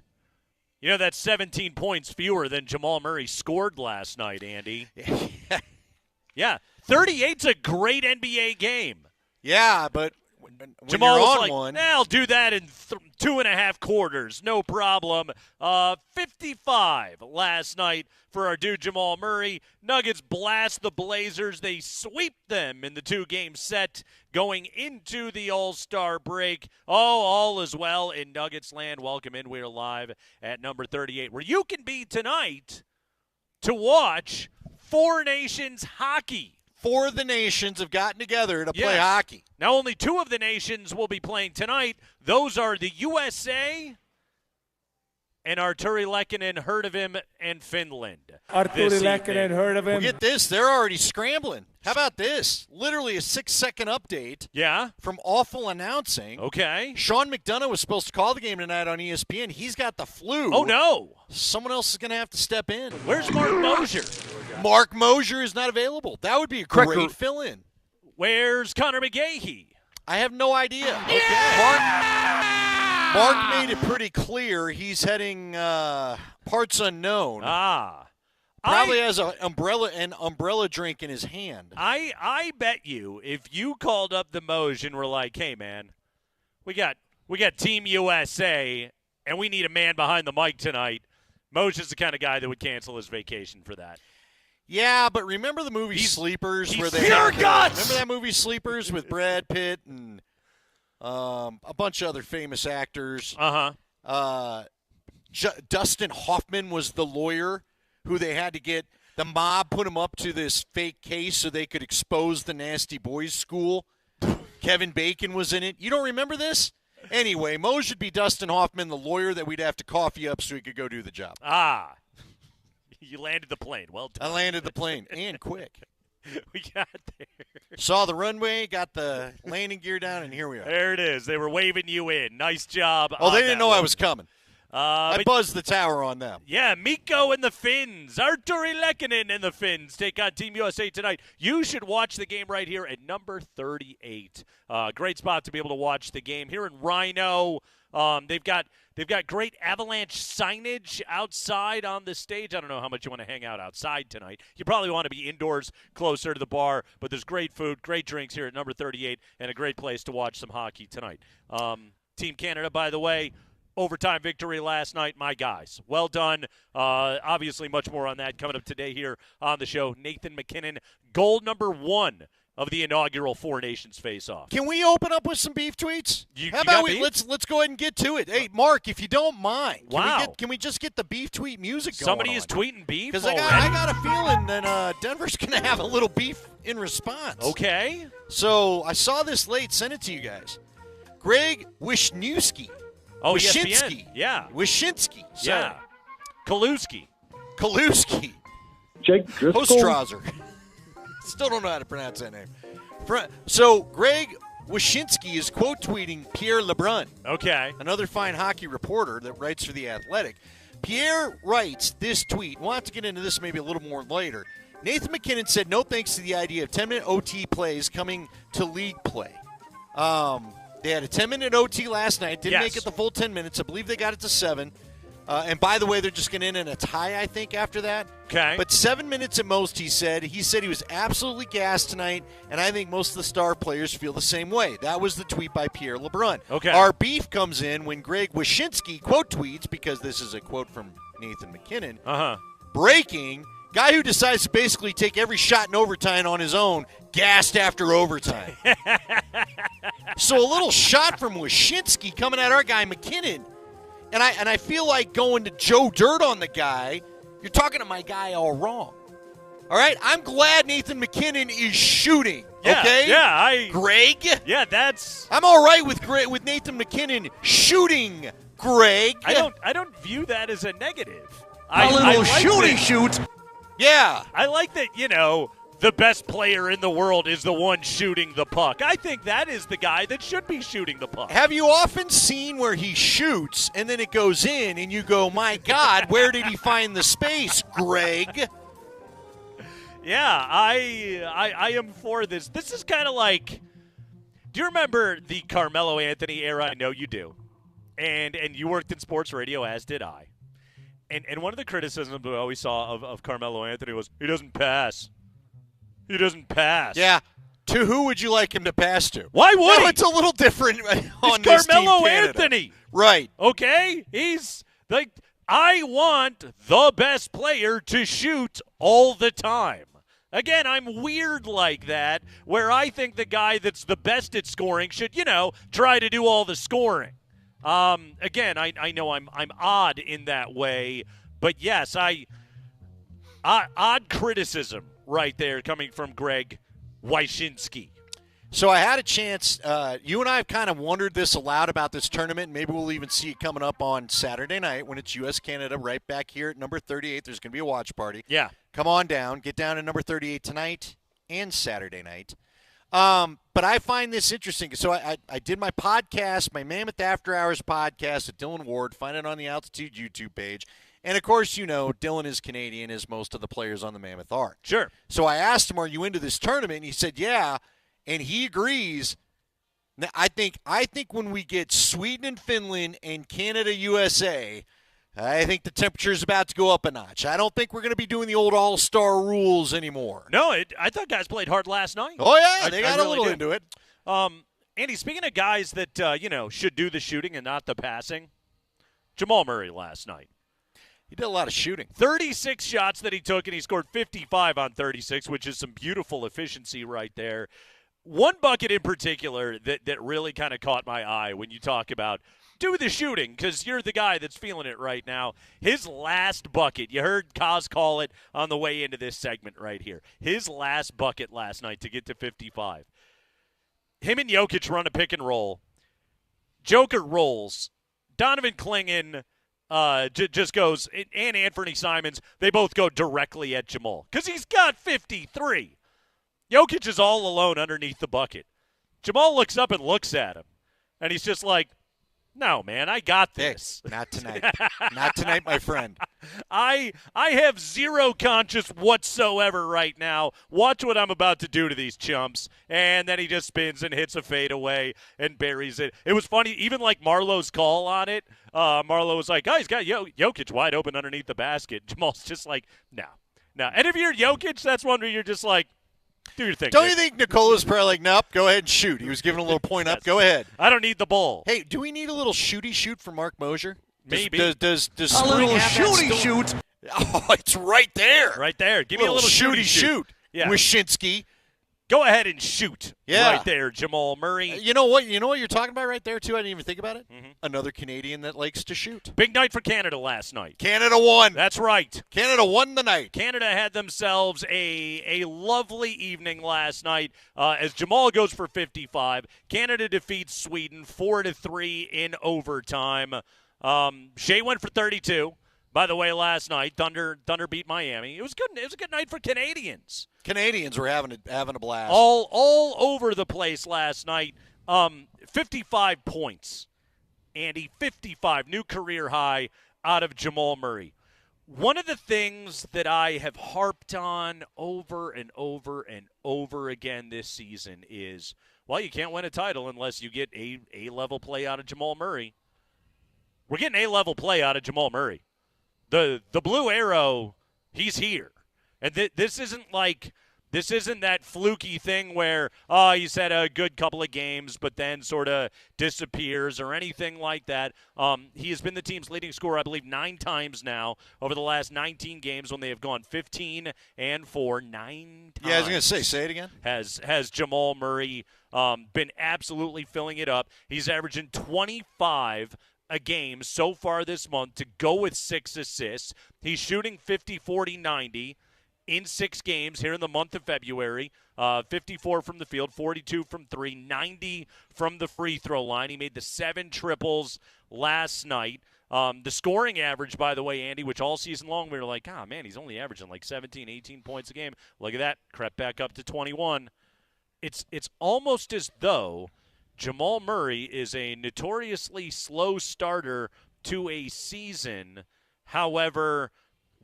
You know, that's 17 points fewer than Jamal Murray scored last night, Andy. Yeah, 38's a great NBA game. Yeah, but when Jamal you're was on like, one, I'll do that in 2.5 quarters, no problem. 55 last night for our dude Jamal Murray. Nuggets blast the Blazers. They sweep them in the 2-game set going into the All-Star break. All is well in Nuggets land. Welcome in. We're live at number 38, where you can be tonight to watch Four Nations hockey. 4 of the nations have gotten together to play hockey. Now, only 2 of the nations will be playing tonight. Those are the USA and Arturi Lekkinen, heard of him, and Finland. Arturi Lekkinen, heard of him. Well, get this. They're already scrambling. How about this? Literally a 6-second update. Yeah? From awful announcing. Okay. Sean McDonough was supposed to call the game tonight on ESPN. He's got the flu. Oh, no. Someone else is going to have to step in. Where's Mark Moser? Mark Moser is not available. That would be a great fill-in. Where's Connor McGahee? I have no idea. Okay. Mark made it pretty clear he's heading parts unknown. Probably has an umbrella drink in his hand. I bet you if you called up the Moj and were like, hey, man, we got Team USA and we need a man behind the mic tonight, Moj is the kind of guy that would cancel his vacation for that. Yeah, but remember the movie Sleepers? Where they pure guts! Remember that movie Sleepers with Brad Pitt and a bunch of other famous actors? Dustin Hoffman was the lawyer who they had to get. The mob put him up to this fake case so they could expose the Nasty Boys school. Kevin Bacon was in it. You don't remember this? Anyway, Mo should be Dustin Hoffman, the lawyer that we'd have to coffee up so he could go do the job. You landed the plane. Well done. I landed the plane, and quick. We got there. Saw the runway, got the landing gear down, and here we are. There it is. They were waving you in. Nice job. Oh, they didn't know I was coming. I buzzed the tower on them. Yeah, Mikko and the Finns. Arturi Lekkinen and the Finns take on Team USA tonight. You should watch the game right here at number 38. Great spot to be able to watch the game here in Rhino. They've got great Avalanche signage outside on the stage. I don't know how much you want to hang out outside tonight. You probably want to be indoors closer to the bar, but there's great food, great drinks here at number 38, and a great place to watch some hockey tonight. Team Canada, by the way, overtime victory last night. My guys, well done. Obviously, much more on that coming up today here on the show. Nathan MacKinnon, goal number 1 of the inaugural Four Nations face-off. Can we open up with some beef tweets? How about let's go ahead and get to it. Hey, Mark, if you don't mind, can we just get the beef tweet music going? Somebody is tweeting beef because already? I got a feeling that Denver's going to have a little beef in response. Okay. So I saw this late. Sent it to you guys. Greg Wisniewski. Oh, Wyshynski. ESPN. Yeah. Wyshynski. Yeah. Kaluski. Jake Driscoll. Ostrazer. Still don't know how to pronounce that name. So Greg Wyshynski is quote tweeting Pierre LeBrun. Okay. Another fine hockey reporter that writes for The Athletic. Pierre writes this tweet. We'll have to get into this maybe a little more later. Nathan MacKinnon said no thanks to the idea of 10-minute OT plays coming to league play. They had a 10-minute OT last night. Didn't make it the full 10 minutes. I believe they got it to 7. And by the way, they're just going to end in a tie, I think, after that. Okay. But 7 minutes at most, he said. He said he was absolutely gassed tonight, and I think most of the star players feel the same way. That was the tweet by Pierre LeBrun. Okay. Our beef comes in when Greg Wyshynski quote tweets, because this is a quote from Nathan MacKinnon. Breaking, guy who decides to basically take every shot in overtime on his own, gassed after overtime. So a little shot from Wyshynski coming at our guy MacKinnon. And I feel like going to Joe Dirt on the guy. You're talking to my guy all wrong. All right? I'm glad Nathan MacKinnon is shooting. Yeah, okay? Yeah, Greg? Yeah, that's... I'm all right with Nathan MacKinnon shooting, Greg. I don't view that as a negative. A little shooty shoot. Yeah. I like that, the best player in the world is the one shooting the puck. I think that is the guy that should be shooting the puck. Have you often seen where he shoots and then it goes in and you go, my God, where did he find the space, Greg? Yeah, I am for this. This is kind of like Do you remember the Carmelo Anthony era? I know you do. And you worked in sports radio, as did I. And one of the criticisms we always saw of Carmelo Anthony was, he doesn't pass. He doesn't pass. Yeah. To who would you like him to pass to? Why would he? It's a little different on It's this Carmelo Team Canada. Anthony. Right. Okay? He's like, I want the best player to shoot all the time. Again, I'm weird like that, where I think the guy that's the best at scoring should, try to do all the scoring. Again, I know I'm odd in that way, but yes, odd criticism right there coming from Greg Wyshynski. So I had a chance. You and I have kind of wondered this aloud about this tournament. Maybe we'll even see it coming up on Saturday night when it's U.S.-Canada right back here at number 38. There's going to be a watch party. Yeah. Come on down. Get down to number 38 tonight and Saturday night. But I find this interesting. So I did my podcast, my Mammoth After Hours podcast with Dylan Ward. Find it on the Altitude YouTube page. And, of course, Dylan is Canadian, as most of the players on the Mammoth are. Sure. So I asked him, are you into this tournament? And he said, yeah. And he agrees. Now, I think when we get Sweden and Finland and Canada, USA, I think the temperature is about to go up a notch. I don't think we're going to be doing the old all-star rules anymore. No, I thought guys played hard last night. Oh, yeah, they got really a little did. into it. Andy, speaking of guys that, should do the shooting and not the passing, Jamal Murray last night. He did a lot of shooting. 36 shots that he took, and he scored 55 on 36, which is some beautiful efficiency right there. One bucket in particular that really kind of caught my eye when you talk about do the shooting, because you're the guy that's feeling it right now. His last bucket, you heard Kaz call it on the way into this segment right here. His last bucket last night to get to 55. Him and Jokic run a pick and roll. Joker rolls. Donovan Clingan just goes, and Anthony Simons, they both go directly at Jamal because he's got 53. Jokic is all alone underneath the bucket. Jamal looks up and looks at him, and he's just like, no, man, I got this. Hey, not tonight. Not tonight, my friend. I have zero conscience whatsoever right now. Watch what I'm about to do to these chumps. And then he just spins and hits a fadeaway and buries it. It was funny, even like Marlowe's call on it. Marlowe was like, oh, he's got Jokic wide open underneath the basket. Jamal's just like, no. And if you're Jokic, that's one where you're just like, do your thing. Don't you think Nicola's probably like, nope, go ahead and shoot. He was giving a little point up. Go ahead. I don't need the ball. Hey, do we need a little shooty shoot from Mark Moser? Maybe. Does a little shooty shoot? Oh, it's right there. Right there. Give me a little shooty shoot. Yeah. Wyshynski. Go ahead and shoot. Yeah. Right there, Jamal Murray. You know what you're talking about right there, too? I didn't even think about it. Mm-hmm. Another Canadian that likes to shoot. Big night for Canada last night. Canada won. That's right. Canada won the night. Canada had themselves a lovely evening last night as Jamal goes for 55. Canada defeats Sweden 4-3 in overtime. Shea went for 32. By the way, last night, Thunder beat Miami. It was good. It was a good night for Canadians. Canadians were having a blast. All over the place last night. 55 points. Andy, 55, new career high out of Jamal Murray. One of the things that I have harped on over and over and over again this season is, well, you can't win a title unless you get A-level play out of Jamal Murray. We're getting A-level play out of Jamal Murray. The blue arrow, he's here. And this isn't that fluky thing where, he's had a good couple of games but then sort of disappears or anything like that. He has been the team's leading scorer, I believe, 9 times now over the last 19 games when they have gone 15-4, 9 times. Yeah, I was going to say it again. Has Jamal Murray been absolutely filling it up. He's averaging 25 a game so far this month to go with 6 assists. He's shooting 50-40-90 in 6 games here in the month of February. 54 from the field, 42 from 3, 90 from the free throw line. He made the 7 triples last night. The scoring average, by the way, Andy, which all season long we were like, man, he's only averaging like 17, 18 points a game. Look at that, crept back up to 21. It's almost as though Jamal Murray is a notoriously slow starter to a season. However,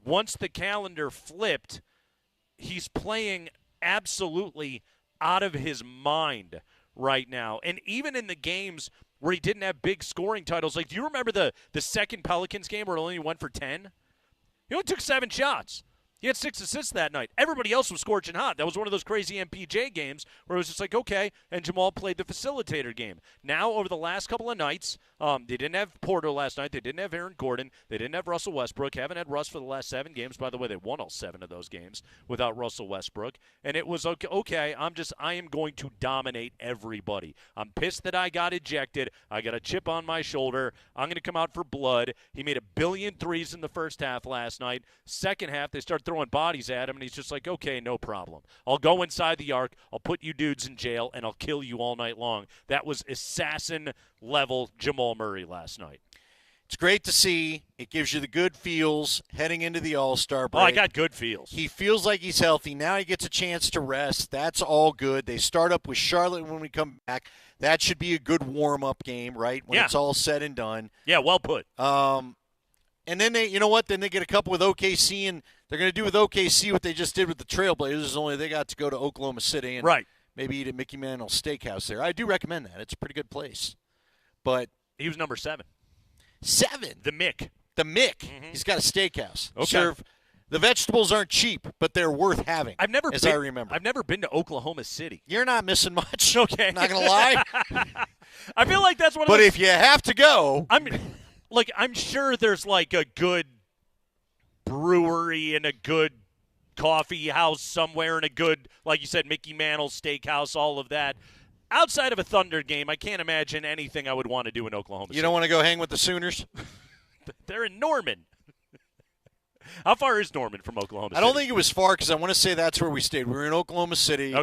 once the calendar flipped, he's playing absolutely out of his mind right now. And even in the games where he didn't have big scoring titles, like, do you remember the second Pelicans game where it only went for 10? He only took 7 shots. He had 6 assists that night. Everybody else was scorching hot. That was one of those crazy MPJ games where it was just like, okay, and Jamal played the facilitator game. Now, over the last couple of nights, they didn't have Porter last night. They didn't have Aaron Gordon. They didn't have Russell Westbrook. Haven't had Russ for the last 7 games. By the way, they won all 7 of those games without Russell Westbrook. And it was, okay, I am going to dominate everybody. I'm pissed that I got ejected. I got a chip on my shoulder. I'm going to come out for blood. He made 1 billion threes in the first half last night. Second half, they start throwing bodies at him, and he's just like, okay, no problem. I'll go inside the arc, I'll put you dudes in jail, and I'll kill you all night long. That was assassin-level Jamal Murray last night. It's great to see. It gives you the good feels heading into the All-Star break. Oh, I got good feels. He feels like he's healthy. Now he gets a chance to rest. That's all good. They start up with Charlotte when we come back. That should be a good warm-up game, right, when it's all said and done. Yeah, well put. And then Then they get a couple with OKC, and they're going to do with OKC what they just did with the Trailblazers, only they got to go to Oklahoma City and maybe eat at Mickey Mantle's Steakhouse there. I do recommend that. It's a pretty good place. But he was number 7. 7? The Mick. The Mick. Mm-hmm. He's got a steakhouse. Okay. The vegetables aren't cheap, but they're worth having, I remember. I've never been to Oklahoma City. You're not missing much. Okay. Not going to lie. I feel like that's one of But those, if you have to go. I'm sure there's like a good brewery and a good coffee house somewhere and a good, like you said, Mickey Mantle's Steakhouse, all of that. Outside of a Thunder game, I can't imagine anything I would want to do in Oklahoma City. You don't want to go hang with the Sooners? They're in Norman. How far is Norman from Oklahoma City? I don't think it was far because I want to say that's where we stayed. We were in Oklahoma City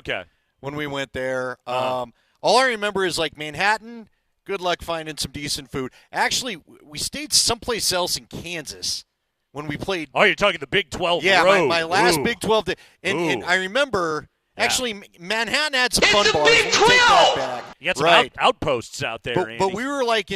when we went there. All I remember is like Manhattan. Good luck finding some decent food. Actually, we stayed someplace else in Kansas when we played. Oh, you're talking the Big 12 Yeah, road. my last Ooh. Big 12 day. And I remember, actually, Manhattan had some fun the bars. Big We'll take 12! that back. You got some outposts out there, But Andy. we were like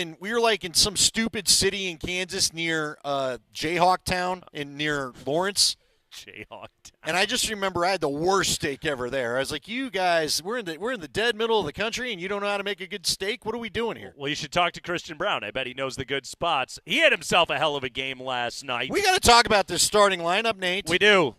in some stupid city in Kansas near Jayhawk Town near Lawrence. Jayhawk. And I just remember I had the worst steak ever there. I was like, "You guys, we're in the dead middle of the country, and you don't know how to make a good steak. What are we doing here?" Well, you should talk to Christian Brown. I bet he knows the good spots. He had himself a hell of a game last night. We got to talk about this starting lineup, Nate. We do.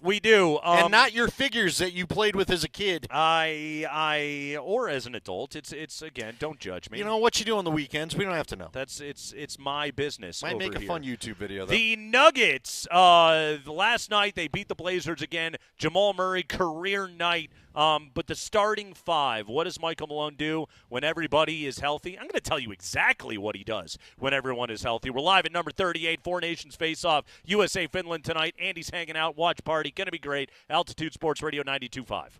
And not your figures that you played with as a kid. Or as an adult. It's again, don't judge me. You know what you do on the weekends. We don't have to know. It's my business. Might over make a here. fun YouTube video though. The Nuggets. Last night they beat the Blazers again. Jamal Murray, career night. But the starting 5, what does Michael Malone do when everybody is healthy? I'm going to tell you exactly what he does when everyone is healthy. We're live at number 38, 4 Nations face-off. USA, Finland tonight. Andy's hanging out. Watch party. Going to be great. Altitude Sports Radio 92.5.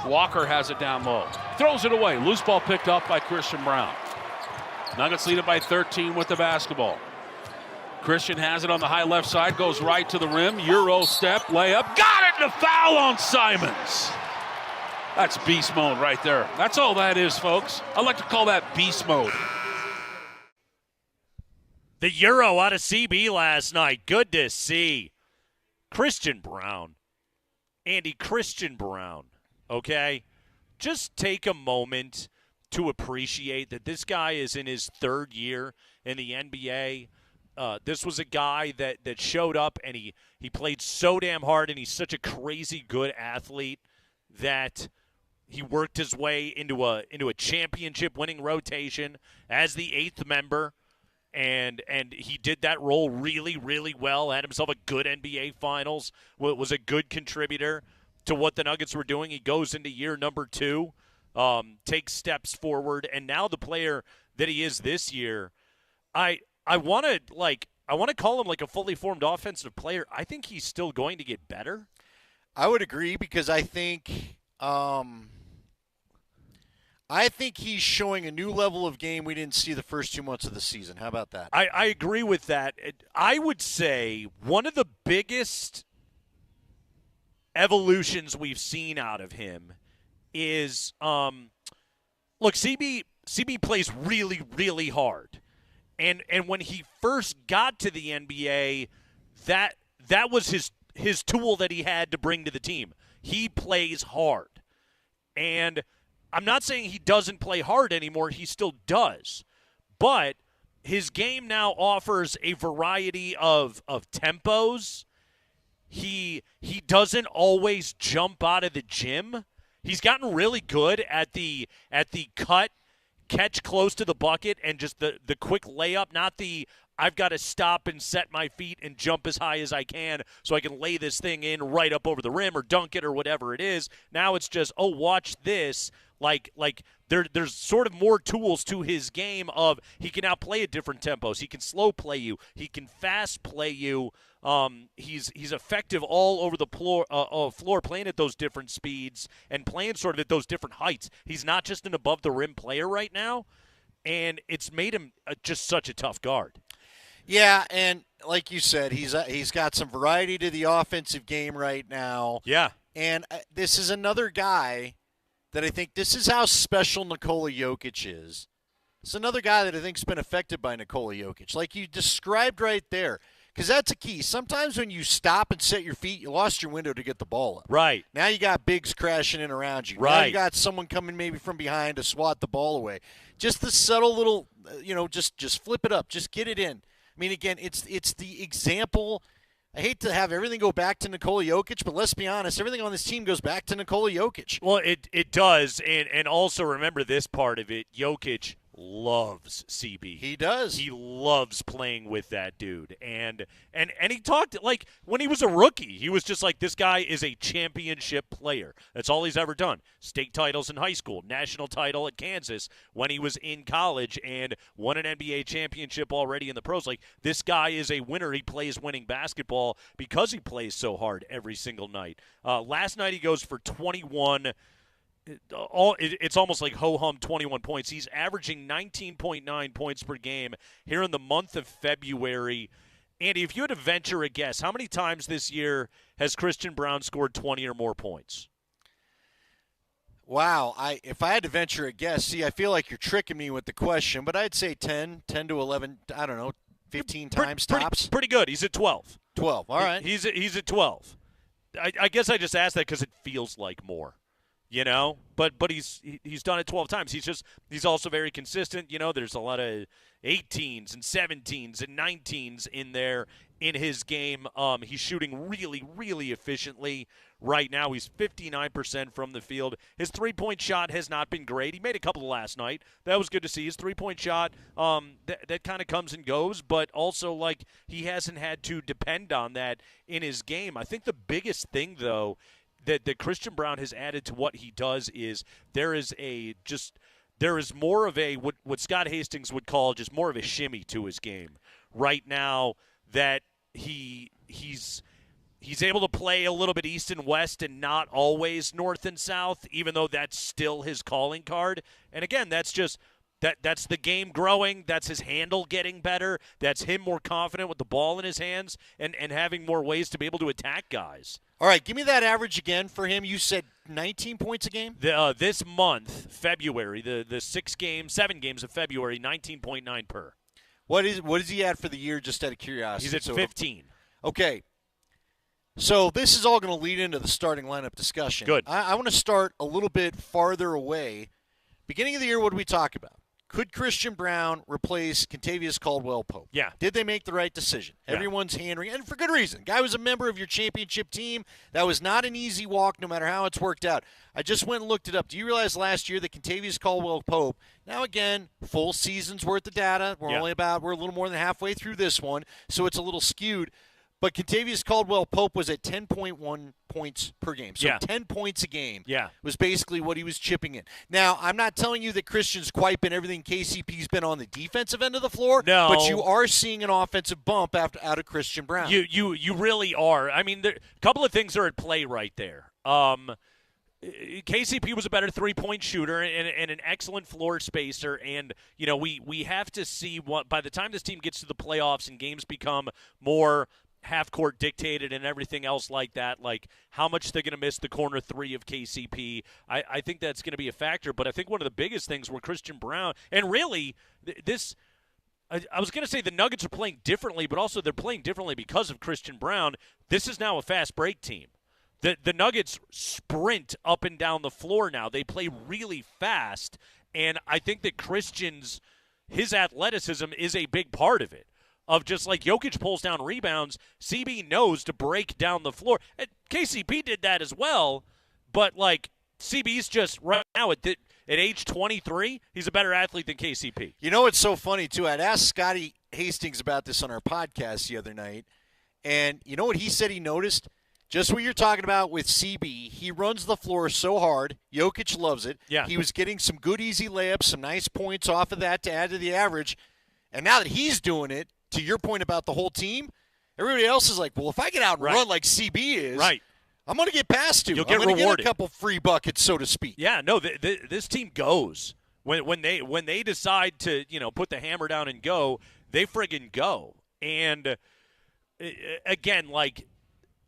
Walker has it down low. Throws it away. Loose ball picked up by Christian Brown. Nuggets lead it by 13 with the basketball. Christian has it on the high left side, goes right to the rim. Euro step, layup. Got it, and a foul on Simons. That's beast mode right there. That's all that is, folks. I like to call that beast mode. The Euro out of CB last night. Good to see. Christian Brown. Andy, Christian Brown, okay? Just take a moment to appreciate that this guy is in his third year in the NBA. This was a guy that showed up, and he played so damn hard, and he's such a crazy good athlete that he worked his way into a championship-winning rotation as the eighth member. And he did that role really, really well, had himself a good NBA Finals, was a good contributor to what the Nuggets were doing. He goes into year number 2, takes steps forward, and now the player that he is this year, I want to call him like a fully formed offensive player. I think he's still going to get better. I would agree because I think he's showing a new level of game we didn't see the first 2 months of the season. How about that? I agree with that. I would say one of the biggest evolutions we've seen out of him is, look, CB plays really, really hard. And when he first got to the NBA, that was his tool that he had to bring to the team. He plays hard. And I'm not saying he doesn't play hard anymore. He still does. But his game now offers a variety of tempos. He doesn't always jump out of the gym. He's gotten really good at the cut, catch close to the bucket, and just the quick layup, not the I've got to stop and set my feet and jump as high as I can so I can lay this thing in right up over the rim or dunk it or whatever it is. Now it's just, oh, watch this. Like there's sort of more tools to his game of he can now play at different tempos. He can slow play you. He can fast play you. He's effective all over the floor playing at those different speeds and playing sort of at those different heights. He's not just an above-the-rim player right now, and it's made him just such a tough guard. Yeah, and like you said, he's got some variety to the offensive game right now. Yeah. And this is another guy that I think this is how special Nikola Jokic is. It's another guy that I think's been affected by Nikola Jokic, like you described right there, because that's a key. Sometimes when you stop and set your feet, you lost your window to get the ball up. Right. Now you got bigs crashing in around you. Right. Now you got someone coming maybe from behind to swat the ball away. Just the subtle little, just flip it up, just get it in. I mean, again, it's the example. I hate to have everything go back to Nikola Jokic, but let's be honest, everything on this team goes back to Nikola Jokic. Well, it does, and also remember this part of it. Jokic loves CB. He does. He loves playing with that dude. And he talked, like, when he was a rookie, he was just like, this guy is a championship player. That's all he's ever done. State titles in high school, national title at Kansas when he was in college, and won an NBA championship already in the pros. Like, this guy is a winner. He plays winning basketball because he plays so hard every single night. Last night he goes for 21. It's almost like ho-hum 21 points. He's averaging 19.9 points per game here in the month of February. Andy, if you had to venture a guess, how many times this year has Christian Brown scored 20 or more points? Wow. If I had to venture a guess, I feel like you're tricking me with the question, but I'd say 10 to 11, I don't know, 15 times tops. Pretty good. He's at 12. 12, all right. He's at 12. I guess I just asked that because it feels like more. But he's done it 12 times. He's also very consistent. There's a lot of 18s and 17s and 19s in there in his game. He's shooting really, really efficiently right now. He's 59% from the field. His three-point shot has not been great. He made a couple last night. That was good to see. His three-point shot, that kind of comes and goes, but also, like, he hasn't had to depend on that in his game. I think the biggest thing, though, that Christian Brown has added to what he does is there is more of a what Scott Hastings would call just more of a shimmy to his game right now, that he's He's able to play a little bit east and west and not always north and south, even though that's still his calling card. And again, that's just that's the game growing. That's his handle getting better. That's him more confident with the ball in his hands and having more ways to be able to attack guys. All right, give me that average again for him. You said 19 points a game? This month, February, the 7 games of February, 19.9 per. What is he at for the year, just out of curiosity? He's at 15. Okay. So this is all going to lead into the starting lineup discussion. Good. I want to start a little bit farther away. Beginning of the year, what did we talk about? Could Christian Brown replace Kentavious Caldwell-Pope? Yeah. Did they make the right decision? Yeah. Everyone's hand-wringing, and for good reason. Guy was a member of your championship team. That was not an easy walk, no matter how it's worked out. I just went and looked it up. Do you realize last year that Kentavious Caldwell-Pope, now again, full season's worth of data. We're a little more than halfway through this one, so it's a little skewed. But Kentavious Caldwell-Pope was at 10.1 points per game. So 10 points a game was basically what he was chipping in. Now, I'm not telling you that Christian's quite been everything KCP's been on the defensive end of the floor. No. But you are seeing an offensive bump out of Christian Brown. You really are. I mean, a couple of things are at play right there. KCP was a better three-point shooter and an excellent floor spacer. And, we have to see by the time this team gets to the playoffs and games become more – half-court dictated and everything else like that, like how much they're going to miss the corner three of KCP. I think that's going to be a factor, but I think one of the biggest things were Christian Brown. And really, I was going to say the Nuggets are playing differently, but also they're playing differently because of Christian Brown. This is now a fast break team. The Nuggets sprint up and down the floor now. They play really fast, and I think that his athleticism is a big part of it. Of just like Jokic pulls down rebounds, CB knows to break down the floor. And KCP did that as well, but like CB's just right now at age 23, he's a better athlete than KCP. You know, it's so funny, too. I'd asked Scotty Hastings about this on our podcast the other night, and you know what he said he noticed? Just what you're talking about with CB. He runs the floor so hard. Jokic loves it. Yeah. He was getting some good, easy layups, some nice points off of that to add to the average. And now that he's doing it, to your point about the whole team, everybody else is like, well, if I get out and run like CB is, I'm going to get past you. You'll get I'm going to rewarded. Get a couple free buckets, so to speak. Yeah, no, this team goes. When they decide to, put the hammer down and go, they friggin' go. And, again, like,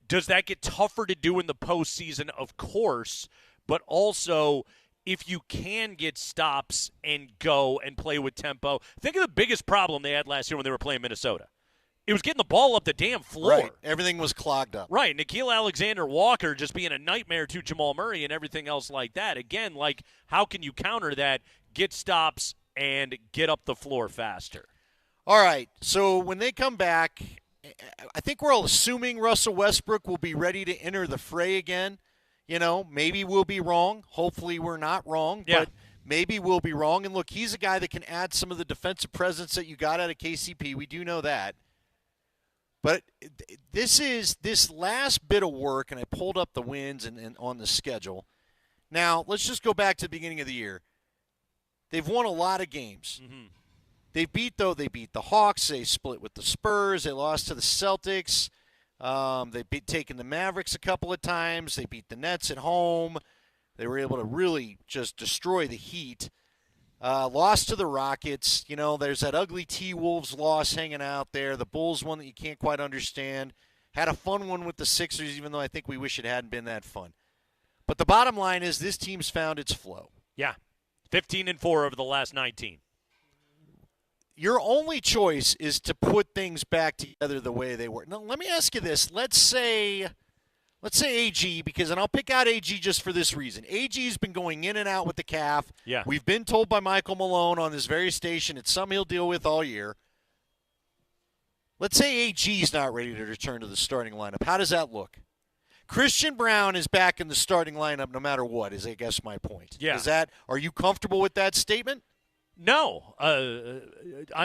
does that get tougher to do in the postseason? Of course, but also – if you can get stops and go and play with tempo. Think of the biggest problem they had last year when they were playing Minnesota. It was getting the ball up the damn floor. Right. Everything was clogged up. Right. Nickeil Alexander-Walker just being a nightmare to Jamal Murray and everything else like that. Again, like, how can you counter that? Get stops and get up the floor faster. All right. So when they come back, I think we're all assuming Russell Westbrook will be ready to enter the fray again. Maybe we'll be wrong. Hopefully we're not wrong, but maybe we'll be wrong. And look, he's a guy that can add some of the defensive presence that you got out of KCP. We do know that. But this last bit of work, and I pulled up the wins and on the schedule. Now, let's just go back to the beginning of the year. They've won a lot of games. Mm-hmm. They beat the Hawks. They split with the Spurs. They lost to the Celtics. They've taken the Mavericks a couple of times. They beat the Nets at home. They were able to really just destroy the Heat. Lost to the Rockets. There's that ugly T-Wolves loss hanging out there. The Bulls one that you can't quite understand. Had a fun one with the Sixers, even though I think we wish it hadn't been that fun. But the bottom line is this team's found its flow. Yeah, 15-4 over the last 19. Your only choice is to put things back together the way they were. Now, let me ask you this. Let's say AG, and I'll pick out AG just for this reason. AG's been going in and out with the calf. Yeah. We've been told by Michael Malone on this very station it's something he'll deal with all year. Let's say AG's not ready to return to the starting lineup. How does that look? Christian Brown is back in the starting lineup no matter what, is I guess my point. Yeah. Are you comfortable with that statement? No, I'm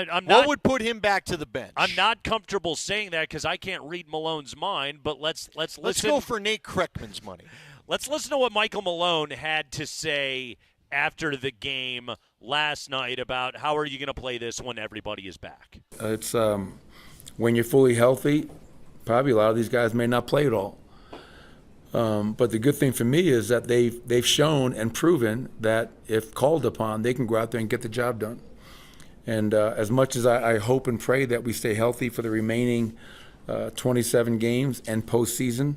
not. What would put him back to the bench? I'm not comfortable saying that because I can't read Malone's mind. But let's listen. Let's go for Nate Kreckman's money. Let's listen to what Michael Malone had to say after the game last night about how are you going to play this when everybody is back. It's when you're fully healthy, probably a lot of these guys may not play at all. But the good thing for me is that they've shown and proven that if called upon, they can go out there and get the job done. And as much as I hope and pray that we stay healthy for the remaining 27 games and postseason,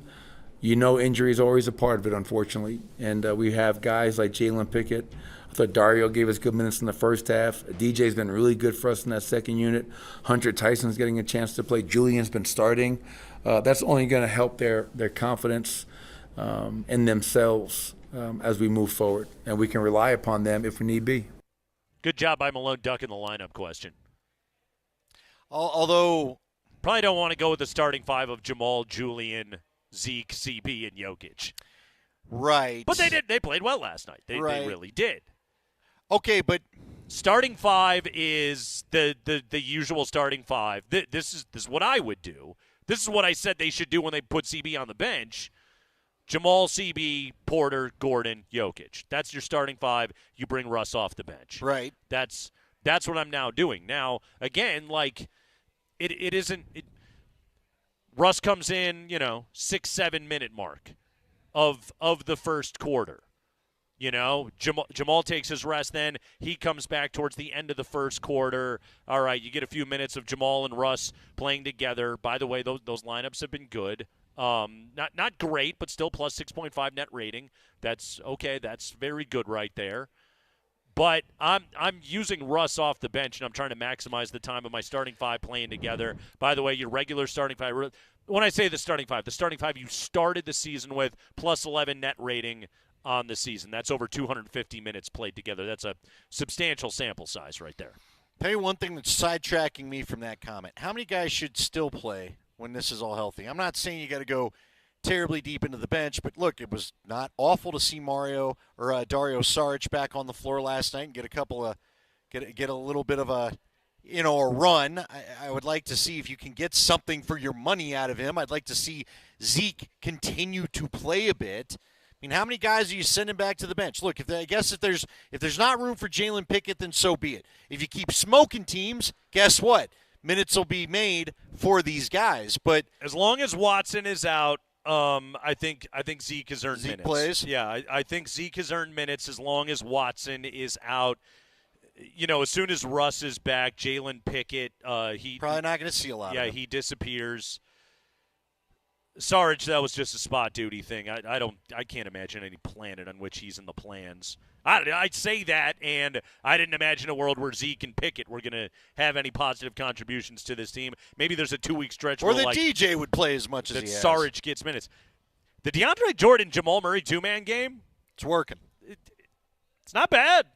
injury is always a part of it, unfortunately. And we have guys like Jalen Pickett. I thought Dario gave us good minutes in the first half. DJ's been really good for us in that second unit. Hunter Tyson's getting a chance to play. Julian's been starting. That's only going to help their confidence in themselves as we move forward. And we can rely upon them if we need be. Good job by Malone ducking the lineup question. Although, probably don't want to go with the starting five of Jamal, Julian, Zeke, CB, and Jokic. Right. But they did. They played well last night. They really did. Okay, but starting five is the usual starting five. This is what I would do. This is what I said they should do when they put CB on the bench. Jamal, CB, Porter, Gordon, Jokic. That's your starting five. You bring Russ off the bench. Right. That's what I'm now doing. Now, again, like it isn't Russ comes in, 6-7 minute mark of the first quarter. Jamal takes his rest, then he comes back towards the end of the first quarter. All right, you get a few minutes of Jamal and Russ playing together. By the way, those lineups have been good. Not great, but still plus 6.5 net rating. That's okay. That's very good right there. But I'm using Russ off the bench, and I'm trying to maximize the time of my starting five playing together. By the way, your regular starting five, when I say the starting five you started the season with plus 11 net rating on the season. That's over 250 minutes played together. That's a substantial sample size right there. Tell you one thing that's sidetracking me from that comment. How many guys should still play when this is all healthy? I'm not saying you got to go terribly deep into the bench, but look, it was not awful to see Dario Saric back on the floor last night and get a little bit of a run. I would like to see if you can get something for your money out of him. I'd like to see Zeke continue to play a bit. I mean, how many guys are you sending back to the bench? Look, if there's not room for Jalen Pickett, then so be it. If you keep smoking teams, guess what? Minutes will be made for these guys. But as long as Watson is out, I think Zeke has earned minutes. Plays? Yeah, I think Zeke has earned minutes as long as Watson is out. As soon as Russ is back, Jalen Pickett, he probably not going to see a lot. Yeah, of him. He disappears. Sarge, that was just a spot duty thing. I can't imagine any planet on which he's in the plans. I'd say that, and I didn't imagine a world where Zeke and Pickett were going to have any positive contributions to this team. Maybe there's a 2-week stretch where where DJ would play as much as he has. Sarge gets minutes. The DeAndre Jordan Jamal Murray 2-man game, it's working. It's not bad.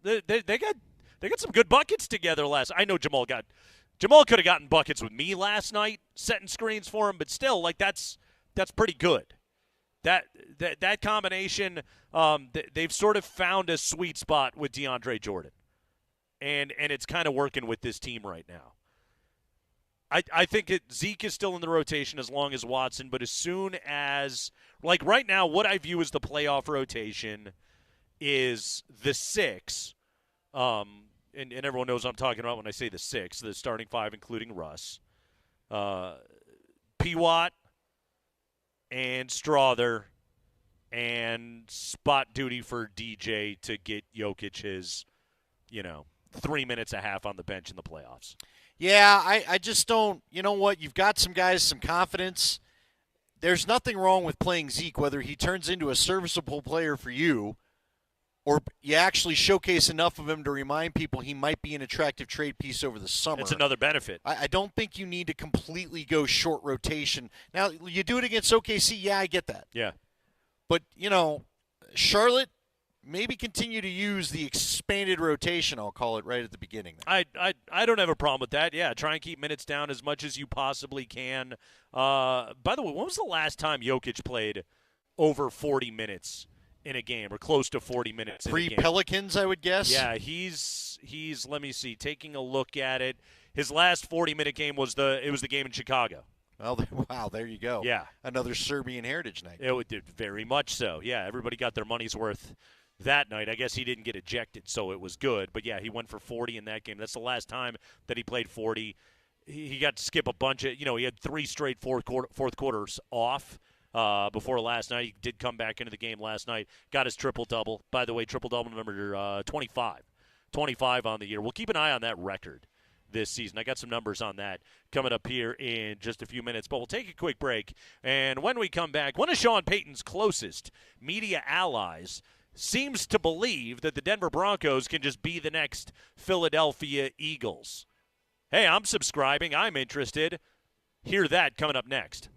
They got some good buckets together last. I know Jamal could have gotten buckets with me last night, setting screens for him, but still, that's pretty good. That combination, they've sort of found a sweet spot with DeAndre Jordan, and it's kind of working with this team right now. I think Zeke is still in the rotation as long as Watson, but as soon as right now, what I view as the playoff rotation is the 6. And everyone knows what I'm talking about when I say the 6, the starting 5, including Russ. P-Watt and Strother and spot duty for DJ to get Jokic his, 3 minutes a half on the bench in the playoffs. Yeah, I just don't. You know what? You've got some guys, some confidence. There's nothing wrong with playing Zeke, whether he turns into a serviceable player for you or you actually showcase enough of him to remind people he might be an attractive trade piece over the summer. It's another benefit. I don't think you need to completely go short rotation. Now, you do it against OKC, yeah, I get that. Yeah. But, Charlotte, maybe continue to use the expanded rotation, I'll call it, right at the beginning. I don't have a problem with that. Yeah, try and keep minutes down as much as you possibly can. By the way, when was the last time Jokic played over 40 minutes in a game or close to 40 minutes in a game? Pre-Pelicans, I would guess. Yeah, he's let me see, taking a look at it. His last 40-minute game was the game in Chicago. Well, wow, there you go. Yeah. Another Serbian heritage night. It did very much so. Yeah, everybody got their money's worth that night. I guess he didn't get ejected, so it was good. But, yeah, he went for 40 in that game. That's the last time that he played 40. he got to skip a bunch of, he had 3 straight fourth quarters off before last night. He did come back into the game last night, got his triple-double. By the way, triple-double number 25. 25 on the year. We'll keep an eye on that record this season. I got some numbers on that coming up here in just a few minutes, but we'll take a quick break. And when we come back, one of Sean Payton's closest media allies seems to believe that the Denver Broncos can just be the next Philadelphia Eagles. Hey, I'm subscribing. I'm interested. Hear that coming up next.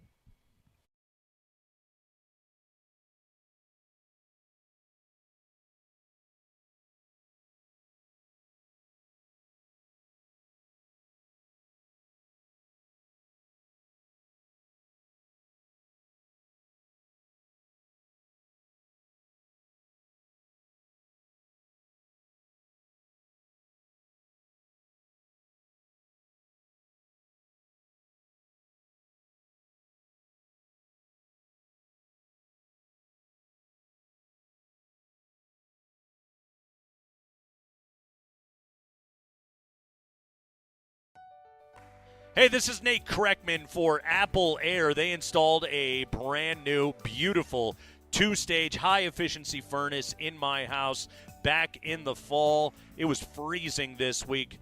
Hey, this is Nate Kreckman for Apple Air. They installed a brand new, beautiful 2-stage high-efficiency furnace in my house back in the fall. It was freezing this week.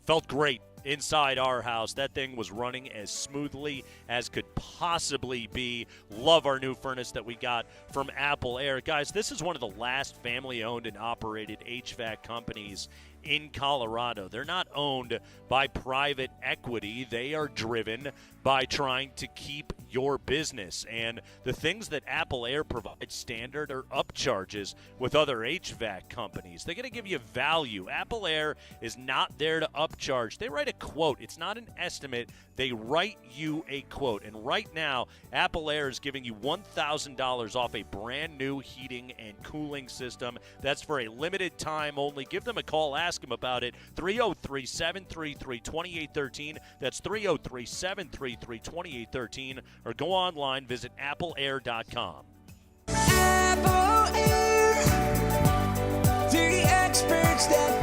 Felt great inside our house. That thing was running as smoothly as could possibly be. Love our new furnace that we got from Apple Air. Guys, this is one of the last family-owned and operated HVAC companies in Colorado. They're not owned by private equity. They are driven by trying to keep your business. And the things that Apple Air provides standard are upcharges with other HVAC companies. They're going to give you value. Apple Air is not there to upcharge. They write a quote. It's not an estimate. They write you a quote. And right now, Apple Air is giving you $1,000 off a brand new heating and cooling system. That's for a limited time only. Give them a call. Ask them about it. 303-733-2813. That's 303-733-2813. Or go online. Visit appleair.com. Apple Air, the experts that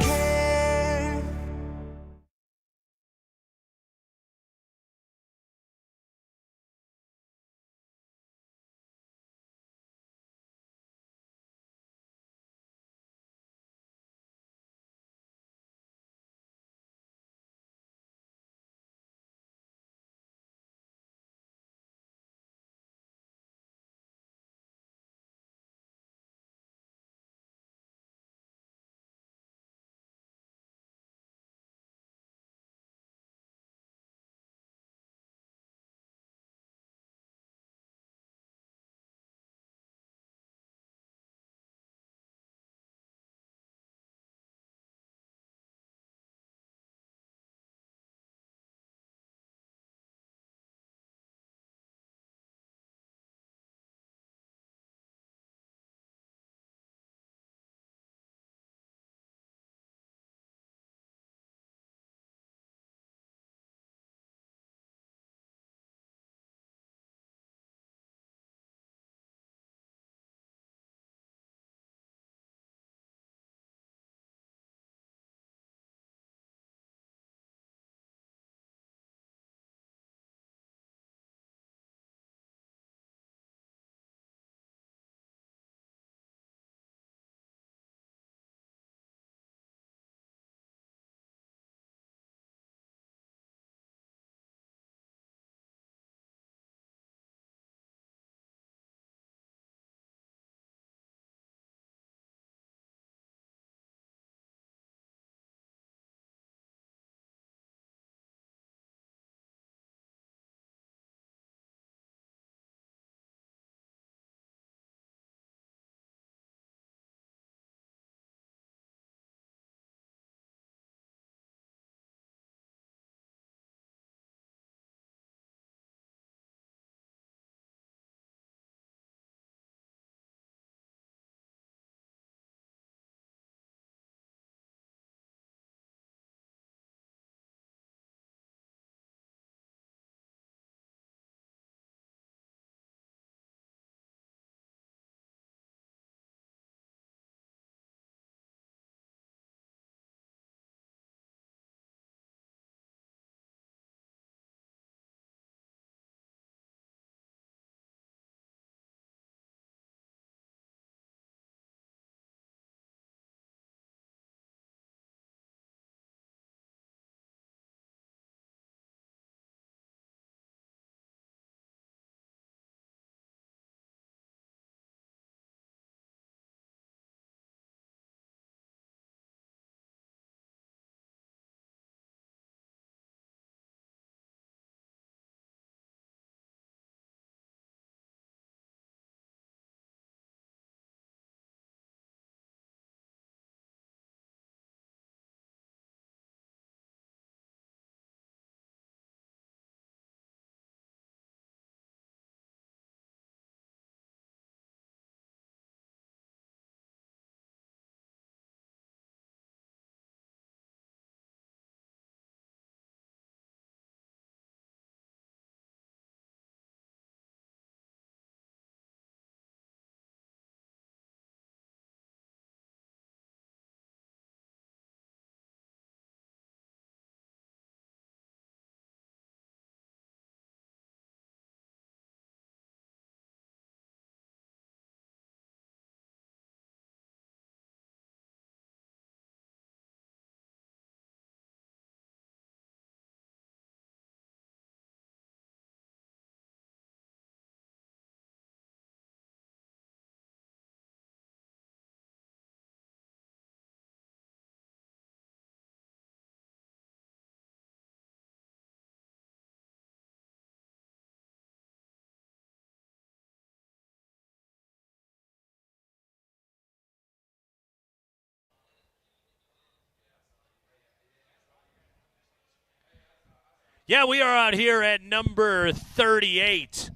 Yeah, we are out here at number 38.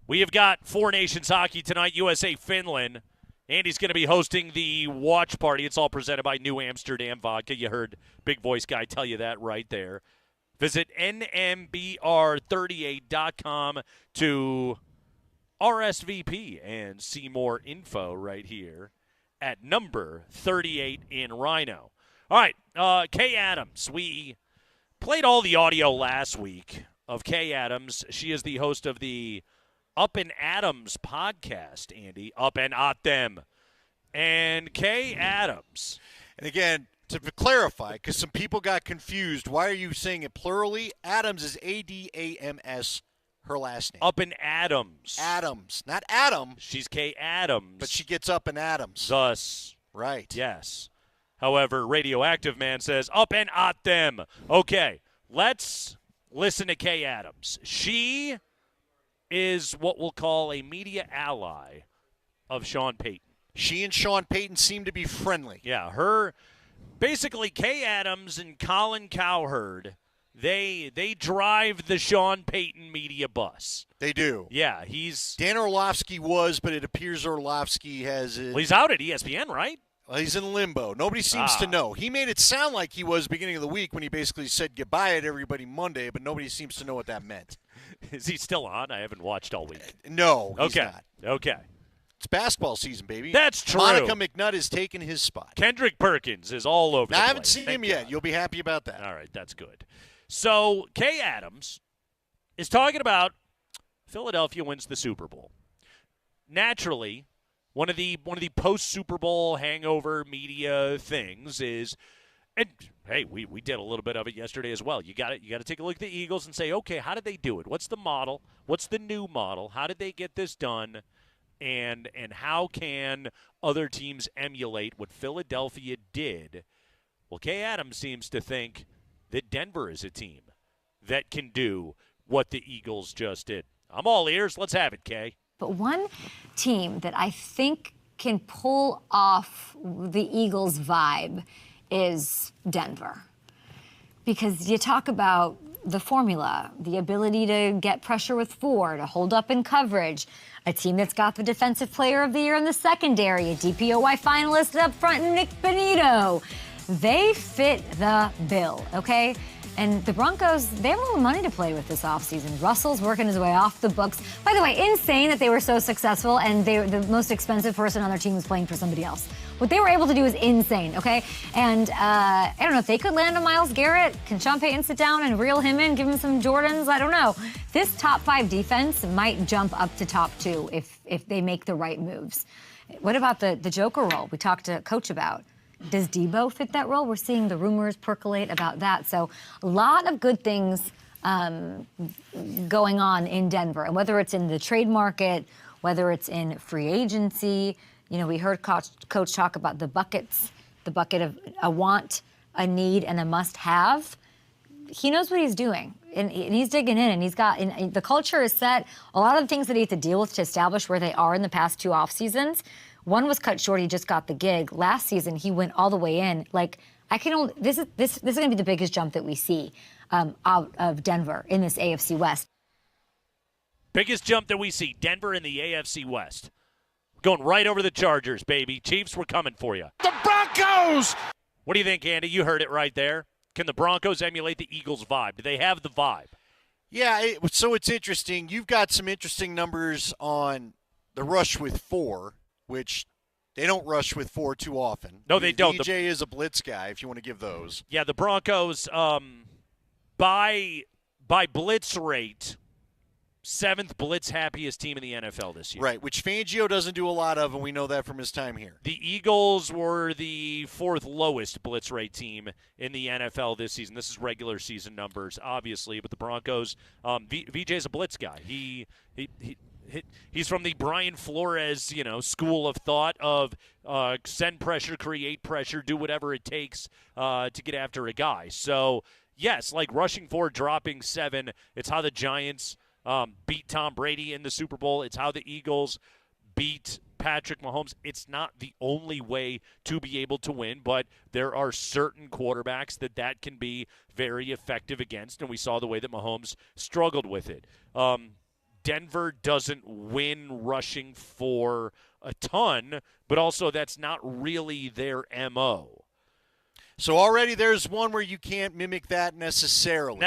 We have got Four Nations hockey tonight, USA, Finland. Andy's going to be hosting the watch party. It's all presented by New Amsterdam Vodka. You heard Big Voice Guy tell you that right there. Visit nmbr38.com to RSVP and see more info right here at number 38 in Rhino. All right, Kay Adams. We played all the audio last week of Kay Adams. She is the host of the Up and Adams podcast, Andy. Up and at them. And Kay Adams. And again, to clarify, because some people got confused, why are you saying it plurally? Adams is A-D-A-M-S, her last name. Up and Adams. Adams. Not Adam. She's Kay Adams. But she gets up and Adams. Thus. Right. Yes. However, Radioactive Man says, up and at them. Okay, let's listen to Kay Adams. She is what we'll call a media ally of Sean Payton. She and Sean Payton seem to be friendly. Yeah, basically Kay Adams and Colin Cowherd, they drive the Sean Payton media bus. They do. Yeah, Dan Orlovsky was, but it appears Orlovsky has Well, he's out at ESPN, right? Well, he's in limbo. Nobody seems to know. He made it sound like he was beginning of the week when he basically said goodbye to everybody Monday, but nobody seems to know what that meant. Is he still on? I haven't watched all week. No, he's not. Okay. It's basketball season, baby. That's true. Monica McNutt has taken his spot. Kendrick Perkins is all over the place. I haven't seen him yet. You'll be happy about that. All right, that's good. So, Kay Adams is talking about Philadelphia wins the Super Bowl. Naturally, one of the post-Super Bowl hangover media things is, and hey, we did a little bit of it yesterday as well. You got to take a look at the Eagles and say, okay, how did they do it? What's the model? What's the new model? How did they get this done? And how can other teams emulate what Philadelphia did? Well, Kay Adams seems to think that Denver is a team that can do what the Eagles just did. I'm all ears. Let's have it, Kay. But one team that I think can pull off the Eagles' vibe is Denver. Because you talk about the formula, the ability to get pressure with four, to hold up in coverage, a team that's got the Defensive Player of the Year in the secondary, a DPOY finalist up front, Nick Benito. They fit the bill, okay? And the Broncos, they have a little money to play with this offseason. Russell's working his way off the books. By the way, insane that they were so successful and the most expensive person on their team was playing for somebody else. What they were able to do is insane, okay? And I don't know if they could land on Myles Garrett. Can Sean Payton sit down and reel him in, give him some Jordans? I don't know. This top 5 defense might jump up to top 2 if they make the right moves. What about the Joker role we talked to Coach about? Does Debo fit that role? We're seeing the rumors percolate about that. So a lot of good things going on in Denver. And whether it's in the trade market, whether it's in free agency, we heard Coach talk about the buckets, the bucket of a want, a need, and a must-have. He knows what he's doing, and he's digging in, and the culture is set. A lot of the things that he had to deal with to establish where they are in the past 2 off seasons. One was cut short. He just got the gig. Last season, he went all the way in. This is going to be the biggest jump that we see out of Denver in this AFC West. Biggest jump that we see, Denver in the AFC West. Going right over the Chargers, baby. Chiefs, we're coming for you. The Broncos! What do you think, Andy? You heard it right there. Can the Broncos emulate the Eagles' vibe? Do they have the vibe? Yeah, so it's interesting. You've got some interesting numbers on the rush with 4, which they don't rush with 4 too often. No, they don't. DJ is a blitz guy, if you want to give those. Yeah, the Broncos, by blitz rate, 7th blitz happiest team in the NFL this year. Right, which Fangio doesn't do a lot of, and we know that from his time here. The Eagles were the 4th lowest blitz rate team in the NFL this season. This is regular season numbers, obviously, but the Broncos, VJ's a blitz guy. He's from the Brian Flores, school of thought of send pressure, create pressure, do whatever it takes to get after a guy. So, yes, like rushing 4, dropping 7, it's how the Giants beat Tom Brady in the Super Bowl. It's how the Eagles beat Patrick Mahomes. It's not the only way to be able to win, but there are certain quarterbacks that can be very effective against, and we saw the way that Mahomes struggled with it. Denver doesn't win rushing for a ton, but also that's not really their MO. So already there's one where you can't mimic that necessarily.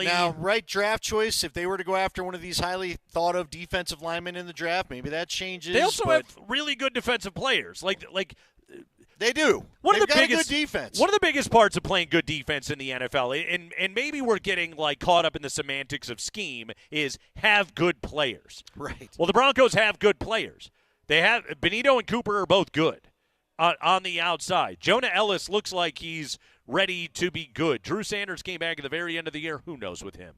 Now, right draft choice, if they were to go after one of these highly thought of defensive linemen in the draft, maybe that changes. They also have really good defensive players. Like they do. One They've of the got biggest a good defense. One of the biggest parts of playing good defense in the NFL, and maybe we're getting caught up in the semantics of scheme, is have good players. Right. Well, the Broncos have good players. They have Benito and Cooper are both good on the outside. Jonah Ellis looks like he's ready to be good. Drew Sanders came back at the very end of the year. Who knows with him?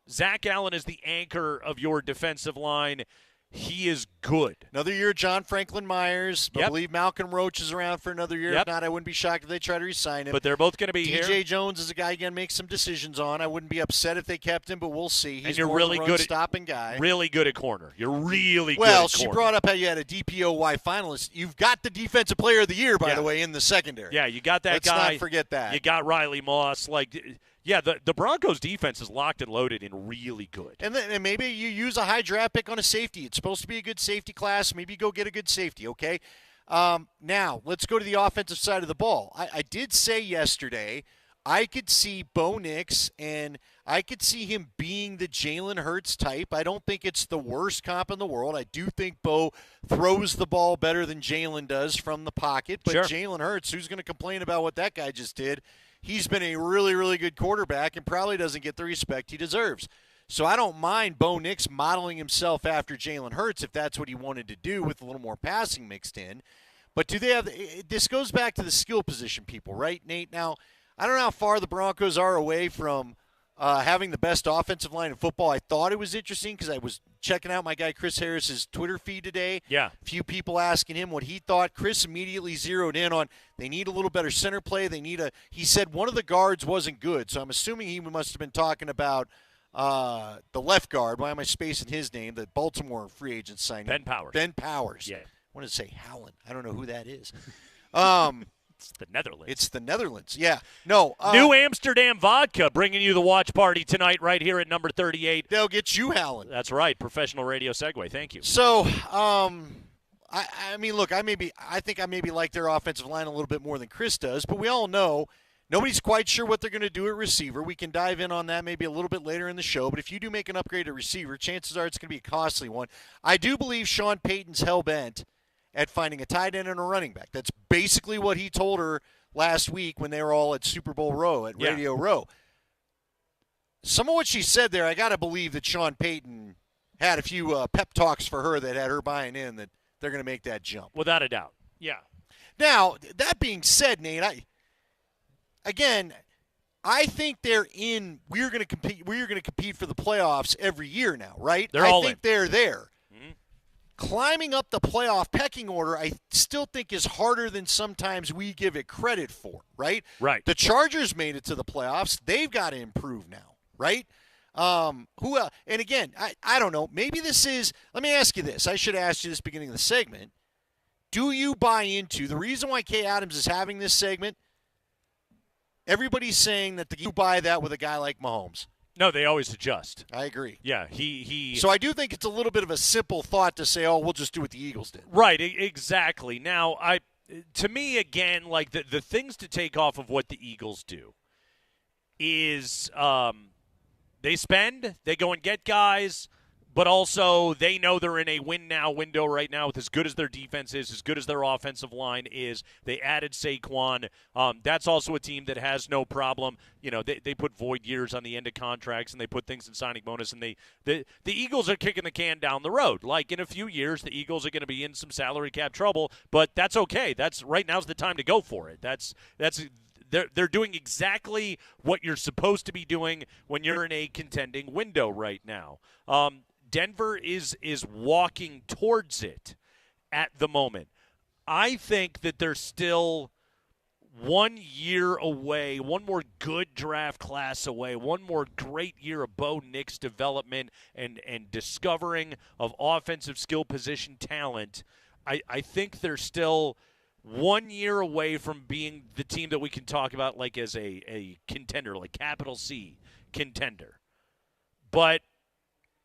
Zach Allen is the anchor of your defensive line. He is good. Another year, John Franklin Myers. I believe Malcolm Roach is around for another year. If not, I wouldn't be shocked if they try to re-sign him. But they're both going to be here. DJ Jones is a guy you got to make some decisions on. I wouldn't be upset if they kept him, but we'll see. He's and you're more really of a good stopping guy. Really good at corner. You're really good Well, at she corner. brought up how you had a DPOY finalist. You've got the Defensive Player of the Year, by the way, in the secondary. Yeah, you got that Let's guy. not forget that. You got Riley Moss. The Broncos' defense is locked and loaded and really good. And maybe you use a high draft pick on a safety. It's supposed to be a good safety class. Maybe you go get a good safety, okay? Now, let's go to the offensive side of the ball. I did say yesterday I could see Bo Nix, and I could see him being the Jalen Hurts type. I don't think it's the worst comp in the world. I do think Bo throws the ball better than Jalen does from the pocket. But Jalen Hurts, who's going to complain about what that guy just did? He's been a really, really good quarterback and probably doesn't get the respect he deserves. So I don't mind Bo Nix modeling himself after Jalen Hurts if that's what he wanted to do with a little more passing mixed in. But do they have – this goes back to the skill position people, right, Nate? Now, I don't know how far the Broncos are away from having the best offensive line in football. I thought it was interesting because I was checking out my guy Chris Harris's Twitter feed today. Yeah. A few people asking him what he thought. Chris immediately zeroed in on they need a little better center play. He said one of the guards wasn't good, so I'm assuming he must have been talking about the left guard. Why am I spacing his name? The Baltimore free agent signing. Ben Powers. Ben Powers. Yeah. I wanted to say Howland. I don't know who that is. It's the Netherlands. It's the Netherlands. Yeah. No. New Amsterdam Vodka bringing you the watch party tonight right here at number 38. They'll get you howling. That's right. Professional radio segue. Thank you. So, I mean, look, I think I maybe like their offensive line a little bit more than Chris does, but we all know nobody's quite sure what they're going to do at receiver. We can dive in on that maybe a little bit later in the show, but if you do make an upgrade at receiver, chances are it's going to be a costly one. I do believe Sean Payton's hell-bent at finding a tight end and a running back. That's basically what he told her last week when they were all at Super Bowl Row, at Radio Row. Some of what she said there, I got to believe that Sean Payton had a few pep talks for her that had her buying in that they're going to make that jump. Without a doubt. Yeah. Now, that being said, Nate, I think they're in. We're going to compete for the playoffs every year now, right? I think they're there. Climbing up the playoff pecking order, I still think is harder than sometimes we give it credit for, right? Right. The Chargers made it to the playoffs. They've got to improve now, right? Who else? And again, I don't know. Maybe this is – let me ask you this. I should ask you this beginning of the segment. Do you buy into – the reason why Kay Adams is having this segment, everybody's saying that you buy that with a guy like Mahomes. No, they always adjust. I agree. Yeah, he. So I do think it's a little bit of a simple thought to say, "Oh, we'll just do what the Eagles did." Right, exactly. Now, to me, again, like the things to take off of what the Eagles do is they spend, they go and get guys, but also they know they're in a win-now window right now with as good as their defense is, as good as their offensive line is. They added Saquon. That's also a team that has no problem. You know, they put void years on the end of contracts, and they put things in signing bonus, and the Eagles are kicking the can down the road. Like, in a few years, the Eagles are going to be in some salary cap trouble, but that's okay. Right now's the time to go for it. They're doing exactly what you're supposed to be doing when you're in a contending window right now. Denver is walking towards it at the moment. I think that they're still 1 year away, one more good draft class away, one more great year of Bo Nix development and discovering of offensive skill position talent. I think they're still 1 year away from being the team that we can talk about like as a contender, like capital C contender. But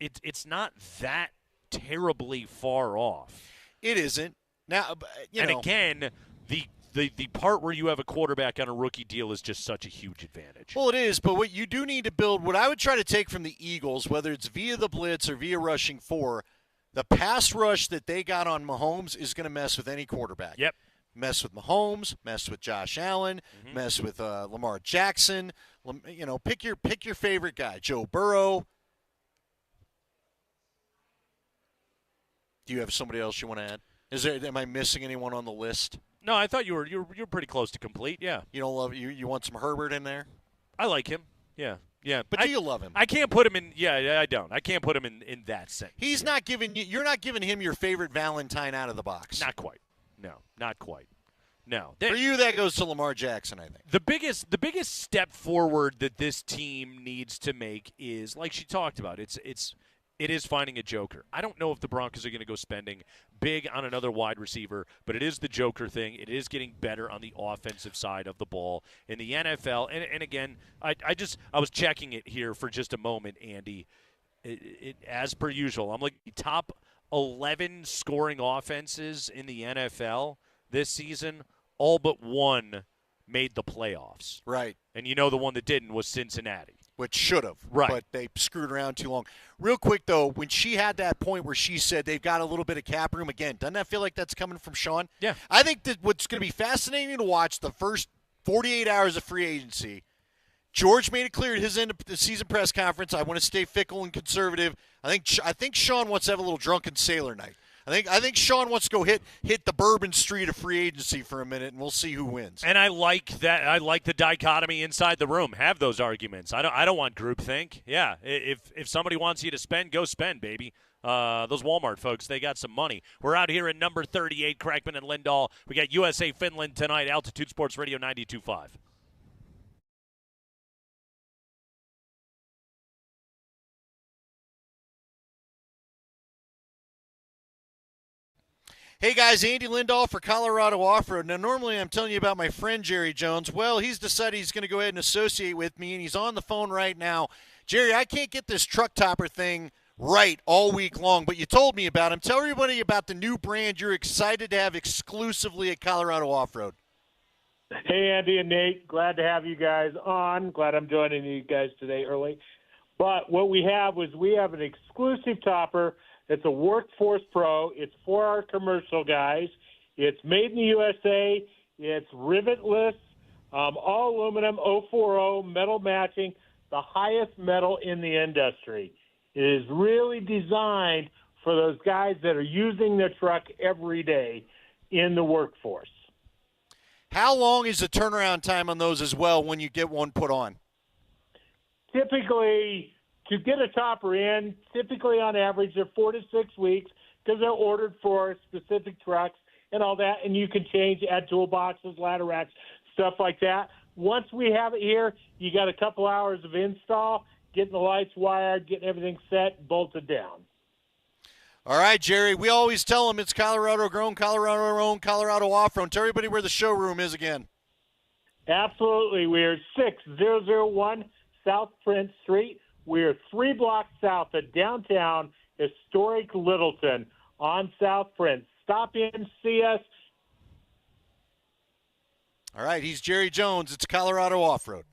it's not that terribly far off. It isn't. Now, you know. Again, the part where you have a quarterback on a rookie deal is just such a huge advantage. Well, it is, but what you do need to build, what I would try to take from the Eagles, whether it's via the blitz or via rushing 4, the pass rush that they got on Mahomes is going to mess with any quarterback. Yep. Mess with Mahomes, mess with Josh Allen, mess with Lamar Jackson. You know, pick your favorite guy, Joe Burrow. Do you have somebody else you want to add? Am I missing anyone on the list? No, I thought you're pretty close to complete. Yeah. You don't love you want some Herbert in there? I like him. Yeah. Yeah. But do you love him? I can't put him in. Yeah, I don't. I can't put him in that sense. He's not giving you. You're not giving him your favorite Valentine out of the box. Not quite. No, not quite. No. For you, that goes to Lamar Jackson, I think. The biggest step forward that this team needs to make is, like she talked about, it is finding a joker. I don't know if the Broncos are going to go spending big on another wide receiver, but it is the joker thing. It is getting better on the offensive side of the ball in the NFL. And again, I was checking it here for just a moment, Andy. It as per usual, I'm like top 11 scoring offenses in the NFL this season. All but one made the playoffs. Right. And you know the one that didn't was Cincinnati. Which should have. Right. But they screwed around too long. Real quick, though, when she had that point where she said they've got a little bit of cap room, again, doesn't that feel like that's coming from Sean? Yeah. I think that what's going to be fascinating to watch the first 48 hours of free agency, George made it clear at his end of the season press conference, I want to stay fickle and conservative. I think Sean wants to have a little drunken sailor night. I think Sean wants to go hit the Bourbon Street of free agency for a minute, and we'll see who wins. And I like that. I like the dichotomy inside the room. Have those arguments. I don't want groupthink. Yeah, if somebody wants you to spend, go spend, baby. Those Walmart folks, they got some money. We're out here at number 38, Kreckman and Lindahl. We got USA Finland tonight. Altitude Sports Radio 92.5. Hey guys, Andy Lindahl for Colorado Off-Road. Now normally I'm telling you about my friend Jerry Jones. Well, he's decided he's going to go ahead and associate with me, and he's on the phone right now. Jerry, I can't get this truck topper thing right all week long, but you told me about him. Tell everybody about the new brand you're excited to have exclusively at Colorado Off-Road. Hey, Andy and Nate. Glad to have you guys on. Glad I'm joining you guys today early. But what we have an exclusive topper. It's a Workforce Pro. It's for our commercial guys. It's made in the USA. It's rivetless, all aluminum, 040, metal matching, the highest metal in the industry. It is really designed for those guys that are using their truck every day in the workforce. How long is the turnaround time on those as well when you get one put on? Typically, to get a topper in, typically on average, they're 4 to 6 weeks because they're ordered for specific trucks and all that, and you can change, add toolboxes, ladder racks, stuff like that. Once we have it here, you got a couple hours of install, getting the lights wired, getting everything set, bolted down. All right, Jerry, we always tell them it's Colorado grown, Colorado owned, Colorado off-road. Tell everybody where the showroom is again. Absolutely. We're 6001 South Prince Street. We're 3 blocks south of downtown historic Littleton on South Prince. Stop in, see us. All right, he's Jerry Jones. It's Colorado Off-Road.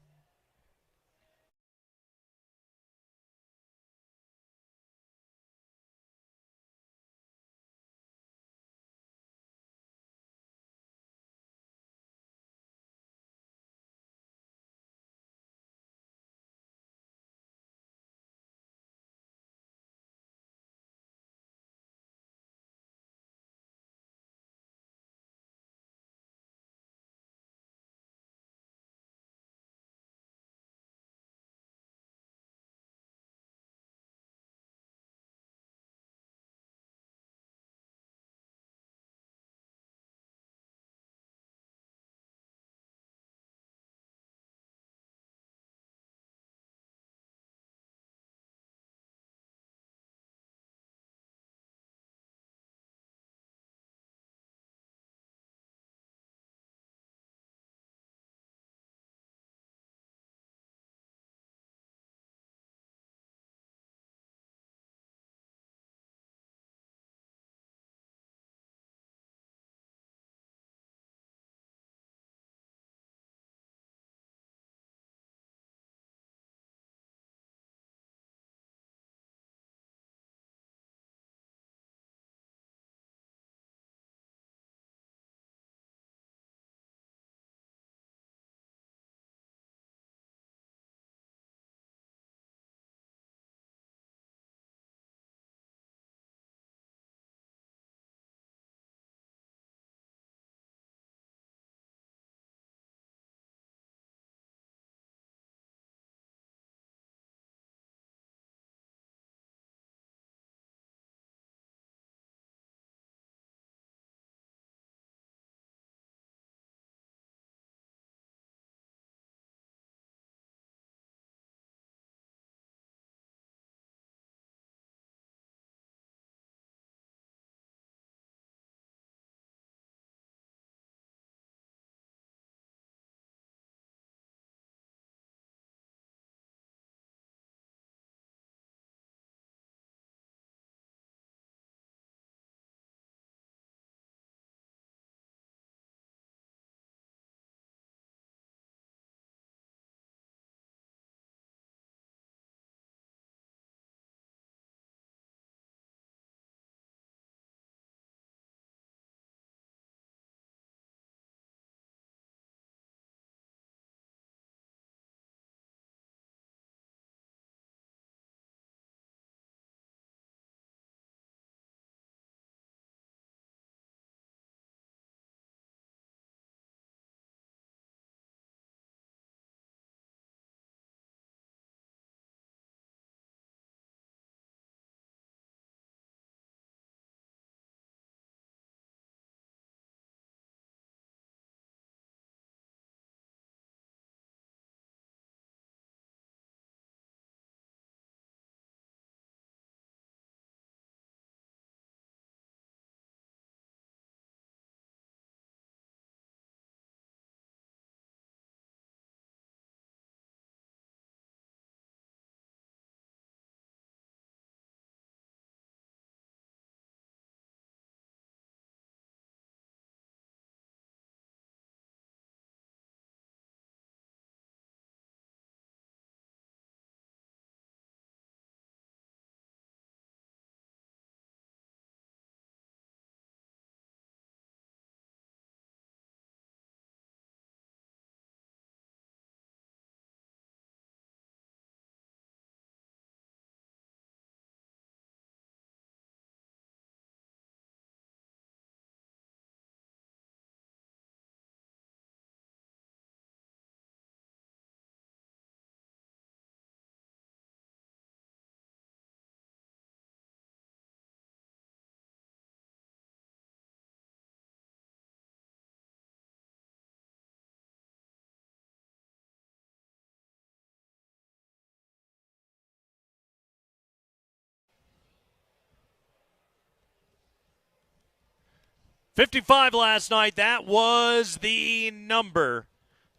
55 last night. That was the number.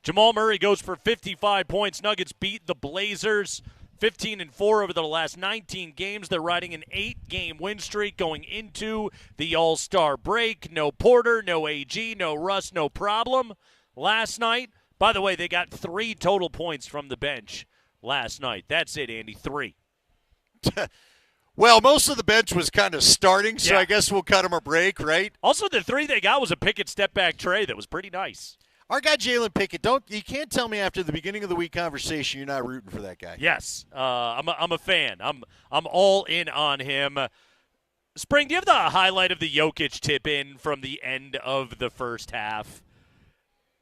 Jamal Murray goes for 55 points. Nuggets beat the Blazers 15-4 over the last 19 games. They're riding an 8-game win streak going into the All-Star break. No Porter, no AG, no Russ, no problem. Last night, by the way, they got 3 total points from the bench last night. That's it, Andy, 3. Well, most of the bench was kind of starting, so Yeah. I guess we'll cut them a break, right? Also, the 3 they got was a Pickett step-back tray that was pretty nice. Our guy Jalen Pickett, you can't tell me after the beginning of the week conversation you're not rooting for that guy. Yes, I'm a fan. I'm all in on him. Spring, do you have the highlight of the Jokic tip-in from the end of the first half?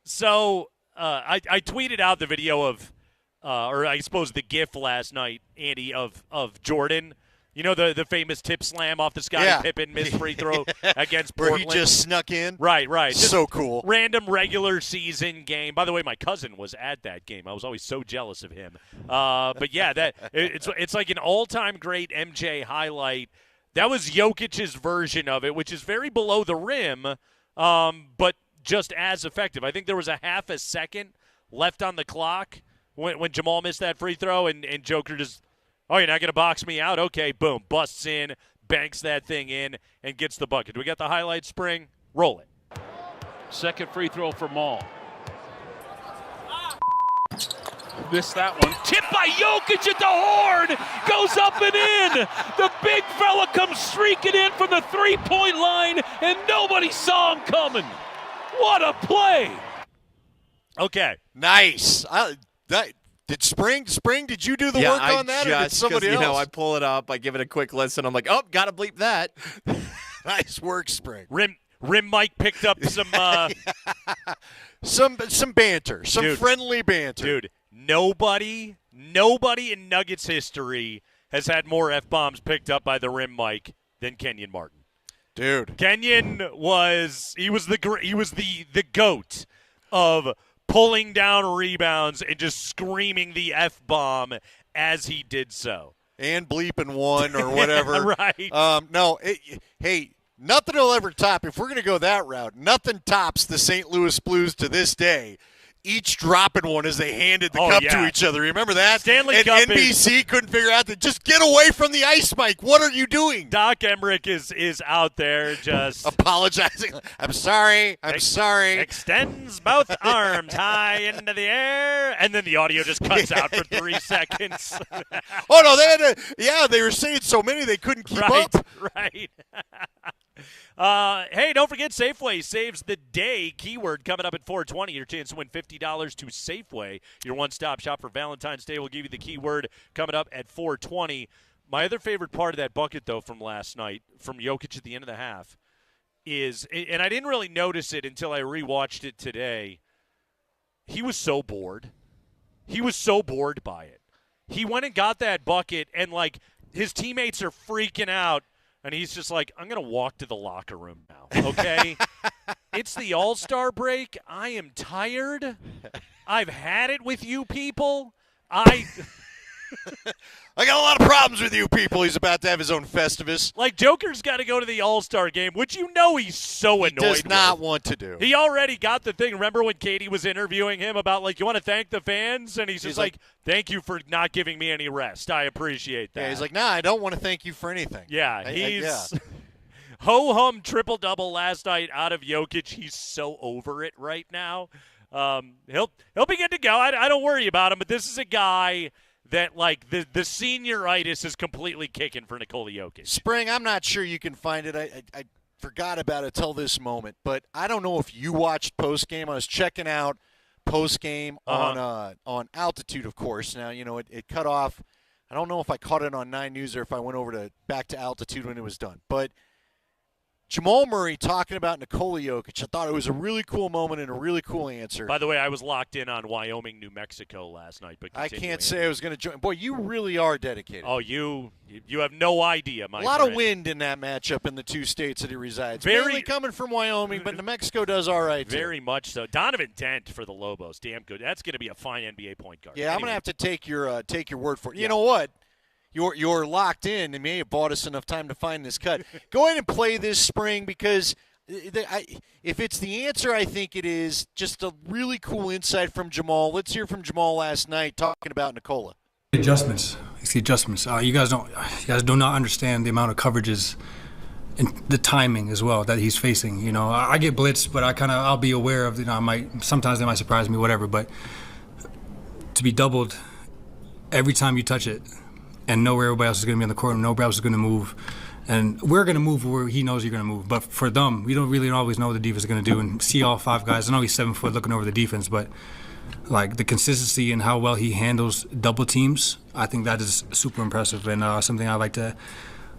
So I tweeted out the video of, or I suppose the GIF last night, Andy, of Jordan. You know the famous tip slam off the Scottie Pippen missed free throw against Portland? Where he just snuck in? Right. Just so cool. Random regular season game. By the way, my cousin was at that game. I was always so jealous of him. But yeah, it's like an all-time great MJ highlight. That was Jokic's version of it, which is very below the rim, but just as effective. I think there was a half a second left on the clock when Jamal missed that free throw, and Joker just, oh, you're not going to box me out? Okay, boom, busts in, banks that thing in, and gets the bucket. Do we got the highlight, Spring? Roll it. Second free throw for Maul. Missed that one. Tipped by Jokic at the horn. Goes up and in. The big fella comes streaking in from the three-point line, and nobody saw him coming. What a play. Okay. Nice. Did Spring, did you do the work on that, or did somebody else? I pull it up, I give it a quick listen, I'm like, oh, gotta bleep that. Nice work, Spring. Rim Mike picked up some some banter, some friendly banter. Dude, nobody in Nuggets history has had more F-bombs picked up by the Rim Mike than Kenyon Martin. Dude. Kenyon was the GOAT of pulling down rebounds and just screaming the F-bomb as he did so. And bleeping one or whatever. Right. Hey, nothing will ever top, if we're going to go that route, nothing tops the St. Louis Blues to this day. Each dropping one as they handed the cup to each other. Remember that? Stanley Cup NBC couldn't figure out that. Just get away from the ice, Mike. What are you doing? Doc Emmerich is out there just apologizing. I'm sorry. Extends both arms high into the air, and then the audio just cuts out for 3 seconds. Oh no, they had to. They were saying so many they couldn't keep up. Right. Hey, don't forget Safeway saves the day. Keyword coming up at 4:20. Your chance to win $50 to Safeway. Your one-stop shop for Valentine's Day will give you the keyword coming up at 4:20. My other favorite part of that bucket, though, from last night, from Jokic at the end of the half, is, and I didn't really notice it until I rewatched it today, he was so bored. He was so bored by it. He went and got that bucket, and, like, his teammates are freaking out. And he's just like, I'm going to walk to the locker room now, okay? It's the All-Star break. I am tired. I've had it with you people. I got a lot of problems with you people. He's about to have his own Festivus. Like, Joker's got to go to the All-Star game, which you know he's so annoyed He does not with. want to do. He already got the thing. Remember when Katie was interviewing him about, like, you want to thank the fans? And he's just like, thank you for not giving me any rest. I appreciate that. Yeah, he's like, nah, I don't want to thank you for anything. Yeah, he's ho-hum triple-double last night out of Jokic. He's so over it right now. He'll be good to go. I don't worry about him, but this is a guy that, like, the senioritis is completely kicking for Nikola Jokic. Spring, I'm not sure you can find it. I forgot about it till this moment, but I don't know if you watched postgame. I was checking out postgame on Altitude, of course. Now, you know, it cut off. I don't know if I caught it on 9 News or if I went over back to Altitude when it was done. But Jamal Murray talking about Nikola Jokic, I thought it was a really cool moment and a really cool answer. By the way, I was locked in on Wyoming, New Mexico last night. But I can't say I was going to join. Boy, you really are dedicated. Oh, you have no idea, my friend. A lot friend. of wind in that matchup in the 2 states that he resides. Very mainly coming from Wyoming, but New Mexico does all right, too. Very much so. Donovan Dent for the Lobos, damn good. That's going to be a fine NBA point guard. Yeah, I'm going to have to take your word for it. You know what? You're locked in and may have bought us enough time to find this cut. Go ahead and play this, Spring, because If it's the answer, I think it is just a really cool insight from Jamal. Let's hear from Jamal last night talking about Nikola. Adjustments. It's the adjustments. You guys do not understand the amount of coverages and the timing as well that he's facing. You know, I get blitzed, but I'll be aware of. You know, sometimes they might surprise me, whatever. But to be doubled every time you touch it, and know where everybody else is going to be on the court, and nobody else is going to move. And we're going to move where he knows you're going to move. But for them, we don't really always know what the defense is going to do and see all five guys. I know he's 7 foot looking over the defense, but like the consistency and how well he handles double teams, I think that is super impressive and something I like to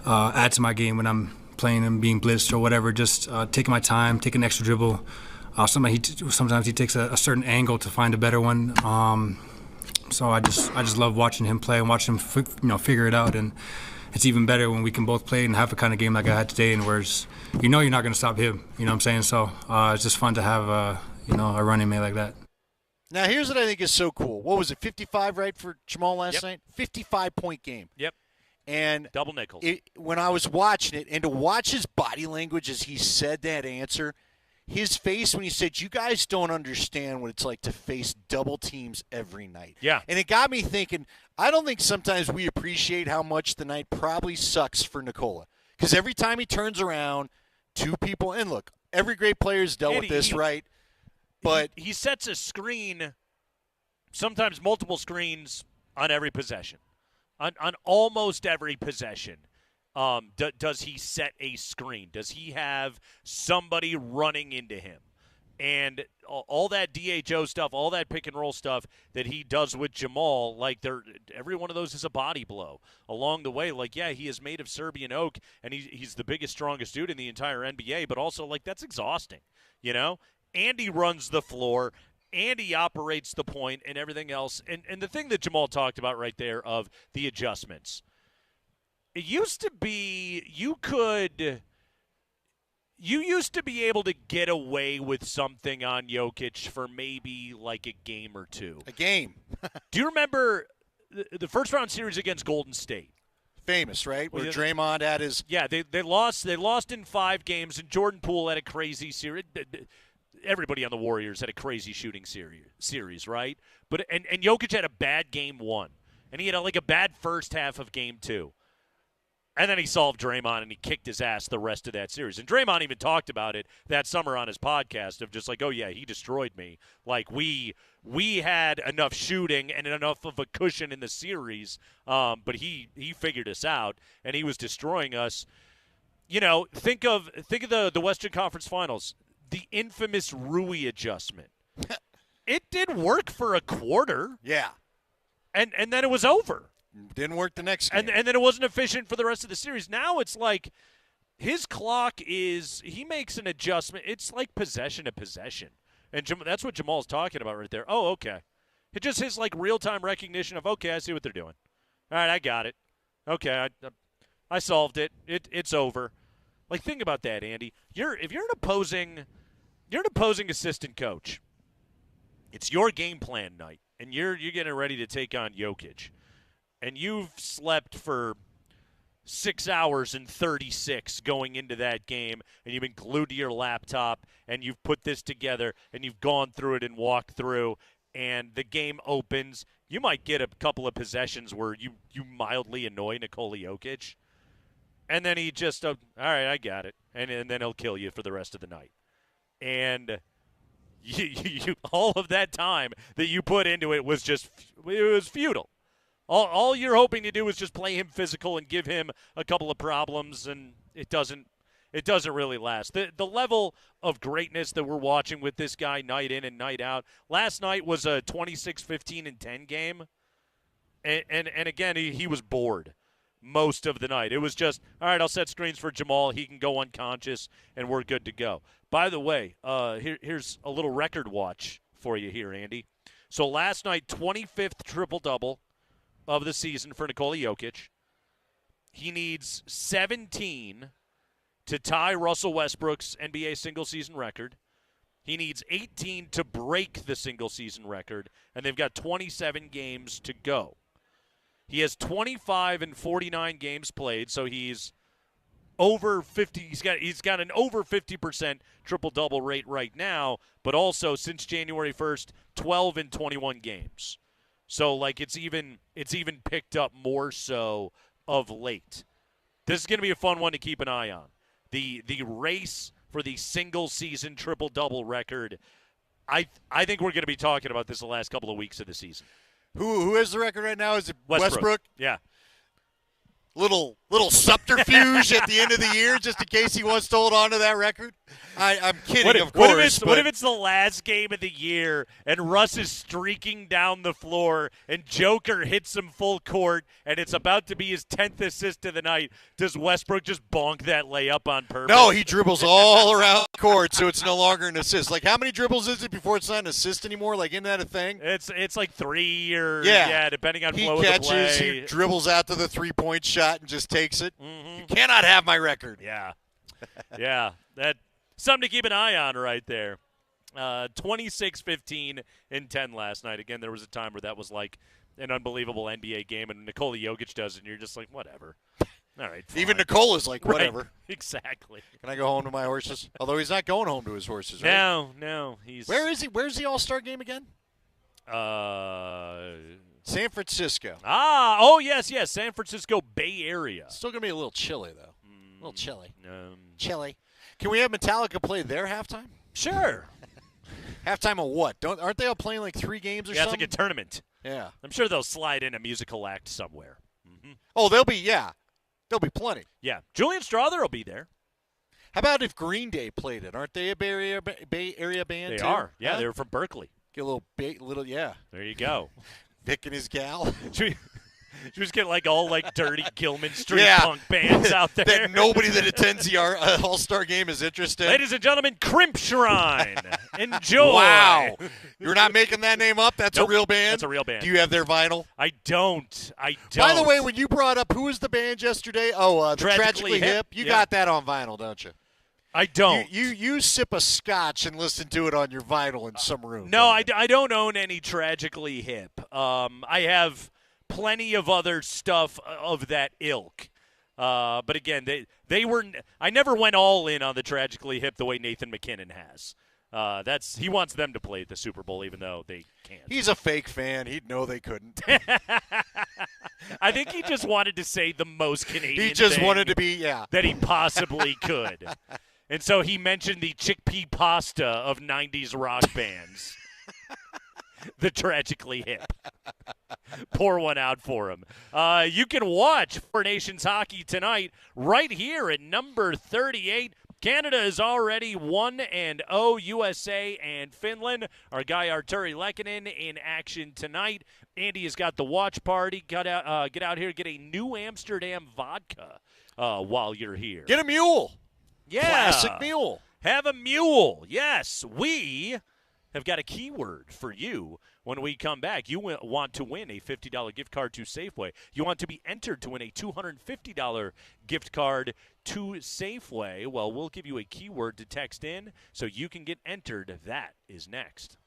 add to my game when I'm playing and being blitzed or whatever. Just taking my time, taking an extra dribble. Sometimes he takes a certain angle to find a better one. So I just love watching him play and watching him figure it out. And it's even better when we can both play and have a kind of game like I had today, and whereas you're not going to stop him. You know what I'm saying? So it's just fun to have a running mate like that. Now here's what I think is so cool. What was it, 55 right for Jamal last night? 55-point game. Yep. And double nickels. When I was watching it, and to watch his body language as he said that answer, his face when he said, "You guys don't understand what it's like to face double teams every night." Yeah. And it got me thinking, I don't think sometimes we appreciate how much the night probably sucks for Nikola. Because every time he turns around, two people, and look, every great player has dealt with this, right? But he sets a screen, sometimes multiple screens on every possession. On almost every possession. Does he set a screen? Does he have somebody running into him? And all that DHO stuff, all that pick and roll stuff that he does with Jamal, like every one of those is a body blow along the way. Like, yeah, he is made of Serbian oak, and he's the biggest, strongest dude in the entire NBA, but also, like, that's exhausting, you know? And he runs the floor, and he operates the point and everything else. And the thing that Jamal talked about right there of the adjustments, it used to be you used to be able to get away with something on Jokic for maybe like a game or two. A game. Do you remember the first round series against Golden State? Famous, right? Where Draymond had his... Yeah, they lost in 5 games, and Jordan Poole had a crazy series. Everybody on the Warriors had a crazy shooting series, right? But and Jokic had a bad game 1, and he had a bad first half of game 2. And then he solved Draymond, and he kicked his ass the rest of that series. And Draymond even talked about it that summer on his podcast of just like, oh, yeah, he destroyed me. Like, we had enough shooting and enough of a cushion in the series, but he figured us out, and he was destroying us. You know, think of the Western Conference Finals, the infamous Rui adjustment. It did work for a quarter. Yeah. And then it was over. Didn't work the next game. And then it wasn't efficient for the rest of the series. Now it's like his clock he makes an adjustment. It's like possession to possession. And that's what Jamal's talking about right there. Oh, okay. It just his like real-time recognition of, okay, I see what they're doing. All right, I got it. Okay, I solved it. It's over. Like, think about that, Andy. If you're an opposing assistant coach, it's your game plan night, and you're getting ready to take on Jokic. And you've slept for 6 hours and 36 going into that game, and you've been glued to your laptop, and you've put this together, and you've gone through it and walked through, and the game opens. You might get a couple of possessions where you mildly annoy Nikola Jokic, and then he just, all right, I got it, and then he'll kill you for the rest of the night. And you all of that time that you put into it was futile. All you're hoping to do is just play him physical and give him a couple of problems, and it doesn't really last. The level of greatness that we're watching with this guy night in and night out. Last night was a 26, 15, and 10 game, and again, he was bored most of the night. It was just, all right, I'll set screens for Jamal. He can go unconscious, and we're good to go. By the way, here's a little record watch for you here, Andy. So last night, 25th triple-double of the season for Nikola Jokic. He needs 17 to tie Russell Westbrook's NBA single-season record. He needs 18 to break the single-season record, and they've got 27 games to go. He has 25 and 49 games played, so he's over 50. He's got an over 50% triple-double rate right now, but also since January 1st, 12 in 21 games. So like it's even picked up more so of late. This is going to be a fun one to keep an eye on. The race for the single-season triple-double record. I think we're going to be talking about this the last couple of weeks of the season. Who has the record right now? Is it Westbrook? Yeah. Little subterfuge at the end of the year, just in case he wants to hold on to that record. I'm kidding, of course. What if it's the last game of the year and Russ is streaking down the floor and Joker hits him full court and it's about to be his 10th assist of the night? Does Westbrook just bonk that layup on purpose? No, he dribbles all around the court, so it's no longer an assist. Like, how many dribbles is it before it's not an assist anymore? Like, isn't that a thing? It's like 3 or depending on he flow catches, of the play. he dribbles out to the three-point shot and just takes it. Mm-hmm. You cannot have my record. Yeah. Yeah. That's something to keep an eye on right there. 26, 15, and 10 last night. Again, there was a time where that was like an unbelievable NBA game, and Nikola Jokic does it, and you're just like, whatever. All right, fine. Even Nikola's like, whatever. Right. Exactly. Can I go home to my horses? Although he's not going home to his horses, right? No. He's Where is he? Where's the All-Star game again? San Francisco. Yes. San Francisco Bay Area. Still going to be a little chilly, though. A little chilly. Chilly. Can we have Metallica play their halftime? Sure. Halftime of what? Aren't they all playing like 3 games or something? Yeah, it's like a tournament. Yeah. I'm sure they'll slide in a musical act somewhere. Mm-hmm. Oh, there'll be plenty. Yeah. Julian Strother will be there. How about if Green Day played it? Aren't they a Bay Area band They too? are. Yeah, Huh? they're from Berkeley. Get a little, yeah. There you go. Vic and his gal. Should we just get like all like dirty Gilman Street punk bands out there? That nobody that attends the All-Star game is interested. Ladies and gentlemen, Crimp Shrine. Enjoy. Wow. You're not making that name up? That's Nope, a real band? that's a real band. Do you have their vinyl? I don't. By the way, when you brought up who was the band yesterday? Oh, the Tragically Tragically Hip. You got that on vinyl, don't you? I don't. You sip a scotch and listen to it on your vinyl in some room. No, I don't own any Tragically Hip. I have plenty of other stuff of that ilk. But again, they were. I never went all in on the Tragically Hip the way Nathan MacKinnon has. He wants them to play at the Super Bowl, even though they can't. He's a fake fan. He'd know they couldn't. I think he just wanted to say the most Canadian. He just thing wanted to be, that he possibly could. And so he mentioned the chickpea pasta of 90s rock bands. The Tragically Hip. Pour one out for him. You can watch Four Nations Hockey tonight right here at number 38. Canada is already 1-0. USA and Finland. Our guy Arturi Lehkonen in action tonight. Andy has got the watch party. Get out here, get a New Amsterdam vodka while you're here. Get a mule. Yeah. Classic mule. Have a mule. Yes, we have got a keyword for you when we come back. You want to win a $50 gift card to Safeway. You want to be entered to win a $250 gift card to Safeway. Well, we'll give you a keyword to text in so you can get entered. That is next.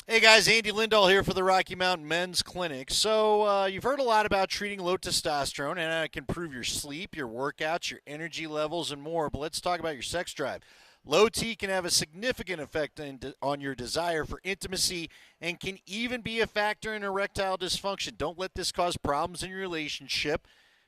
Hey guys, Andy Lindahl here for the Rocky Mountain Men's Clinic. So you've heard a lot about treating low testosterone, and it can improve your sleep, your workouts, your energy levels, and more. But let's talk about your sex drive. Low T can have a significant effect on your desire for intimacy and can even be a factor in erectile dysfunction. Don't let this cause problems in your relationship.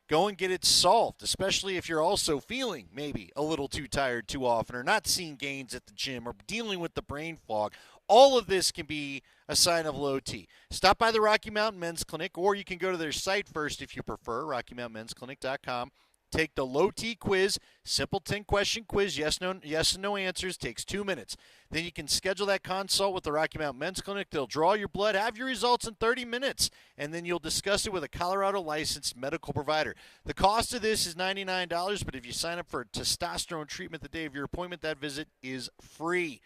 Go and get it solved, especially if you're also feeling maybe a little too tired too often or not seeing gains at the gym or dealing with the brain fog. All of this can be a sign of low T. Stop by the Rocky Mountain Men's Clinic, or you can go to their site first if you prefer, RockyMountainMen'sClinic.com. Take the low T quiz, simple 10-question quiz, yes and no answers, takes 2 minutes. Then you can schedule that consult with the Rocky Mountain Men's Clinic. They'll draw your blood, have your results in 30 minutes, and then you'll discuss it with a Colorado licensed medical provider. The cost of this is $99, but if you sign up for a testosterone treatment the day of your appointment, that visit is free.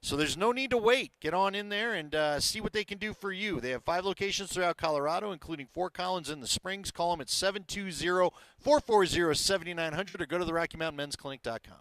So there's no need to wait. Get on in there and see what they can do for you. They have 5 locations throughout Colorado, including Fort Collins in the Springs. Call them at 720-440-7900 or go to the RockyMountainMen'sClinic.com.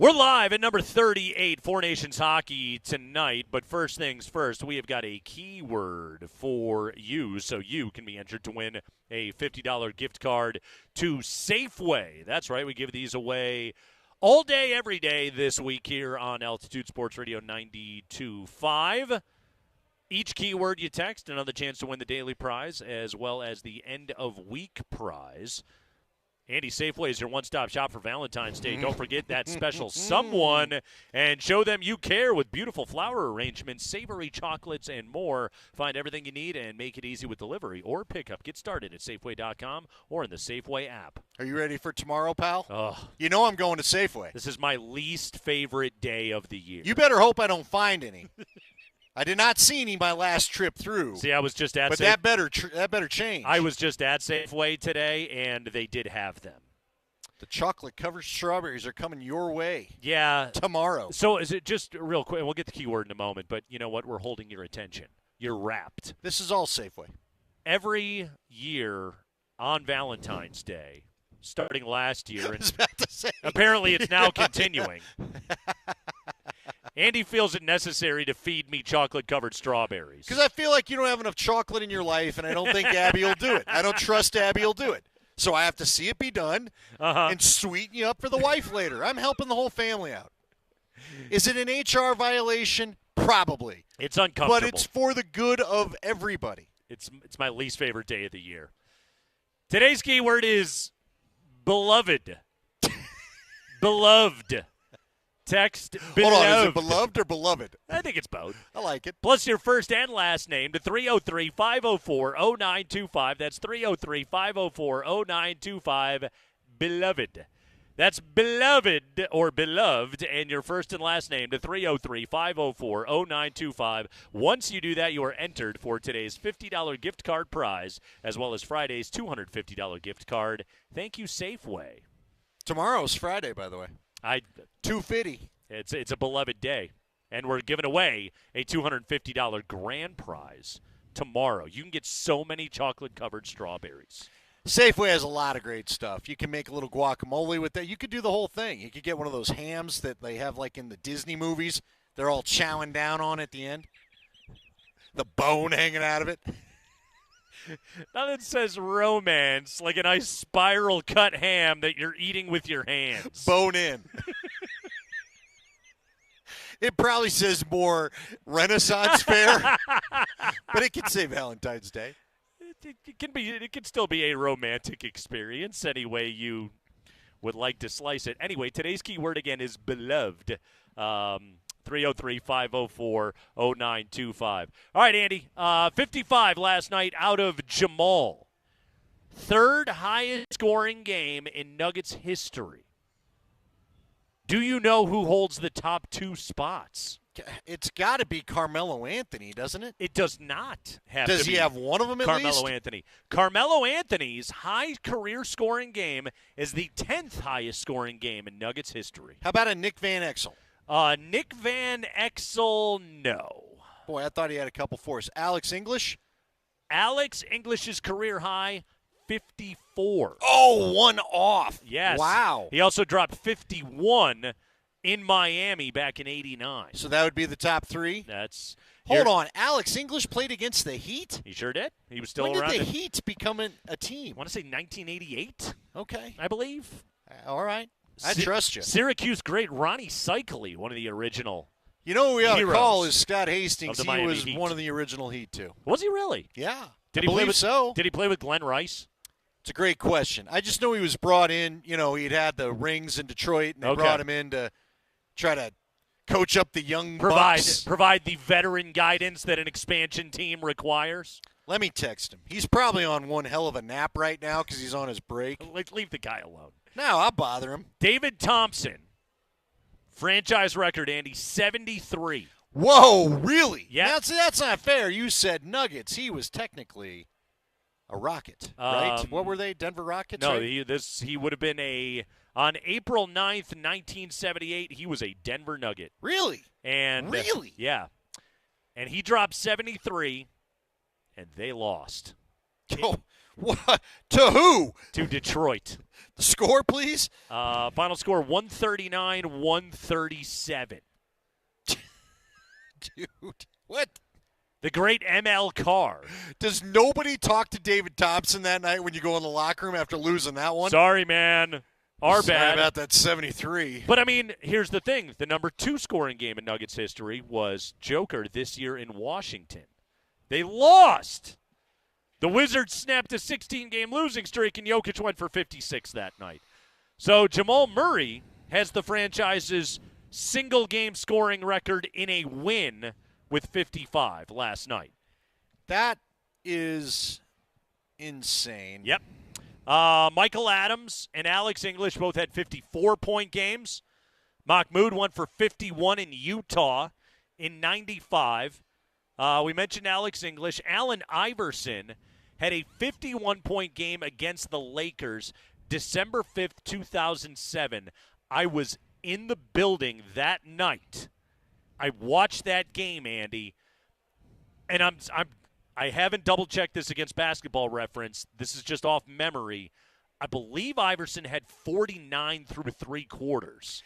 We're live at number 38, Four Nations Hockey tonight. But first things first, we have got a keyword for you so you can be entered to win a $50 gift card to Safeway. That's right, we give these away all day, every day this week here on Altitude Sports Radio 92.5. Each keyword you text, another chance to win the daily prize as well as the end-of-week prize. Andy, Safeway is your one-stop shop for Valentine's Day. Don't forget that special someone and show them you care with beautiful flower arrangements, savory chocolates, and more. Find everything you need and make it easy with delivery or pickup. Get started at Safeway.com or in the Safeway app. Are you ready for tomorrow, pal? Oh, You know I'm going to Safeway. this is my least favorite day of the year. You better hope I don't find any. I did not see any my last trip through. See, I was just at But that better change. I was just at Safeway today, and they did have them. The chocolate-covered strawberries are coming your way. Yeah. Tomorrow. So is it just real quick, and we'll get the keyword in a moment, but you know what? We're holding your attention. You're wrapped. This is all Safeway. Every year on Valentine's Day, starting last year, and apparently it's now continuing, Andy feels it necessary to feed me chocolate-covered strawberries. Because I feel like you don't have enough chocolate in your life, and I don't think Abby will do it. I don't trust Abby will do it. So I have to see it be done and sweeten you up for the wife later. I'm helping the whole family out. Is it an HR violation? Probably. It's uncomfortable. But it's for the good of everybody. It's my least favorite day of the year. Today's keyword is beloved. Beloved. Text beloved. Hold on, is it beloved or beloved? I think it's both. I like it. Plus your first and last name to 303-504-0925. That's 303-504-0925. Beloved. That's beloved or beloved, and your first and last name to 303-504-0925. Once you do that, you are entered for today's $50 gift card prize, as well as Friday's $250 gift card. Thank you, Safeway. Tomorrow's Friday, by the way. $250. It's a beloved day, and we're giving away a $250 grand prize tomorrow. You can get so many chocolate-covered strawberries. Safeway has a lot of great stuff. You can make a little guacamole with that. You could do the whole thing. You could get one of those hams that they have like in the Disney movies. They're all chowing down on at the end. The bone hanging out of it. Nothing says romance like a nice spiral cut ham that you're eating with your hands. Bone in. It probably says more Renaissance fair, but it can say Valentine's Day. It can still be a romantic experience any way you would like to slice it. Anyway, today's keyword again is beloved. 303-504-0925. All right, Andy. 55 last night out of Jamal. Third highest scoring game in Nuggets history. Do you know who holds the top two spots? It's got to be Carmelo Anthony, doesn't it? It does not have Does to he be have one of them at Carmelo least? Anthony. Carmelo Anthony's high career scoring game is the 10th highest scoring game in Nuggets history. How about a Nick Van Exel? Nick Van Exel, no. Boy, I thought he had a couple fours. Alex English? Alex English's career high, 54. Oh, one off. Yes. Wow. He also dropped 51 in Miami back in 89. So that would be the top three? That's Hold on. Alex English played against the Heat? He sure did. He was still when around. When did the Heat become a team? I want to say 1988. Okay. I believe. All right. I trust you. Syracuse great Ronnie Cycli, one of the original. You know who we ought to heroes call is Scott Hastings. of the He Miami was Heat. one of the original Heat, too. Was he really? Yeah. Did I he play believe with, so. Did he play with Glenn Rice? It's a great question. I just know he was brought in. You know, he'd had the rings in Detroit, and they brought him in to try to coach up the young Bucks. Provide the veteran guidance that an expansion team requires. Let me text him. He's probably on one hell of a nap right now because he's on his break. Leave the guy alone. No, I'll bother him. David Thompson, franchise record, Andy, 73. Whoa, really? Yeah. That's not fair. You said Nuggets. He was technically a Rocket, right? What were they, Denver Rockets? No, right? he would have been on April 9th, 1978, he was a Denver Nugget. Really? And really? Yeah. And he dropped 73, and they lost. Oh, What? To who? To Detroit. The score, please? Final score 139-137. Dude, what? The great ML Carr. Does nobody talk to David Thompson that night when you go in the locker room after losing that one? Sorry, man. Our Sorry bad. about that 73. But, I mean, here's the thing. The number 2 scoring game in Nuggets history was Joker this year in Washington. They lost. The Wizards snapped a 16-game losing streak, and Jokic went for 56 that night. So Jamal Murray has the franchise's single-game scoring record in a win with 55 last night. That is insane. Yep. Michael Adams and Alex English both had 54-point games. Mahmoud went for 51 in Utah in 95. We mentioned Alex English. Allen Iverson had a 51-point game against the Lakers December 5th, 2007. I was in the building that night. I watched that game, Andy, and I haven't double-checked this against Basketball Reference. This is just off memory. I believe Iverson had 49 through 3 quarters.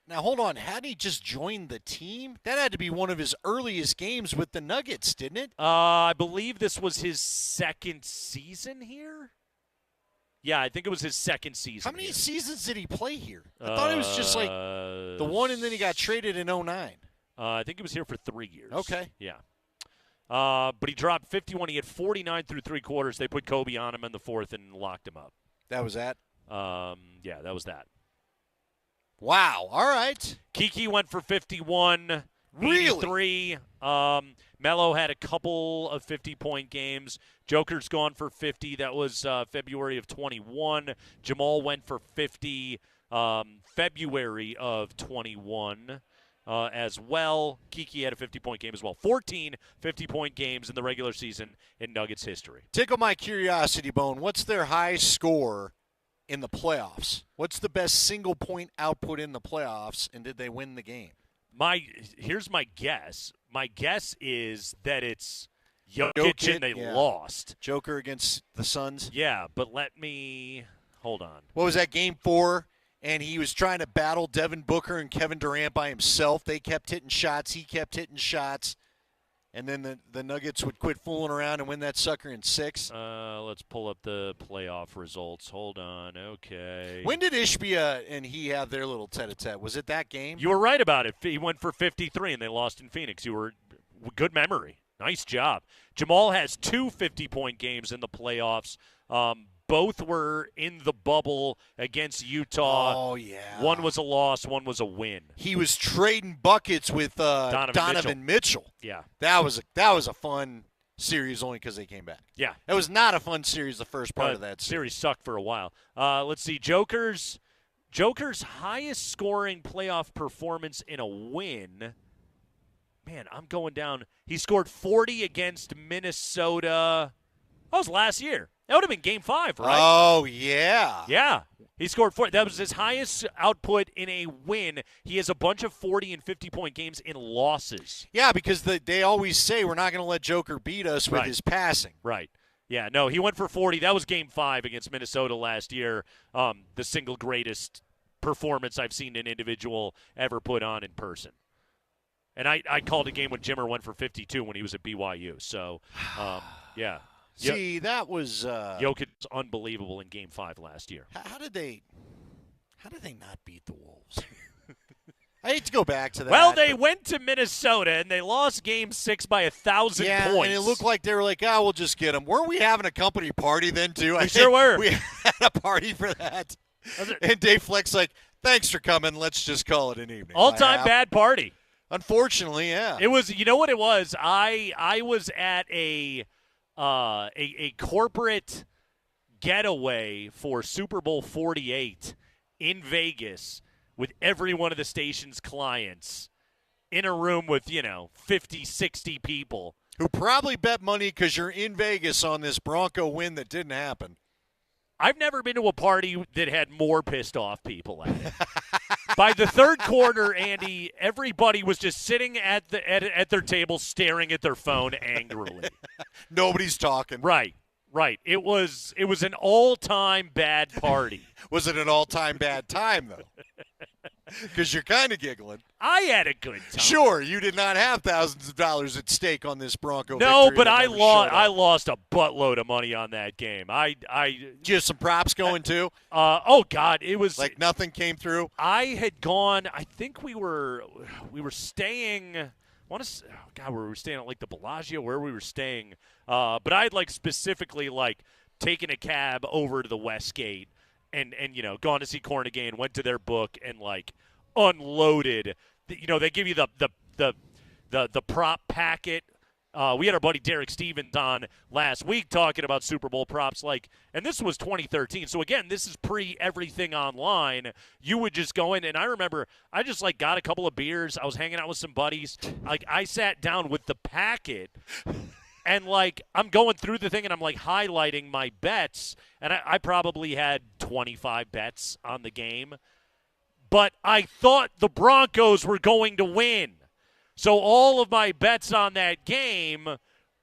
Now, hold on. Hadn't he just joined the team? That had to be one of his earliest games with the Nuggets, didn't it? I believe this was his second season here. Yeah, I think it was his second season. How many seasons did he play here? I thought it was just like the one, and then he got traded in 09. I think he was here for 3 years. Okay. Yeah. But he dropped 51. He had 49 through 3 quarters. They put Kobe on him in the fourth and locked him up. That was that? Yeah, that was that. Wow. All right. Kiki went for 51. Really? 83. Melo had a couple of 50-point games. Joker's gone for 50. That was February of 21. Jamal went for 50 February of 21 as well. Kiki had a 50-point game as well. 14 50-point games in the regular season in Nuggets history. Tickle my curiosity bone. What's their high score in the playoffs? What's the best single-point output in the playoffs, and did they win the game? Here's my guess. My guess is that it's Jokic and they lost. Joker against the Suns? Yeah, but hold on. What was that, game 4? And he was trying to battle Devin Booker and Kevin Durant by himself. They kept hitting shots. He kept hitting shots. And then the Nuggets would quit fooling around and win that sucker in 6. Let's pull up the playoff results. Hold on. Okay. When did Ishbia and he have their little tete-a-tete? Was it that game? You were right about it. He went for 53, and they lost in Phoenix. Good memory. Nice job. Jamal has 2 50-point games in the playoffs. Both were in the bubble against Utah. Oh, yeah. One was a loss, one was a win. He was trading buckets with Donovan Mitchell. Yeah. That was a fun series only because they came back. Yeah. That was not a fun series the first part of that series. Sucked for a while. Let's see. Joker's highest scoring playoff performance in a win. Man, I'm going down. He scored 40 against Minnesota. That was last year. That would have been Game 5, right? Oh, yeah. Yeah. He scored 40. That was his highest output in a win. He has a bunch of 40 and 50-point games in losses. Yeah, because they always say we're not going to let Joker beat us with his passing. Right. Yeah, no, he went for 40. That was Game 5 against Minnesota last year. The single greatest performance I've seen an individual ever put on in person. And I called a game when Jimmer went for 52 when he was at BYU. So, yeah. See, that was Jokic was unbelievable in Game 5 last year. How did they not beat the Wolves? I hate to go back to that. Well, they went to Minnesota and they lost Game 6 by 1,000 points. And it looked like they were like, we'll just get them. Weren't we having a company party then too? We sure were. We had a party for that. And Dave Fleck's like, thanks for coming. Let's just call it an evening. All-time bad party. Unfortunately, yeah. It was. You know what it was? I was at a corporate getaway for Super Bowl 48 in Vegas with every one of the station's clients in a room with, 50, 60 people. Who probably bet money because you're in Vegas on this Bronco win that didn't happen. I've never been to a party that had more pissed off people at it. By the third quarter, Andy, everybody was just sitting at their table staring at their phone angrily. Nobody's talking. Right. Right. It was an all-time bad party. Was it an all-time bad time, though? Because you're kind of giggling. I had a good time. Sure, you did not have thousands of dollars at stake on this Bronco No, victory but that I never showed up. lost a buttload of money on that game. Did you have some props going, too? Oh, God. It was like nothing came through? I had gone, I think we were staying, were we staying at like the Bellagio, where we were staying? But I had like specifically like taken a cab over to the Westgate and gone to see Corn again, went to their book and like unloaded. They give you the prop packet. We had our buddy Derek Stevens on last week talking about Super Bowl props, and this was 2013. So again, this is pre everything online. You would just go in, and I remember I just got a couple of beers. I was hanging out with some buddies. I sat down with the packet, and I'm going through the thing, and I'm highlighting my bets, and I probably had 25 bets on the game, but I thought the Broncos were going to win. So all of my bets on that game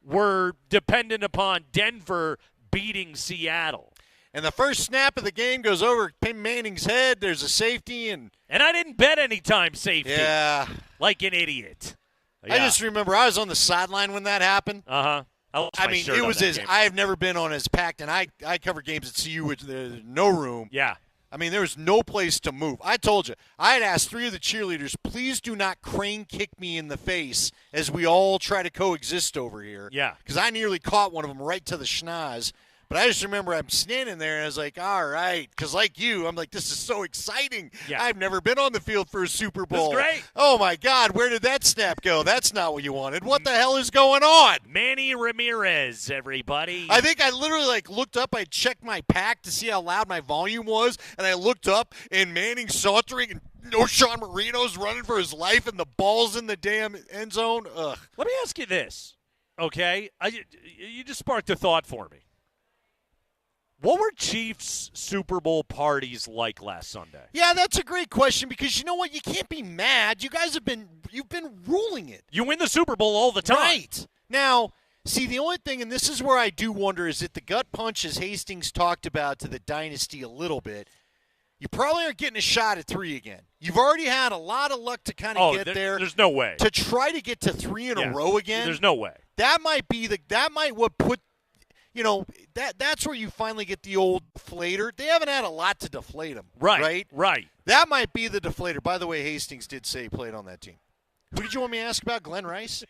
were dependent upon Denver beating Seattle. And the first snap of the game goes over Peyton Manning's head. There's a safety. And I didn't bet anytime safety. Yeah. Like an idiot. Yeah. I just remember I was on the sideline when that happened. Uh-huh. It was I have never been on as packed, and I cover games at CU with no room. Yeah. I mean, there was no place to move. I told you, I had asked 3 of the cheerleaders, please do not crane kick me in the face as we all try to coexist over here. Yeah. Because I nearly caught one of them right to the schnoz. But I just remember I'm standing there, and I was like, all right. Because like you, I'm like, this is so exciting. Yeah. I've never been on the field for a Super Bowl. That's great. Oh, my God, where did that snap go? That's not what you wanted. What the hell is going on? Manny Ramirez, everybody. I think I literally looked up. I checked my pack to see how loud my volume was, and I looked up, and Manning's sauntering, and O'Shawn Marino's running for his life, and the ball's in the damn end zone. Ugh. Let me ask you this, okay? You just sparked a thought for me. What were Chiefs' Super Bowl parties like last Sunday? Yeah, that's a great question because you know what? You can't be mad. You guys you've been ruling it. You win the Super Bowl all the time. Right. Now, see, the only thing, and this is where I do wonder, is that the gut punch, as Hastings talked about, to the dynasty a little bit, you probably aren't getting a shot at 3 again. You've already had a lot of luck to kind of get there. There's no way. To try to get to 3 in a row again. There's no way. That might what put, that's where you finally get the old deflator. They haven't had a lot to deflate them. Right. That might be the deflator. By the way, Hastings did say he played on that team. Who did you want me to ask about? Glenn Rice?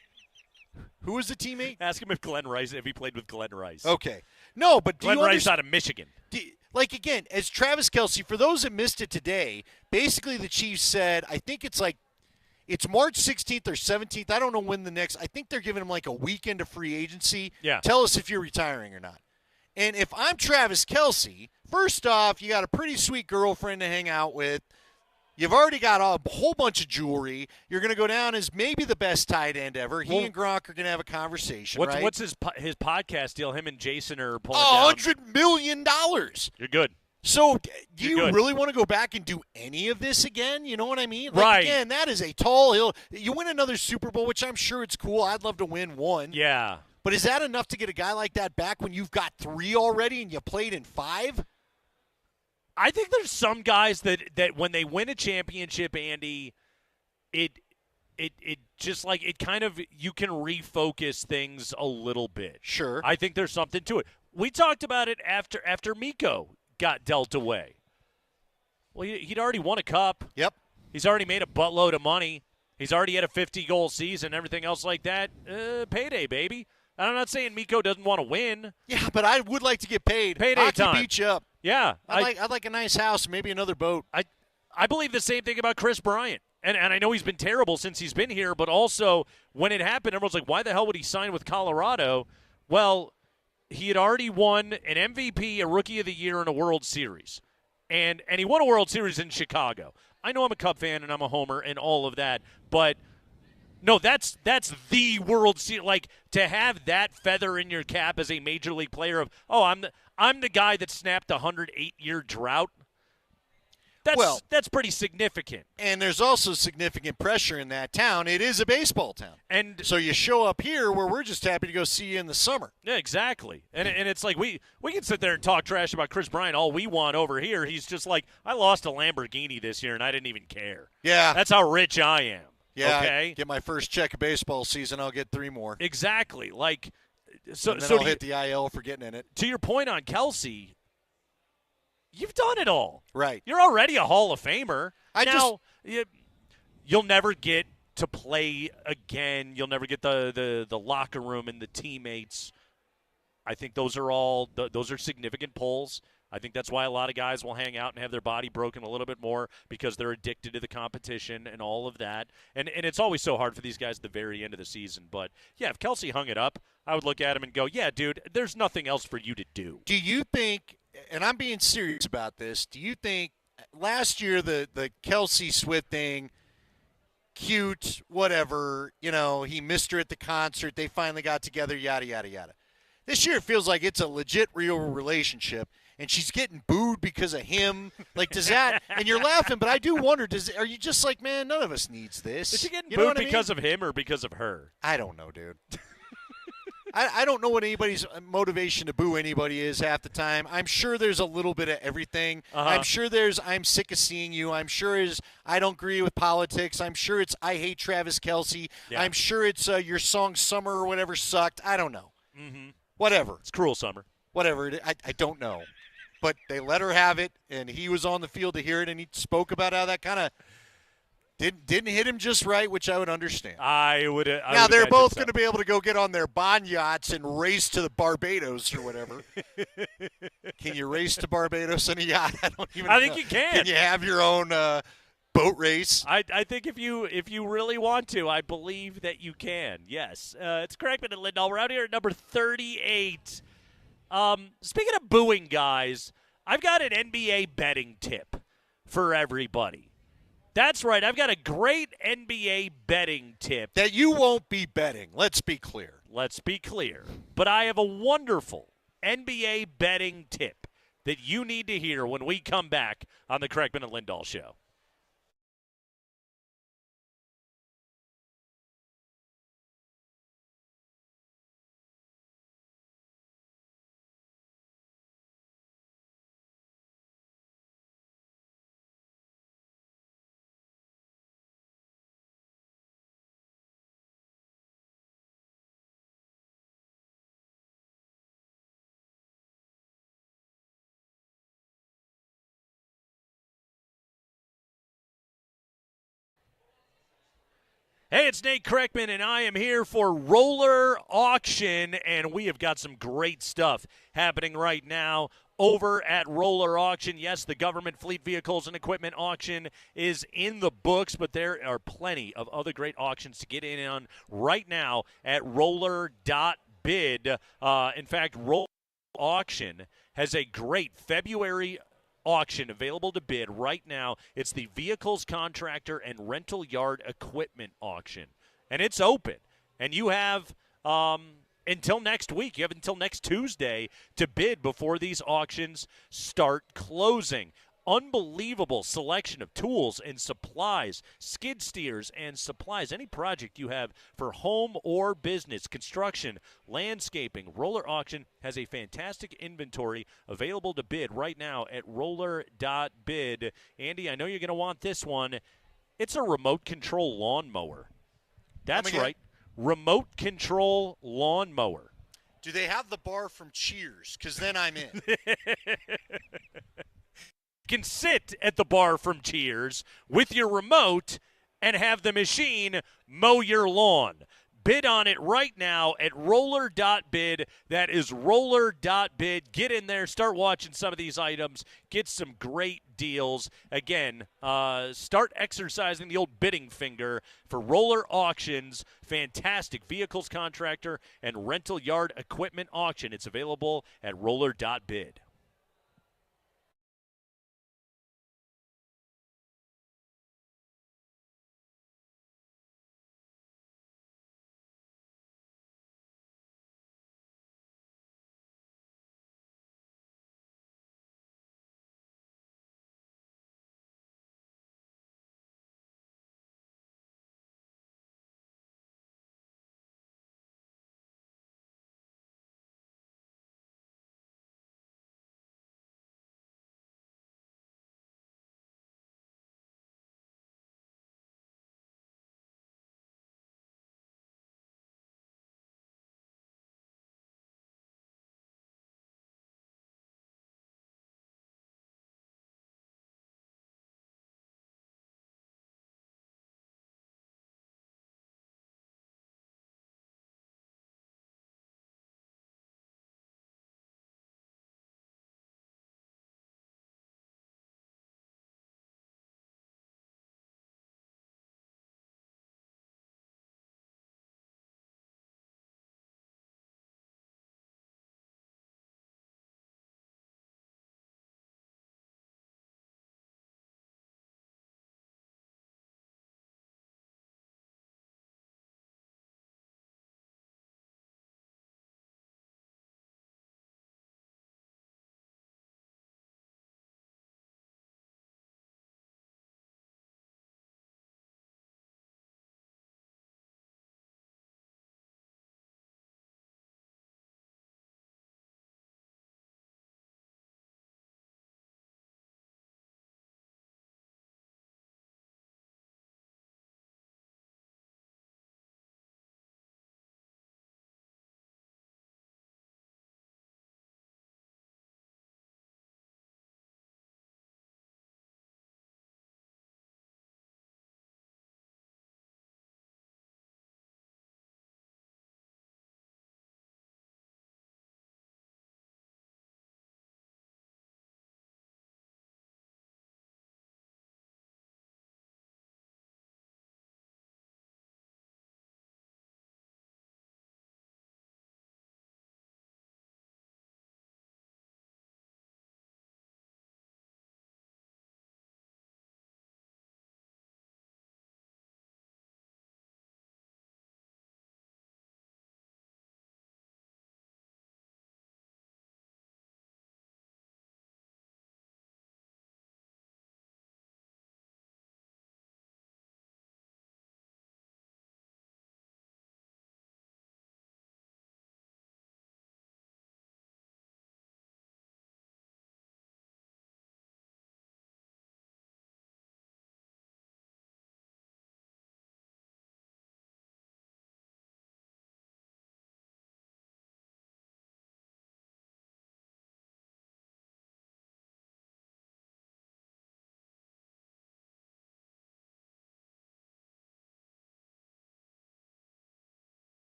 Who was the teammate? Ask him if he played with Glenn Rice. Okay. No, but Glenn Rice out of Michigan. Again, as Travis Kelce, for those that missed it today, basically the Chiefs said, I think it's March 16th or 17th. I don't know when I think they're giving him a weekend of free agency. Yeah. Tell us if you're retiring or not. And if I'm Travis Kelce, first off, you got a pretty sweet girlfriend to hang out with. You've already got a whole bunch of jewelry. You're going to go down as maybe the best tight end ever. He and Gronk are going to have a conversation, right? What's his podcast deal? Him and Jason are pulling down. $100 million. You're good. So do you really want to go back and do any of this again? You know what I mean? Right. Again, that is a tall hill. You win another Super Bowl, which I'm sure it's cool. I'd love to win one. Yeah. But is that enough to get a guy like that back when you've got 3 already and you played in 5? I think there's some guys that when they win a championship, Andy, it just it kind of, you can refocus things a little bit. Sure. I think there's something to it. We talked about it after Miko got dealt away. Well, he'd already won a cup. Yep. He's already made a buttload of money. He's already had a 50-goal season, everything else like that. Payday, baby. I'm not saying Miko doesn't want to win. Yeah, but I would like to get paid. Payday Hockey time. beat you up. Yeah. I'd like a nice house, maybe another boat. I believe the same thing about Chris Bryant. And I know he's been terrible since he's been here, but also when it happened, everyone's like, why the hell would he sign with Colorado? Well, he had already won an MVP, a Rookie of the Year, and a World Series. And he won a World Series in Chicago. I know I'm a Cub fan and I'm a homer and all of that, but no, that's the World Series. To have that feather in your cap as a major league player of, I'm the guy that snapped a 108-year drought. That's pretty significant. And there's also significant pressure in that town. It is a baseball town. And so you show up here where we're just happy to go see you in the summer. Yeah, exactly. And it's like we can sit there and talk trash about Chris Bryant all we want over here. He's just like, I lost a Lamborghini this year and I didn't even care. Yeah. That's how rich I am. Yeah. Okay. I get my first check of baseball season, I'll get 3 more. Exactly. Like, so and then so I'll hit the IL for getting in it. To your point on Kelsey, you've done it all. Right. You're already a Hall of Famer. You'll never get to play again. You'll never get the locker room and the teammates. I think those are significant pulls. I think that's why a lot of guys will hang out and have their body broken a little bit more because they're addicted to the competition and all of that. And it's always so hard for these guys at the very end of the season. But, yeah, if Kelsey hung it up, I would look at him and go, yeah, dude, there's nothing else for you to do. Do you think, and I'm being serious about this, do you think last year the Kelsey Swift thing, cute, whatever, he missed her at the concert, they finally got together, yada, yada, yada. This year it feels like it's a legit, real relationship. And she's getting booed because of him. Like, does that – and you're laughing, but I do wonder, are you just like, man, none of us needs this? Is she getting booed because of him or because of her? I don't know, dude. I don't know what anybody's motivation to boo anybody is half the time. I'm sure there's a little bit of everything. I'm sure there's I'm sick of seeing you. I'm sure is I don't agree with politics. I'm sure it's I hate Travis Kelce. Yeah. I'm sure it's your song Summer or whatever sucked. I don't know. Mm-hmm. Whatever. It's Cruel Summer. Whatever. I don't know. But they let her have it, and he was on the field to hear it, and he spoke about how that kind of didn't hit him just right, which I would understand. Now, they're both going to be able to go get on their bond yachts and race to the Barbados or whatever. Can you race to Barbados in a yacht? I think you can. Can you have your own boat race? I think if you really want to, I believe that you can. Yes. It's Kreckman and Lindahl. We're out here at number 38. Speaking of booing guys, I've got an NBA betting tip for everybody. That's right. I've got a great NBA betting tip. That you won't be betting. Let's be clear. Let's be clear. But I have a wonderful NBA betting tip that you need to hear when we come back on the Kreckman and Lindahl Show. Hey, it's Nate Kreckman, and I am here for Roller Auction, and we have got some great stuff happening right now over at Roller Auction. Yes, the government fleet vehicles and equipment auction is in the books, but there are plenty of other great auctions to get in on right now at roller.bid. In fact, Roller Auction has a great February auction available to bid right now. It's the Vehicles Contractor and Rental Yard Equipment Auction, and it's open. And you have until next week. You have until next Tuesday to bid before these auctions start closing. Unbelievable selection of tools and supplies, skid steers and supplies. Any project you have for home or business, construction, landscaping, Roller Auction has a fantastic inventory available to bid right now at roller.bid. Andy, I know you're going to want this one. It's a remote control lawnmower. That's right. Remote control lawnmower. Do they have the bar from Cheers? Because then I'm in. Can sit at the bar from Cheers with your remote and have the machine mow your lawn. Bid on it right now at roller.bid. That is roller.bid. Get in there. Start watching some of these items. Get some great deals. Again, start exercising the old bidding finger for Roller Auctions. Fantastic vehicles contractor and rental yard equipment auction. It's available at roller.bid.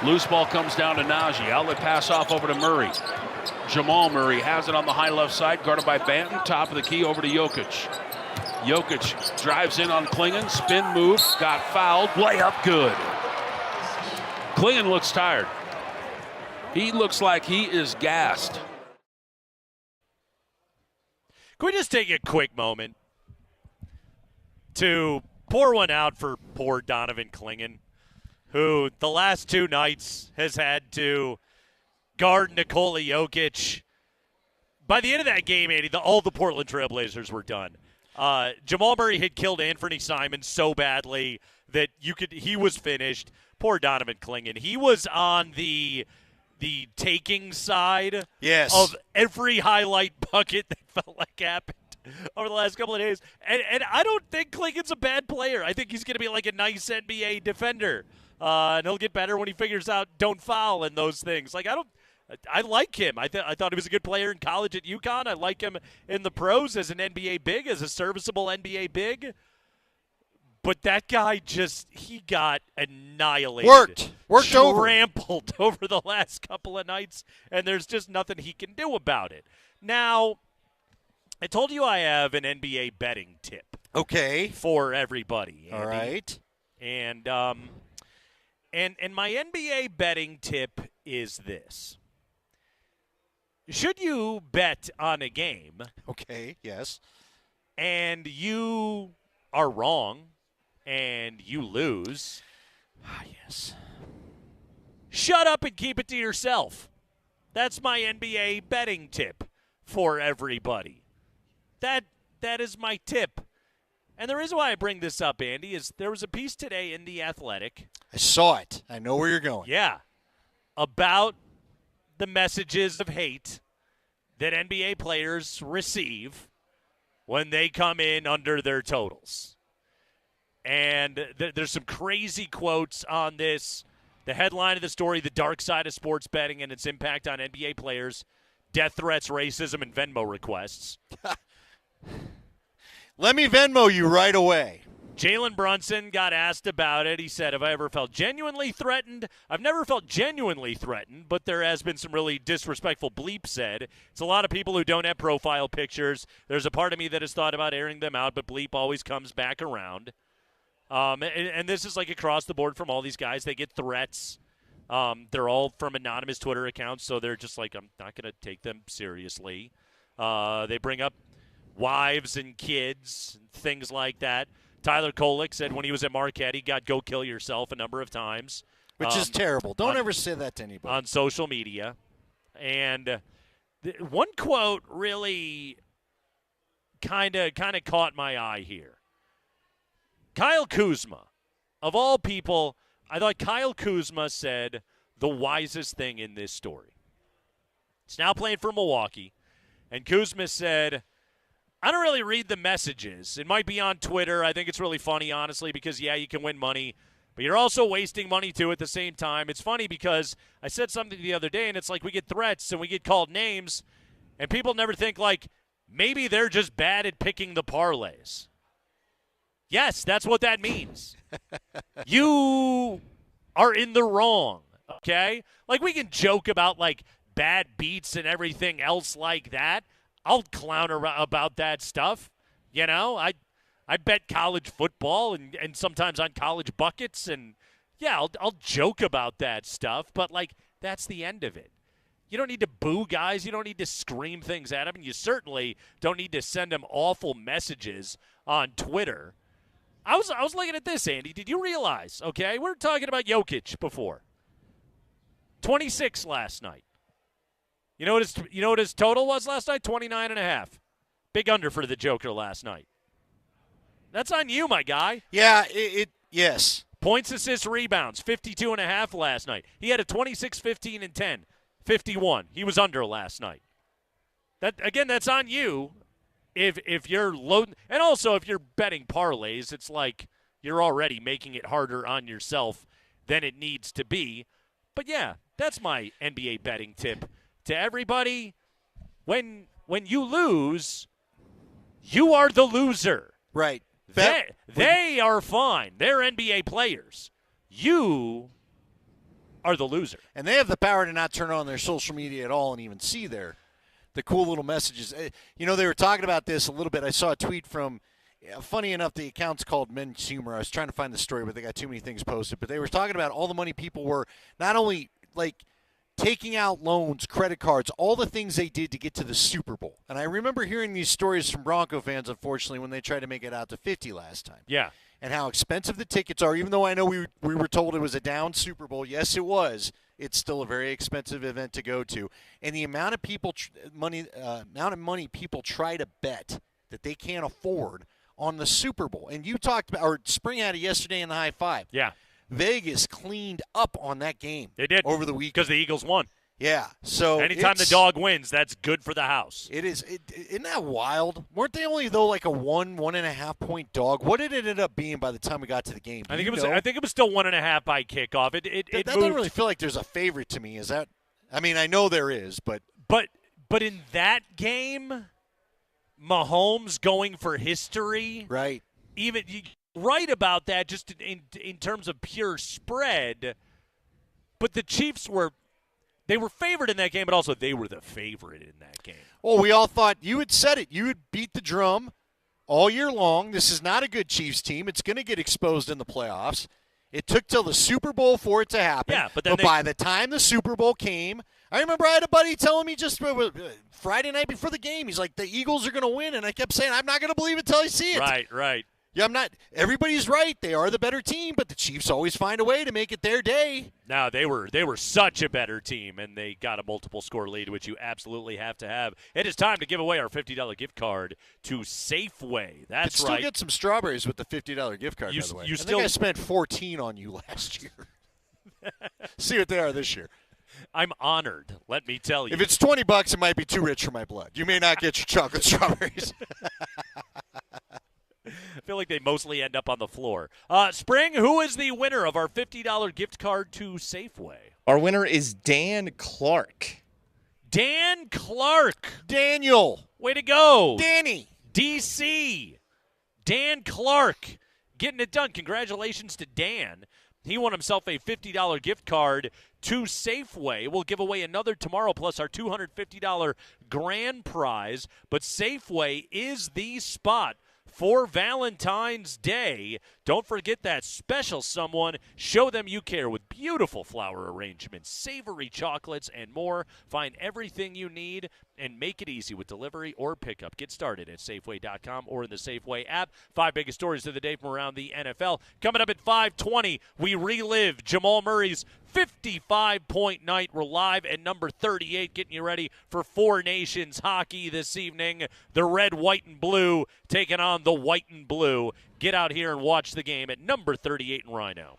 Loose ball comes down to Najee. Outlet pass off over to Murray. Jamal Murray has it on the high left side, guarded by Banton. Top of the key over to Jokic. Jokic drives in on Klingon. Spin move. Got fouled. Layup good. Klingon looks tired. He looks like he is gassed. Can we just take a quick moment to pour one out for poor Donovan Klingon, who the last 2 nights has had to guard Nikola Jokic. By the end of that game, Andy, all the Portland Trailblazers were done. Jamal Murray had killed Anthony Simons so badly that he was finished. Poor Donovan Klingon. He was on the taking side of every highlight bucket that felt like happened over the last couple of days. And I don't think Klingon's a bad player. I think he's going to be like a nice NBA defender. And he'll get better when he figures out don't foul and those things. I like him. I thought he was a good player in college at UConn. I like him in the pros as an NBA big, as a serviceable NBA big. But that guy he got annihilated. Worked over. Trampled over the last couple of nights, and there's just nothing he can do about it. Now, I told you I have an NBA betting tip. Okay. For everybody, Andy. All right. And my NBA betting tip is this. Should you bet on a game? Okay, yes. And you are wrong and you lose. Yes. Shut up and keep it to yourself. That's my NBA betting tip for everybody. That is my tip. And the reason why I bring this up, Andy, is there was a piece today in The Athletic. I saw it. I know where you're going. Yeah. About the messages of hate that NBA players receive when they come in under their totals. And there's some crazy quotes on this. The headline of the story, The Dark Side of Sports Betting and Its Impact on NBA Players, Death Threats, Racism, and Venmo Requests. Let me Venmo you right away. Jalen Brunson got asked about it. He said, have I ever felt genuinely threatened? I've never felt genuinely threatened, but there has been some really disrespectful bleep said. It's a lot of people who don't have profile pictures. There's a part of me that has thought about airing them out, but bleep always comes back around. And this is like across the board from all these guys. They get threats. They're all from anonymous Twitter accounts, so they're just like, I'm not going to take them seriously. They bring up wives and kids and things like that. Tyler Kolek said when he was at Marquette, he got "go kill yourself" a number of times. Which is terrible. Don't ever say that to anybody. On social media. And one quote really kind of caught my eye here. Kyle Kuzma, of all people, I thought Kyle Kuzma said the wisest thing in this story. He's now playing for Milwaukee, and Kuzma said, I don't really read the messages. It might be on Twitter. I think it's really funny, honestly, because, yeah, you can win money, but you're also wasting money, too, at the same time. It's funny because I said something the other day, and it's like we get threats and we get called names, and people never think, like, maybe they're just bad at picking the parlays. Yes, that's what that means. You are in the wrong, okay? Like, we can joke about, like, bad beats and everything else like that. I'll clown about that stuff. You know, I bet college football and sometimes on college buckets. And, yeah, I'll joke about that stuff. But, like, that's the end of it. You don't need to boo guys. You don't need to scream things at them. And you certainly don't need to send them awful messages on Twitter. I was looking at this, Andy. Did you realize, okay, we were talking about Jokic before. 26 last night. You know what his total was last night? 29.5. Big under for the Joker last night. That's on you, my guy. Yeah, yes. Points, assists, rebounds, 52.5 last night. He had a 26, 15, and 10. 51. He was under last night. That's on you. If you're loading, and also if you're betting parlays, it's like you're already making it harder on yourself than it needs to be. But yeah, that's my NBA betting tip to everybody. When you lose, you are the loser. Right. They are fine. They're NBA players. You are the loser. And they have the power to not turn on their social media at all and even see the cool little messages. They were talking about this a little bit. I saw a tweet from, funny enough, the account's called Men's Humor. I was trying to find the story, but they got too many things posted. But they were talking about all the money people were not only, taking out loans, credit cards, all the things they did to get to the Super Bowl. And I remember hearing these stories from Bronco fans, unfortunately, when they tried to make it out to 50 last time. Yeah. And how expensive the tickets are, even though I know we were told it was a down Super Bowl. Yes, it was. It's still a very expensive event to go to. And the amount of money people try to bet that they can't afford on the Super Bowl. And you talked about, or Spring had it yesterday in the high five. Yeah. Vegas cleaned up on that game. They did. Over the weekend. Because the Eagles won. Yeah. So anytime the dog wins, that's good for the house. It is. Isn't that wild? Weren't they only, though, like a 1.5 point dog? What did it end up being by the time we got to the game? I think it was still 1.5 by kickoff. That doesn't really feel like there's a favorite to me. Is that? I mean, I know there is, but in that game, Mahomes going for history, right? Even right about that, just in terms of pure spread. But the Chiefs were favored in that game, but also they were the favorite in that game. Well, we all thought you had said it. You had beat the drum all year long. This is not a good Chiefs team. It's going to get exposed in the playoffs. It took till the Super Bowl for it to happen. Yeah, but by the time the Super Bowl came, I remember I had a buddy telling me just Friday night before the game, he's like, the Eagles are going to win. And I kept saying, I'm not going to believe it till I see it. Right. Yeah, I'm not. Everybody's right. They are the better team, but the Chiefs always find a way to make it their day. No, they were such a better team, and they got a multiple score lead, which you absolutely have to have. It is time to give away our $50 gift card to Safeway. That's still get some strawberries with the $50 gift card, by the way. I think I spent 14 on you last year. See what they are this year. I'm honored, let me tell you. If it's $20, it might be too rich for my blood. You may not get your chocolate strawberries. I feel like they mostly end up on the floor. Spring, who is the winner of our $50 gift card to Safeway? Our winner is Dan Clark. Dan Clark. Daniel. Way to go. Danny. DC. Dan Clark. Getting it done. Congratulations to Dan. He won himself a $50 gift card to Safeway. We'll give away another tomorrow, plus our $250 grand prize. But Safeway is the spot for Valentine's Day. Don't forget that special someone. Show them you care with beautiful flower arrangements, savory chocolates, and more. Find everything you need and make it easy with delivery or pickup. Get started at Safeway.com or in the Safeway app. 5 biggest stories of the day from around the NFL. Coming up at 5:20, we relive Jamal Murray's 55-point night. We're live at number 38, getting you ready for Four Nations hockey this evening. The red, white, and blue taking on the white and blue. Get out here and watch the game at number 38 in Rhino.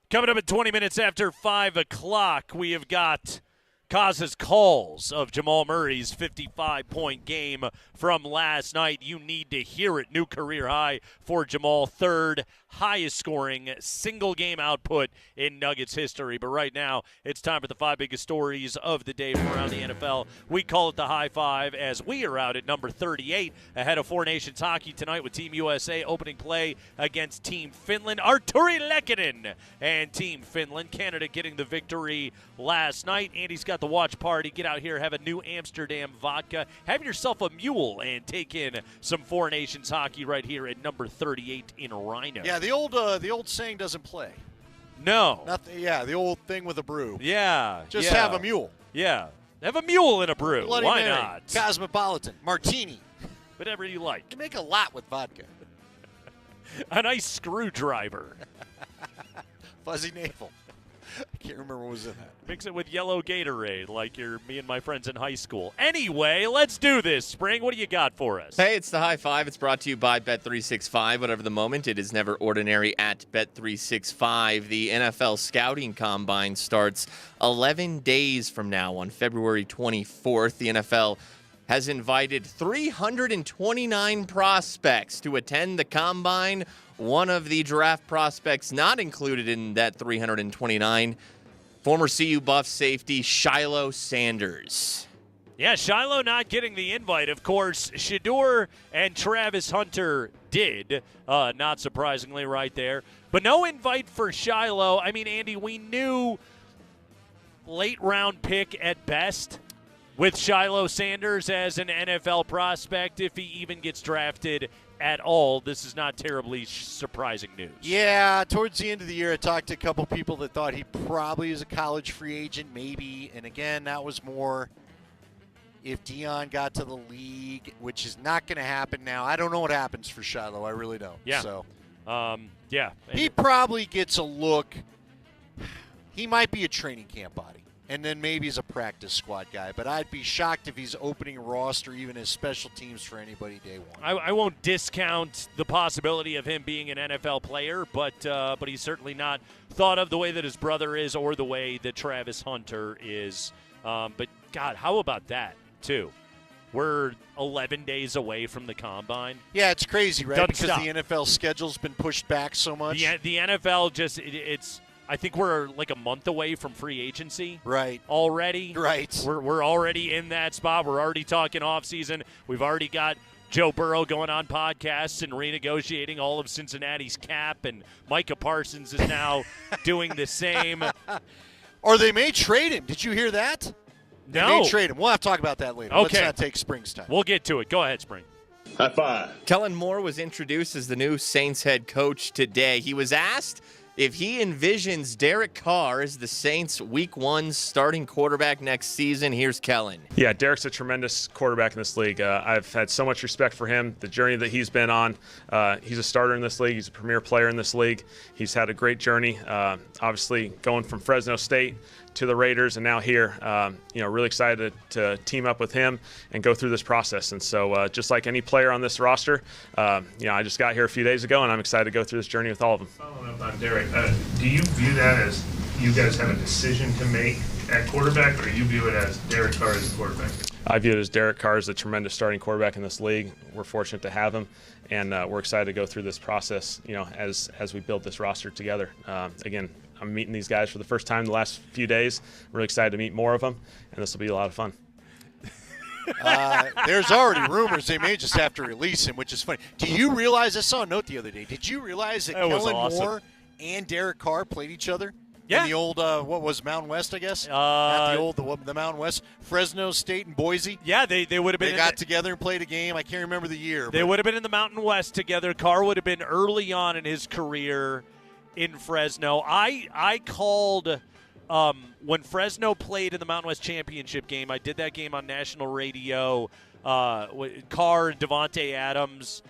Coming up at 20 minutes after 5 o'clock, we have got Kaz's calls of Jamal Murray's 55-point game from last night. You need to hear it. New career high for Jamal, third highest scoring single game output in Nuggets history. But right now, it's time for the 5 biggest stories of the day from around the NFL. We call it the High Five as we are out at number 38 ahead of Four Nations hockey tonight with Team USA opening play against Team Finland. Arturi Lekkinen and Team Finland. Canada getting the victory last night. Andy's got the watch party. Get out here, have a New Amsterdam vodka. Have yourself a mule and take in some Four Nations hockey right here at number 38 in Rhino. Yeah, the old saying doesn't play. No. Nothing. Yeah, the old thing with a brew. Yeah. Just have a mule. Yeah. Have a mule in a brew. Bloody Why Mary, not? Cosmopolitan, martini. Whatever you like. You make a lot with vodka. A nice screwdriver. Fuzzy navel. I can't remember what was in that. Mix it with yellow Gatorade like me and my friends in high school. Anyway, let's do this. Spring, what do you got for us? Hey, it's the High Five. It's brought to you by Bet365. Whatever the moment, it is never ordinary at Bet365. The NFL Scouting Combine starts 11 days from now on February 24th. The NFL has invited 329 prospects to attend the Combine. One of the draft prospects not included in that 329, former CU Buff safety Shiloh Sanders. Yeah, Shiloh not getting the invite. Of course, Shedeur and Travis Hunter did, not surprisingly right there. But no invite for Shiloh. I mean, Andy, we knew late round pick at best with Shiloh Sanders as an NFL prospect. If he even gets drafted at all, this is not terribly surprising news. Yeah, towards the end of the year, I talked to a couple people that thought he probably is a college free agent, maybe. And again, that was more if Dion got to the league, which is not going to happen now. I don't know what happens for Shiloh. I really don't. Yeah. So, yeah. He probably gets a look. He might be a training camp body. And then maybe he's a practice squad guy. But I'd be shocked if he's opening roster even as special teams for anybody day one. I won't discount the possibility of him being an NFL player, but he's certainly not thought of the way that his brother is or the way that Travis Hunter is. But, God, how about that, too? We're 11 days away from the Combine. Yeah, it's crazy, right? Doesn't because stop. the NFL schedule's been pushed back so much. The NFL just it's. I think we're like a month away from free agency. Right. Already. Right. We're already in that spot. We're already talking offseason. We've already got Joe Burrow going on podcasts and renegotiating all of Cincinnati's cap, and Micah Parsons is now doing the same. Or they may trade him. Did you hear that? They No. may trade him. We'll have to talk about that later. Okay. Let's not take Spring's time. We'll get to it. Go ahead, Spring. High five. Kellen Moore was introduced as the new Saints head coach today. He was asked if he envisions Derek Carr as the Saints' Week 1 starting quarterback next season. Here's Kellen. Yeah, Derek's a tremendous quarterback in this league. I've had so much respect for him, the journey that he's been on. He's a starter in this league. He's a premier player in this league. He's had a great journey, obviously going from Fresno State to the Raiders and now here. Really excited to team up with him and go through this process. And so just like any player on this roster, I just got here a few days ago, and I'm excited to go through this journey with all of them. Following up on Derek, do you view that as you guys have a decision to make at quarterback, or you view it as Derek Carr as a quarterback? I view it as Derek Carr is a tremendous starting quarterback in this league. We're fortunate to have him, and we're excited to go through this process, as we build this roster together. Again, I'm meeting these guys for the first time the last few days. Really excited to meet more of them, and this will be a lot of fun. There's already rumors they may just have to release him, which is funny. Do you realize, I saw a note the other day, did you realize that Kellen Moore and Derek Carr played each other? Yeah. In the old, what was Mountain West, I guess? Not the old, the Mountain West. Fresno State and Boise. Yeah, they would have been. They got together and played a game. I can't remember the year. They would have been in the Mountain West together. Carr would have been early on in his career in Fresno. I called when Fresno played in the Mountain West Championship game. I did that game on national radio. Carr and Devontae Adams.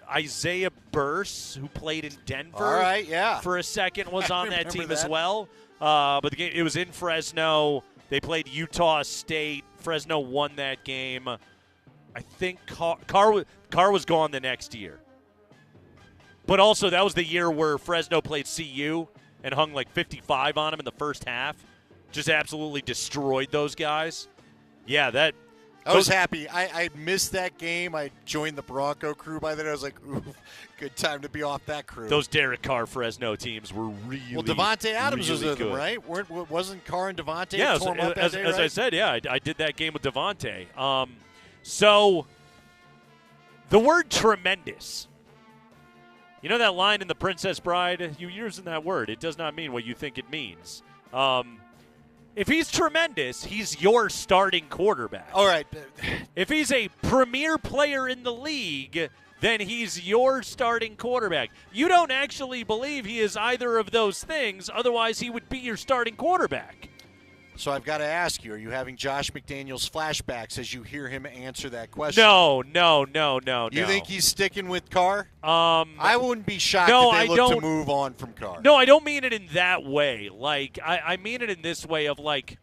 Isaiah Burse, who played in Denver All right, yeah. for a second, was on that team as that. well. But the game, it was in Fresno. They played Utah State. Fresno won that game. I think Carr was gone the next year. But also, that was the year where Fresno played CU and hung like 55 on him in the first half. Just absolutely destroyed those guys. Yeah, that. I was happy. I missed that game. I joined the Bronco crew by then. I was like, ooh, good time to be off that crew. Those Derek Carr Fresno teams were really Well, Devontae Adams really was with good. them, right? Wasn't Carr and Devontae Yeah, tore him up that as day, I right? said, yeah, I did that game with Devontae. So the word tremendous. You know that line in The Princess Bride? You're using that word. It does not mean what you think it means. If he's tremendous, he's your starting quarterback. All right. If he's a premier player in the league, then he's your starting quarterback. You don't actually believe he is either of those things, otherwise he would be your starting quarterback. So I've got to ask you, are you having Josh McDaniels flashbacks as you hear him answer that question? No. You think he's sticking with Carr? I wouldn't be shocked no, if they look to move on from Carr. No, I don't mean it in that way. Like, I mean it in this way of, like,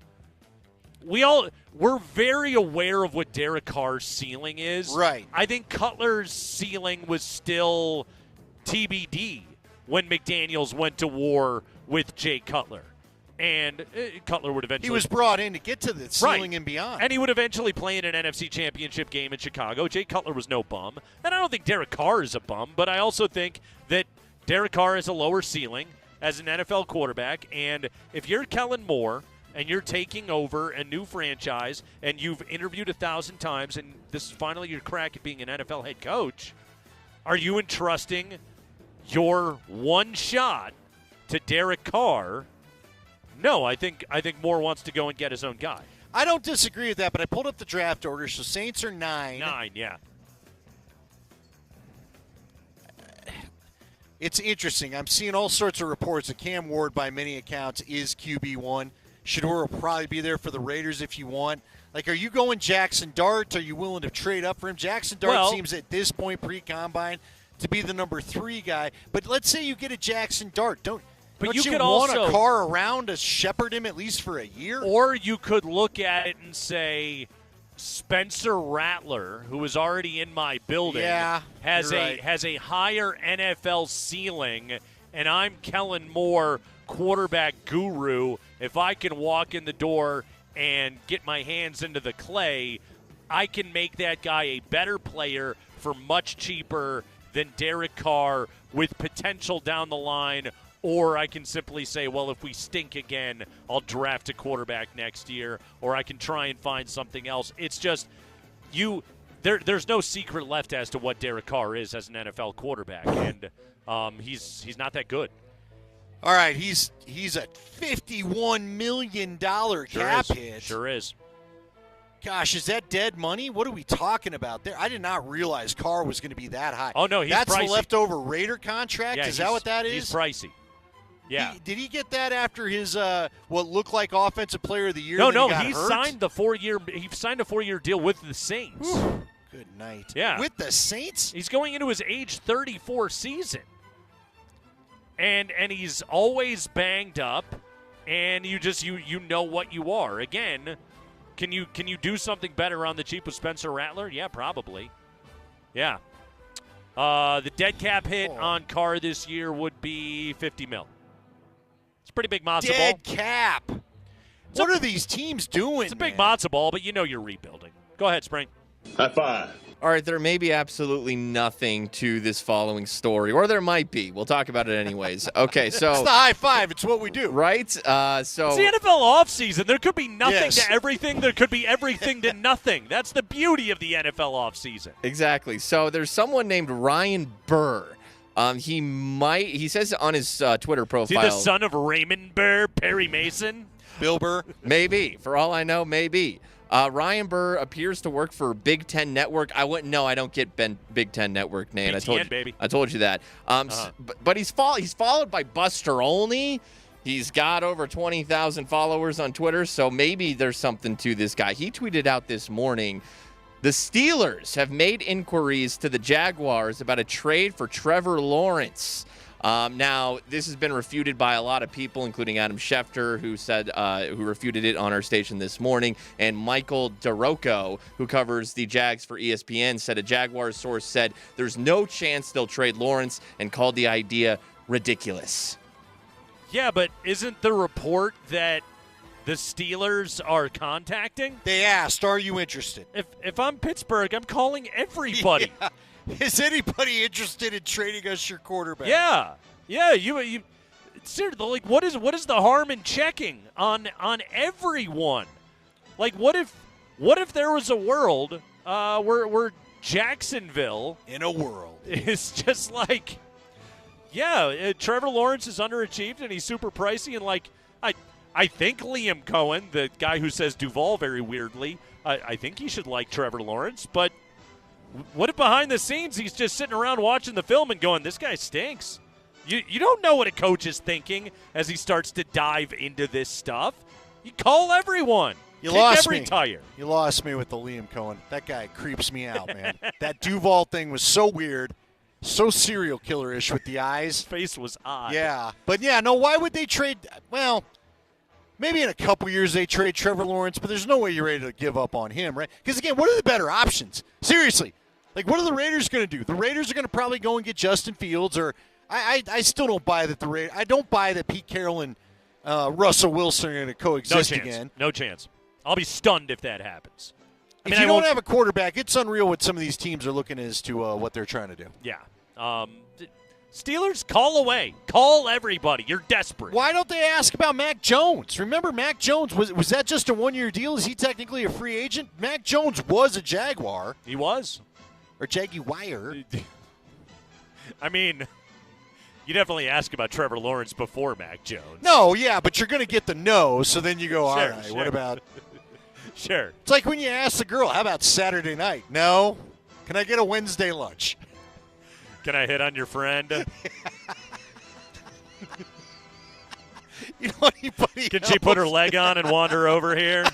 we're very aware of what Derek Carr's ceiling is. Right. I think Cutler's ceiling was still TBD when McDaniels went to war with Jay Cutler. And Cutler would eventually... He was brought in to get to the ceiling and beyond. And he would eventually play in an NFC championship game in Chicago. Jay Cutler was no bum. And I don't think Derek Carr is a bum, but I also think that Derek Carr has a lower ceiling as an NFL quarterback. And if you're Kellen Moore and you're taking over a new franchise and you've interviewed 1,000 times and this is finally your crack at being an NFL head coach, are you entrusting your one shot to Derek Carr? No, I think Moore wants to go and get his own guy. I don't disagree with that, but I pulled up the draft order, so Saints are 9. 9, yeah. It's interesting. I'm seeing all sorts of reports that Cam Ward, by many accounts, is QB1. Shador will probably be there for the Raiders if you want. Like, are you going Jackson Dart? Are you willing to trade up for him? Jackson Dart seems at this point pre-combine to be the number 3 guy. But let's say you get a Jackson Dart. Don't you could want also a Carr around to shepherd him at least for a year? Or you could look at it and say Spencer Rattler, who is already in my building, has a higher NFL ceiling, and I'm Kellen Moore, quarterback guru. If I can walk in the door and get my hands into the clay, I can make that guy a better player for much cheaper than Derek Carr with potential down the line. Or I can simply say, well, if we stink again, I'll draft a quarterback next year, or I can try and find something else. It's just there's no secret left as to what Derek Carr is as an NFL quarterback, and he's not that good. All right, he's a $51 million cap hit. Sure is. Gosh, is that dead money? What are we talking about there? I did not realize Carr was going to be that high. Oh, no, he's That's pricey. The leftover Raider contract? Yeah, is that what that is? He's pricey. Yeah. Did he get that after his what looked like offensive player of the year? No, he signed the 4-year. He signed a 4-year deal with the Saints. Whew. Good night. Yeah, with the Saints. He's going into his age 34 season, and he's always banged up, and you know what you are. Again, can you do something better on the cheap with Spencer Rattler? Yeah, probably. Yeah. The dead cap hit on Carr this year would be $50 million. It's a pretty big matzo ball. Dead cap. What are these teams doing? It's a big matzo ball, but you know you're rebuilding. Go ahead, Spring. High five. All right, there may be absolutely nothing to this following story, or there might be. We'll talk about it anyways. Okay, so it's the high five. It's what we do, right? So it's the NFL offseason. There could be nothing to everything. There could be everything to nothing. That's the beauty of the NFL offseason. Exactly. So there's someone named Ryan Burr. He says on his Twitter profile. Is he the son of Raymond Burr, Perry Mason? Bill Burr? Maybe. For all I know, maybe. Ryan Burr appears to work for Big Ten Network. I don't get Big Ten Network, Nate. BTN, I told you that. But he's followed by Buster Olney. He's got over 20,000 followers on Twitter, so maybe there's something to this guy. He tweeted out this morning, the Steelers have made inquiries to the Jaguars about a trade for Trevor Lawrence. Now, this has been refuted by a lot of people, including Adam Schefter, who refuted it on our station this morning, and Michael DeRocco, who covers the Jags for ESPN, said a Jaguars source said there's no chance they'll trade Lawrence and called the idea ridiculous. Yeah, but isn't the report that the Steelers are contacting? They asked, "Are you interested?" If I'm Pittsburgh, I'm calling everybody. Yeah. Is anybody interested in trading us your quarterback? Yeah. You seriously, like, what is the harm in checking on everyone? Like, what if there was a world where Jacksonville in a world is just like, yeah, Trevor Lawrence is underachieved and he's super pricey, and like I think Liam Cohen, the guy who says Duval very weirdly, I think he should like Trevor Lawrence, but what if behind the scenes he's just sitting around watching the film and going, this guy stinks? You don't know what a coach is thinking as he starts to dive into this stuff. You call everyone. You Kick lost every me. tire. You lost me with the Liam Cohen. That guy creeps me out, man. That Duval thing was so weird, so serial killer-ish with the eyes. His face was odd. Yeah. But, yeah, no, why would they trade? Well, maybe in a couple years they trade Trevor Lawrence, but there's no way you're ready to give up on him, right? Because, again, what are the better options? Seriously. Like, what are the Raiders going to do? The Raiders are going to probably go and get Justin Fields, or I still don't buy that I don't buy that Pete Carroll and Russell Wilson are going to coexist again. No chance. I'll be stunned if that happens. If you don't have a quarterback, it's unreal what some of these teams are looking as to what they're trying to do. Yeah. Steelers, call away. Call everybody. You're desperate. Why don't they ask about Mac Jones? Remember, Mac Jones, was that just a one-year deal? Is he technically a free agent? Mac Jones was a Jaguar. He was. Or Jaguar. I mean, you definitely ask about Trevor Lawrence before Mac Jones. No, yeah, but you're going to get the no, so then you go, all right, Sure. what about... Sure. It's like when you ask the girl, how about Saturday night? No. Can I get a Wednesday lunch? Can I hit on your friend? You know anybody Can else? she put her leg on and wander over here?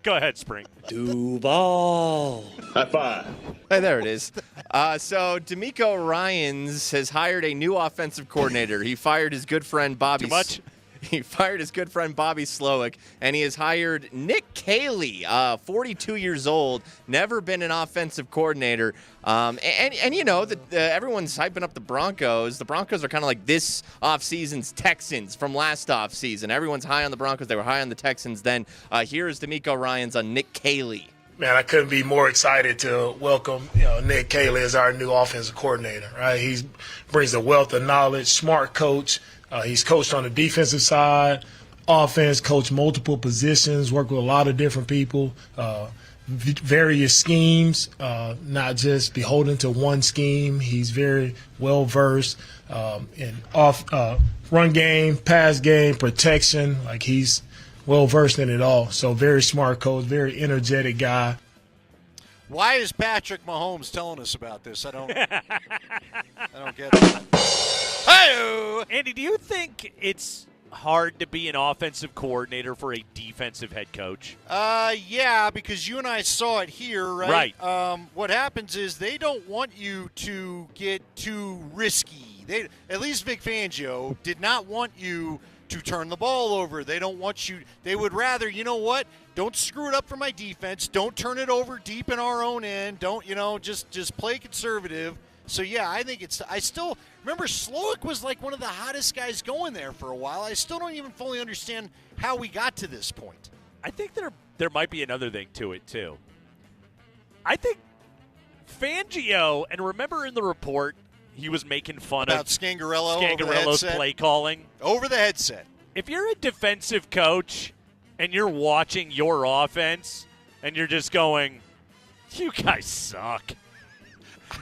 Go ahead, Spring. Duval. High five. Hey, there it is. So DeMeco Ryans has hired a new offensive coordinator. He fired his good friend Bobby. Too much? He fired his good friend Bobby Slowick, and he has hired Nick Caley, 42 years old, never been an offensive coordinator. And you know, everyone's hyping up the Broncos. The Broncos are kind of like this offseason's Texans from last offseason. Everyone's high on the Broncos. They were high on the Texans. Then here's DeMeco Ryans on Nick Caley. Man, I couldn't be more excited to welcome Nick Caley as our new offensive coordinator. Right, he brings a wealth of knowledge, smart coach. He's coached on the defensive side, offense, coached multiple positions, worked with a lot of different people, various schemes, not just beholden to one scheme. He's very well versed in run game, pass game, protection. Like, he's well versed in it all. So very smart coach, very energetic guy. Why is Patrick Mahomes telling us about this? I don't get it. Hey-o! Andy, do you think it's hard to be an offensive coordinator for a defensive head coach? Yeah, because you and I saw it here, right? Right. What happens is they don't want you to get too risky. At least Vic Fangio did not want you to turn the ball over. They don't want you. They would rather, you know what? Don't screw it up for my defense. Don't turn it over deep in our own end. Don't, just play conservative. So, yeah, I think I still remember Slowick was like one of the hottest guys going there for a while. I still don't even fully understand how we got to this point. I think there might be another thing to it, too. I think Fangio, and remember in the report, he was making fun about of Scangarello's play calling. Over the headset. If you're a defensive coach and you're watching your offense and you're just going, you guys suck.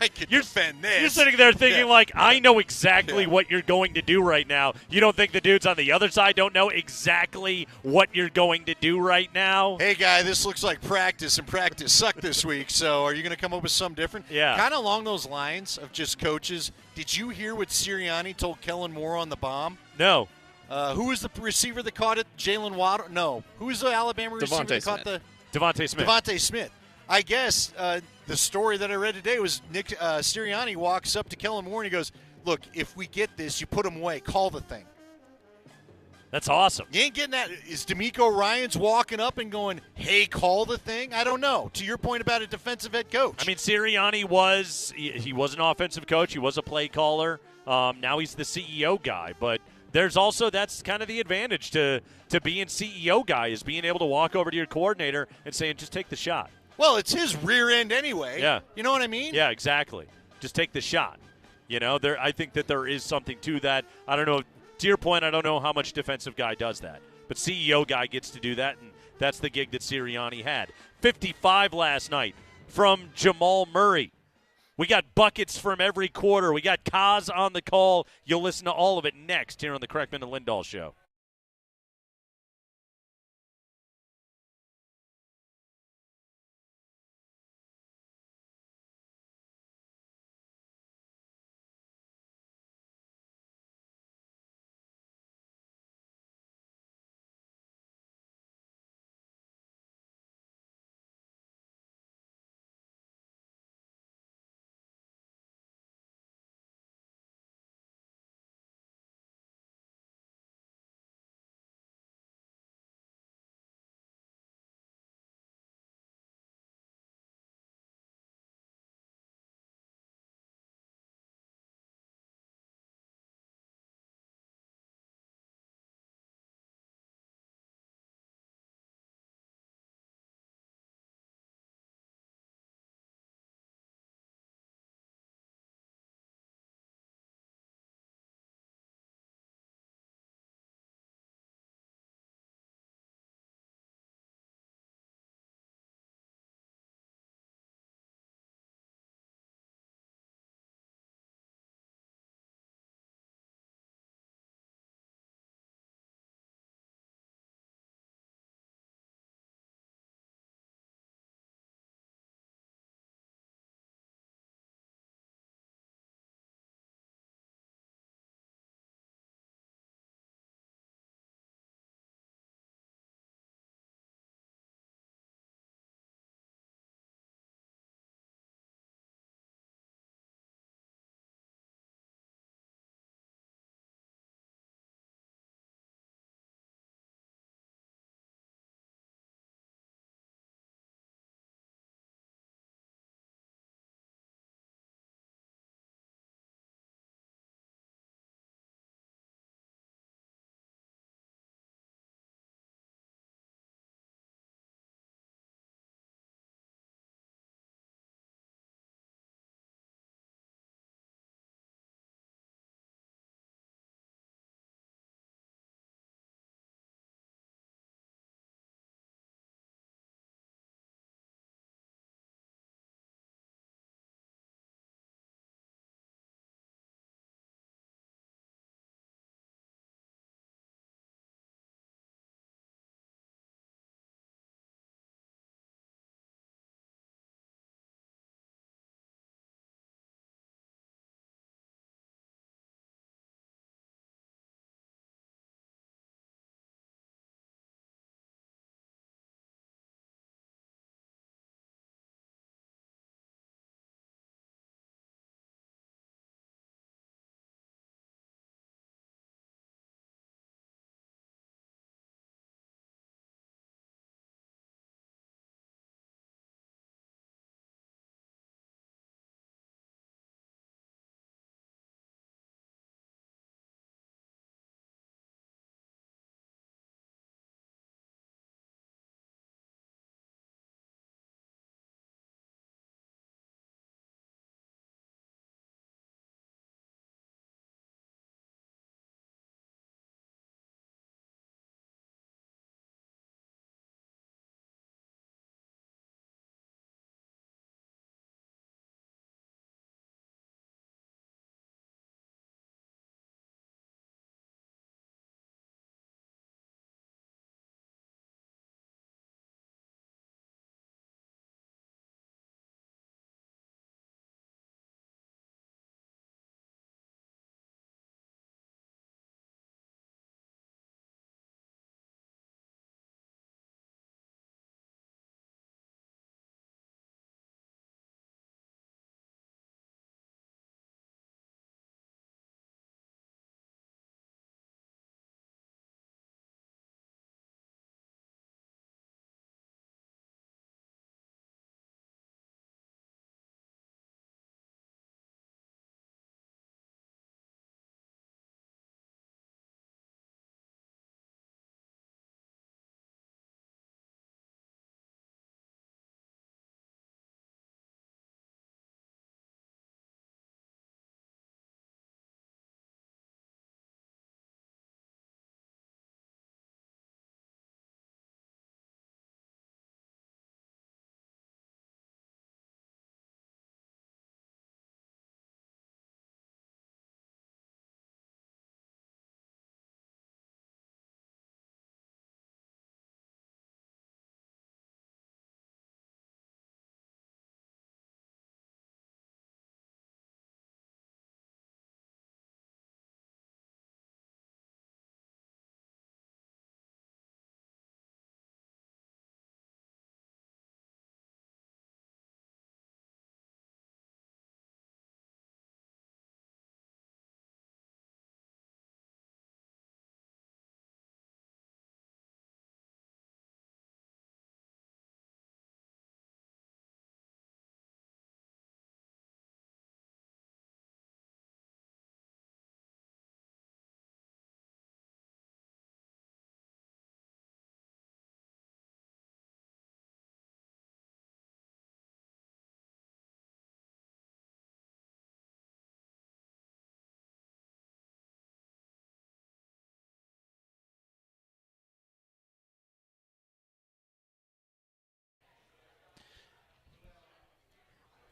I can defend this. You're sitting there thinking, I know exactly what you're going to do right now. You don't think the dudes on the other side don't know exactly what you're going to do right now? Hey, guy, this looks like practice, and practice sucked this week, so are you going to come up with something different? Yeah. Kind of along those lines of just coaches. Did you hear what Sirianni told Kellen Moore on the bomb? No. Who was the receiver that caught it? Jalen Waddle? No. Who was the Alabama receiver that caught the? Devontae Smith. Devontae Smith. I guess the story that I read today was Nick Sirianni walks up to Kellen Moore and he goes, look, if we get this, you put him away. Call the thing. That's awesome. You ain't getting that. Is D'Amico Ryans walking up and going, hey, call the thing? I don't know. To your point about a defensive head coach. I mean, Sirianni he was an offensive coach. He was a play caller. Now he's the CEO guy. But there's also, that's kind of the advantage to being CEO guy, is being able to walk over to your coordinator and saying, just take the shot. Well, it's his rear end anyway. Yeah. You know what I mean? Yeah, exactly. Just take the shot. I think that there is something to that. I don't know. To your point, I don't know how much defensive guy does that. But CEO guy gets to do that, and that's the gig that Sirianni had. 55 last night from Jamal Murray. We got buckets from every quarter. We got Kaz on the call. You'll listen to all of it next here on the Kreckman and Lindahl Show.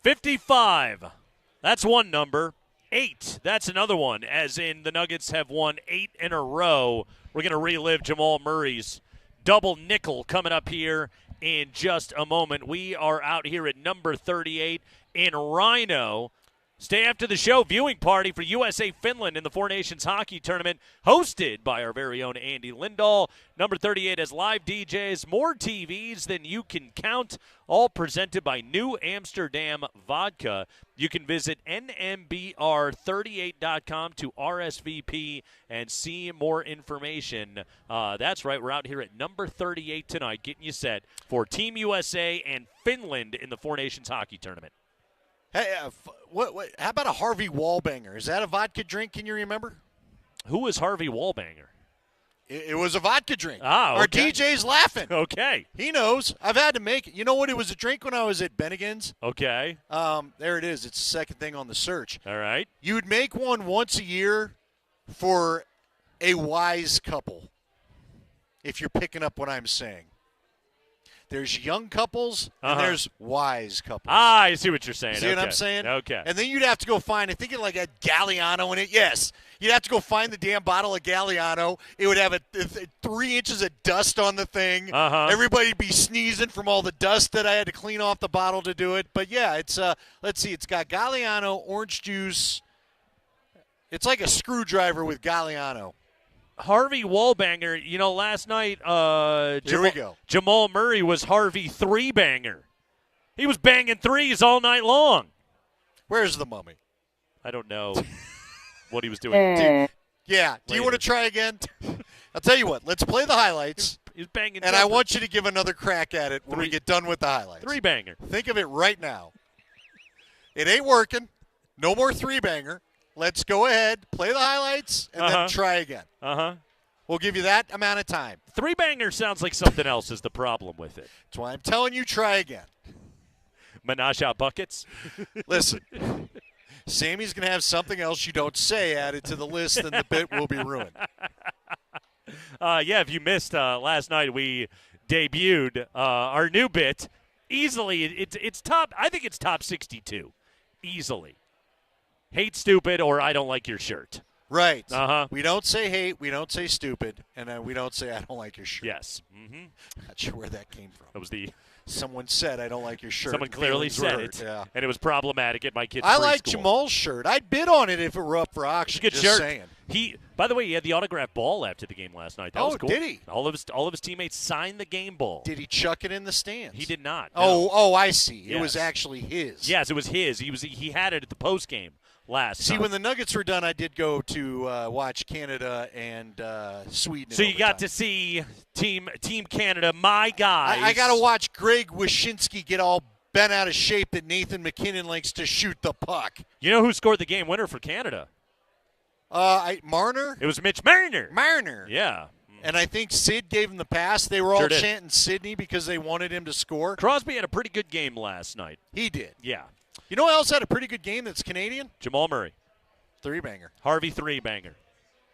55. That's one number. 8. That's another one, as in the Nuggets have won 8 in a row. We're going to relive Jamal Murray's double nickel coming up here in just a moment. We are out here at number 38 in Rhino. Stay after the show. Viewing party for USA Finland in the Four Nations Hockey Tournament, hosted by our very own Andy Lindahl. Number 38 has live DJs, more TVs than you can count, all presented by New Amsterdam Vodka. You can visit nmbr38.com to RSVP and see more information. That's right. We're out here at number 38 tonight, getting you set for Team USA and Finland in the Four Nations Hockey Tournament. Hey, what? How about a Harvey Wallbanger? Is that a vodka drink? Can you remember? Who is Harvey Wallbanger? It was a vodka drink. Ah, okay. Our DJ's laughing. Okay. He knows. I've had to make it. You know what? It was a drink when I was at Bennigan's. Okay. There it is. It's the second thing on the search. All right. You'd make one once a year for a wise couple, if you're picking up what I'm saying. There's young couples and there's wise couples. Ah, I see what you're saying. See what I'm saying? Okay. And then you'd have to go find, I think it like had Galliano in it. Yes. You'd have to go find the damn bottle of Galliano. It would have 3 inches of dust on the thing. Everybody'd be sneezing from all the dust that I had to clean off the bottle to do it. But yeah, it's let's see, it's got Galliano, orange juice. It's like a screwdriver with Galliano. Harvey Wallbanger, you know, last night Here we go. Jamal Murray was Harvey three-banger. He was banging threes all night long. Where's the mummy? I don't know what he was doing. Do you want to try again? I'll tell you what. Let's play the highlights. He's banging. And I want you to give another crack at it when we get done with the highlights. Three-banger. Think of it right now. It ain't working. No more three-banger. Let's go ahead, play the highlights, and then try again. We'll give you that amount of time. Three-banger sounds like something else is the problem with it. That's why I'm telling you, try again. Menage out buckets? Listen, Sammy's going to have something else you don't say added to the list, and the bit will be ruined. If you missed last night, we debuted our new bit. Easily, it's top. I think it's top 62. Easily. Hate stupid or I don't like your shirt. Right. We don't say hate, we don't say stupid, and then we don't say I don't like your shirt. Yes. Not sure where that came from. That was the someone said I don't like your shirt. Someone clearly said it, and it was problematic at my kid's preschool. I like Jamal's shirt. I'd bid on it if it were up for auction. Good just shirt. saying. By the way, he had the autographed ball after the game last night. That was cool. Did he? All of his teammates signed the game ball. Did he chuck it in the stands? He did not. Oh, I see. Yes. It was actually his. Yes, it was his. He had it at the post game. See, when the Nuggets were done, I did go to watch Canada and Sweden. So you got to see Team Canada, my guys. I got to watch Greg Wyshynski get all bent out of shape that Nathan MacKinnon likes to shoot the puck. You know who scored the game winner for Canada? Marner? It was Mitch Marner. Marner. Yeah. And I think Sid gave him the pass. They were all chanting Sidney because they wanted him to score. Crosby had a pretty good game last night. He did. Yeah. You know who else had a pretty good game that's Canadian? Jamal Murray. Three-banger. Harvey three-banger.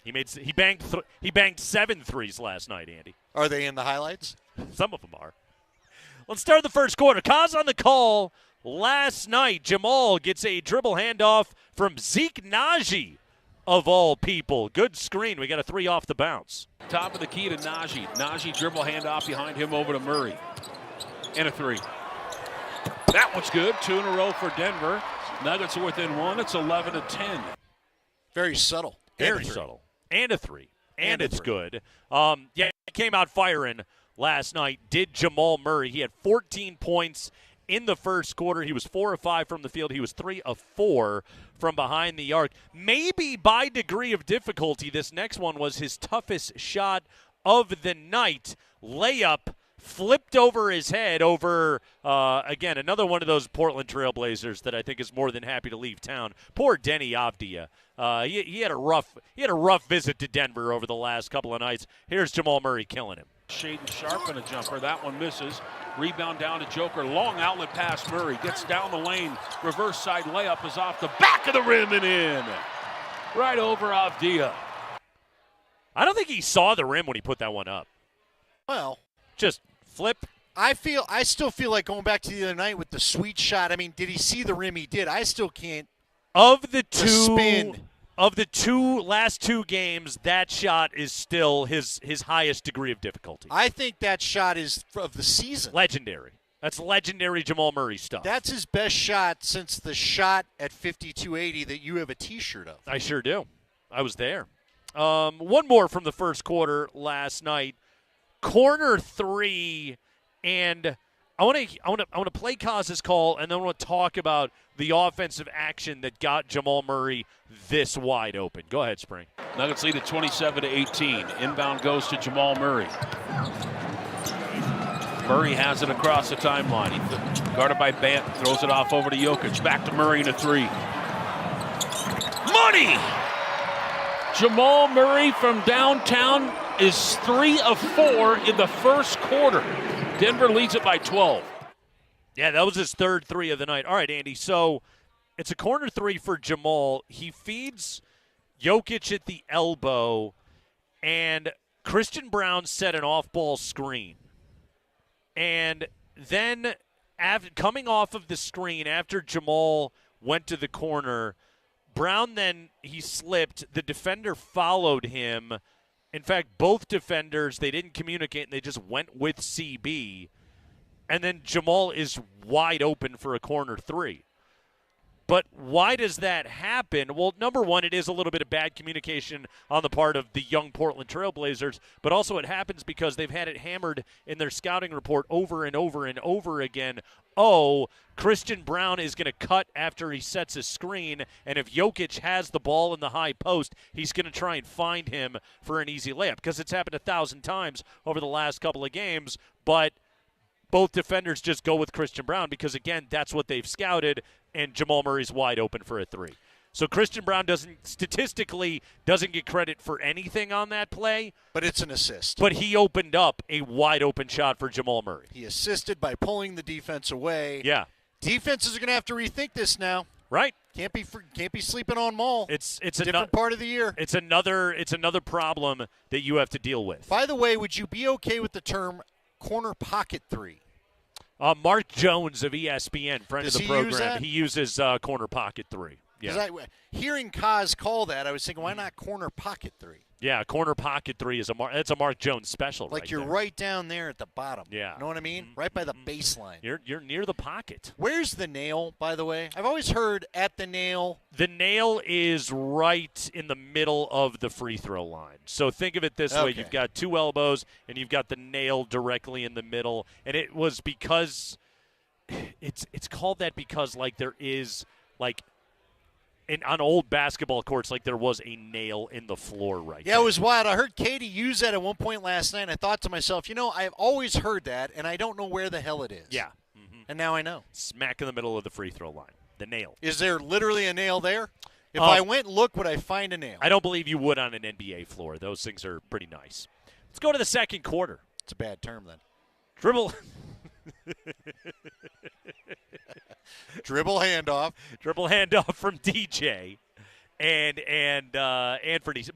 He banged 7 threes last night, Andy. Are they in the highlights? Some of them are. Let's start the first quarter. Kaz on the call last night. Jamal gets a dribble handoff from Zeke Naji, of all people. Good screen. We got a 3 off the bounce. Top of the key to Naji. Naji dribble handoff behind him over to Murray. And a 3. That one's good. 2 in a row for Denver. Nuggets are within 1. It's 11-10. Very subtle. Very subtle. And a 3. And it's good. He came out firing last night. Did Jamal Murray. He had 14 points in the first quarter. He was 4 of 5 from the field. He was 3 of 4 from behind the arc. Maybe by degree of difficulty, this next one was his toughest shot of the night. Layup. Flipped over his head over, again, another one of those Portland Trailblazers that I think is more than happy to leave town. Poor Denny Avdia. He had a rough visit to Denver over the last couple of nights. Here's Jamal Murray killing him. Shaden Sharp in a jumper. That one misses. Rebound down to Joker. Long outlet pass. Murray gets down the lane. Reverse side layup is off the back of the rim and in. Right over Avdia. I don't think he saw the rim when he put that one up. Well, just flip, I still feel like going back to the other night with the sweet shot. I mean, did he see the rim? He did. I still can't. Of the last two games, that shot is still his highest degree of difficulty. I think that shot is of the season. Legendary. That's legendary Jamal Murray stuff. That's his best shot since the shot at 52-80 that you have a T-shirt of. I sure do. I was there. One more from the first quarter last night. Corner 3, and I want to play Kaz's call, and then I want to talk about the offensive action that got Jamal Murray this wide open. Go ahead, Spring. Nuggets lead at 27-18. Inbound goes to Jamal Murray. Murray has it across the timeline. He guarded by Bant, throws it off over to Jokic. Back to Murray in a 3. Money! Jamal Murray from downtown is 3 of 4 in the first quarter. Denver leads it by 12. Yeah, that was his third 3 of the night. All right, Andy, so it's a corner 3 for Jamal. He feeds Jokic at the elbow, and Christian Brown set an off-ball screen. And then coming off of the screen after Jamal went to the corner, Brown then, he slipped. The defender followed him. In fact, both defenders, they didn't communicate, and they just went with CB. And then Jamal is wide open for a corner 3. But why does that happen? Well, number one, it is a little bit of bad communication on the part of the young Portland Trail Blazers, but also it happens because they've had it hammered in their scouting report over and over and over again. Oh, Christian Brown is going to cut after he sets a screen, and if Jokic has the ball in the high post, he's going to try and find him for an easy layup, because it's happened 1,000 times over the last couple of games, but both defenders just go with Christian Brown because, again, that's what they've scouted, and Jamal Murray's wide open for a 3. So Christian Brown doesn't get credit for anything on that play. But it's an assist. But he opened up a wide open shot for Jamal Murray. He assisted by pulling the defense away. Yeah. Defenses are going to have to rethink this now. Right. Can't be sleeping on Maul. It's a different part of the year. It's another problem that you have to deal with. By the way, would you be okay with the term corner pocket 3? Mark Jones of ESPN, friend Does of the he program, use that? he uses corner pocket 3. Yeah. Hearing Kaz call that, I was thinking, why not corner pocket 3? Yeah, corner pocket 3 is that's a Mark Jones special. Like right you're there. right down there at the bottom. Yeah. You know what I mean? Right by the baseline. You're near the pocket. Where's the nail, by the way? I've always heard at the nail. The nail is right in the middle of the free throw line. So think of it this way. You've got 2 elbows, and you've got the nail directly in the middle. And it was because it's called that because, like, there is, like, on old basketball courts, like there was a nail in the floor right there. It was wild. I heard Katie use that at one point last night, and I thought to myself, I've always heard that, and I don't know where the hell it is. Yeah. And now I know. Smack in the middle of the free throw line. The nail. Is there literally a nail there? If I went and looked, would I find a nail? I don't believe you would on an NBA floor. Those things are pretty nice. Let's go to the second quarter. It's a bad term then. Dribble. Dribble handoff. Dribble handoff from DJ. And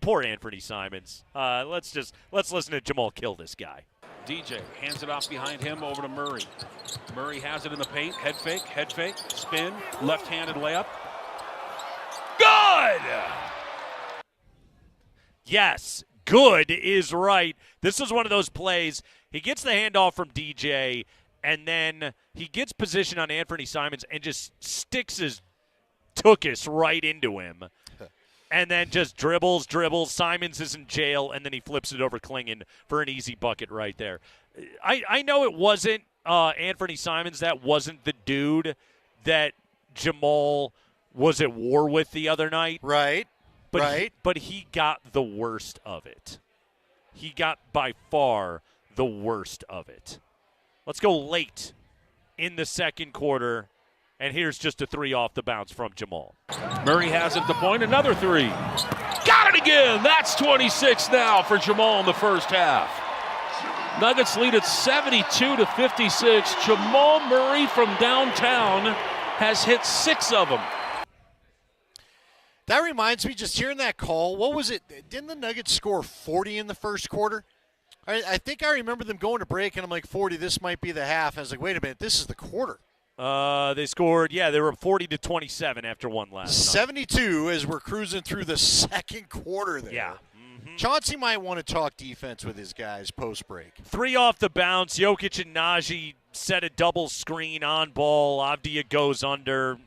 poor Anthony Simons. Let's listen to Jamal kill this guy. DJ hands it off behind him over to Murray. Murray has it in the paint. Head fake, spin, left-handed layup. Good! Yes, good is right. This is one of those plays. He gets the handoff from DJ, and then he gets position on Anthony Simons and just sticks his tuchus right into him. And then just dribbles. Simons is in jail, and then he flips it over Klingon for an easy bucket right there. I know it wasn't Anthony Simons. That wasn't the dude that Jamal was at war with the other night. Right. But he got the worst of it. He got by far the worst of it. Let's go late in the second quarter. And here's just a 3 off the bounce from Jamal. Murray has it at the point. Another 3. Got it again. That's 26 now for Jamal in the first half. Nuggets lead at 72-56. Jamal Murray from downtown has hit 6 of them. That reminds me, just hearing that call, what was it? Didn't the Nuggets score 40 in the first quarter? I think I remember them going to break, and I'm like, 40, this might be the half. I was like, wait a minute, this is the quarter. They scored, they were 40-27 after one last night. 72 as we're cruising through the second quarter there. Yeah. Chauncey might want to talk defense with his guys post-break. 3 off the bounce. Jokic and Najee set a double screen on ball. Avdia goes under.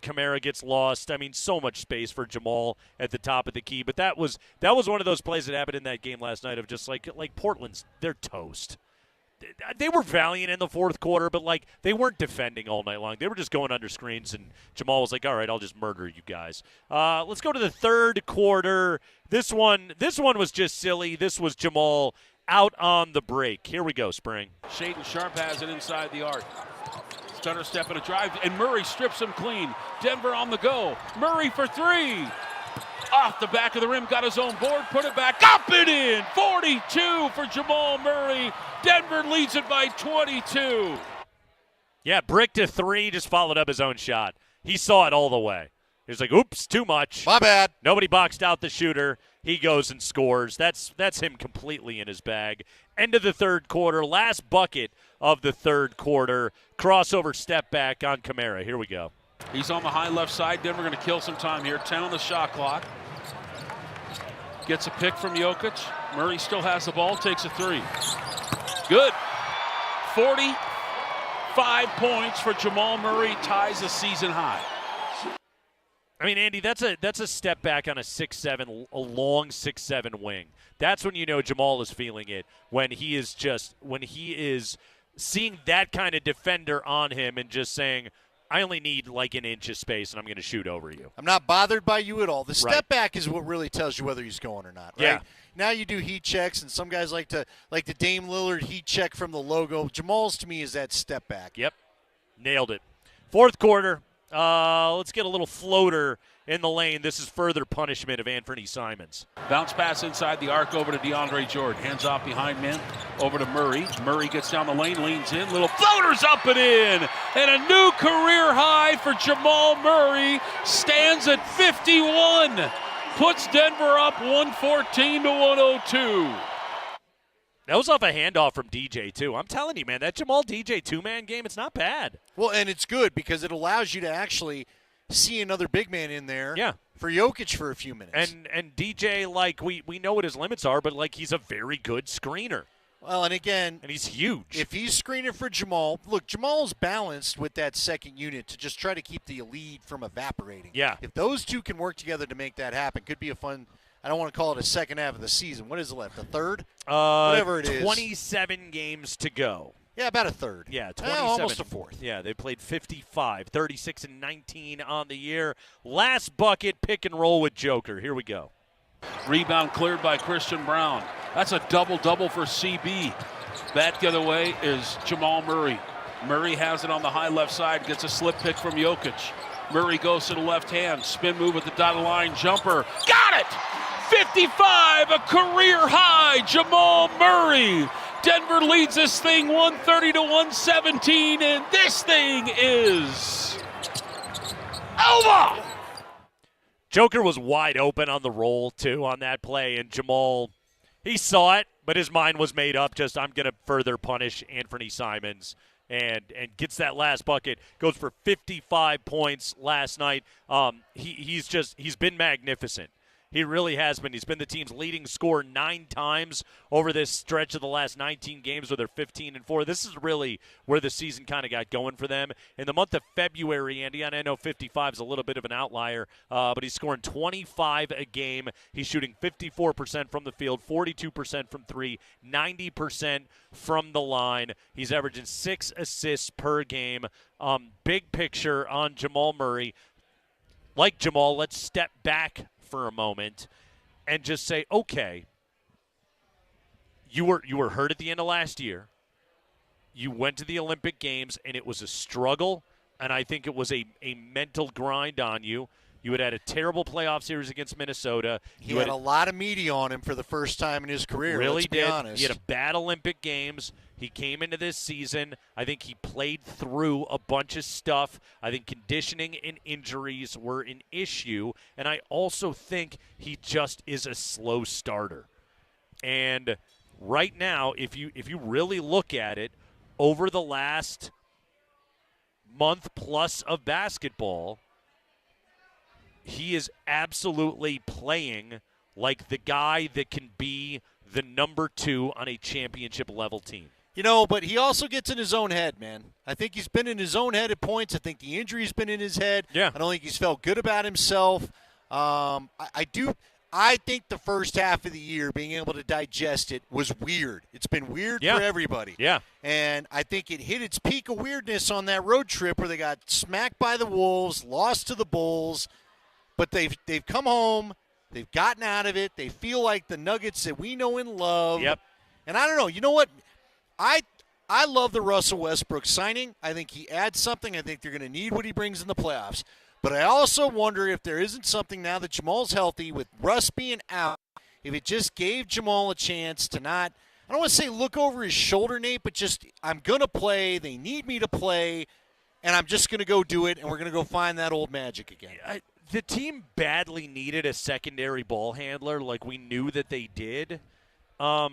Kamara gets lost. I mean, so much space for Jamal at the top of the key. But that was one of those plays that happened in that game last night of just like Portland's, they're toast. They were valiant in the fourth quarter, but they weren't defending all night long. They were just going under screens, and Jamal was like, all right, I'll just murder you guys. Let's go to the third quarter. This one was just silly. This was Jamal out on the break. Here we go, Spring. Shaden Sharp has it inside the arc. Stutter step and a drive, and Murray strips him clean. Denver on the go. Murray for 3. Off the back of the rim, got his own board, put it back, up and in! 42 for Jamal Murray. Denver leads it by 22. Yeah, brick to 3, just followed up his own shot. He saw it all the way. He was like, oops, too much. My bad. Nobody boxed out the shooter. He goes and scores. That's him completely in his bag. End of the third quarter, last bucket of the third quarter. Crossover step back on Kamara. Here we go. He's on the high left side. Denver going to kill some time here. 10 on the shot clock. Gets a pick from Jokic. Murray still has the ball. Takes a 3. Good. 45 points for Jamal Murray. Ties a season high. I mean, Andy, that's a step back on a 6'7", a long 6'7" wing. That's when you know Jamal is feeling it, when he is seeing that kind of defender on him and just saying, I only need an inch of space, and I'm going to shoot over you. I'm not bothered by you at all. The step back is what really tells you whether he's going or not, right? Yeah. Now you do heat checks, and some guys like the Dame Lillard heat check from the logo. Jamal's, to me, is that step back. Yep. Nailed it. Fourth quarter. Let's get a little floater in the lane. This is further punishment of Anthony Simons. Bounce pass inside the arc over to DeAndre Jordan. Hands off behind man. Over to Murray. Murray gets down the lane, leans in. Little floaters up and in. And a new career high for Jamal Murray. Stands at 51. Puts Denver up 114-102. That was off a handoff from DJ, too. I'm telling you, man, that Jamal DJ two-man game, it's not bad. Well, and it's good because it allows you to actually see another big man in there for Jokic for a few minutes. And DJ, we know what his limits are, but, he's a very good screener. Well, and again. And he's huge. If he's screening for Jamal, look, Jamal's balanced with that second unit to just try to keep the lead from evaporating. Yeah. If those two can work together to make that happen, could be a fun, I don't want to call it a second half of the season. What is left? A third? Whatever it is. 27 games to go. Yeah, about a third. Yeah, 27. Almost a fourth. Yeah, they played 55, 36-19 on the year. Last bucket, pick and roll with Joker. Here we go. Rebound cleared by Christian Brown. That's a double-double for CB. Back the other way is Jamal Murray. Murray has it on the high left side, gets a slip pick from Jokic. Murray goes to the left hand, spin move at the dotted line, jumper. Got it! 55, a career high, Jamal Murray. Denver leads this thing 130-117, and this thing is over. Joker was wide open on the roll, too, on that play, and Jamal, he saw it, but his mind was made up, just I'm going to further punish Anthony Simons, and gets that last bucket, goes for 55 points last night. He's been magnificent. He really has been. He's been the team's leading scorer 9 times over this stretch of the last 19 games where they're 15-4. This is really where the season kind of got going for them. In the month of February, Andy, I know 55 is a little bit of an outlier, but he's scoring 25 a game. He's shooting 54% from the field, 42% from 3, 90% from the line. He's averaging 6 assists per game. Big picture on Jamal Murray. Like Jamal, let's step back for a moment and just say, okay, you were hurt at the end of last year. You went to the Olympic Games, and it was a struggle, and I think it was a mental grind on you. You had a terrible playoff series against Minnesota. He had a lot of media on him for the first time in his career, really let's be honest. He had a bad Olympic Games. He came into this season. I think he played through a bunch of stuff. I think conditioning and injuries were an issue. And I also think he just is a slow starter. And right now, if you really look at it, over the last month plus of basketball, he is absolutely playing like the guy that can be the number 2 on a championship level team. You know, but he also gets in his own head, man. I think he's been in his own head at points. I think the injury's been in his head. Yeah. I don't think he's felt good about himself. I think the first half of the year, being able to digest it, was weird. It's been weird for everybody. Yeah. And I think it hit its peak of weirdness on that road trip where they got smacked by the Wolves, lost to the Bulls, but they've come home. They've gotten out of it. They feel like the Nuggets that we know and love. Yep. And I don't know. You know what? I love the Russell Westbrook signing. I think he adds something. I think they're going to need what he brings in the playoffs. But I also wonder if there isn't something now that Jamal's healthy, with Russ being out, if it just gave Jamal a chance to not, I don't want to say look over his shoulder, Nate, but just I'm going to play. They need me to play, and I'm just going to go do it, and we're going to go find that old magic again. The team badly needed a secondary ball handler, like we knew that they did. To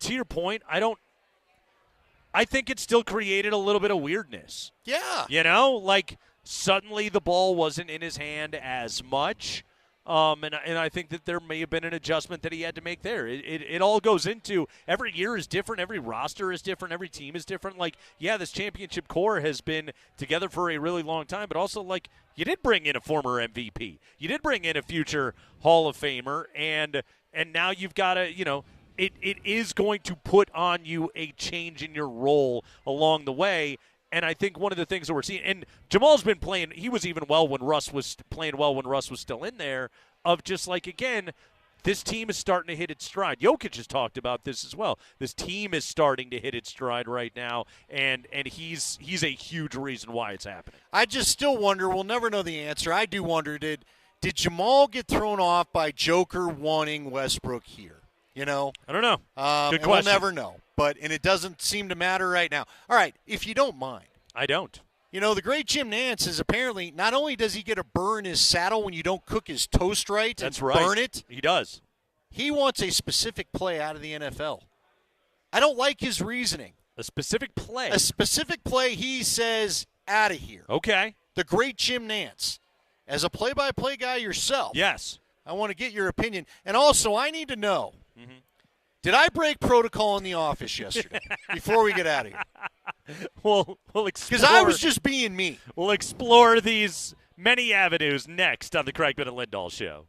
your point, I think it still created a little bit of weirdness. Yeah. You know, like suddenly the ball wasn't in his hand as much. And I think that there may have been an adjustment that he had to make there. It all goes into every year is different. Every roster is different. Every team is different. Like, yeah, this championship core has been together for a really long time, but also, like, you did bring in a former MVP. You did bring in a future Hall of Famer, and now you've got to, you know, it is going to put on you a change in your role along the way. And I think one of the things that we're seeing, and Jamal's been playing, he was even well when Russ was playing well when Russ was still in there, of just like, again, this team is starting to hit its stride. Jokic has talked about this as well. This team is starting to hit its stride right now, and he's a huge reason why it's happening. I just still wonder, we'll never know the answer. I do wonder, did Jamal get thrown off by Joker wanting Westbrook here? You know? I don't know. Good and question. we'll never know. And it doesn't seem to matter right now. All right, if you don't mind. I don't. You know, the great Jim Nantz is apparently, not only does he get a burr in his saddle when you don't cook his toast right That's and right. burn it. He does. He wants a specific play out of the NFL. I don't like his reasoning. A specific play? A specific play, he says, out of here. Okay. The great Jim Nantz. As a play-by-play guy yourself. Yes. I want to get your opinion. And also, I need to know, did I break protocol in the office yesterday before we get out of here? We'll explore. Because I was just being me. We'll explore these many avenues next on the Kreckman and Lindahl Show.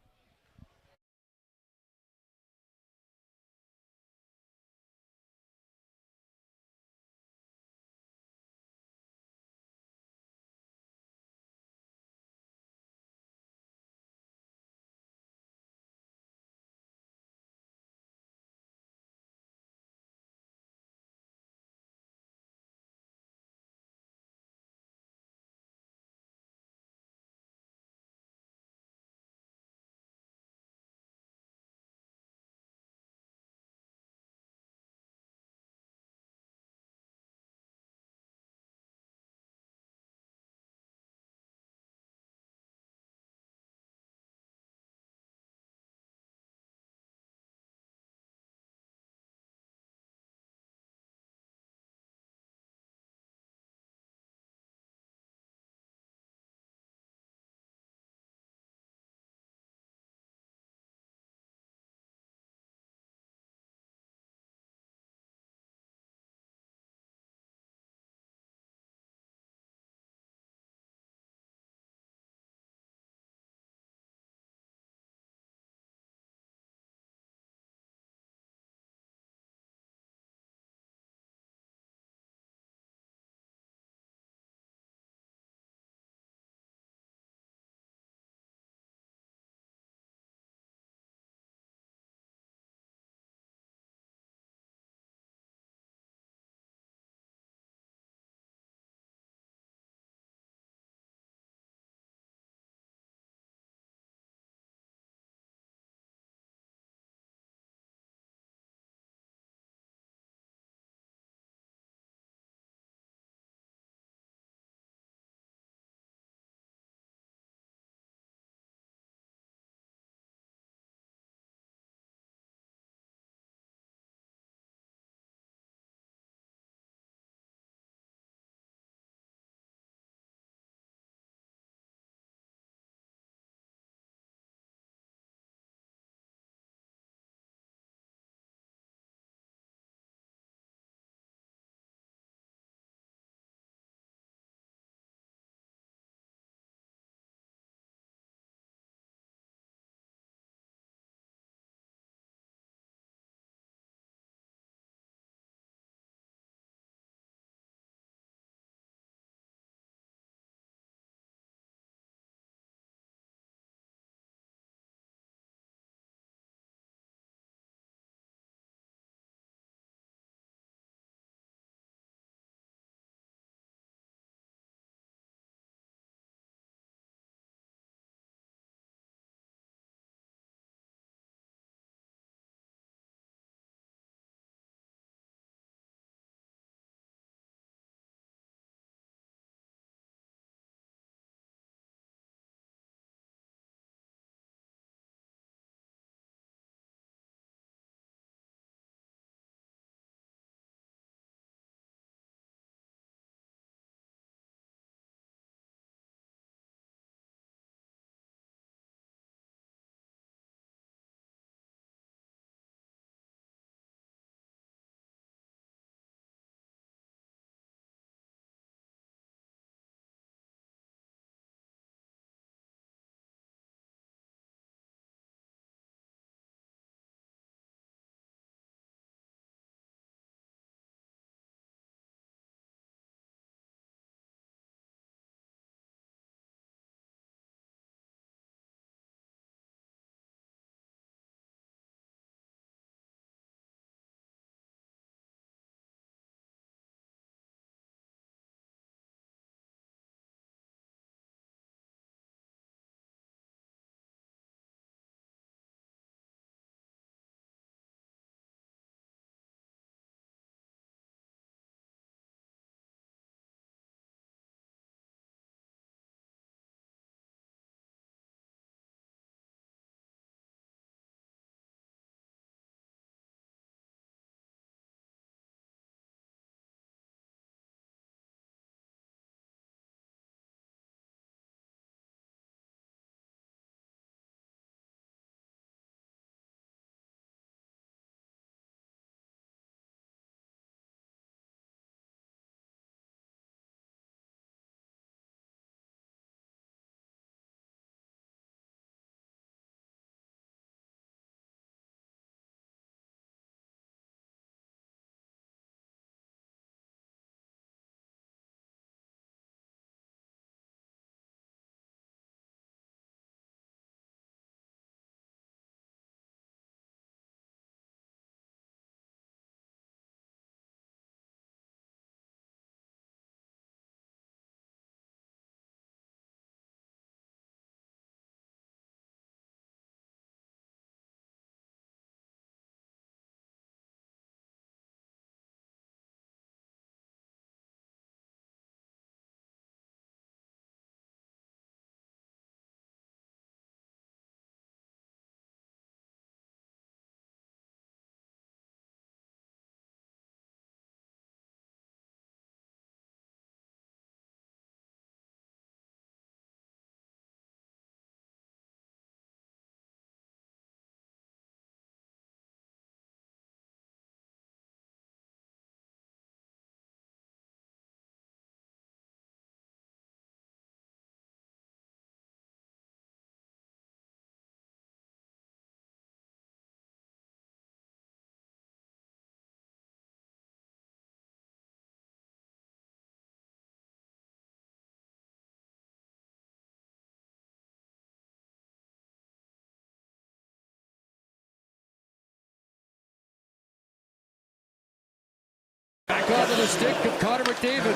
back onto the stick of Connor McDavid.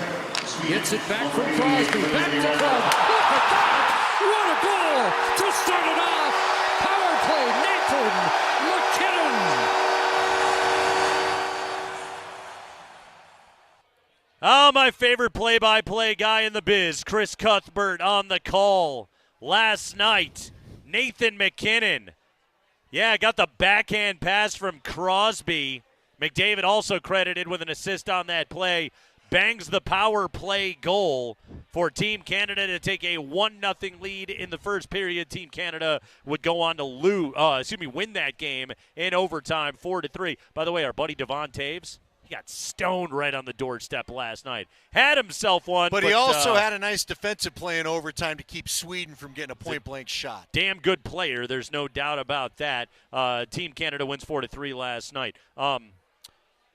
Gets it back from Crosby. Back to Crosby. Look at that! What a goal to start it off! Power play, Nathan MacKinnon. Oh, my favorite play-by-play guy in the biz, Chris Cuthbert on the call last night. Nathan MacKinnon. Yeah, got the backhand pass from Crosby. McDavid also credited with an assist on that play. Bangs the power play goal for Team Canada to take a 1-0 lead in the first period. Team Canada would go on to win that game in overtime, 4-3. By the way, our buddy Devon Taves, he got stoned right on the doorstep last night. Had himself one. But he also had a nice defensive play in overtime to keep Sweden from getting a point-blank shot. Damn good player. There's no doubt about that. Team Canada wins 4-3 last night.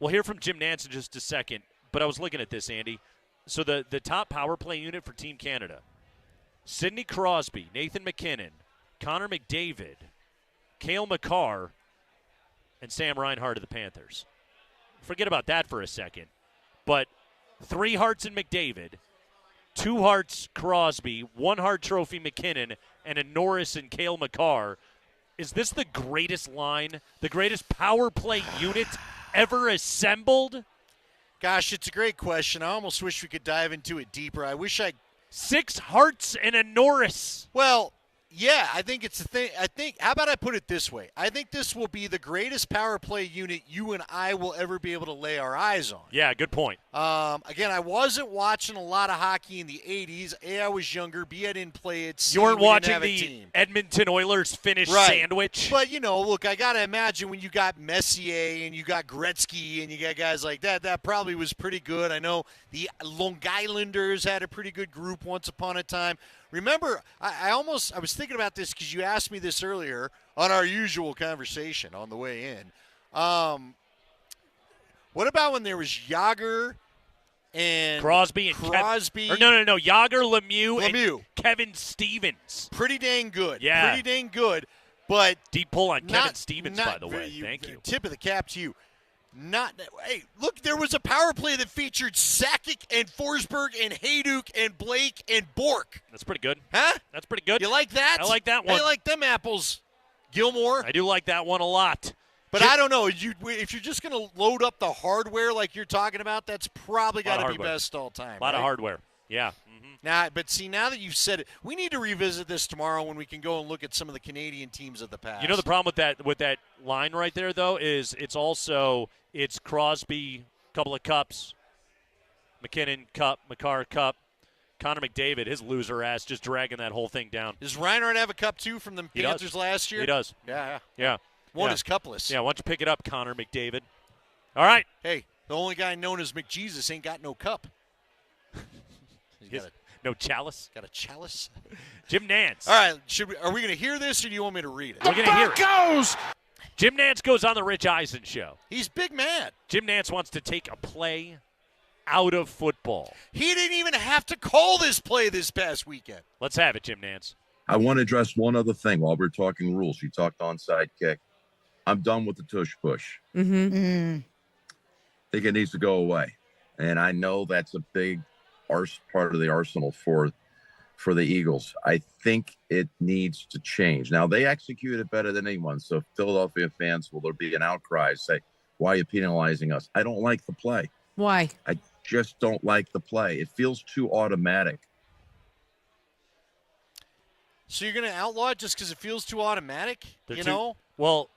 We'll hear from Jim Nantz in just a second, but I was looking at this, Andy. So the top power play unit for Team Canada, Sidney Crosby, Nathan MacKinnon, Connor McDavid, Cale Makar, and Sam Reinhart of the Panthers. Forget about that for a second. But 3 hearts in McDavid, 2 hearts Crosby, 1 Hart Trophy McKinnon, and a Norris and Cale Makar. Is this the greatest line, the greatest power play unit ever assembled? Gosh, it's a great question. I almost wish we could dive into it deeper. I wish I... 6 hearts and a Norris. Well, yeah, I think it's a thing. How about I put it this way? I think this will be the greatest power play unit you and I will ever be able to lay our eyes on. Yeah, good point. Again, I wasn't watching a lot of hockey in the 80s. A, I was younger. B, I didn't play it. C, You weren't we didn't watching have a the team. Edmonton Oilers Finnish Right. sandwich. But, look, I got to imagine when you got Messier and you got Gretzky and you got guys like that, that probably was pretty good. I know the Long Islanders had a pretty good group once upon a time. Remember, I was thinking about this because you asked me this earlier on our usual conversation on the way in. What about when there was Jágr and Crosby and Crosby? No. Jágr, Lemieux, and Kevin Stevens. Pretty dang good. Yeah. Pretty dang good. But deep pull on Kevin Stevens, by the way. Thank you. Tip of the cap to you. Hey, look, there was a power play that featured Sakic and Forsberg and Hayduk and Blake and Bork. That's pretty good. Huh? That's pretty good. You like that? I like that one. I like them apples, Gilmore. I do like that one a lot. But I don't know. If you're just going to load up the hardware like you're talking about, that's probably got to be best all time. A lot of hardware. Yeah. Now that you've said it, we need to revisit this tomorrow when we can go and look at some of the Canadian teams of the past. You know the problem with that line right there, though, is it's Crosby, couple of cups, McKinnon cup, Makar cup, Connor McDavid, his loser ass, just dragging that whole thing down. Does Reinhardt have a cup too from the Panthers last year? He does. Yeah. One is cupless. Yeah, why don't you pick it up, Connor McDavid? All right. Hey, the only guy known as McJesus ain't got no cup. No chalice? Got a chalice? Jim Nantz. All right, are we going to hear this or do you want me to read it? We're going to hear it. Jim Nantz goes on the Rich Eisen show. He's big mad. Jim Nantz wants to take a play out of football. He didn't even have to call this play this past weekend. Let's have it, Jim Nantz. I want to address one other thing while we're talking rules. You talked onside kick. I'm done with the tush push. Mm-hmm. I think it needs to go away. And I know that's a big part of the arsenal for the Eagles. I think it needs to change. Now, they execute it better than anyone. So Philadelphia fans, will there be an outcry? Say, why are you penalizing us? I don't like the play. Why? I just don't like the play. It feels too automatic. So you're going to outlaw it just because it feels too automatic? Well,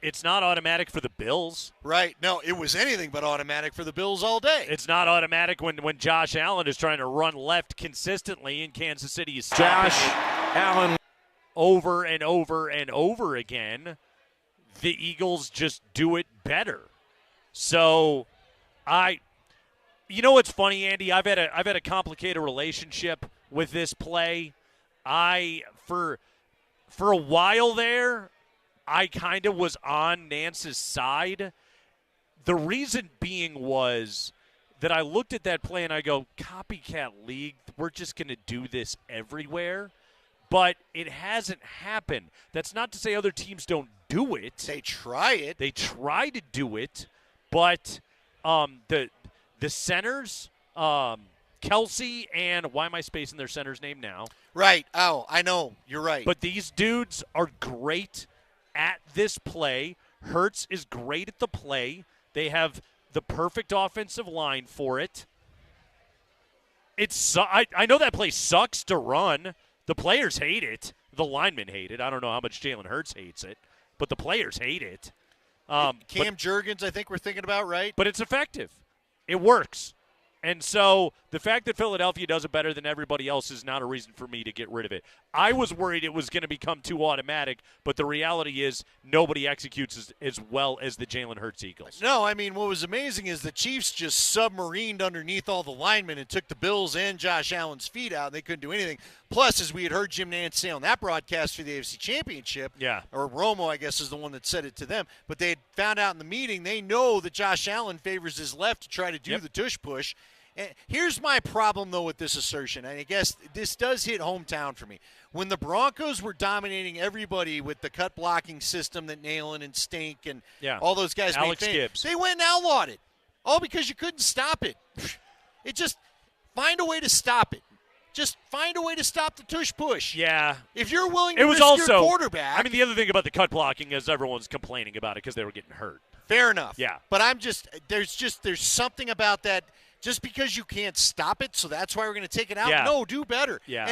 it's not automatic for the Bills. Right. No, it was anything but automatic for the Bills all day. It's not automatic when Josh Allen is trying to run left consistently in Kansas City. Is Josh Allen over and over and over again. The Eagles just do it better. So you know what's funny, Andy? I've had a complicated relationship with this play. For a while there, I kind of was on Nance's side. The reason being was that I looked at that play and I go, copycat league, we're just going to do this everywhere. But it hasn't happened. That's not to say other teams don't do it. They try it. They try to do it, but the centers, Kelsey and why am I spacing their center's name now? Right. Oh, I know. You're right. But these dudes are great at this play. Hurts is great at the play. They have the perfect offensive line for it. I know that play sucks to run. The players hate it. The linemen hate it. I don't know how much Jalen Hurts hates it, but the players hate it. Cam Jurgens, I think we're thinking about, right? But it's effective. It works. And so the fact that Philadelphia does it better than everybody else is not a reason for me to get rid of it. I was worried it was going to become too automatic, but the reality is nobody executes as well as the Jalen Hurts Eagles. No, I mean, what was amazing is the Chiefs just submarined underneath all the linemen and took the Bills and Josh Allen's feet out, and they couldn't do anything. Plus, as we had heard Jim Nantz say on that broadcast for the AFC Championship, or Romo, I guess, is the one that said it to them, but they had found out in the meeting, they know that Josh Allen favors his left to try to do the tush push. And here's my problem, though, with this assertion, and I guess this does hit hometown for me. When the Broncos were dominating everybody with the cut blocking system that Nalen and Stink and all those guys Alex made Gibbs. they went and outlawed it. All because you couldn't stop it. It just find a way to stop it. Just find a way to stop the tush push. Yeah. If you're willing to It was risk also your quarterback. I mean, the other thing about the cut blocking is everyone's complaining about it because they were getting hurt. Fair enough. Yeah. But there's something about that. Just because you can't stop it, so that's why we're going to take it out? Yeah. No, do better. Yeah. And